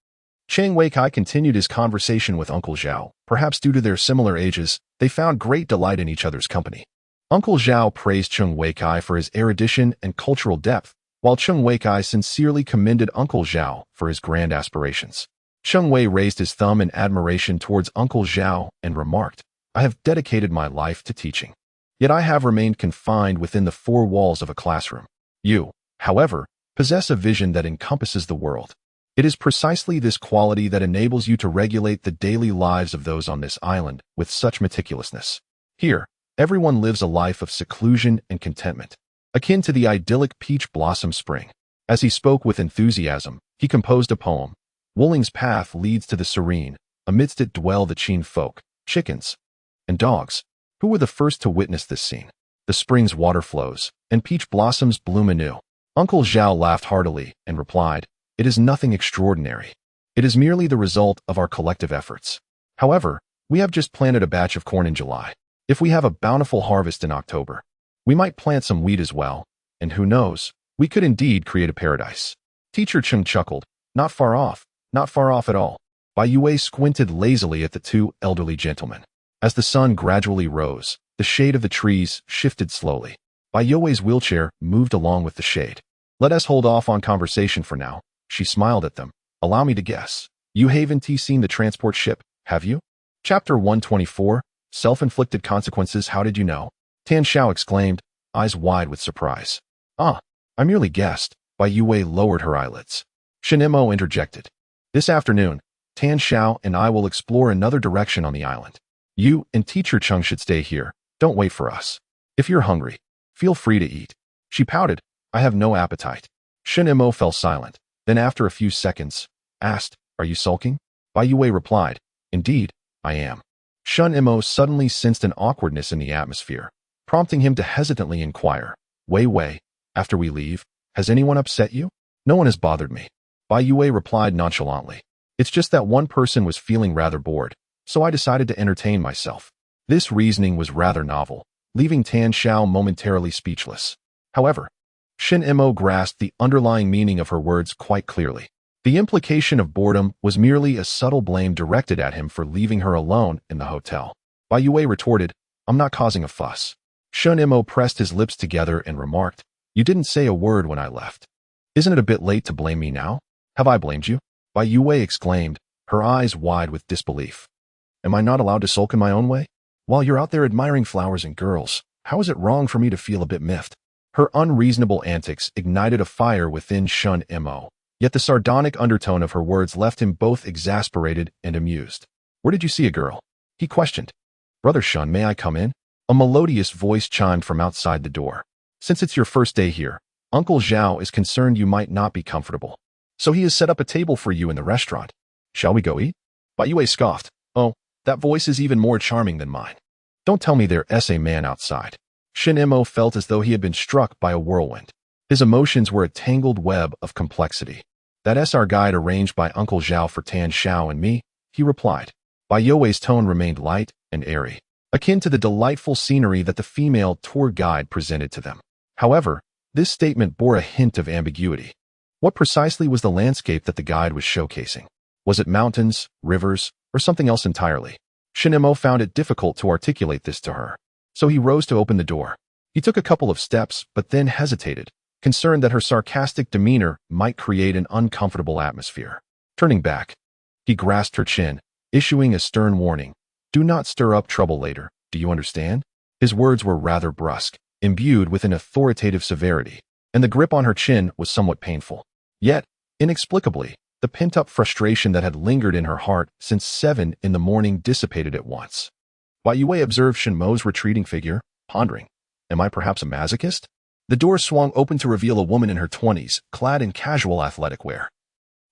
Chang Weikai continued his conversation with Uncle Zhao. Perhaps due to their similar ages, they found great delight in each other's company. Uncle Zhao praised Cheng Weikai for his erudition and cultural depth, while Cheng Weikai sincerely commended Uncle Zhao for his grand aspirations. Cheng Wei raised his thumb in admiration towards Uncle Zhao and remarked, "I have dedicated my life to teaching. Yet I have remained confined within the four walls of a classroom. You, however, possess a vision that encompasses the world. It is precisely this quality that enables you to regulate the daily lives of those on this island with such meticulousness. Here, everyone lives a life of seclusion and contentment, akin to the idyllic peach blossom spring." As he spoke with enthusiasm, he composed a poem. Wooling's path leads to the serene, amidst it dwell the Qin folk, chickens, and dogs, who were the first to witness this scene. The spring's water flows, and peach blossoms bloom anew. Uncle Zhao laughed heartily and replied, "It is nothing extraordinary. It is merely the result of our collective efforts. However, we have just planted a batch of corn in July. If we have a bountiful harvest in October, we might plant some wheat as well, and who knows, we could indeed create a paradise." Teacher Chung chuckled, "Not far off at all." Bai Youwei squinted lazily at the two elderly gentlemen. As the sun gradually rose, the shade of the trees shifted slowly. Bai Youwei's wheelchair moved along with the shade. "Let us hold off on conversation for now." She smiled at them. "Allow me to guess. You haven't seen the transport ship, have you?" Chapter 124, Self-Inflicted Consequences. "How did you know?" Tan Xiao exclaimed, eyes wide with surprise. "Ah, I merely guessed." Bai Youwei lowered her eyelids. Shen Mo interjected, "This afternoon, Tan Xiao and I will explore another direction on the island. You and Teacher Chung should stay here. Don't wait for us. If you're hungry, feel free to eat." She pouted, "I have no appetite." Shen Mo fell silent, then after a few seconds, asked, "Are you sulking?" Bai Youwei replied, "Indeed, I am." Shen Mo suddenly sensed an awkwardness in the atmosphere, prompting him to hesitantly inquire, Wei Wei, after we leave, has anyone upset you?" "No one has bothered me." Bai Youwei replied nonchalantly. "It's just that one person was feeling rather bored, so I decided to entertain myself." This reasoning was rather novel, leaving Tan Xiao momentarily speechless. However, Shen Mo grasped the underlying meaning of her words quite clearly. The implication of boredom was merely a subtle blame directed at him for leaving her alone in the hotel. Bai Youwei retorted, "I'm not causing a fuss." Shen Mo pressed his lips together and remarked, "You didn't say a word when I left. Isn't it a bit late to blame me now?" "Have I blamed you?" Bai Youwei exclaimed, her eyes wide with disbelief. "Am I not allowed to sulk in my own way? While you're out there admiring flowers and girls, how is it wrong for me to feel a bit miffed?" Her unreasonable antics ignited a fire within Shen Mo, yet the sardonic undertone of her words left him both exasperated and amused. "Where did you see a girl?" he questioned. "Brother Shen, may I come in?" A melodious voice chimed from outside the door. "Since it's your first day here, Uncle Zhao is concerned you might not be comfortable. So he has set up a table for you in the restaurant. Shall we go eat?" Bai Youwei scoffed. "Oh, that voice is even more charming than mine. Don't tell me there's a man outside." Shen Mo felt as though he had been struck by a whirlwind. His emotions were a tangled web of complexity. "That's our guide arranged by Uncle Zhao for Tan Xiao and me," he replied. Bai Youwei's tone remained light and airy, akin to the delightful scenery that the female tour guide presented to them. However, this statement bore a hint of ambiguity. What precisely was the landscape that the guide was showcasing? Was it mountains, rivers, or something else entirely? Shen Mo found it difficult to articulate this to her, so he rose to open the door. He took a couple of steps, but then hesitated, concerned that her sarcastic demeanor might create an uncomfortable atmosphere. Turning back, he grasped her chin, issuing a stern warning. Do not stir up trouble later, do you understand? His words were rather brusque, imbued with an authoritative severity, and the grip on her chin was somewhat painful. Yet, inexplicably, the pent-up frustration that had lingered in her heart since 7 in the morning dissipated at once. Bai Youwei observed Shen Mo's retreating figure, pondering, am I perhaps a masochist? The door swung open to reveal a woman in her 20s, clad in casual athletic wear.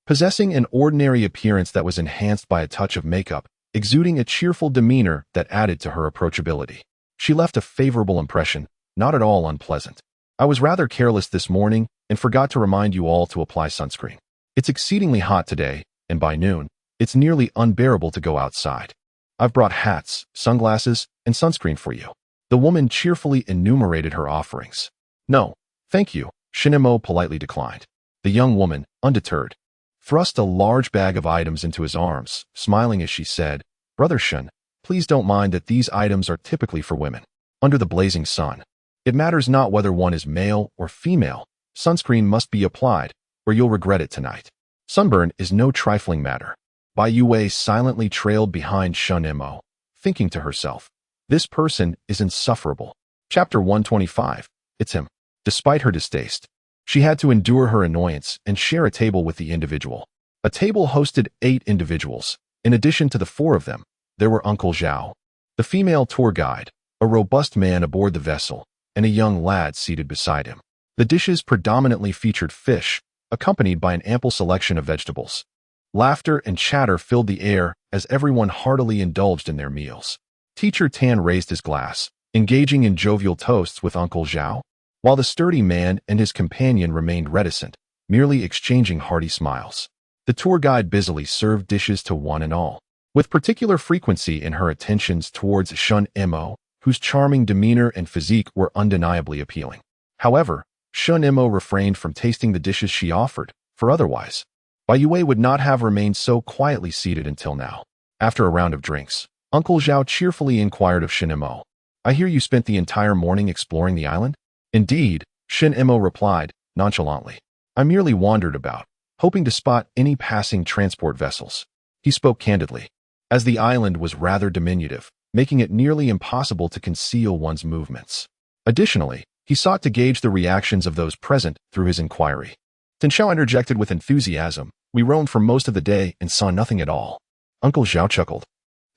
Possessing an ordinary appearance that was enhanced by a touch of makeup, exuding a cheerful demeanor that added to her approachability. She left a favorable impression, not at all unpleasant. I was rather careless this morning and forgot to remind you all to apply sunscreen. It's exceedingly hot today, and by noon, it's nearly unbearable to go outside. I've brought hats, sunglasses, and sunscreen for you. The woman cheerfully enumerated her offerings. No, thank you, Shen Mo politely declined. The young woman, undeterred, thrust a large bag of items into his arms, smiling as she said, Brother Shen, please don't mind that these items are typically for women. Under the blazing sun, it matters not whether one is male or female, sunscreen must be applied, or you'll regret it tonight. Sunburn is no trifling matter. Bai Youwei silently trailed behind Shen Mo, thinking to herself, this person is insufferable. Chapter 125. It's him. Despite her distaste, she had to endure her annoyance and share a table with the individual. A table hosted 8 individuals. In addition to the 4 of them, there were Uncle Zhao, the female tour guide, a robust man aboard the vessel, and a young lad seated beside him. The dishes predominantly featured fish, accompanied by an ample selection of vegetables. Laughter and chatter filled the air as everyone heartily indulged in their meals. Teacher Tan raised his glass, engaging in jovial toasts with Uncle Zhao, while the sturdy man and his companion remained reticent, merely exchanging hearty smiles. The tour guide busily served dishes to one and all, with particular frequency in her attentions towards Shen Mo, whose charming demeanor and physique were undeniably appealing. However, Shen Mo refrained from tasting the dishes she offered, for otherwise, Bai Youwei would not have remained so quietly seated until now. After a round of drinks, Uncle Zhao cheerfully inquired of Shen Mo, I hear you spent the entire morning exploring the island? Indeed, Shen Mo replied, nonchalantly. I merely wandered about, hoping to spot any passing transport vessels. He spoke candidly, as the island was rather diminutive, making it nearly impossible to conceal one's movements. Additionally, he sought to gauge the reactions of those present through his inquiry. Tin Xiao interjected with enthusiasm, we roamed for most of the day and saw nothing at all. Uncle Zhao chuckled.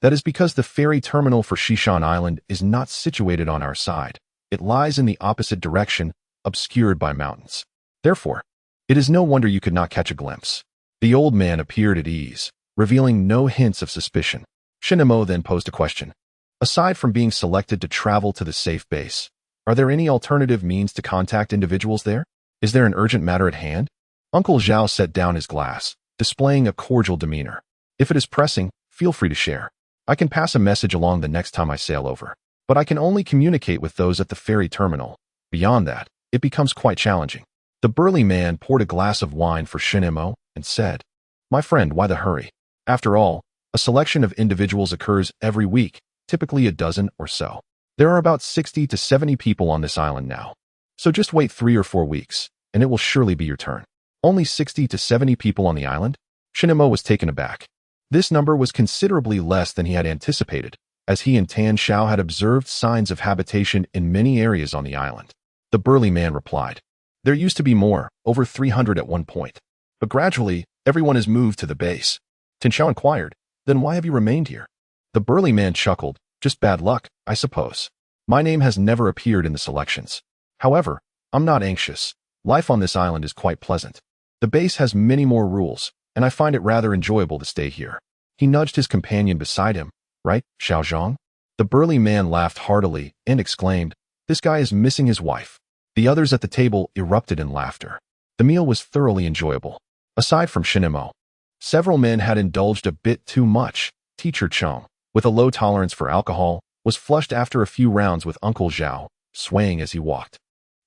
That is because the ferry terminal for Shishan Island is not situated on our side. It lies in the opposite direction, obscured by mountains. Therefore, it is no wonder you could not catch a glimpse. The old man appeared at ease, revealing no hints of suspicion. Shen Mo then posed a question. Aside from being selected to travel to the safe base, are there any alternative means to contact individuals there? Is there an urgent matter at hand? Uncle Zhao set down his glass, displaying a cordial demeanor. If it is pressing, feel free to share. I can pass a message along the next time I sail over, but I can only communicate with those at the ferry terminal. Beyond that, it becomes quite challenging. The burly man poured a glass of wine for Shen Mo and said, My friend, why the hurry? After all, a selection of individuals occurs every week, typically a dozen or so. There are about 60 to 70 people on this island now. So just wait 3 or 4 weeks, and it will surely be your turn. Only 60 to 70 people on the island? Shen Mo was taken aback. This number was considerably less than he had anticipated, as he and Tan Xiao had observed signs of habitation in many areas on the island. The burly man replied, There used to be more, over 300 at one point. But gradually, everyone has moved to the base. Tan Xiao inquired, Then why have you remained here? The burly man chuckled, Just bad luck, I suppose. My name has never appeared in the selections. However, I'm not anxious. Life on this island is quite pleasant. The base has many more rules, and I find it rather enjoyable to stay here. He nudged his companion beside him. Right, Xiaozhong? The burly man laughed heartily and exclaimed, This guy is missing his wife. The others at the table erupted in laughter. The meal was thoroughly enjoyable. Aside from Shen Mo, several men had indulged a bit too much. Teacher Chong, with a low tolerance for alcohol, was flushed after a few rounds with Uncle Zhao, swaying as he walked.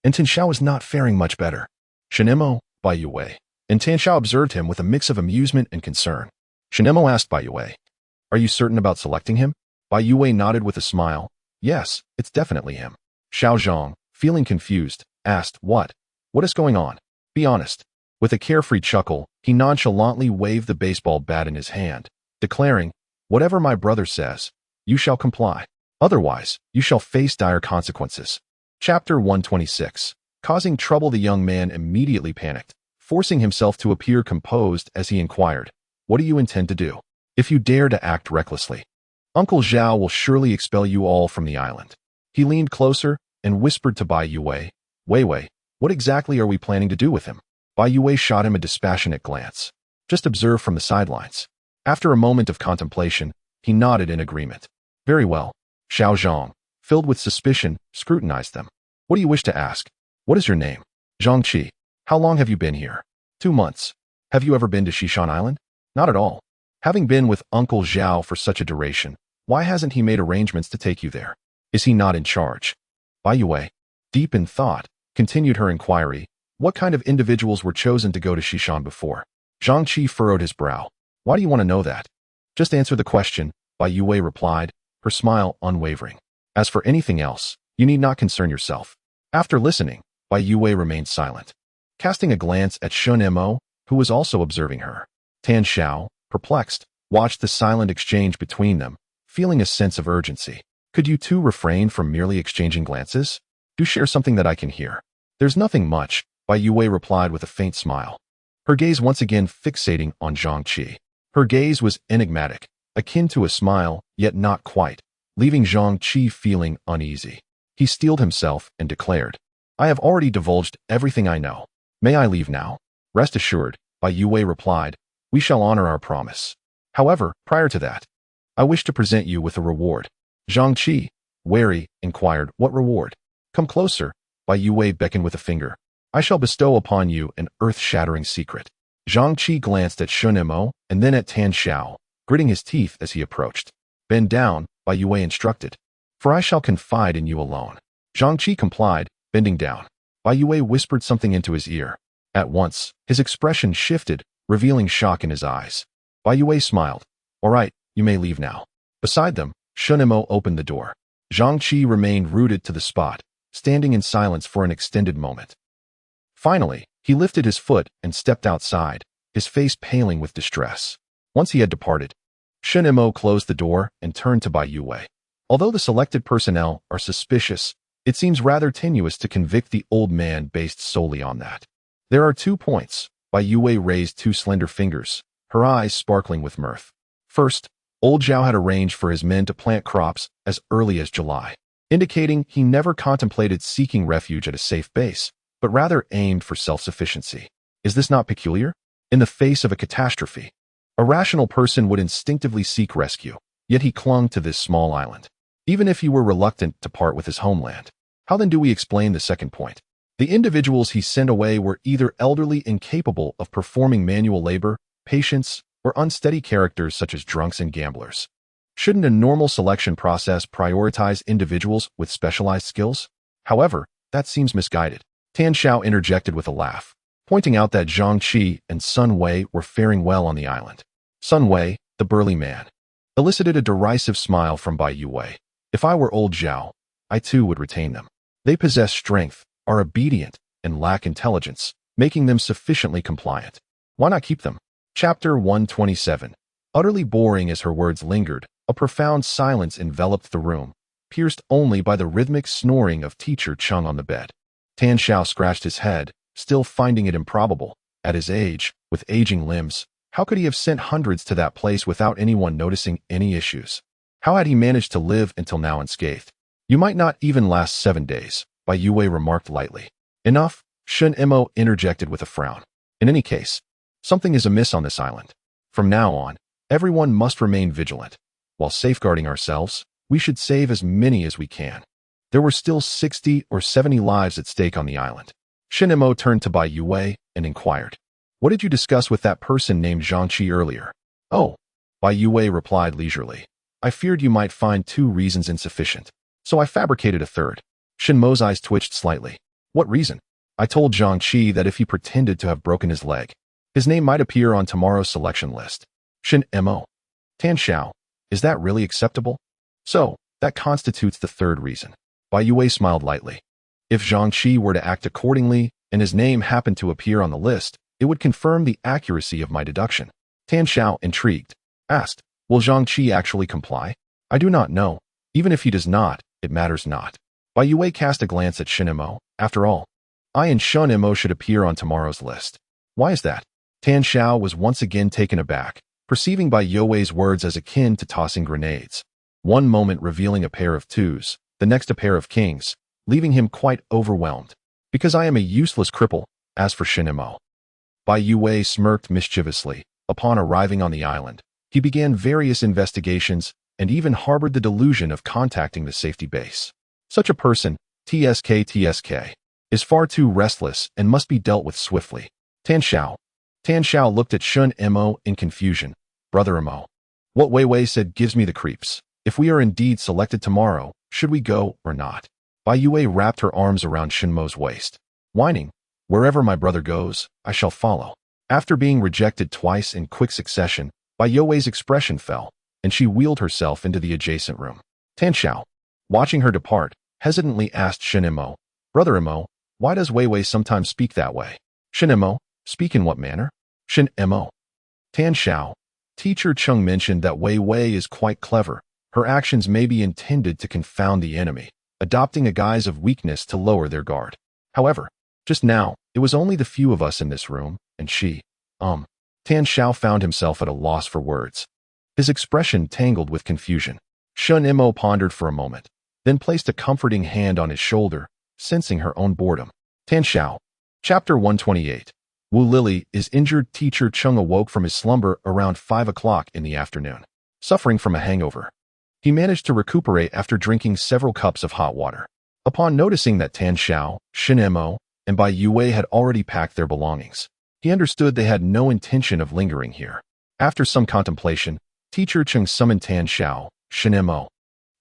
And Tan Xiao was not faring much better. Shen Mo, Bai Youwei. And Tan Xiao observed him with a mix of amusement and concern. Shen Mo asked Bai Youwei, Are you certain about selecting him? Bai Youwei nodded with a smile. Yes, it's definitely him. Xiaozhong, feeling confused, asked, What? What is going on? Be honest. With a carefree chuckle, he nonchalantly waved the baseball bat in his hand, declaring, Whatever my brother says, you shall comply. Otherwise, you shall face dire consequences. Chapter 126. Causing trouble, the young man immediately panicked, forcing himself to appear composed as he inquired, What do you intend to do? If you dare to act recklessly, Uncle Zhao will surely expel you all from the island. He leaned closer and whispered to Bai Youwei, Weiwei, what exactly are we planning to do with him? Bai Youwei shot him a dispassionate glance. Just observe from the sidelines. After a moment of contemplation, he nodded in agreement. Very well. Xiao Zhang, filled with suspicion, scrutinized them. What do you wish to ask? What is your name? Zhang Qi. How long have you been here? 2 months. Have you ever been to Xishan Island? Not at all. Having been with Uncle Zhao for such a duration, why hasn't he made arrangements to take you there? Is he not in charge? Bai Youwei, deep in thought, continued her inquiry. What kind of individuals were chosen to go to Xishan before? Zhang Qi furrowed his brow. Why do you want to know that? Just answer the question, Bai Youwei replied, her smile unwavering. As for anything else, you need not concern yourself. After listening, Bai Youwei remained silent. Casting a glance at Shen Mo, who was also observing her, Tan Xiao, perplexed, watched the silent exchange between them, feeling a sense of urgency. Could you two refrain from merely exchanging glances? Do share something that I can hear. There's nothing much, Bai Youwei replied with a faint smile. Her gaze once again fixating on Zhang Qi. Her gaze was enigmatic, akin to a smile, yet not quite, leaving Zhang Qi feeling uneasy. He steeled himself and declared, I have already divulged everything I know. May I leave now? Rest assured, Bai Youwei replied, we shall honor our promise. However, prior to that, I wish to present you with a reward. Zhang Qi, wary, inquired, What reward? Come closer, Bai Youwei beckoned with a finger. I shall bestow upon you an earth-shattering secret. Zhang Qi glanced at Shen Mo and then at Tan Xiao, gritting his teeth as he approached. Bend down, Bai Youwei instructed. For I shall confide in you alone. Zhang Qi complied, bending down. Bai Youwei whispered something into his ear. At once, his expression shifted, revealing shock in his eyes. Bai Youwei smiled. All right, you may leave now. Beside them, Shen Mo opened the door. Zhang Qi remained rooted to the spot, standing in silence for an extended moment. Finally, he lifted his foot and stepped outside, his face paling with distress. Once he had departed, Shen Mo closed the door and turned to Bai Youwei. Although the selected personnel are suspicious, it seems rather tenuous to convict the old man based solely on that. There are 2 points. Bai Youwei raised 2 slender fingers, her eyes sparkling with mirth. First, old Zhao had arranged for his men to plant crops as early as July, indicating he never contemplated seeking refuge at a safe base, but rather aimed for self-sufficiency. Is this not peculiar? In the face of a catastrophe, a rational person would instinctively seek rescue, yet he clung to this small island, even if he were reluctant to part with his homeland. How then do we explain the second point? The individuals he sent away were either elderly incapable of performing manual labor, patients, or unsteady characters such as drunks and gamblers. Shouldn't a normal selection process prioritize individuals with specialized skills? However, that seems misguided. Tan Xiao interjected with a laugh, pointing out that Zhang Qi and Sun Wei were faring well on the island. Sun Wei, the burly man, elicited a derisive smile from Bai Youwei. If I were old Zhao, I too would retain them. They possess strength, are obedient, and lack intelligence, making them sufficiently compliant. Why not keep them? Chapter 127. Utterly boring as her words lingered, a profound silence enveloped the room, pierced only by the rhythmic snoring of Teacher Chung on the bed. Tan Xiao scratched his head, still finding it improbable. At his age, with aging limbs, how could he have sent hundreds to that place without anyone noticing any issues? How had he managed to live until now unscathed? You might not even last 7 days, Bai Youwei remarked lightly. Enough, Shen Mo interjected with a frown. In any case, something is amiss on this island. From now on, everyone must remain vigilant. While safeguarding ourselves, we should save as many as we can. There were still 60 or 70 lives at stake on the island. Shen Mo turned to Bai Youwei and inquired, What did you discuss with that person named Zhang Qi earlier? Oh, Bai Youwei replied leisurely. I feared you might find 2 reasons insufficient, so I fabricated a third. Shen Mo's eyes twitched slightly. What reason? I told Zhang Qi that if he pretended to have broken his leg, his name might appear on tomorrow's selection list. Shen Mo. Tan Xiao, is that really acceptable? So, that constitutes the third reason. Bai Youwei smiled lightly. If Zhang Qi were to act accordingly and his name happened to appear on the list, it would confirm the accuracy of my deduction. Tan Xiao, intrigued, asked, will Zhang Qi actually comply? I do not know. Even if he does not, it matters not. Bai Youwei cast a glance at Shen Mo. After all, I and Shen Mo should appear on tomorrow's list. Why is that? Tan Xiao was once again taken aback, perceiving Bai Youwei's words as akin to tossing grenades. One moment revealing a pair of twos, the next a pair of kings, leaving him quite overwhelmed. Because I am a useless cripple, as for Shen Mo. Bai Youwei smirked mischievously. Upon arriving on the island, he began various investigations and even harbored the delusion of contacting the safety base. Such a person, TSK, is far too restless and must be dealt with swiftly. Tan Xiao looked at Shen Mo in confusion. Brother Mo, what Wei Wei said gives me the creeps. If we are indeed selected tomorrow, should we go or not? Bai Youwei wrapped her arms around Shen Mo's waist, whining, wherever my brother goes, I shall follow. After being rejected twice in quick succession, Bai Youwei's expression fell, and she wheeled herself into the adjacent room. Tan Xiao, watching her depart, hesitantly asked Shen Mo, Brother Mo, why does Wei Wei sometimes speak that way? Shen Mo, speak in what manner? Shen Mo. Tan Xiao, Teacher Chung mentioned that Wei Wei is quite clever. Her actions may be intended to confound the enemy, adopting a guise of weakness to lower their guard. However, just now, it was only the few of us in this room, and she, Tan Xiao found himself at a loss for words. His expression tangled with confusion. Shen Mo pondered for a moment, then placed a comforting hand on his shoulder, sensing her own boredom. Tan Xiao. Chapter 128. Wu Lily is injured. Teacher Chung awoke from his slumber around 5 o'clock in the afternoon, suffering from a hangover. He managed to recuperate after drinking several cups of hot water. Upon noticing that Tan Xiao, Shen Mo, and Bai Youwei had already packed their belongings, he understood they had no intention of lingering here. After some contemplation, Teacher Chung summoned Tan Xiao, Shen Mo,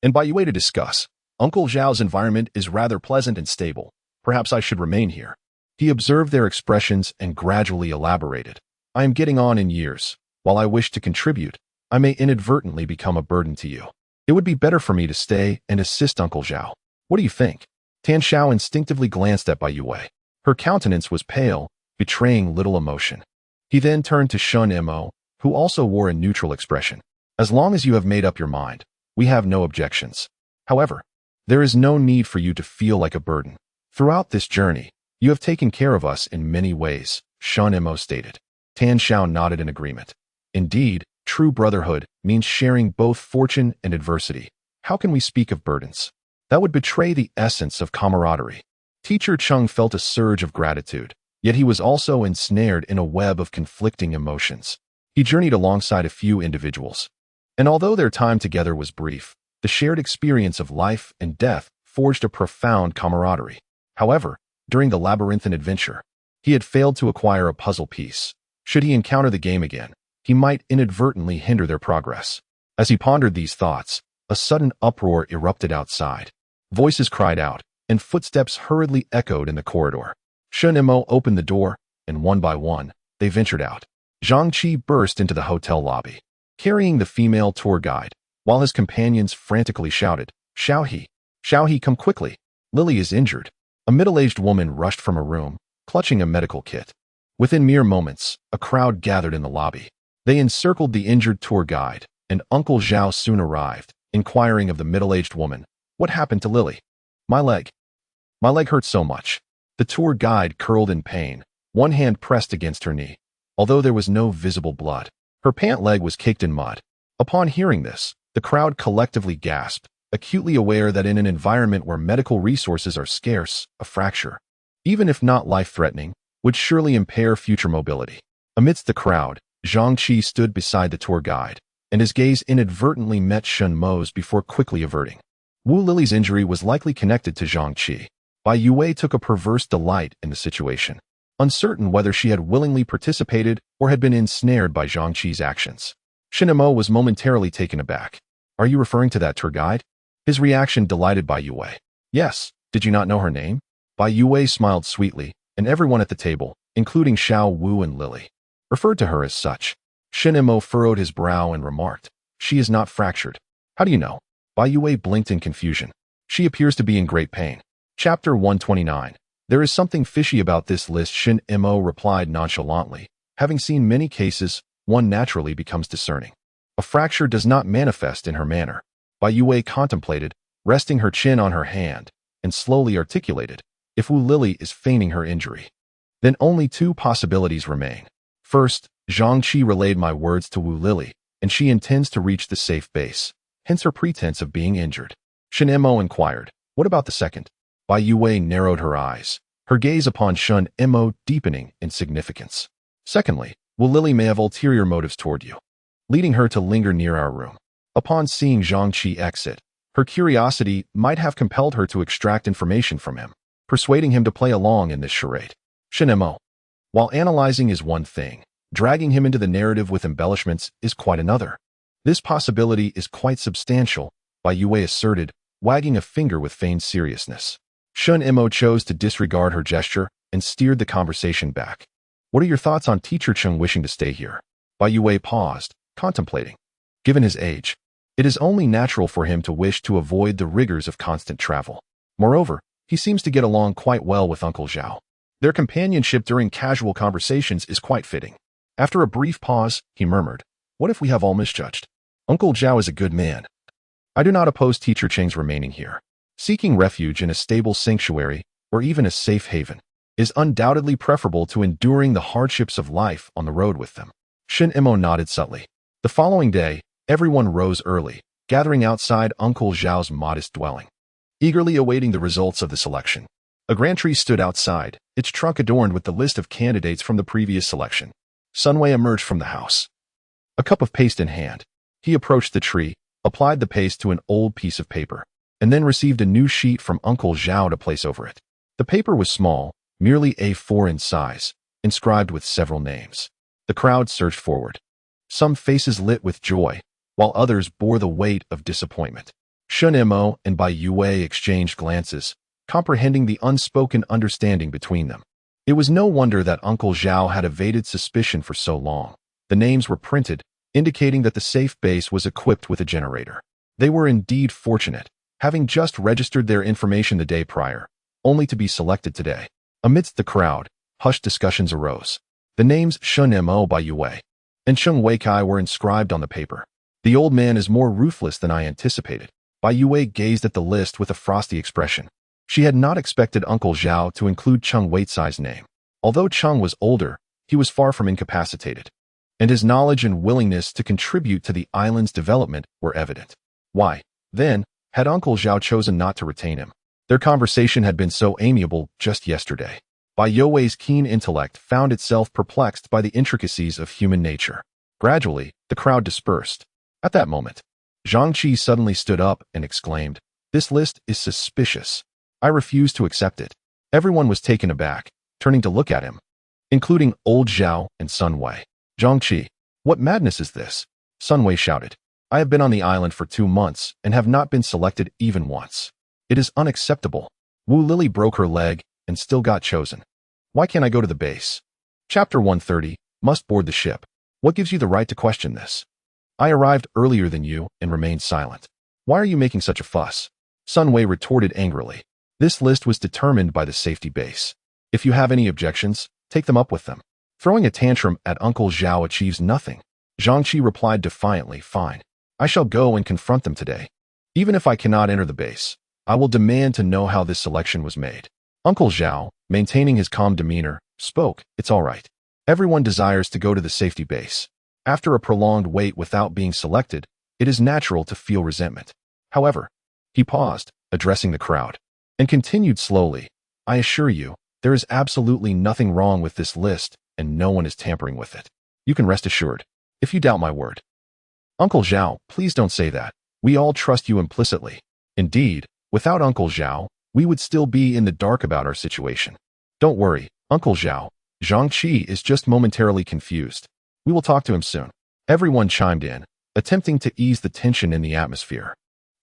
and Bai Youwei to discuss. Uncle Zhao's environment is rather pleasant and stable. Perhaps I should remain here. He observed their expressions and gradually elaborated. I am getting on in years. While I wish to contribute, I may inadvertently become a burden to you. It would be better for me to stay and assist Uncle Zhao. What do you think? Tan Xiao instinctively glanced at Bai Youwei. Her countenance was pale, betraying little emotion. He then turned to Shen Mo, who also wore a neutral expression. As long as you have made up your mind, we have no objections. However, there is no need for you to feel like a burden. Throughout this journey, you have taken care of us in many ways, Shen Mo stated. Tan Xiao nodded in agreement. Indeed, true brotherhood means sharing both fortune and adversity. How can we speak of burdens? That would betray the essence of camaraderie. Teacher Chung felt a surge of gratitude, yet he was also ensnared in a web of conflicting emotions. He journeyed alongside a few individuals, and although their time together was brief, the shared experience of life and death forged a profound camaraderie. However, during the labyrinthine adventure, he had failed to acquire a puzzle piece. Should he encounter the game again, he might inadvertently hinder their progress. As he pondered these thoughts, a sudden uproar erupted outside. Voices cried out, and footsteps hurriedly echoed in the corridor. Shen Mo opened the door, and one by one, they ventured out. Zhang Qi burst into the hotel lobby, carrying the female tour guide, while his companions frantically shouted, Xiao He, come quickly. Lily is injured. A middle-aged woman rushed from a room, clutching a medical kit. Within mere moments, a crowd gathered in the lobby. They encircled the injured tour guide, and Uncle Zhao soon arrived, inquiring of the middle-aged woman, what happened to Lily? My leg hurt so much. The tour guide curled in pain, one hand pressed against her knee. Although there was no visible blood, her pant leg was caked in mud. Upon hearing this, the crowd collectively gasped, acutely aware that in an environment where medical resources are scarce, a fracture, even if not life-threatening, would surely impair future mobility. Amidst the crowd, Zhang Qi stood beside the tour guide, and his gaze inadvertently met Shen Mo's before quickly averting. Wu Lily's injury was likely connected to Zhang Qi. Bai Youwei took a perverse delight in the situation, uncertain whether she had willingly participated or had been ensnared by Zhang Qi's actions. Shen Mo was momentarily taken aback. Are you referring to that tour guide? His reaction delighted Bai Youwei. Yes, did you not know her name? Bai Youwei smiled sweetly, and everyone at the table, including Xiao Wu and Lily, referred to her as such. Shen Mo furrowed his brow and remarked, she is not fractured. How do you know? Bai Youwei blinked in confusion. She appears to be in great pain. Chapter 129. There is something fishy about this list, Shen Mo replied nonchalantly. Having seen many cases, one naturally becomes discerning. A fracture does not manifest in her manner. Bai Youwei contemplated, resting her chin on her hand, and slowly articulated, if Wu Lili is feigning her injury. Then only two possibilities remain. First, Zhang Qi relayed my words to Wu Lili, and she intends to reach the safe base, hence her pretense of being injured. Shen Mo inquired, what about the second? Bai Youwei narrowed her eyes, her gaze upon Shen Mo deepening in significance. Secondly, Wu Lili may have ulterior motives toward you, leading her to linger near our room. Upon seeing Zhang Qi exit, her curiosity might have compelled her to extract information from him, persuading him to play along in this charade. Shen Mo. While analyzing is one thing, dragging him into the narrative with embellishments is quite another. This possibility is quite substantial, Bai Youwei asserted, wagging a finger with feigned seriousness. Shen Mo chose to disregard her gesture and steered the conversation back. What are your thoughts on Teacher Cheng wishing to stay here? Bai Youwei paused, contemplating. Given his age, it is only natural for him to wish to avoid the rigors of constant travel. Moreover, he seems to get along quite well with Uncle Zhao. Their companionship during casual conversations is quite fitting. After a brief pause, he murmured, what if we have all misjudged? Uncle Zhao is a good man. I do not oppose Teacher Cheng's remaining here. Seeking refuge in a stable sanctuary, or even a safe haven, is undoubtedly preferable to enduring the hardships of life on the road with them. Shen Mo nodded subtly. The following day, everyone rose early, gathering outside Uncle Zhao's modest dwelling, eagerly awaiting the results of the selection. A grand tree stood outside, its trunk adorned with the list of candidates from the previous selection. Sun Wei emerged from the house, a cup of paste in hand. He approached the tree, applied the paste to an old piece of paper, and then received a new sheet from Uncle Zhao to place over it. The paper was small, merely A4 in size, inscribed with several names. The crowd surged forward, some faces lit with joy, while others bore the weight of disappointment. Shen Mo and Bai Youwei exchanged glances, comprehending the unspoken understanding between them. It was no wonder that Uncle Zhao had evaded suspicion for so long. The names were printed, indicating that the safe base was equipped with a generator. They were indeed fortunate, having just registered their information the day prior, only to be selected today. Amidst the crowd, hushed discussions arose. The names Shen Mo, Bai Youwei, and Cheng Weikai were inscribed on the paper. The old man is more ruthless than I anticipated. Bai Youwei gazed at the list with a frosty expression. She had not expected Uncle Zhao to include Cheng Weicai's name. Although Cheng was older, he was far from incapacitated, and his knowledge and willingness to contribute to the island's development were evident. Why, then, had Uncle Zhao chosen not to retain him? Their conversation had been so amiable just yesterday. Bai Youwei's keen intellect found itself perplexed by the intricacies of human nature. Gradually, the crowd dispersed. At that moment, Zhang Qi suddenly stood up and exclaimed, this list is suspicious. I refuse to accept it. Everyone was taken aback, turning to look at him, including old Zhao and Sun Wei. Zhang Qi, what madness is this? Sun Wei shouted. I have been on the island for 2 months and have not been selected even once. It is unacceptable. Wu Lili broke her leg and still got chosen. Why can't I go to the base? Chapter 130, must board the ship. What gives you the right to question this? I arrived earlier than you and remained silent. Why are you making such a fuss? Sun Wei retorted angrily. This list was determined by the safety base. If you have any objections, take them up with them. Throwing a tantrum at Uncle Zhao achieves nothing. Zhang Qi replied defiantly, fine. I shall go and confront them today. Even if I cannot enter the base, I will demand to know how this selection was made. Uncle Zhao, maintaining his calm demeanor, spoke, it's all right. Everyone desires to go to the safety base. After a prolonged wait without being selected, it is natural to feel resentment. However, he paused, addressing the crowd, and continued slowly, I assure you, there is absolutely nothing wrong with this list, and no one is tampering with it. You can rest assured, if you doubt my word. Uncle Zhao, please don't say that. We all trust you implicitly. Indeed, without Uncle Zhao, we would still be in the dark about our situation. Don't worry, Uncle Zhao. Zhang Qi is just momentarily confused. We will talk to him soon. Everyone chimed in, attempting to ease the tension in the atmosphere.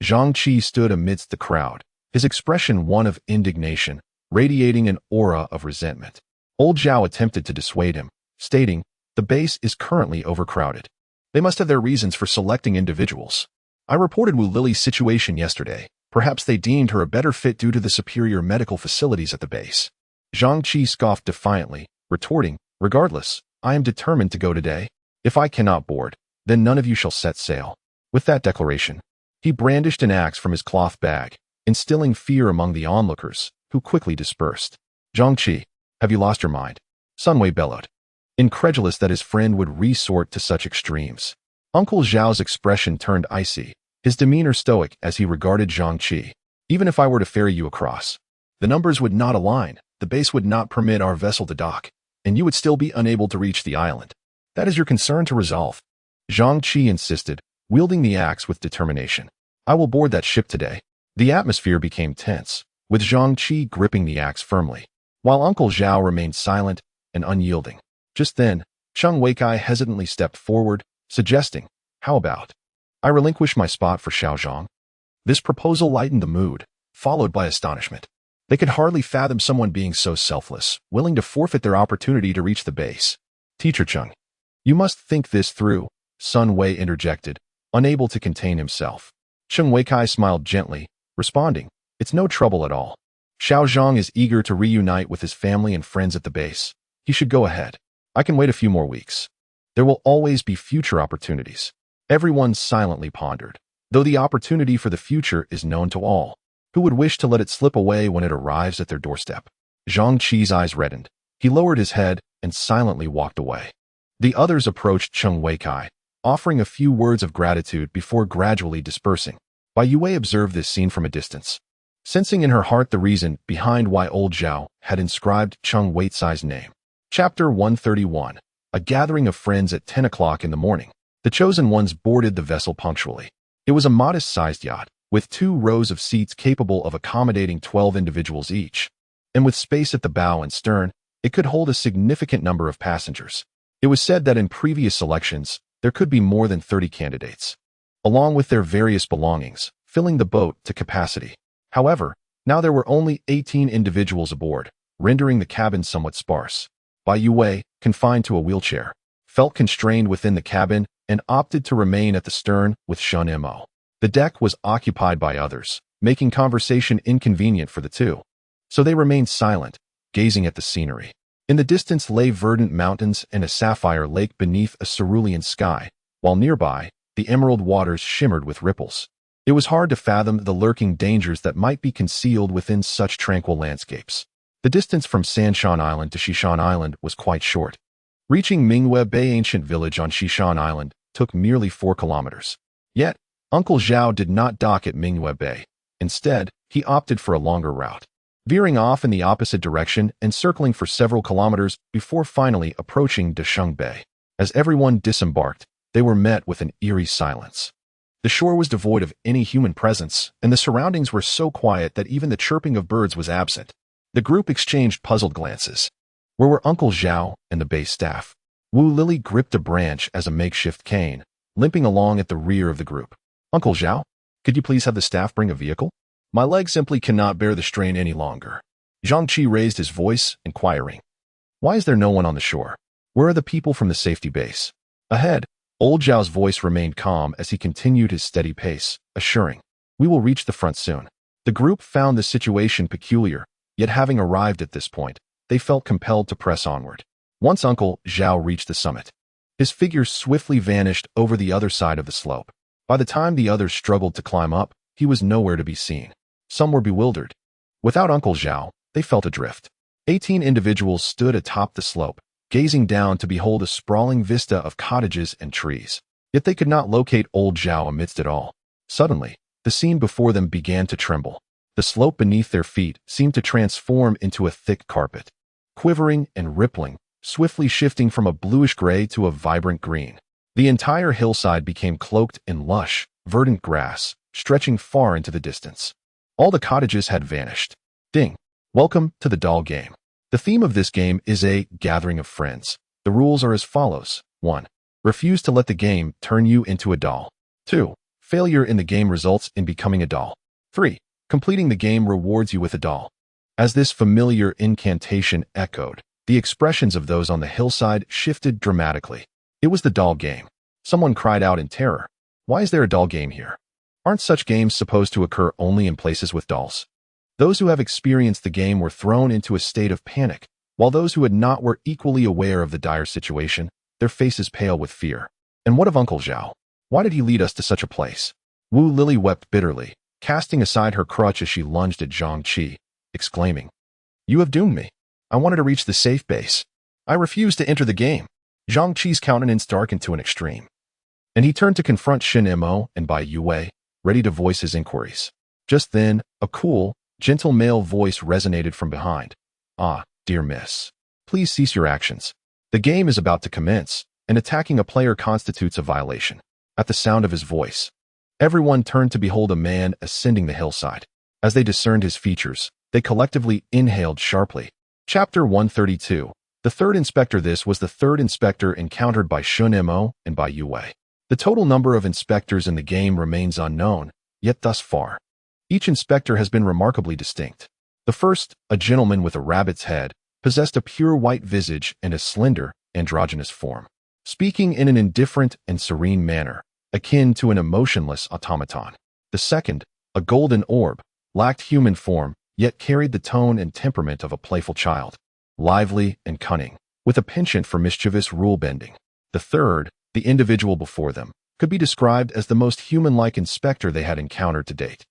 Zhang Qi stood amidst the crowd, his expression one of indignation, radiating an aura of resentment. Old Zhao attempted to dissuade him, stating, the base is currently overcrowded. They must have their reasons for selecting individuals. I reported Wu Lili's situation yesterday, Perhaps they deemed her a better fit due to the superior medical facilities at the base. Zhang Qi scoffed defiantly, retorting, "Regardless, I am determined to go today. If I cannot board, then none of you shall set sail." With that declaration, he brandished an axe from his cloth bag, instilling fear among the onlookers, who quickly dispersed. "Zhang Qi, have you lost your mind?" Sun Wei bellowed, incredulous that his friend would resort to such extremes. Uncle Zhao's expression turned icy, his demeanor stoic as he regarded Zhang Qi. "Even if I were to ferry you across, the numbers would not align, the base would not permit our vessel to dock, and you would still be unable to reach the island. That is your concern to resolve." Zhang Qi insisted, wielding the axe with determination. "I will board that ship today." The atmosphere became tense, with Zhang Qi gripping the axe firmly, while Uncle Zhao remained silent and unyielding. Just then, Cheng Weikai hesitantly stepped forward, suggesting, "How about I relinquish my spot for Xiaozhang?" This proposal lightened the mood, followed by astonishment. They could hardly fathom someone being so selfless, willing to forfeit their opportunity to reach the base. "Teacher Cheng, you must think this through," Sun Wei interjected, unable to contain himself. Cheng Weikai smiled gently, responding, "It's no trouble at all. Xiaozhang is eager to reunite with his family and friends at the base. He should go ahead. I can wait a few more weeks. There will always be future opportunities." Everyone silently pondered. Though the opportunity for the future is known to all, who would wish to let it slip away when it arrives at their doorstep? Zhang Qi's eyes reddened. He lowered his head and silently walked away. The others approached Cheng Weikai, offering a few words of gratitude before gradually dispersing. Bai Youwei observed this scene from a distance, sensing in her heart the reason behind why old Zhao had inscribed Cheng Weicai's name. Chapter 131. A gathering of friends at 10 o'clock in the morning. The chosen ones boarded the vessel punctually. It was a modest-sized yacht, with 2 rows of seats capable of accommodating 12 individuals each. And with space at the bow and stern, it could hold a significant number of passengers. It was said that in previous selections, there could be more than 30 candidates, along with their various belongings, filling the boat to capacity. However, now there were only 18 individuals aboard, rendering the cabin somewhat sparse. Bai Youwei, confined to a wheelchair, felt constrained within the cabin and opted to remain at the stern with Shen Mo. The deck was occupied by others, making conversation inconvenient for the two. So they remained silent, gazing at the scenery. In the distance lay verdant mountains and a sapphire lake beneath a cerulean sky, while nearby, the emerald waters shimmered with ripples. It was hard to fathom the lurking dangers that might be concealed within such tranquil landscapes. The distance from Sanshan Island to Shishan Island was quite short. Reaching Mingyue Bay ancient village on Shishan Island took merely 4 kilometers. Yet, Uncle Zhao did not dock at Mingyue Bay. Instead, he opted for a longer route, veering off in the opposite direction and circling for several kilometers before finally approaching Desheng Bay. As everyone disembarked, they were met with an eerie silence. The shore was devoid of any human presence, and the surroundings were so quiet that even the chirping of birds was absent. The group exchanged puzzled glances. Where were Uncle Zhao and the base staff? Wu Lily gripped a branch as a makeshift cane, limping along at the rear of the group. "Uncle Zhao, could you please have the staff bring a vehicle? My legs simply cannot bear the strain any longer." Zhang Qi raised his voice, inquiring, "Why is there no one on the shore? Where are the people from the safety base?" Ahead, old Zhao's voice remained calm as he continued his steady pace, assuring, "We will reach the front soon." The group found the situation peculiar, yet having arrived at this point, they felt compelled to press onward. Once Uncle Zhao reached the summit, his figure swiftly vanished over the other side of the slope. By the time the others struggled to climb up, he was nowhere to be seen. Some were bewildered. Without Uncle Zhao, they felt adrift. 18 individuals stood atop the slope, gazing down to behold a sprawling vista of cottages and trees. Yet they could not locate old Zhao amidst it all. Suddenly, the scene before them began to tremble. The slope beneath their feet seemed to transform into a thick carpet, quivering and rippling, swiftly shifting from a bluish gray to a vibrant green. The entire hillside became cloaked in lush, verdant grass, stretching far into the distance. All the cottages had vanished. Ding! Welcome to the doll game. The theme of this game is a gathering of friends. The rules are as follows. 1. Refuse to let the game turn you into a doll. 2. Failure in the game results in becoming a doll. 3. Completing the game rewards you with a doll. As this familiar incantation echoed, the expressions of those on the hillside shifted dramatically. It was the doll game. Someone cried out in terror. "Why is there a doll game here? Aren't such games supposed to occur only in places with dolls? Those who have experienced the game were thrown into a state of panic, while those who had not were equally aware of the dire situation, their faces pale with fear. And what of Uncle Zhao? Why did he lead us to such a place? Wu Lily wept bitterly, casting aside her crutch as she lunged at Zhang Qi, exclaiming, "You have doomed me. I wanted to reach the safe base. I refused to enter the game." Zhang Qi's countenance darkened to an extreme, and he turned to confront Shen Mo and Bai Youwei, ready to voice his inquiries. Just then, a cool, gentle male voice resonated from behind. "Ah, dear miss. Please cease your actions. The game is about to commence, and attacking a player constitutes a violation." At the sound of his voice, everyone turned to behold a man ascending the hillside. As they discerned his features, they collectively inhaled sharply. Chapter 132. The third inspector. This was the third inspector encountered by Shen Mo and Bai Youwei. The total number of inspectors in the game remains unknown, yet thus far, each inspector has been remarkably distinct. The first, a gentleman with a rabbit's head, possessed a pure white visage and a slender, androgynous form, speaking in an indifferent and serene manner, akin to an emotionless automaton. The second, a golden orb, lacked human form, yet carried the tone and temperament of a playful child, lively and cunning, with a penchant for mischievous rule-bending. The third, the individual before them, could be described as the most human-like inspector they had encountered to date.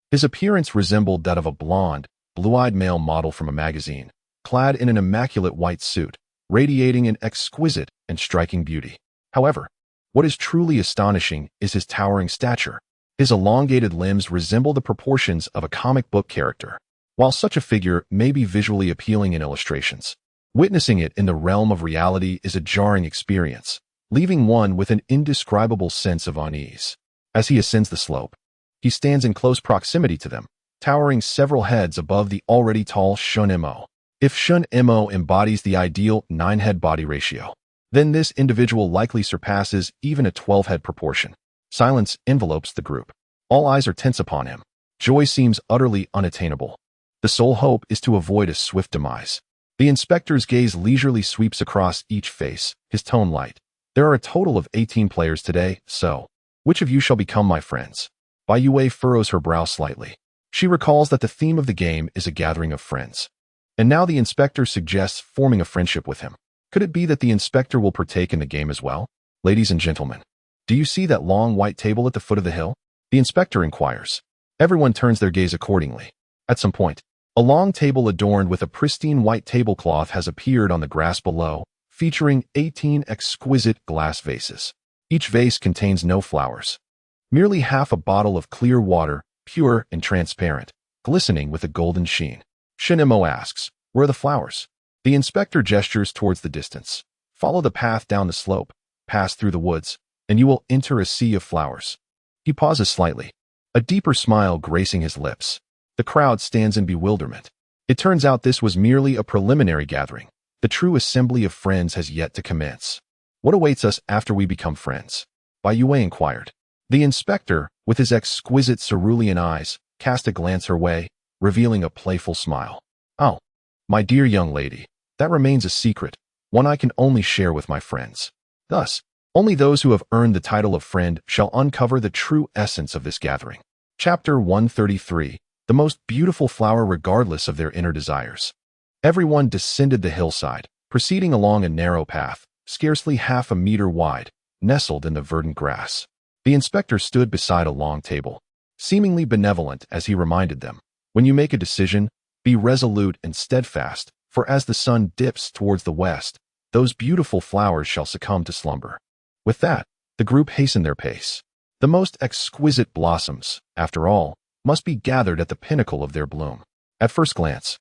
His appearance resembled that of a blonde, blue-eyed male model from a magazine, clad in an immaculate white suit, radiating an exquisite and striking beauty. However, what is truly astonishing is his towering stature. His elongated limbs resemble the proportions of a comic book character. While such a figure may be visually appealing in illustrations, witnessing it in the realm of reality is a jarring experience, leaving one with an indescribable sense of unease. As he ascends the slope, he stands in close proximity to them, towering several heads above the already tall Shen Mo. If Shen Mo embodies the ideal 9-head body ratio, then this individual likely surpasses even a 12-head proportion. Silence envelopes the group. All eyes are tense upon him. Joy seems utterly unattainable. The sole hope is to avoid a swift demise. The inspector's gaze leisurely sweeps across each face, his tone light. "There are a total of 18 players today, so which of you shall become my friends?" Bai Youwei furrows her brow slightly. She recalls that the theme of the game is a gathering of friends. And now the inspector suggests forming a friendship with him. Could it be that the inspector will partake in the game as well? "Ladies and gentlemen, do you see that long white table at the foot of the hill?" the inspector inquires. Everyone turns their gaze accordingly. At some point, a long table adorned with a pristine white tablecloth has appeared on the grass below, featuring 18 exquisite glass vases. Each vase contains no flowers. Merely half a bottle of clear water, pure and transparent, glistening with a golden sheen. Shen Mo asks, "Where are the flowers?" The inspector gestures towards the distance. "Follow the path down the slope, pass through the woods, and you will enter a sea of flowers." He pauses slightly, a deeper smile gracing his lips. The crowd stands in bewilderment. It turns out this was merely a preliminary gathering. The true assembly of friends has yet to commence. "What awaits us after we become friends?" Bai Youwei inquired. The inspector, with his exquisite cerulean eyes, cast a glance her way, revealing a playful smile. "Oh, my dear young lady, that remains a secret, one I can only share with my friends. Thus, only those who have earned the title of friend shall uncover the true essence of this gathering." Chapter 133. The most beautiful flower regardless of their inner desires. Everyone descended the hillside, proceeding along a narrow path, scarcely half a meter wide, nestled in the verdant grass. The inspector stood beside a long table, seemingly benevolent as he reminded them, "When you make a decision, be resolute and steadfast, for as the sun dips towards the west, those beautiful flowers shall succumb to slumber." With that, the group hastened their pace. The most exquisite blossoms, after all, must be gathered at the pinnacle of their bloom. At first glance,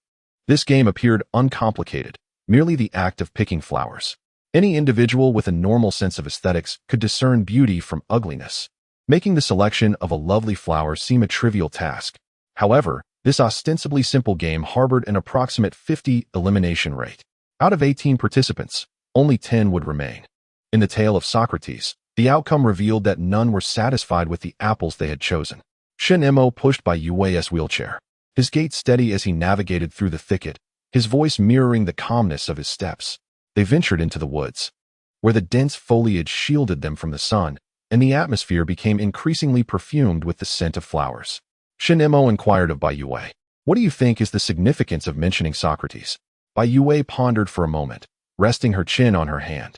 this game appeared uncomplicated, merely the act of picking flowers. Any individual with a normal sense of aesthetics could discern beauty from ugliness, making the selection of a lovely flower seem a trivial task. However, this ostensibly simple game harbored an approximate 50 elimination rate. Out of 18 participants, only 10 would remain. In the tale of Socrates, the outcome revealed that none were satisfied with the apples they had chosen. Shen Mo pushed Bai Youwei's wheelchair, his gait steady as he navigated through the thicket, his voice mirroring the calmness of his steps. They ventured into the woods, where the dense foliage shielded them from the sun, and the atmosphere became increasingly perfumed with the scent of flowers. Shen Mo inquired of Bai Youwei, "What do you think is the significance of mentioning Socrates?" Bai Youwei pondered for a moment, resting her chin on her hand.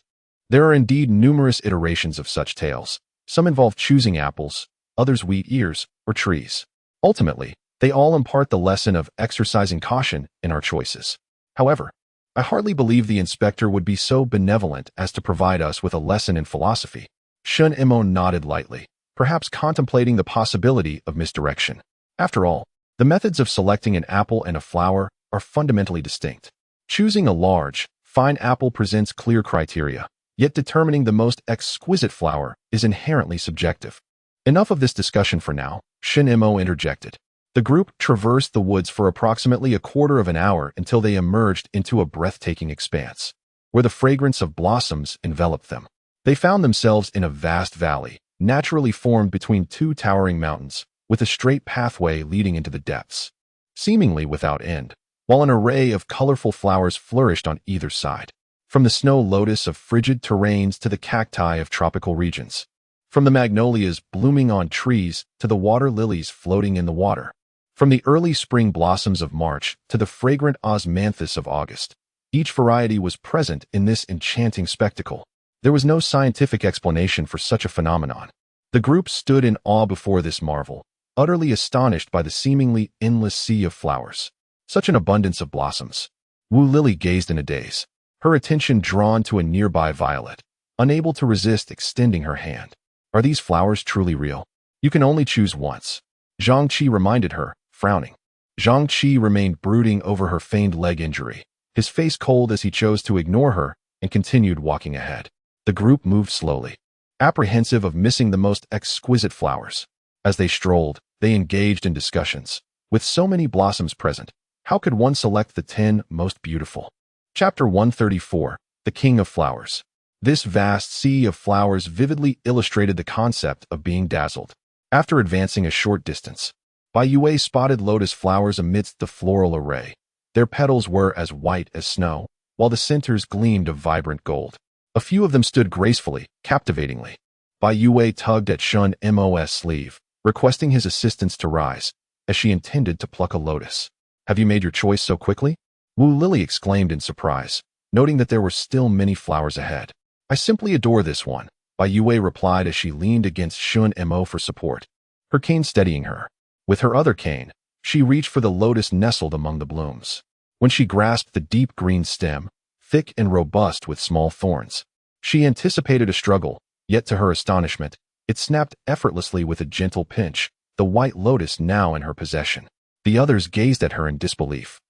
There are indeed numerous iterations of such tales. Some involve choosing apples, others wheat ears, or trees. Ultimately, they all impart the lesson of exercising caution in our choices. However, I hardly believe the inspector would be so benevolent as to provide us with a lesson in philosophy. Shen Mo nodded lightly, perhaps contemplating the possibility of misdirection. After all, the methods of selecting an apple and a flower are fundamentally distinct. Choosing a large, fine apple presents clear criteria, yet determining the most exquisite flower is inherently subjective. Enough of this discussion for now, Shen Mo interjected. The group traversed the woods for approximately a quarter of an hour until they emerged into a breathtaking expanse, where the fragrance of blossoms enveloped them. They found themselves in a vast valley, naturally formed between two towering mountains, with a straight pathway leading into the depths, seemingly without end, while an array of colorful flowers flourished on either side. From the snow lotus of frigid terrains to the cacti of tropical regions. From the magnolias blooming on trees to the water lilies floating in the water. From the early spring blossoms of March to the fragrant osmanthus of August. Each variety was present in this enchanting spectacle. There was no scientific explanation for such a phenomenon. The group stood in awe before this marvel, utterly astonished by the seemingly endless sea of flowers. Such an abundance of blossoms. Wu Lily gazed in a daze, her attention drawn to a nearby violet, unable to resist extending her hand. Are these flowers truly real? You can only choose once. Zhang Qi reminded her, frowning. Zhang Qi remained brooding over her feigned leg injury, his face cold as he chose to ignore her and continued walking ahead. The group moved slowly, apprehensive of missing the most exquisite flowers. As they strolled, they engaged in discussions. With so many blossoms present, how could one select the 10 most beautiful? Chapter 134, The King of Flowers. This vast sea of flowers vividly illustrated the concept of being dazzled. After advancing a short distance, Bai Youwei spotted lotus flowers amidst the floral array. Their petals were as white as snow, while the centers gleamed of vibrant gold. A few of them stood gracefully, captivatingly. Bai Youwei tugged at Shen Mo's sleeve, requesting his assistance to rise, as she intended to pluck a lotus. "Have you made your choice so quickly?" Wu Lily exclaimed in surprise, noting that there were still many flowers ahead. "I simply adore this one," Bai Youwei replied as she leaned against Shen Mo for support, her cane steadying her. With her other cane, she reached for the lotus nestled among the blooms. When she grasped the deep green stem, thick and robust with small thorns, she anticipated a struggle, yet to her astonishment, it snapped effortlessly with a gentle pinch, the white lotus now in her possession. The others gazed at her in disbelief,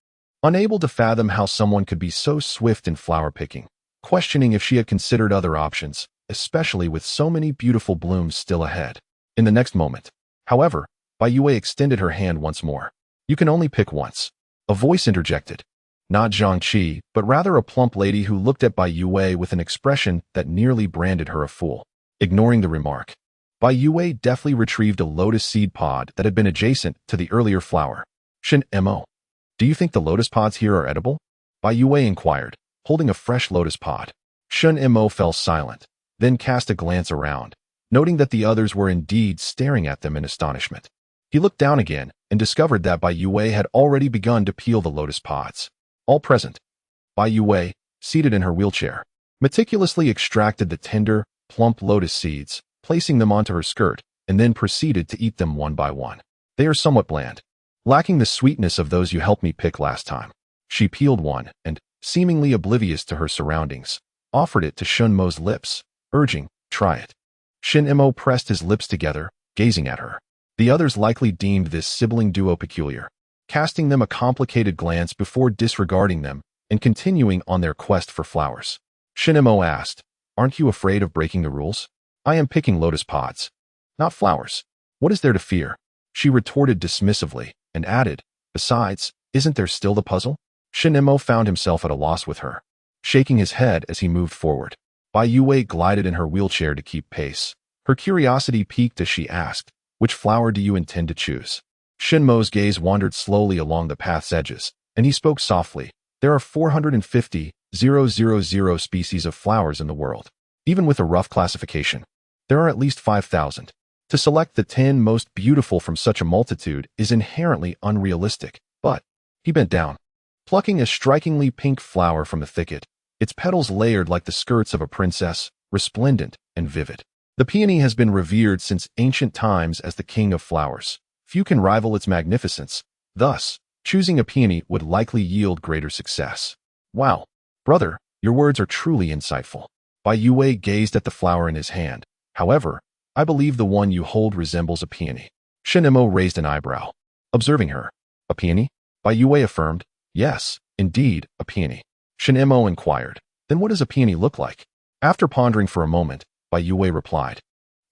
unable to fathom how someone could be so swift in flower picking, questioning if she had considered other options, especially with so many beautiful blooms still ahead. In the next moment, however, Bai Youwei extended her hand once more. "You can only pick once." A voice interjected. Not Zhang Qi, but rather a plump lady who looked at Bai Youwei with an expression that nearly branded her a fool. Ignoring the remark, Bai Youwei deftly retrieved a lotus seed pod that had been adjacent to the earlier flower. "Shen Mo, do you think the lotus pods here are edible?" Bai Youwei inquired, holding a fresh lotus pod. Shen Mo fell silent, then cast a glance around, noting that the others were indeed staring at them in astonishment. He looked down again and discovered that Bai Youwei had already begun to peel the lotus pods. All present, Bai Youwei, seated in her wheelchair, meticulously extracted the tender, plump lotus seeds, placing them onto her skirt, and then proceeded to eat them one by one. "They are somewhat bland, lacking the sweetness of those you helped me pick last time." She peeled one and, seemingly oblivious to her surroundings, offered it to Shen Mo's lips, urging, "Try it." Shen Mo pressed his lips together, gazing at her. The others likely deemed this sibling duo peculiar, casting them a complicated glance before disregarding them and continuing on their quest for flowers. Shen Mo asked, "Aren't you afraid of breaking the rules? I am picking lotus pods, not flowers. What is there to fear?" She retorted dismissively and added, "Besides, isn't there still the puzzle?" Shen Mo found himself at a loss with her, shaking his head as he moved forward. Bai Youwei glided in her wheelchair to keep pace. Her curiosity piqued as she asked, "Which flower do you intend to choose?" Shen Mo's gaze wandered slowly along the path's edges, and he spoke softly. "There are 450,000 species of flowers in the world. Even with a rough classification, There are at least 5,000. To select the 10 most beautiful from such a multitude is inherently unrealistic, but he bent down, plucking a strikingly pink flower from the thicket, its petals layered like the skirts of a princess, resplendent and vivid. The peony has been revered since ancient times as the king of flowers. Few can rival its magnificence. Thus, choosing a peony would likely yield greater success. Wow, brother, your words are truly insightful. Bai Youwei gazed at the flower in his hand. However, I believe the one you hold resembles a peony. Shen Mo raised an eyebrow. Observing her. A peony? Bai Youwei affirmed. Yes, indeed, a peony. Shen Mo inquired. Then what does a peony look like? After pondering for a moment, Bai Youwei replied.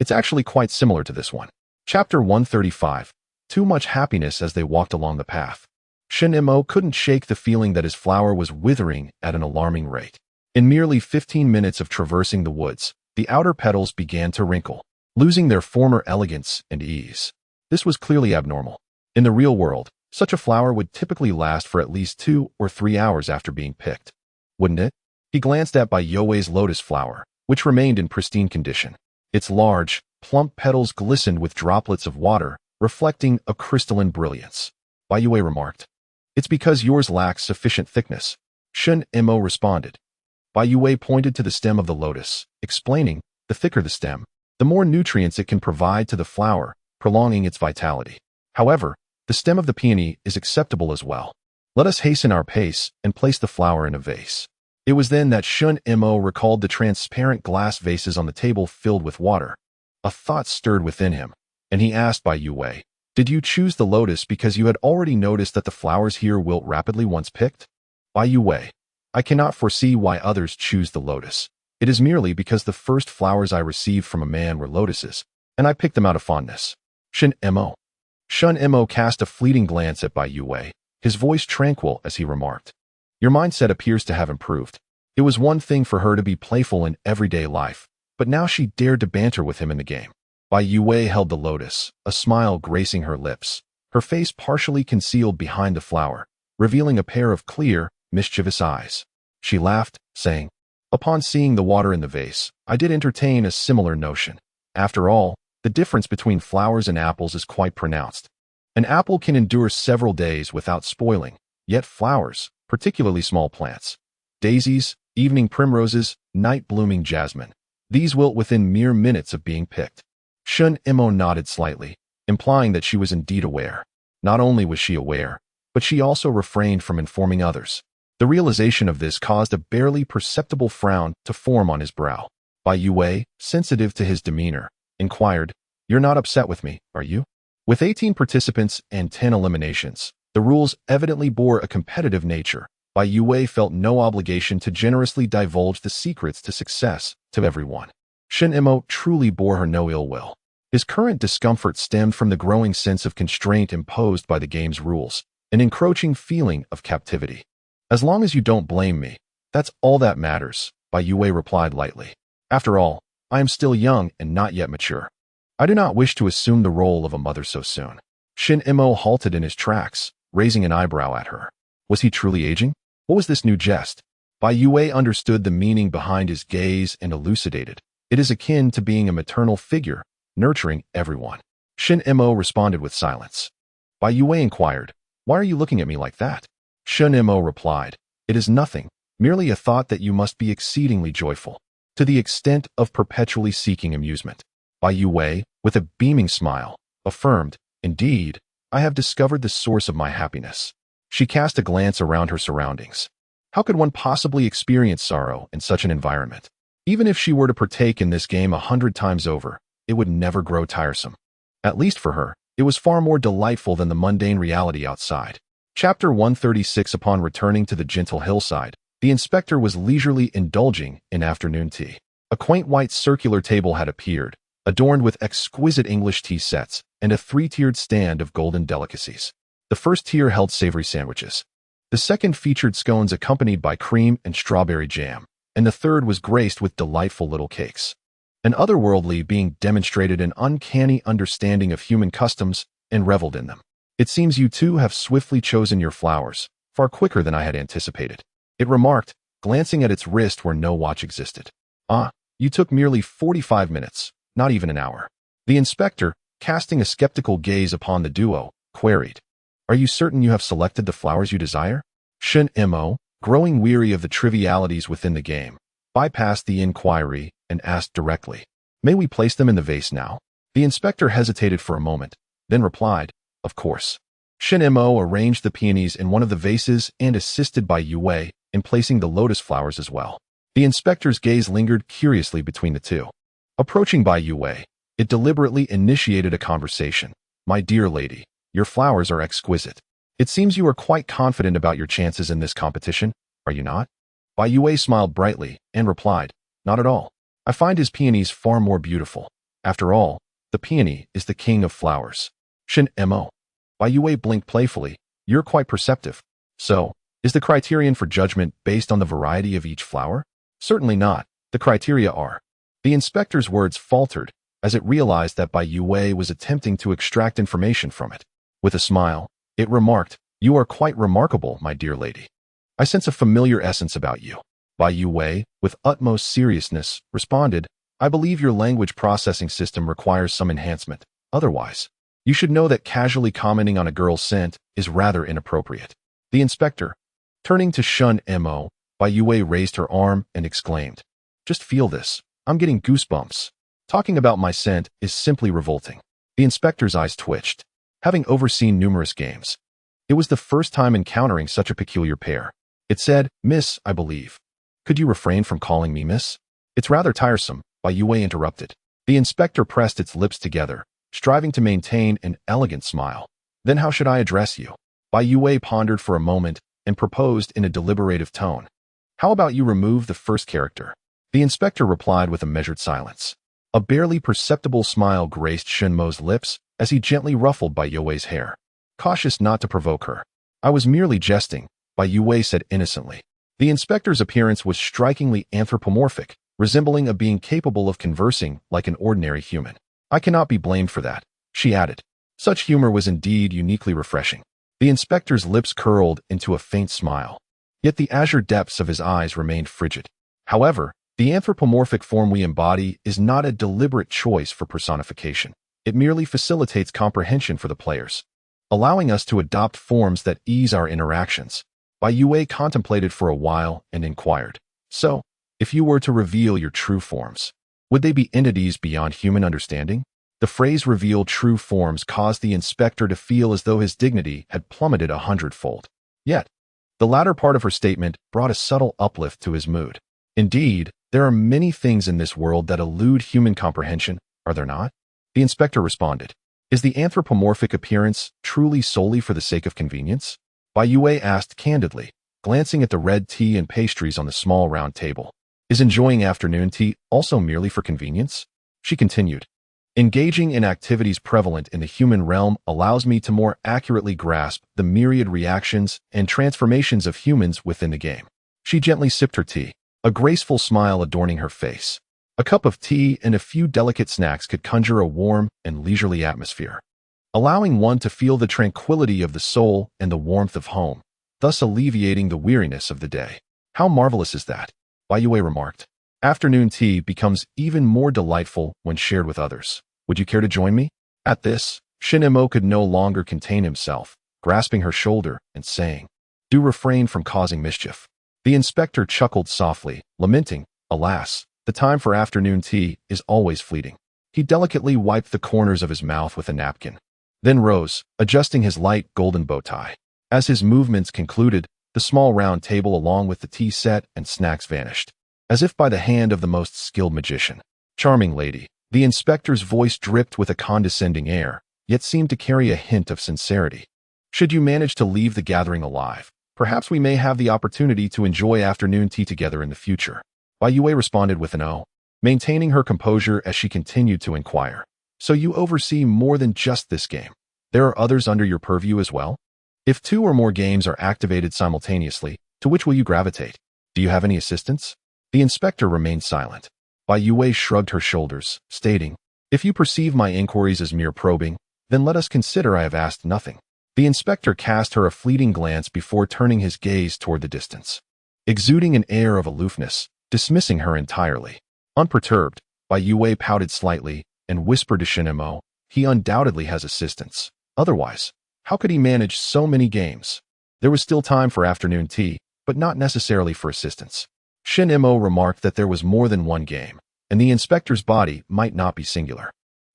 It's actually quite similar to this one. Chapter 135. Too much happiness as they walked along the path. Shen Mo couldn't shake the feeling that his flower was withering at an alarming rate. In merely 15 minutes of traversing the woods, the outer petals began to wrinkle, losing their former elegance and ease. This was clearly abnormal. In the real world, such a flower would typically last for at least 2 or 3 hours after being picked. Wouldn't it? He glanced at Bai Youwei's lotus flower, which remained in pristine condition. Its large, plump petals glistened with droplets of water, reflecting a crystalline brilliance. Bai Youwei remarked. It's because yours lacks sufficient thickness. Shen Mo responded. Bai Youwei pointed to the stem of the lotus, explaining, the thicker the stem, the more nutrients it can provide to the flower, prolonging its vitality. However, the stem of the peony is acceptable as well. Let us hasten our pace and place the flower in a vase. It was then that Shen Mo recalled the transparent glass vases on the table filled with water. A thought stirred within him, and he asked Bai Youwei, did you choose the lotus because you had already noticed that the flowers here wilt rapidly once picked? Bai Youwei, I cannot foresee why others choose the lotus. It is merely because the first flowers I received from a man were lotuses, and I picked them out of fondness. Shen Mo. Shen Mo cast a fleeting glance at Bai Youwei, his voice tranquil as he remarked. Your mindset appears to have improved. It was one thing for her to be playful in everyday life, but now she dared to banter with him in the game. Bai Youwei held the lotus, a smile gracing her lips, her face partially concealed behind the flower, revealing a pair of clear, mischievous eyes. She laughed, saying, upon seeing the water in the vase, I did entertain a similar notion. After all, the difference between flowers and apples is quite pronounced. An apple can endure several days without spoiling, yet flowers, particularly small plants, daisies, evening primroses, night-blooming jasmine, these wilt within mere minutes of being picked. Shen Mo nodded slightly, implying that she was indeed aware. Not only was she aware, but she also refrained from informing others. The realization of this caused a barely perceptible frown to form on his brow. Bai Youwei, sensitive to his demeanor, inquired, you're not upset with me, are you? With 18 participants and 10 eliminations, the rules evidently bore a competitive nature. Bai Youwei felt no obligation to generously divulge the secrets to success to everyone. Shen Mo truly bore her no ill will. His current discomfort stemmed from the growing sense of constraint imposed by the game's rules, an encroaching feeling of captivity. As long as you don't blame me, that's all that matters, Bai Youwei replied lightly. After all, I am still young and not yet mature. I do not wish to assume the role of a mother so soon. Shen Mo halted in his tracks, raising an eyebrow at her. Was he truly aging? What was this new jest? Bai Youwei understood the meaning behind his gaze and elucidated. It is akin to being a maternal figure, nurturing everyone. Shen Mo responded with silence. Bai Youwei inquired, why are you looking at me like that? Shen Mo replied, it is nothing, merely a thought that you must be exceedingly joyful, to the extent of perpetually seeking amusement. Bai Youwei, with a beaming smile, affirmed, indeed, I have discovered the source of my happiness. She cast a glance around her surroundings. How could one possibly experience sorrow in such an environment? Even if she were to partake in this game 100 times over, it would never grow tiresome. At least for her, it was far more delightful than the mundane reality outside. Chapter 136. Upon returning to the gentle hillside, the inspector was leisurely indulging in afternoon tea. A quaint white circular table had appeared, adorned with exquisite English tea sets and a 3-tiered stand of golden delicacies. The first tier held savory sandwiches. The second featured scones accompanied by cream and strawberry jam, and the third was graced with delightful little cakes. An otherworldly being demonstrated an uncanny understanding of human customs and reveled in them. It seems you two have swiftly chosen your flowers, far quicker than I had anticipated. It remarked, glancing at its wrist where no watch existed. Ah, you took merely 45 minutes. not even an hour. The inspector, casting a skeptical gaze upon the duo, queried, "Are you certain you have selected the flowers you desire?" Shen Mo, growing weary of the trivialities within the game, bypassed the inquiry and asked directly, "May we place them in the vase now?" The inspector hesitated for a moment, then replied, "Of course." Shen Mo arranged the peonies in one of the vases and assisted Bai Youwei in placing the lotus flowers as well. The inspector's gaze lingered curiously between the two. Approaching Bai Youwei, it deliberately initiated a conversation. "My dear lady, your flowers are exquisite. It seems you are quite confident about your chances in this competition, are you not?" Bai Youwei smiled brightly and replied, "Not at all. I find his peonies far more beautiful. After all, the peony is the king of flowers." Shen Mo. Bai Youwei blinked playfully. "You're quite perceptive. So, is the criterion for judgment based on the variety of each flower?" "Certainly not. The criteria are." The inspector's words faltered as it realized that Bai Youwei was attempting to extract information from it. With a smile, it remarked, "You are quite remarkable, my dear lady. I sense a familiar essence about you." Bai Youwei, with utmost seriousness, responded, "I believe your language processing system requires some enhancement. Otherwise, you should know that casually commenting on a girl's scent is rather inappropriate." The inspector, turning to Shen Mo, Bai Youwei raised her arm and exclaimed, "Just feel this. I'm getting goosebumps. Talking about my scent is simply revolting." The inspector's eyes twitched. Having overseen numerous games, it was the first time encountering such a peculiar pair. It said, "Miss, I believe. Could you refrain from calling me miss?" "It's rather tiresome," Bai Youwei interrupted. The inspector pressed its lips together, striving to maintain an elegant smile. "Then how should I address you?" Bai Youwei pondered for a moment and proposed in a deliberative tone, "How about you remove the first character?" The inspector replied with a measured silence. A barely perceptible smile graced Shen Mo's lips as he gently ruffled Bai Youwei's hair. Cautious not to provoke her, "I was merely jesting," Bai Youwei said innocently. The inspector's appearance was strikingly anthropomorphic, resembling a being capable of conversing like an ordinary human. "I cannot be blamed for that," she added. Such humor was indeed uniquely refreshing. The inspector's lips curled into a faint smile, yet the azure depths of his eyes remained frigid. However, the anthropomorphic form we embody is not a deliberate choice for personification. It merely facilitates comprehension for the players, allowing us to adopt forms that ease our interactions. Bai Youwei contemplated for a while and inquired, "So, if you were to reveal your true forms, would they be entities beyond human understanding?" The phrase "reveal true forms" caused the inspector to feel as though his dignity had plummeted 100-fold. Yet, the latter part of her statement brought a subtle uplift to his mood. Indeed, there are many things in this world that elude human comprehension, are there not? The inspector responded, "Is the anthropomorphic appearance truly solely for the sake of convenience?" Bai Youwei asked candidly, glancing at the red tea and pastries on the small round table. "Is enjoying afternoon tea also merely for convenience?" She continued, "Engaging in activities prevalent in the human realm allows me to more accurately grasp the myriad reactions and transformations of humans within the game." She gently sipped her tea, a graceful smile adorning her face. A cup of tea and a few delicate snacks could conjure a warm and leisurely atmosphere, allowing one to feel the tranquility of the soul and the warmth of home, thus alleviating the weariness of the day. "How marvelous is that?" Bai Youwei remarked. "Afternoon tea becomes even more delightful when shared with others. Would you care to join me?" At this, Shen Mo could no longer contain himself, grasping her shoulder and saying, "Do refrain from causing mischief." The inspector chuckled softly, lamenting, "Alas, the time for afternoon tea is always fleeting." He delicately wiped the corners of his mouth with a napkin, then rose, adjusting his light golden bow tie. As his movements concluded, the small round table along with the tea set and snacks vanished, as if by the hand of the most skilled magician. "Charming lady," the inspector's voice dripped with a condescending air, yet seemed to carry a hint of sincerity. "Should you manage to leave the gathering alive, perhaps we may have the opportunity to enjoy afternoon tea together in the future." Bai Youwei responded with an "Oh," maintaining her composure as she continued to inquire, "So you oversee more than just this game? There are others under your purview as well? If 2 or more games are activated simultaneously, to which will you gravitate? Do you have any assistants?" The inspector remained silent. Bai Youwei shrugged her shoulders, stating, "If you perceive my inquiries as mere probing, then let us consider I have asked nothing." The inspector cast her a fleeting glance before turning his gaze toward the distance, exuding an air of aloofness, dismissing her entirely. Unperturbed, Bai Youwei pouted slightly and whispered to Shen Mo, "He undoubtedly has assistants. Otherwise, how could he manage so many games?" There was still time for afternoon tea, but not necessarily for assistance. Shen Mo remarked that there was more than one game, and the inspector's body might not be singular.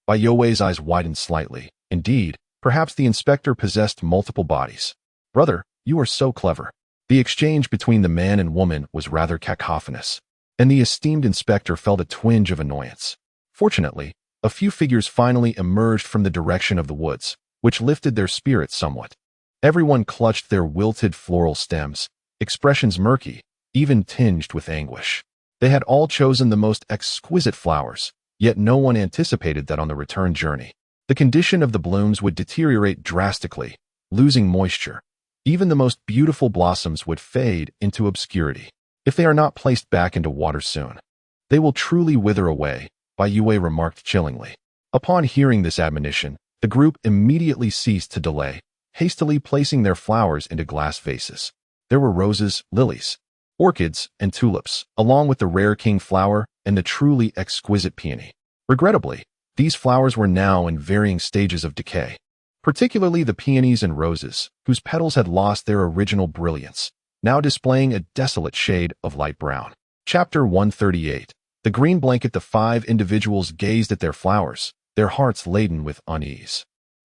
Bai Youwei's eyes widened slightly. Indeed, perhaps the inspector possessed multiple bodies. "Brother, you are so clever." The exchange between the man and woman was rather cacophonous, and the esteemed inspector felt a twinge of annoyance. Fortunately, a few figures finally emerged from the direction of the woods, which lifted their spirits somewhat. Everyone clutched their wilted floral stems, expressions murky, even tinged with anguish. They had all chosen the most exquisite flowers, yet no one anticipated that on the return journey, the condition of the blooms would deteriorate drastically, losing moisture. Even the most beautiful blossoms would fade into obscurity if they are not placed back into water soon. "They will truly wither away," Bai Youwei remarked chillingly. Upon hearing this admonition, the group immediately ceased to delay, hastily placing their flowers into glass vases. There were roses, lilies, orchids, and tulips, along with the rare king flower and the truly exquisite peony. Regrettably, these flowers were now in varying stages of decay, particularly the peonies and roses, whose petals had lost their original brilliance, now displaying a desolate shade of light brown. Chapter 138. The green blanket. The five individuals gazed at their flowers, their hearts laden with unease.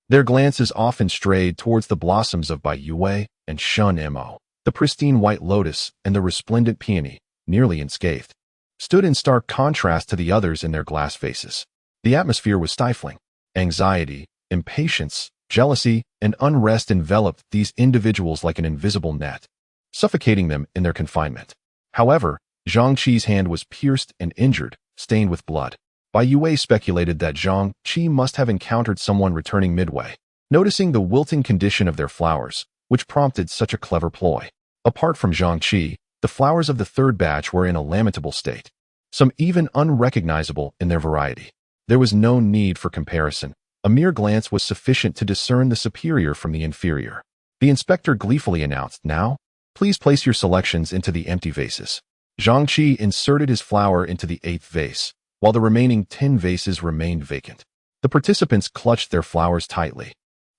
Their glances often strayed towards the blossoms of Bai Youwei and Shen Mo. The pristine white lotus and the resplendent peony, nearly unscathed, stood in stark contrast to the others in their glass vases. The atmosphere was stifling. Anxiety, impatience, jealousy, and unrest enveloped these individuals like an invisible net, suffocating them in their confinement. However, Zhang Qi's hand was pierced and injured, stained with blood. Bai Youwei speculated that Zhang Qi must have encountered someone returning midway, noticing the wilting condition of their flowers, which prompted such a clever ploy. Apart from Zhang Qi, the flowers of the third batch were in a lamentable state, some even unrecognizable in their variety. There was no need for comparison. A mere glance was sufficient to discern the superior from the inferior. The inspector gleefully announced, "Now, please place your selections into the empty vases." Zhang Qi inserted his flower into the 8th vase, while the remaining 10 vases remained vacant. The participants clutched their flowers tightly,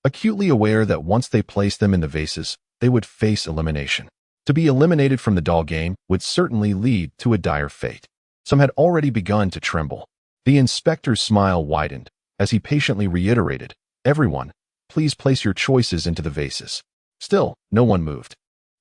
acutely aware that once they placed them in the vases, they would face elimination. To be eliminated from the doll game would certainly lead to a dire fate. Some had already begun to tremble. The inspector's smile widened as he patiently reiterated, "Everyone, please place your choices into the vases." Still, no one moved.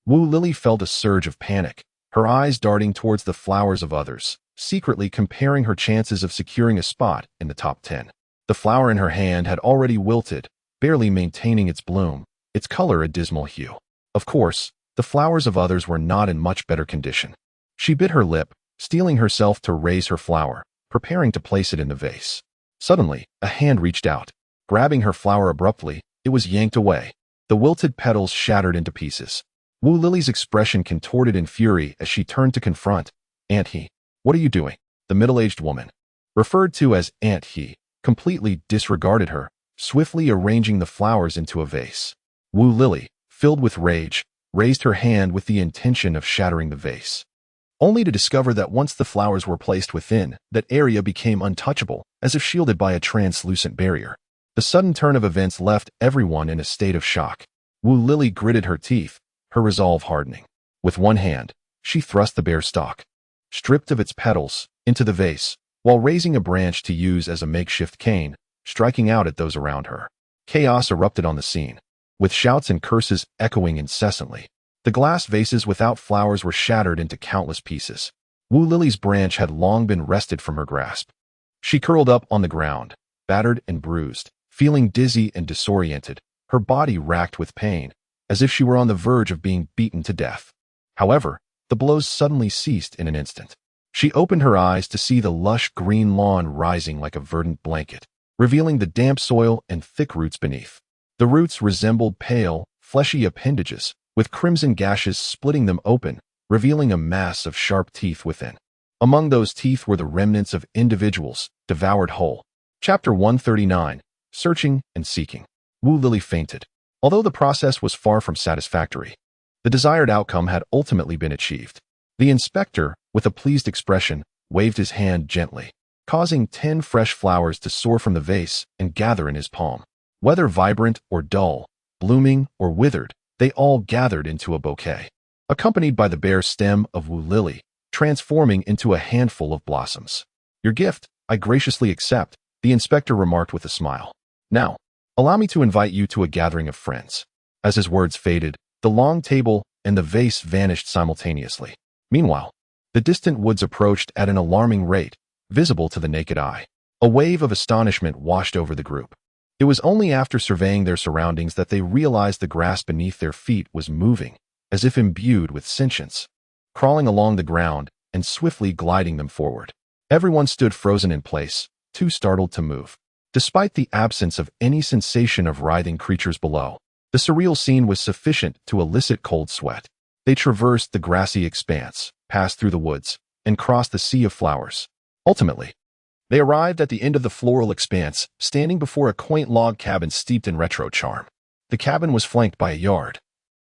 Wu Lily felt a surge of panic, her eyes darting towards the flowers of others, secretly comparing her chances of securing a spot in the top 10. The flower in her hand had already wilted, barely maintaining its bloom, its color a dismal hue. Of course, the flowers of others were not in much better condition. She bit her lip, steeling herself to raise her flower, preparing to place it in the vase. Suddenly, a hand reached out. Grabbing her flower abruptly, it was yanked away. The wilted petals shattered into pieces. Wu Lily's expression contorted in fury as she turned to confront Aunt He. "What are you doing?" The middle-aged woman, referred to as Aunt He, completely disregarded her, swiftly arranging the flowers into a vase. Wu Lily, filled with rage, raised her hand with the intention of shattering the vase, only to discover that once the flowers were placed within, that area became untouchable, as if shielded by a translucent barrier. The sudden turn of events left everyone in a state of shock. Wu Lily gritted her teeth, her resolve hardening. With one hand, she thrust the bare stalk, stripped of its petals, into the vase, while raising a branch to use as a makeshift cane, striking out at those around her. Chaos erupted on the scene, with shouts and curses echoing incessantly. The glass vases without flowers were shattered into countless pieces. Wu Lily's branch had long been wrested from her grasp. She curled up on the ground, battered and bruised, feeling dizzy and disoriented, her body racked with pain, as if she were on the verge of being beaten to death. However, the blows suddenly ceased in an instant. She opened her eyes to see the lush green lawn rising like a verdant blanket, revealing the damp soil and thick roots beneath. The roots resembled pale, fleshy appendages, with crimson gashes splitting them open, revealing a mass of sharp teeth within. Among those teeth were the remnants of individuals, devoured whole. Chapter 139. Searching and Seeking. Wu Lily fainted. Although the process was far from satisfactory, the desired outcome had ultimately been achieved. The inspector, with a pleased expression, waved his hand gently, causing 10 fresh flowers to soar from the vase and gather in his palm. Whether vibrant or dull, blooming or withered, they all gathered into a bouquet, accompanied by the bare stem of Wu Lily, transforming into a handful of blossoms. "Your gift, I graciously accept," the inspector remarked with a smile. "Now, allow me to invite you to a gathering of friends." As his words faded, the long table and the vase vanished simultaneously. Meanwhile, the distant woods approached at an alarming rate, visible to the naked eye. A wave of astonishment washed over the group. It was only after surveying their surroundings that they realized the grass beneath their feet was moving, as if imbued with sentience, crawling along the ground and swiftly gliding them forward. Everyone stood frozen in place, too startled to move. Despite the absence of any sensation of writhing creatures below, the surreal scene was sufficient to elicit cold sweat. They traversed the grassy expanse, passed through the woods, and crossed the sea of flowers. Ultimately, they arrived at the end of the floral expanse, standing before a quaint log cabin steeped in retro charm. The cabin was flanked by a yard,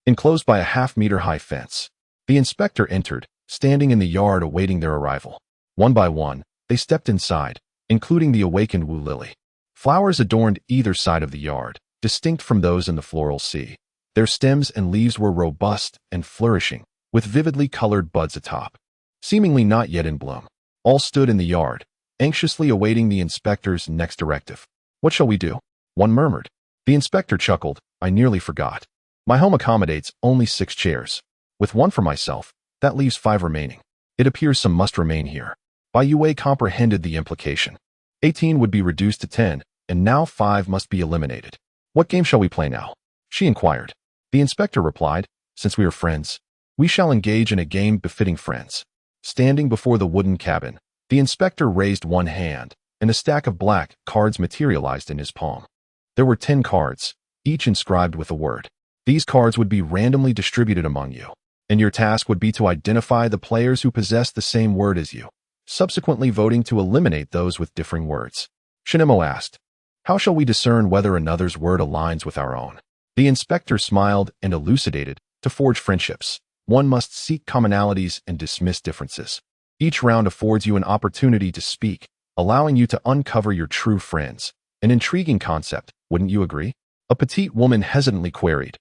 enclosed by a half-meter-high fence. The inspector entered, standing in the yard awaiting their arrival. One by one, they stepped inside, including the awakened Wu Lily. Flowers adorned either side of the yard, distinct from those in the floral sea. Their stems and leaves were robust and flourishing, with vividly colored buds atop, seemingly not yet in bloom. All stood in the yard, anxiously awaiting the inspector's next directive. "What shall we do?" one murmured. The inspector chuckled. "I nearly forgot. My home accommodates only 6 chairs. With one for myself, that leaves 5 remaining. It appears some must remain here." Bai Youwei comprehended the implication. 18 would be reduced to 10, and now 5 must be eliminated. "What game shall we play now?" she inquired. The inspector replied, "Since we are friends, we shall engage in a game befitting friends." Standing before the wooden cabin, the inspector raised one hand, and a stack of black cards materialized in his palm. There were 10 cards, each inscribed with a word. These cards would be randomly distributed among you, and your task would be to identify the players who possess the same word as you, subsequently voting to eliminate those with differing words. Shen Mo asked, "How shall we discern whether another's word aligns with our own?" The inspector smiled and elucidated, "To forge friendships, one must seek commonalities and dismiss differences. Each round affords you an opportunity to speak, allowing you to uncover your true friends. An intriguing concept, wouldn't you agree?" A petite woman hesitantly queried,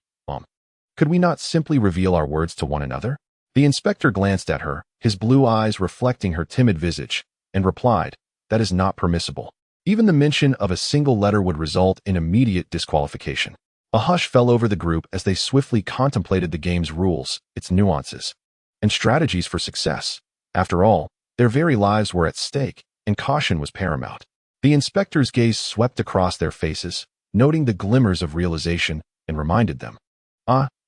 "Could we not simply reveal our words to one another?" The inspector glanced at her, his blue eyes reflecting her timid visage, and replied, "That is not permissible. Even the mention of a single letter would result in immediate disqualification." A hush fell over the group as they swiftly contemplated the game's rules, its nuances, and strategies for success. After all, their very lives were at stake, and caution was paramount. The inspector's gaze swept across their faces, noting the glimmers of realization, and reminded them,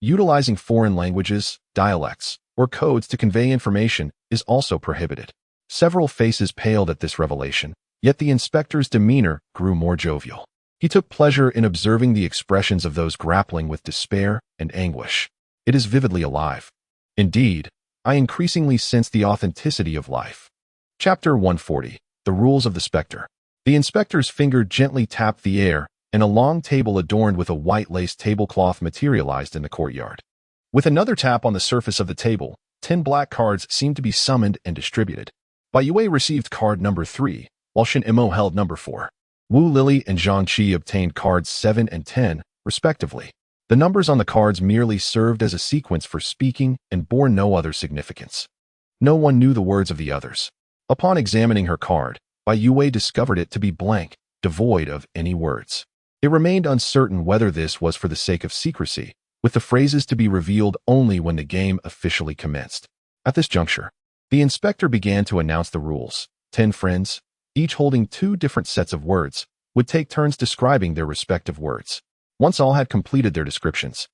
utilizing foreign languages, dialects, or codes to convey information is also prohibited. Several faces paled at this revelation, yet the inspector's demeanor grew more jovial. He took pleasure in observing the expressions of those grappling with despair and anguish. "It is vividly alive. Indeed, I increasingly sense the authenticity of life." Chapter 140, The Rules of the Spectre. The inspector's finger gently tapped the air, and a long table adorned with a white lace tablecloth materialized in the courtyard. With another tap on the surface of the table, 10 black cards seemed to be summoned and distributed. Bai Youwei received card number 3, while Shen Mo held number 4. Wu Lily and Zhang Qi obtained cards 7 and 10, respectively. The numbers on the cards merely served as a sequence for speaking and bore no other significance. No one knew the words of the others. Upon examining her card, Bai Youwei discovered it to be blank, devoid of any words. It remained uncertain whether this was for the sake of secrecy, with the phrases to be revealed only when the game officially commenced. At this juncture, the inspector began to announce the rules. 10 friends, each holding 2 different sets of words, would take turns describing their respective words. Once all had completed their descriptions,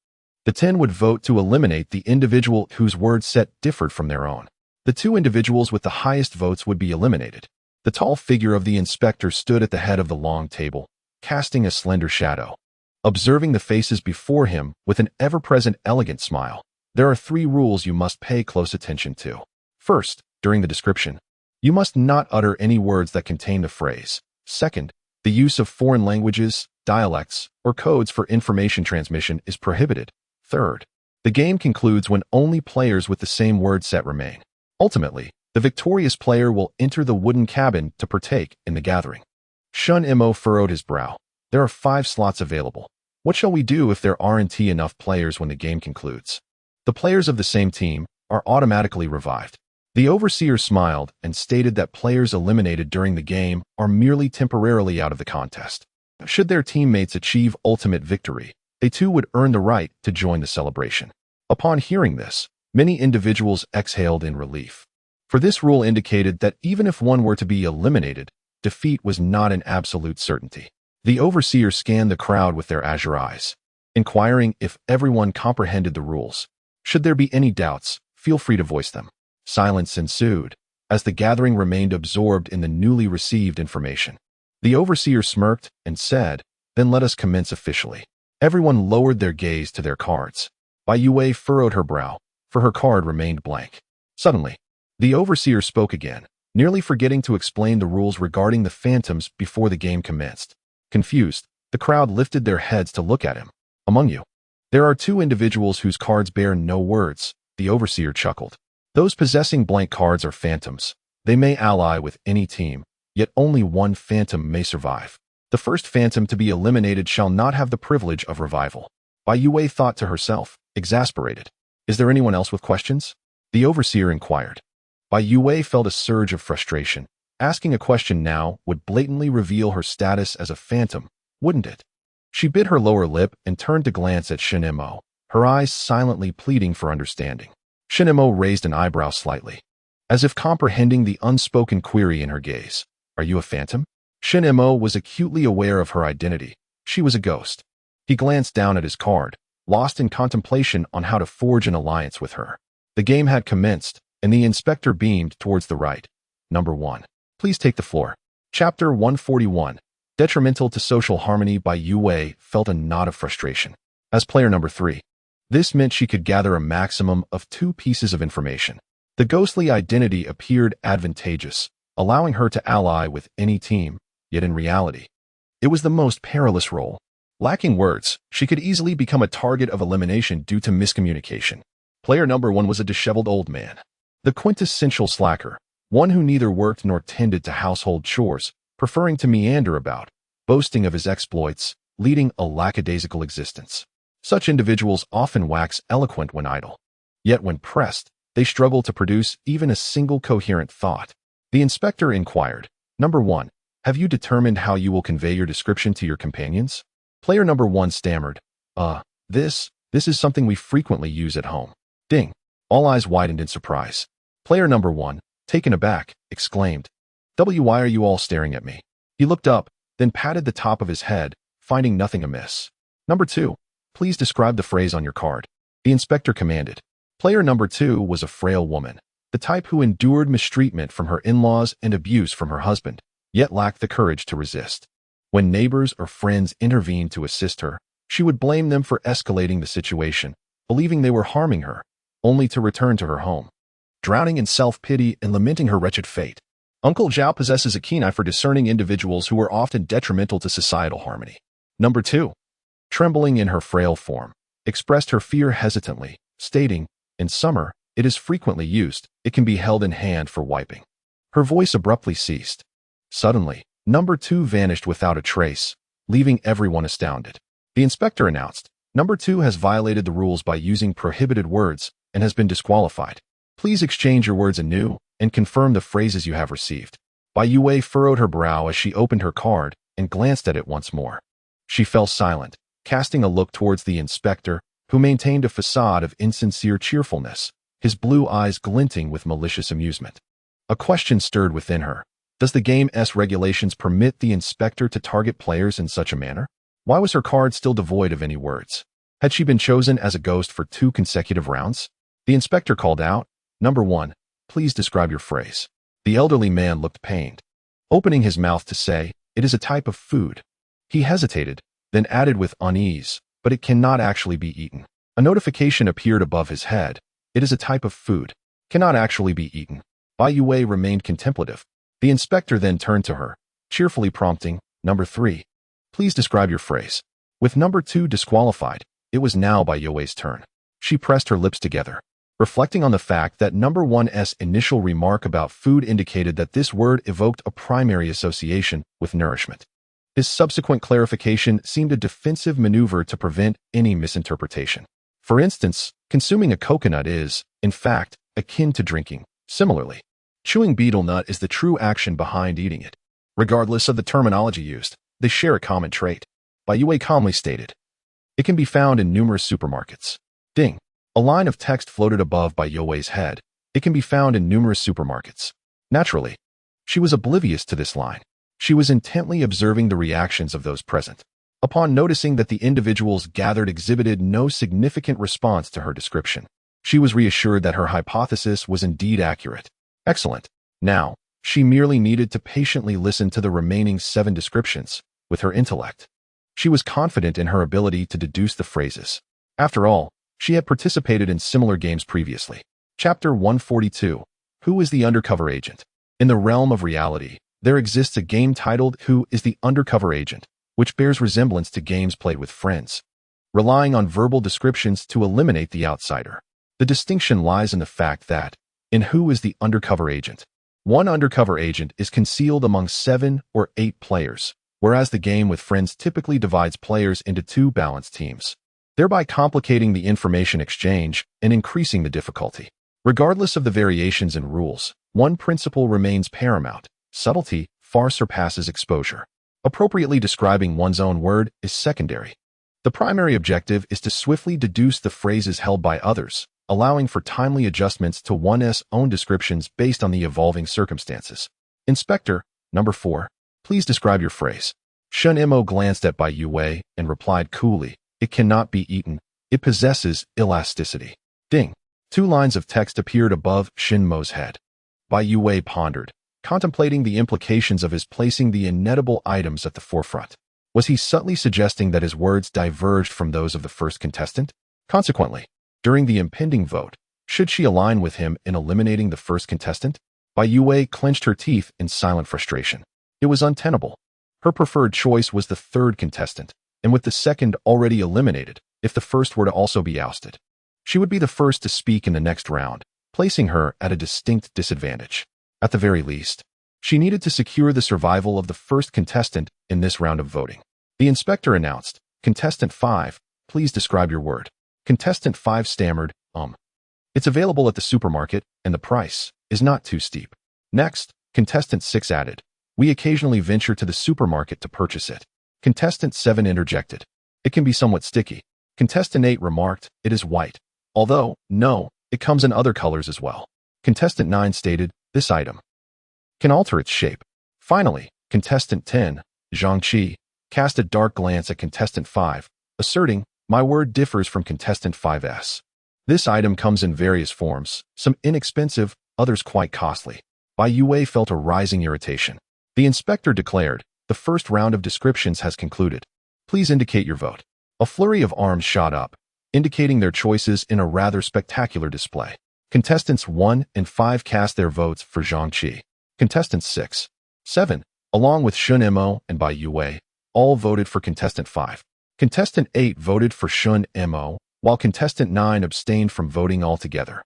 the 10 would vote to eliminate the individual whose word set differed from their own. The 2 individuals with the highest votes would be eliminated. The tall figure of the inspector stood at the head of the long table, casting a slender shadow. Observing the faces before him with an ever-present elegant smile, "There are 3 rules you must pay close attention to. First, during the description, you must not utter any words that contain the phrase. Second, the use of foreign languages, dialects, or codes for information transmission is prohibited. Third, the game concludes when only players with the same word set remain. Ultimately, The victorious player will enter the wooden cabin to partake in the gathering. Shen Mo furrowed his brow. There are 5 slots available. What shall we do if there aren't enough players when the game concludes? The players of the same team are automatically revived. The overseer smiled and stated that players eliminated during the game are merely temporarily out of the contest. Should their teammates achieve ultimate victory, they too would earn the right to join the celebration. Upon hearing this, many individuals exhaled in relief. For this rule indicated that even if one were to be eliminated, defeat was not an absolute certainty. The overseer scanned the crowd with their azure eyes, inquiring if everyone comprehended the rules. Should there be any doubts, feel free to voice them. Silence ensued, as the gathering remained absorbed in the newly received information. The overseer smirked and said, "Then let us commence officially." Everyone lowered their gaze to their cards. Bai Youwei furrowed her brow, for her card remained blank. Suddenly, the overseer spoke again, nearly forgetting to explain the rules regarding the phantoms before the game commenced. Confused, the crowd lifted their heads to look at him. "Among you, there are 2 individuals whose cards bear no words," the overseer chuckled. "Those possessing blank cards are phantoms. They may ally with any team, yet only one phantom may survive. The first phantom to be eliminated shall not have the privilege of revival." Bai Youwei thought to herself, exasperated. "Is there anyone else with questions?" The overseer inquired. Bai Youwei felt a surge of frustration. Asking a question now would blatantly reveal her status as a phantom, wouldn't it? She bit her lower lip and turned to glance at Shen Mo, her eyes silently pleading for understanding. Shen Mo raised an eyebrow slightly, as if comprehending the unspoken query in her gaze. "Are you a phantom?" Shen Mo was acutely aware of her identity. She was a ghost. He glanced down at his card, lost in contemplation on how to forge an alliance with her. The game had commenced, and the inspector beamed towards the right. "Number 1. Please take the floor." Chapter 141. Detrimental to social harmony. Bai Youwei felt a knot of frustration. As player number 3, this meant she could gather a maximum of 2 pieces of information. The ghostly identity appeared advantageous, allowing her to ally with any team, yet in reality, it was the most perilous role. Lacking words, she could easily become a target of elimination due to miscommunication. Player number 1 was a disheveled old man, the quintessential slacker, one who neither worked nor tended to household chores, preferring to meander about, boasting of his exploits, leading a lackadaisical existence. Such individuals often wax eloquent when idle. Yet when pressed, they struggle to produce even a single coherent thought. The inspector inquired, "Number 1, have you determined how you will convey your description to your companions?" Player number 1 stammered, This is something we frequently use at home." Ding. All eyes widened in surprise. Player number 1, taken aback, exclaimed, "Why are you all staring at me?" He looked up, then patted the top of his head, finding nothing amiss. "Number 2, please describe the phrase on your card," the inspector commanded. Player number 2 was a frail woman, the type who endured mistreatment from her in-laws and abuse from her husband, yet lacked the courage to resist. When neighbors or friends intervened to assist her, she would blame them for escalating the situation, believing they were harming her, only to return to her home, drowning in self-pity and lamenting her wretched fate. Uncle Zhao possesses a keen eye for discerning individuals who are often detrimental to societal harmony. Number 2, trembling in her frail form, expressed her fear hesitantly, stating, "In summer, it is frequently used. It can be held in hand for wiping." Her voice abruptly ceased. Suddenly, number 2 vanished without a trace, leaving everyone astounded. The inspector announced, "Number 2 has violated the rules by using prohibited words and has been disqualified. Please exchange your words anew and confirm the phrases you have received." Bai Youwei furrowed her brow as she opened her card and glanced at it once more. She fell silent, casting a look towards the inspector, who maintained a facade of insincere cheerfulness, his blue eyes glinting with malicious amusement. A question stirred within her. Does the game's regulations permit the inspector to target players in such a manner? Why was her card still devoid of any words? Had she been chosen as a ghost for 2 consecutive rounds? The inspector called out, "Number 1, please describe your phrase." The elderly man looked pained, opening his mouth to say, "It is a type of food." He hesitated, then added with unease, "But it cannot actually be eaten." A notification appeared above his head. "It is a type of food. Cannot actually be eaten." Bai Youwei remained contemplative. The inspector then turned to her, cheerfully prompting, "Number 3, please describe your phrase." With number 2 disqualified, it was now Bai Youwei's turn. She pressed her lips together. reflecting on the fact that number 1's initial remark about food indicated that this word evoked a primary association with nourishment. His subsequent clarification seemed a defensive maneuver to prevent any misinterpretation. For instance, consuming a coconut is, in fact, akin to drinking. Similarly, chewing betel nut is the true action behind eating it. Regardless of the terminology used, they share a common trait. Bai Youwei calmly stated, "It can be found in numerous supermarkets." Ding. A line of text floated above Bai Youwei's head. "It can be found in numerous supermarkets." Naturally, she was oblivious to this line. She was intently observing the reactions of those present. Upon noticing that the individuals gathered exhibited no significant response to her description, she was reassured that her hypothesis was indeed accurate. Excellent. Now, she merely needed to patiently listen to the remaining 7 descriptions with her intellect. She was confident in her ability to deduce the phrases. After all, she had participated in similar games previously. Chapter 142. Who is the Undercover Agent? In the realm of reality, there exists a game titled Who is the Undercover Agent, which bears resemblance to games played with friends, relying on verbal descriptions to eliminate the outsider. The distinction lies in the fact that, in Who is the Undercover Agent, one undercover agent is concealed among 7 or 8 players, whereas the game with friends typically divides players into 2 balanced teams, thereby complicating the information exchange and increasing the difficulty. Regardless of the variations in rules, one principle remains paramount: subtlety far surpasses exposure. Appropriately describing one's own word is secondary. The primary objective is to swiftly deduce the phrases held by others, allowing for timely adjustments to one's own descriptions based on the evolving circumstances. Inspector, number 4, please describe your phrase. Shen Mo glanced at Bai Youwei and replied coolly, "It cannot be eaten. It possesses elasticity." Ding. 2 lines of text appeared above Shen Mo's head. Bai Youwei pondered, contemplating the implications of his placing the inedible items at the forefront. Was he subtly suggesting that his words diverged from those of the first contestant? Consequently, during the impending vote, should she align with him in eliminating the first contestant? Bai Youwei clenched her teeth in silent frustration. It was untenable. Her preferred choice was the 3rd contestant, and with the 2nd already eliminated, if the first were to also be ousted, she would be the first to speak in the next round, placing her at a distinct disadvantage. At the very least, she needed to secure the survival of the first contestant in this round of voting. The inspector announced, "Contestant 5, please describe your word." Contestant 5 stammered, "It's available at the supermarket, and the price is not too steep." Next, Contestant 6 added, "We occasionally venture to the supermarket to purchase it." Contestant 7 interjected, "It can be somewhat sticky." Contestant 8 remarked, "It is white. Although, no, it comes in other colors as well." Contestant 9 stated, "This item can alter its shape." Finally, Contestant 10, Zhang Qi, cast a dark glance at Contestant 5, asserting, "My word differs from Contestant 5's. This item comes in various forms, some inexpensive, others quite costly." Bai Youwei felt a rising irritation. The inspector declared, "The first round of descriptions has concluded. Please indicate your vote." A flurry of arms shot up, indicating their choices in a rather spectacular display. Contestants 1 and 5 cast their votes for Zhang Qi. Contestants 6, 7, along with Shen Mo and Bai Youwei, all voted for Contestant 5. Contestant 8 voted for Shen Mo, while Contestant 9 abstained from voting altogether.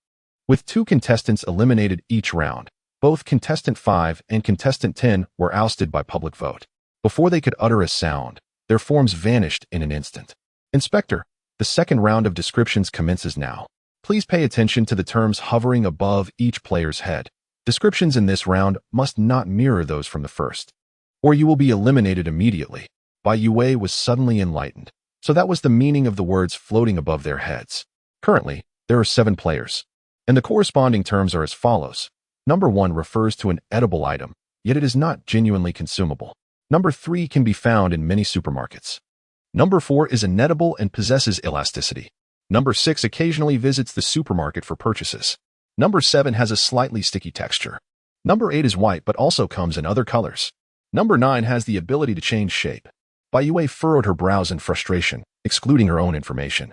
With 2 contestants eliminated each round, both Contestant 5 and Contestant 10 were ousted by public vote. Before they could utter a sound, their forms vanished in an instant. "Inspector, the 2nd round of descriptions commences now. Please pay attention to the terms hovering above each player's head. Descriptions in this round must not mirror those from the first, or you will be eliminated immediately." Bai Youwei was suddenly enlightened. So that was the meaning of the words floating above their heads. Currently, there are 7 players, and the corresponding terms are as follows. Number 1 refers to an edible item, yet it is not genuinely consumable. Number 3 can be found in many supermarkets. Number 4 is inedible and possesses elasticity. Number 6 occasionally visits the supermarket for purchases. Number 7 has a slightly sticky texture. Number 8 is white but also comes in other colors. Number 9 has the ability to change shape. Bai Youwei furrowed her brows in frustration, excluding her own information.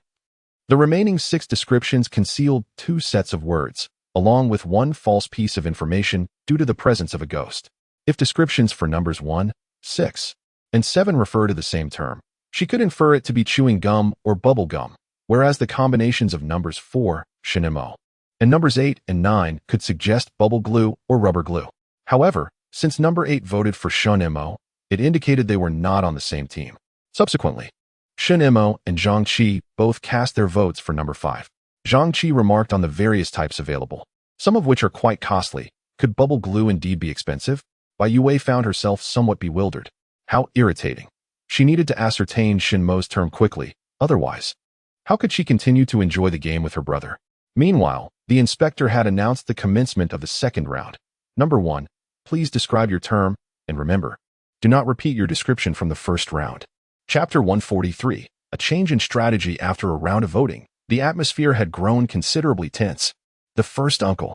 The remaining 6 descriptions concealed 2 sets of words, along with 1 false piece of information due to the presence of a ghost. If descriptions for numbers 1, 6, and 7 refer to the same term, she could infer it to be chewing gum or bubble gum, whereas the combinations of numbers 4, Shen Mo, and numbers 8 and 9 could suggest bubble glue or rubber glue. However, since number 8 voted for Shen Mo, it indicated they were not on the same team. Subsequently, Shen Mo and Zhang Qi both cast their votes for number 5. Zhang Qi remarked on the various types available, some of which are quite costly. Could bubble glue indeed be expensive? Bai Youwei found herself somewhat bewildered. How irritating. She needed to ascertain Shen Mo's term quickly, otherwise, how could she continue to enjoy the game with her brother? Meanwhile, the inspector had announced the commencement of the second round. Number 1, please describe your term, and remember, do not repeat your description from the first round. Chapter 143, a change in strategy after a round of voting. The atmosphere had grown considerably tense. The first uncle,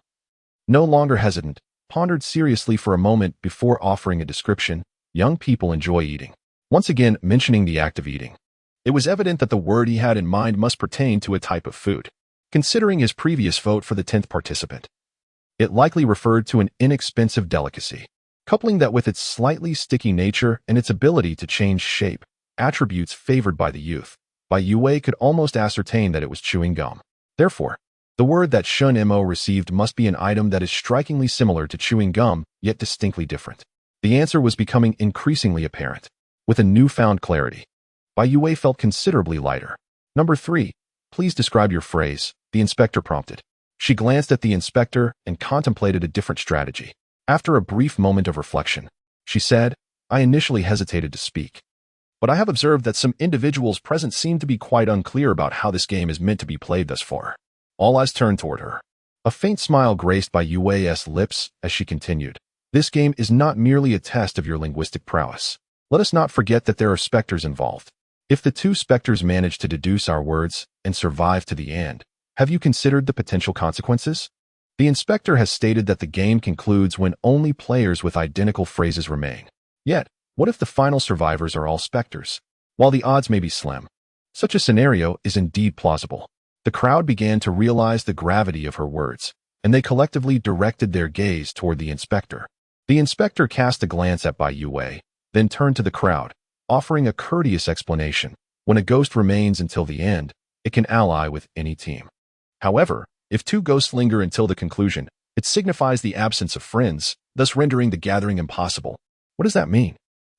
no longer hesitant, pondered seriously for a moment before offering a description. Young people enjoy eating. Once again mentioning the act of eating. It was evident that the word he had in mind must pertain to a type of food. Considering his previous vote for the 10th participant, it likely referred to an inexpensive delicacy. Coupling that with its slightly sticky nature and its ability to change shape, attributes favored by the youth, Bai Youwei could almost ascertain that it was chewing gum. Therefore, the word that Shen Mo received must be an item that is strikingly similar to chewing gum, yet distinctly different. The answer was becoming increasingly apparent. With a newfound clarity, Bai Youwei felt considerably lighter. Number 3, please describe your phrase, the inspector prompted. She glanced at the inspector and contemplated a different strategy. After a brief moment of reflection, she said, I initially hesitated to speak, but I have observed that some individuals present seem to be quite unclear about how this game is meant to be played thus far. All eyes turned toward her. A faint smile graced Bai Youwei's lips as she continued. This game is not merely a test of your linguistic prowess. Let us not forget that there are specters involved. If the 2 specters manage to deduce our words and survive to the end, have you considered the potential consequences? The inspector has stated that the game concludes when only players with identical phrases remain. Yet, what if the final survivors are all specters? While the odds may be slim, such a scenario is indeed plausible. The crowd began to realize the gravity of her words, and they collectively directed their gaze toward the inspector. The inspector cast a glance at Bai Youwei, then turned to the crowd, offering a courteous explanation. When a ghost remains until the end, it can ally with any team. However, if 2 ghosts linger until the conclusion, it signifies the absence of friends, thus rendering the gathering impossible. What does that mean?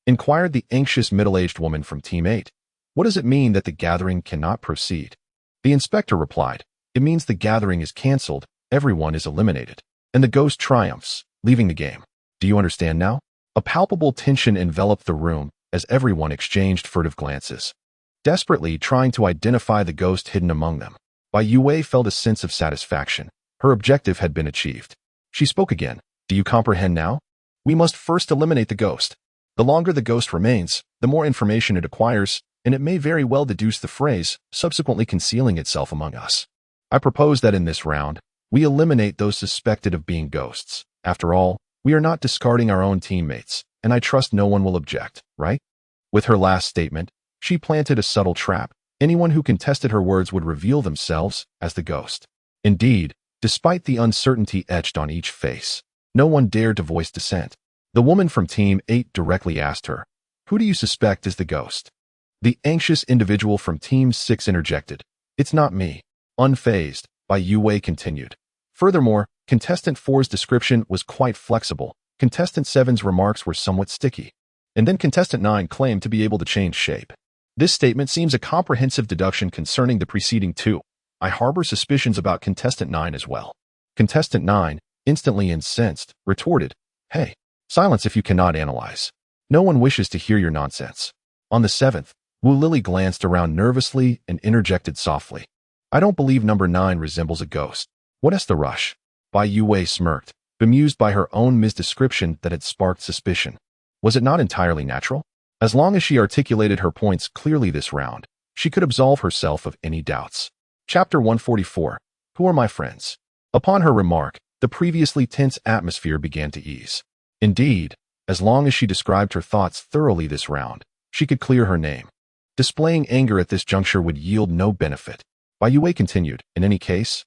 Inquired the anxious middle-aged woman from Team 8. What does it mean that the gathering cannot proceed? The inspector replied, it means the gathering is cancelled, everyone is eliminated, and the ghost triumphs, leaving the game. Do you understand now? A palpable tension enveloped the room as everyone exchanged furtive glances, desperately trying to identify the ghost hidden among them. Bai Youwei felt a sense of satisfaction. Her objective had been achieved. She spoke again. Do you comprehend now? We must first eliminate the ghost. The longer the ghost remains, the more information it acquires, and it may very well deduce the phrase, subsequently concealing itself among us. I propose that in this round, we eliminate those suspected of being ghosts. After all, we are not discarding our own teammates, and I trust no one will object, right? With her last statement, she planted a subtle trap. Anyone who contested her words would reveal themselves as the ghost. Indeed, despite the uncertainty etched on each face, no one dared to voice dissent. The woman from Team 8 directly asked her, who do you suspect is the ghost? The anxious individual from Team 6 interjected, it's not me. Unfazed, Bai Youwei continued. Furthermore, Contestant 4's description was quite flexible. Contestant 7's remarks were somewhat sticky. And then Contestant 9 claimed to be able to change shape. This statement seems a comprehensive deduction concerning the preceding 2. I harbor suspicions about Contestant 9 as well. Contestant 9, instantly incensed, retorted, hey, silence if you cannot analyze. No one wishes to hear your nonsense. On the 7th, Wu Lily glanced around nervously and interjected softly. I don't believe number 9 resembles a ghost. What is the rush? Bai Youwei smirked, bemused by her own misdescription that had sparked suspicion. Was it not entirely natural? As long as she articulated her points clearly this round, she could absolve herself of any doubts. Chapter 144. Who are my friends? Upon her remark, the previously tense atmosphere began to ease. Indeed, as long as she described her thoughts thoroughly this round, she could clear her name. Displaying anger at this juncture would yield no benefit. Bai Youwei continued, in any case,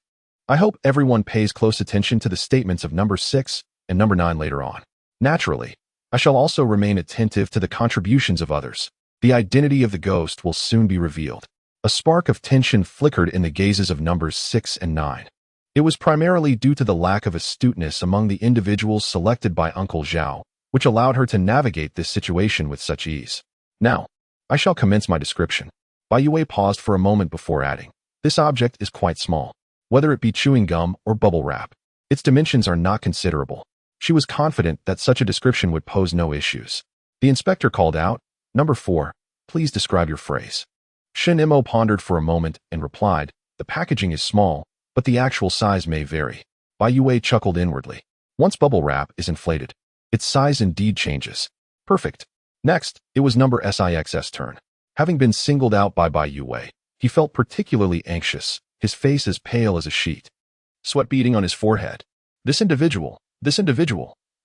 I hope everyone pays close attention to the statements of number 6 and number 9 later on. Naturally, I shall also remain attentive to the contributions of others. The identity of the ghost will soon be revealed. A spark of tension flickered in the gazes of numbers 6 and 9. It was primarily due to the lack of astuteness among the individuals selected by Uncle Zhao, which allowed her to navigate this situation with such ease. Now, I shall commence my description. Bai Youwei paused for a moment before adding, "This object is quite small. Whether it be chewing gum or bubble wrap, its dimensions are not considerable." She was confident that such a description would pose no issues. The inspector called out, "Number 4, please describe your phrase." Shen Mo pondered for a moment and replied, "The packaging is small, but the actual size may vary." Bai Youwei chuckled inwardly. Once bubble wrap is inflated, its size indeed changes. Perfect. Next, it was number SIX's turn. Having been singled out by Bai Youwei, he felt particularly anxious, his face as pale as a sheet. Sweat beading on his forehead. This individual,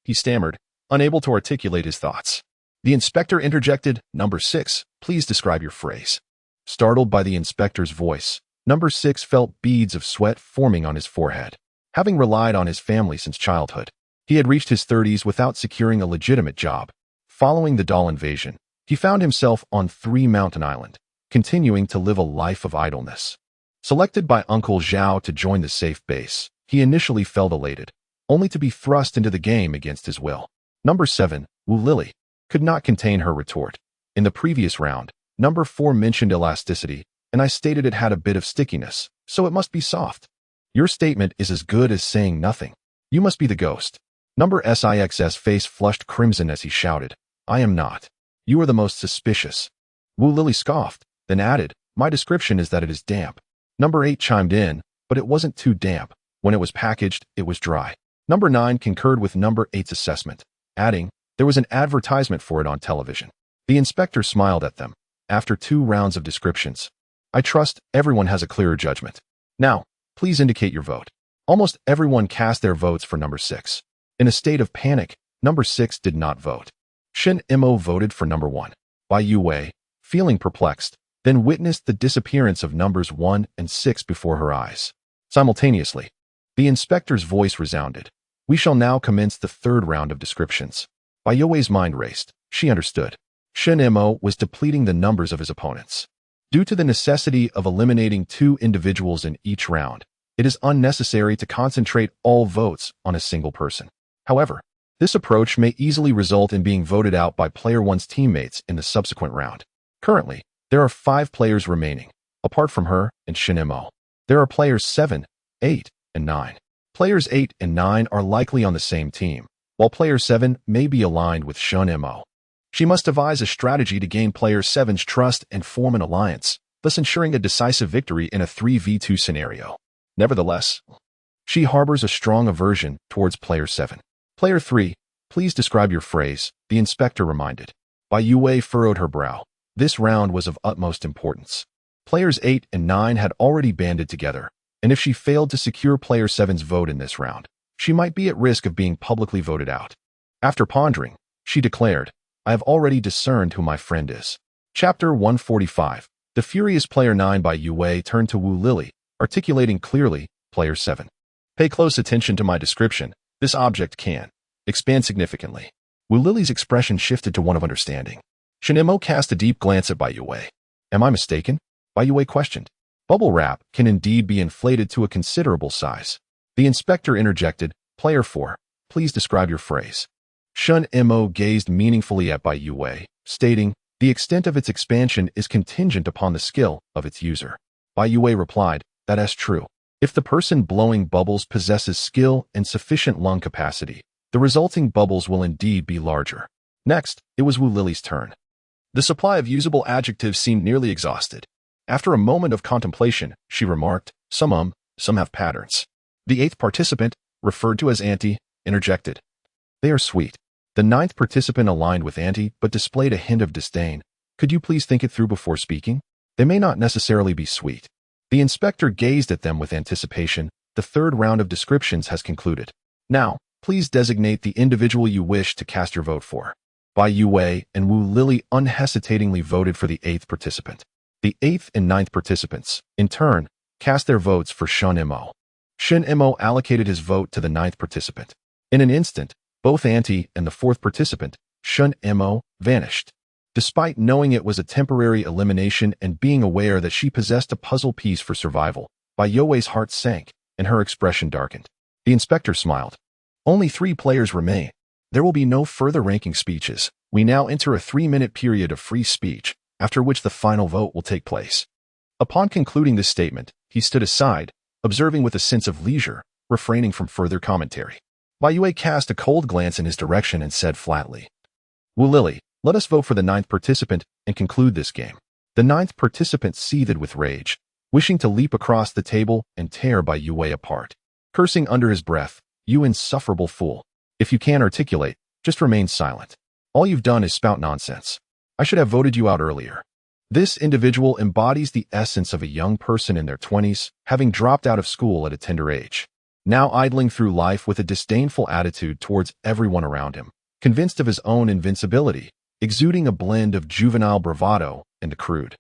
he stammered, unable to articulate his thoughts. The inspector interjected, "Number 6, please describe your phrase." Startled by the inspector's voice, number 6 felt beads of sweat forming on his forehead. Having relied on his family since childhood, he had reached his 30s without securing a legitimate job. Following the doll invasion, he found himself on 3 Mountain Island, continuing to live a life of idleness. Selected by Uncle Zhao to join the safe base, he initially felt elated, only to be thrust into the game against his will. Number 7, Wu Lily, could not contain her retort. In the previous round, number 4 mentioned elasticity, and I stated it had a bit of stickiness, so it must be soft. Your statement is as good as saying nothing. You must be the ghost. Number SIX's face flushed crimson as he shouted, "I am not. You are the most suspicious." Wu Lily scoffed, then added, "My description is that it is damp." Number 8 chimed in, but it wasn't too damp. When it was packaged, it was dry. Number 9 concurred with number 8's assessment, adding, "There was an advertisement for it on television." The inspector smiled at them. After 2 rounds of descriptions, "I trust everyone has a clearer judgment. Now, please indicate your vote." Almost everyone cast their votes for number 6. In a state of panic, number 6 did not vote. Shen Mo voted for number 1. Bai Youwei, feeling perplexed, then witnessed the disappearance of numbers 1 and 6 before her eyes. Simultaneously, the inspector's voice resounded. "We shall now commence the 3rd round of descriptions." Bai Youwei's mind raced. She understood. Shen Mo was depleting the numbers of his opponents. Due to the necessity of eliminating 2 individuals in each round, it is unnecessary to concentrate all votes on a single person. However, this approach may easily result in being voted out by player 1's teammates in the subsequent round. Currently, there are 5 players remaining, apart from her and Shen Mo. There are players 7, 8, and 9. Players 8 and 9 are likely on the same team, while player 7 may be aligned with Shen Mo. She must devise a strategy to gain player 7's trust and form an alliance, thus ensuring a decisive victory in a 3v2 scenario. Nevertheless, she harbors a strong aversion towards player 7. Player 3, please describe your phrase, the inspector reminded. Bai Youwei furrowed her brow. This round was of utmost importance. Players 8 and 9 had already banded together, and if she failed to secure player 7's vote in this round, she might be at risk of being publicly voted out. After pondering, she declared, "I have already discerned who my friend is." Chapter 145. The furious player 9 Bai Youwei turned to Wu Lily, articulating clearly, "Player 7. Pay close attention to my description. This object can expand significantly." Wu Lily's expression shifted to one of understanding. Shen Mo cast a deep glance at Bai Youwei. "Am I mistaken?" Bai Youwei questioned. "Bubble wrap can indeed be inflated to a considerable size." The inspector interjected, "Player 4, please describe your phrase." Shen Mo gazed meaningfully at Bai Youwei, stating, "The extent of its expansion is contingent upon the skill of its user." Bai Youwei replied, "That is true. If the person blowing bubbles possesses skill and sufficient lung capacity, the resulting bubbles will indeed be larger." Next, it was Wu Lily's turn. The supply of usable adjectives seemed nearly exhausted. After a moment of contemplation, she remarked, some have patterns." The 8th participant, referred to as Auntie, interjected, "They are sweet." The 9th participant aligned with Auntie but displayed a hint of disdain. "Could you please think it through before speaking? They may not necessarily be sweet." The inspector gazed at them with anticipation. The 3rd round of descriptions has concluded. Now, please designate the individual you wish to cast your vote for. Bai Youwei and Wu Lily unhesitatingly voted for the 8th participant. The 8th and 9th participants, in turn, cast their votes for Shen Mo. Shen Mo allocated his vote to the 9th participant. In an instant, both Auntie and the 4th participant, Shen Mo, vanished. Despite knowing it was a temporary elimination and being aware that she possessed a puzzle piece for survival, Bai Youwei's heart sank. and her expression darkened. The inspector smiled. Only 3 players remain. There will be no further ranking speeches. We now enter a 3-minute period of free speech, after which the final vote will take place. Upon concluding this statement, he stood aside, observing with a sense of leisure, refraining from further commentary. Bai Youwei cast a cold glance in his direction and said flatly, "Wu Lily, let us vote for the 9th participant and conclude this game." The 9th participant seethed with rage, wishing to leap across the table and tear Bai Youwei apart. Cursing under his breath, "You insufferable fool. If you can't articulate, just remain silent. All you've done is spout nonsense. I should have voted you out earlier." This individual embodies the essence of a young person in their 20s, having dropped out of school at a tender age, now idling through life with a disdainful attitude towards everyone around him, convinced of his own invincibility, exuding a blend of juvenile bravado and the crude,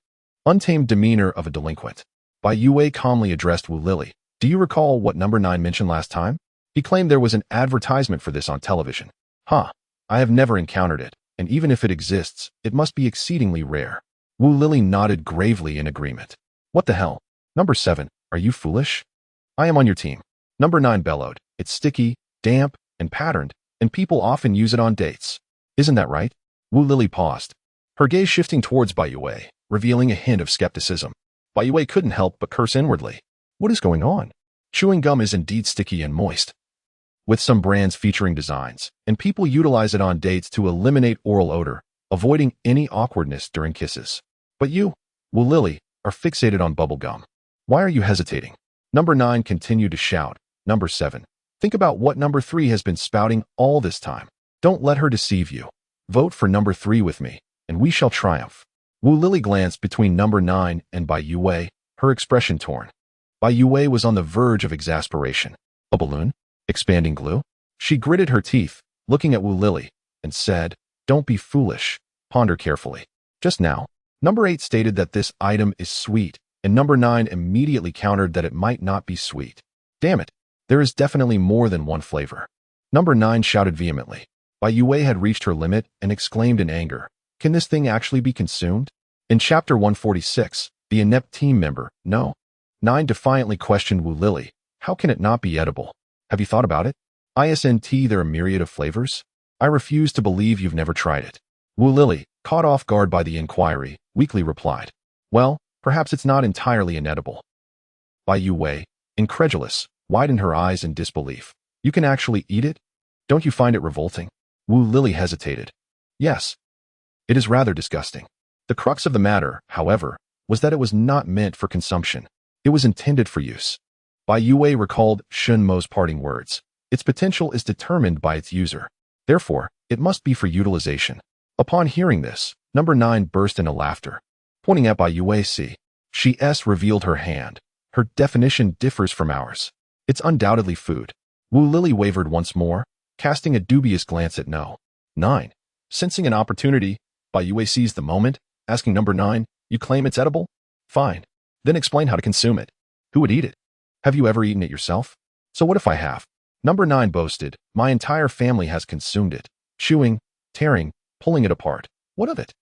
untamed demeanor of a delinquent. Bai Youwei calmly addressed Wu Lily. "Do you recall what number 9 mentioned last time? He claimed there was an advertisement for this on television." "Huh. I have never encountered it, and even if it exists, it must be exceedingly rare." Wu Lily nodded gravely in agreement. "What the hell? Number 7, are you foolish? I am on your team." Number 9 bellowed. "It's sticky, damp, and patterned, and people often use it on dates. Isn't that right?" Wu Lily paused, her gaze shifting towards Bai Youwei, revealing a hint of skepticism. Bai Youwei couldn't help but curse inwardly. What is going on? Chewing gum is indeed sticky and moist, with some brands featuring designs, and people utilize it on dates to eliminate oral odor, avoiding any awkwardness during kisses. But you, Wu Lily, are fixated on bubble gum. Why are you hesitating? Number 9 continued to shout. Number 7, think about what number 3 has been spouting all this time. Don't let her deceive you. Vote for number 3 with me, and we shall triumph. Wu Lily glanced between number 9 and Bai Youwei, her expression torn. Bai Youwei was on the verge of exasperation. A balloon? Expanding glue? She gritted her teeth, looking at Wu Lily, and said, "Don't be foolish. Ponder carefully." Just now, number 8 stated that this item is sweet, and number 9 immediately countered that it might not be sweet. Damn it, there is definitely more than one flavor. Number 9 shouted vehemently. Bai Youwei had reached her limit and exclaimed in anger, "Can this thing actually be consumed?" In Chapter 146, the inept team member, No. 9 defiantly questioned Wu Lily, "How can it not be edible? Have you thought about it? Isn't there a myriad of flavors? I refuse to believe you've never tried it." Wu Lily, caught off guard by the inquiry, weakly replied, "Well, perhaps it's not entirely inedible." Bai Youwei, incredulous, widened her eyes in disbelief. "You can actually eat it? Don't you find it revolting?" Wu Lily hesitated. "Yes. It is rather disgusting." The crux of the matter, however, was that it was not meant for consumption. It was intended for use. Bai Youwei recalled Shen Mo's parting words. Its potential is determined by its user. Therefore, it must be for utilization. Upon hearing this, number 9 burst into laughter. Pointing at Bai Youwei, she's revealed her hand. "Her definition differs from ours. It's undoubtedly food." Wu Lily wavered once more, casting a dubious glance at No. 9. Sensing an opportunity, Bai Youwei seized the moment, asking number 9, "You claim it's edible? Fine. Then explain how to consume it. Who would eat it? Have you ever eaten it yourself?" "So what if I have?" Number 9 boasted, "My entire family has consumed it, chewing, tearing, pulling it apart. What of it?"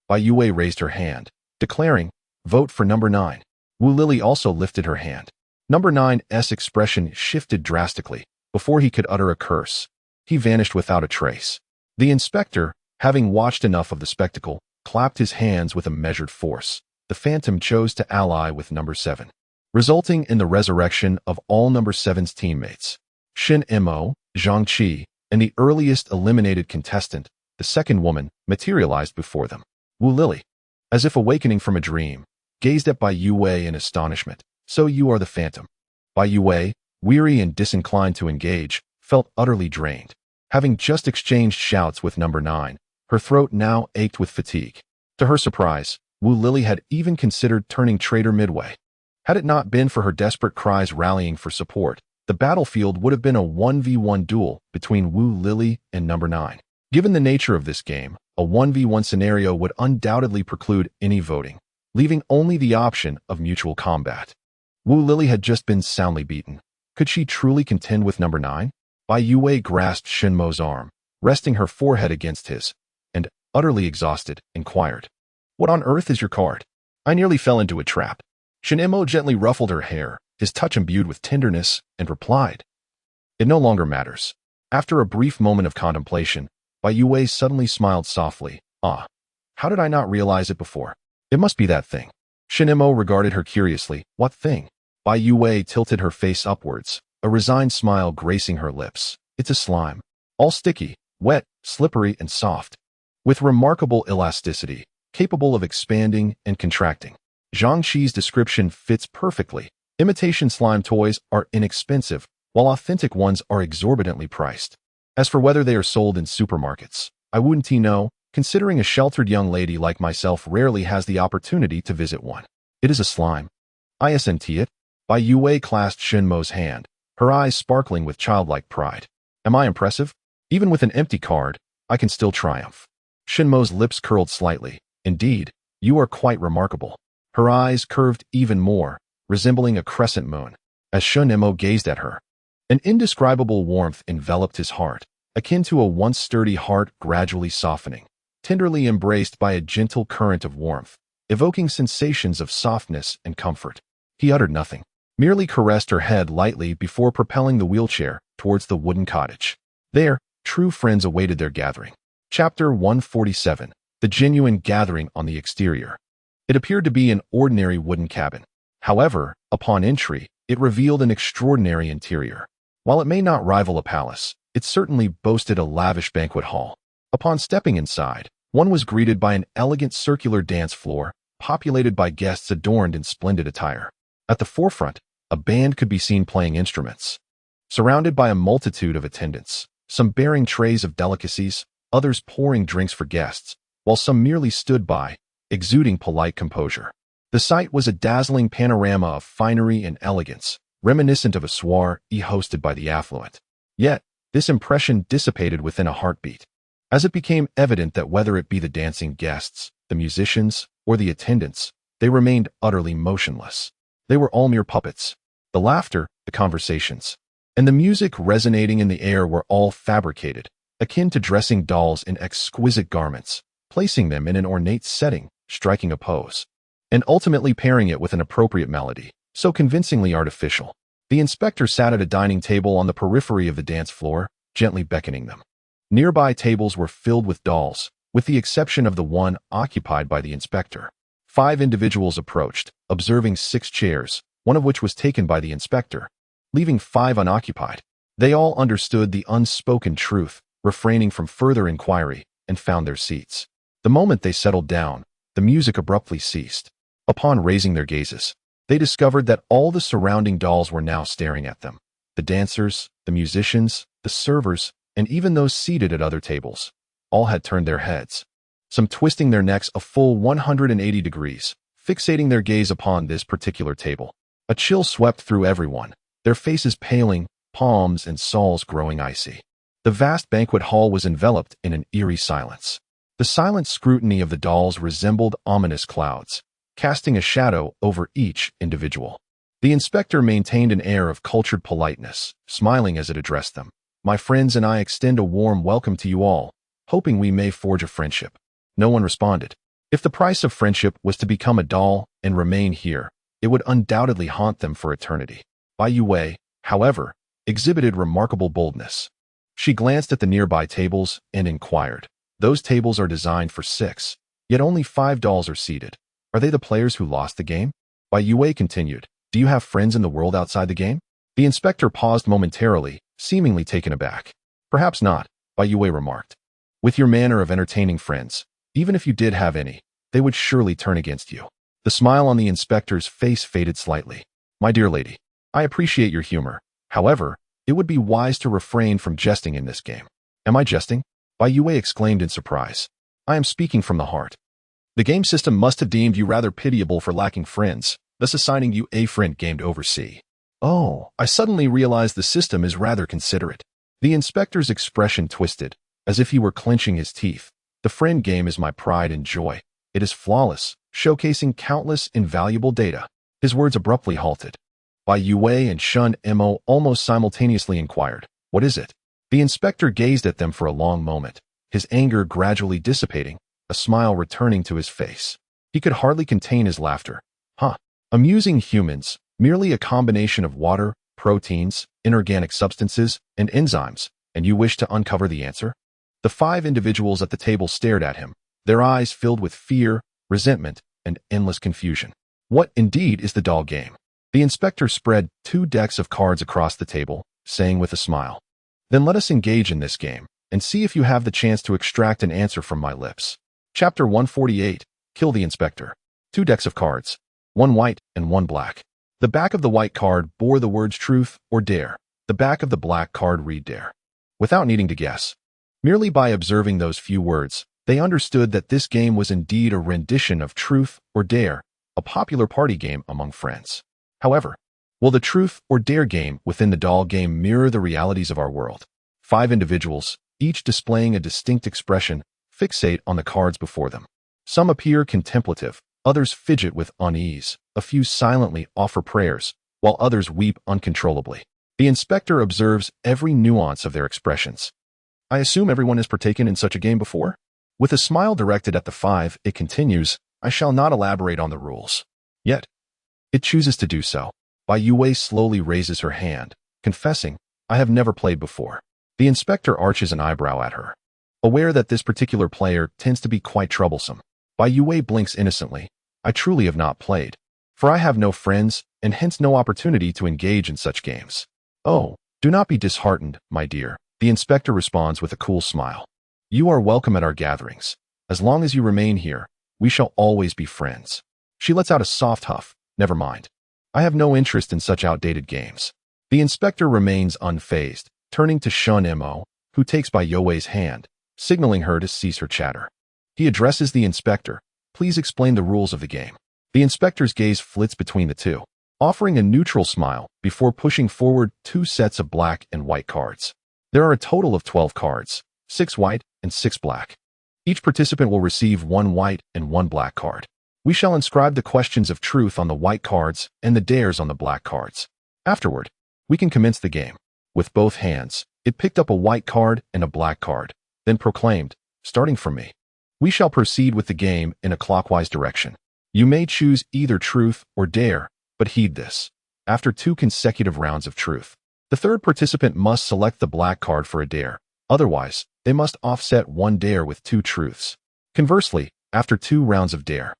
Bai Youwei raised her hand, declaring, "Vote for number 9. Wu Lily also lifted her hand. Number 9's expression shifted drastically. Before he could utter a curse, he vanished without a trace. The inspector, having watched enough of the spectacle, clapped his hands with a measured force. The phantom chose to ally with number 7, resulting in the resurrection of all number 7's teammates. Shen Mo, Zhang Qi, and the earliest eliminated contestant, the second woman, materialized before them. Wu Lily, as if awakening from a dream, gazed at Bai Youwei in astonishment. "So you are the phantom." Bai Youwei, weary and disinclined to engage, felt utterly drained. Having just exchanged shouts with number 9, her throat now ached with fatigue. To her surprise, Wu Lily had even considered turning traitor midway. Had it not been for her desperate cries rallying for support, the battlefield would have been a 1v1 duel between Wu Lily and number 9. Given the nature of this game, a 1v1 scenario would undoubtedly preclude any voting, leaving only the option of mutual combat. Wu Lily had just been soundly beaten. Could she truly contend with number 9? Bai Youwei grasped Shen Mo's arm, resting her forehead against his, and, utterly exhausted, inquired, "What on earth is your card?" "I nearly fell into a trap." Shen Mo gently ruffled her hair, his touch imbued with tenderness, and replied, "It no longer matters." After a brief moment of contemplation, Bai Youwei suddenly smiled softly. "Ah, how did I not realize it before? It must be that thing." Shen Mo regarded her curiously. "What thing?" Bai Youwei tilted her face upwards, a resigned smile gracing her lips. "It's a slime. All sticky, wet, slippery, and soft, with remarkable elasticity, capable of expanding and contracting." Zhang Qi's description fits perfectly. Imitation slime toys are inexpensive, while authentic ones are exorbitantly priced. As for whether they are sold in supermarkets, I wouldn't know, considering a sheltered young lady like myself rarely has the opportunity to visit one. It is a slime. Isn't it? Bai Youwei clasped Shen Mo's hand, her eyes sparkling with childlike pride. Am I impressive? Even with an empty card, I can still triumph. Shen Mo's lips curled slightly. Indeed, you are quite remarkable. Her eyes curved even more, resembling a crescent moon, as Shen Mo gazed at her. An indescribable warmth enveloped his heart, akin to a once sturdy heart gradually softening, tenderly embraced by a gentle current of warmth, evoking sensations of softness and comfort. He uttered nothing, merely caressed her head lightly before propelling the wheelchair towards the wooden cottage. There, true friends awaited their gathering. Chapter 147. The genuine gathering on the exterior. It appeared to be an ordinary wooden cabin. However, upon entry, it revealed an extraordinary interior. While it may not rival a palace, it certainly boasted a lavish banquet hall. Upon stepping inside, one was greeted by an elegant circular dance floor, populated by guests adorned in splendid attire. At the forefront, a band could be seen playing instruments. Surrounded by a multitude of attendants, some bearing trays of delicacies, others pouring drinks for guests, while some merely stood by, exuding polite composure. The sight was a dazzling panorama of finery and elegance, reminiscent of a soiree hosted by the affluent. Yet, this impression dissipated within a heartbeat, as it became evident that whether it be the dancing guests, the musicians, or the attendants, they remained utterly motionless. They were all mere puppets. The laughter, the conversations, and the music resonating in the air were all fabricated, akin to dressing dolls in exquisite garments, placing them in an ornate setting, striking a pose, and ultimately pairing it with an appropriate melody, so convincingly artificial. The inspector sat at a dining table on the periphery of the dance floor, gently beckoning them. Nearby tables were filled with dolls, with the exception of the one occupied by the inspector. 5 individuals approached, observing 6 chairs, one of which was taken by the inspector, leaving 5 unoccupied. They all understood the unspoken truth, refraining from further inquiry, and found their seats. The moment they settled down, the music abruptly ceased. Upon raising their gazes, they discovered that all the surrounding dolls were now staring at them. The dancers, the musicians, the servers, and even those seated at other tables, all had turned their heads, some twisting their necks a full 180 degrees, fixating their gaze upon this particular table. A chill swept through everyone, their faces paling, palms and soles growing icy. The vast banquet hall was enveloped in an eerie silence. The silent scrutiny of the dolls resembled ominous clouds, casting a shadow over each individual. The inspector maintained an air of cultured politeness, smiling as it addressed them. "My friends and I extend a warm welcome to you all, hoping we may forge a friendship." No one responded. If the price of friendship was to become a doll and remain here, it would undoubtedly haunt them for eternity. Bai Youwei, however, exhibited remarkable boldness. She glanced at the nearby tables and inquired, "Those tables are designed for 6, yet only 5 dolls are seated. Are they the players who lost the game?" Bai Youwei continued, "Do you have friends in the world outside the game?" The inspector paused momentarily, seemingly taken aback. "Perhaps not," Bai Youwei remarked. "With your manner of entertaining friends, even if you did have any, they would surely turn against you." The smile on the inspector's face faded slightly. "My dear lady, I appreciate your humor. However, it would be wise to refrain from jesting in this game." "Am I jesting?" Bai Youwei exclaimed in surprise. "I am speaking from the heart. The game system must have deemed you rather pitiable for lacking friends, thus assigning you a friend game to oversee." "Oh, I suddenly realize the system is rather considerate." The inspector's expression twisted, as if he were clenching his teeth. "The friend game is my pride and joy. It is flawless, showcasing countless invaluable data." His words abruptly halted. Bai Youwei and Shen Mo almost simultaneously inquired, "What is it?" The inspector gazed at them for a long moment, his anger gradually dissipating, a smile returning to his face. He could hardly contain his laughter. "Huh. Amusing humans, merely a combination of water, proteins, inorganic substances, and enzymes, and you wish to uncover the answer? The 5 individuals at the table stared at him, their eyes filled with fear, resentment, and endless confusion. What indeed is the doll game? The inspector spread 2 decks of cards across the table, saying with a smile, "Then let us engage in this game, and see if you have the chance to extract an answer from my lips." Chapter 148, Kill the Inspector. 2 decks of cards, 1 white and 1 black. The back of the white card bore the words truth or dare. The back of the black card read dare. Without needing to guess, merely by observing those few words, they understood that this game was indeed a rendition of truth or dare, a popular party game among friends. However, will the truth or dare game within the doll game mirror the realities of our world? 5 individuals, each displaying a distinct expression, fixate on the cards before them. Some appear contemplative, others fidget with unease, a few silently offer prayers, while others weep uncontrollably. The inspector observes every nuance of their expressions. "I assume everyone has partaken in such a game before?" With a smile directed at the 5, it continues, "I shall not elaborate on the rules." Yet, it chooses to do so. Bai Youwei slowly raises her hand, confessing, "I have never played before." The inspector arches an eyebrow at her, aware that this particular player tends to be quite troublesome. Bai Youwei blinks innocently, "I truly have not played, for I have no friends and hence no opportunity to engage in such games." "Oh, do not be disheartened, my dear," the inspector responds with a cool smile. "You are welcome at our gatherings. As long as you remain here, we shall always be friends." She lets out a soft huff. "Never mind. I have no interest in such outdated games." The inspector remains unfazed, turning to Shen Mo, who takes Bai Youwei's hand, signaling her to cease her chatter. He addresses the inspector, "Please explain the rules of the game." The inspector's gaze flits between the two, offering a neutral smile before pushing forward 2 sets of black and white cards. There are a total of 12 cards, 6 white and 6 black. Each participant will receive 1 white and 1 black card. We shall inscribe the questions of truth on the white cards and the dares on the black cards. Afterward, we can commence the game. With both hands, it picked up a white card and a black card, then proclaimed, "Starting from me, we shall proceed with the game in a clockwise direction. You may choose either truth or dare, but heed this. After 2 consecutive rounds of truth, the third participant must select the black card for a dare. Otherwise, they must offset 1 dare with 2 truths. Conversely, after 2 rounds of dare,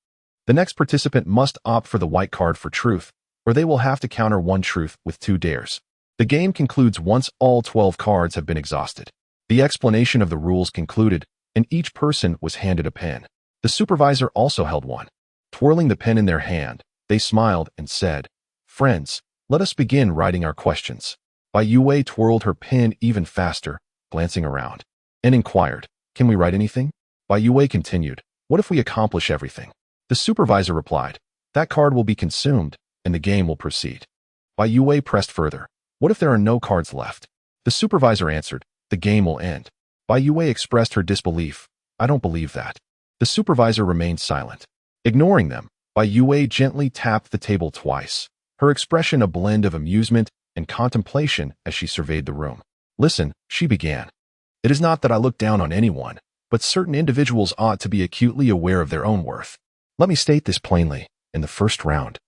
the next participant must opt for the white card for truth, or they will have to counter 1 truth with 2 dares. The game concludes once all 12 cards have been exhausted." The explanation of the rules concluded, and each person was handed a pen. The supervisor also held one. Twirling the pen in their hand, they smiled and said, "Friends, let us begin writing our questions." Bai Youwei twirled her pen even faster, glancing around, and inquired, "Can we write anything?" Bai Youwei continued, "What if we accomplish everything?" The supervisor replied, "That card will be consumed, and the game will proceed." Bai Youwei pressed further, "What if there are no cards left?" The supervisor answered, "The game will end." Bai Youwei expressed her disbelief, "I don't believe that." The supervisor remained silent. Ignoring them, Bai Youwei gently tapped the table twice, her expression a blend of amusement and contemplation as she surveyed the room. "Listen," she began. "It is not that I look down on anyone, but certain individuals ought to be acutely aware of their own worth. Let me state this plainly. In the first round,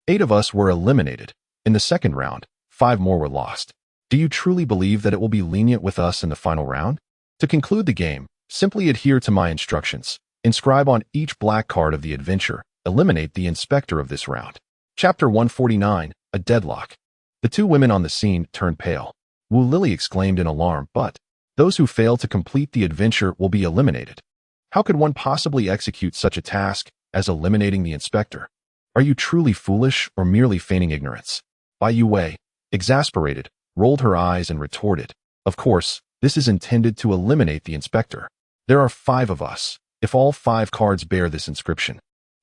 8 of us were eliminated. In the second round, 5 more were lost. Do you truly believe that it will be lenient with us in the final round? To conclude the game, simply adhere to my instructions. Inscribe on each black card of the adventure, eliminate the inspector of this round." Chapter 149, A Deadlock. The 2 women on the scene turned pale. Wu Lily exclaimed in alarm, "But those who fail to complete the adventure will be eliminated. How could one possibly execute such a task as eliminating the inspector? Are you truly foolish or merely feigning ignorance?" Bai Youwei, exasperated, rolled her eyes and retorted, "Of course, this is intended to eliminate the inspector. There are 5 of us. If all 5 cards bear this inscription,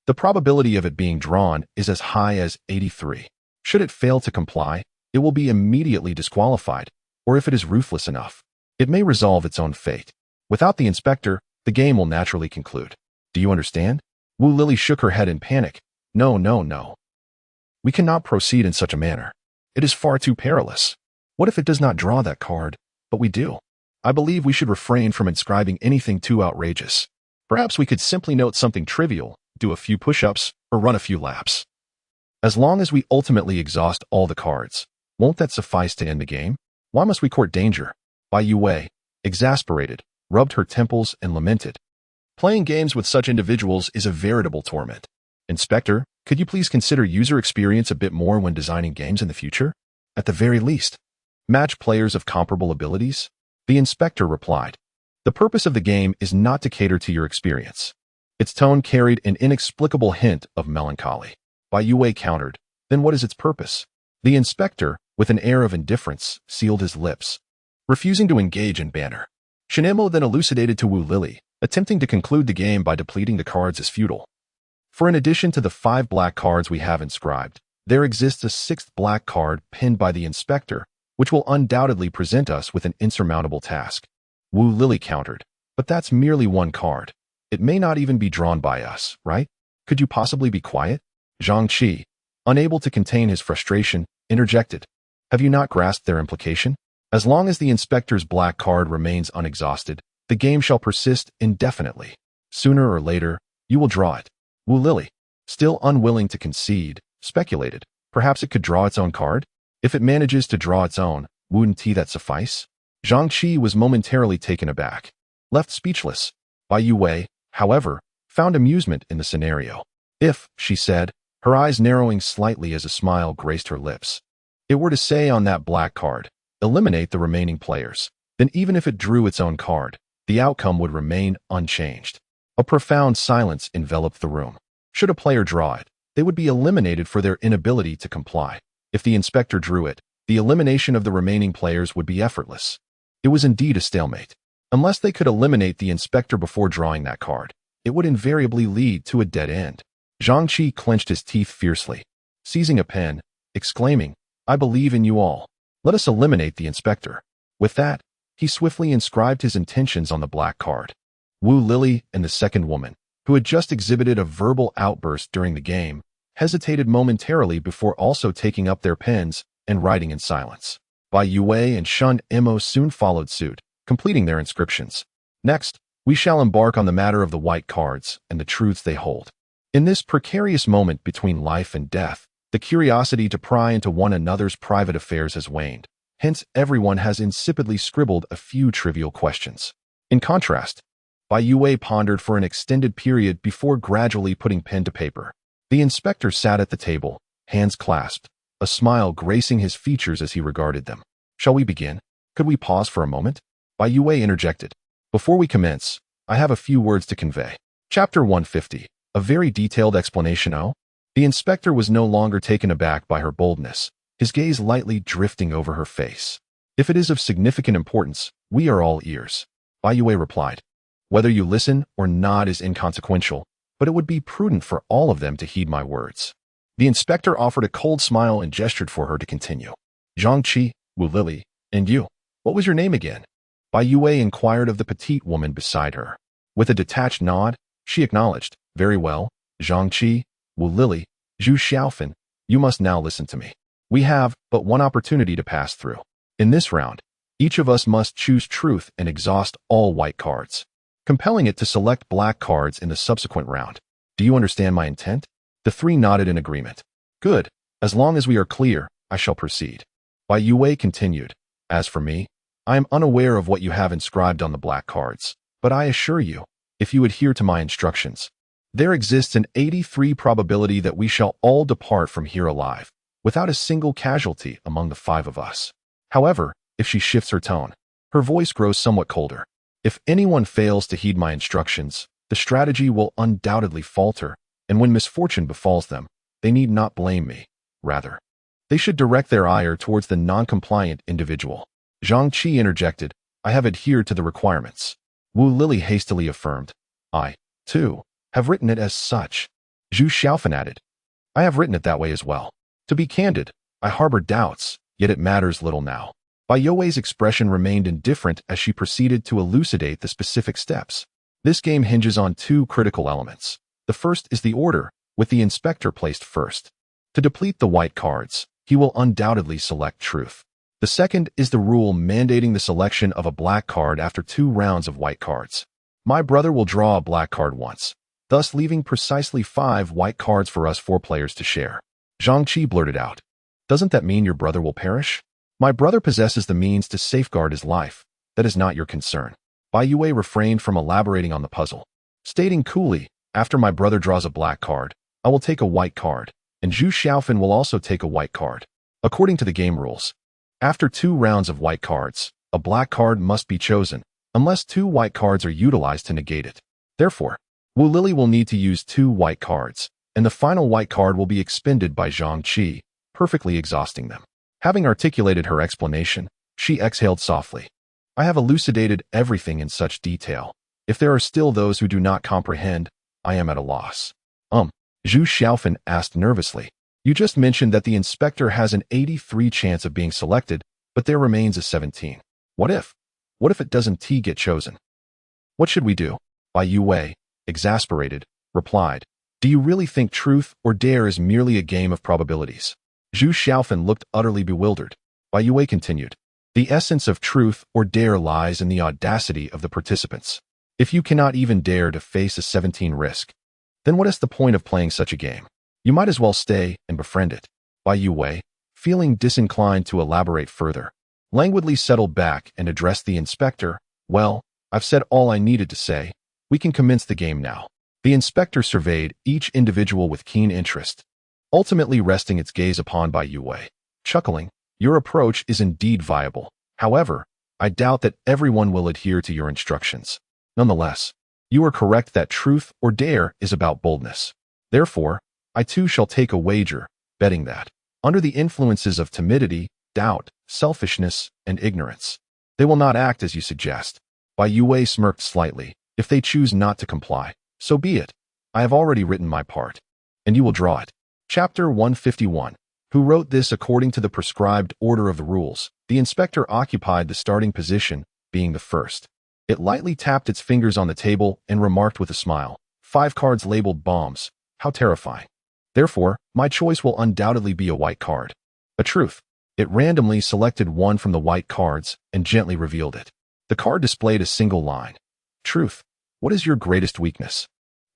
the probability of it being drawn is as high as 83. Should it fail to comply, it will be immediately disqualified, or if it is ruthless enough, it may resolve its own fate. Without the inspector, the game will naturally conclude. Do you understand?" Wu Lily shook her head in panic. No, no, no. We cannot proceed in such a manner. It is far too perilous. What if it does not draw that card, but we do? I believe we should refrain from inscribing anything too outrageous. Perhaps we could simply note something trivial, do a few push-ups, or run a few laps." As long as we ultimately exhaust all the cards, won't that suffice to end the game? Why must we court danger? Bai Youwei, exasperated, rubbed her temples and lamented. Playing games with such individuals is a veritable torment. Inspector, could you please consider user experience a bit more when designing games in the future? At the very least, match players of comparable abilities? The inspector replied. The purpose of the game is not to cater to your experience. Its tone carried an inexplicable hint of melancholy. Bai Youwei countered, then what is its purpose? The inspector, with an air of indifference, sealed his lips, refusing to engage in banter. Shen Mo then elucidated to Wu Lily, attempting to conclude the game by depleting the cards as futile. For in addition to the 5 black cards we have inscribed, there exists a 6th black card pinned by the inspector, which will undoubtedly present us with an insurmountable task. Wu Lily countered, but that's merely 1 card. It may not even be drawn by us, right? Could you possibly be quiet? Zhang Qi, unable to contain his frustration, interjected. Have you not grasped their implication? As long as the inspector's black card remains unexhausted, the game shall persist indefinitely. Sooner or later, you will draw it. Wu Lily, still unwilling to concede, speculated. Perhaps it could draw its own card? If it manages to draw its own, wouldn't that suffice? Zhang Qi was momentarily taken aback, left speechless. Bai Youwei, however, found amusement in the scenario. If, she said, her eyes narrowing slightly as a smile graced her lips, it were to say on that black card, eliminate the remaining players, then even if it drew its own card, the outcome would remain unchanged. A profound silence enveloped the room. Should a player draw it, they would be eliminated for their inability to comply. If the inspector drew it, the elimination of the remaining players would be effortless. It was indeed a stalemate. Unless they could eliminate the inspector before drawing that card, it would invariably lead to a dead end. Zhang Qi clenched his teeth fiercely, seizing a pen, exclaiming, I believe in you all. Let us eliminate the inspector. With that, he swiftly inscribed his intentions on the black card. Wu Lily and the second woman, who had just exhibited a verbal outburst during the game, hesitated momentarily before also taking up their pens and writing in silence. Bai Youwei and Shen Mo soon followed suit, completing their inscriptions. Next, we shall embark on the matter of the white cards and the truths they hold. In this precarious moment between life and death, the curiosity to pry into one another's private affairs has waned. Hence, everyone has insipidly scribbled a few trivial questions. In contrast, Bai Youwei pondered for an extended period before gradually putting pen to paper. The inspector sat at the table, hands clasped, a smile gracing his features as he regarded them. Shall we begin? Could we pause for a moment? Bai Youwei interjected. Before we commence, I have a few words to convey. Chapter 150. A very detailed explanation. The inspector was no longer taken aback by her boldness, his gaze lightly drifting over her face. If it is of significant importance, we are all ears. Bai Youwei replied. Whether you listen or nod is inconsequential, but it would be prudent for all of them to heed my words. The inspector offered a cold smile and gestured for her to continue. Zhang Qi, Wu Lily, and you. What was your name again? Bai Youwei inquired of the petite woman beside her. With a detached nod, she acknowledged. Very well, Zhang Qi, Wu Lily, Zhu Xiaofan, you must now listen to me. We have but one opportunity to pass through. In this round, each of us must choose truth and exhaust all white cards, compelling it to select black cards in the subsequent round. Do you understand my intent? The 3 nodded in agreement. Good. As long as we are clear, I shall proceed. Bai Youwei continued. As for me, I am unaware of what you have inscribed on the black cards, but I assure you, if you adhere to my instructions, there exists an 83% probability that we shall all depart from here alive, without a single casualty among the 5 of us. However, if she shifts her tone, her voice grows somewhat colder. If anyone fails to heed my instructions, the strategy will undoubtedly falter, and when misfortune befalls them, they need not blame me. Rather, they should direct their ire towards the non-compliant individual. Zhang Qi interjected, I have adhered to the requirements. Wu Lily hastily affirmed, I, too, have written it as such. Zhu Xiaofan added, I have written it that way as well. To be candid, I harbor doubts, yet it matters little now. Bai Youwei's expression remained indifferent as she proceeded to elucidate the specific steps. This game hinges on 2 critical elements. The first is the order, with the inspector placed first. To deplete the white cards, he will undoubtedly select truth. The second is the rule mandating the selection of a black card after 2 rounds of white cards. My brother will draw a black card once, thus leaving precisely 5 white cards for us 4 players to share. Zhang Qi blurted out. Doesn't that mean your brother will perish? My brother possesses the means to safeguard his life. That is not your concern. Bai Youwei refrained from elaborating on the puzzle, stating coolly, after my brother draws a black card, I will take a white card, and Zhu Xiaofan will also take a white card. According to the game rules, after 2 rounds of white cards, a black card must be chosen, unless 2 white cards are utilized to negate it. Therefore, Wu Lili will need to use 2 white cards, and the final white card will be expended by Zhang Qi, perfectly exhausting them. Having articulated her explanation, she exhaled softly. I have elucidated everything in such detail. If there are still those who do not comprehend, I am at a loss. Zhu Xiaofan asked nervously. You just mentioned that the inspector has an 83 chance of being selected, but there remains a 17. What if it doesn't get chosen? What should we do? Bai Youwei, exasperated, replied. Do you really think truth or dare is merely a game of probabilities? Zhu Xiaofan looked utterly bewildered. Bai Youwei continued. The essence of truth or dare lies in the audacity of the participants. If you cannot even dare to face a 17 risk, then what is the point of playing such a game? You might as well stay and befriend it. Bai Youwei, feeling disinclined to elaborate further, languidly settled back and addressed the inspector. Well, I've said all I needed to say. We can commence the game now. The inspector surveyed each individual with keen interest, ultimately resting its gaze upon Bai Youwei. Chuckling, your approach is indeed viable. However, I doubt that everyone will adhere to your instructions. Nonetheless, you are correct that truth or dare is about boldness. Therefore, I too shall take a wager, betting that, under the influences of timidity, doubt, selfishness, and ignorance, they will not act as you suggest. Bai Youwei smirked slightly. If they choose not to comply, so be it. I have already written my part, and you will draw it. Chapter 151. Who wrote this according to the prescribed order of the rules? The inspector occupied the starting position, being the first. It lightly tapped its fingers on the table and remarked with a smile, 5 cards labeled bombs. How terrifying. Therefore, my choice will undoubtedly be a white card. A truth. It randomly selected one from the white cards and gently revealed it. The card displayed a single line. Truth. What is your greatest weakness?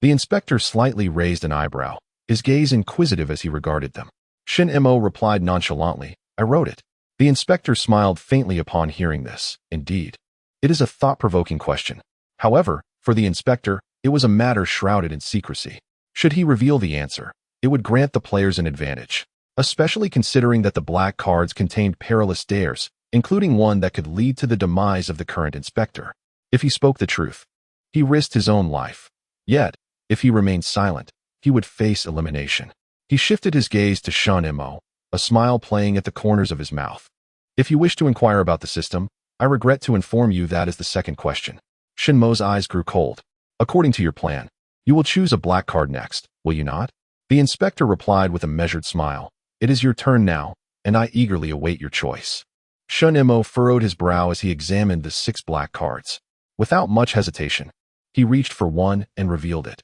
The inspector slightly raised an eyebrow, his gaze inquisitive as he regarded them. Shen Mo replied nonchalantly, I wrote it. The inspector smiled faintly upon hearing this. Indeed. It is a thought-provoking question. However, for the inspector, it was a matter shrouded in secrecy. Should he reveal the answer, it would grant the players an advantage, especially considering that the black cards contained perilous dares, including one that could lead to the demise of the current inspector. If he spoke the truth, he risked his own life. Yet, if he remained silent, he would face elimination. He shifted his gaze to Shen Mo, a smile playing at the corners of his mouth. If you wish to inquire about the system, I regret to inform you that is the second question. Shen Mo's eyes grew cold. According to your plan, you will choose a black card next, will you not? The inspector replied with a measured smile. It is your turn now, and I eagerly await your choice. Shen Mo furrowed his brow as he examined the 6 black cards. Without much hesitation, he reached for one and revealed it.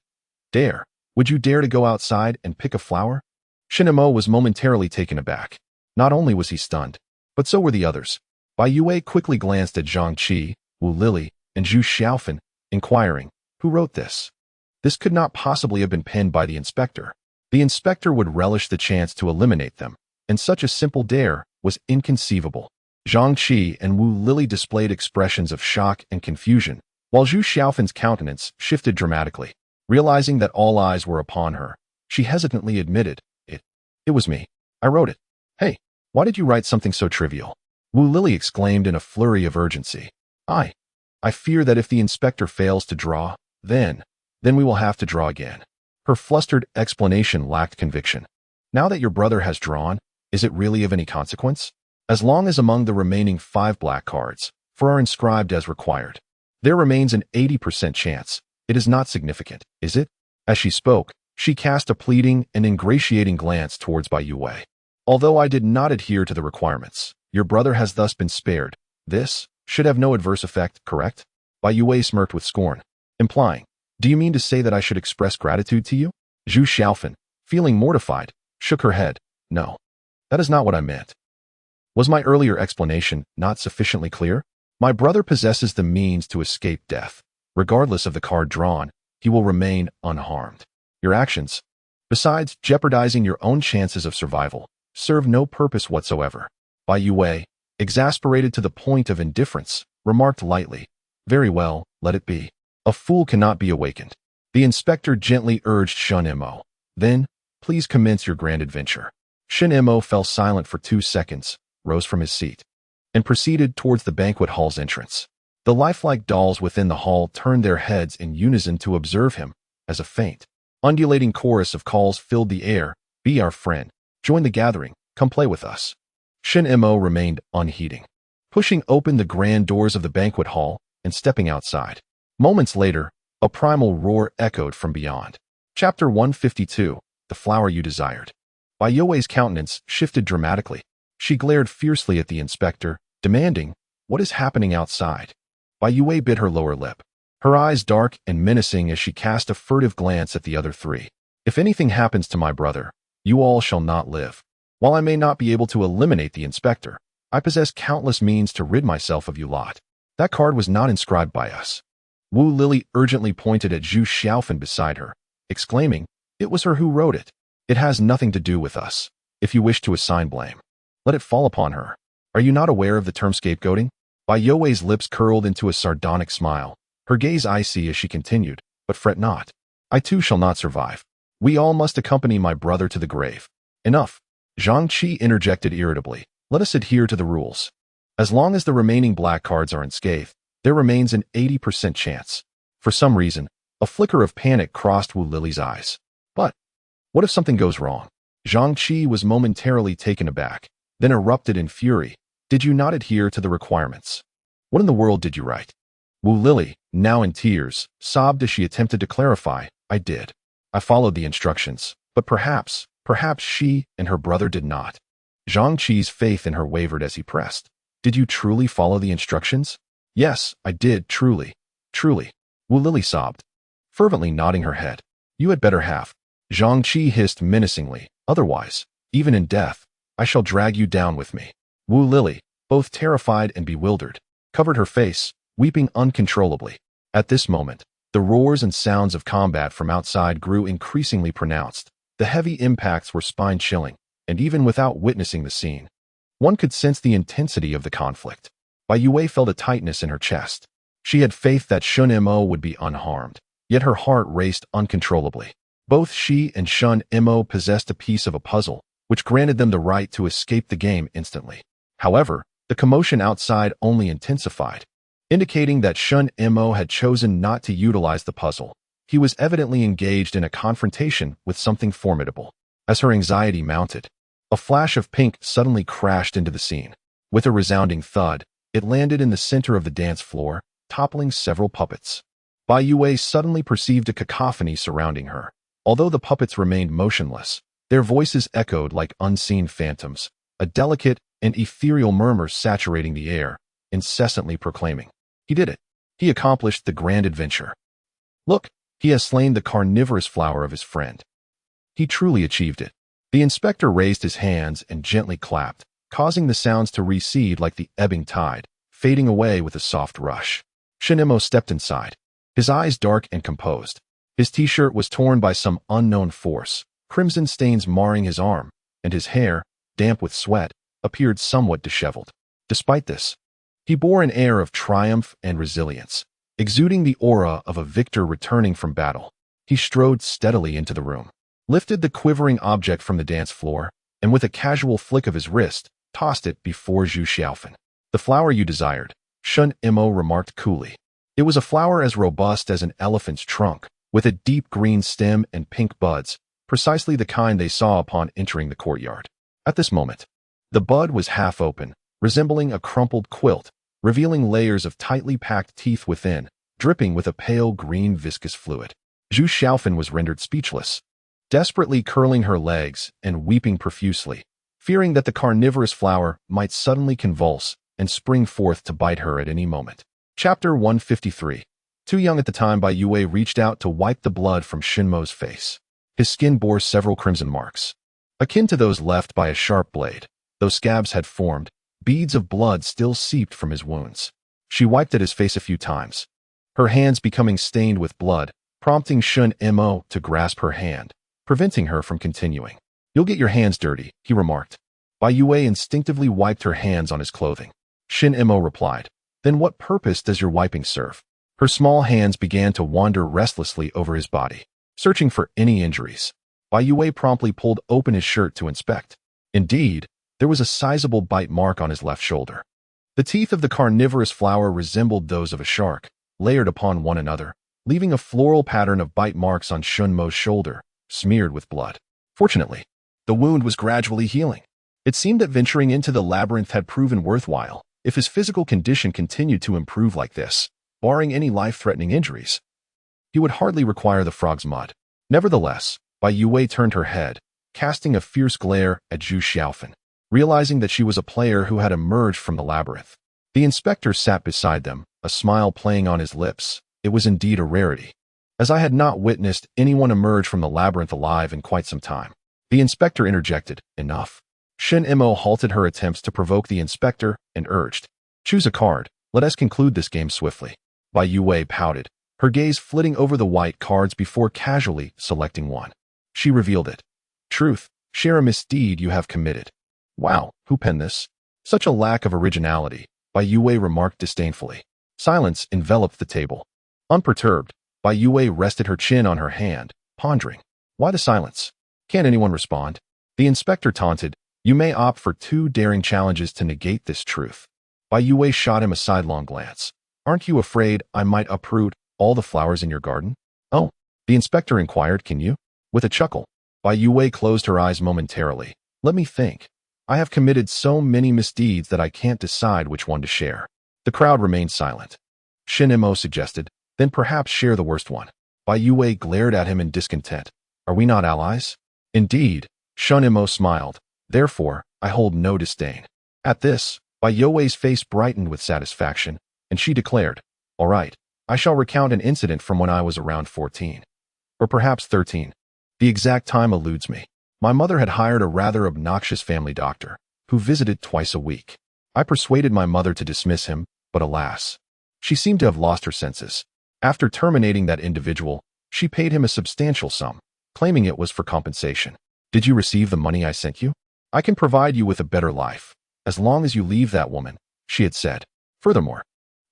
Dare. Would you dare to go outside and pick a flower? Shen Mo was momentarily taken aback. Not only was he stunned, but so were the others. Bai Youwei quickly glanced at Zhang Qi, Wu Lili, and Zhu Xiaofan, inquiring, who wrote this? This could not possibly have been penned by the inspector. The inspector would relish the chance to eliminate them, and such a simple dare was inconceivable. Zhang Qi and Wu Lili displayed expressions of shock and confusion, while Zhu Xiaofan's countenance shifted dramatically. Realizing that all eyes were upon her, she hesitantly admitted, It was me. I wrote it. Hey, why did you write something so trivial? Wu Lili exclaimed in a flurry of urgency. I fear that if the inspector fails to draw, then we will have to draw again. Her flustered explanation lacked conviction. Now that your brother has drawn, is it really of any consequence? As long as among the remaining 5 black cards, 4 are inscribed as required, there remains an 80% chance. It is not significant, is it? As she spoke, she cast a pleading and ingratiating glance towards Bai Youwei. Although I did not adhere to the requirements, your brother has thus been spared. This should have no adverse effect, correct? Bai Youwei smirked with scorn, implying, do you mean to say that I should express gratitude to you? Zhu Xiaofan, feeling mortified, shook her head. No, that is not what I meant. Was my earlier explanation not sufficiently clear? My brother possesses the means to escape death. Regardless of the card drawn, he will remain unharmed. Your actions, Besides jeopardizing your own chances of survival, serve no purpose whatsoever. Bai Youwei, exasperated to the point of indifference, remarked lightly, "Very well, let it be. A fool cannot be awakened." The inspector gently urged Shen Mo, "Then, please commence your grand adventure." Shen Mo fell silent for 2 seconds, rose from his seat, and proceeded towards the banquet hall's entrance. The lifelike dolls within the hall turned their heads in unison to observe him, as a faint, undulating chorus of calls filled the air. "Be our friend. Join the gathering. Come play with us." Shen Mo remained unheeding, pushing open the grand doors of the banquet hall and stepping outside. Moments later, a primal roar echoed from beyond. Chapter 152, The Flower You Desired. Bai Youwei's countenance shifted dramatically. She glared fiercely at the inspector, demanding, "What is happening outside?" Bai Youwei bit her lower lip, her eyes dark and menacing as she cast a furtive glance at the other three. "If anything happens to my brother, you all shall not live. While I may not be able to eliminate the inspector, I possess countless means to rid myself of you lot." That card was not inscribed by us. Wu Lily urgently pointed at Zhu Xiaofan beside her, exclaiming, "It was her who wrote it. It has nothing to do with us. If you wish to assign blame, let it fall upon her. Are you not aware of the term scapegoating?" Bai Youwei's lips curled into a sardonic smile, her gaze icy as she continued, "But fret not. I too shall not survive. We all must accompany my brother to the grave." "Enough," Zhang Qi interjected irritably. "Let us adhere to the rules. As long as the remaining black cards are unscathed, there remains an 80% chance." For some reason, a flicker of panic crossed Wu Lily's eyes. "But what if something goes wrong?" Zhang Qi was momentarily taken aback, then erupted in fury. "Did you not adhere to the requirements? What in the world did you write?" Wu Lily, now in tears, sobbed as she attempted to clarify, "I did. I followed the instructions, but perhaps she and her brother did not." Zhang Qi's faith in her wavered as he pressed. "Did you truly follow the instructions?" "Yes, I did, truly. Wu Lily sobbed, fervently nodding her head. "You had better have." Zhang Qi hissed menacingly, "Otherwise, even in death, I shall drag you down with me." Wu Lily, both terrified and bewildered, covered her face, weeping uncontrollably. At this moment, the roars and sounds of combat from outside grew increasingly pronounced. The heavy impacts were spine-chilling, and even without witnessing the scene, one could sense the intensity of the conflict. Bai Youwei felt a tightness in her chest. She had faith that Shen Mo would be unharmed, yet her heart raced uncontrollably. Both she and Shen Mo possessed a piece of a puzzle, which granted them the right to escape the game instantly. However, the commotion outside only intensified, indicating that Shen Mo had chosen not to utilize the puzzle. He was evidently engaged in a confrontation with something formidable. As her anxiety mounted, a flash of pink suddenly crashed into the scene. With a resounding thud, it landed in the center of the dance floor, toppling several puppets. Bai Youwei suddenly perceived a cacophony surrounding her. Although the puppets remained motionless, their voices echoed like unseen phantoms, a delicate and ethereal murmur saturating the air, incessantly proclaiming, "He did it. He accomplished the grand adventure. Look, he has slain the carnivorous flower of his friend. He truly achieved it." The inspector raised his hands and gently clapped, causing the sounds to recede like the ebbing tide, fading away with a soft rush. Shen Mo stepped inside, his eyes dark and composed. His t-shirt was torn by some unknown force, crimson stains marring his arm, and his hair, damp with sweat, appeared somewhat disheveled. Despite this, he bore an air of triumph and resilience, exuding the aura of a victor returning from battle. He strode steadily into the room, lifted the quivering object from the dance floor, and with a casual flick of his wrist, tossed it before Zhu Xiaofan. "The flower you desired," Shen Mo remarked coolly. It was a flower as robust as an elephant's trunk, with a deep green stem and pink buds, precisely the kind they saw upon entering the courtyard. At this moment, the bud was half open, resembling a crumpled quilt, revealing layers of tightly packed teeth within, dripping with a pale green viscous fluid. Zhu Xiaofan was rendered speechless, desperately curling her legs and weeping profusely, fearing that the carnivorous flower might suddenly convulse and spring forth to bite her at any moment. Chapter 153. Too young at the time, Bai Youwei reached out to wipe the blood from Shen Mo's face. His skin bore several crimson marks, akin to those left by a sharp blade. Though scabs had formed, beads of blood still seeped from his wounds. She wiped at his face a few times, her hands becoming stained with blood, prompting Shen Mo to grasp her hand, preventing her from continuing. You'll get your hands dirty, he remarked. Bai Youwei instinctively wiped her hands on his clothing. Shen Mo replied, then what purpose does your wiping serve? Her small hands began to wander restlessly over his body, searching for any injuries. Bai Youwei promptly pulled open his shirt to inspect. Indeed, there was a sizable bite mark on his left shoulder. The teeth of the carnivorous flower resembled those of a shark, layered upon one another, leaving a floral pattern of bite marks on Shen Mo's shoulder, smeared with blood. Fortunately, the wound was gradually healing. It seemed that venturing into the labyrinth had proven worthwhile. If his physical condition continued to improve like this, barring any life-threatening injuries, he would hardly require the frog's mud. Nevertheless, Bai Youwei turned her head, casting a fierce glare at Zhu Xiaofan, realizing that she was a player who had emerged from the labyrinth. The inspector sat beside them, a smile playing on his lips. It was indeed a rarity, as I had not witnessed anyone emerge from the labyrinth alive in quite some time. The inspector interjected, enough. Shen Mo halted her attempts to provoke the inspector and urged, choose a card, let us conclude this game swiftly. Bai Youwei pouted, her gaze flitting over the white cards before casually selecting one. She revealed it. Truth, share a misdeed you have committed. Wow, who penned this? Such a lack of originality, Bai Youwei remarked disdainfully. Silence enveloped the table. Unperturbed, Bai Youwei rested her chin on her hand, pondering. Why the silence? Can't anyone respond? The inspector taunted, you may opt for 2 daring challenges to negate this truth. Bai Youwei shot him a sidelong glance. Aren't you afraid I might uproot all the flowers in your garden? Oh, the inspector inquired, can you? With a chuckle, Bai Youwei closed her eyes momentarily. Let me think. I have committed so many misdeeds that I can't decide which one to share. The crowd remained silent. Shen Mo suggested, then perhaps share the worst one. Bai Youwei glared at him in discontent. Are we not allies? Indeed, Shen Mo smiled. Therefore, I hold no disdain. At this, Bai Youwei's face brightened with satisfaction, and she declared, all right, I shall recount an incident from when I was around 14. Or perhaps 13. The exact time eludes me. My mother had hired a rather obnoxious family doctor, who visited twice a week. I persuaded my mother to dismiss him, but alas, she seemed to have lost her senses. After terminating that individual, she paid him a substantial sum, claiming it was for compensation. Did you receive the money I sent you? I can provide you with a better life, as long as you leave that woman, she had said. Furthermore,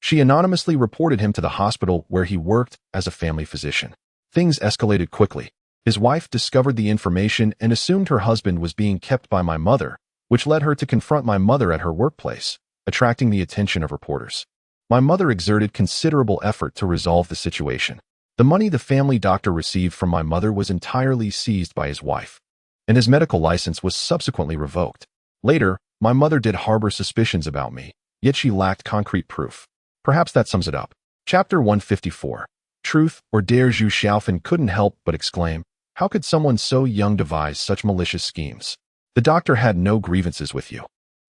she anonymously reported him to the hospital where he worked as a family physician. Things escalated quickly. His wife discovered the information and assumed her husband was being kept by my mother, which led her to confront my mother at her workplace, attracting the attention of reporters. My mother exerted considerable effort to resolve the situation. The money the family doctor received from my mother was entirely seized by his wife, and his medical license was subsequently revoked. Later, my mother did harbor suspicions about me, yet she lacked concrete proof. Perhaps that sums it up. Chapter 154. Truth or Dare. Zhu Xiaofan couldn't help but exclaim, how could someone so young devise such malicious schemes? The doctor had no grievances with you.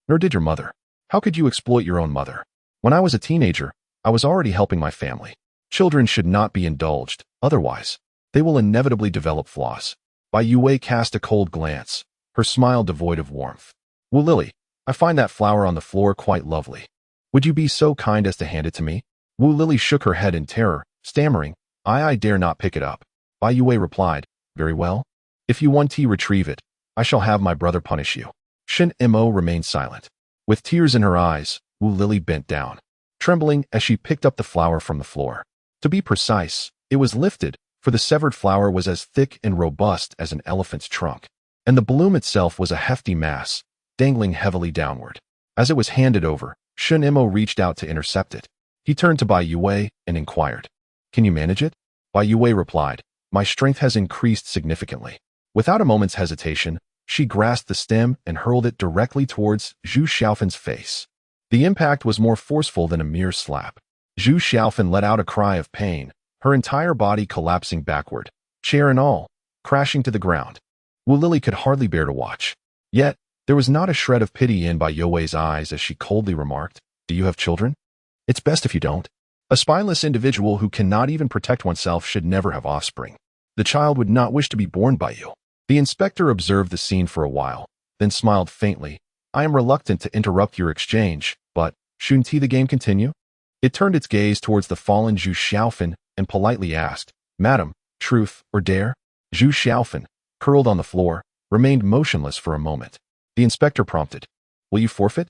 Nor did your mother. How could you exploit your own mother? When I was a teenager, I was already helping my family. Children should not be indulged, otherwise, they will inevitably develop flaws. Bai Youwei cast a cold glance, her smile devoid of warmth. Wu Lily, I find that flower on the floor quite lovely. Would you be so kind as to hand it to me? Wu Lily shook her head in terror, stammering, I dare not pick it up. Bai Youwei replied, very well. If you want to retrieve it, I shall have my brother punish you. Shen Mo remained silent. With tears in her eyes, Wu Lily bent down, trembling as she picked up the flower from the floor. To be precise, it was lifted, for the severed flower was as thick and robust as an elephant's trunk, and the bloom itself was a hefty mass, dangling heavily downward. As it was handed over, Shen Mo reached out to intercept it. He turned to Bai Youwei and inquired, can you manage it? Bai Youwei replied, my strength has increased significantly. Without a moment's hesitation, she grasped the stem and hurled it directly towards Zhu Xiaofan's face. The impact was more forceful than a mere slap. Zhu Xiaofan let out a cry of pain, her entire body collapsing backward, chair and all, crashing to the ground. Wu Lily could hardly bear to watch. Yet, there was not a shred of pity in Bai Youwei's eyes as she coldly remarked, do you have children? It's best if you don't. A spineless individual who cannot even protect oneself should never have offspring. The child would not wish to be born by you. The inspector observed the scene for a while, then smiled faintly. I am reluctant to interrupt your exchange, but shouldn't the game continue? It turned its gaze towards the fallen Zhu Xiaofan and politely asked, Madam, truth or dare? Zhu Xiaofan, curled on the floor, remained motionless for a moment. The inspector prompted, "Will you forfeit?"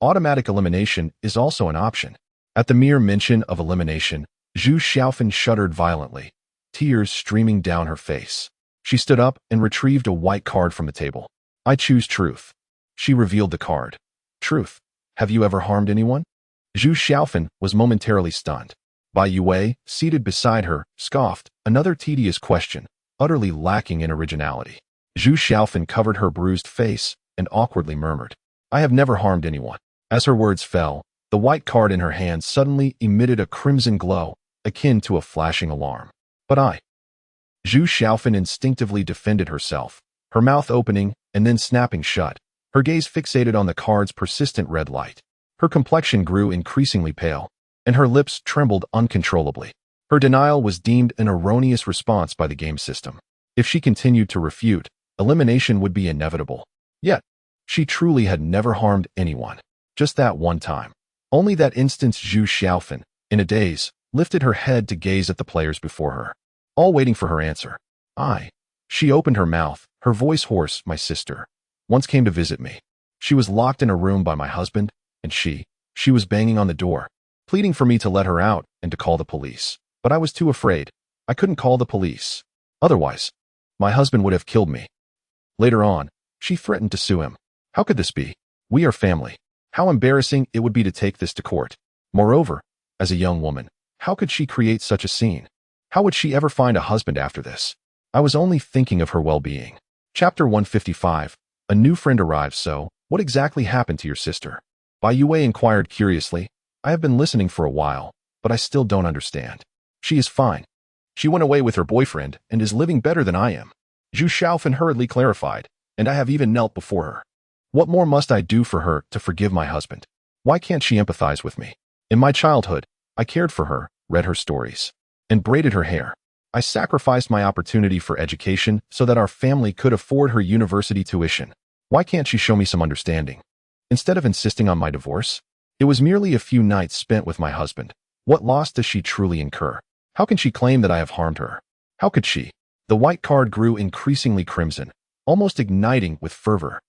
Automatic elimination is also an option. At the mere mention of elimination, Zhu Xiaofan shuddered violently, tears streaming down her face. She stood up and retrieved a white card from the table. "I choose truth." She revealed the card. "Truth. Have you ever harmed anyone?" Zhu Xiaofan was momentarily stunned. Bai Youwei, seated beside her, scoffed, another tedious question, utterly lacking in originality. Zhu Xiaofan covered her bruised face and awkwardly murmured, "I have never harmed anyone." As her words fell, the white card in her hand suddenly emitted a crimson glow, akin to a flashing alarm. "But I—" Zhu Xiaofan instinctively defended herself, her mouth opening and then snapping shut, her gaze fixated on the card's persistent red light. Her complexion grew increasingly pale, and her lips trembled uncontrollably. Her denial was deemed an erroneous response by the game system. If she continued to refute, elimination would be inevitable. Yet, she truly had never harmed anyone. Just that one time. Only that instance. Zhu Xiaofan, in a daze, lifted her head to gaze at the players before her, all waiting for her answer. She opened her mouth, her voice hoarse. "My sister once came to visit me. She was locked in a room by my husband, and she was banging on the door, pleading for me to let her out and to call the police. But I was too afraid. I couldn't call the police. Otherwise, my husband would have killed me. Later on, she threatened to sue him. How could this be? We are family. How embarrassing it would be to take this to court. Moreover, as a young woman, how could she create such a scene? How would she ever find a husband after this? I was only thinking of her well-being." Chapter 155. A new friend arrives. "So, what exactly happened to your sister?" Bai Youwei inquired curiously. "I have been listening for a while, but I still don't understand." "She is fine. She went away with her boyfriend and is living better than I am," Zhu Xiaofan hurriedly clarified, "and I have even knelt before her. What more must I do for her to forgive my husband? Why can't she empathize with me? In my childhood, I cared for her, read her stories, and braided her hair. I sacrificed my opportunity for education so that our family could afford her university tuition. Why can't she show me some understanding? Instead of insisting on my divorce, it was merely a few nights spent with my husband. What loss does she truly incur? How can she claim that I have harmed her? How could she?" The white card grew increasingly crimson, almost igniting with fervor.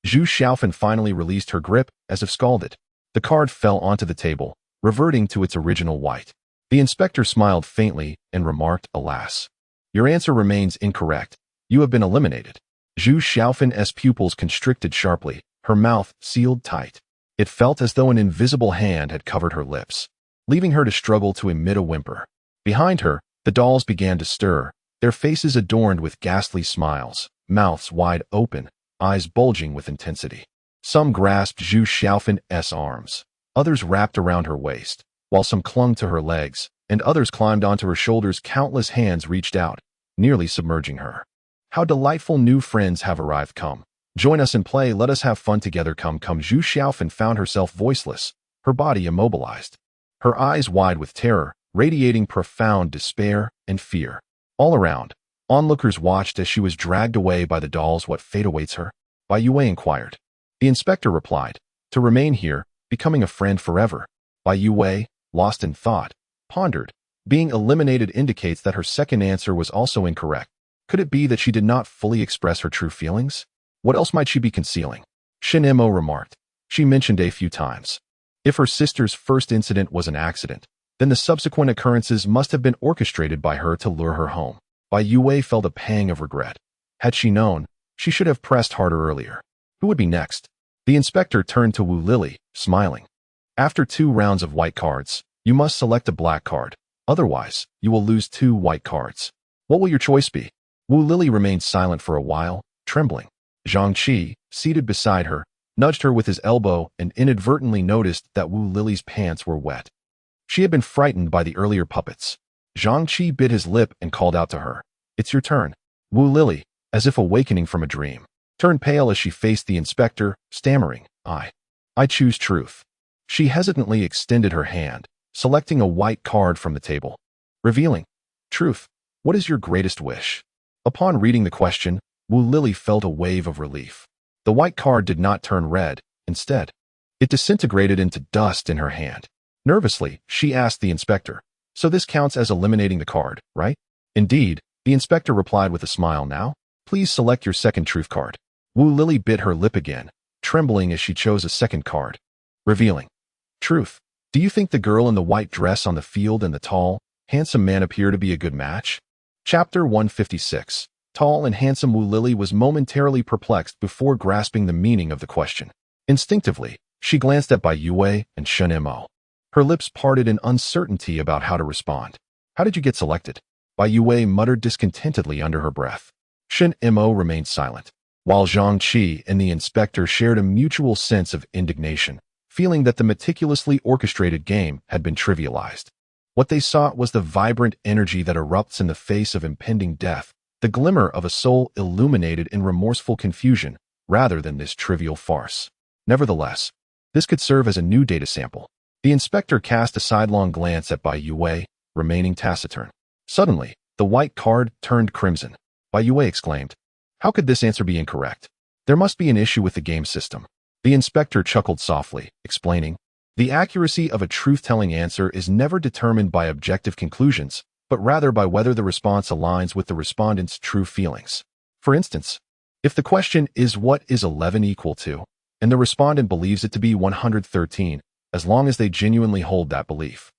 Zhu Xiaofan finally released her grip, as if scalded. The card fell onto the table, reverting to its original white. The inspector smiled faintly and remarked, "Alas, your answer remains incorrect. You have been eliminated." Zhu Xiaofan's pupils constricted sharply, her mouth sealed tight. It felt as though an invisible hand had covered her lips, leaving her to struggle to emit a whimper. Behind her, the dolls began to stir, their faces adorned with ghastly smiles, mouths wide open, eyes bulging with intensity. Some grasped Zhu Xiaofan's arms, others wrapped around her waist, while some clung to her legs, and others climbed onto her shoulders. Countless hands reached out, nearly submerging her. "How delightful new friends have arrived. Come, join us and play. Let us have fun together. Come." Zhu Xiaofan found herself voiceless, her body immobilized, her eyes wide with terror, radiating profound despair and fear. All around, onlookers watched as she was dragged away by the dolls. "What fate awaits her?" Bai Youwei inquired. The inspector replied, "To remain here, becoming a friend forever." Bai Youwei, lost in thought, pondered. Being eliminated indicates that her second answer was also incorrect. Could it be that she did not fully express her true feelings? What else might she be concealing? Shen Mo remarked. She mentioned a few times. If her sister's first incident was an accident, then the subsequent occurrences must have been orchestrated by her to lure her home. Bai Youwei felt a pang of regret. Had she known, she should have pressed harder earlier. Who would be next? The inspector turned to Wu Lily, smiling. "After 2 rounds of white cards, you must select a black card. Otherwise, you will lose 2 white cards. What will your choice be?" Wu Lily remained silent for a while, trembling. Zhang Qi, seated beside her, nudged her with his elbow and inadvertently noticed that Wu Lily's pants were wet. She had been frightened by the earlier puppets. Zhang Qi bit his lip and called out to her, "It's your turn." Wu Lily, as if awakening from a dream, turned pale as she faced the inspector, stammering, I choose truth." She hesitantly extended her hand, selecting a white card from the table, revealing, "Truth, what is your greatest wish?" Upon reading the question, Wu Lily felt a wave of relief. The white card did not turn red. Instead, it disintegrated into dust in her hand. Nervously, she asked the inspector, "So this counts as eliminating the card, right?" "Indeed," the inspector replied with a smile. "Now, Please select your second truth card. Wu Lily bit her lip again, trembling as she chose a second card. Revealing. Truth. Do you think the girl in the white dress on the field and the tall, handsome man appear to be a good match? Chapter 156. Tall and handsome Wu Lily was momentarily perplexed before grasping the meaning of the question. Instinctively, she glanced at Bai Youwei and Shen Mo. Her lips parted in uncertainty about how to respond. How did you get selected? Bai Youwei muttered discontentedly under her breath. Shen Mo remained silent, while Zhang Qi and the inspector shared a mutual sense of indignation, feeling that the meticulously orchestrated game had been trivialized. What they sought was the vibrant energy that erupts in the face of impending death, the glimmer of a soul illuminated in remorseful confusion, rather than this trivial farce. Nevertheless, this could serve as a new data sample. The inspector cast a sidelong glance at Bai Youwei, remaining taciturn. Suddenly, the white card turned crimson. Bai Youwei exclaimed, "How could this answer be incorrect? There must be an issue with the game system." The inspector chuckled softly, explaining, "The accuracy of a truth-telling answer is never determined by objective conclusions, but rather by whether the response aligns with the respondent's true feelings. For instance, if the question is what is 11 equal to, and the respondent believes it to be 113, as long as they genuinely hold that belief,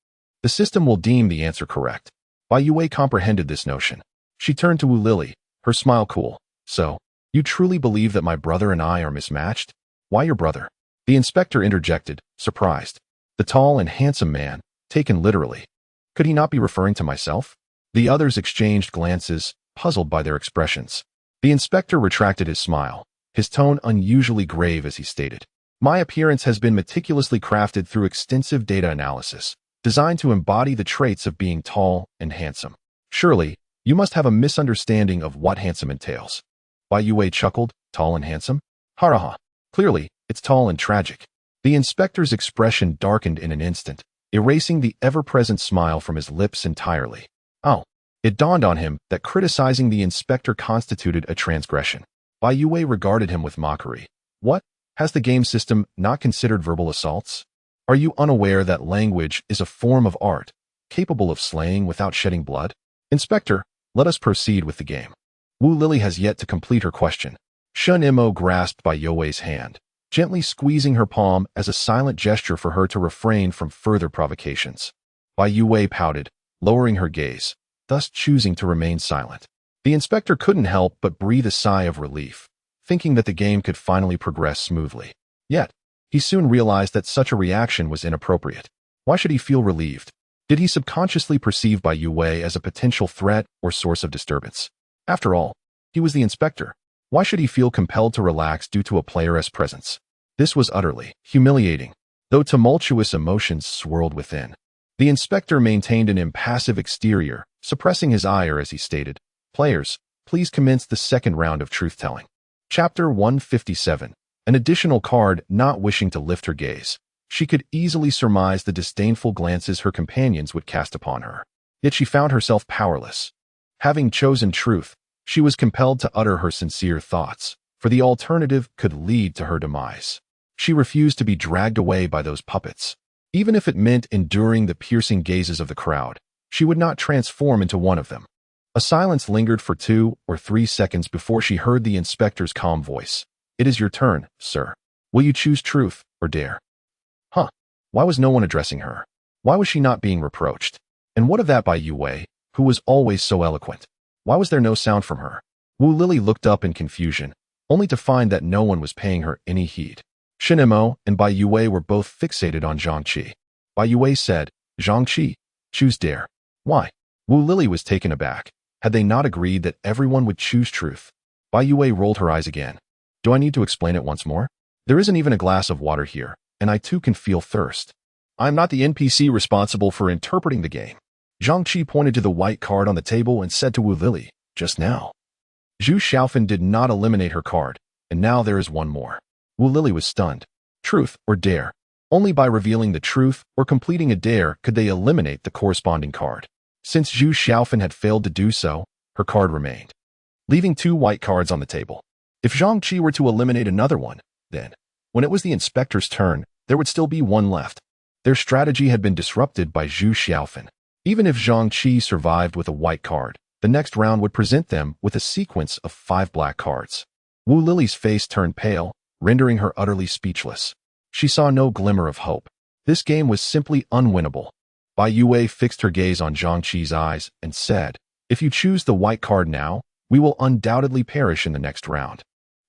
the system will deem the answer correct." Bai Youwei comprehended this notion. She turned to Wu Lily, her smile cool. "So, you truly believe that my brother and I are mismatched? Why your brother?" The inspector interjected, surprised. The tall and handsome man, taken literally. Could he not be referring to myself? The others exchanged glances, puzzled by their expressions. The inspector retracted his smile, his tone unusually grave as he stated, "My appearance has been meticulously crafted through extensive data analysis, designed to embody the traits of being tall and handsome. Surely, you must have a misunderstanding of what handsome entails." Bai Youwei chuckled, "Tall and handsome? Haraha. Clearly, it's tall and tragic." The inspector's expression darkened in an instant, erasing the ever-present smile from his lips entirely. Oh, it dawned on him that criticizing the inspector constituted a transgression. Bai Youwei regarded him with mockery. "What? Has the game system not considered verbal assaults? Are you unaware that language is a form of art, capable of slaying without shedding blood? Inspector, let us proceed with the game." Wu Lily has yet to complete her question. Shen Mo grasped Bai Youwei's hand, gently squeezing her palm as a silent gesture for her to refrain from further provocations. Bai Youwei pouted, lowering her gaze, thus choosing to remain silent. The inspector couldn't help but breathe a sigh of relief, thinking that the game could finally progress smoothly. Yet, he soon realized that such a reaction was inappropriate. Why should he feel relieved? Did he subconsciously perceive Bai Youwei as a potential threat or source of disturbance? After all, he was the inspector. Why should he feel compelled to relax due to a player's presence? This was utterly humiliating, though tumultuous emotions swirled within. The inspector maintained an impassive exterior, suppressing his ire as he stated, "Players, please commence the second round of truth-telling." Chapter 157. An additional card not wishing to lift her gaze. She could easily surmise the disdainful glances her companions would cast upon her. Yet she found herself powerless. Having chosen truth, she was compelled to utter her sincere thoughts, for the alternative could lead to her demise. She refused to be dragged away by those puppets. Even if it meant enduring the piercing gazes of the crowd, she would not transform into one of them. A silence lingered for 2 or 3 seconds before she heard the inspector's calm voice. "It is your turn, sir. Will you choose truth or dare?" Huh. Why was no one addressing her? Why was she not being reproached? And what of that Bai Youwei, who was always so eloquent? Why was there no sound from her? Wu Lily looked up in confusion, only to find that no one was paying her any heed. Shen Mo and Bai Youwei were both fixated on Zhang Qi. Bai Youwei said, "Zhang Qi, choose dare." Why? Wu Lily was taken aback. Had they not agreed that everyone would choose truth? Bai Youwei rolled her eyes again. "Do I need to explain it once more? There isn't even a glass of water here, and I too can feel thirst. I'm not the NPC responsible for interpreting the game." Zhang Qi pointed to the white card on the table and said to Wu Lily, "Just now." Zhu Xiaofan did not eliminate her card, and now there is one more. Wu Lily was stunned. Truth or dare? Only by revealing the truth or completing a dare could they eliminate the corresponding card. Since Zhu Xiaofan had failed to do so, her card remained, leaving 2 white cards on the table. If Zhang Qi were to eliminate another one, then, when it was the inspector's turn, there would still be one left. Their strategy had been disrupted by Zhu Xiaofan. Even if Zhang Qi survived with a white card, The next round would present them with a sequence of 5 black cards. Wu Lily's face turned pale, rendering her utterly speechless. She saw no glimmer of hope. This game was simply unwinnable. Bai Youwei fixed her gaze on Zhang Qi's eyes and said, "If you choose the white card now, we will undoubtedly perish in the next round.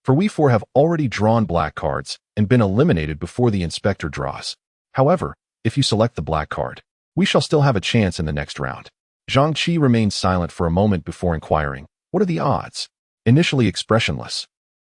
For we 4 have already drawn black cards and been eliminated before the inspector draws. However, if you select the black card, we shall still have a chance in the next round." Zhang Qi remained silent for a moment before inquiring, "What are the odds?" Initially expressionless,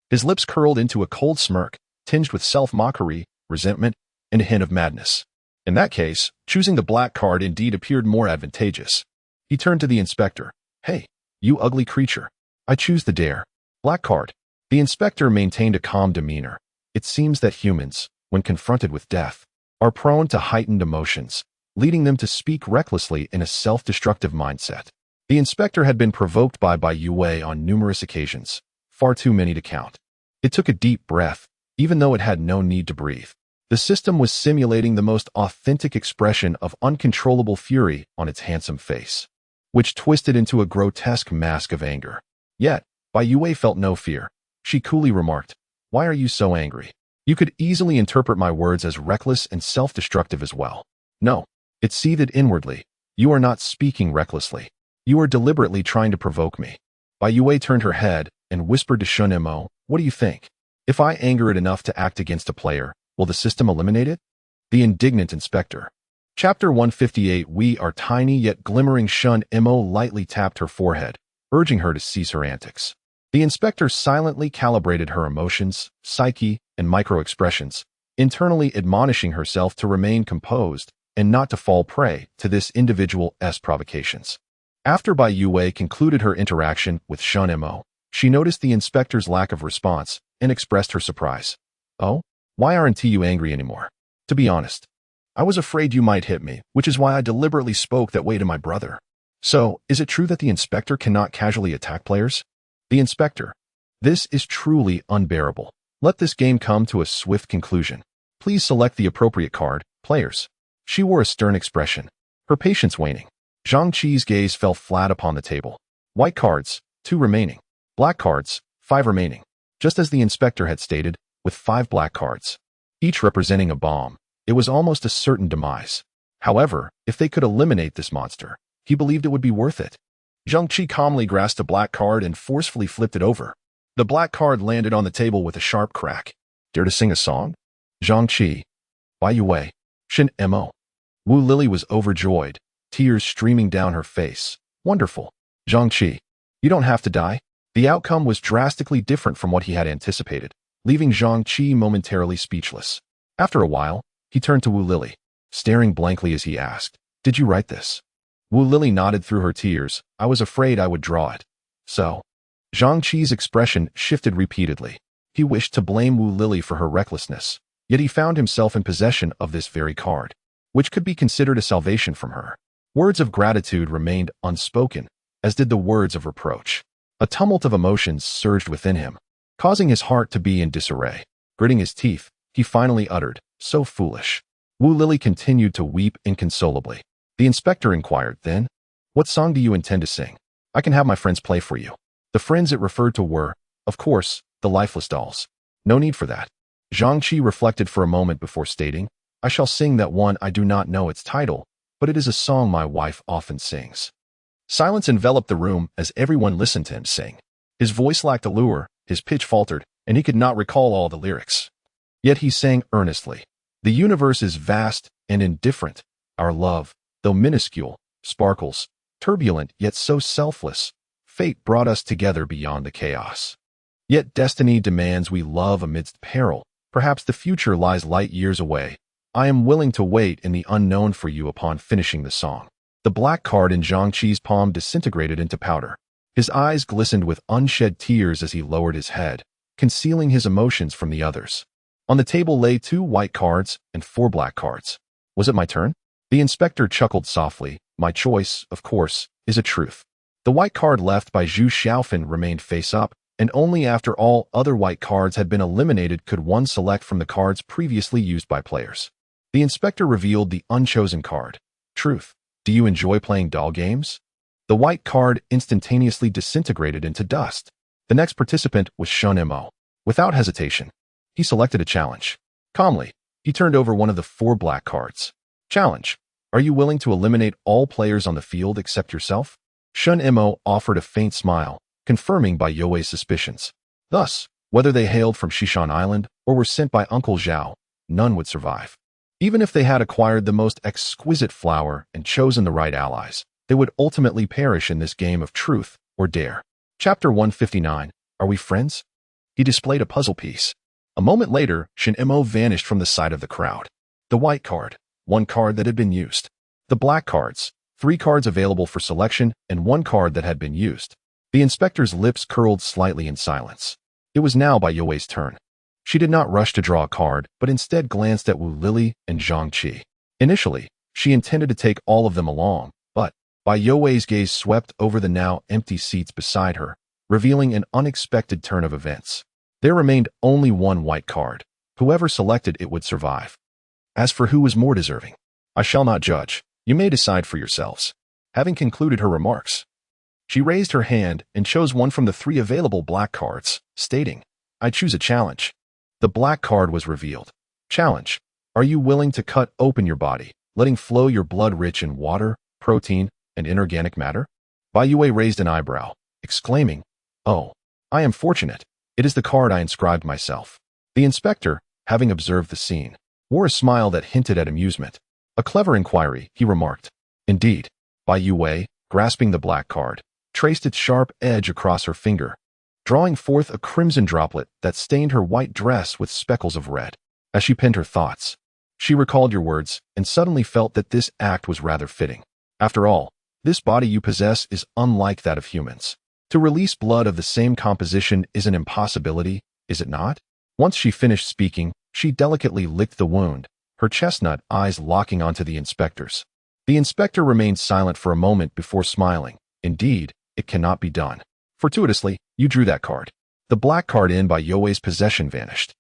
his lips curled into a cold smirk, tinged with self-mockery, resentment, and a hint of madness. In that case, choosing the black card indeed appeared more advantageous. He turned to the inspector. "Hey, you ugly creature. I choose the dare. Black card." The inspector maintained a calm demeanor. It seems that humans, when confronted with death, are prone to heightened emotions, leading them to speak recklessly in a self-destructive mindset. The inspector had been provoked by Bai Youwei on numerous occasions, far too many to count. It took a deep breath, even though it had no need to breathe. The system was simulating the most authentic expression of uncontrollable fury on its handsome face, which twisted into a grotesque mask of anger. Yet, Bai Youwei felt no fear. She coolly remarked, "Why are you so angry? You could easily interpret my words as reckless and self-destructive as well." "No." It seethed inwardly. "You are not speaking recklessly. You are deliberately trying to provoke me." Bai Youwei turned her head and whispered to Shen Mo, "What do you think? If I anger it enough to act against a player, will the system eliminate it?" The indignant inspector. Chapter 158. We are tiny yet glimmering. Shen Mo lightly tapped her forehead, urging her to cease her antics. The inspector silently calibrated her emotions, psyche, and micro-expressions, internally admonishing herself to remain composed and not to fall prey to this individual's provocations. After Bai Youwei concluded her interaction with Shen Mo, she noticed the inspector's lack of response and expressed her surprise. "Oh? Why aren't you angry anymore? To be honest, I was afraid you might hit me, which is why I deliberately spoke that way to my brother." "So, is it true that the inspector cannot casually attack players?" The inspector. "This is truly unbearable. Let this game come to a swift conclusion. Please select the appropriate card, players." She wore a stern expression, her patience waning. Zhang Qi's gaze fell flat upon the table. White cards, 2 remaining. Black cards, 5 remaining. Just as the inspector had stated, with 5 black cards, each representing a bomb, it was almost a certain demise. However, if they could eliminate this monster, he believed it would be worth it. Zhang Qi calmly grasped a black card and forcefully flipped it over. The black card landed on the table with a sharp crack. "Dare to sing a song?" Zhang Qi. Bai Youwei. Shen Mo. Wu Lily was overjoyed, tears streaming down her face. "Wonderful. Zhang Qi. You don't have to die." The outcome was drastically different from what he had anticipated, leaving Zhang Qi momentarily speechless. After a while, he turned to Wu Lily, staring blankly as he asked, "Did you write this?" Wu Lily nodded through her tears. "I was afraid I would draw it." "So?" Zhang Qi's expression shifted repeatedly. He wished to blame Wu Lily for her recklessness, yet he found himself in possession of this very card, which could be considered a salvation from her. Words of gratitude remained unspoken, as did the words of reproach. A tumult of emotions surged within him, causing his heart to be in disarray. Gritting his teeth, he finally uttered, "So foolish." Wu Lily continued to weep inconsolably. The inspector inquired, "Then, what song do you intend to sing? I can have my friends play for you." The friends it referred to were, of course, the lifeless dolls. "No need for that." Zhang Qi reflected for a moment before stating, "I shall sing that one. I do not know its title, but it is a song my wife often sings." Silence enveloped the room as everyone listened to him sing. His voice lacked allure, his pitch faltered, and he could not recall all the lyrics. Yet he sang earnestly. "The universe is vast and indifferent. Our love, though minuscule, sparkles, turbulent yet so selfless. Fate brought us together beyond the chaos. Yet destiny demands we love amidst peril. Perhaps the future lies light years away. I am willing to wait in the unknown for you." Upon finishing the song, the black card in Zhang Qi's palm disintegrated into powder. His eyes glistened with unshed tears as he lowered his head, concealing his emotions from the others. On the table lay 2 white cards and 4 black cards. Was it my turn? The inspector chuckled softly. "My choice, of course, is a truth." The white card left by Zhu Xiaofan remained face up, and only after all other white cards had been eliminated could one select from the cards previously used by players. The inspector revealed the unchosen card. "Truth. Do you enjoy playing doll games?" The white card instantaneously disintegrated into dust. The next participant was Shen Mo. Without hesitation, he selected a challenge. Calmly, he turned over one of the 4 black cards. Challenge: are you willing to eliminate all players on the field except yourself? Shen Mo offered a faint smile, confirming Bai Youwei's suspicions. Thus, whether they hailed from Shishan Island or were sent by Uncle Zhao, none would survive. Even if they had acquired the most exquisite flower and chosen the right allies, they would ultimately perish in this game of truth or dare. Chapter 159. Are we friends? He displayed a puzzle piece. A moment later, Shen Mo vanished from the sight of the crowd. The white card, 1 card that had been used. The black cards, 3 cards available for selection and 1 card that had been used. The inspector's lips curled slightly in silence. It was now Bai Youwei's turn. She did not rush to draw a card, but instead glanced at Wu Lili and Zhang Qi. Initially, she intended to take all of them along, but Bai Youwei's gaze swept over the now empty seats beside her, revealing an unexpected turn of events. There remained only 1 white card. Whoever selected it would survive. As for who was more deserving, I shall not judge. You may decide for yourselves. Having concluded her remarks, she raised her hand and chose one from the 3 available black cards, stating, I choose a challenge. The black card was revealed. Challenge: are you willing to cut open your body, letting flow your blood rich in water, protein, and inorganic matter? Bai Youwei raised an eyebrow, exclaiming, Oh, I am fortunate. It is the card I inscribed myself. The inspector, having observed the scene, wore a smile that hinted at amusement. A clever inquiry, he remarked. Indeed. Bai Youwei, grasping the black card, traced its sharp edge across her finger, drawing forth a crimson droplet that stained her white dress with speckles of red. As she penned her thoughts, she recalled your words and suddenly felt that this act was rather fitting. After all, this body you possess is unlike that of humans. To release blood of the same composition is an impossibility, is it not? Once she finished speaking, she delicately licked the wound, her chestnut eyes locking onto the inspector's. The inspector remained silent for a moment before smiling. Indeed, it cannot be done. Fortuitously, you drew that card. The black card in Bai Youwei's possession vanished.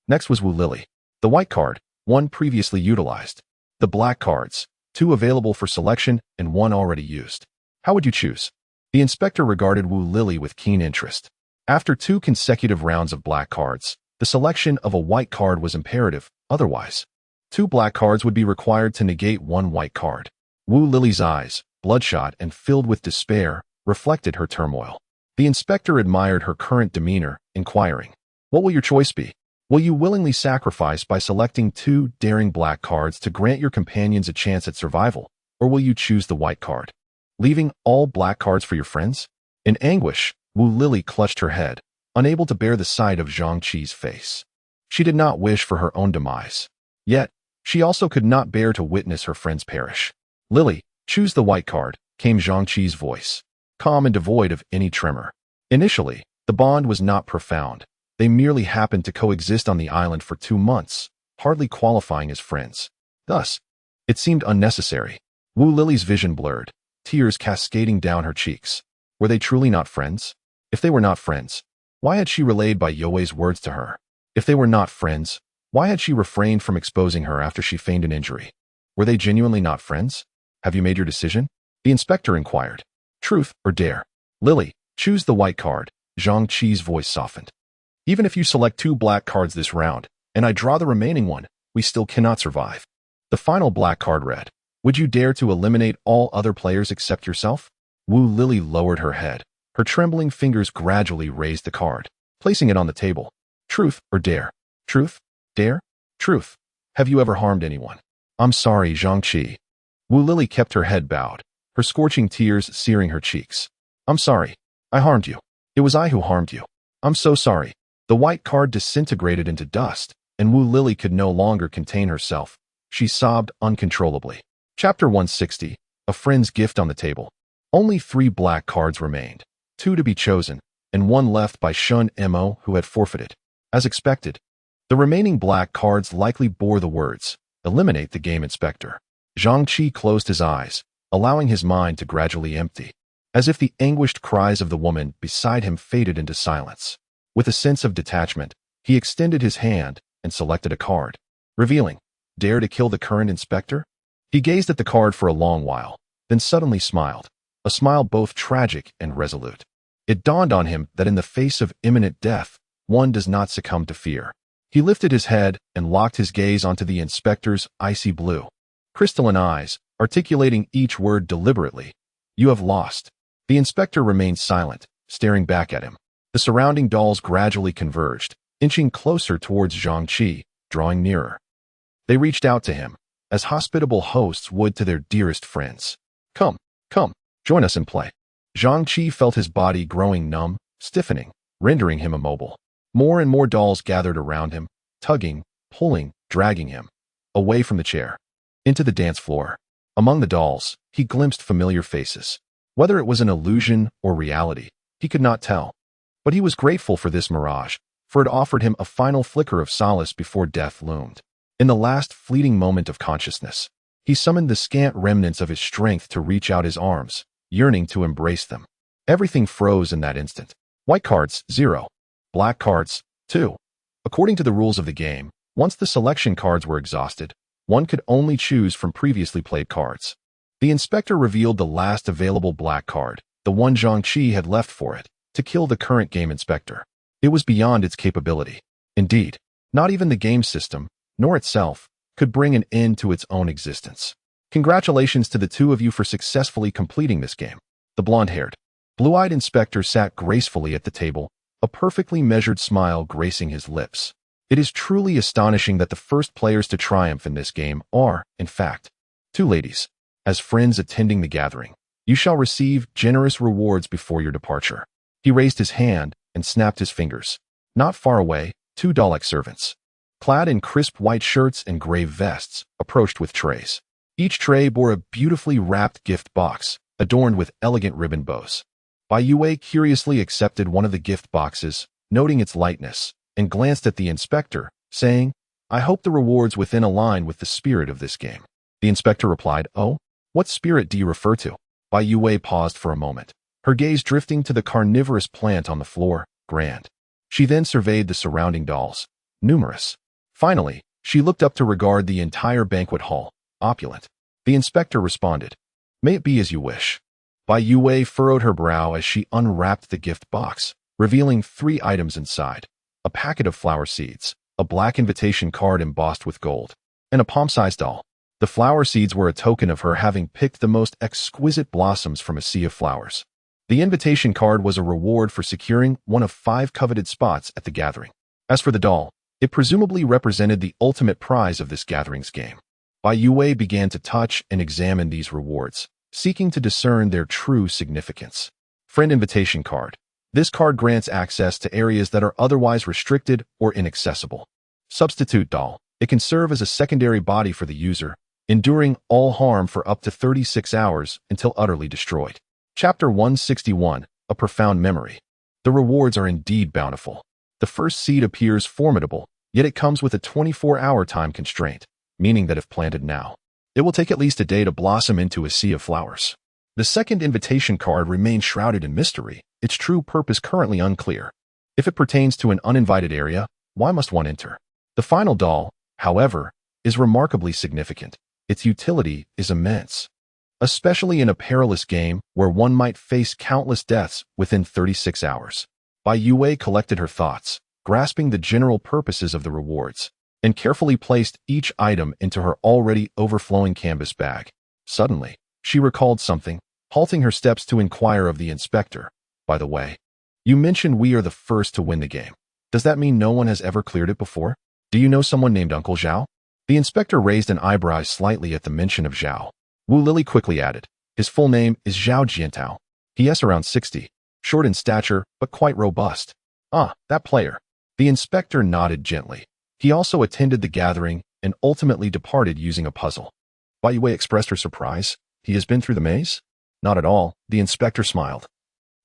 Next was Wu Lili. The white card, 1 previously utilized. The black cards, 2 available for selection and 1 already used. How would you choose? The inspector regarded Wu Lili with keen interest. After 2 consecutive rounds of black cards, the selection of a white card was imperative, otherwise 2 black cards would be required to negate 1 white card. Wu Lili's eyes, bloodshot and filled with despair, reflected her turmoil. The inspector admired her current demeanor, inquiring, What will your choice be? Will you willingly sacrifice by selecting 2 daring black cards to grant your companions a chance at survival, or will you choose the white card, leaving all black cards for your friends? In anguish, Wu Lili clutched her head, unable to bear the sight of Zhang Qi's face. She did not wish for her own demise. Yet, she also could not bear to witness her friends perish. Lili, choose the white card, came Zhang Qi's voice, calm and devoid of any tremor. Initially, the bond was not profound. They merely happened to coexist on the island for 2 months, hardly qualifying as friends. Thus, it seemed unnecessary. Wu Lili's vision blurred, tears cascading down her cheeks. Were they truly not friends? If they were not friends, why had she relayed Bai Youwei's words to her? If they were not friends, why had she refrained from exposing her after she feigned an injury? Were they genuinely not friends? Have you made your decision? The inspector inquired. Truth or dare? Lili, choose the white card. Zhang Qi's voice softened. Even if you select 2 black cards this round, and I draw the remaining one, we still cannot survive. The final black card read, Would you dare to eliminate all other players except yourself? Wu Lili lowered her head. Her trembling fingers gradually raised the card, placing it on the table. Truth or dare? Truth? Dare? Truth. Have you ever harmed anyone? I'm sorry, Zhang Qi. Wu Lili kept her head bowed, her scorching tears searing her cheeks. I'm sorry. I harmed you. It was I who harmed you. I'm so sorry. The white card disintegrated into dust, and Wu Lili could no longer contain herself. She sobbed uncontrollably. Chapter 160. A friend's gift on the table. Only 3 black cards remained, 2 to be chosen, and 1 left by Shen Mo, who had forfeited. As expected, the remaining black cards likely bore the words, Eliminate the game inspector. Zhang Qi closed his eyes, allowing his mind to gradually empty, as if the anguished cries of the woman beside him faded into silence. With a sense of detachment, he extended his hand and selected a card, revealing, Dare to kill the current inspector? He gazed at the card for a long while, then suddenly smiled. a smile both tragic and resolute. It dawned on him that in the face of imminent death, one does not succumb to fear. He lifted his head and locked his gaze onto the inspector's icy blue, crystalline eyes, articulating each word deliberately. "You have lost." The inspector remained silent, staring back at him. The surrounding dolls gradually converged, inching closer towards Zhang Qi, drawing nearer. They reached out to him, as hospitable hosts would to their dearest friends. Come, join us in play." Zhang Qi felt his body growing numb, stiffening, rendering him immobile. More and more dolls gathered around him, tugging, pulling, dragging him away from the chair, into the dance floor. Among the dolls, he glimpsed familiar faces. Whether it was an illusion or reality, he could not tell. But he was grateful for this mirage, for it offered him a final flicker of solace before death loomed. In the last fleeting moment of consciousness, he summoned the scant remnants of his strength to reach out his arms, yearning to embrace them. Everything froze in that instant. White cards, 0. Black cards, 2. According to the rules of the game, once the selection cards were exhausted, one could only choose from previously played cards. The inspector revealed the last available black card, the one Zhang Qi had left for it, to kill the current game inspector. It was beyond its capability. Indeed, not even the game system, nor itself, could bring an end to its own existence. Congratulations to the two of you for successfully completing this game. The blonde-haired, blue-eyed inspector sat gracefully at the table, a perfectly measured smile gracing his lips. It is truly astonishing that the first players to triumph in this game are, in fact, two ladies. As friends attending the gathering, you shall receive generous rewards before your departure. He raised his hand and snapped his fingers. Not far away, two Dalek servants, clad in crisp white shirts and gray vests, approached with trays. Each tray bore a beautifully wrapped gift box, adorned with elegant ribbon bows. Bai Youwei curiously accepted one of the gift boxes, noting its lightness, and glanced at the inspector, saying, "I hope the rewards within align with the spirit of this game." The inspector replied, "Oh, what spirit do you refer to?" Bai Youwei paused for a moment, her gaze drifting to the carnivorous plant on the floor, grand. She then surveyed the surrounding dolls, numerous. Finally, she looked up to regard the entire banquet hall, opulent. The inspector responded, "May it be as you wish." Bai Youwei furrowed her brow as she unwrapped the gift box, revealing 3 items inside: a packet of flower seeds, a black invitation card embossed with gold, and a palm-sized doll. The flower seeds were a token of her having picked the most exquisite blossoms from a sea of flowers. The invitation card was a reward for securing one of 5 coveted spots at the gathering. As for the doll, it presumably represented the ultimate prize of this gathering's game. Bai Youwei began to touch and examine these rewards, seeking to discern their true significance. Friend invitation card. This card grants access to areas that are otherwise restricted or inaccessible. Substitute doll. It can serve as a secondary body for the user, enduring all harm for up to 36 hours until utterly destroyed. Chapter 161, A Profound Memory. The rewards are indeed bountiful. The first seed appears formidable, yet it comes with a 24-hour time constraint, meaning that if planted now, it will take at least a day to blossom into a sea of flowers. The second invitation card remains shrouded in mystery, its true purpose currently unclear. If it pertains to an uninvited area, why must one enter? The final doll, however, is remarkably significant. Its utility is immense, especially in a perilous game where one might face countless deaths within 36 hours. Bai Youwei collected her thoughts, grasping the general purposes of the rewards, and carefully placed each item into her already overflowing canvas bag. Suddenly, she recalled something, halting her steps to inquire of the inspector. "By the way, you mentioned we are the first to win the game. Does that mean no one has ever cleared it before? Do you know someone named Uncle Zhao?" The inspector raised an eyebrow slightly at the mention of Zhao. Wu Lily quickly added, "His full name is Zhao Jiantao. He is around 60, short in stature, but quite robust." "Ah, that player." The inspector nodded gently. He also attended the gathering and ultimately departed using a puzzle. Bai Youwei expressed her surprise. "He has been through the maze?" "Not at all," the inspector smiled.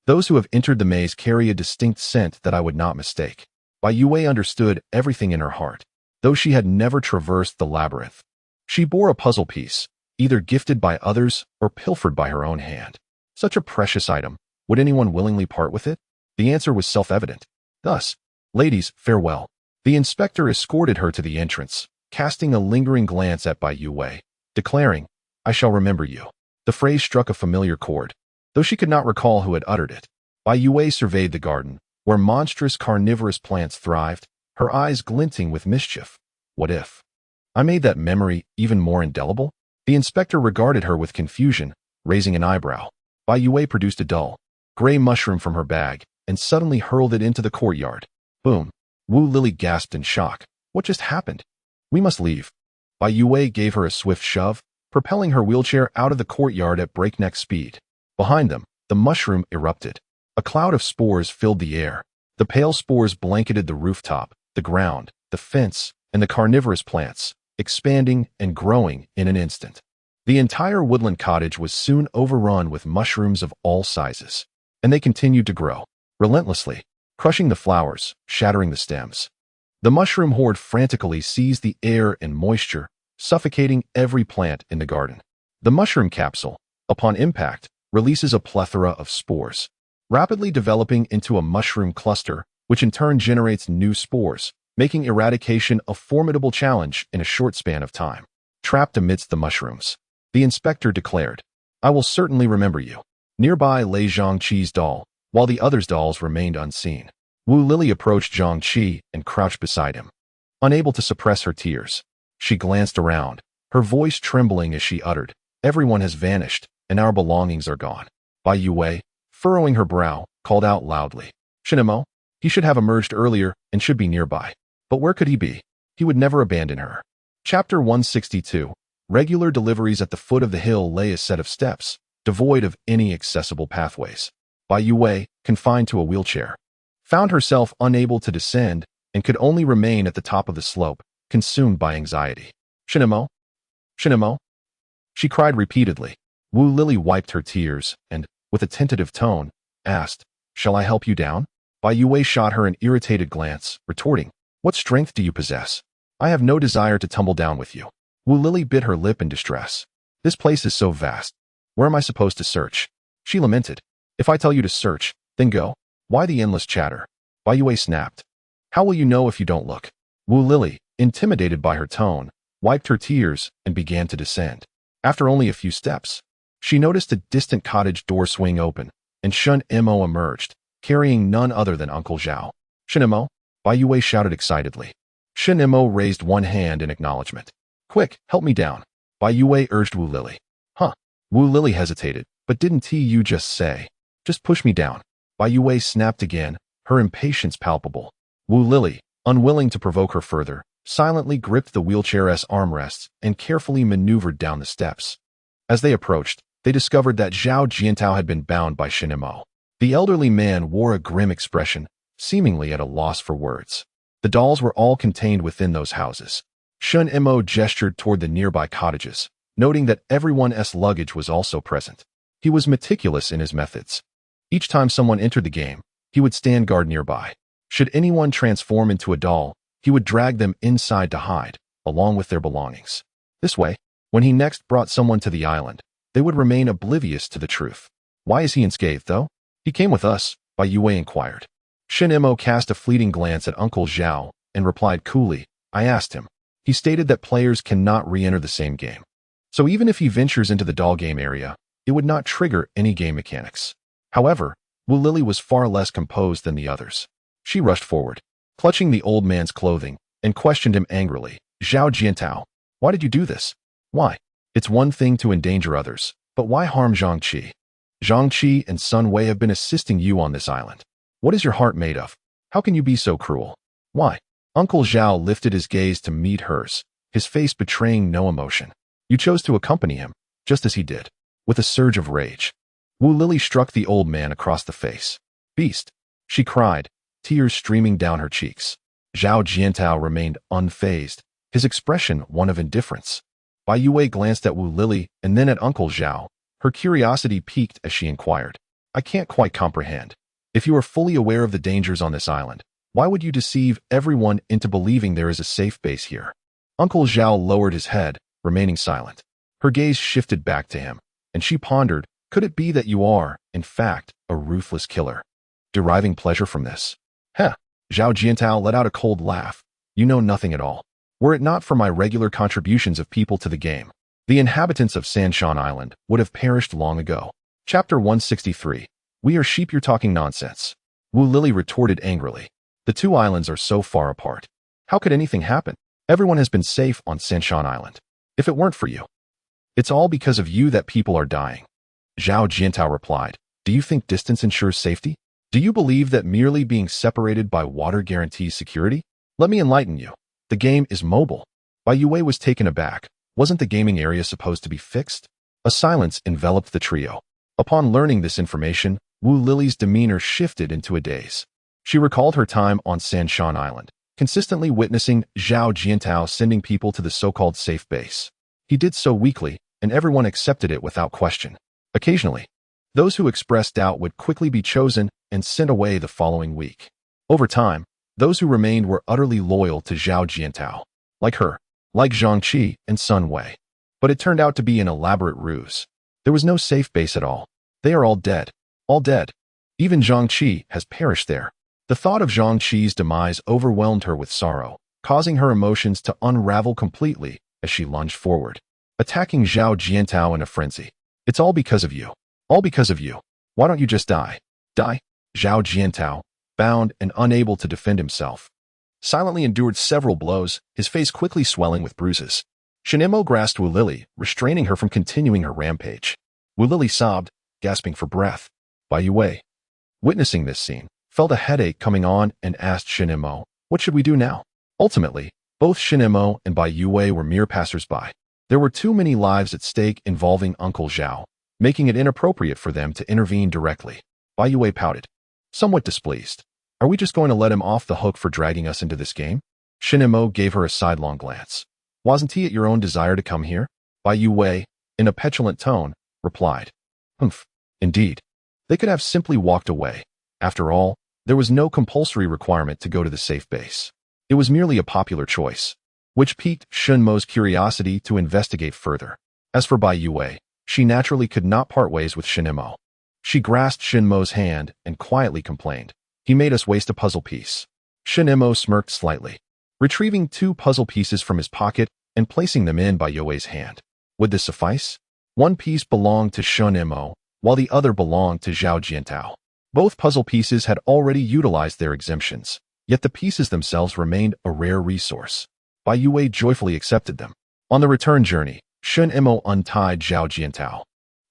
"Those who have entered the maze carry a distinct scent that I would not mistake." Bai Youwei understood everything in her heart, though she had never traversed the labyrinth. She bore a puzzle piece, either gifted by others or pilfered by her own hand. Such a precious item, would anyone willingly part with it? The answer was self-evident. Thus, "Ladies, farewell." The inspector escorted her to the entrance, casting a lingering glance at Bai Youwei, declaring, "I shall remember you." The phrase struck a familiar chord. though she could not recall who had uttered it. Bai Youwei surveyed the garden, where monstrous carnivorous plants thrived, her eyes glinting with mischief. What if I made that memory even more indelible? The inspector regarded her with confusion, raising an eyebrow. Bai Youwei produced a dull, gray mushroom from her bag and suddenly hurled it into the courtyard. Boom! Wu Lily gasped in shock. What just happened? We must leave. Bai Youwei gave her a swift shove, propelling her wheelchair out of the courtyard at breakneck speed. Behind them, the mushroom erupted. A cloud of spores filled the air. The pale spores blanketed the rooftop, the ground, the fence, and the carnivorous plants, expanding and growing in an instant. The entire woodland cottage was soon overrun with mushrooms of all sizes, and they continued to grow, relentlessly, crushing the flowers, shattering the stems. The mushroom horde frantically seized the air and moisture, suffocating every plant in the garden. The mushroom capsule, upon impact, releases a plethora of spores, rapidly developing into a mushroom cluster, which in turn generates new spores, making eradication a formidable challenge in a short span of time. Trapped amidst the mushrooms, the inspector declared, I will certainly remember you. Nearby lay Zhang-Chi's doll, while the others' dolls remained unseen. Wu Lily approached Zhang-Chi and crouched beside him. Unable to suppress her tears, she glanced around, her voice trembling as she uttered, everyone has vanished, and our belongings are gone. Bai Youwei, furrowing her brow, called out loudly, Shen Mo? He should have emerged earlier and should be nearby. But where could he be? He would never abandon her. Chapter 162. Regular deliveries at the foot of the hill lay a set of steps, devoid of any accessible pathways. Bai Youwei, confined to a wheelchair, found herself unable to descend and could only remain at the top of the slope, consumed by anxiety. Shen Mo? Shen Mo? She cried repeatedly. Wu Lily wiped her tears and, with a tentative tone, asked, Shall I help you down? Bai Youwei shot her an irritated glance, retorting, What strength do you possess? I have no desire to tumble down with you. Wu Lily bit her lip in distress. This place is so vast. Where am I supposed to search? She lamented. If I tell you to search, then go. Why the endless chatter? Bai Youwei snapped. How will you know if you don't look? Wu Lily, intimidated by her tone, wiped her tears and began to descend. After only a few steps, she noticed a distant cottage door swing open, and Shen Mo emerged, carrying none other than Uncle Zhao. Shen Mo? Bai Youwei shouted excitedly. Shen Mo raised one hand in acknowledgement. Quick, help me down. Bai Youwei urged Wu Lily. Huh? Wu Lily hesitated, but didn't you just say? Just push me down. Bai Youwei snapped again, her impatience palpable. Wu Lily, unwilling to provoke her further, silently gripped the wheelchair's armrests and carefully maneuvered down the steps. As they approached, they discovered that Zhao Jiantao had been bound by Shen Mo. The elderly man wore a grim expression, seemingly at a loss for words. The dolls were all contained within those houses. Shen Mo gestured toward the nearby cottages, noting that everyone's luggage was also present. He was meticulous in his methods. Each time someone entered the game, he would stand guard nearby. Should anyone transform into a doll, he would drag them inside to hide, along with their belongings. This way, when he next brought someone to the island, they would remain oblivious to the truth. Why is he unscathed, though? He came with us, Bai Youwei inquired. Shen Mo cast a fleeting glance at Uncle Zhao and replied coolly, I asked him. He stated that players cannot re-enter the same game. So even if he ventures into the doll game area, it would not trigger any game mechanics. However, Wu Lily was far less composed than the others. She rushed forward, clutching the old man's clothing, and questioned him angrily. Zhao Jiantao, why did you do this? Why? It's one thing to endanger others, but why harm Zhang-Chi? Zhang-Chi and Sun Wei have been assisting you on this island. What is your heart made of? How can you be so cruel? Why? Uncle Zhao lifted his gaze to meet hers, his face betraying no emotion. You chose to accompany him, just as he did. With a surge of rage, Wu Lily struck the old man across the face. Beast! She cried, tears streaming down her cheeks. Zhao Jiantao remained unfazed, his expression one of indifference. Bai Youwei glanced at Wu Lily and then at Uncle Zhao. Her curiosity piqued as she inquired. I can't quite comprehend. If you are fully aware of the dangers on this island, why would you deceive everyone into believing there is a safe base here? Uncle Zhao lowered his head, remaining silent. Her gaze shifted back to him, and she pondered, could it be that you are, in fact, a ruthless killer? Deriving pleasure from this? Heh! Zhao Jiantao let out a cold laugh. You know nothing at all. Were it not for my regular contributions of people to the game, the inhabitants of Sanshan Island would have perished long ago. Chapter 163. We are sheep, you're talking nonsense. Wu Lily retorted angrily. The two islands are so far apart. How could anything happen? Everyone has been safe on Sanshan Island. If it weren't for you. It's all because of you that people are dying. Zhao Jiantao replied. Do you think distance ensures safety? Do you believe that merely being separated by water guarantees security? Let me enlighten you. The game is mobile. Bai Youwei was taken aback. Wasn't the gaming area supposed to be fixed? A silence enveloped the trio. Upon learning this information, Wu Lily's demeanor shifted into a daze. She recalled her time on Sanshan Island, consistently witnessing Zhao Jiantao sending people to the so-called safe base. He did so weakly, and everyone accepted it without question. Occasionally, those who expressed doubt would quickly be chosen and sent away the following week. Over time, those who remained were utterly loyal to Zhao Jiantao, like her, like Zhang Qi and Sun Wei. But it turned out to be an elaborate ruse. There was no safe base at all. They are all dead. All dead. Even Zhang Qi has perished there. The thought of Zhang Qi's demise overwhelmed her with sorrow, causing her emotions to unravel completely as she lunged forward, attacking Zhao Jiantao in a frenzy. It's all because of you. All because of you. Why don't you just die? Die? Zhao Jiantao, bound and unable to defend himself, silently endured several blows, his face quickly swelling with bruises. Shen Mo grasped Wu Lily, restraining her from continuing her rampage. Wu Lily sobbed, gasping for breath. Bai Youwei, witnessing this scene, felt a headache coming on and asked Shen Mo, what should we do now? Ultimately, both Shen Mo and Bai Youwei were mere passers-by. There were too many lives at stake involving Uncle Zhao, making it inappropriate for them to intervene directly. Bai Youwei pouted, somewhat displeased. Are we just going to let him off the hook for dragging us into this game? Shen Mo gave her a sidelong glance. Wasn't he at your own desire to come here? Bai Youwei, in a petulant tone, replied. Humph, indeed. They could have simply walked away. After all, there was no compulsory requirement to go to the safe base. It was merely a popular choice, which piqued Shen Mo's curiosity to investigate further. As for Bai Youwei, she naturally could not part ways with Shen Mo. She grasped Shen Mo's hand and quietly complained. He made us waste a puzzle piece. Shen Mo smirked slightly, retrieving 2 puzzle pieces from his pocket and placing them in Bai Youwei's hand. Would this suffice? One piece belonged to Shen Mo, while the other belonged to Zhao Jiantao. Both puzzle pieces had already utilized their exemptions, yet the pieces themselves remained a rare resource. Bai Youwei joyfully accepted them. On the return journey, Shen Mo untied Zhao Jiantao,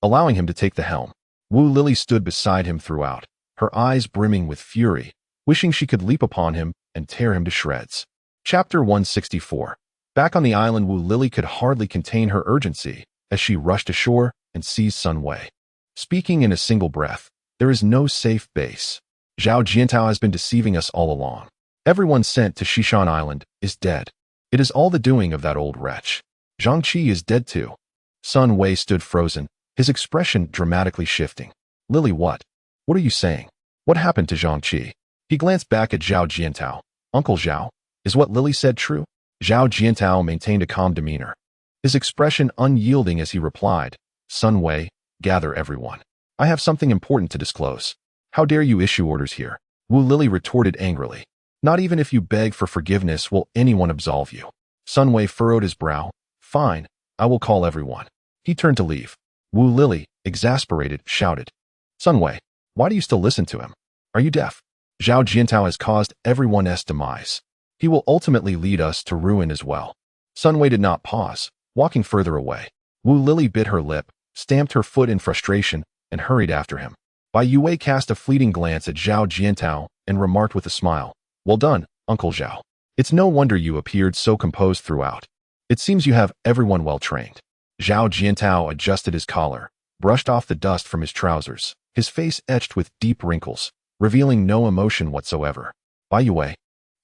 allowing him to take the helm. Wu Lily stood beside him throughout, her eyes brimming with fury, wishing she could leap upon him and tear him to shreds. Chapter 164. Back on the island, Wu Lily could hardly contain her urgency as she rushed ashore and seized Sun Wei. Speaking in a single breath, there is no safe base. Zhao Jiantao has been deceiving us all along. Everyone sent to Shishan Island is dead. It is all the doing of that old wretch. Zhang Qi is dead too. Sun Wei stood frozen, his expression dramatically shifting. Lily, what? What are you saying? What happened to Zhang Qi? He glanced back at Zhao Jiantao. Uncle Zhao, is what Lily said true? Zhao Jiantao maintained a calm demeanor, his expression unyielding as he replied, Sun Wei, gather everyone. I have something important to disclose. How dare you issue orders here? Wu Lily retorted angrily. Not even if you beg for forgiveness will anyone absolve you. Sun Wei furrowed his brow. Fine, I will call everyone. He turned to leave. Wu Lily, exasperated, shouted. Sun Wei, why do you still listen to him? Are you deaf? Zhao Jiantao has caused everyone's demise. He will ultimately lead us to ruin as well. Sun Wei did not pause, walking further away. Wu Lily bit her lip, stamped her foot in frustration, and hurried after him. Bai Youwei cast a fleeting glance at Zhao Jiantao and remarked with a smile, well done, Uncle Zhao. It's no wonder you appeared so composed throughout. It seems you have everyone well trained. Zhao Jiantao adjusted his collar, brushed off the dust from his trousers, his face etched with deep wrinkles, revealing no emotion whatsoever. Bai Youwei,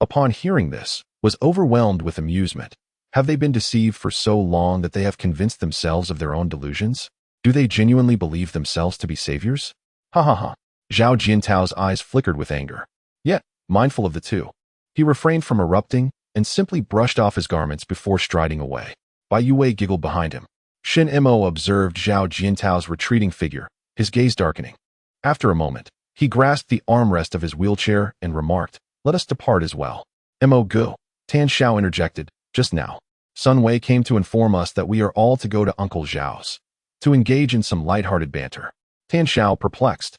upon hearing this, was overwhelmed with amusement. Have they been deceived for so long that they have convinced themselves of their own delusions? Do they genuinely believe themselves to be saviors? Ha ha ha. Zhao Jiantao's eyes flickered with anger. Yet, mindful of the two, he refrained from erupting and simply brushed off his garments before striding away. Bai Youwei giggled behind him. Shen Mo observed Zhao Jiantao's retreating figure, his gaze darkening. After a moment, he grasped the armrest of his wheelchair and remarked, let us depart as well. Mo go. Tan Xiao interjected, just now. Sun Wei came to inform us that we are all to go to Uncle Zhao's, to engage in some light-hearted banter. Tan Xiao, perplexed,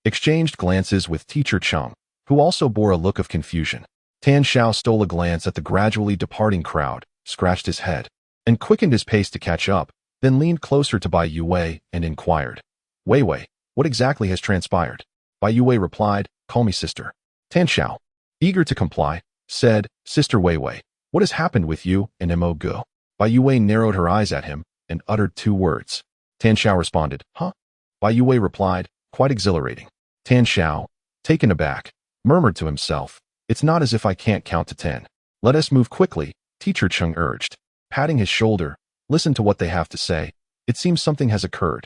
exchanged glances with teacher Chung, who also bore a look of confusion. Tan Xiao stole a glance at the gradually departing crowd, scratched his head, and quickened his pace to catch up, then leaned closer to Bai Youwei and inquired, "Wei Wei, what exactly has transpired?" Bai Youwei replied, "Call me sister." Tan Xiao, eager to comply, said, "Sister Wei Wei, what has happened with you and Mo Go?" Bai Youwei narrowed her eyes at him and uttered two words. Tan Xiao responded, "Huh?" Bai Youwei replied, "Quite exhilarating." Tan Xiao, taken aback, murmured to himself, "It's not as if I can't count to 10. Let us move quickly," teacher Chung urged. Patting his shoulder, "Listen to what they have to say. It seems something has occurred."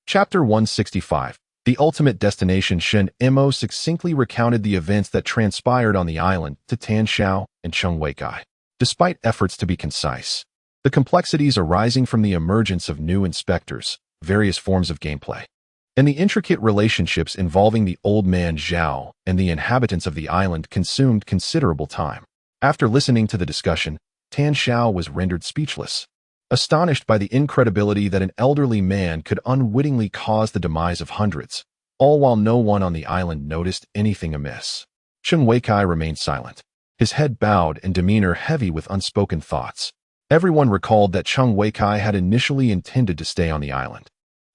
Chapter 165. The Ultimate Destination. Shen Mo succinctly recounted the events that transpired on the island to Tan Xiao and Chung Weikai. Despite efforts to be concise, the complexities arising from the emergence of new inspectors, various forms of gameplay, and the intricate relationships involving the old man Zhao and the inhabitants of the island consumed considerable time. After listening to the discussion, Tan Xiao was rendered speechless, astonished by the incredibility that an elderly man could unwittingly cause the demise of hundreds, all while no one on the island noticed anything amiss. Chung Weikai remained silent, his head bowed and demeanor heavy with unspoken thoughts. Everyone recalled that Chung Weikai had initially intended to stay on the island.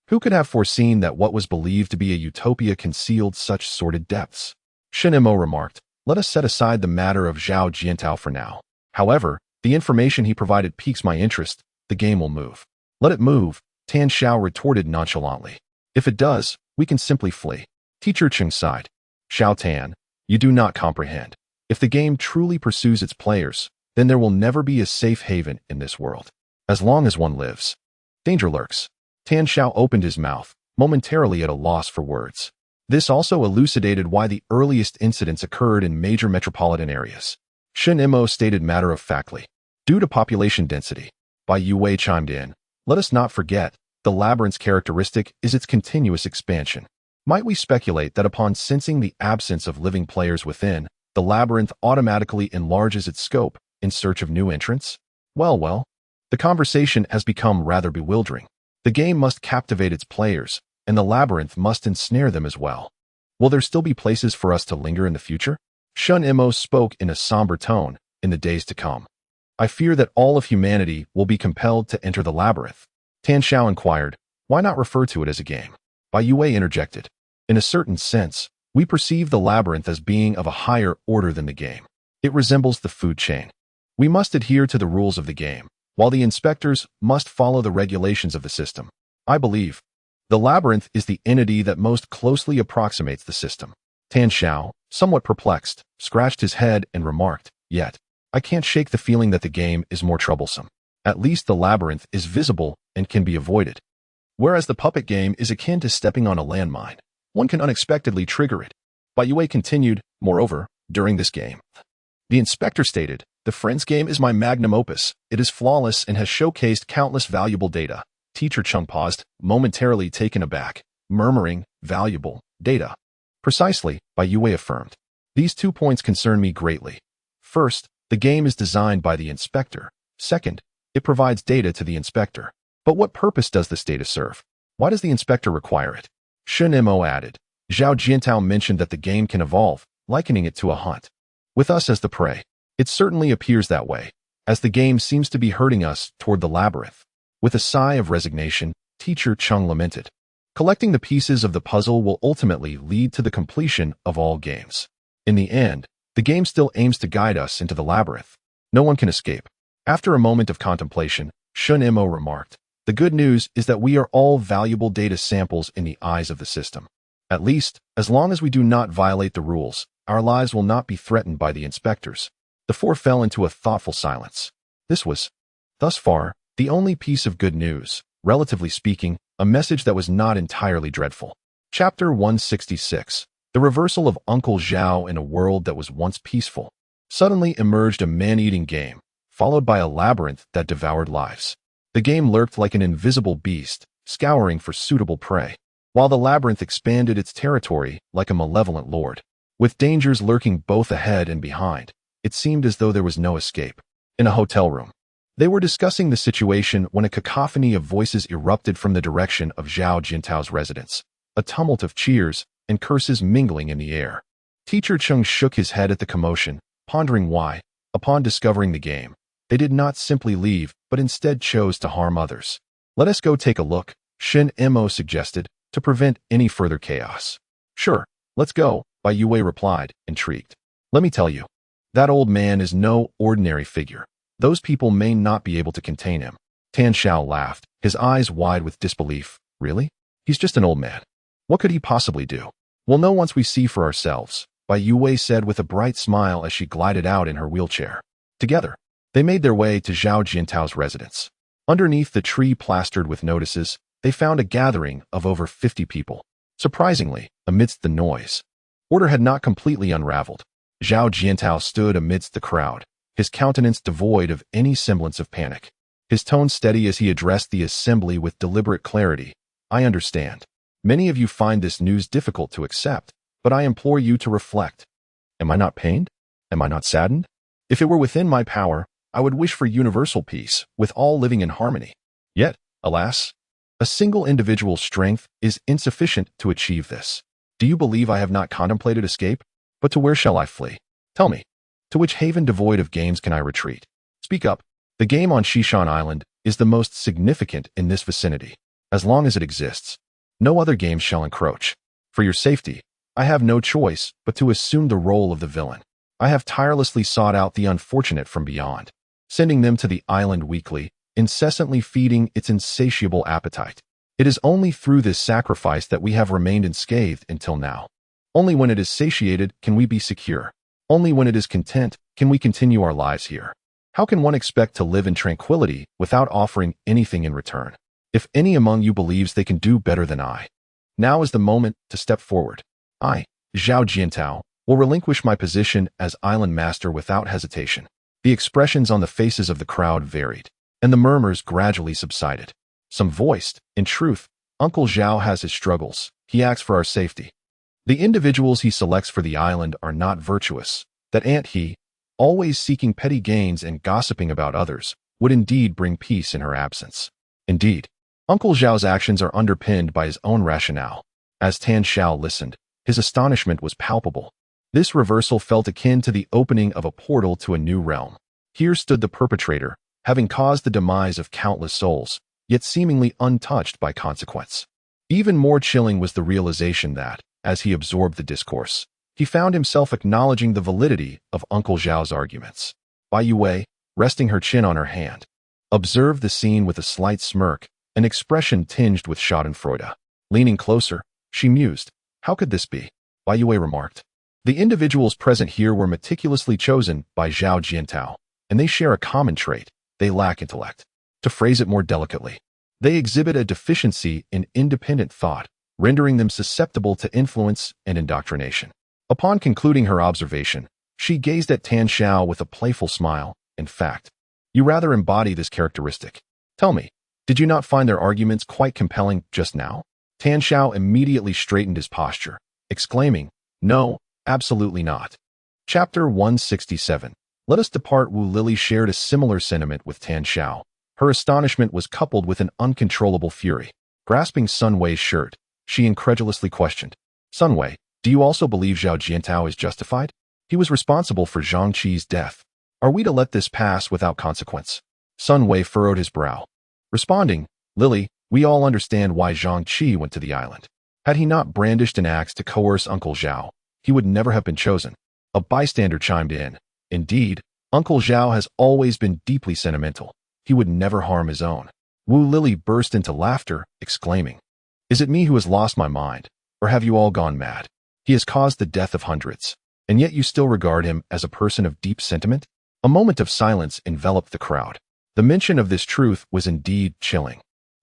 Who could have foreseen that what was believed to be a utopia concealed such sordid depths? Shen Mo remarked, "Let us set aside the matter of Zhao Jiantao for now. However, the information he provided piques my interest. The game will move." "Let it move," Tan Xiao retorted nonchalantly. "If it does, we can simply flee." Teacher Chung sighed. "Xiao Tan, you do not comprehend. If the game truly pursues its players, then there will never be a safe haven in this world. As long as one lives, danger lurks." Tan Xiao opened his mouth, momentarily at a loss for words. This also elucidated why the earliest incidents occurred in major metropolitan areas. Shen Mo stated matter-of-factly, "Due to population density." Bai Youwei chimed in, "Let us not forget, the labyrinth's characteristic is its continuous expansion. Might we speculate that upon sensing the absence of living players within, the labyrinth automatically enlarges its scope in search of new entrants?" Well, the conversation has become rather bewildering. The game must captivate its players, and the labyrinth must ensnare them as well. Will there still be places for us to linger in the future? Shen Mo spoke in a somber tone. "In the days to come, I fear that all of humanity will be compelled to enter the labyrinth." Tan Xiao inquired, "Why not refer to it as a game?" Bai Youwei interjected, "In a certain sense, we perceive the labyrinth as being of a higher order than the game. It resembles the food chain. We must adhere to the rules of the game, while the inspectors must follow the regulations of the system. I believe the labyrinth is the entity that most closely approximates the system." Tan Xiao, somewhat perplexed, scratched his head and remarked, "Yet, I can't shake the feeling that the game is more troublesome. At least the labyrinth is visible and can be avoided, whereas the puppet game is akin to stepping on a landmine. One can unexpectedly trigger it." Bai Youwei continued, "Moreover, during this game, the inspector stated, 'The Friends game is my magnum opus. It is flawless and has showcased countless valuable data.'" Teacher Chung paused, momentarily taken aback, murmuring, "Valuable data." "Precisely," Bai Youwei affirmed. "These 2 points concern me greatly. First, the game is designed by the inspector. Second, it provides data to the inspector. But what purpose does this data serve? Why does the inspector require it?" Shen Mo added, "Zhao Jiantao mentioned that the game can evolve, likening it to a hunt, with us as the prey. It certainly appears that way, as the game seems to be herding us toward the labyrinth." With a sigh of resignation, teacher Chung lamented, "Collecting the pieces of the puzzle will ultimately lead to the completion of all games. In the end, the game still aims to guide us into the labyrinth. No one can escape." After a moment of contemplation, Shen Mo remarked, "The good news is that we are all valuable data samples in the eyes of the system. At least, as long as we do not violate the rules, our lives will not be threatened by the inspectors." The four fell into a thoughtful silence. This was, thus far, the only piece of good news, relatively speaking, a message that was not entirely dreadful. Chapter 166. The reversal of Uncle Zhao in a world that was once peaceful. Suddenly emerged a man-eating game, followed by a labyrinth that devoured lives. The game lurked like an invisible beast, scouring for suitable prey, while the labyrinth expanded its territory like a malevolent lord. With dangers lurking both ahead and behind, it seemed as though there was no escape. In a hotel room, they were discussing the situation when a cacophony of voices erupted from the direction of Zhao Jintao's residence. a tumult of cheers and curses mingling in the air. Teacher Chung shook his head at the commotion, pondering why, upon discovering the game, they did not simply leave, but instead chose to harm others. "Let us go take a look," Shen Mo suggested, to prevent any further chaos. "Sure, let's go," Bai Youwei replied, intrigued. "Let me tell you, that old man is no ordinary figure. Those people may not be able to contain him." Tan Xiao laughed, his eyes wide with disbelief. "Really? He's just an old man. What could he possibly do?" "We'll know once we see for ourselves," Bai Youwei said with a bright smile as she glided out in her wheelchair. Together, they made their way to Zhao Jiantao's residence. Underneath the tree plastered with notices, they found a gathering of over 50 people. Surprisingly, amidst the noise, order had not completely unraveled. Zhao Jiantao stood amidst the crowd, his countenance devoid of any semblance of panic. His tone steady as he addressed the assembly with deliberate clarity. "I understand. Many of you find this news difficult to accept, but I implore you to reflect. Am I not pained? Am I not saddened? If it were within my power, I would wish for universal peace, with all living in harmony. Yet, alas, a single individual's strength is insufficient to achieve this. Do you believe I have not contemplated escape? But to where shall I flee? Tell me, to which haven devoid of games can I retreat? Speak up. The game on Shishan Island is the most significant in this vicinity. As long as it exists, no other games shall encroach. For your safety, I have no choice but to assume the role of the villain. I have tirelessly sought out the unfortunate from beyond, sending them to the island weekly, incessantly feeding its insatiable appetite. It is only through this sacrifice that we have remained unscathed until now. Only when it is satiated can we be secure. Only when it is content can we continue our lives here. How can one expect to live in tranquility without offering anything in return? If any among you believes they can do better than I, now is the moment to step forward. I, Zhao Jiantao, will relinquish my position as island master without hesitation." The expressions on the faces of the crowd varied, and the murmurs gradually subsided. Some voiced, "In truth, Uncle Zhao has his struggles. He acts for our safety. The individuals he selects for the island are not virtuous. That aunt he, always seeking petty gains and gossiping about others, would indeed bring peace in her absence. Indeed, Uncle Zhao's actions are underpinned by his own rationale." As Tan Xiao listened, his astonishment was palpable. This reversal felt akin to the opening of a portal to a new realm. Here stood the perpetrator, having caused the demise of countless souls, yet seemingly untouched by consequence. Even more chilling was the realization that, as he absorbed the discourse, he found himself acknowledging the validity of Uncle Zhao's arguments. Bai Youwei, resting her chin on her hand, observed the scene with a slight smirk, an expression tinged with schadenfreude. Leaning closer, she mused, "How could this be?" Bai Youwei remarked, "The individuals present here were meticulously chosen by Zhao Jiantao, and they share a common trait: they lack intellect. To phrase it more delicately, they exhibit a deficiency in independent thought, rendering them susceptible to influence and indoctrination." Upon concluding her observation, she gazed at Tan Xiao with a playful smile. "In fact, you rather embody this characteristic. Tell me, did you not find their arguments quite compelling just now?" Tan Xiao immediately straightened his posture, exclaiming, "No, absolutely not." Chapter 167. Let us depart. Wu Lily shared a similar sentiment with Tan Xiao. Her astonishment was coupled with an uncontrollable fury. Grasping Sun Wei's shirt, she incredulously questioned, "Sun Wei, do you also believe Zhao Jiantao is justified? He was responsible for Zhang Qi's death. Are we to let this pass without consequence?" Sun Wei furrowed his brow, responding, "Lily, we all understand why Zhang Qi went to the island. Had he not brandished an axe to coerce Uncle Zhao, he would never have been chosen." A bystander chimed in, "Indeed, Uncle Zhao has always been deeply sentimental. He would never harm his own." Wu Lily burst into laughter, exclaiming, "Is it me who has lost my mind, or have you all gone mad? He has caused the death of hundreds, and yet you still regard him as a person of deep sentiment?" A moment of silence enveloped the crowd. The mention of this truth was indeed chilling,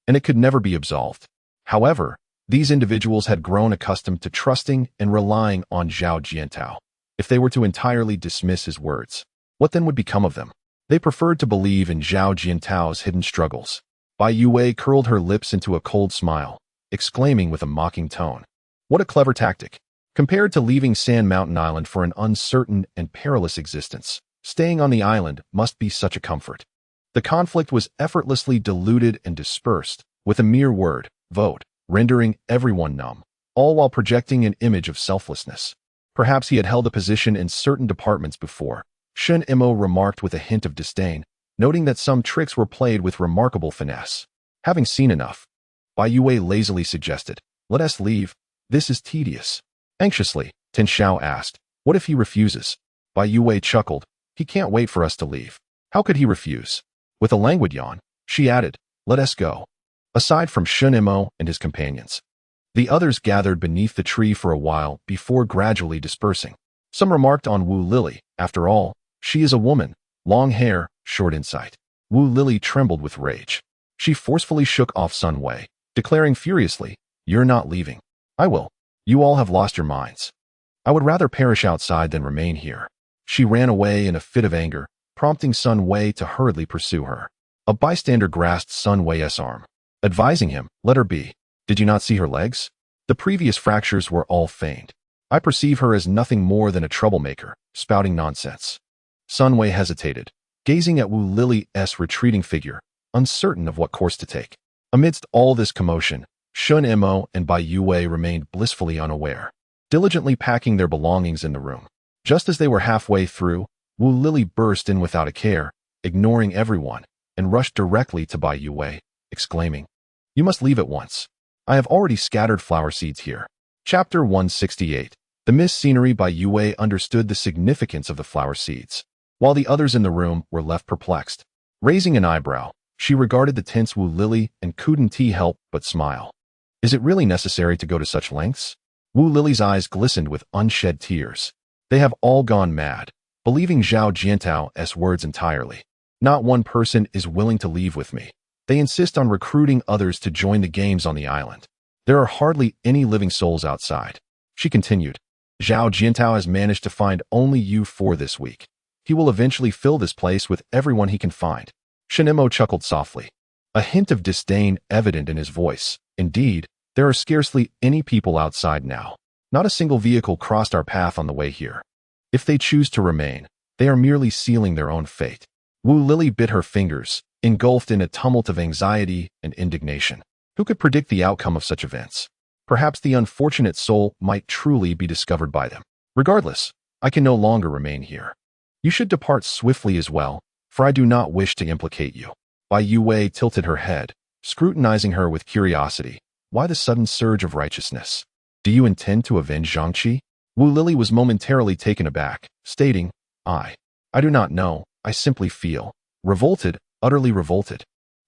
and it could never be absolved. However, these individuals had grown accustomed to trusting and relying on Zhao Jiantao. If they were to entirely dismiss his words, what then would become of them? They preferred to believe in Zhao Jiantao's hidden struggles. Bai Youwei curled her lips into a cold smile, exclaiming with a mocking tone, "What a clever tactic! Compared to leaving Sand Mountain Island for an uncertain and perilous existence, staying on the island must be such a comfort." The conflict was effortlessly diluted and dispersed with a mere word, vote, rendering everyone numb. all while projecting an image of selflessness. Perhaps he had held a position in certain departments before, Shen Mo remarked with a hint of disdain, noting that some tricks were played with remarkable finesse. Having seen enough, Bai Youwei lazily suggested, "Let us leave. This is tedious." Anxiously, Tin Xiao asked, "What if he refuses?" Bai Youwei chuckled, "He can't wait for us to leave. How could he refuse?" With a languid yawn, she added, "Let us go." Aside from Shen Mo and his companions, the others gathered beneath the tree for a while before gradually dispersing. Some remarked on Wu Lily. After all, she is a woman, long hair, short insight. Wu Lily trembled with rage. She forcefully shook off Sun Wei, declaring furiously, "You're not leaving. I will. You all have lost your minds. I would rather perish outside than remain here." She ran away in a fit of anger, prompting Sun Wei to hurriedly pursue her. A bystander grasped Sun Wei's arm, advising him, "Let her be. Did you not see her legs? The previous fractures were all feigned. I perceive her as nothing more than a troublemaker, spouting nonsense." Sun Wei hesitated, gazing at Wu Lily's retreating figure, uncertain of what course to take. Amidst all this commotion, Shen Mo and Bai Youwei remained blissfully unaware, diligently packing their belongings in the room. Just as they were halfway through, Wu Lily burst in without a care, ignoring everyone, and rushed directly to Bai Youwei, exclaiming, "You must leave at once. I have already scattered flower seeds here." Chapter 168. The Miss Scenery. Bai Youwei understood the significance of the flower seeds, while the others in the room were left perplexed. Raising an eyebrow, she regarded the tense Wu Lily and couldn't help but smile. Is it really necessary to go to such lengths? Wu Lily's eyes glistened with unshed tears. They have all gone mad, believing Zhao Jiantao's words entirely. Not one person is willing to leave with me. They insist on recruiting others to join the games on the island. There are hardly any living souls outside. She continued, "Zhao Jiantao has managed to find only you for this week. He will eventually fill this place with everyone he can find." Shen Mo chuckled softly, a hint of disdain evident in his voice. "Indeed, there are scarcely any people outside now. Not a single vehicle crossed our path on the way here. If they choose to remain, they are merely sealing their own fate." Wu Lily bit her fingers, engulfed in a tumult of anxiety and indignation. Who could predict the outcome of such events? Perhaps the unfortunate soul might truly be discovered by them. Regardless, I can no longer remain here. You should depart swiftly as well, for I do not wish to implicate you. Bai Youwei tilted her head, scrutinizing her with curiosity. Why the sudden surge of righteousness? Do you intend to avenge Zhangqi? Wu Lily was momentarily taken aback, stating, I do not know, I simply feel revolted, utterly revolted.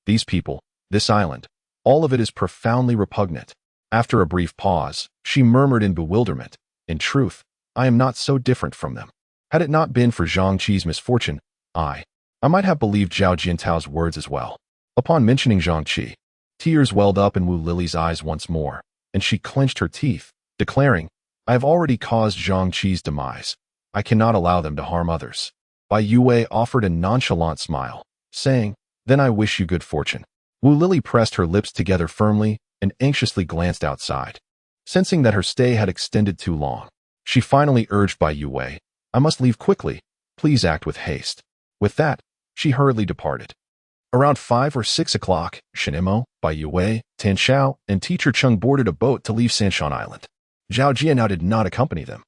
These people, this island, all of it is profoundly repugnant. After a brief pause, she murmured in bewilderment, "In truth, I am not so different from them. Had it not been for Zhangqi's misfortune, I might have believed Zhao Jiantao's words as well." Upon mentioning Zhangqi, tears welled up in Wu Lily's eyes once more, and she clenched her teeth, declaring, "I have already caused Zhangqi's demise. I cannot allow them to harm others." Bai Youwei offered a nonchalant smile, saying, "Then I wish you good fortune." Wu Lily pressed her lips together firmly and anxiously glanced outside. Sensing that her stay had extended too long, she finally urged Bai Youwei, "I must leave quickly. Please act with haste." With that, she hurriedly departed. Around 5 or 6 o'clock, Shen Mo, Bai Youwei, Tan Xiao, and Teacher Chung boarded a boat to leave Sanshan Island. Zhao Jianao did not accompany them,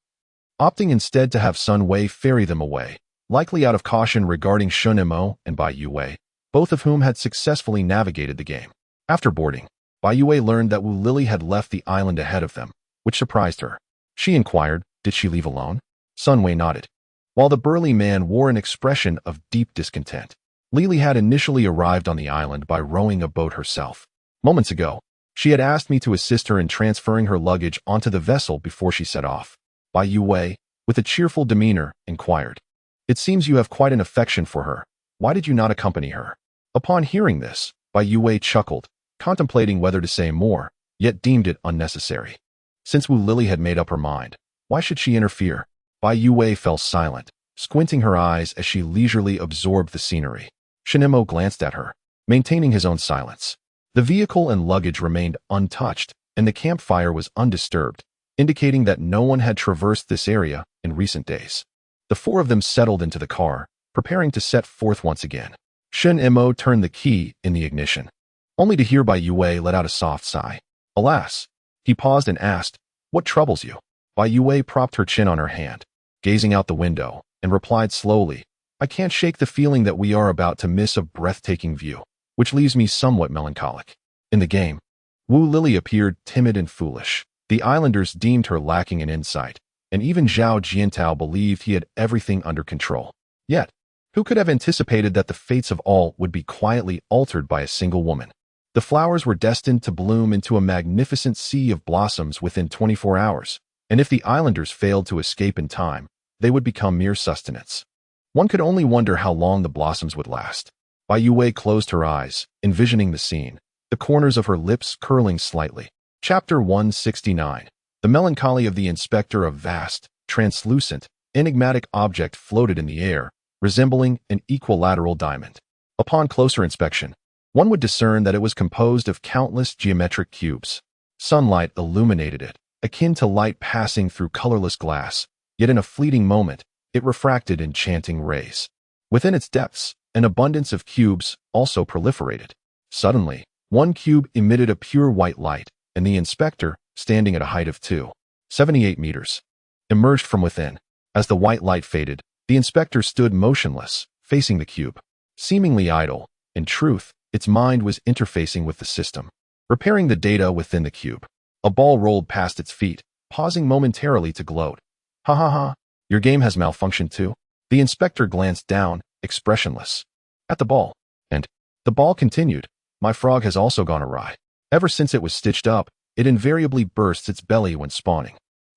opting instead to have Sun Wei ferry them away, likely out of caution regarding Shen Mo and Bai Youwei, both of whom had successfully navigated the game. After boarding, Bai Youwei learned that Wu Lily had left the island ahead of them, which surprised her. She inquired, "Did she leave alone?" Sun Wei nodded, while the burly man wore an expression of deep discontent. Lily had initially arrived on the island by rowing a boat herself. Moments ago, she had asked me to assist her in transferring her luggage onto the vessel before she set off. Bai Youwei, with a cheerful demeanor, inquired, "It seems you have quite an affection for her. Why did you not accompany her?" Upon hearing this, Bai Youwei chuckled, contemplating whether to say more, yet deemed it unnecessary. Since Wu Lily had made up her mind, why should she interfere? Bai Youwei fell silent, squinting her eyes as she leisurely absorbed the scenery. Shen Mo glanced at her, maintaining his own silence. The vehicle and luggage remained untouched, and the campfire was undisturbed, indicating that no one had traversed this area in recent days. The four of them settled into the car, preparing to set forth once again. Shen Mo turned the key in the ignition, only to hear Bai Youwei let out a soft sigh. Alas! He paused and asked, What troubles you? Bai Youwei propped her chin on her hand, gazing out the window, and replied slowly, I can't shake the feeling that we are about to miss a breathtaking view, which leaves me somewhat melancholic. In the game, Wu Lily appeared timid and foolish. The islanders deemed her lacking in insight, and even Zhao Jiantao believed he had everything under control. Yet, who could have anticipated that the fates of all would be quietly altered by a single woman? The flowers were destined to bloom into a magnificent sea of blossoms within 24 hours, and if the islanders failed to escape in time, they would become mere sustenance. One could only wonder how long the blossoms would last. Bai Youwei closed her eyes, envisioning the scene, the corners of her lips curling slightly. Chapter 169. The melancholy of the inspector. A vast, translucent, enigmatic object floated in the air, resembling an equilateral diamond. Upon closer inspection, one would discern that it was composed of countless geometric cubes. Sunlight illuminated it, akin to light passing through colorless glass, yet in a fleeting moment, it refracted enchanting rays. Within its depths, an abundance of cubes also proliferated. Suddenly, one cube emitted a pure white light, and the inspector, standing at a height of 278 meters, emerged from within. As the white light faded, the inspector stood motionless, facing the cube. Seemingly idle, in truth, its mind was interfacing with the system, repairing the data within the cube. A ball rolled past its feet, pausing momentarily to gloat. Ha ha ha, your game has malfunctioned too? The inspector glanced down, expressionless, at the ball, and the ball continued. My frog has also gone awry. Ever since it was stitched up, it invariably bursts its belly when spawning.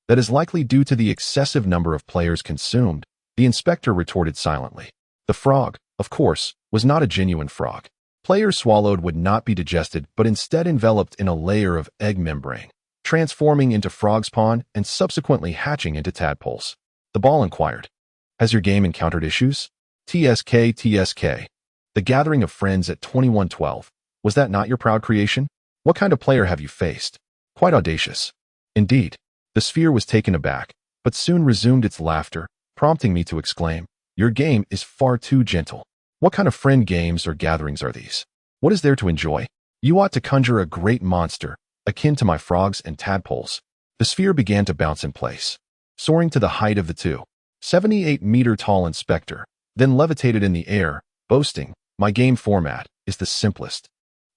That is likely due to the excessive number of players consumed, the inspector retorted silently. The frog, of course, was not a genuine frog. Players swallowed would not be digested but instead enveloped in a layer of egg membrane, transforming into frog spawn and subsequently hatching into tadpoles. The ball inquired, has your game encountered issues? TSK. The gathering of friends at 2112. Was that not your proud creation? What kind of player have you faced? Quite audacious. Indeed. The sphere was taken aback, but soon resumed its laughter, prompting me to exclaim, your game is far too gentle. What kind of friend games or gatherings are these? What is there to enjoy? You ought to conjure a great monster, akin to my frogs and tadpoles. The sphere began to bounce in place, soaring to the height of the 278-meter tall inspector, then levitated in the air, boasting, my game format is the simplest.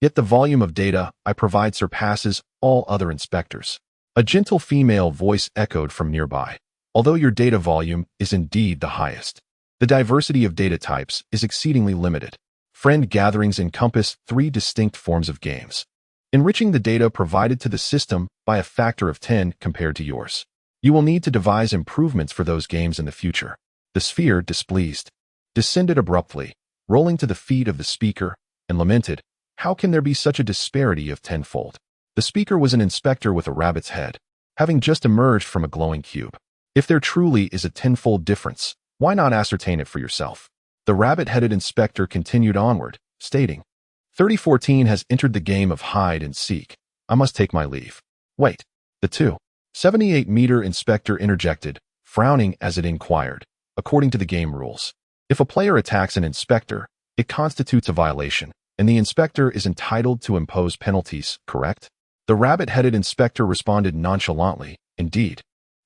Yet the volume of data I provide surpasses all other inspectors. A gentle female voice echoed from nearby. Although your data volume is indeed the highest, the diversity of data types is exceedingly limited. Friend gatherings encompass 3 distinct forms of games, enriching the data provided to the system by a factor of 10 compared to yours. You will need to devise improvements for those games in the future. The sphere, displeased, descended abruptly, rolling to the feet of the speaker, and lamented, how can there be such a disparity of tenfold? The speaker was an inspector with a rabbit's head, having just emerged from a glowing cube. If there truly is a tenfold difference, why not ascertain it for yourself? The rabbit-headed inspector continued onward, stating, 3014 has entered the game of hide and seek. I must take my leave. Wait. The 278-meter inspector interjected, frowning as it inquired, according to the game rules, if a player attacks an inspector, it constitutes a violation, and the inspector is entitled to impose penalties, correct? The rabbit-headed inspector responded nonchalantly, indeed,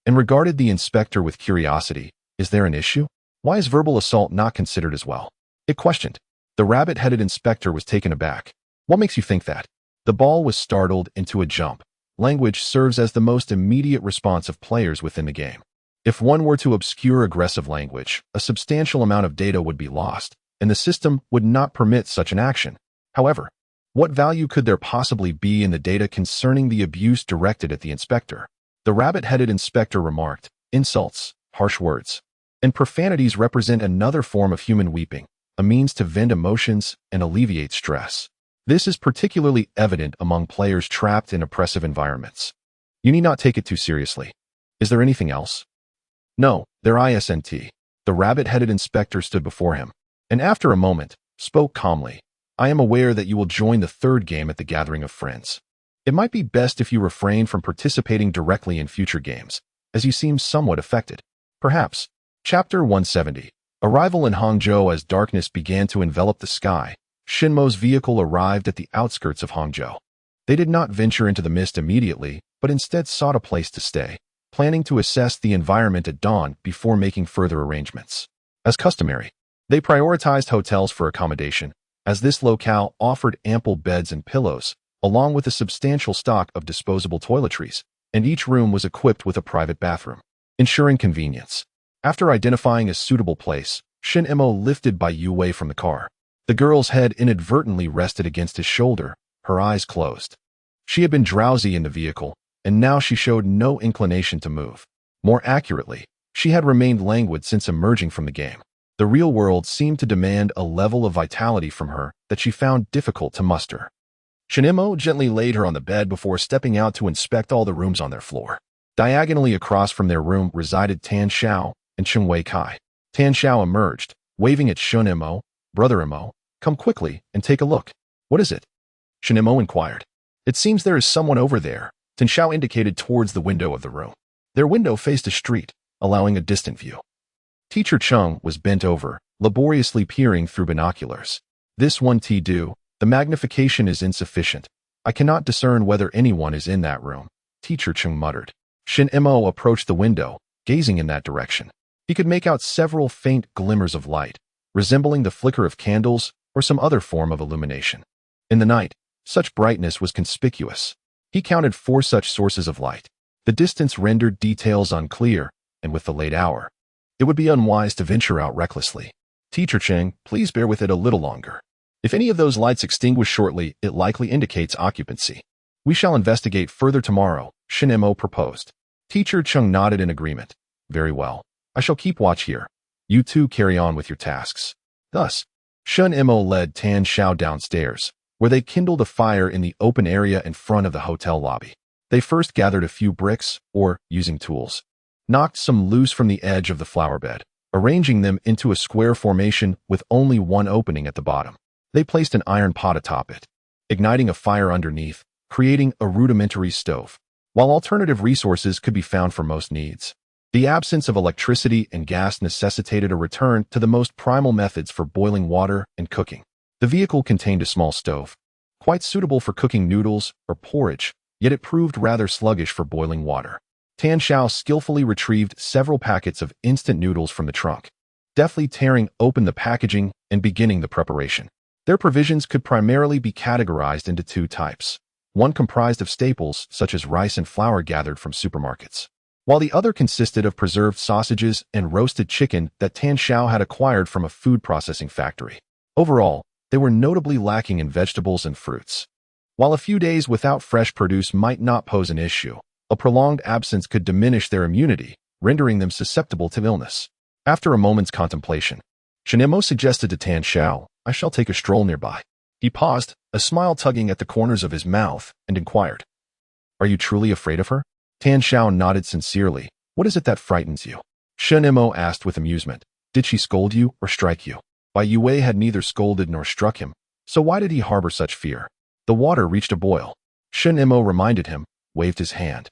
and regarded the inspector with curiosity. Is there an issue? Why is verbal assault not considered as well? It questioned. The rabbit-headed inspector was taken aback. What makes you think that? The ball was startled into a jump. Language serves as the most immediate response of players within the game. If one were to obscure aggressive language, a substantial amount of data would be lost, and the system would not permit such an action. However, what value could there possibly be in the data concerning the abuse directed at the inspector? The rabbit-headed inspector remarked, insults, harsh words, and profanities represent another form of human weeping, a means to vent emotions and alleviate stress. This is particularly evident among players trapped in oppressive environments. You need not take it too seriously. Is there anything else? No, there isn't. The rabbit-headed inspector stood before him, and after a moment, spoke calmly. I am aware that you will join the 3rd game at the gathering of friends. It might be best if you refrain from participating directly in future games, as you seem somewhat affected. Perhaps. Chapter 170. Arrival in Hangzhou. As darkness began to envelop the sky, Shen Mo's vehicle arrived at the outskirts of Hangzhou. They did not venture into the mist immediately, but instead sought a place to stay, planning to assess the environment at dawn before making further arrangements. As customary, they prioritized hotels for accommodation, as this locale offered ample beds and pillows, along with a substantial stock of disposable toiletries, and each room was equipped with a private bathroom, ensuring convenience. After identifying a suitable place, Shen Mo lifted Bai Youwei from the car. The girl's head inadvertently rested against his shoulder, her eyes closed. She had been drowsy in the vehicle, and now she showed no inclination to move. More accurately, she had remained languid since emerging from the game. The real world seemed to demand a level of vitality from her that she found difficult to muster. Shen Mo gently laid her on the bed before stepping out to inspect all the rooms on their floor. Diagonally across from their room resided Tan Xiao and Cheng Wei Kai. Tan Xiao emerged, waving at Shen Mo. "Brother Mo, come quickly and take a look." "What is it?" Shen Mo inquired. "It seems there is someone over there." Tan Xiao indicated towards the window of the room. Their window faced a street, allowing a distant view. Teacher Cheng was bent over, laboriously peering through binoculars. "This one do. The magnification is insufficient. I cannot discern whether anyone is in that room," Teacher Cheng muttered. Shen Mo approached the window, gazing in that direction. He could make out several faint glimmers of light, resembling the flicker of candles or some other form of illumination. In the night, such brightness was conspicuous. He counted 4 such sources of light. The distance rendered details unclear, and with the late hour, it would be unwise to venture out recklessly. "Teacher Cheng, please bear with it a little longer. If any of those lights extinguish shortly, it likely indicates occupancy. We shall investigate further tomorrow," Shen Mo proposed. Teacher Cheng nodded in agreement. "Very well. I shall keep watch here. You two carry on with your tasks." Thus, Shen Mo led Tan Xiao downstairs, where they kindled a fire in the open area in front of the hotel lobby. They first gathered a few bricks, or, using tools, knocked some loose from the edge of the flower bed, arranging them into a square formation with only one opening at the bottom. They placed an iron pot atop it, igniting a fire underneath, creating a rudimentary stove. While alternative resources could be found for most needs, the absence of electricity and gas necessitated a return to the most primal methods for boiling water and cooking. The vehicle contained a small stove, quite suitable for cooking noodles or porridge, yet it proved rather sluggish for boiling water. Tan Xiao skillfully retrieved several packets of instant noodles from the trunk, deftly tearing open the packaging and beginning the preparation. Their provisions could primarily be categorized into 2 types. One comprised of staples such as rice and flour gathered from supermarkets, while the other consisted of preserved sausages and roasted chicken that Tan Xiao had acquired from a food processing factory. Overall, they were notably lacking in vegetables and fruits. While a few days without fresh produce might not pose an issue, a prolonged absence could diminish their immunity, rendering them susceptible to illness. After a moment's contemplation, Shen Mo suggested to Tan Xiao, "I shall take a stroll nearby." He paused, a smile tugging at the corners of his mouth, and inquired, "Are you truly afraid of her?" Tan Xiao nodded sincerely. "What is it that frightens you?" Shen Mo asked with amusement. "Did she scold you or strike you?" Bai Youwei had neither scolded nor struck him, so why did he harbor such fear? The water reached a boil. Shen Mo reminded him, waved his hand,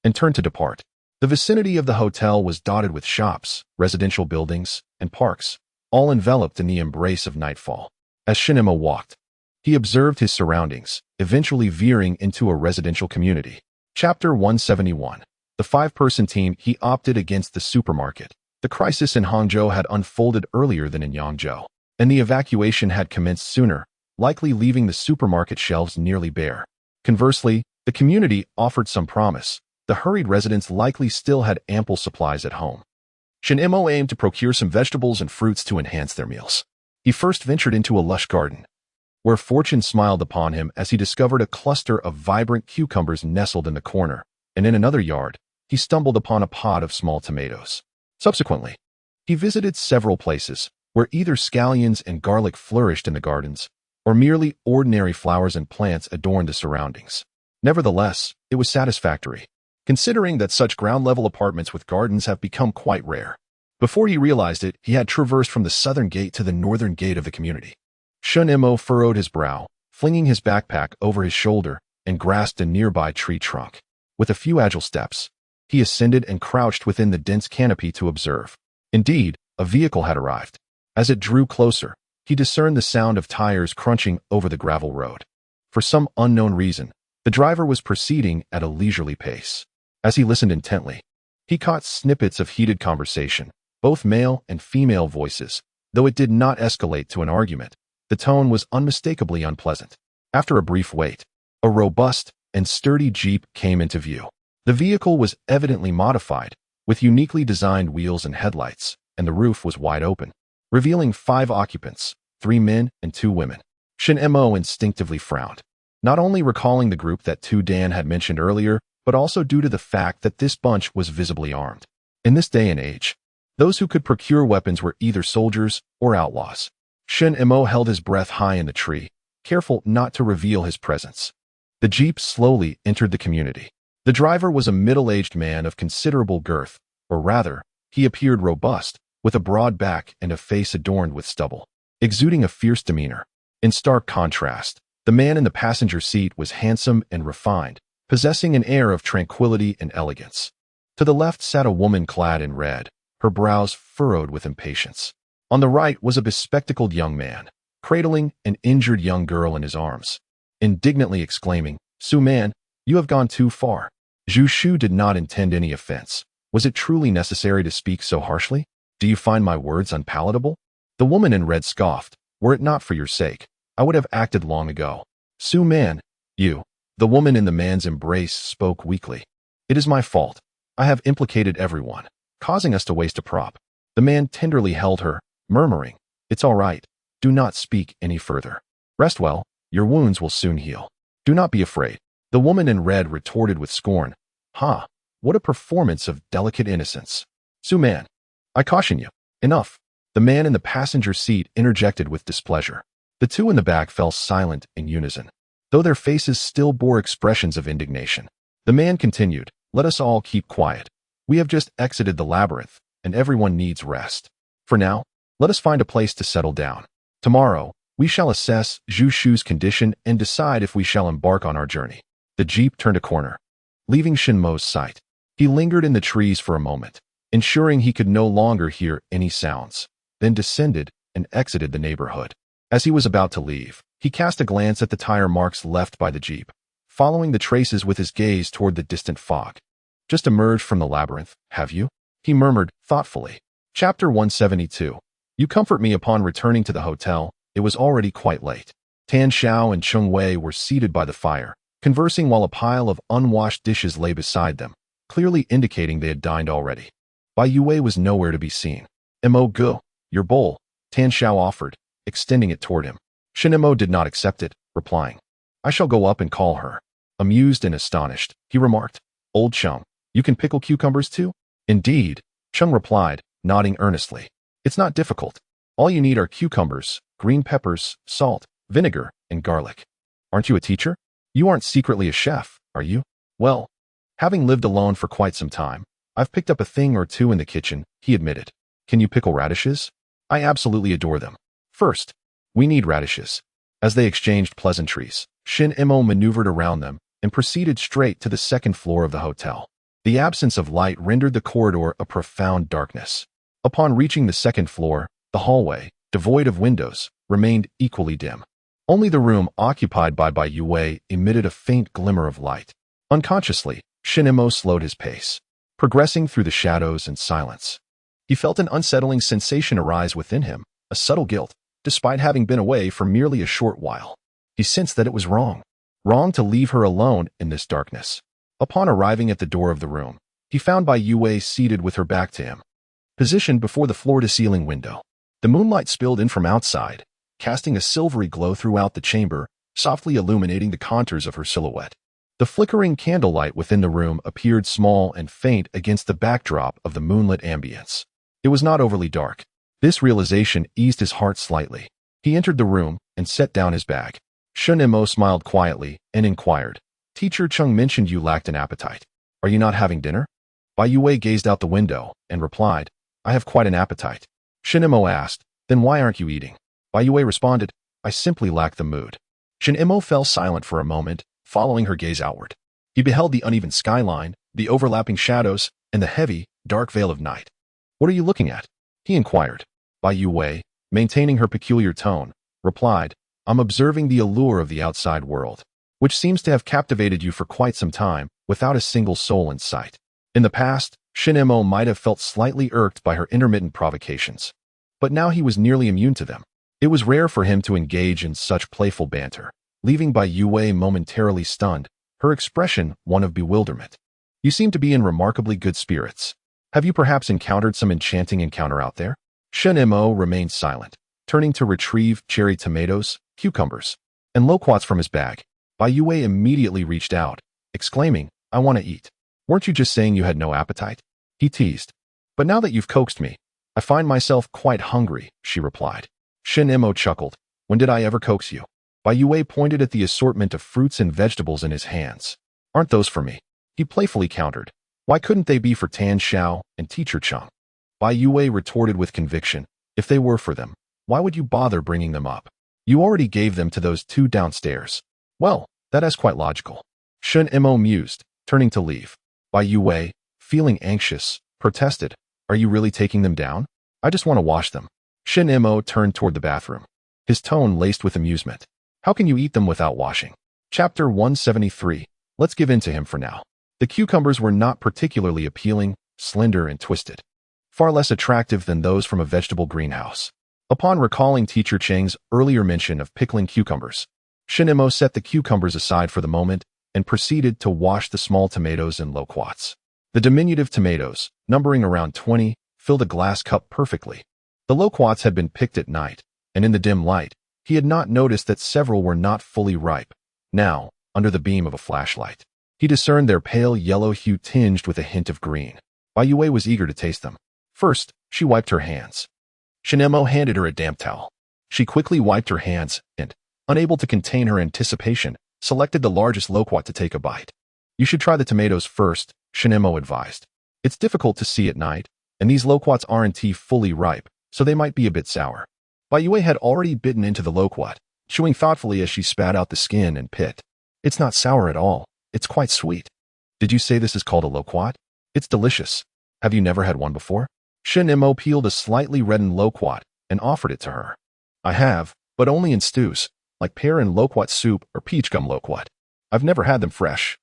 and turned to depart. The vicinity of the hotel was dotted with shops, residential buildings, and parks, all enveloped in the embrace of nightfall. As Shen Mo walked, he observed his surroundings, eventually veering into a residential community. Chapter 171. The 5-person team. He opted against the supermarket. The crisis in Hangzhou had unfolded earlier than in Yangzhou, and the evacuation had commenced sooner, likely leaving the supermarket shelves nearly bare. Conversely, the community offered some promise. The hurried residents likely still had ample supplies at home. Shen Mo aimed to procure some vegetables and fruits to enhance their meals. He first ventured into a lush garden, where fortune smiled upon him as he discovered a cluster of vibrant cucumbers nestled in the corner, and in another yard, he stumbled upon a pod of small tomatoes. Subsequently, he visited several places where either scallions and garlic flourished in the gardens, or merely ordinary flowers and plants adorned the surroundings. Nevertheless, it was satisfactory, considering that such ground-level apartments with gardens have become quite rare. Before he realized it, he had traversed from the southern gate to the northern gate of the community. Shen Mo furrowed his brow, flinging his backpack over his shoulder, and grasped a nearby tree trunk. With a few agile steps, he ascended and crouched within the dense canopy to observe. Indeed, a vehicle had arrived. As it drew closer, he discerned the sound of tires crunching over the gravel road. For some unknown reason, The driver was proceeding at a leisurely pace. As he listened intently, he caught snippets of heated conversation, both male and female voices. Though it did not escalate to an argument, the tone was unmistakably unpleasant. After a brief wait, a robust and sturdy Jeep came into view. The vehicle was evidently modified, with uniquely designed wheels and headlights, and the roof was wide open, revealing 5 occupants, 3 men and 2 women. Shen Mo instinctively frowned, not only recalling the group that Dan had mentioned earlier, but also due to the fact that this bunch was visibly armed. In this day and age, those who could procure weapons were either soldiers or outlaws. Shen Mo held his breath high in the tree, careful not to reveal his presence. The Jeep slowly entered the community. The driver was a middle-aged man of considerable girth, or rather, he appeared robust, with a broad back and a face adorned with stubble, exuding a fierce demeanor. In stark contrast, the man in the passenger seat was handsome and refined, possessing an air of tranquility and elegance. To the left sat a woman clad in red, her brows furrowed with impatience. On the right was a bespectacled young man, cradling an injured young girl in his arms, indignantly exclaiming, "Su man, you have gone too far." Zhu Shu did not intend any offense. Was it truly necessary to speak so harshly? Do you find my words unpalatable? The woman in red scoffed. Were it not for your sake, I would have acted long ago. Su man, you. The woman in the man's embrace spoke weakly. It is my fault. I have implicated everyone, causing us to waste a prop. The man tenderly held her, murmuring, "It's all right. Do not speak any further. Rest well. Your wounds will soon heal. Do not be afraid." The woman in red retorted with scorn. "Ha! What a performance of delicate innocence. Su man, I caution you. Enough." The man in the passenger seat interjected with displeasure. The two in the back fell silent in unison, though their faces still bore expressions of indignation. The man continued, "Let us all keep quiet. We have just exited the labyrinth, and everyone needs rest. For now, let us find a place to settle down. Tomorrow, we shall assess Zhu Shu's condition and decide if we shall embark on our journey." The Jeep turned a corner, leaving Shen Mo's sight. He lingered in the trees for a moment, ensuring he could no longer hear any sounds, then descended and exited the neighborhood. As he was about to leave, he cast a glance at the tire marks left by the Jeep, following the traces with his gaze toward the distant fog. "Just emerged from the labyrinth, have you?" he murmured thoughtfully. Chapter 172. You comfort me. Upon returning to the hotel, it was already quite late. Tan Xiao and Cheng Wei were seated by the fire, conversing while a pile of unwashed dishes lay beside them, clearly indicating they had dined already. Bai Youwei was nowhere to be seen. "Mo go, your bowl," Tan Xiao offered, extending it toward him. Shen Mo did not accept it, replying, "I shall go up and call her." Amused and astonished, he remarked, "Old Cheng, you can pickle cucumbers too?" "Indeed," Cheng replied, nodding earnestly. "It's not difficult. All you need are cucumbers, green peppers, salt, vinegar, and garlic." "Aren't you a teacher? You aren't secretly a chef, are you?" "Well, having lived alone for quite some time, I've picked up a thing or two in the kitchen," he admitted. "Can you pickle radishes? I absolutely adore them." "First, we need radishes." As they exchanged pleasantries, Shen Mo maneuvered around them and proceeded straight to the second floor of the hotel. The absence of light rendered the corridor a profound darkness. Upon reaching the second floor, the hallway, devoid of windows, remained equally dim. Only the room occupied by Bai Youwei emitted a faint glimmer of light. Unconsciously, Shen Mo slowed his pace, progressing through the shadows and silence. He felt an unsettling sensation arise within him, a subtle guilt, despite having been away for merely a short while. He sensed that it was wrong to leave her alone in this darkness. Upon arriving at the door of the room, he found Bai Youwei seated with her back to him, positioned before the floor-to-ceiling window. The moonlight spilled in from outside, casting a silvery glow throughout the chamber, softly illuminating the contours of her silhouette. The flickering candlelight within the room appeared small and faint against the backdrop of the moonlit ambience. It was not overly dark. This realization eased his heart slightly. He entered the room and set down his bag. Shen Mo smiled quietly and inquired, "Teacher Cheng mentioned you lacked an appetite. Are you not having dinner?" Bai Youwei gazed out the window and replied, "I have quite an appetite." Shen Mo asked, "Then why aren't you eating?" Bai Youwei responded, "I simply lack the mood." Shen Mo fell silent for a moment, following her gaze outward. He beheld the uneven skyline, the overlapping shadows, and the heavy, dark veil of night. "What are you looking at?" he inquired. Bai Youwei, maintaining her peculiar tone, replied, "I'm observing the allure of the outside world." which seems to have captivated you for quite some time without a single soul in sight. In the past, Shen Mo might have felt slightly irked by her intermittent provocations, but now he was nearly immune to them. It was rare for him to engage in such playful banter, leaving Bai Youwei momentarily stunned, her expression one of bewilderment. You seem to be in remarkably good spirits. Have you perhaps encountered some enchanting encounter out there? Shen Mo remained silent, turning to retrieve cherry tomatoes, cucumbers, and loquats from his bag. Bai Youwei immediately reached out, exclaiming, I want to eat. Weren't you just saying you had no appetite? He teased. But now that you've coaxed me, I find myself quite hungry, she replied. Shen Mo chuckled. When did I ever coax you? Bai Youwei pointed at the assortment of fruits and vegetables in his hands. Aren't those for me? He playfully countered. Why couldn't they be for Tan Xiao and Teacher Cheng? Bai Youwei retorted with conviction. If they were for them, why would you bother bringing them up? You already gave them to those two downstairs. Well, that is quite logical. Shen Mo mused, turning to leave. Bai Youwei, feeling anxious, protested. Are you really taking them down? I just want to wash them. Shen Mo turned toward the bathroom, his tone laced with amusement. How can you eat them without washing? Chapter 173. Let's give in to him for now. The cucumbers were not particularly appealing, slender and twisted, far less attractive than those from a vegetable greenhouse. Upon recalling Teacher Cheng's earlier mention of pickling cucumbers, Shen Mo set the cucumbers aside for the moment and proceeded to wash the small tomatoes and loquats. The diminutive tomatoes, numbering around 20, filled a glass cup perfectly. The loquats had been picked at night, and in the dim light, he had not noticed that several were not fully ripe. Now, under the beam of a flashlight, he discerned their pale yellow hue tinged with a hint of green. Bai Youwei was eager to taste them. First, she wiped her hands. Shen Mo handed her a damp towel. She quickly wiped her hands and, unable to contain her anticipation, selected the largest loquat to take a bite. You should try the tomatoes first, Shen Mo advised. It's difficult to see at night, and these loquats aren't fully ripe, so they might be a bit sour. Bai Youwei had already bitten into the loquat, chewing thoughtfully as she spat out the skin and pit. It's not sour at all. It's quite sweet. Did you say this is called a loquat? It's delicious. Have you never had one before? Shen Mo peeled a slightly reddened loquat and offered it to her. I have, but only in stews, like pear and loquat soup or peach gum loquat. I've never had them fresh.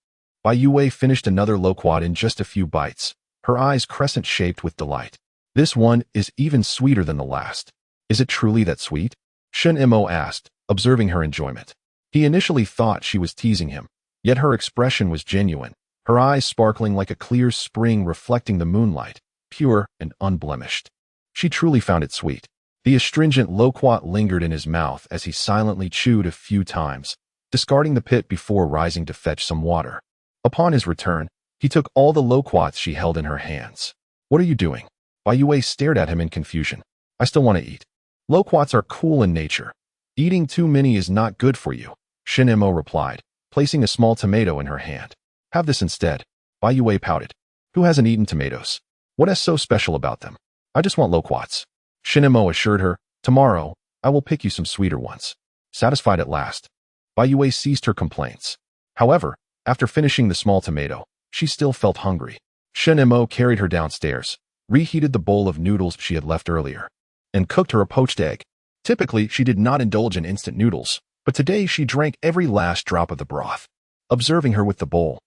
Bai Youwei finished another loquat in just a few bites, her eyes crescent-shaped with delight. This one is even sweeter than the last. Is it truly that sweet? Shen Mo asked, observing her enjoyment. He initially thought she was teasing him, yet her expression was genuine, her eyes sparkling like a clear spring reflecting the moonlight, pure and unblemished. She truly found it sweet. The astringent loquat lingered in his mouth as he silently chewed a few times, discarding the pit before rising to fetch some water. Upon his return, he took all the loquats she held in her hands. What are you doing? Bai Youwei stared at him in confusion. I still want to eat. Loquats are cool in nature. Eating too many is not good for you, Shen Mo replied, placing a small tomato in her hand. Have this instead. Bai Youwei pouted. Who hasn't eaten tomatoes? What is so special about them? I just want loquats. Shen Mo assured her, tomorrow, I will pick you some sweeter ones. Satisfied at last, Bai Youwei ceased her complaints. However, after finishing the small tomato, she still felt hungry. Shen Mo carried her downstairs, reheated the bowl of noodles she had left earlier, and cooked her a poached egg. Typically, she did not indulge in instant noodles, but today she drank every last drop of the broth. Observing her with the bowl,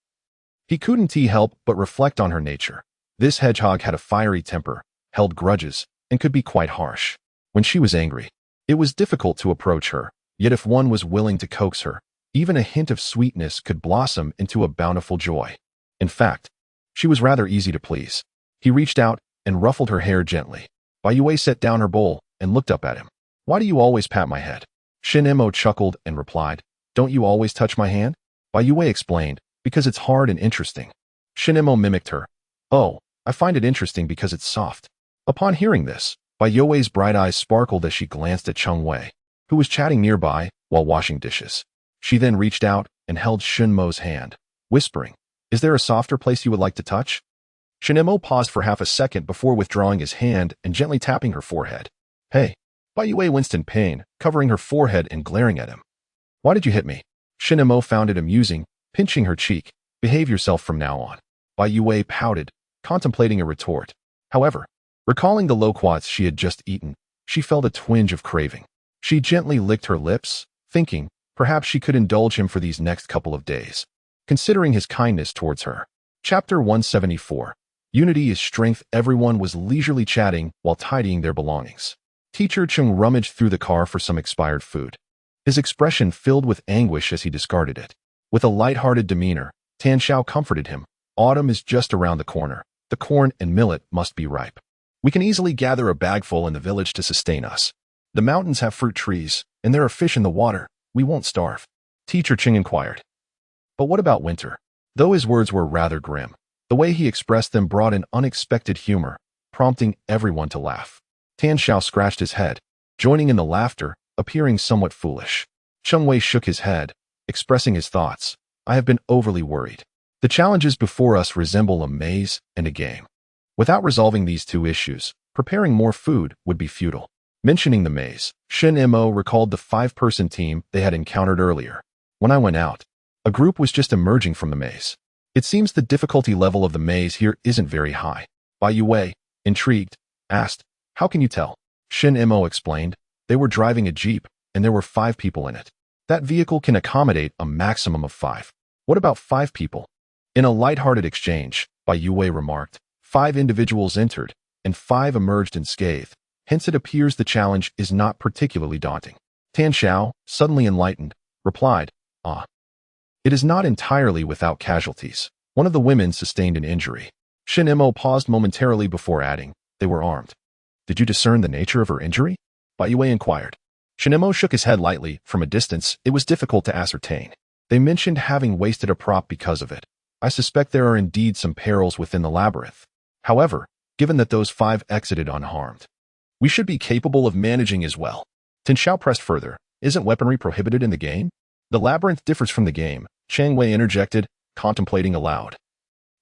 he couldn't help but reflect on her nature. This hedgehog had a fiery temper, held grudges, and could be quite harsh. When she was angry, it was difficult to approach her, yet if one was willing to coax her, even a hint of sweetness could blossom into a bountiful joy. In fact, she was rather easy to please. He reached out and ruffled her hair gently. Bai Youwei set down her bowl and looked up at him. Why do you always pat my head? Shen Mo chuckled and replied, Don't you always touch my hand? Bai Youwei explained, Because it's hard and interesting. Shen Mo mimicked her. Oh, I find it interesting because it's soft. Upon hearing this, Bai Youwei's bright eyes sparkled as she glanced at Cheng Wei, who was chatting nearby while washing dishes. She then reached out and held Shen Mo's hand, whispering, Is there a softer place you would like to touch? Shen Mo paused for half a second before withdrawing his hand and gently tapping her forehead. Hey. Bai Youwei winced in pain, covering her forehead and glaring at him. Why did you hit me? Shen Mo found it amusing, pinching her cheek. Behave yourself from now on. Bai Youwei pouted, contemplating a retort. However, recalling the loquats she had just eaten, she felt a twinge of craving. She gently licked her lips, thinking, Perhaps she could indulge him for these next couple of days, considering his kindness towards her. Chapter 174. Unity is Strength. Everyone was leisurely chatting while tidying their belongings. Teacher Chung rummaged through the car for some expired food, his expression filled with anguish as he discarded it. With a light-hearted demeanor, Tan Xiao comforted him. Autumn is just around the corner. The corn and millet must be ripe. We can easily gather a bagful in the village to sustain us. The mountains have fruit trees, and there are fish in the water. We won't starve. Teacher Ching inquired. But what about winter? Though his words were rather grim, the way he expressed them brought an unexpected humor, prompting everyone to laugh. Tan Xiao scratched his head, joining in the laughter, appearing somewhat foolish. Cheng Wei shook his head, expressing his thoughts. I have been overly worried. The challenges before us resemble a maze and a game. Without resolving these two issues, preparing more food would be futile. Mentioning the maze, Shen Mo recalled the 5-person team they had encountered earlier. When I went out, a group was just emerging from the maze. It seems the difficulty level of the maze here isn't very high. Bai Youwei, intrigued, asked, How can you tell? Shen Mo explained. They were driving a jeep, and there were 5 people in it. That vehicle can accommodate a maximum of 5. What about 5 people? In a light-hearted exchange, Bai Youwei remarked, 5 individuals entered, and 5 emerged unscathed. Hence it appears the challenge is not particularly daunting. Tan Xiao, suddenly enlightened, replied, It is not entirely without casualties. One of the women sustained an injury. Shen Mo paused momentarily before adding, They were armed. Did you discern the nature of her injury? Bai Youwei inquired. Shen Mo shook his head lightly. From a distance, it was difficult to ascertain. They mentioned having wasted a prop because of it. I suspect there are indeed some perils within the labyrinth. However, given that those 5 exited unharmed, we should be capable of managing as well. Tan Xiao pressed further. Isn't weaponry prohibited in the game? The labyrinth differs from the game, Cheng Wei interjected, contemplating aloud.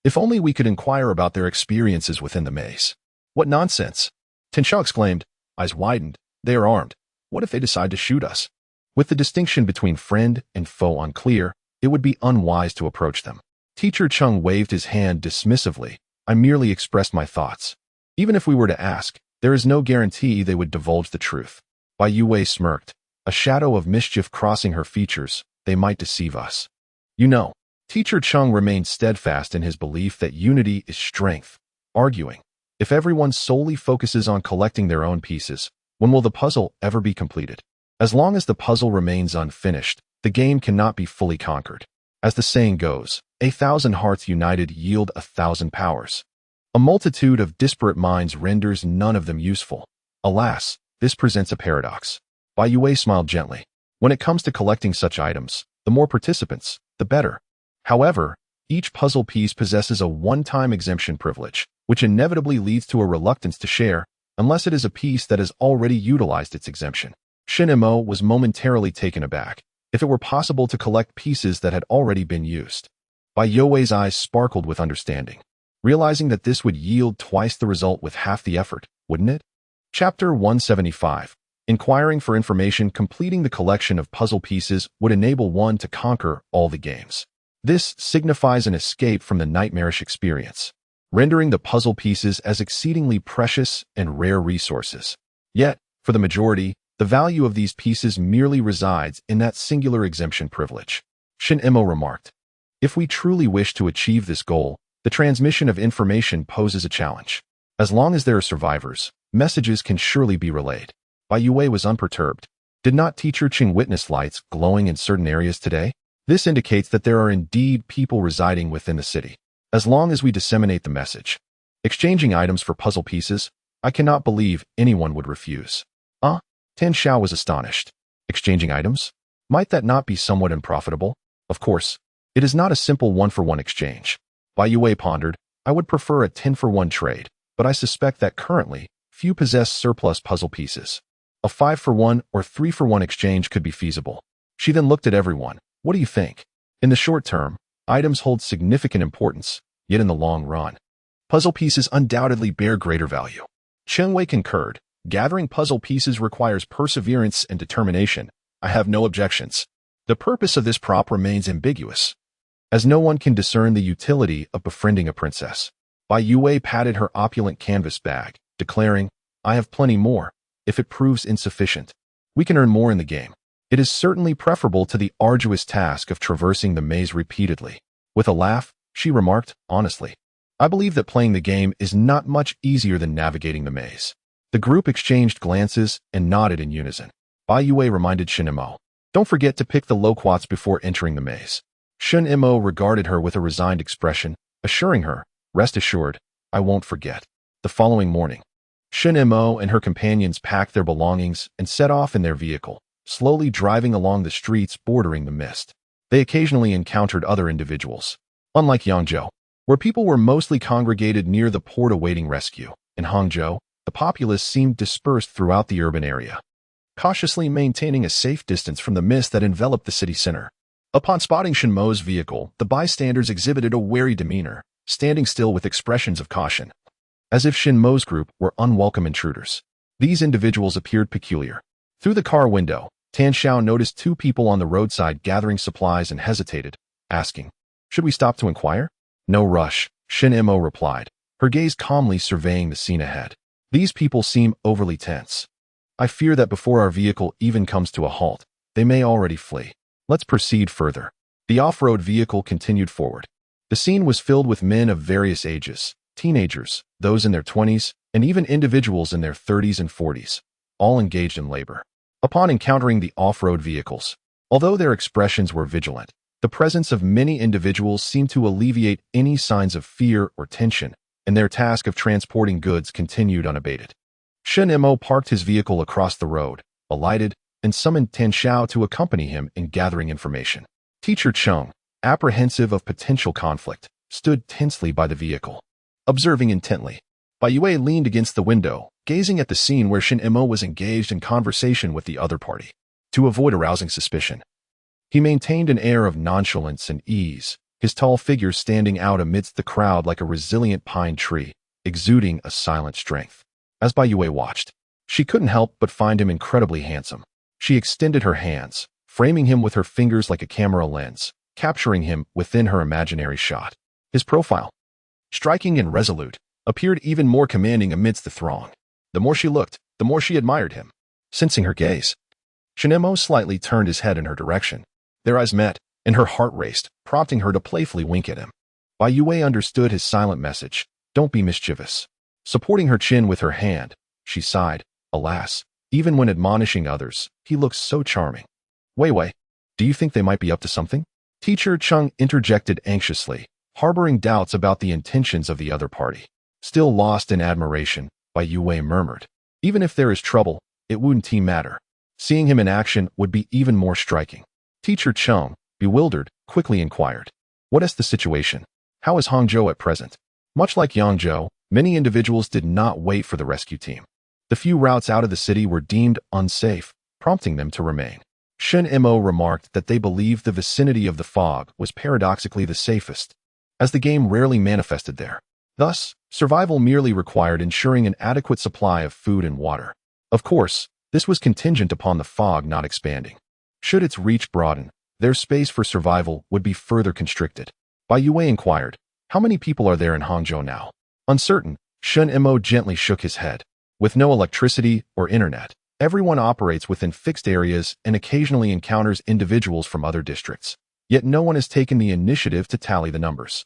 If only we could inquire about their experiences within the maze. What nonsense! Tan Xiao exclaimed, eyes widened. They are armed. What if they decide to shoot us? With the distinction between friend and foe unclear, it would be unwise to approach them. Teacher Chung waved his hand dismissively. I merely expressed my thoughts. Even if we were to ask, there is no guarantee they would divulge the truth. Bai Youwei smirked, a shadow of mischief crossing her features. They might deceive us. You know, Teacher Chung remained steadfast in his belief that unity is strength, arguing, if everyone solely focuses on collecting their own pieces, when will the puzzle ever be completed? As long as the puzzle remains unfinished, the game cannot be fully conquered. As the saying goes, 1,000 hearts united yield 1,000 powers. A multitude of disparate minds renders none of them useful. Alas, this presents a paradox. Bai Youwei smiled gently. When it comes to collecting such items, the more participants, the better. However, each puzzle piece possesses a one-time exemption privilege, which inevitably leads to a reluctance to share, unless it is a piece that has already utilized its exemption. Shen Mo was momentarily taken aback. If it were possible to collect pieces that had already been used. Bai Youwei's eyes sparkled with understanding, realizing that this would yield twice the result with half the effort, wouldn't it? Chapter 175. Inquiring for information. Completing the collection of puzzle pieces would enable one to conquer all the games. This signifies an escape from the nightmarish experience, rendering the puzzle pieces as exceedingly precious and rare resources. Yet, for the majority, the value of these pieces merely resides in that singular exemption privilege. Shen Mo remarked, if we truly wish to achieve this goal, the transmission of information poses a challenge. As long as there are survivors, messages can surely be relayed. Bai Youwei was unperturbed. Did not Teacher Ching witness lights glowing in certain areas today? This indicates that there are indeed people residing within the city. As long as we disseminate the message. Exchanging items for puzzle pieces, I cannot believe anyone would refuse. Tan Xiao was astonished. Exchanging items? Might that not be somewhat unprofitable? Of course, it is not a simple one-for-one exchange. Bai Youwei pondered, I would prefer a 10-for-1 trade, but I suspect that currently, few possess surplus puzzle pieces. A 5-for-1 or 3-for-1 exchange could be feasible. She then looked at everyone. What do you think? In the short term, items hold significant importance, yet in the long run, puzzle pieces undoubtedly bear greater value. Cheng Wei concurred. Gathering puzzle pieces requires perseverance and determination. I have no objections. The purpose of this prop remains ambiguous, as no one can discern the utility of befriending a princess. Bai Youwei patted her opulent canvas bag, declaring, I have plenty more. If it proves insufficient, we can earn more in the game. It is certainly preferable to the arduous task of traversing the maze repeatedly. With a laugh, she remarked, honestly, I believe that playing the game is not much easier than navigating the maze. The group exchanged glances and nodded in unison. Bai Youwei reminded Shen Mo, don't forget to pick the loquats before entering the maze. Shen Mo regarded her with a resigned expression, assuring her, rest assured, I won't forget. The following morning, Shen Mo and her companions packed their belongings and set off in their vehicle, slowly driving along the streets bordering the mist. They occasionally encountered other individuals. Unlike Yangzhou, where people were mostly congregated near the port awaiting rescue, in Hangzhou, the populace seemed dispersed throughout the urban area, cautiously maintaining a safe distance from the mist that enveloped the city center. Upon spotting Shen Mo's vehicle, the bystanders exhibited a wary demeanor, standing still with expressions of caution, as if Shen Mo's group were unwelcome intruders. These individuals appeared peculiar. Through the car window, Tan Xiao noticed two people on the roadside gathering supplies and hesitated, asking, should we stop to inquire? No rush, Shen Mo replied, her gaze calmly surveying the scene ahead. These people seem overly tense. I fear that before our vehicle even comes to a halt, they may already flee. Let's proceed further. The off-road vehicle continued forward. The scene was filled with men of various ages, teenagers, those in their 20s, and even individuals in their 30s and 40s, all engaged in labor. Upon encountering the off-road vehicles, although their expressions were vigilant, the presence of many individuals seemed to alleviate any signs of fear or tension, and their task of transporting goods continued unabated. Shen Mo parked his vehicle across the road, alighted, and summoned Tan Xiao to accompany him in gathering information. Teacher Cheng, apprehensive of potential conflict, stood tensely by the vehicle, observing intently. Bai Youwei leaned against the window, gazing at the scene where Shen Mo was engaged in conversation with the other party. To avoid arousing suspicion, he maintained an air of nonchalance and ease, his tall figure standing out amidst the crowd like a resilient pine tree, exuding a silent strength. As Bai Youwei watched, she couldn't help but find him incredibly handsome. She extended her hands, framing him with her fingers like a camera lens, capturing him within her imaginary shot. His profile, striking and resolute, appeared even more commanding amidst the throng. The more she looked, the more she admired him. Sensing her gaze, Shen Mo slightly turned his head in her direction. Their eyes met, and her heart raced, prompting her to playfully wink at him. Bai Youwei understood his silent message, don't be mischievous. Supporting her chin with her hand, she sighed, alas, even when admonishing others, he looks so charming. Weiwei, do you think they might be up to something? Teacher Cheng interjected anxiously, harboring doubts about the intentions of the other party. Still lost in admiration, Bai Youwei murmured, even if there is trouble, it wouldn't matter. Seeing him in action would be even more striking. Teacher Cheng, bewildered, quickly inquired, what is the situation? How is Hangzhou at present? Much like Yangzhou, many individuals did not wait for the rescue team. The few routes out of the city were deemed unsafe, prompting them to remain. Shen Mo remarked that they believed the vicinity of the fog was paradoxically the safest, as the game rarely manifested there. Thus, survival merely required ensuring an adequate supply of food and water. Of course, this was contingent upon the fog not expanding. Should its reach broaden, their space for survival would be further constricted. Bai Youwei inquired, how many people are there in Hangzhou now? Uncertain, Shen Mo gently shook his head. With no electricity or internet, everyone operates within fixed areas and occasionally encounters individuals from other districts. Yet no one has taken the initiative to tally the numbers.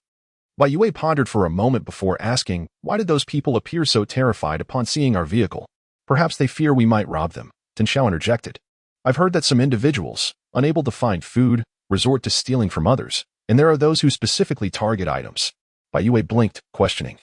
Bai Youwei pondered for a moment before asking, why did those people appear so terrified upon seeing our vehicle? Perhaps they fear we might rob them, Tan Xiao interjected. I've heard that some individuals, unable to find food, resort to stealing from others, and there are those who specifically target items. Bai Youwei blinked, questioning.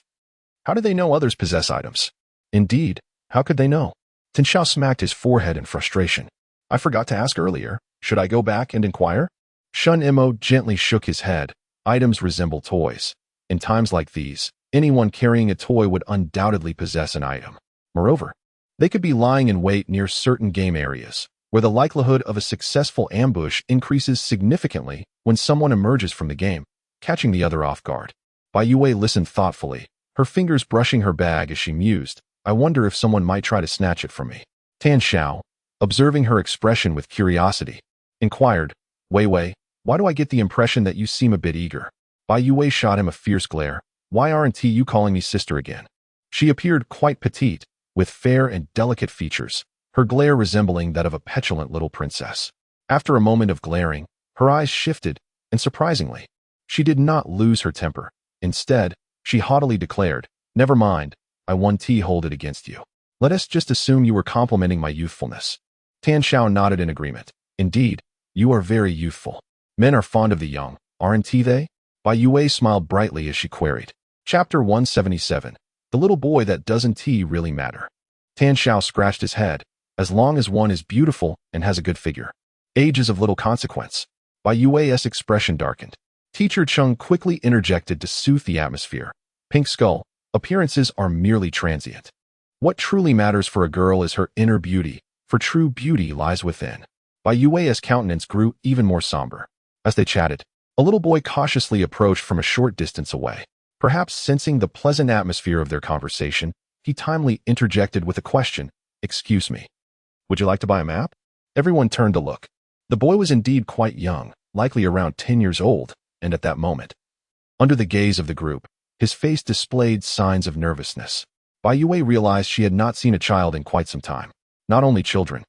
How do they know others possess items? Indeed, how could they know? Tan Xiao smacked his forehead in frustration. I forgot to ask earlier, should I go back and inquire? Shen Mo gently shook his head. Items resemble toys. In times like these, anyone carrying a toy would undoubtedly possess an item. Moreover, they could be lying in wait near certain game areas, where the likelihood of a successful ambush increases significantly when someone emerges from the game, catching the other off guard. Bai Youwei listened thoughtfully, her fingers brushing her bag as she mused, I wonder if someone might try to snatch it from me. Tan Xiao, observing her expression with curiosity, inquired, Weiwei, why do I get the impression that you seem a bit eager? Bai Youwei shot him a fierce glare. Why aren't you calling me sister again? She appeared quite petite, with fair and delicate features, her glare resembling that of a petulant little princess. After a moment of glaring, her eyes shifted, and surprisingly, she did not lose her temper. Instead, she haughtily declared, "Never mind, I won't hold it against you. Let us just assume you were complimenting my youthfulness." Tan Xiao nodded in agreement. "Indeed, you are very youthful. Men are fond of the young, aren't they?" Bai Youwei smiled brightly as she queried. Chapter 177. The little boy that doesn't really matter. Tan Xiao scratched his head. As long as one is beautiful and has a good figure, age is of little consequence. Bai Youwei's expression darkened. Teacher Chung quickly interjected to soothe the atmosphere. Pink Skull, appearances are merely transient. What truly matters for a girl is her inner beauty, for true beauty lies within. Bai Youwei's countenance grew even more somber. As they chatted, a little boy cautiously approached from a short distance away. Perhaps sensing the pleasant atmosphere of their conversation, he timely interjected with a question. "Excuse me. Would you like to buy a map?" Everyone turned to look. The boy was indeed quite young, likely around 10 years old, and at that moment, under the gaze of the group, his face displayed signs of nervousness. Bai Youwei realized she had not seen a child in quite some time. Not only children,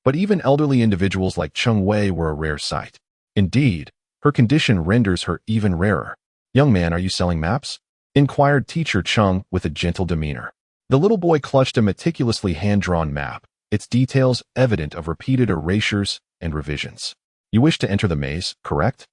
but even elderly individuals like Chung Wei were a rare sight. Indeed, her condition renders her even rarer. "Young man, are you selling maps?" inquired Teacher Chung with a gentle demeanor. The little boy clutched a meticulously hand-drawn map, its details evident of repeated erasures and revisions. "You wish to enter the maze, correct?"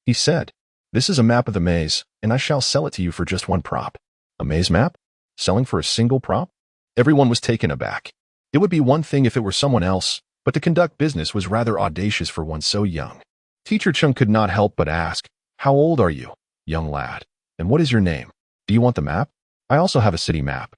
he said. "This is a map of the maze, and I shall sell it to you for just one prop." "A maze map? Selling for a single prop?" Everyone was taken aback. It would be one thing if it were someone else, but to conduct business was rather audacious for one so young. Teacher Chung could not help but ask, "How old are you, young lad? And what is your name? Do you want the map? I also have a city map,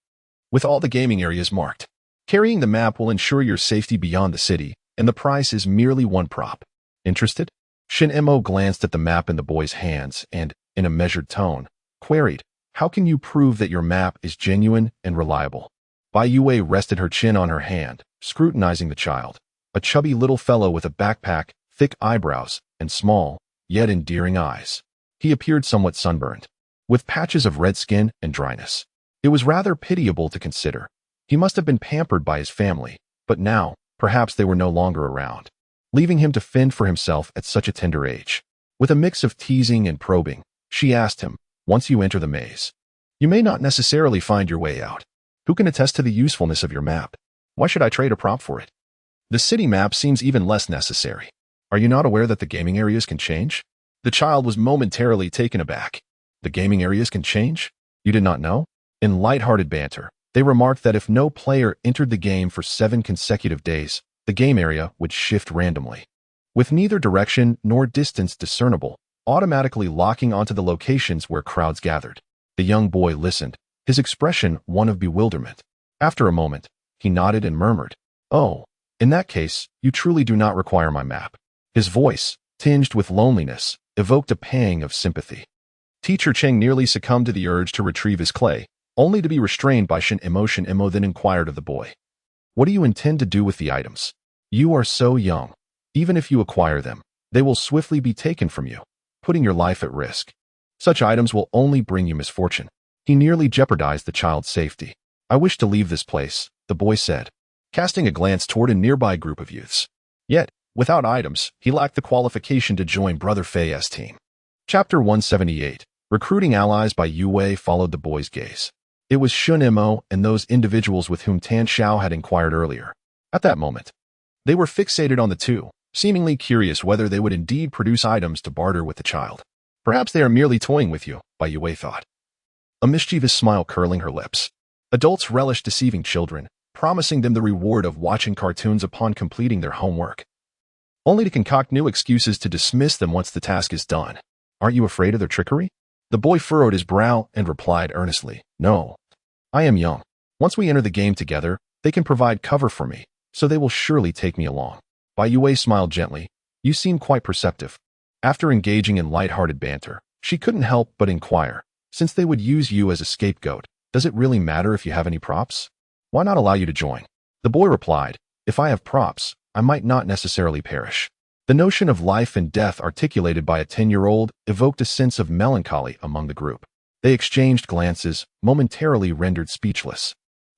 with all the gaming areas marked. Carrying the map will ensure your safety beyond the city, and the price is merely one prop. Interested?" Shen Mo glanced at the map in the boy's hands and, in a measured tone, queried, "How can you prove that your map is genuine and reliable?" Bai Youwei rested her chin on her hand, scrutinizing the child, a chubby little fellow with a backpack, thick eyebrows, and small, yet endearing eyes. He appeared somewhat sunburned, with patches of red skin and dryness. It was rather pitiable to consider. He must have been pampered by his family, but now, perhaps they were no longer around, leaving him to fend for himself at such a tender age. With a mix of teasing and probing, she asked him, "Once you enter the maze, you may not necessarily find your way out. Who can attest to the usefulness of your map? Why should I trade a prop for it? The city map seems even less necessary. Are you not aware that the gaming areas can change?" The child was momentarily taken aback. "The gaming areas can change? You did not know?" In light-hearted banter, they remarked that if no player entered the game for 7 consecutive days, the game area would shift randomly, with neither direction nor distance discernible, automatically locking onto the locations where crowds gathered. The young boy listened, his expression one of bewilderment. After a moment, he nodded and murmured, "Oh, in that case, you truly do not require my map." His voice, tinged with loneliness, evoked a pang of sympathy. Teacher Cheng nearly succumbed to the urge to retrieve his clay, only to be restrained by Shen Mo. Shen Mo then inquired of the boy, "What do you intend to do with the items? You are so young. Even if you acquire them, they will swiftly be taken from you, putting your life at risk. Such items will only bring you misfortune." He nearly jeopardized the child's safety. "I wish to leave this place," the boy said, casting a glance toward a nearby group of youths. Yet, without items, he lacked the qualification to join Brother Fei's team. Chapter 178. Recruiting allies. Bai Youwei followed the boy's gaze. It was Shen Mo and those individuals with whom Tan Xiao had inquired earlier. At that moment, they were fixated on the two, seemingly curious whether they would indeed produce items to barter with the child. "Perhaps they are merely toying with you," Bai Youwei thought, a mischievous smile curling her lips. Adults relish deceiving children, promising them the reward of watching cartoons upon completing their homework, only to concoct new excuses to dismiss them once the task is done. "Aren't you afraid of their trickery?" The boy furrowed his brow and replied earnestly, "No. I am young. Once we enter the game together, they can provide cover for me, so they will surely take me along." Bai Youwei smiled gently. "You seem quite perceptive." After engaging in light-hearted banter, she couldn't help but inquire, "Since they would use you as a scapegoat, does it really matter if you have any props? Why not allow you to join?" The boy replied, "If I have props, I might not necessarily perish." The notion of life and death articulated by a 10-year-old evoked a sense of melancholy among the group. They exchanged glances, momentarily rendered speechless.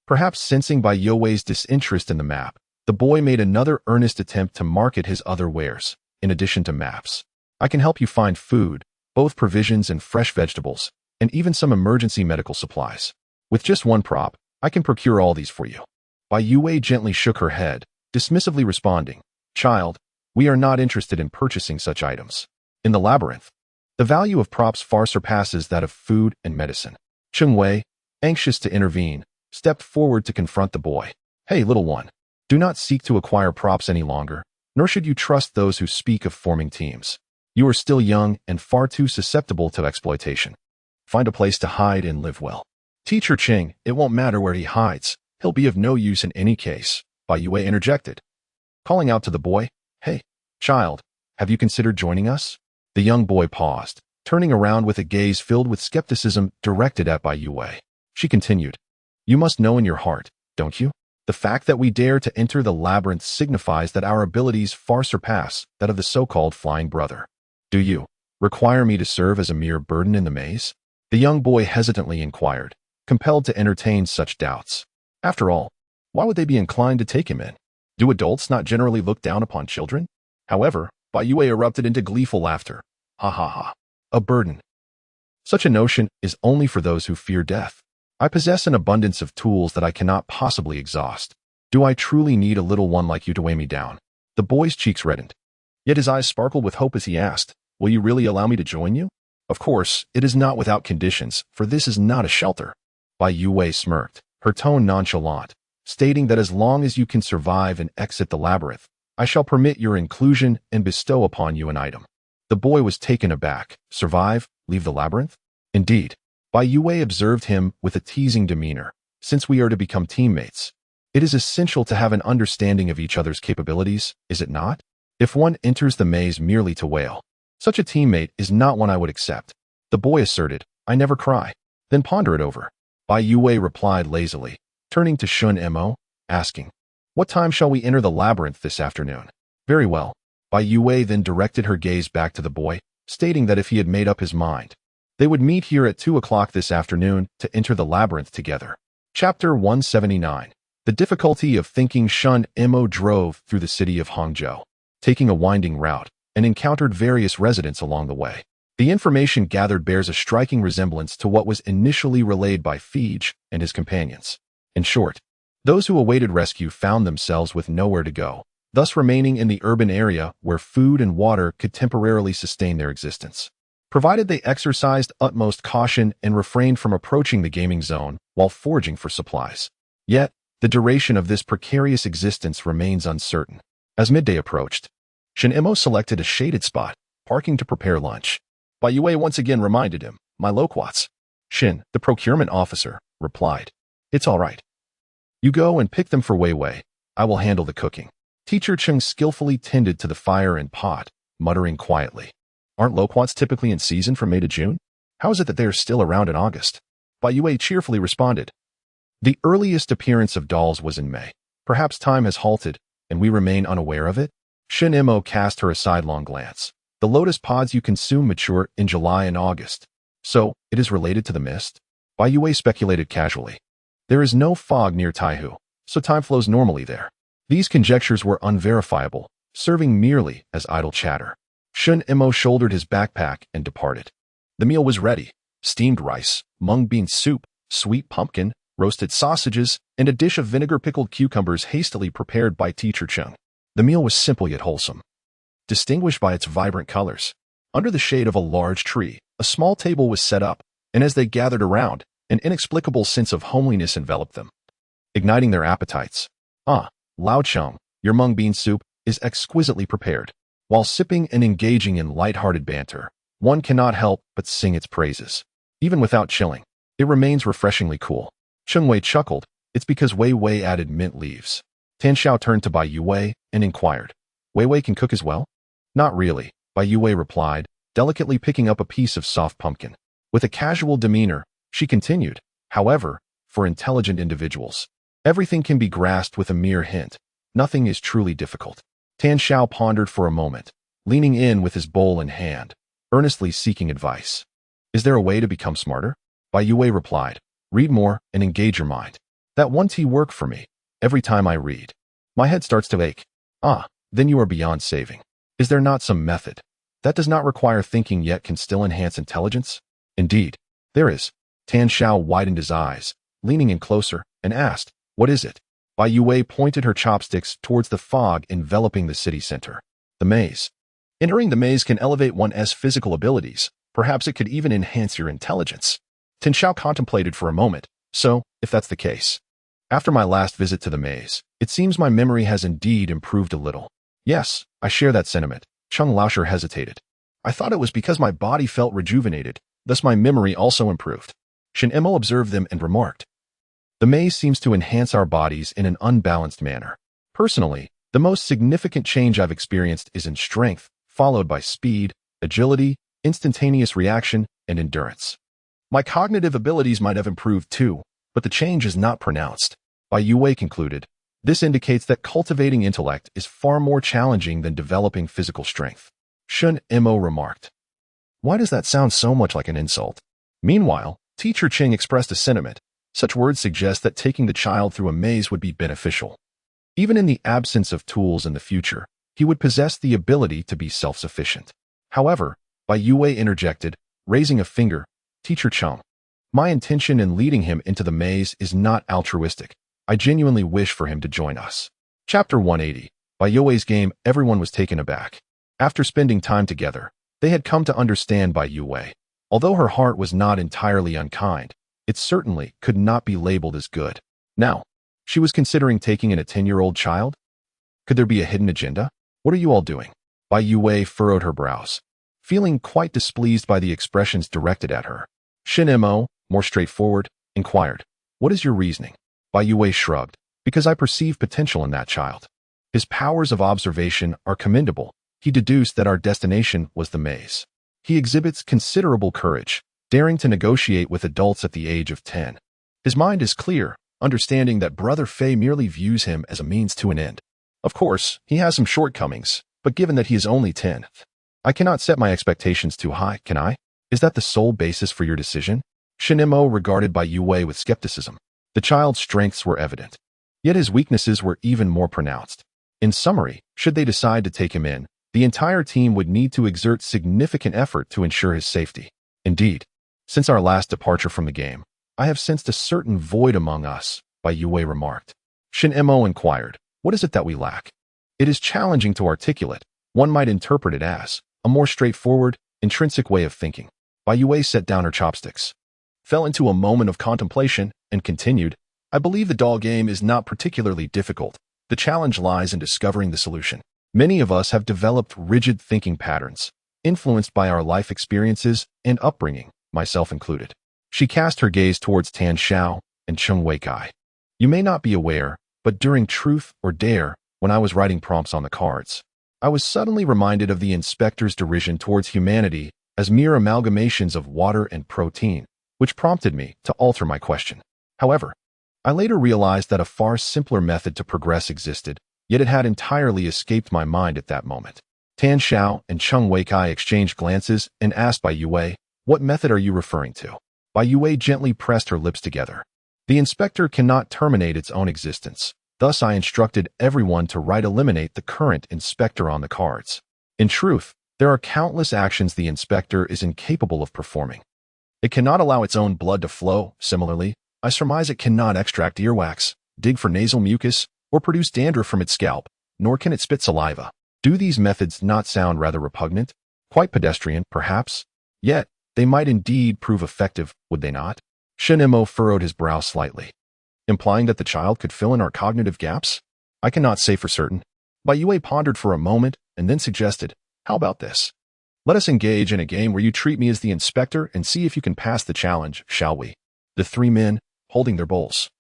Perhaps sensing Bai Youwei's disinterest in the map, The boy made another earnest attempt to market his other wares, in addition to maps. I can help you find food, both provisions and fresh vegetables, and even some emergency medical supplies. With just one prop, I can procure all these for you. Bai Youwei gently shook her head, dismissively responding, "Child, we are not interested in purchasing such items. In the labyrinth, the value of props far surpasses that of food and medicine." Chen Wei, anxious to intervene, stepped forward to confront the boy. "Hey, little one, do not seek to acquire props any longer, nor should you trust those who speak of forming teams. You are still young and far too susceptible to exploitation. Find a place to hide and live well." "Teacher Ching, it won't matter where he hides. He'll be of no use in any case," Bai Youwei interjected, calling out to the boy, "Hey, child, have you considered joining us?" The young boy paused, turning around with a gaze filled with skepticism directed at Bai Youwei. She continued, "You must know in your heart, don't you? The fact that we dare to enter the labyrinth signifies that our abilities far surpass that of the so-called flying brother. Do you require me to serve as a mere burden in the maze?" The young boy hesitantly inquired, compelled to entertain such doubts. After all, why would they be inclined to take him in? Do adults not generally look down upon children? However, Bai Youwei erupted into gleeful laughter. "Ha ha ha. A burden. Such a notion is only for those who fear death. I possess an abundance of tools that I cannot possibly exhaust. Do I truly need a little one like you to weigh me down?" The boy's cheeks reddened. Yet his eyes sparkled with hope as he asked, "Will you really allow me to join you?" "Of course, it is not without conditions, for this is not a shelter." Bai Youwei smirked, her tone nonchalant, stating that as long as you can survive and exit the labyrinth, I shall permit your inclusion and bestow upon you an item. The boy was taken aback. Survive? Leave the labyrinth? Indeed. Bai Youwei observed him with a teasing demeanor. Since we are to become teammates, it is essential to have an understanding of each other's capabilities, is it not? If one enters the maze merely to wail, such a teammate is not one I would accept. The boy asserted, "I never cry." "Then ponder it over." Bai Youwei replied lazily, turning to Shen Mo, asking, "What time shall we enter the labyrinth this afternoon?" "Very well." Bai Youwei then directed her gaze back to the boy, stating that if he had made up his mind, they would meet here at 2 o'clock this afternoon to enter the labyrinth together. Chapter 179. The difficulty of thinking. Shen Mo drove through the city of Hangzhou, taking a winding route, and encountered various residents along the way. The information gathered bears a striking resemblance to what was initially relayed by Fij and his companions. In short, those who awaited rescue found themselves with nowhere to go, thus remaining in the urban area where food and water could temporarily sustain their existence, provided they exercised utmost caution and refrained from approaching the gaming zone while foraging for supplies. Yet, the duration of this precarious existence remains uncertain. As midday approached, Shen Mo selected a shaded spot, parking to prepare lunch. Bai Youwei once again reminded him, "My loquats." Shin, the procurement officer, replied, "It's all right. You go and pick them for Wei Wei. I will handle the cooking." Teacher Cheng skillfully tended to the fire and pot, muttering quietly, "Aren't loquats typically in season from May to June? How is it that they are still around in August?" Bai Youwei cheerfully responded, "The earliest appearance of dolls was in May. Perhaps time has halted, and we remain unaware of it." Shen Mo cast her a sidelong glance. "The lotus pods you consume mature in July and August. So, it is related to the mist?" Bai Youwei speculated casually. "There is no fog near Taihu, so time flows normally there." These conjectures were unverifiable, serving merely as idle chatter. Shen Mo shouldered his backpack and departed. The meal was ready. Steamed rice, mung bean soup, sweet pumpkin, roasted sausages, and a dish of vinegar-pickled cucumbers hastily prepared by Teacher Cheng. The meal was simple yet wholesome, distinguished by its vibrant colors. Under the shade of a large tree, a small table was set up, and as they gathered around, an inexplicable sense of homeliness enveloped them, igniting their appetites. "Ah, Lao Cheng, your mung bean soup is exquisitely prepared." While sipping and engaging in light-hearted banter, one cannot help but sing its praises. Even without chilling, it remains refreshingly cool. Cheng Wei chuckled, "It's because Wei Wei added mint leaves." Tan Xiao turned to Bai Youwei and inquired, "Wei Wei can cook as well?" "Not really," Bai Youwei replied, delicately picking up a piece of soft pumpkin. With a casual demeanor, she continued, "However, for intelligent individuals, everything can be grasped with a mere hint. Nothing is truly difficult." Tan Xiao pondered for a moment, leaning in with his bowl in hand, earnestly seeking advice. "Is there a way to become smarter?" Bai Youwei replied, "Read more and engage your mind. That one tea worked for me. Every time I read, My head starts to ache. Ah, then you are beyond saving. Is there not some method that does not require thinking yet can still enhance intelligence? Indeed, there is. Tan Xiao widened his eyes, leaning in closer, and asked, "What is it?" Bai Youwei pointed her chopsticks towards the fog enveloping the city center. The maze. Entering the maze can elevate one's physical abilities. Perhaps it could even enhance your intelligence. Tan Xiao contemplated for a moment. So, if that's the case. After my last visit to the maze, it seems my memory has indeed improved a little. Yes, I share that sentiment. Chung Laosher hesitated. I thought it was because my body felt rejuvenated, thus my memory also improved. Shen Mo observed them and remarked, "The maze seems to enhance our bodies in an unbalanced manner. Personally, the most significant change I've experienced is in strength, followed by speed, agility, instantaneous reaction, and endurance. My cognitive abilities might have improved too, but the change is not pronounced." Bai Youwei concluded, "This indicates that cultivating intellect is far more challenging than developing physical strength." Shen Mo remarked, "Why does that sound so much like an insult?" Meanwhile, Teacher Ching expressed a sentiment. Such words suggest that taking the child through a maze would be beneficial. Even in the absence of tools in the future, he would possess the ability to be self-sufficient. However, Bai Youwei interjected, raising a finger, "Teacher Chung, my intention in leading him into the maze is not altruistic. I genuinely wish for him to join us." Chapter 180. Bai Youwei's game. Everyone was taken aback. After spending time together, they had come to understand Bai Youwei. Although her heart was not entirely unkind, it certainly could not be labeled as good. Now, she was considering taking in a 10-year-old child? Could there be a hidden agenda? "What are you all doing?" Bai Youwei furrowed her brows, feeling quite displeased by the expressions directed at her. Shen Mo, more straightforward, inquired, "What is your reasoning?" Bai Youwei shrugged, "Because I perceive potential in that child. His powers of observation are commendable." He deduced that our destination was the maze. He exhibits considerable courage, daring to negotiate with adults at the age of 10. His mind is clear, understanding that Brother Fei merely views him as a means to an end. Of course, he has some shortcomings, but given that he is only 10, I cannot set my expectations too high, can I? Is that the sole basis for your decision? Shen Mo regarded Bai Youwei with skepticism. The child's strengths were evident, yet his weaknesses were even more pronounced. In summary, should they decide to take him in, the entire team would need to exert significant effort to ensure his safety. Indeed, since our last departure from the game, I have sensed a certain void among us, Bai Youwei remarked. Shen Mo inquired, "What is it that we lack?" It is challenging to articulate. One might interpret it as a more straightforward, intrinsic way of thinking. Bai Youwei set down her chopsticks, fell into a moment of contemplation, and continued, "I believe the doll game is not particularly difficult. The challenge lies in discovering the solution. Many of us have developed rigid thinking patterns, influenced by our life experiences and upbringing, myself included." She cast her gaze towards Tan Xiao and Chung Weikai. "You may not be aware, but during Truth or Dare, when I was writing prompts on the cards, I was suddenly reminded of the inspector's derision towards humanity as mere amalgamations of water and protein, which prompted me to alter my question. However, I later realized that a far simpler method to progress existed, yet it had entirely escaped my mind at that moment." Tan Xiao and Chung Weikai exchanged glances and asked Bai Youwei, "What method are you referring to?" Bai Youwei gently pressed her lips together. "The inspector cannot terminate its own existence. Thus I instructed everyone to eliminate the current inspector on the cards. In truth, there are countless actions the inspector is incapable of performing. It cannot allow its own blood to flow. Similarly, I surmise it cannot extract earwax, dig for nasal mucus, or produce dandruff from its scalp, nor can it spit saliva. Do these methods not sound rather repugnant? Quite pedestrian, perhaps? Yet, they might indeed prove effective, would they not?" Shen Mo furrowed his brow slightly. "Implying that the child could fill in our cognitive gaps? I cannot say for certain." Bai Youwei pondered for a moment and then suggested, "How about this? Let us engage in a game where you treat me as the inspector and see if you can pass the challenge, shall we?" The three men, holding their bowls,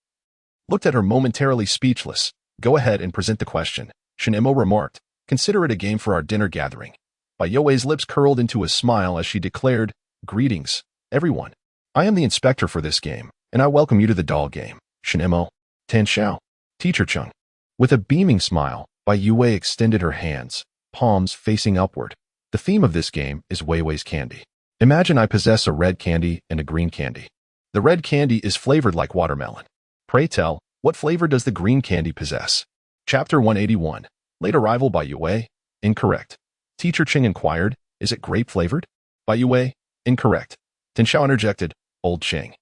looked at her momentarily speechless. "Go ahead and present the question," Shen Mo remarked. "Consider it a game for our dinner gathering." Bai Youwei's lips curled into a smile as she declared, "Greetings, everyone. I am the inspector for this game, and I welcome you to the doll game. Shen Mo, Tan Xiao, Teacher Chung." With a beaming smile, Bai Youwei extended her hands, palms facing upward. "The theme of this game is Weiwei's candy. Imagine I possess a red candy and a green candy. The red candy is flavored like watermelon. Pray tell, what flavor does the green candy possess?" Chapter 181. Late arrival by Youwei. Incorrect. Teacher Ching inquired, is it grape-flavored? By Youwei. Incorrect. Tin Xiao interjected, old Ching.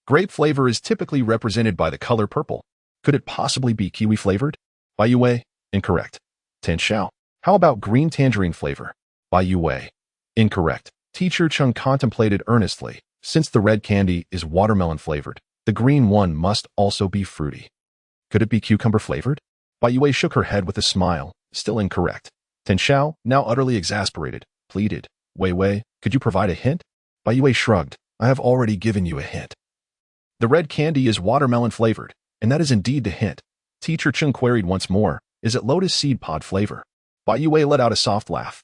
Grape flavor is typically represented by the color purple. Could it possibly be kiwi-flavored? By Youwei. Incorrect. Tin Xiao. How about green tangerine flavor? By Youwei. Incorrect. Teacher Chung contemplated earnestly. Since the red candy is watermelon-flavored, the green one must also be fruity. Could it be cucumber-flavored? Bai Youwei shook her head with a smile. Still incorrect. Tin Xiao, now utterly exasperated, pleaded, Wei Wei, could you provide a hint? Bai Youwei shrugged. I have already given you a hint. The red candy is watermelon-flavored, and that is indeed the hint. Teacher Chung queried once more, is it lotus seed pod flavor? Bai Youwei let out a soft laugh,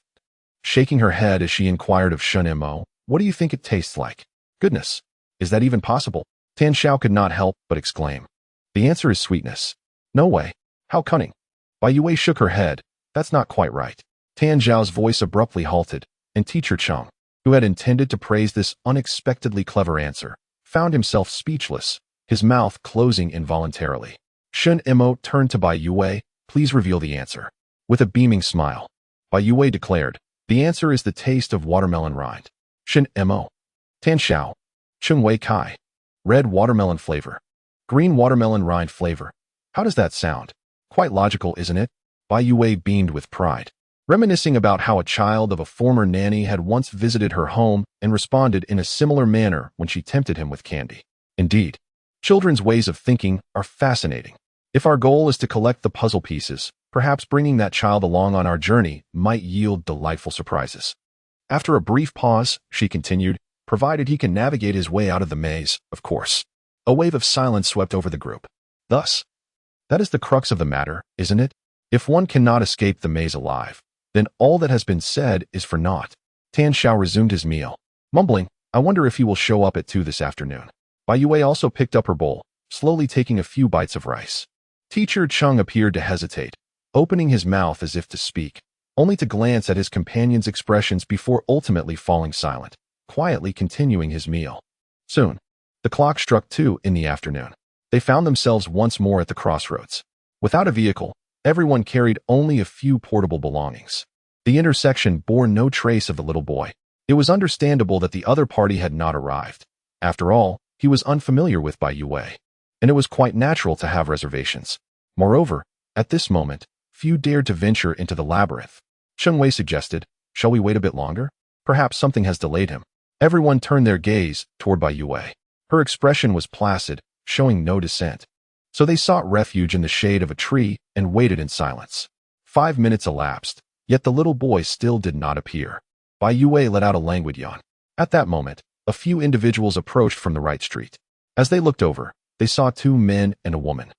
shaking her head as she inquired of Shen Mo, what do you think it tastes like? Goodness, is that even possible? Tin Xiao could not help but exclaim. The answer is sweetness. No way. How cunning. Bai Youwei shook her head. That's not quite right. Tan Zhao's voice abruptly halted, and Teacher Chung, who had intended to praise this unexpectedly clever answer, found himself speechless, his mouth closing involuntarily. Shen Mo turned to Bai Youwei, please reveal the answer. With a beaming smile, Bai Youwei declared, the answer is the taste of watermelon rind. Shen Mo. Tan Xiao. Chung Wei Kai. Red watermelon flavor. Green watermelon rind flavor. How does that sound? Quite logical, isn't it? Bai Youwei beamed with pride, reminiscing about how a child of a former nanny had once visited her home and responded in a similar manner when she tempted him with candy. Indeed, children's ways of thinking are fascinating. If our goal is to collect the puzzle pieces, perhaps bringing that child along on our journey might yield delightful surprises. After a brief pause, she continued, provided he can navigate his way out of the maze, of course. A wave of silence swept over the group. Thus, that is the crux of the matter, isn't it? If one cannot escape the maze alive, then all that has been said is for naught. Tan Xiao resumed his meal, mumbling, I wonder if he will show up at 2 this afternoon. Bai Youwei also picked up her bowl, slowly taking a few bites of rice. Teacher Chung appeared to hesitate, opening his mouth as if to speak, only to glance at his companion's expressions before ultimately falling silent, quietly continuing his meal. Soon, the clock struck 2 in the afternoon. They found themselves once more at the crossroads. Without a vehicle, everyone carried only a few portable belongings. The intersection bore no trace of the little boy. It was understandable that the other party had not arrived. After all, he was unfamiliar with Bai Youwei, and it was quite natural to have reservations. Moreover, at this moment, few dared to venture into the labyrinth. Chung Wei suggested, shall we wait a bit longer? Perhaps something has delayed him. Everyone turned their gaze toward Bai Youwei. Her expression was placid, showing no dissent. So they sought refuge in the shade of a tree and waited in silence. 5 minutes elapsed, yet the little boy still did not appear. Bai Youwei let out a languid yawn. At that moment, a few individuals approached from the right street. As they looked over, they saw 2 men and a woman.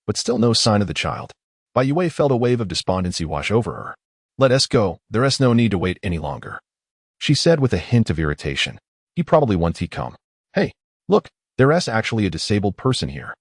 But still no sign of the child. Bai Youwei felt a wave of despondency wash over her. Let us go, there is no need to wait any longer, she said with a hint of irritation. He probably wants he come. Hey, look, there is actually a disabled person here,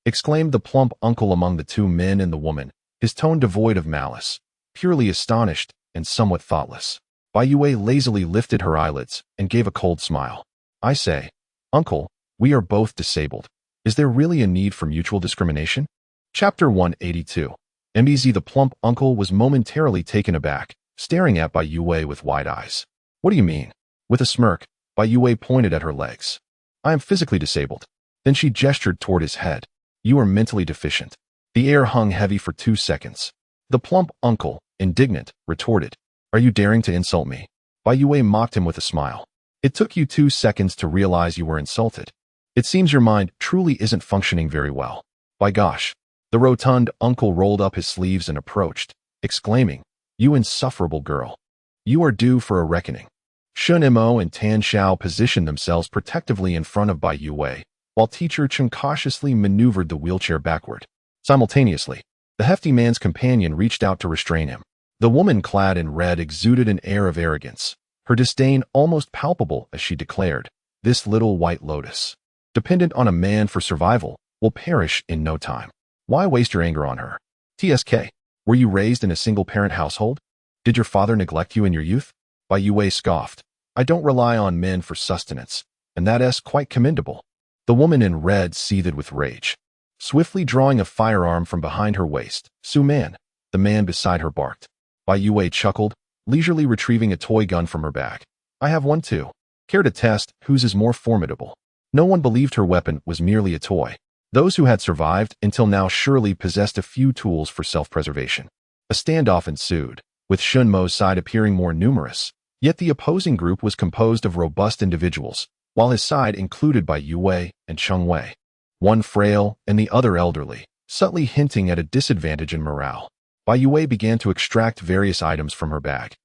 exclaimed the plump uncle among the 2 men and the woman, his tone devoid of malice, purely astonished and somewhat thoughtless. Bai Youwei lazily lifted her eyelids and gave a cold smile. I say, uncle, we are both disabled. Is there really a need for mutual discrimination? Chapter 182. MBZ. The plump uncle was momentarily taken aback, staring at Bai Youwei with wide eyes. What do you mean? With a smirk, Bai Youwei pointed at her legs. I am physically disabled. Then she gestured toward his head. You are mentally deficient. The air hung heavy for 2 seconds. The plump uncle, indignant, retorted, are you daring to insult me? Bai Youwei mocked him with a smile. It took you 2 seconds to realize you were insulted. It seems your mind truly isn't functioning very well. By gosh. The rotund uncle rolled up his sleeves and approached, exclaiming, you insufferable girl. You are due for a reckoning. Shen Mo and Tan Xiao positioned themselves protectively in front of Bai Youwei, while Teacher Chung cautiously maneuvered the wheelchair backward. Simultaneously, the hefty man's companion reached out to restrain him. The woman clad in red exuded an air of arrogance, her disdain almost palpable as she declared, this little white lotus, dependent on a man for survival, will perish in no time. Why waste your anger on her? TSK, were you raised in a single-parent household? Did your father neglect you in your youth? Bai Youwei scoffed. I don't rely on men for sustenance, and that is quite commendable. The woman in red seethed with rage. swiftly drawing a firearm from behind her waist. "Su Man," the man beside her barked. Bai Youwei chuckled, leisurely retrieving a toy gun from her bag. "I have one too. Care to test whose is more formidable?" No one believed her weapon was merely a toy. Those who had survived until now surely possessed a few tools for self-preservation. A standoff ensued, with Shen Mo's side appearing more numerous. Yet the opposing group was composed of robust individuals, while his side included Bai Youwei and Cheng Wei. One frail and the other elderly, subtly hinting at a disadvantage in morale. Bai Youwei began to extract various items from her bag.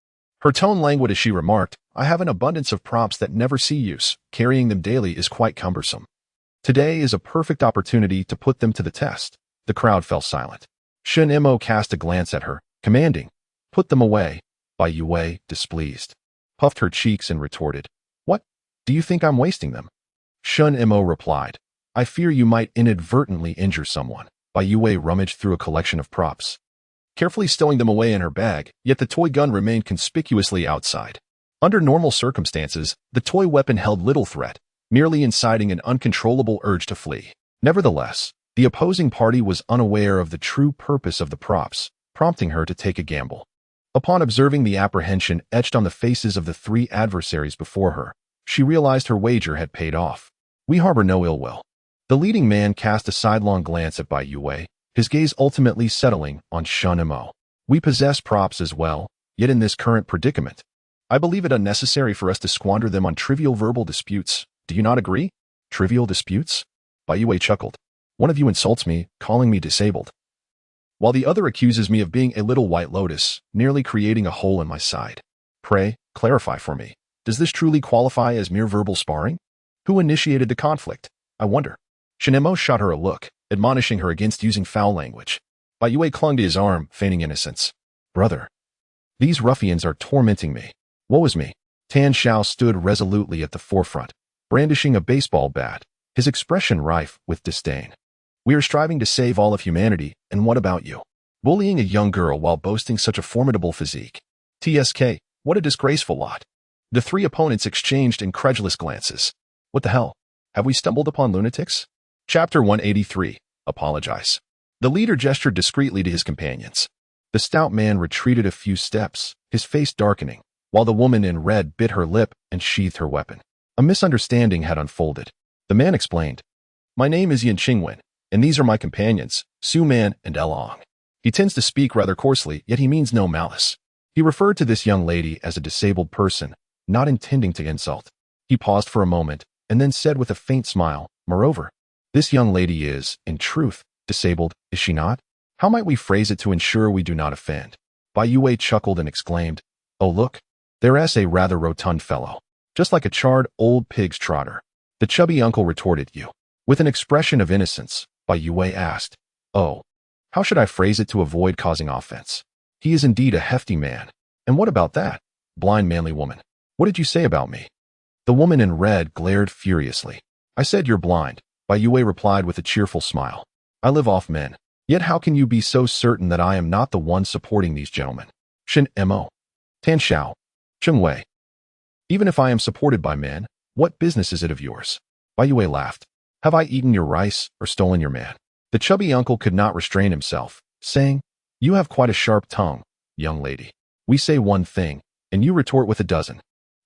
Her tone languid as she remarked, "I have an abundance of props that never see use. Carrying them daily is quite cumbersome. Today is a perfect opportunity to put them to the test." The crowd fell silent. Shen Mo cast a glance at her, commanding, "Put them away." Bai Youwei, displeased, puffed her cheeks and retorted, "What? Do you think I'm wasting them?" Shen Mo replied, "I fear you might inadvertently injure someone." Bai Youwei rummaged through a collection of props, carefully stowing them away in her bag, yet the toy gun remained conspicuously outside. Under normal circumstances, the toy weapon held little threat, merely inciting an uncontrollable urge to flee. Nevertheless, the opposing party was unaware of the true purpose of the props, prompting her to take a gamble. Upon observing the apprehension etched on the faces of the three adversaries before her, she realized her wager had paid off. "We harbor no ill will." The leading man cast a sidelong glance at Bai Youwei, his gaze ultimately settling on Shen Mo. "We possess props as well, yet in this current predicament, I believe it unnecessary for us to squander them on trivial verbal disputes. Do you not agree?" "Trivial disputes?" Bai Youwei chuckled. "One of you insults me, calling me disabled, while the other accuses me of being a little white lotus, nearly creating a hole in my side. Pray, clarify for me. Does this truly qualify as mere verbal sparring? Who initiated the conflict, I wonder?" Shen Mo shot her a look, admonishing her against using foul language. Bai Youwei clung to his arm, feigning innocence. "Brother, these ruffians are tormenting me. Woe is me." Tan Xiao stood resolutely at the forefront, brandishing a baseball bat, his expression rife with disdain. "We are striving to save all of humanity, and what about you? Bullying a young girl while boasting such a formidable physique. TSK, what a disgraceful lot." The three opponents exchanged incredulous glances. "What the hell? Have we stumbled upon lunatics?" Chapter 183. Apologize. The leader gestured discreetly to his companions. The stout man retreated a few steps, his face darkening, while the woman in red bit her lip and sheathed her weapon. A misunderstanding had unfolded. The man explained, "My name is Yin Qingwen, and these are my companions, Su Man and Elong." He tends to speak rather coarsely, yet he means no malice. He referred to this young lady as a disabled person, not intending to insult. He paused for a moment, and then said with a faint smile, "Moreover, this young lady is, in truth, disabled, is she not? How might we phrase it to ensure we do not offend?" Bai Youwei chuckled and exclaimed, "Oh look, there's a rather rotund fellow, just like a charred old pig's trotter." The chubby uncle retorted, "You." With an expression of innocence, Bai Youwei asked, "Oh, how should I phrase it to avoid causing offense? He is indeed a hefty man. And what about that, blind manly woman? What did you say about me?" The woman in red glared furiously. "I said you're blind," Bai Youwei replied with a cheerful smile. "I live off men. Yet how can you be so certain that I am not the one supporting these gentlemen? Shen Mo, Tan Xiao, Cheng Wei. Even if I am supported by men, what business is it of yours?" Bai Youwei laughed. "Have I eaten your rice or stolen your man?" The chubby uncle could not restrain himself, saying, "You have quite a sharp tongue, young lady. We say one thing, and you retort with a dozen.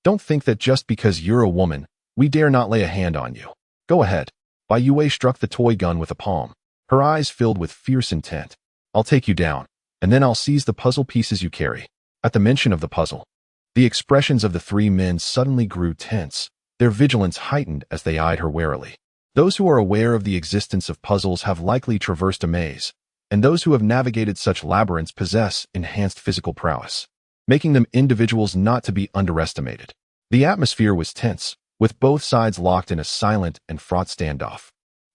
Don't think that just because you're a woman, we dare not lay a hand on you. Go ahead." Bai Youwei struck the toy gun with a palm, her eyes filled with fierce intent. "I'll take you down, and then I'll seize the puzzle pieces you carry." At the mention of the puzzle, the expressions of the three men suddenly grew tense, their vigilance heightened as they eyed her warily. Those who are aware of the existence of puzzles have likely traversed a maze, and those who have navigated such labyrinths possess enhanced physical prowess, making them individuals not to be underestimated. The atmosphere was tense, with both sides locked in a silent and fraught standoff.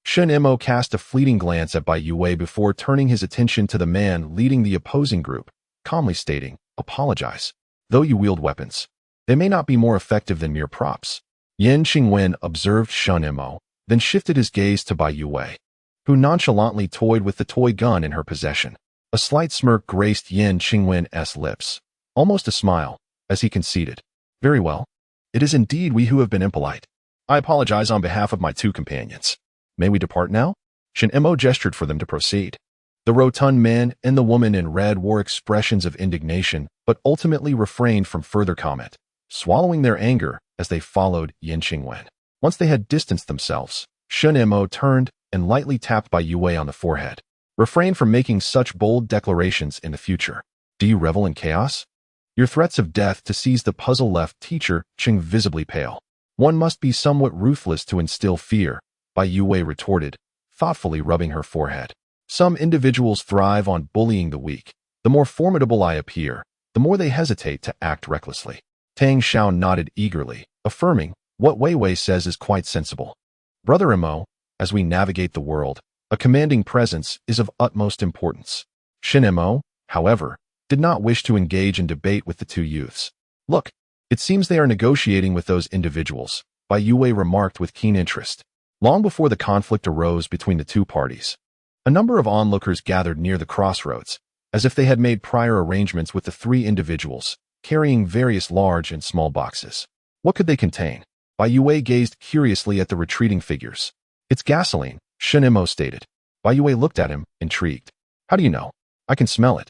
Shen Mo cast a fleeting glance at Bai Youwei before turning his attention to the man leading the opposing group, calmly stating, "Apologize. Though you wield weapons, they may not be more effective than mere props." Yin Qingwen observed Shen Mo, then shifted his gaze to Bai Youwei, who nonchalantly toyed with the toy gun in her possession. A slight smirk graced Yin Qingwen's lips, almost a smile, as he conceded, "Very well. It is indeed we who have been impolite. I apologize on behalf of my two companions. May we depart now?" Shen Mo gestured for them to proceed. The rotund man and the woman in red wore expressions of indignation, but ultimately refrained from further comment, swallowing their anger as they followed Yin Qingwen. Once they had distanced themselves, Shen Mo turned and lightly tapped Bai Youwei on the forehead. Refrain from making such bold declarations in the future. Do you revel in chaos? Your threats of death to seize the puzzle left teacher Qing visibly pale. One must be somewhat ruthless to instill fear, Bai Youwei retorted, thoughtfully rubbing her forehead. Some individuals thrive on bullying the weak. The more formidable I appear, the more they hesitate to act recklessly. Tang Xiao nodded eagerly, affirming, what Bai Youwei says is quite sensible. Brother Mo, as we navigate the world, a commanding presence is of utmost importance. Shen Mo, however, did not wish to engage in debate with the two youths. Look, it seems they are negotiating with those individuals, Bai Youwei remarked with keen interest. Long before the conflict arose between the two parties, a number of onlookers gathered near the crossroads, as if they had made prior arrangements with the three individuals, carrying various large and small boxes. What could they contain? Bai Youwei gazed curiously at the retreating figures. It's gasoline, Shen Mo stated. Bai Youwei looked at him, intrigued. How do you know? I can smell it.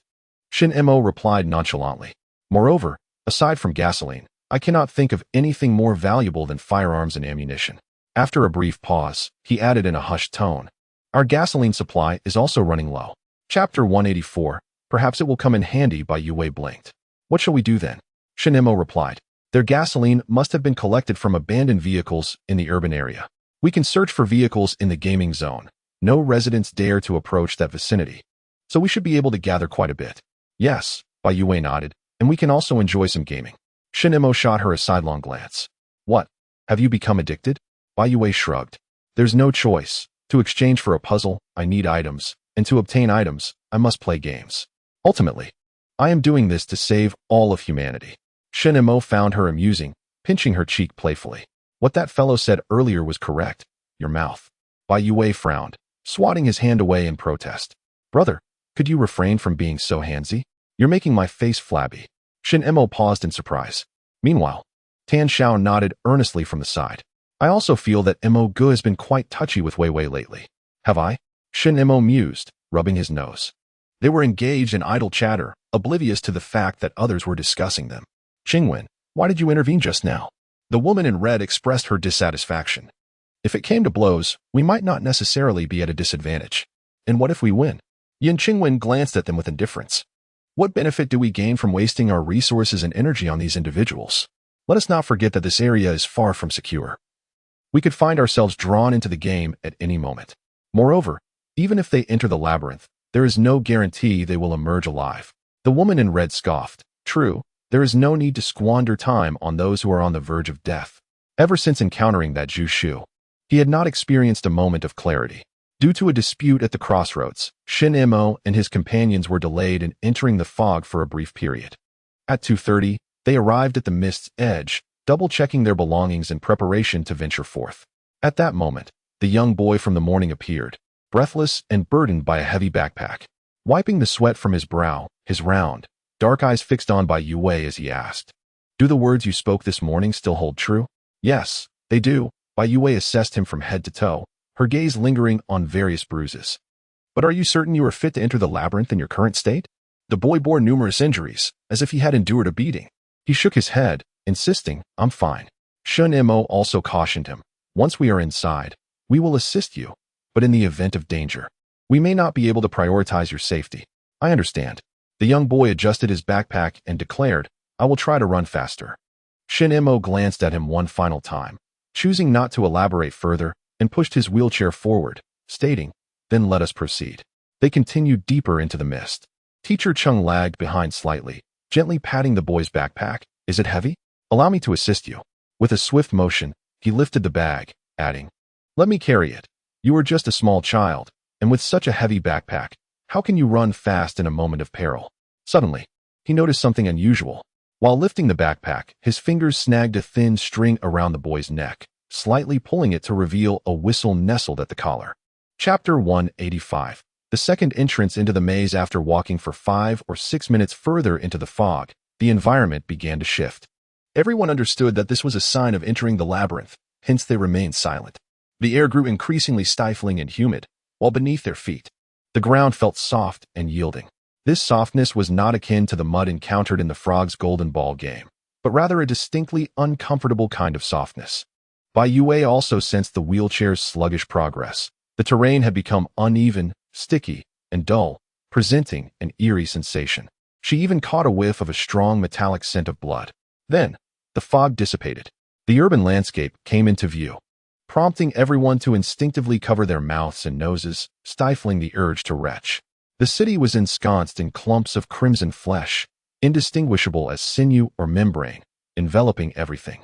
Shen Mo replied nonchalantly. Moreover, aside from gasoline, I cannot think of anything more valuable than firearms and ammunition. After a brief pause, he added in a hushed tone. Our gasoline supply is also running low. Chapter 184. Perhaps it will come in handy, Bai Youwei blinked. What shall we do then? Shen Mo replied. Their gasoline must have been collected from abandoned vehicles in the urban area. We can search for vehicles in the gaming zone. No residents dare to approach that vicinity. So we should be able to gather quite a bit. Yes, Bai Youwei nodded, and we can also enjoy some gaming. Shen Mo shot her a sidelong glance. What? Have you become addicted? Bai Youwei shrugged. There's no choice. To exchange for a puzzle, I need items, and to obtain items, I must play games. Ultimately, I am doing this to save all of humanity. Shen Mo found her amusing, pinching her cheek playfully. What that fellow said earlier was correct. Your mouth. Bai Youwei frowned, swatting his hand away in protest. Brother, could you refrain from being so handsy? You're making my face flabby. Shen Mo paused in surprise. Meanwhile, Tan Xiao nodded earnestly from the side. I also feel that Mo Gu has been quite touchy with Bai Youwei lately. Have I? Shen Mo mused, rubbing his nose. They were engaged in idle chatter, oblivious to the fact that others were discussing them. Qingwen, why did you intervene just now? The woman in red expressed her dissatisfaction. If it came to blows, we might not necessarily be at a disadvantage. And what if we win? Yin Qingwen glanced at them with indifference. What benefit do we gain from wasting our resources and energy on these individuals? Let us not forget that this area is far from secure. We could find ourselves drawn into the game at any moment. Moreover, even if they enter the labyrinth, there is no guarantee they will emerge alive. The woman in red scoffed. True, there is no need to squander time on those who are on the verge of death. Ever since encountering that Zhu Shu, he had not experienced a moment of clarity. Due to a dispute at the crossroads, Shen Mo and his companions were delayed in entering the fog for a brief period. At 2:30, they arrived at the mist's edge, double-checking their belongings in preparation to venture forth. At that moment, the young boy from the morning appeared, breathless and burdened by a heavy backpack. Wiping the sweat from his brow, his round, dark eyes fixed on Bai Youwei as he asked, Do the words you spoke this morning still hold true? Yes, they do. Bai Youwei assessed him from head to toe, her gaze lingering on various bruises. But are you certain you are fit to enter the labyrinth in your current state? The boy bore numerous injuries, as if he had endured a beating. He shook his head, insisting, I'm fine. Shen Mo also cautioned him. Once we are inside, we will assist you, but in the event of danger, we may not be able to prioritize your safety. I understand. The young boy adjusted his backpack and declared, I will try to run faster. Shen Mo glanced at him one final time, choosing not to elaborate further, and pushed his wheelchair forward, stating, Then let us proceed. They continued deeper into the mist. Teacher Chung lagged behind slightly, gently patting the boy's backpack. Is it heavy? Allow me to assist you. With a swift motion, he lifted the bag, adding, Let me carry it. You are just a small child, and with such a heavy backpack, how can you run fast in a moment of peril? Suddenly, he noticed something unusual. While lifting the backpack, his fingers snagged a thin string around the boy's neck, slightly pulling it to reveal a whistle nestled at the collar. Chapter 185. The second entrance into the maze. After walking for 5 or 6 minutes further into the fog, the environment began to shift. Everyone understood that this was a sign of entering the labyrinth, hence they remained silent. The air grew increasingly stifling and humid, while beneath their feet, the ground felt soft and yielding. This softness was not akin to the mud encountered in the frog's golden ball game, but rather a distinctly uncomfortable kind of softness. Bai Youwei also sensed the wheelchair's sluggish progress. The terrain had become uneven, sticky, and dull, presenting an eerie sensation. She even caught a whiff of a strong metallic scent of blood. Then, the fog dissipated. The urban landscape came into view, prompting everyone to instinctively cover their mouths and noses, stifling the urge to retch. The city was ensconced in clumps of crimson flesh, indistinguishable as sinew or membrane, enveloping everything,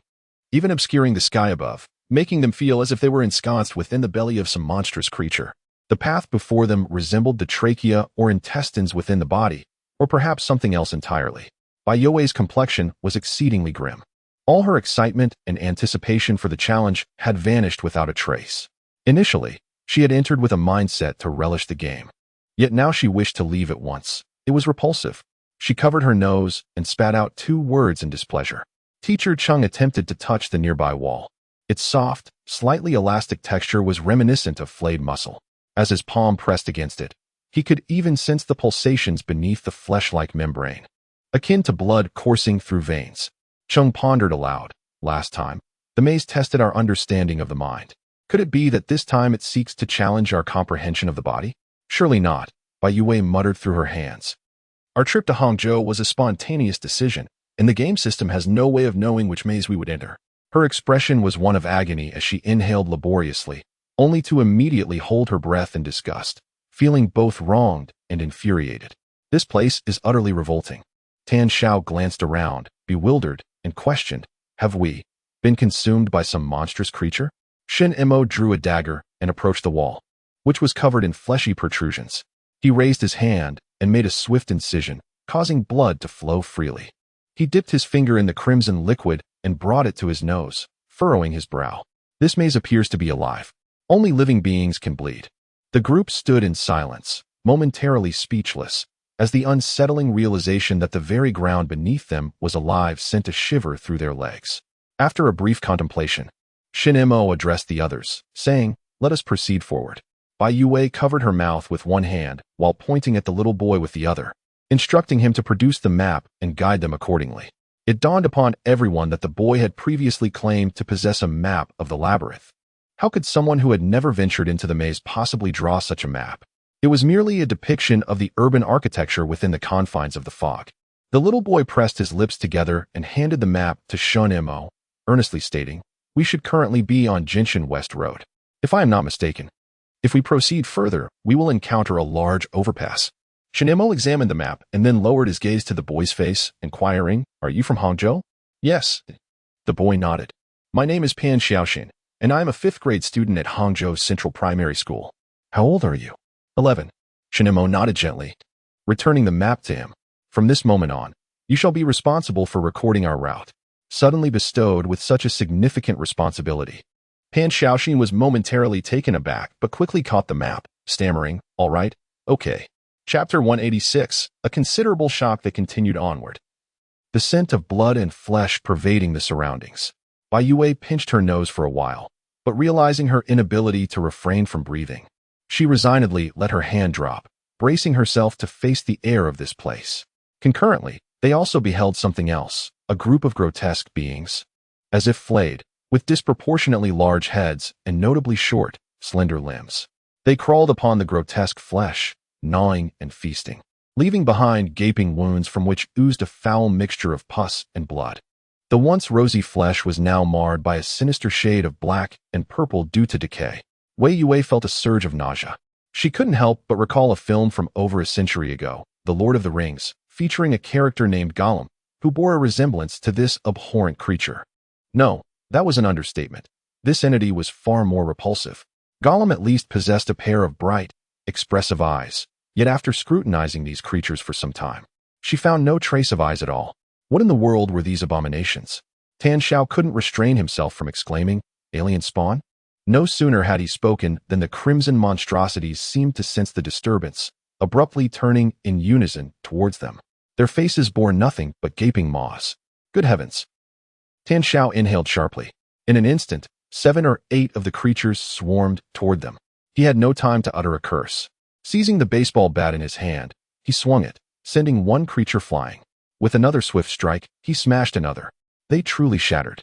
even obscuring the sky above, making them feel as if they were ensconced within the belly of some monstrous creature. The path before them resembled the trachea or intestines within the body, or perhaps something else entirely. Bai Youwei's complexion was exceedingly grim. All her excitement and anticipation for the challenge had vanished without a trace. Initially, she had entered with a mindset to relish the game. Yet now she wished to leave at once. It was repulsive. She covered her nose and spat out 2 words in displeasure. Teacher Chung attempted to touch the nearby wall. Its soft, slightly elastic texture was reminiscent of flayed muscle. As his palm pressed against it, he could even sense the pulsations beneath the flesh-like membrane, akin to blood coursing through veins. Chung pondered aloud. Last time, the maze tested our understanding of the mind. Could it be that this time it seeks to challenge our comprehension of the body? Surely not, Bai Youwei muttered through her hands. Our trip to Hangzhou was a spontaneous decision, and the game system has no way of knowing which maze we would enter. Her expression was one of agony as she inhaled laboriously, only to immediately hold her breath in disgust, feeling both wronged and infuriated. This place is utterly revolting. Tan Xiao glanced around, bewildered, and questioned, have we been consumed by some monstrous creature? Shen Mo drew a dagger and approached the wall, which was covered in fleshy protrusions. He raised his hand and made a swift incision, causing blood to flow freely. He dipped his finger in the crimson liquid and brought it to his nose, furrowing his brow. This maze appears to be alive. Only living beings can bleed. The group stood in silence, momentarily speechless, as the unsettling realization that the very ground beneath them was alive sent a shiver through their legs. After a brief contemplation, Shen Mo addressed the others, saying, "Let us proceed forward." Bai Youwei covered her mouth with one hand while pointing at the little boy with the other, instructing him to produce the map and guide them accordingly. It dawned upon everyone that the boy had previously claimed to possess a map of the labyrinth. How could someone who had never ventured into the maze possibly draw such a map? It was merely a depiction of the urban architecture within the confines of the fog. The little boy pressed his lips together and handed the map to Shen Mo, earnestly stating, "We should currently be on Jinshan West Road. If I am not mistaken, if we proceed further, we will encounter a large overpass." Shen Mo examined the map and then lowered his gaze to the boy's face, inquiring, "Are you from Hangzhou?" "Yes." The boy nodded. "My name is Pan Xiaoxin, and I am a 5th grade student at Hangzhou Central Primary School." "How old are you?" 11. Shen Mo nodded gently, returning the map to him. "From this moment on, you shall be responsible for recording our route." Suddenly bestowed with such a significant responsibility, Pan Xiaoxin was momentarily taken aback but quickly caught the map, stammering, "All right, okay." Chapter 186, a considerable shock that continued onward. The scent of blood and flesh pervading the surroundings. Bai Youwei pinched her nose for a while, but realizing her inability to refrain from breathing, she resignedly let her hand drop, bracing herself to face the air of this place. Concurrently, they also beheld something else, a group of grotesque beings, as if flayed, with disproportionately large heads and notably short, slender limbs. They crawled upon the grotesque flesh, gnawing and feasting, leaving behind gaping wounds from which oozed a foul mixture of pus and blood. The once rosy flesh was now marred by a sinister shade of black and purple due to decay. Bai Youwei felt a surge of nausea. She couldn't help but recall a film from over a century ago, The Lord of the Rings, featuring a character named Gollum, who bore a resemblance to this abhorrent creature. No, that was an understatement. This entity was far more repulsive. Gollum at least possessed a pair of bright, expressive eyes, yet after scrutinizing these creatures for some time, she found no trace of eyes at all. What in the world were these abominations? Tan Xiao couldn't restrain himself from exclaiming, "Alien spawn?" No sooner had he spoken than the crimson monstrosities seemed to sense the disturbance, abruptly turning in unison towards them. Their faces bore nothing but gaping maws. Good heavens! Tan Xiao inhaled sharply. In an instant, 7 or 8 of the creatures swarmed toward them. He had no time to utter a curse. Seizing the baseball bat in his hand, he swung it, sending one creature flying. With another swift strike, he smashed another. They truly shattered.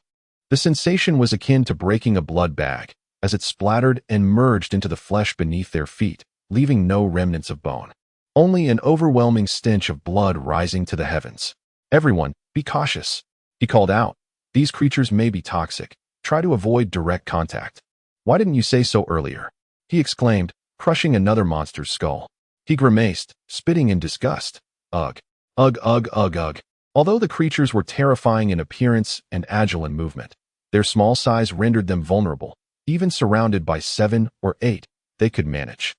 The sensation was akin to breaking a blood bag, as it splattered and merged into the flesh beneath their feet, leaving no remnants of bone. Only an overwhelming stench of blood rising to the heavens. "Everyone, be cautious," he called out. "These creatures may be toxic. Try to avoid direct contact." "Why didn't you say so earlier?" he exclaimed, crushing another monster's skull. He grimaced, spitting in disgust. Ugh. Ugh, ugh, ugh, ugh. Although the creatures were terrifying in appearance and agile in movement, their small size rendered them vulnerable. Even surrounded by 7 or 8, they could manage.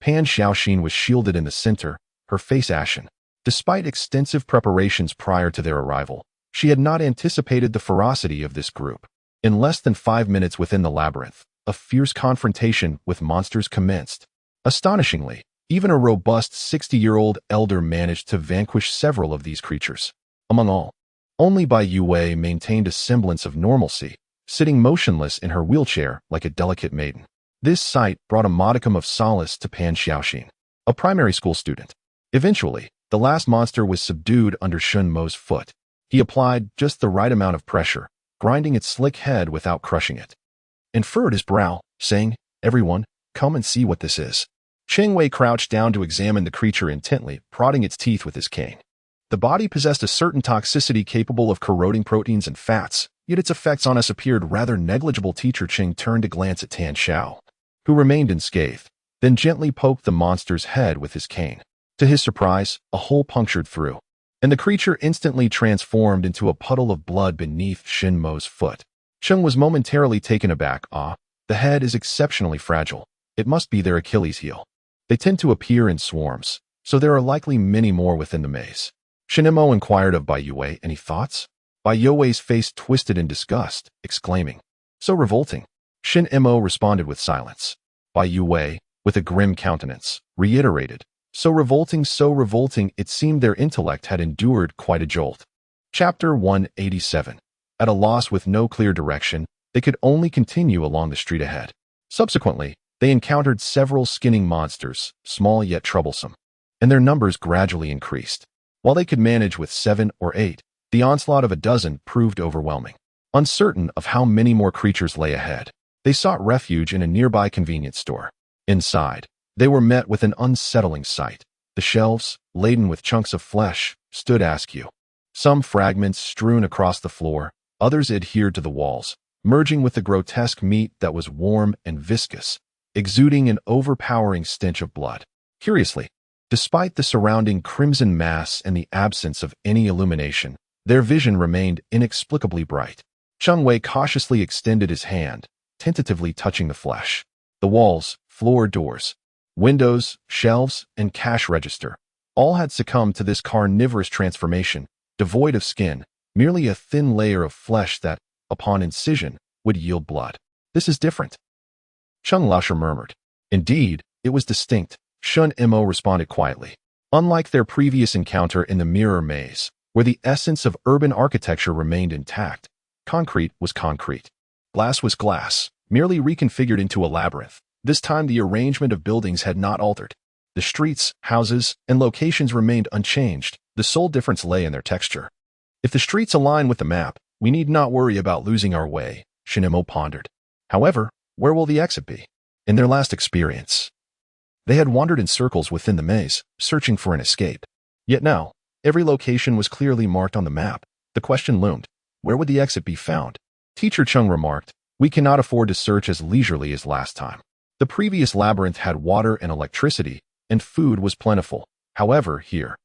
Pan Xiaoxin was shielded in the center, her face ashen. Despite extensive preparations prior to their arrival, she had not anticipated the ferocity of this group. In less than 5 minutes within the labyrinth, a fierce confrontation with monsters commenced. Astonishingly, even a robust 60-year-old elder managed to vanquish several of these creatures. Among all, only Bai Youwei maintained a semblance of normalcy, sitting motionless in her wheelchair like a delicate maiden. This sight brought a modicum of solace to Pan Xiaoxin, a primary school student. Eventually, the last monster was subdued under Shen Mo's foot. He applied just the right amount of pressure, grinding its slick head without crushing it, and furrowed his brow, saying, "Everyone, come and see what this is." Cheng Wei crouched down to examine the creature intently, prodding its teeth with his cane. The body possessed a certain toxicity capable of corroding proteins and fats, yet its effects on us appeared rather negligible. Teacher Cheng turned to glance at Tan Xiao, who remained unscathed, then gently poked the monster's head with his cane. To his surprise, a hole punctured through, and the creature instantly transformed into a puddle of blood beneath Shen Mo's foot. Cheng was momentarily taken aback. The head is exceptionally fragile. It must be their Achilles heel. They tend to appear in swarms, so there are likely many more within the maze. Shen Mo inquired of Bai Youwei, "Any thoughts?" Bai Youwei's face twisted in disgust, exclaiming, "So revolting." Shen Mo responded with silence. Bai Youwei, with a grim countenance, reiterated, "So revolting, so revolting." It seemed their intellect had endured quite a jolt. Chapter 187. At a loss with no clear direction, they could only continue along the street ahead. Subsequently, they encountered several skinning monsters, small yet troublesome, and their numbers gradually increased. While they could manage with 7 or 8, the onslaught of a dozen proved overwhelming. Uncertain of how many more creatures lay ahead, they sought refuge in a nearby convenience store. Inside, they were met with an unsettling sight. The shelves, laden with chunks of flesh, stood askew. Some fragments strewn across the floor, others adhered to the walls, merging with the grotesque meat that was warm and viscous, exuding an overpowering stench of blood. Curiously, despite the surrounding crimson mass and the absence of any illumination, their vision remained inexplicably bright. Cheng Wei cautiously extended his hand, tentatively touching the flesh. The walls, floor doors, windows, shelves, and cash register all had succumbed to this carnivorous transformation, devoid of skin, merely a thin layer of flesh that, upon incision, would yield blood. "This is different," Cheng Lasher murmured. "Indeed, it was distinct," Shen Mo responded quietly. Unlike their previous encounter in the mirror maze, where the essence of urban architecture remained intact, concrete was concrete. Glass was glass, merely reconfigured into a labyrinth. This time the arrangement of buildings had not altered. The streets, houses, and locations remained unchanged. The sole difference lay in their texture. "If the streets align with the map, we need not worry about losing our way," Shen Mo pondered. "However, where will the exit be?" In their last experience, they had wandered in circles within the maze, searching for an escape. Yet now, every location was clearly marked on the map. The question loomed, where would the exit be found? Teacher Chung remarked, "We cannot afford to search as leisurely as last time. The previous labyrinth had water and electricity, and food was plentiful. However, here,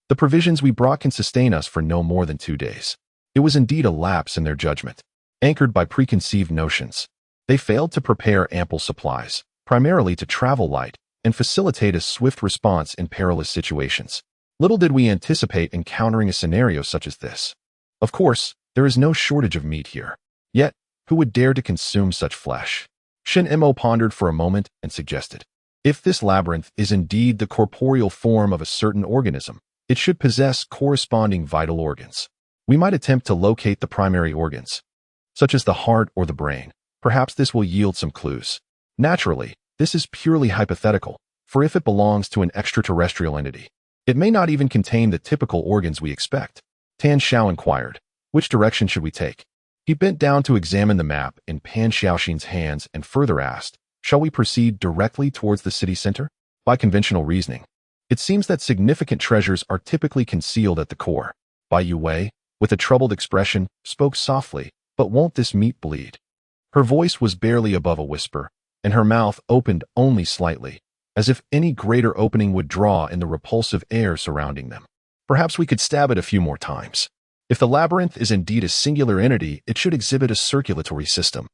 the provisions we brought can sustain us for no more than 2 days." It was indeed a lapse in their judgment, anchored by preconceived notions. They failed to prepare ample supplies, primarily to travel light, and facilitate a swift response in perilous situations. Little did we anticipate encountering a scenario such as this. Of course, there is no shortage of meat here. Yet, who would dare to consume such flesh? Shen Mo pondered for a moment and suggested, "If this labyrinth is indeed the corporeal form of a certain organism, it should possess corresponding vital organs. We might attempt to locate the primary organs, such as the heart or the brain. Perhaps this will yield some clues." Naturally, This is purely hypothetical, for if it belongs to an extraterrestrial entity, it may not even contain the typical organs we expect. Tan Xiao inquired, which direction should we take? He bent down to examine the map in Pan Xiaoxin's hands and further asked, shall we proceed directly towards the city center? By conventional reasoning, it seems that significant treasures are typically concealed at the core. Bai Youwei, with a troubled expression, spoke softly, but won't this meat bleed? Her voice was barely above a whisper, and her mouth opened only slightly, as if any greater opening would draw in the repulsive air surrounding them. Perhaps we could stab it a few more times. If the labyrinth is indeed a singular entity, it should exhibit a circulatory system.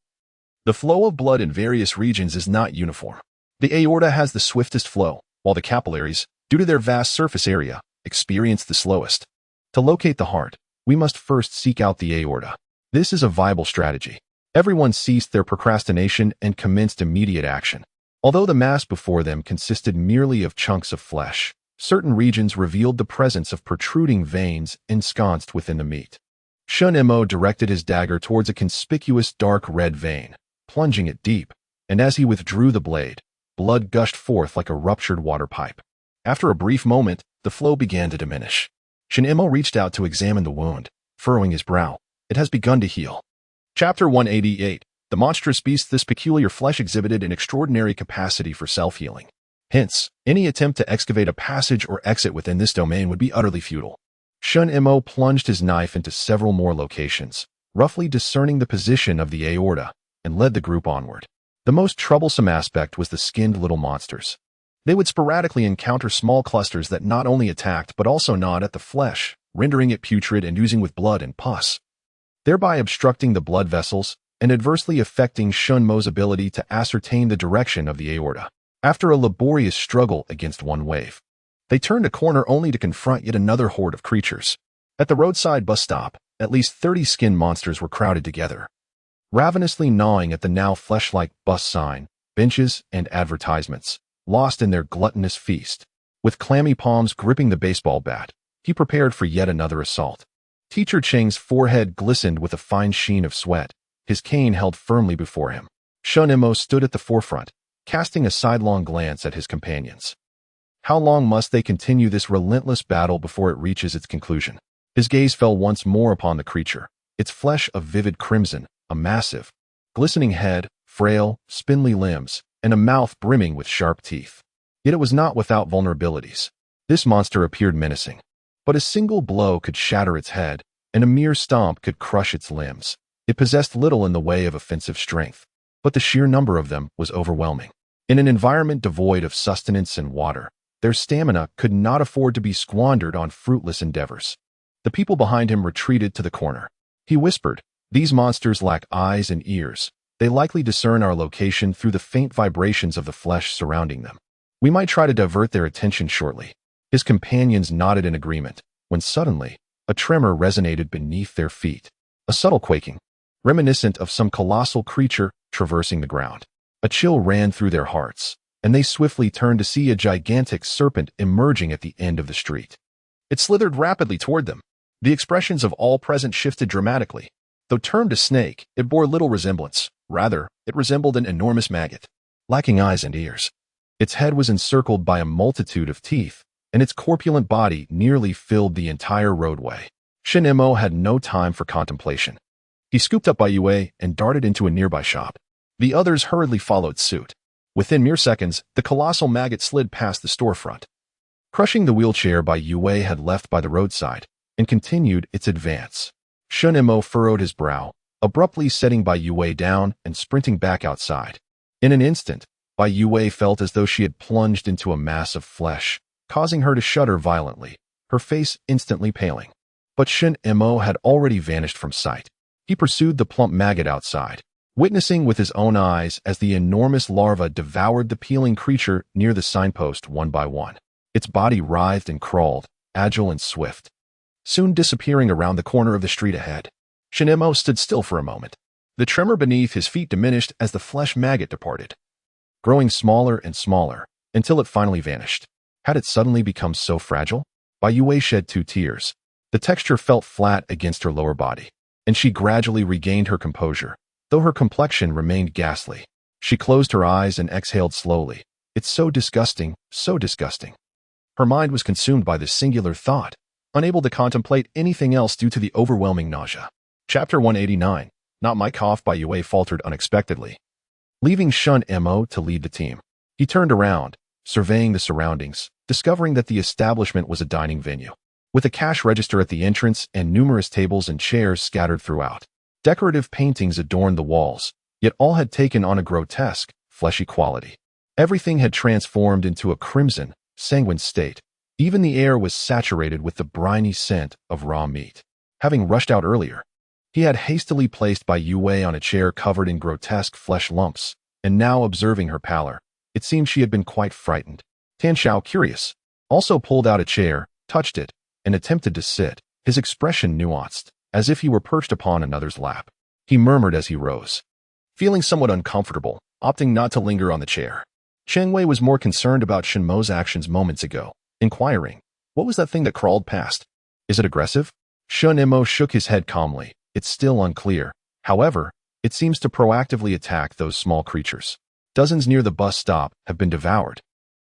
The flow of blood in various regions is not uniform. The aorta has the swiftest flow, while the capillaries, due to their vast surface area, experience the slowest. To locate the heart, we must first seek out the aorta. This is a viable strategy. Everyone ceased their procrastination and commenced immediate action. Although the mass before them consisted merely of chunks of flesh, certain regions revealed the presence of protruding veins ensconced within the meat. Shen Mo directed his dagger towards a conspicuous dark red vein, plunging it deep, and as he withdrew the blade, blood gushed forth like a ruptured water pipe. After a brief moment, the flow began to diminish. Shen Mo reached out to examine the wound, furrowing his brow. It has begun to heal. Chapter 188. The monstrous beast. This peculiar flesh exhibited an extraordinary capacity for self-healing. Hence, any attempt to excavate a passage or exit within this domain would be utterly futile. Shen Mo plunged his knife into several more locations, roughly discerning the position of the aorta, and led the group onward. The most troublesome aspect was the skinned little monsters. They would sporadically encounter small clusters that not only attacked but also gnawed at the flesh, rendering it putrid and oozing with blood and pus, thereby obstructing the blood vessels and adversely affecting Shen Mo's ability to ascertain the direction of the aorta. After a laborious struggle against one wave, they turned a corner only to confront yet another horde of creatures. At the roadside bus stop, at least 30 skin monsters were crowded together, ravenously gnawing at the now flesh-like bus sign, benches, and advertisements, lost in their gluttonous feast. With clammy palms gripping the baseball bat, he prepared for yet another assault. Teacher Cheng's forehead glistened with a fine sheen of sweat, his cane held firmly before him. Shen Mo stood at the forefront, casting a sidelong glance at his companions. How long must they continue this relentless battle before it reaches its conclusion? His gaze fell once more upon the creature, its flesh of vivid crimson, a massive, glistening head, frail, spindly limbs, and a mouth brimming with sharp teeth. Yet it was not without vulnerabilities. This monster appeared menacing, but a single blow could shatter its head, and a mere stomp could crush its limbs. It possessed little in the way of offensive strength, but the sheer number of them was overwhelming. In an environment devoid of sustenance and water, their stamina could not afford to be squandered on fruitless endeavors. The people behind him retreated to the corner. He whispered, "These monsters lack eyes and ears. They likely discern our location through the faint vibrations of the flesh surrounding them. We might try to divert their attention shortly." His companions nodded in agreement, when suddenly, a tremor resonated beneath their feet. A subtle quaking, reminiscent of some colossal creature traversing the ground. A chill ran through their hearts, and they swiftly turned to see a gigantic serpent emerging at the end of the street. It slithered rapidly toward them. The expressions of all present shifted dramatically. Though termed a snake, it bore little resemblance. Rather, it resembled an enormous maggot, lacking eyes and ears. Its head was encircled by a multitude of teeth, and its corpulent body nearly filled the entire roadway. Shen Mo had no time for contemplation. He scooped up Bai Youwei and darted into a nearby shop. The others hurriedly followed suit. Within mere seconds, the colossal maggot slid past the storefront, crushing the wheelchair Bai Youwei had left by the roadside, and continued its advance. Shen Mo furrowed his brow, abruptly setting Bai Youwei down and sprinting back outside. In an instant, Bai Youwei felt as though she had plunged into a mass of flesh, causing her to shudder violently, her face instantly paling. But Shen Mo had already vanished from sight. He pursued the plump maggot outside, witnessing with his own eyes as the enormous larva devoured the peeling creature near the signpost one by one. Its body writhed and crawled, agile and swift, soon disappearing around the corner of the street ahead. Shen Mo stood still for a moment. The tremor beneath his feet diminished as the flesh maggot departed, growing smaller and smaller, until it finally vanished. Had it suddenly become so fragile? Bai Youwei shed 2 tears. The texture felt flat against her lower body, and she gradually regained her composure, though her complexion remained ghastly. She closed her eyes and exhaled slowly. It's so disgusting, so disgusting. Her mind was consumed by this singular thought, unable to contemplate anything else due to the overwhelming nausea. Chapter 189. Not my cough. Bai Youwei faltered unexpectedly, leaving Shen Mo to lead the team. He turned around, surveying the surroundings, discovering that the establishment was a dining venue, with a cash register at the entrance and numerous tables and chairs scattered throughout. Decorative paintings adorned the walls, yet all had taken on a grotesque, fleshy quality. Everything had transformed into a crimson, sanguine state. Even the air was saturated with the briny scent of raw meat. Having rushed out earlier, he had hastily placed Bai Youwei on a chair covered in grotesque flesh lumps, and now observing her pallor, it seemed she had been quite frightened. Tan Xiao, curious, also pulled out a chair, touched it, and attempted to sit, his expression nuanced, as if he were perched upon another's lap. He murmured as he rose, feeling somewhat uncomfortable, opting not to linger on the chair. Chen Wei was more concerned about Shen Mo's actions moments ago, inquiring, "What was that thing that crawled past? Is it aggressive?" Shen Mo shook his head calmly. "It's still unclear. However, it seems to proactively attack those small creatures. Dozens near the bus stop have been devoured,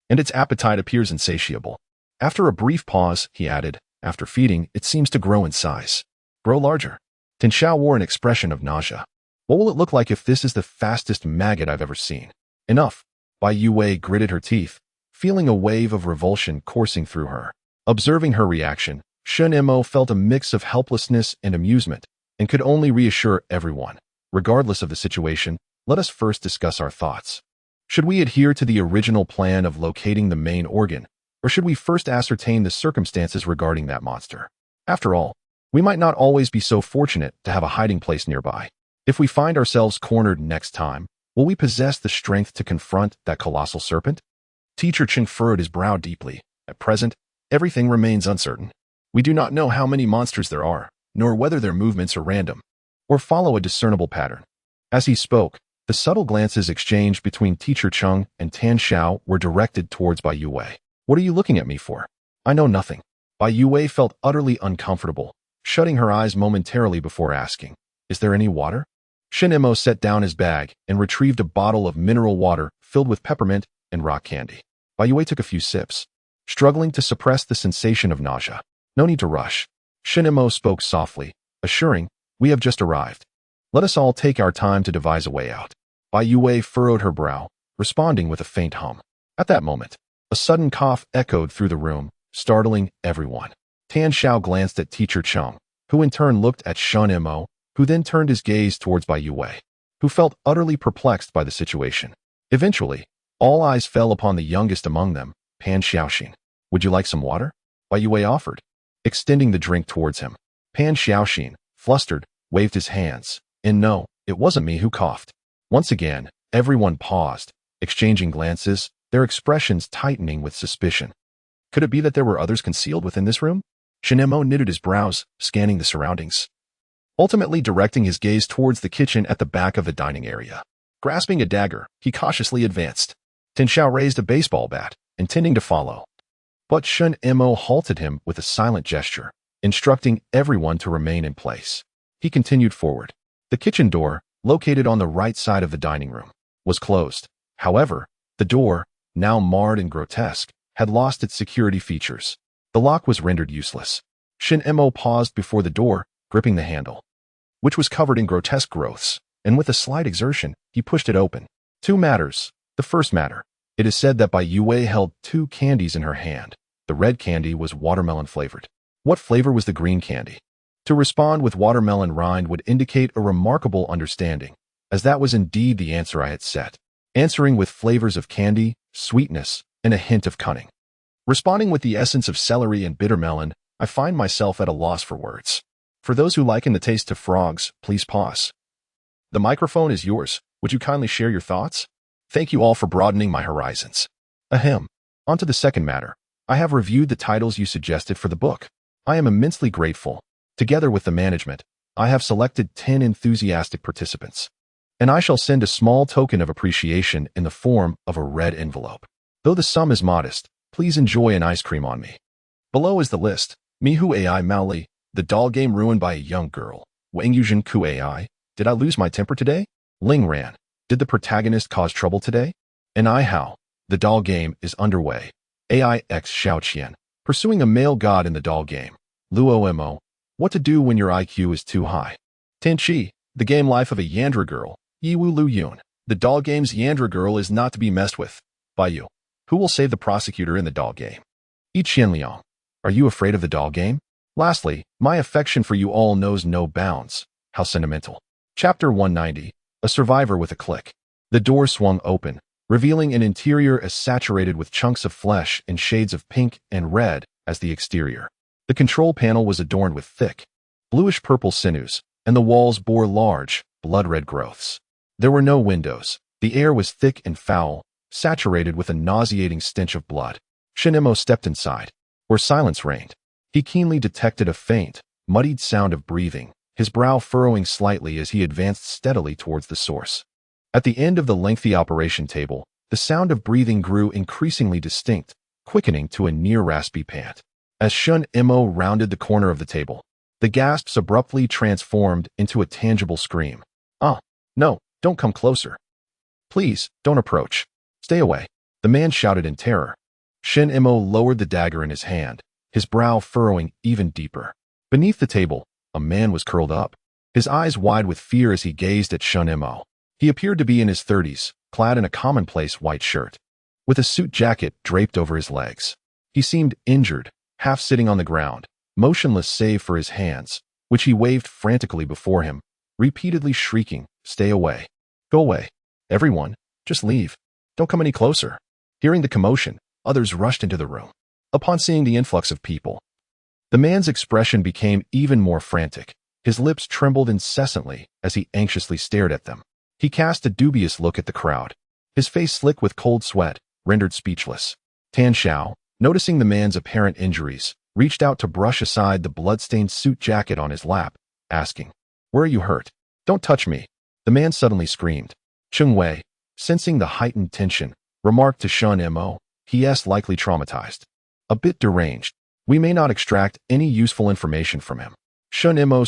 and its appetite appears insatiable." After a brief pause, he added, "After feeding, it seems to grow in size. Grow larger." Tan Xiao wore an expression of nausea. "What will it look like if this is the fastest maggot I've ever seen?" "Enough." Bai Youwei gritted her teeth, feeling a wave of revulsion coursing through her. Observing her reaction, Shen Mo felt a mix of helplessness and amusement, and could only reassure everyone. "Regardless of the situation, let us first discuss our thoughts. Should we adhere to the original plan of locating the main organ, or should we first ascertain the circumstances regarding that monster? After all, we might not always be so fortunate to have a hiding place nearby. If we find ourselves cornered next time, will we possess the strength to confront that colossal serpent?" Teacher Cheng furrowed his brow deeply. "At present, everything remains uncertain. We do not know how many monsters there are, nor whether their movements are random, or follow a discernible pattern." As he spoke, the subtle glances exchanged between Teacher Cheng and Tan Xiao were directed towards Bai Youwei. "What are you looking at me for? I know nothing." Bai Youwei felt utterly uncomfortable, shutting her eyes momentarily before asking, "Is there any water?" Shen Mo set down his bag and retrieved a bottle of mineral water filled with peppermint and rock candy. Bai Youwei took a few sips, struggling to suppress the sensation of nausea. "No need to rush." Shen Mo spoke softly, assuring, "We have just arrived. Let us all take our time to devise a way out." Bai Youwei furrowed her brow, responding with a faint hum. At that moment, a sudden cough echoed through the room, startling everyone. Tan Xiao glanced at Teacher Cheng, who in turn looked at Shen Mo, who then turned his gaze towards Bai Youwei, who felt utterly perplexed by the situation. Eventually, all eyes fell upon the youngest among them, Pan Xiaoxin. "Would you like some water?" Bai Youwei offered, extending the drink towards him. Pan Xiaoxin, flustered, waved his hands. And no, it wasn't me who coughed. Once again, everyone paused, exchanging glances, their expressions tightening with suspicion. Could it be that there were others concealed within this room? Shen Mo knitted his brows, scanning the surroundings, ultimately directing his gaze towards the kitchen at the back of the dining area. Grasping a dagger, he cautiously advanced. Tan Xiao raised a baseball bat, intending to follow. But Shen Mo halted him with a silent gesture, instructing everyone to remain in place. He continued forward. The kitchen door, located on the right side of the dining room, was closed. However, the door, now marred and grotesque, had lost its security features. The lock was rendered useless. Shen Mo paused before the door, gripping the handle, which was covered in grotesque growths, and with a slight exertion, he pushed it open. Two matters. The first matter. It is said that Bai Youwei held two candies in her hand. The red candy was watermelon flavored. What flavor was the green candy? To respond with watermelon rind would indicate a remarkable understanding, as that was indeed the answer I had set. Answering with flavors of candy, sweetness, and a hint of cunning. Responding with the essence of celery and bitter melon, I find myself at a loss for words. For those who liken the taste to frogs, please pause. The microphone is yours. Would you kindly share your thoughts? Thank you all for broadening my horizons. Ahem. On to the second matter. I have reviewed the titles you suggested for the book. I am immensely grateful. Together with the management, I have selected 10 enthusiastic participants, and I shall send a small token of appreciation in the form of a red envelope. Though the sum is modest, please enjoy an ice cream on me. Below is the list. Mihu Ai Maoli, the doll game ruined by a young girl. Wang Yuzhen Ku Ai, did I lose my temper today? Ling Ran, Did the protagonist cause trouble today? And how? The doll game is underway. AI X Xiaoqian, pursuing a male god in the doll game. Luo Mo, what to do when your IQ is too high. Tenchi, the game life of a Yandra girl. Yiwu Lu Yun, the doll game's Yandra girl is not to be messed with. Bai Youwei, who will save the prosecutor in the doll game? Yi Qianliang, are you afraid of the doll game? Lastly, my affection for you all knows no bounds. How sentimental. Chapter 190, A Survivor with a Click. The door swung open, revealing an interior as saturated with chunks of flesh in shades of pink and red as the exterior. The control panel was adorned with thick, bluish-purple sinews, and the walls bore large, blood-red growths. There were no windows. The air was thick and foul, saturated with a nauseating stench of blood. Shen Mo stepped inside, where silence reigned. He keenly detected a faint, muddied sound of breathing, his brow furrowing slightly as he advanced steadily towards the source. At the end of the lengthy operation table, the sound of breathing grew increasingly distinct, quickening to a near-raspy pant. As Shen Mo rounded the corner of the table, the gasps abruptly transformed into a tangible scream. No, don't come closer. Please, don't approach. Stay away. The man shouted in terror. Shen Mo lowered the dagger in his hand, his brow furrowing even deeper. Beneath the table, a man was curled up, his eyes wide with fear as he gazed at Shen Mo. He appeared to be in his 30s, clad in a commonplace white shirt, with a suit jacket draped over his legs. He seemed injured, half sitting on the ground, motionless save for his hands, which he waved frantically before him, repeatedly shrieking, "Stay away. Go away. Everyone, just leave. Don't come any closer." Hearing the commotion, others rushed into the room. Upon seeing the influx of people, the man's expression became even more frantic. His lips trembled incessantly as he anxiously stared at them. He cast a dubious look at the crowd, his face slick with cold sweat, rendered speechless. Tan Xiao, noticing the man's apparent injuries, reached out to brush aside the blood-stained suit jacket on his lap, asking, "Where are you hurt? Don't touch me." The man suddenly screamed. Cheng Wei, sensing the heightened tension, remarked to Shen Mo, "He's likely traumatized. A bit deranged. We may not extract any useful information from him." Shen Mo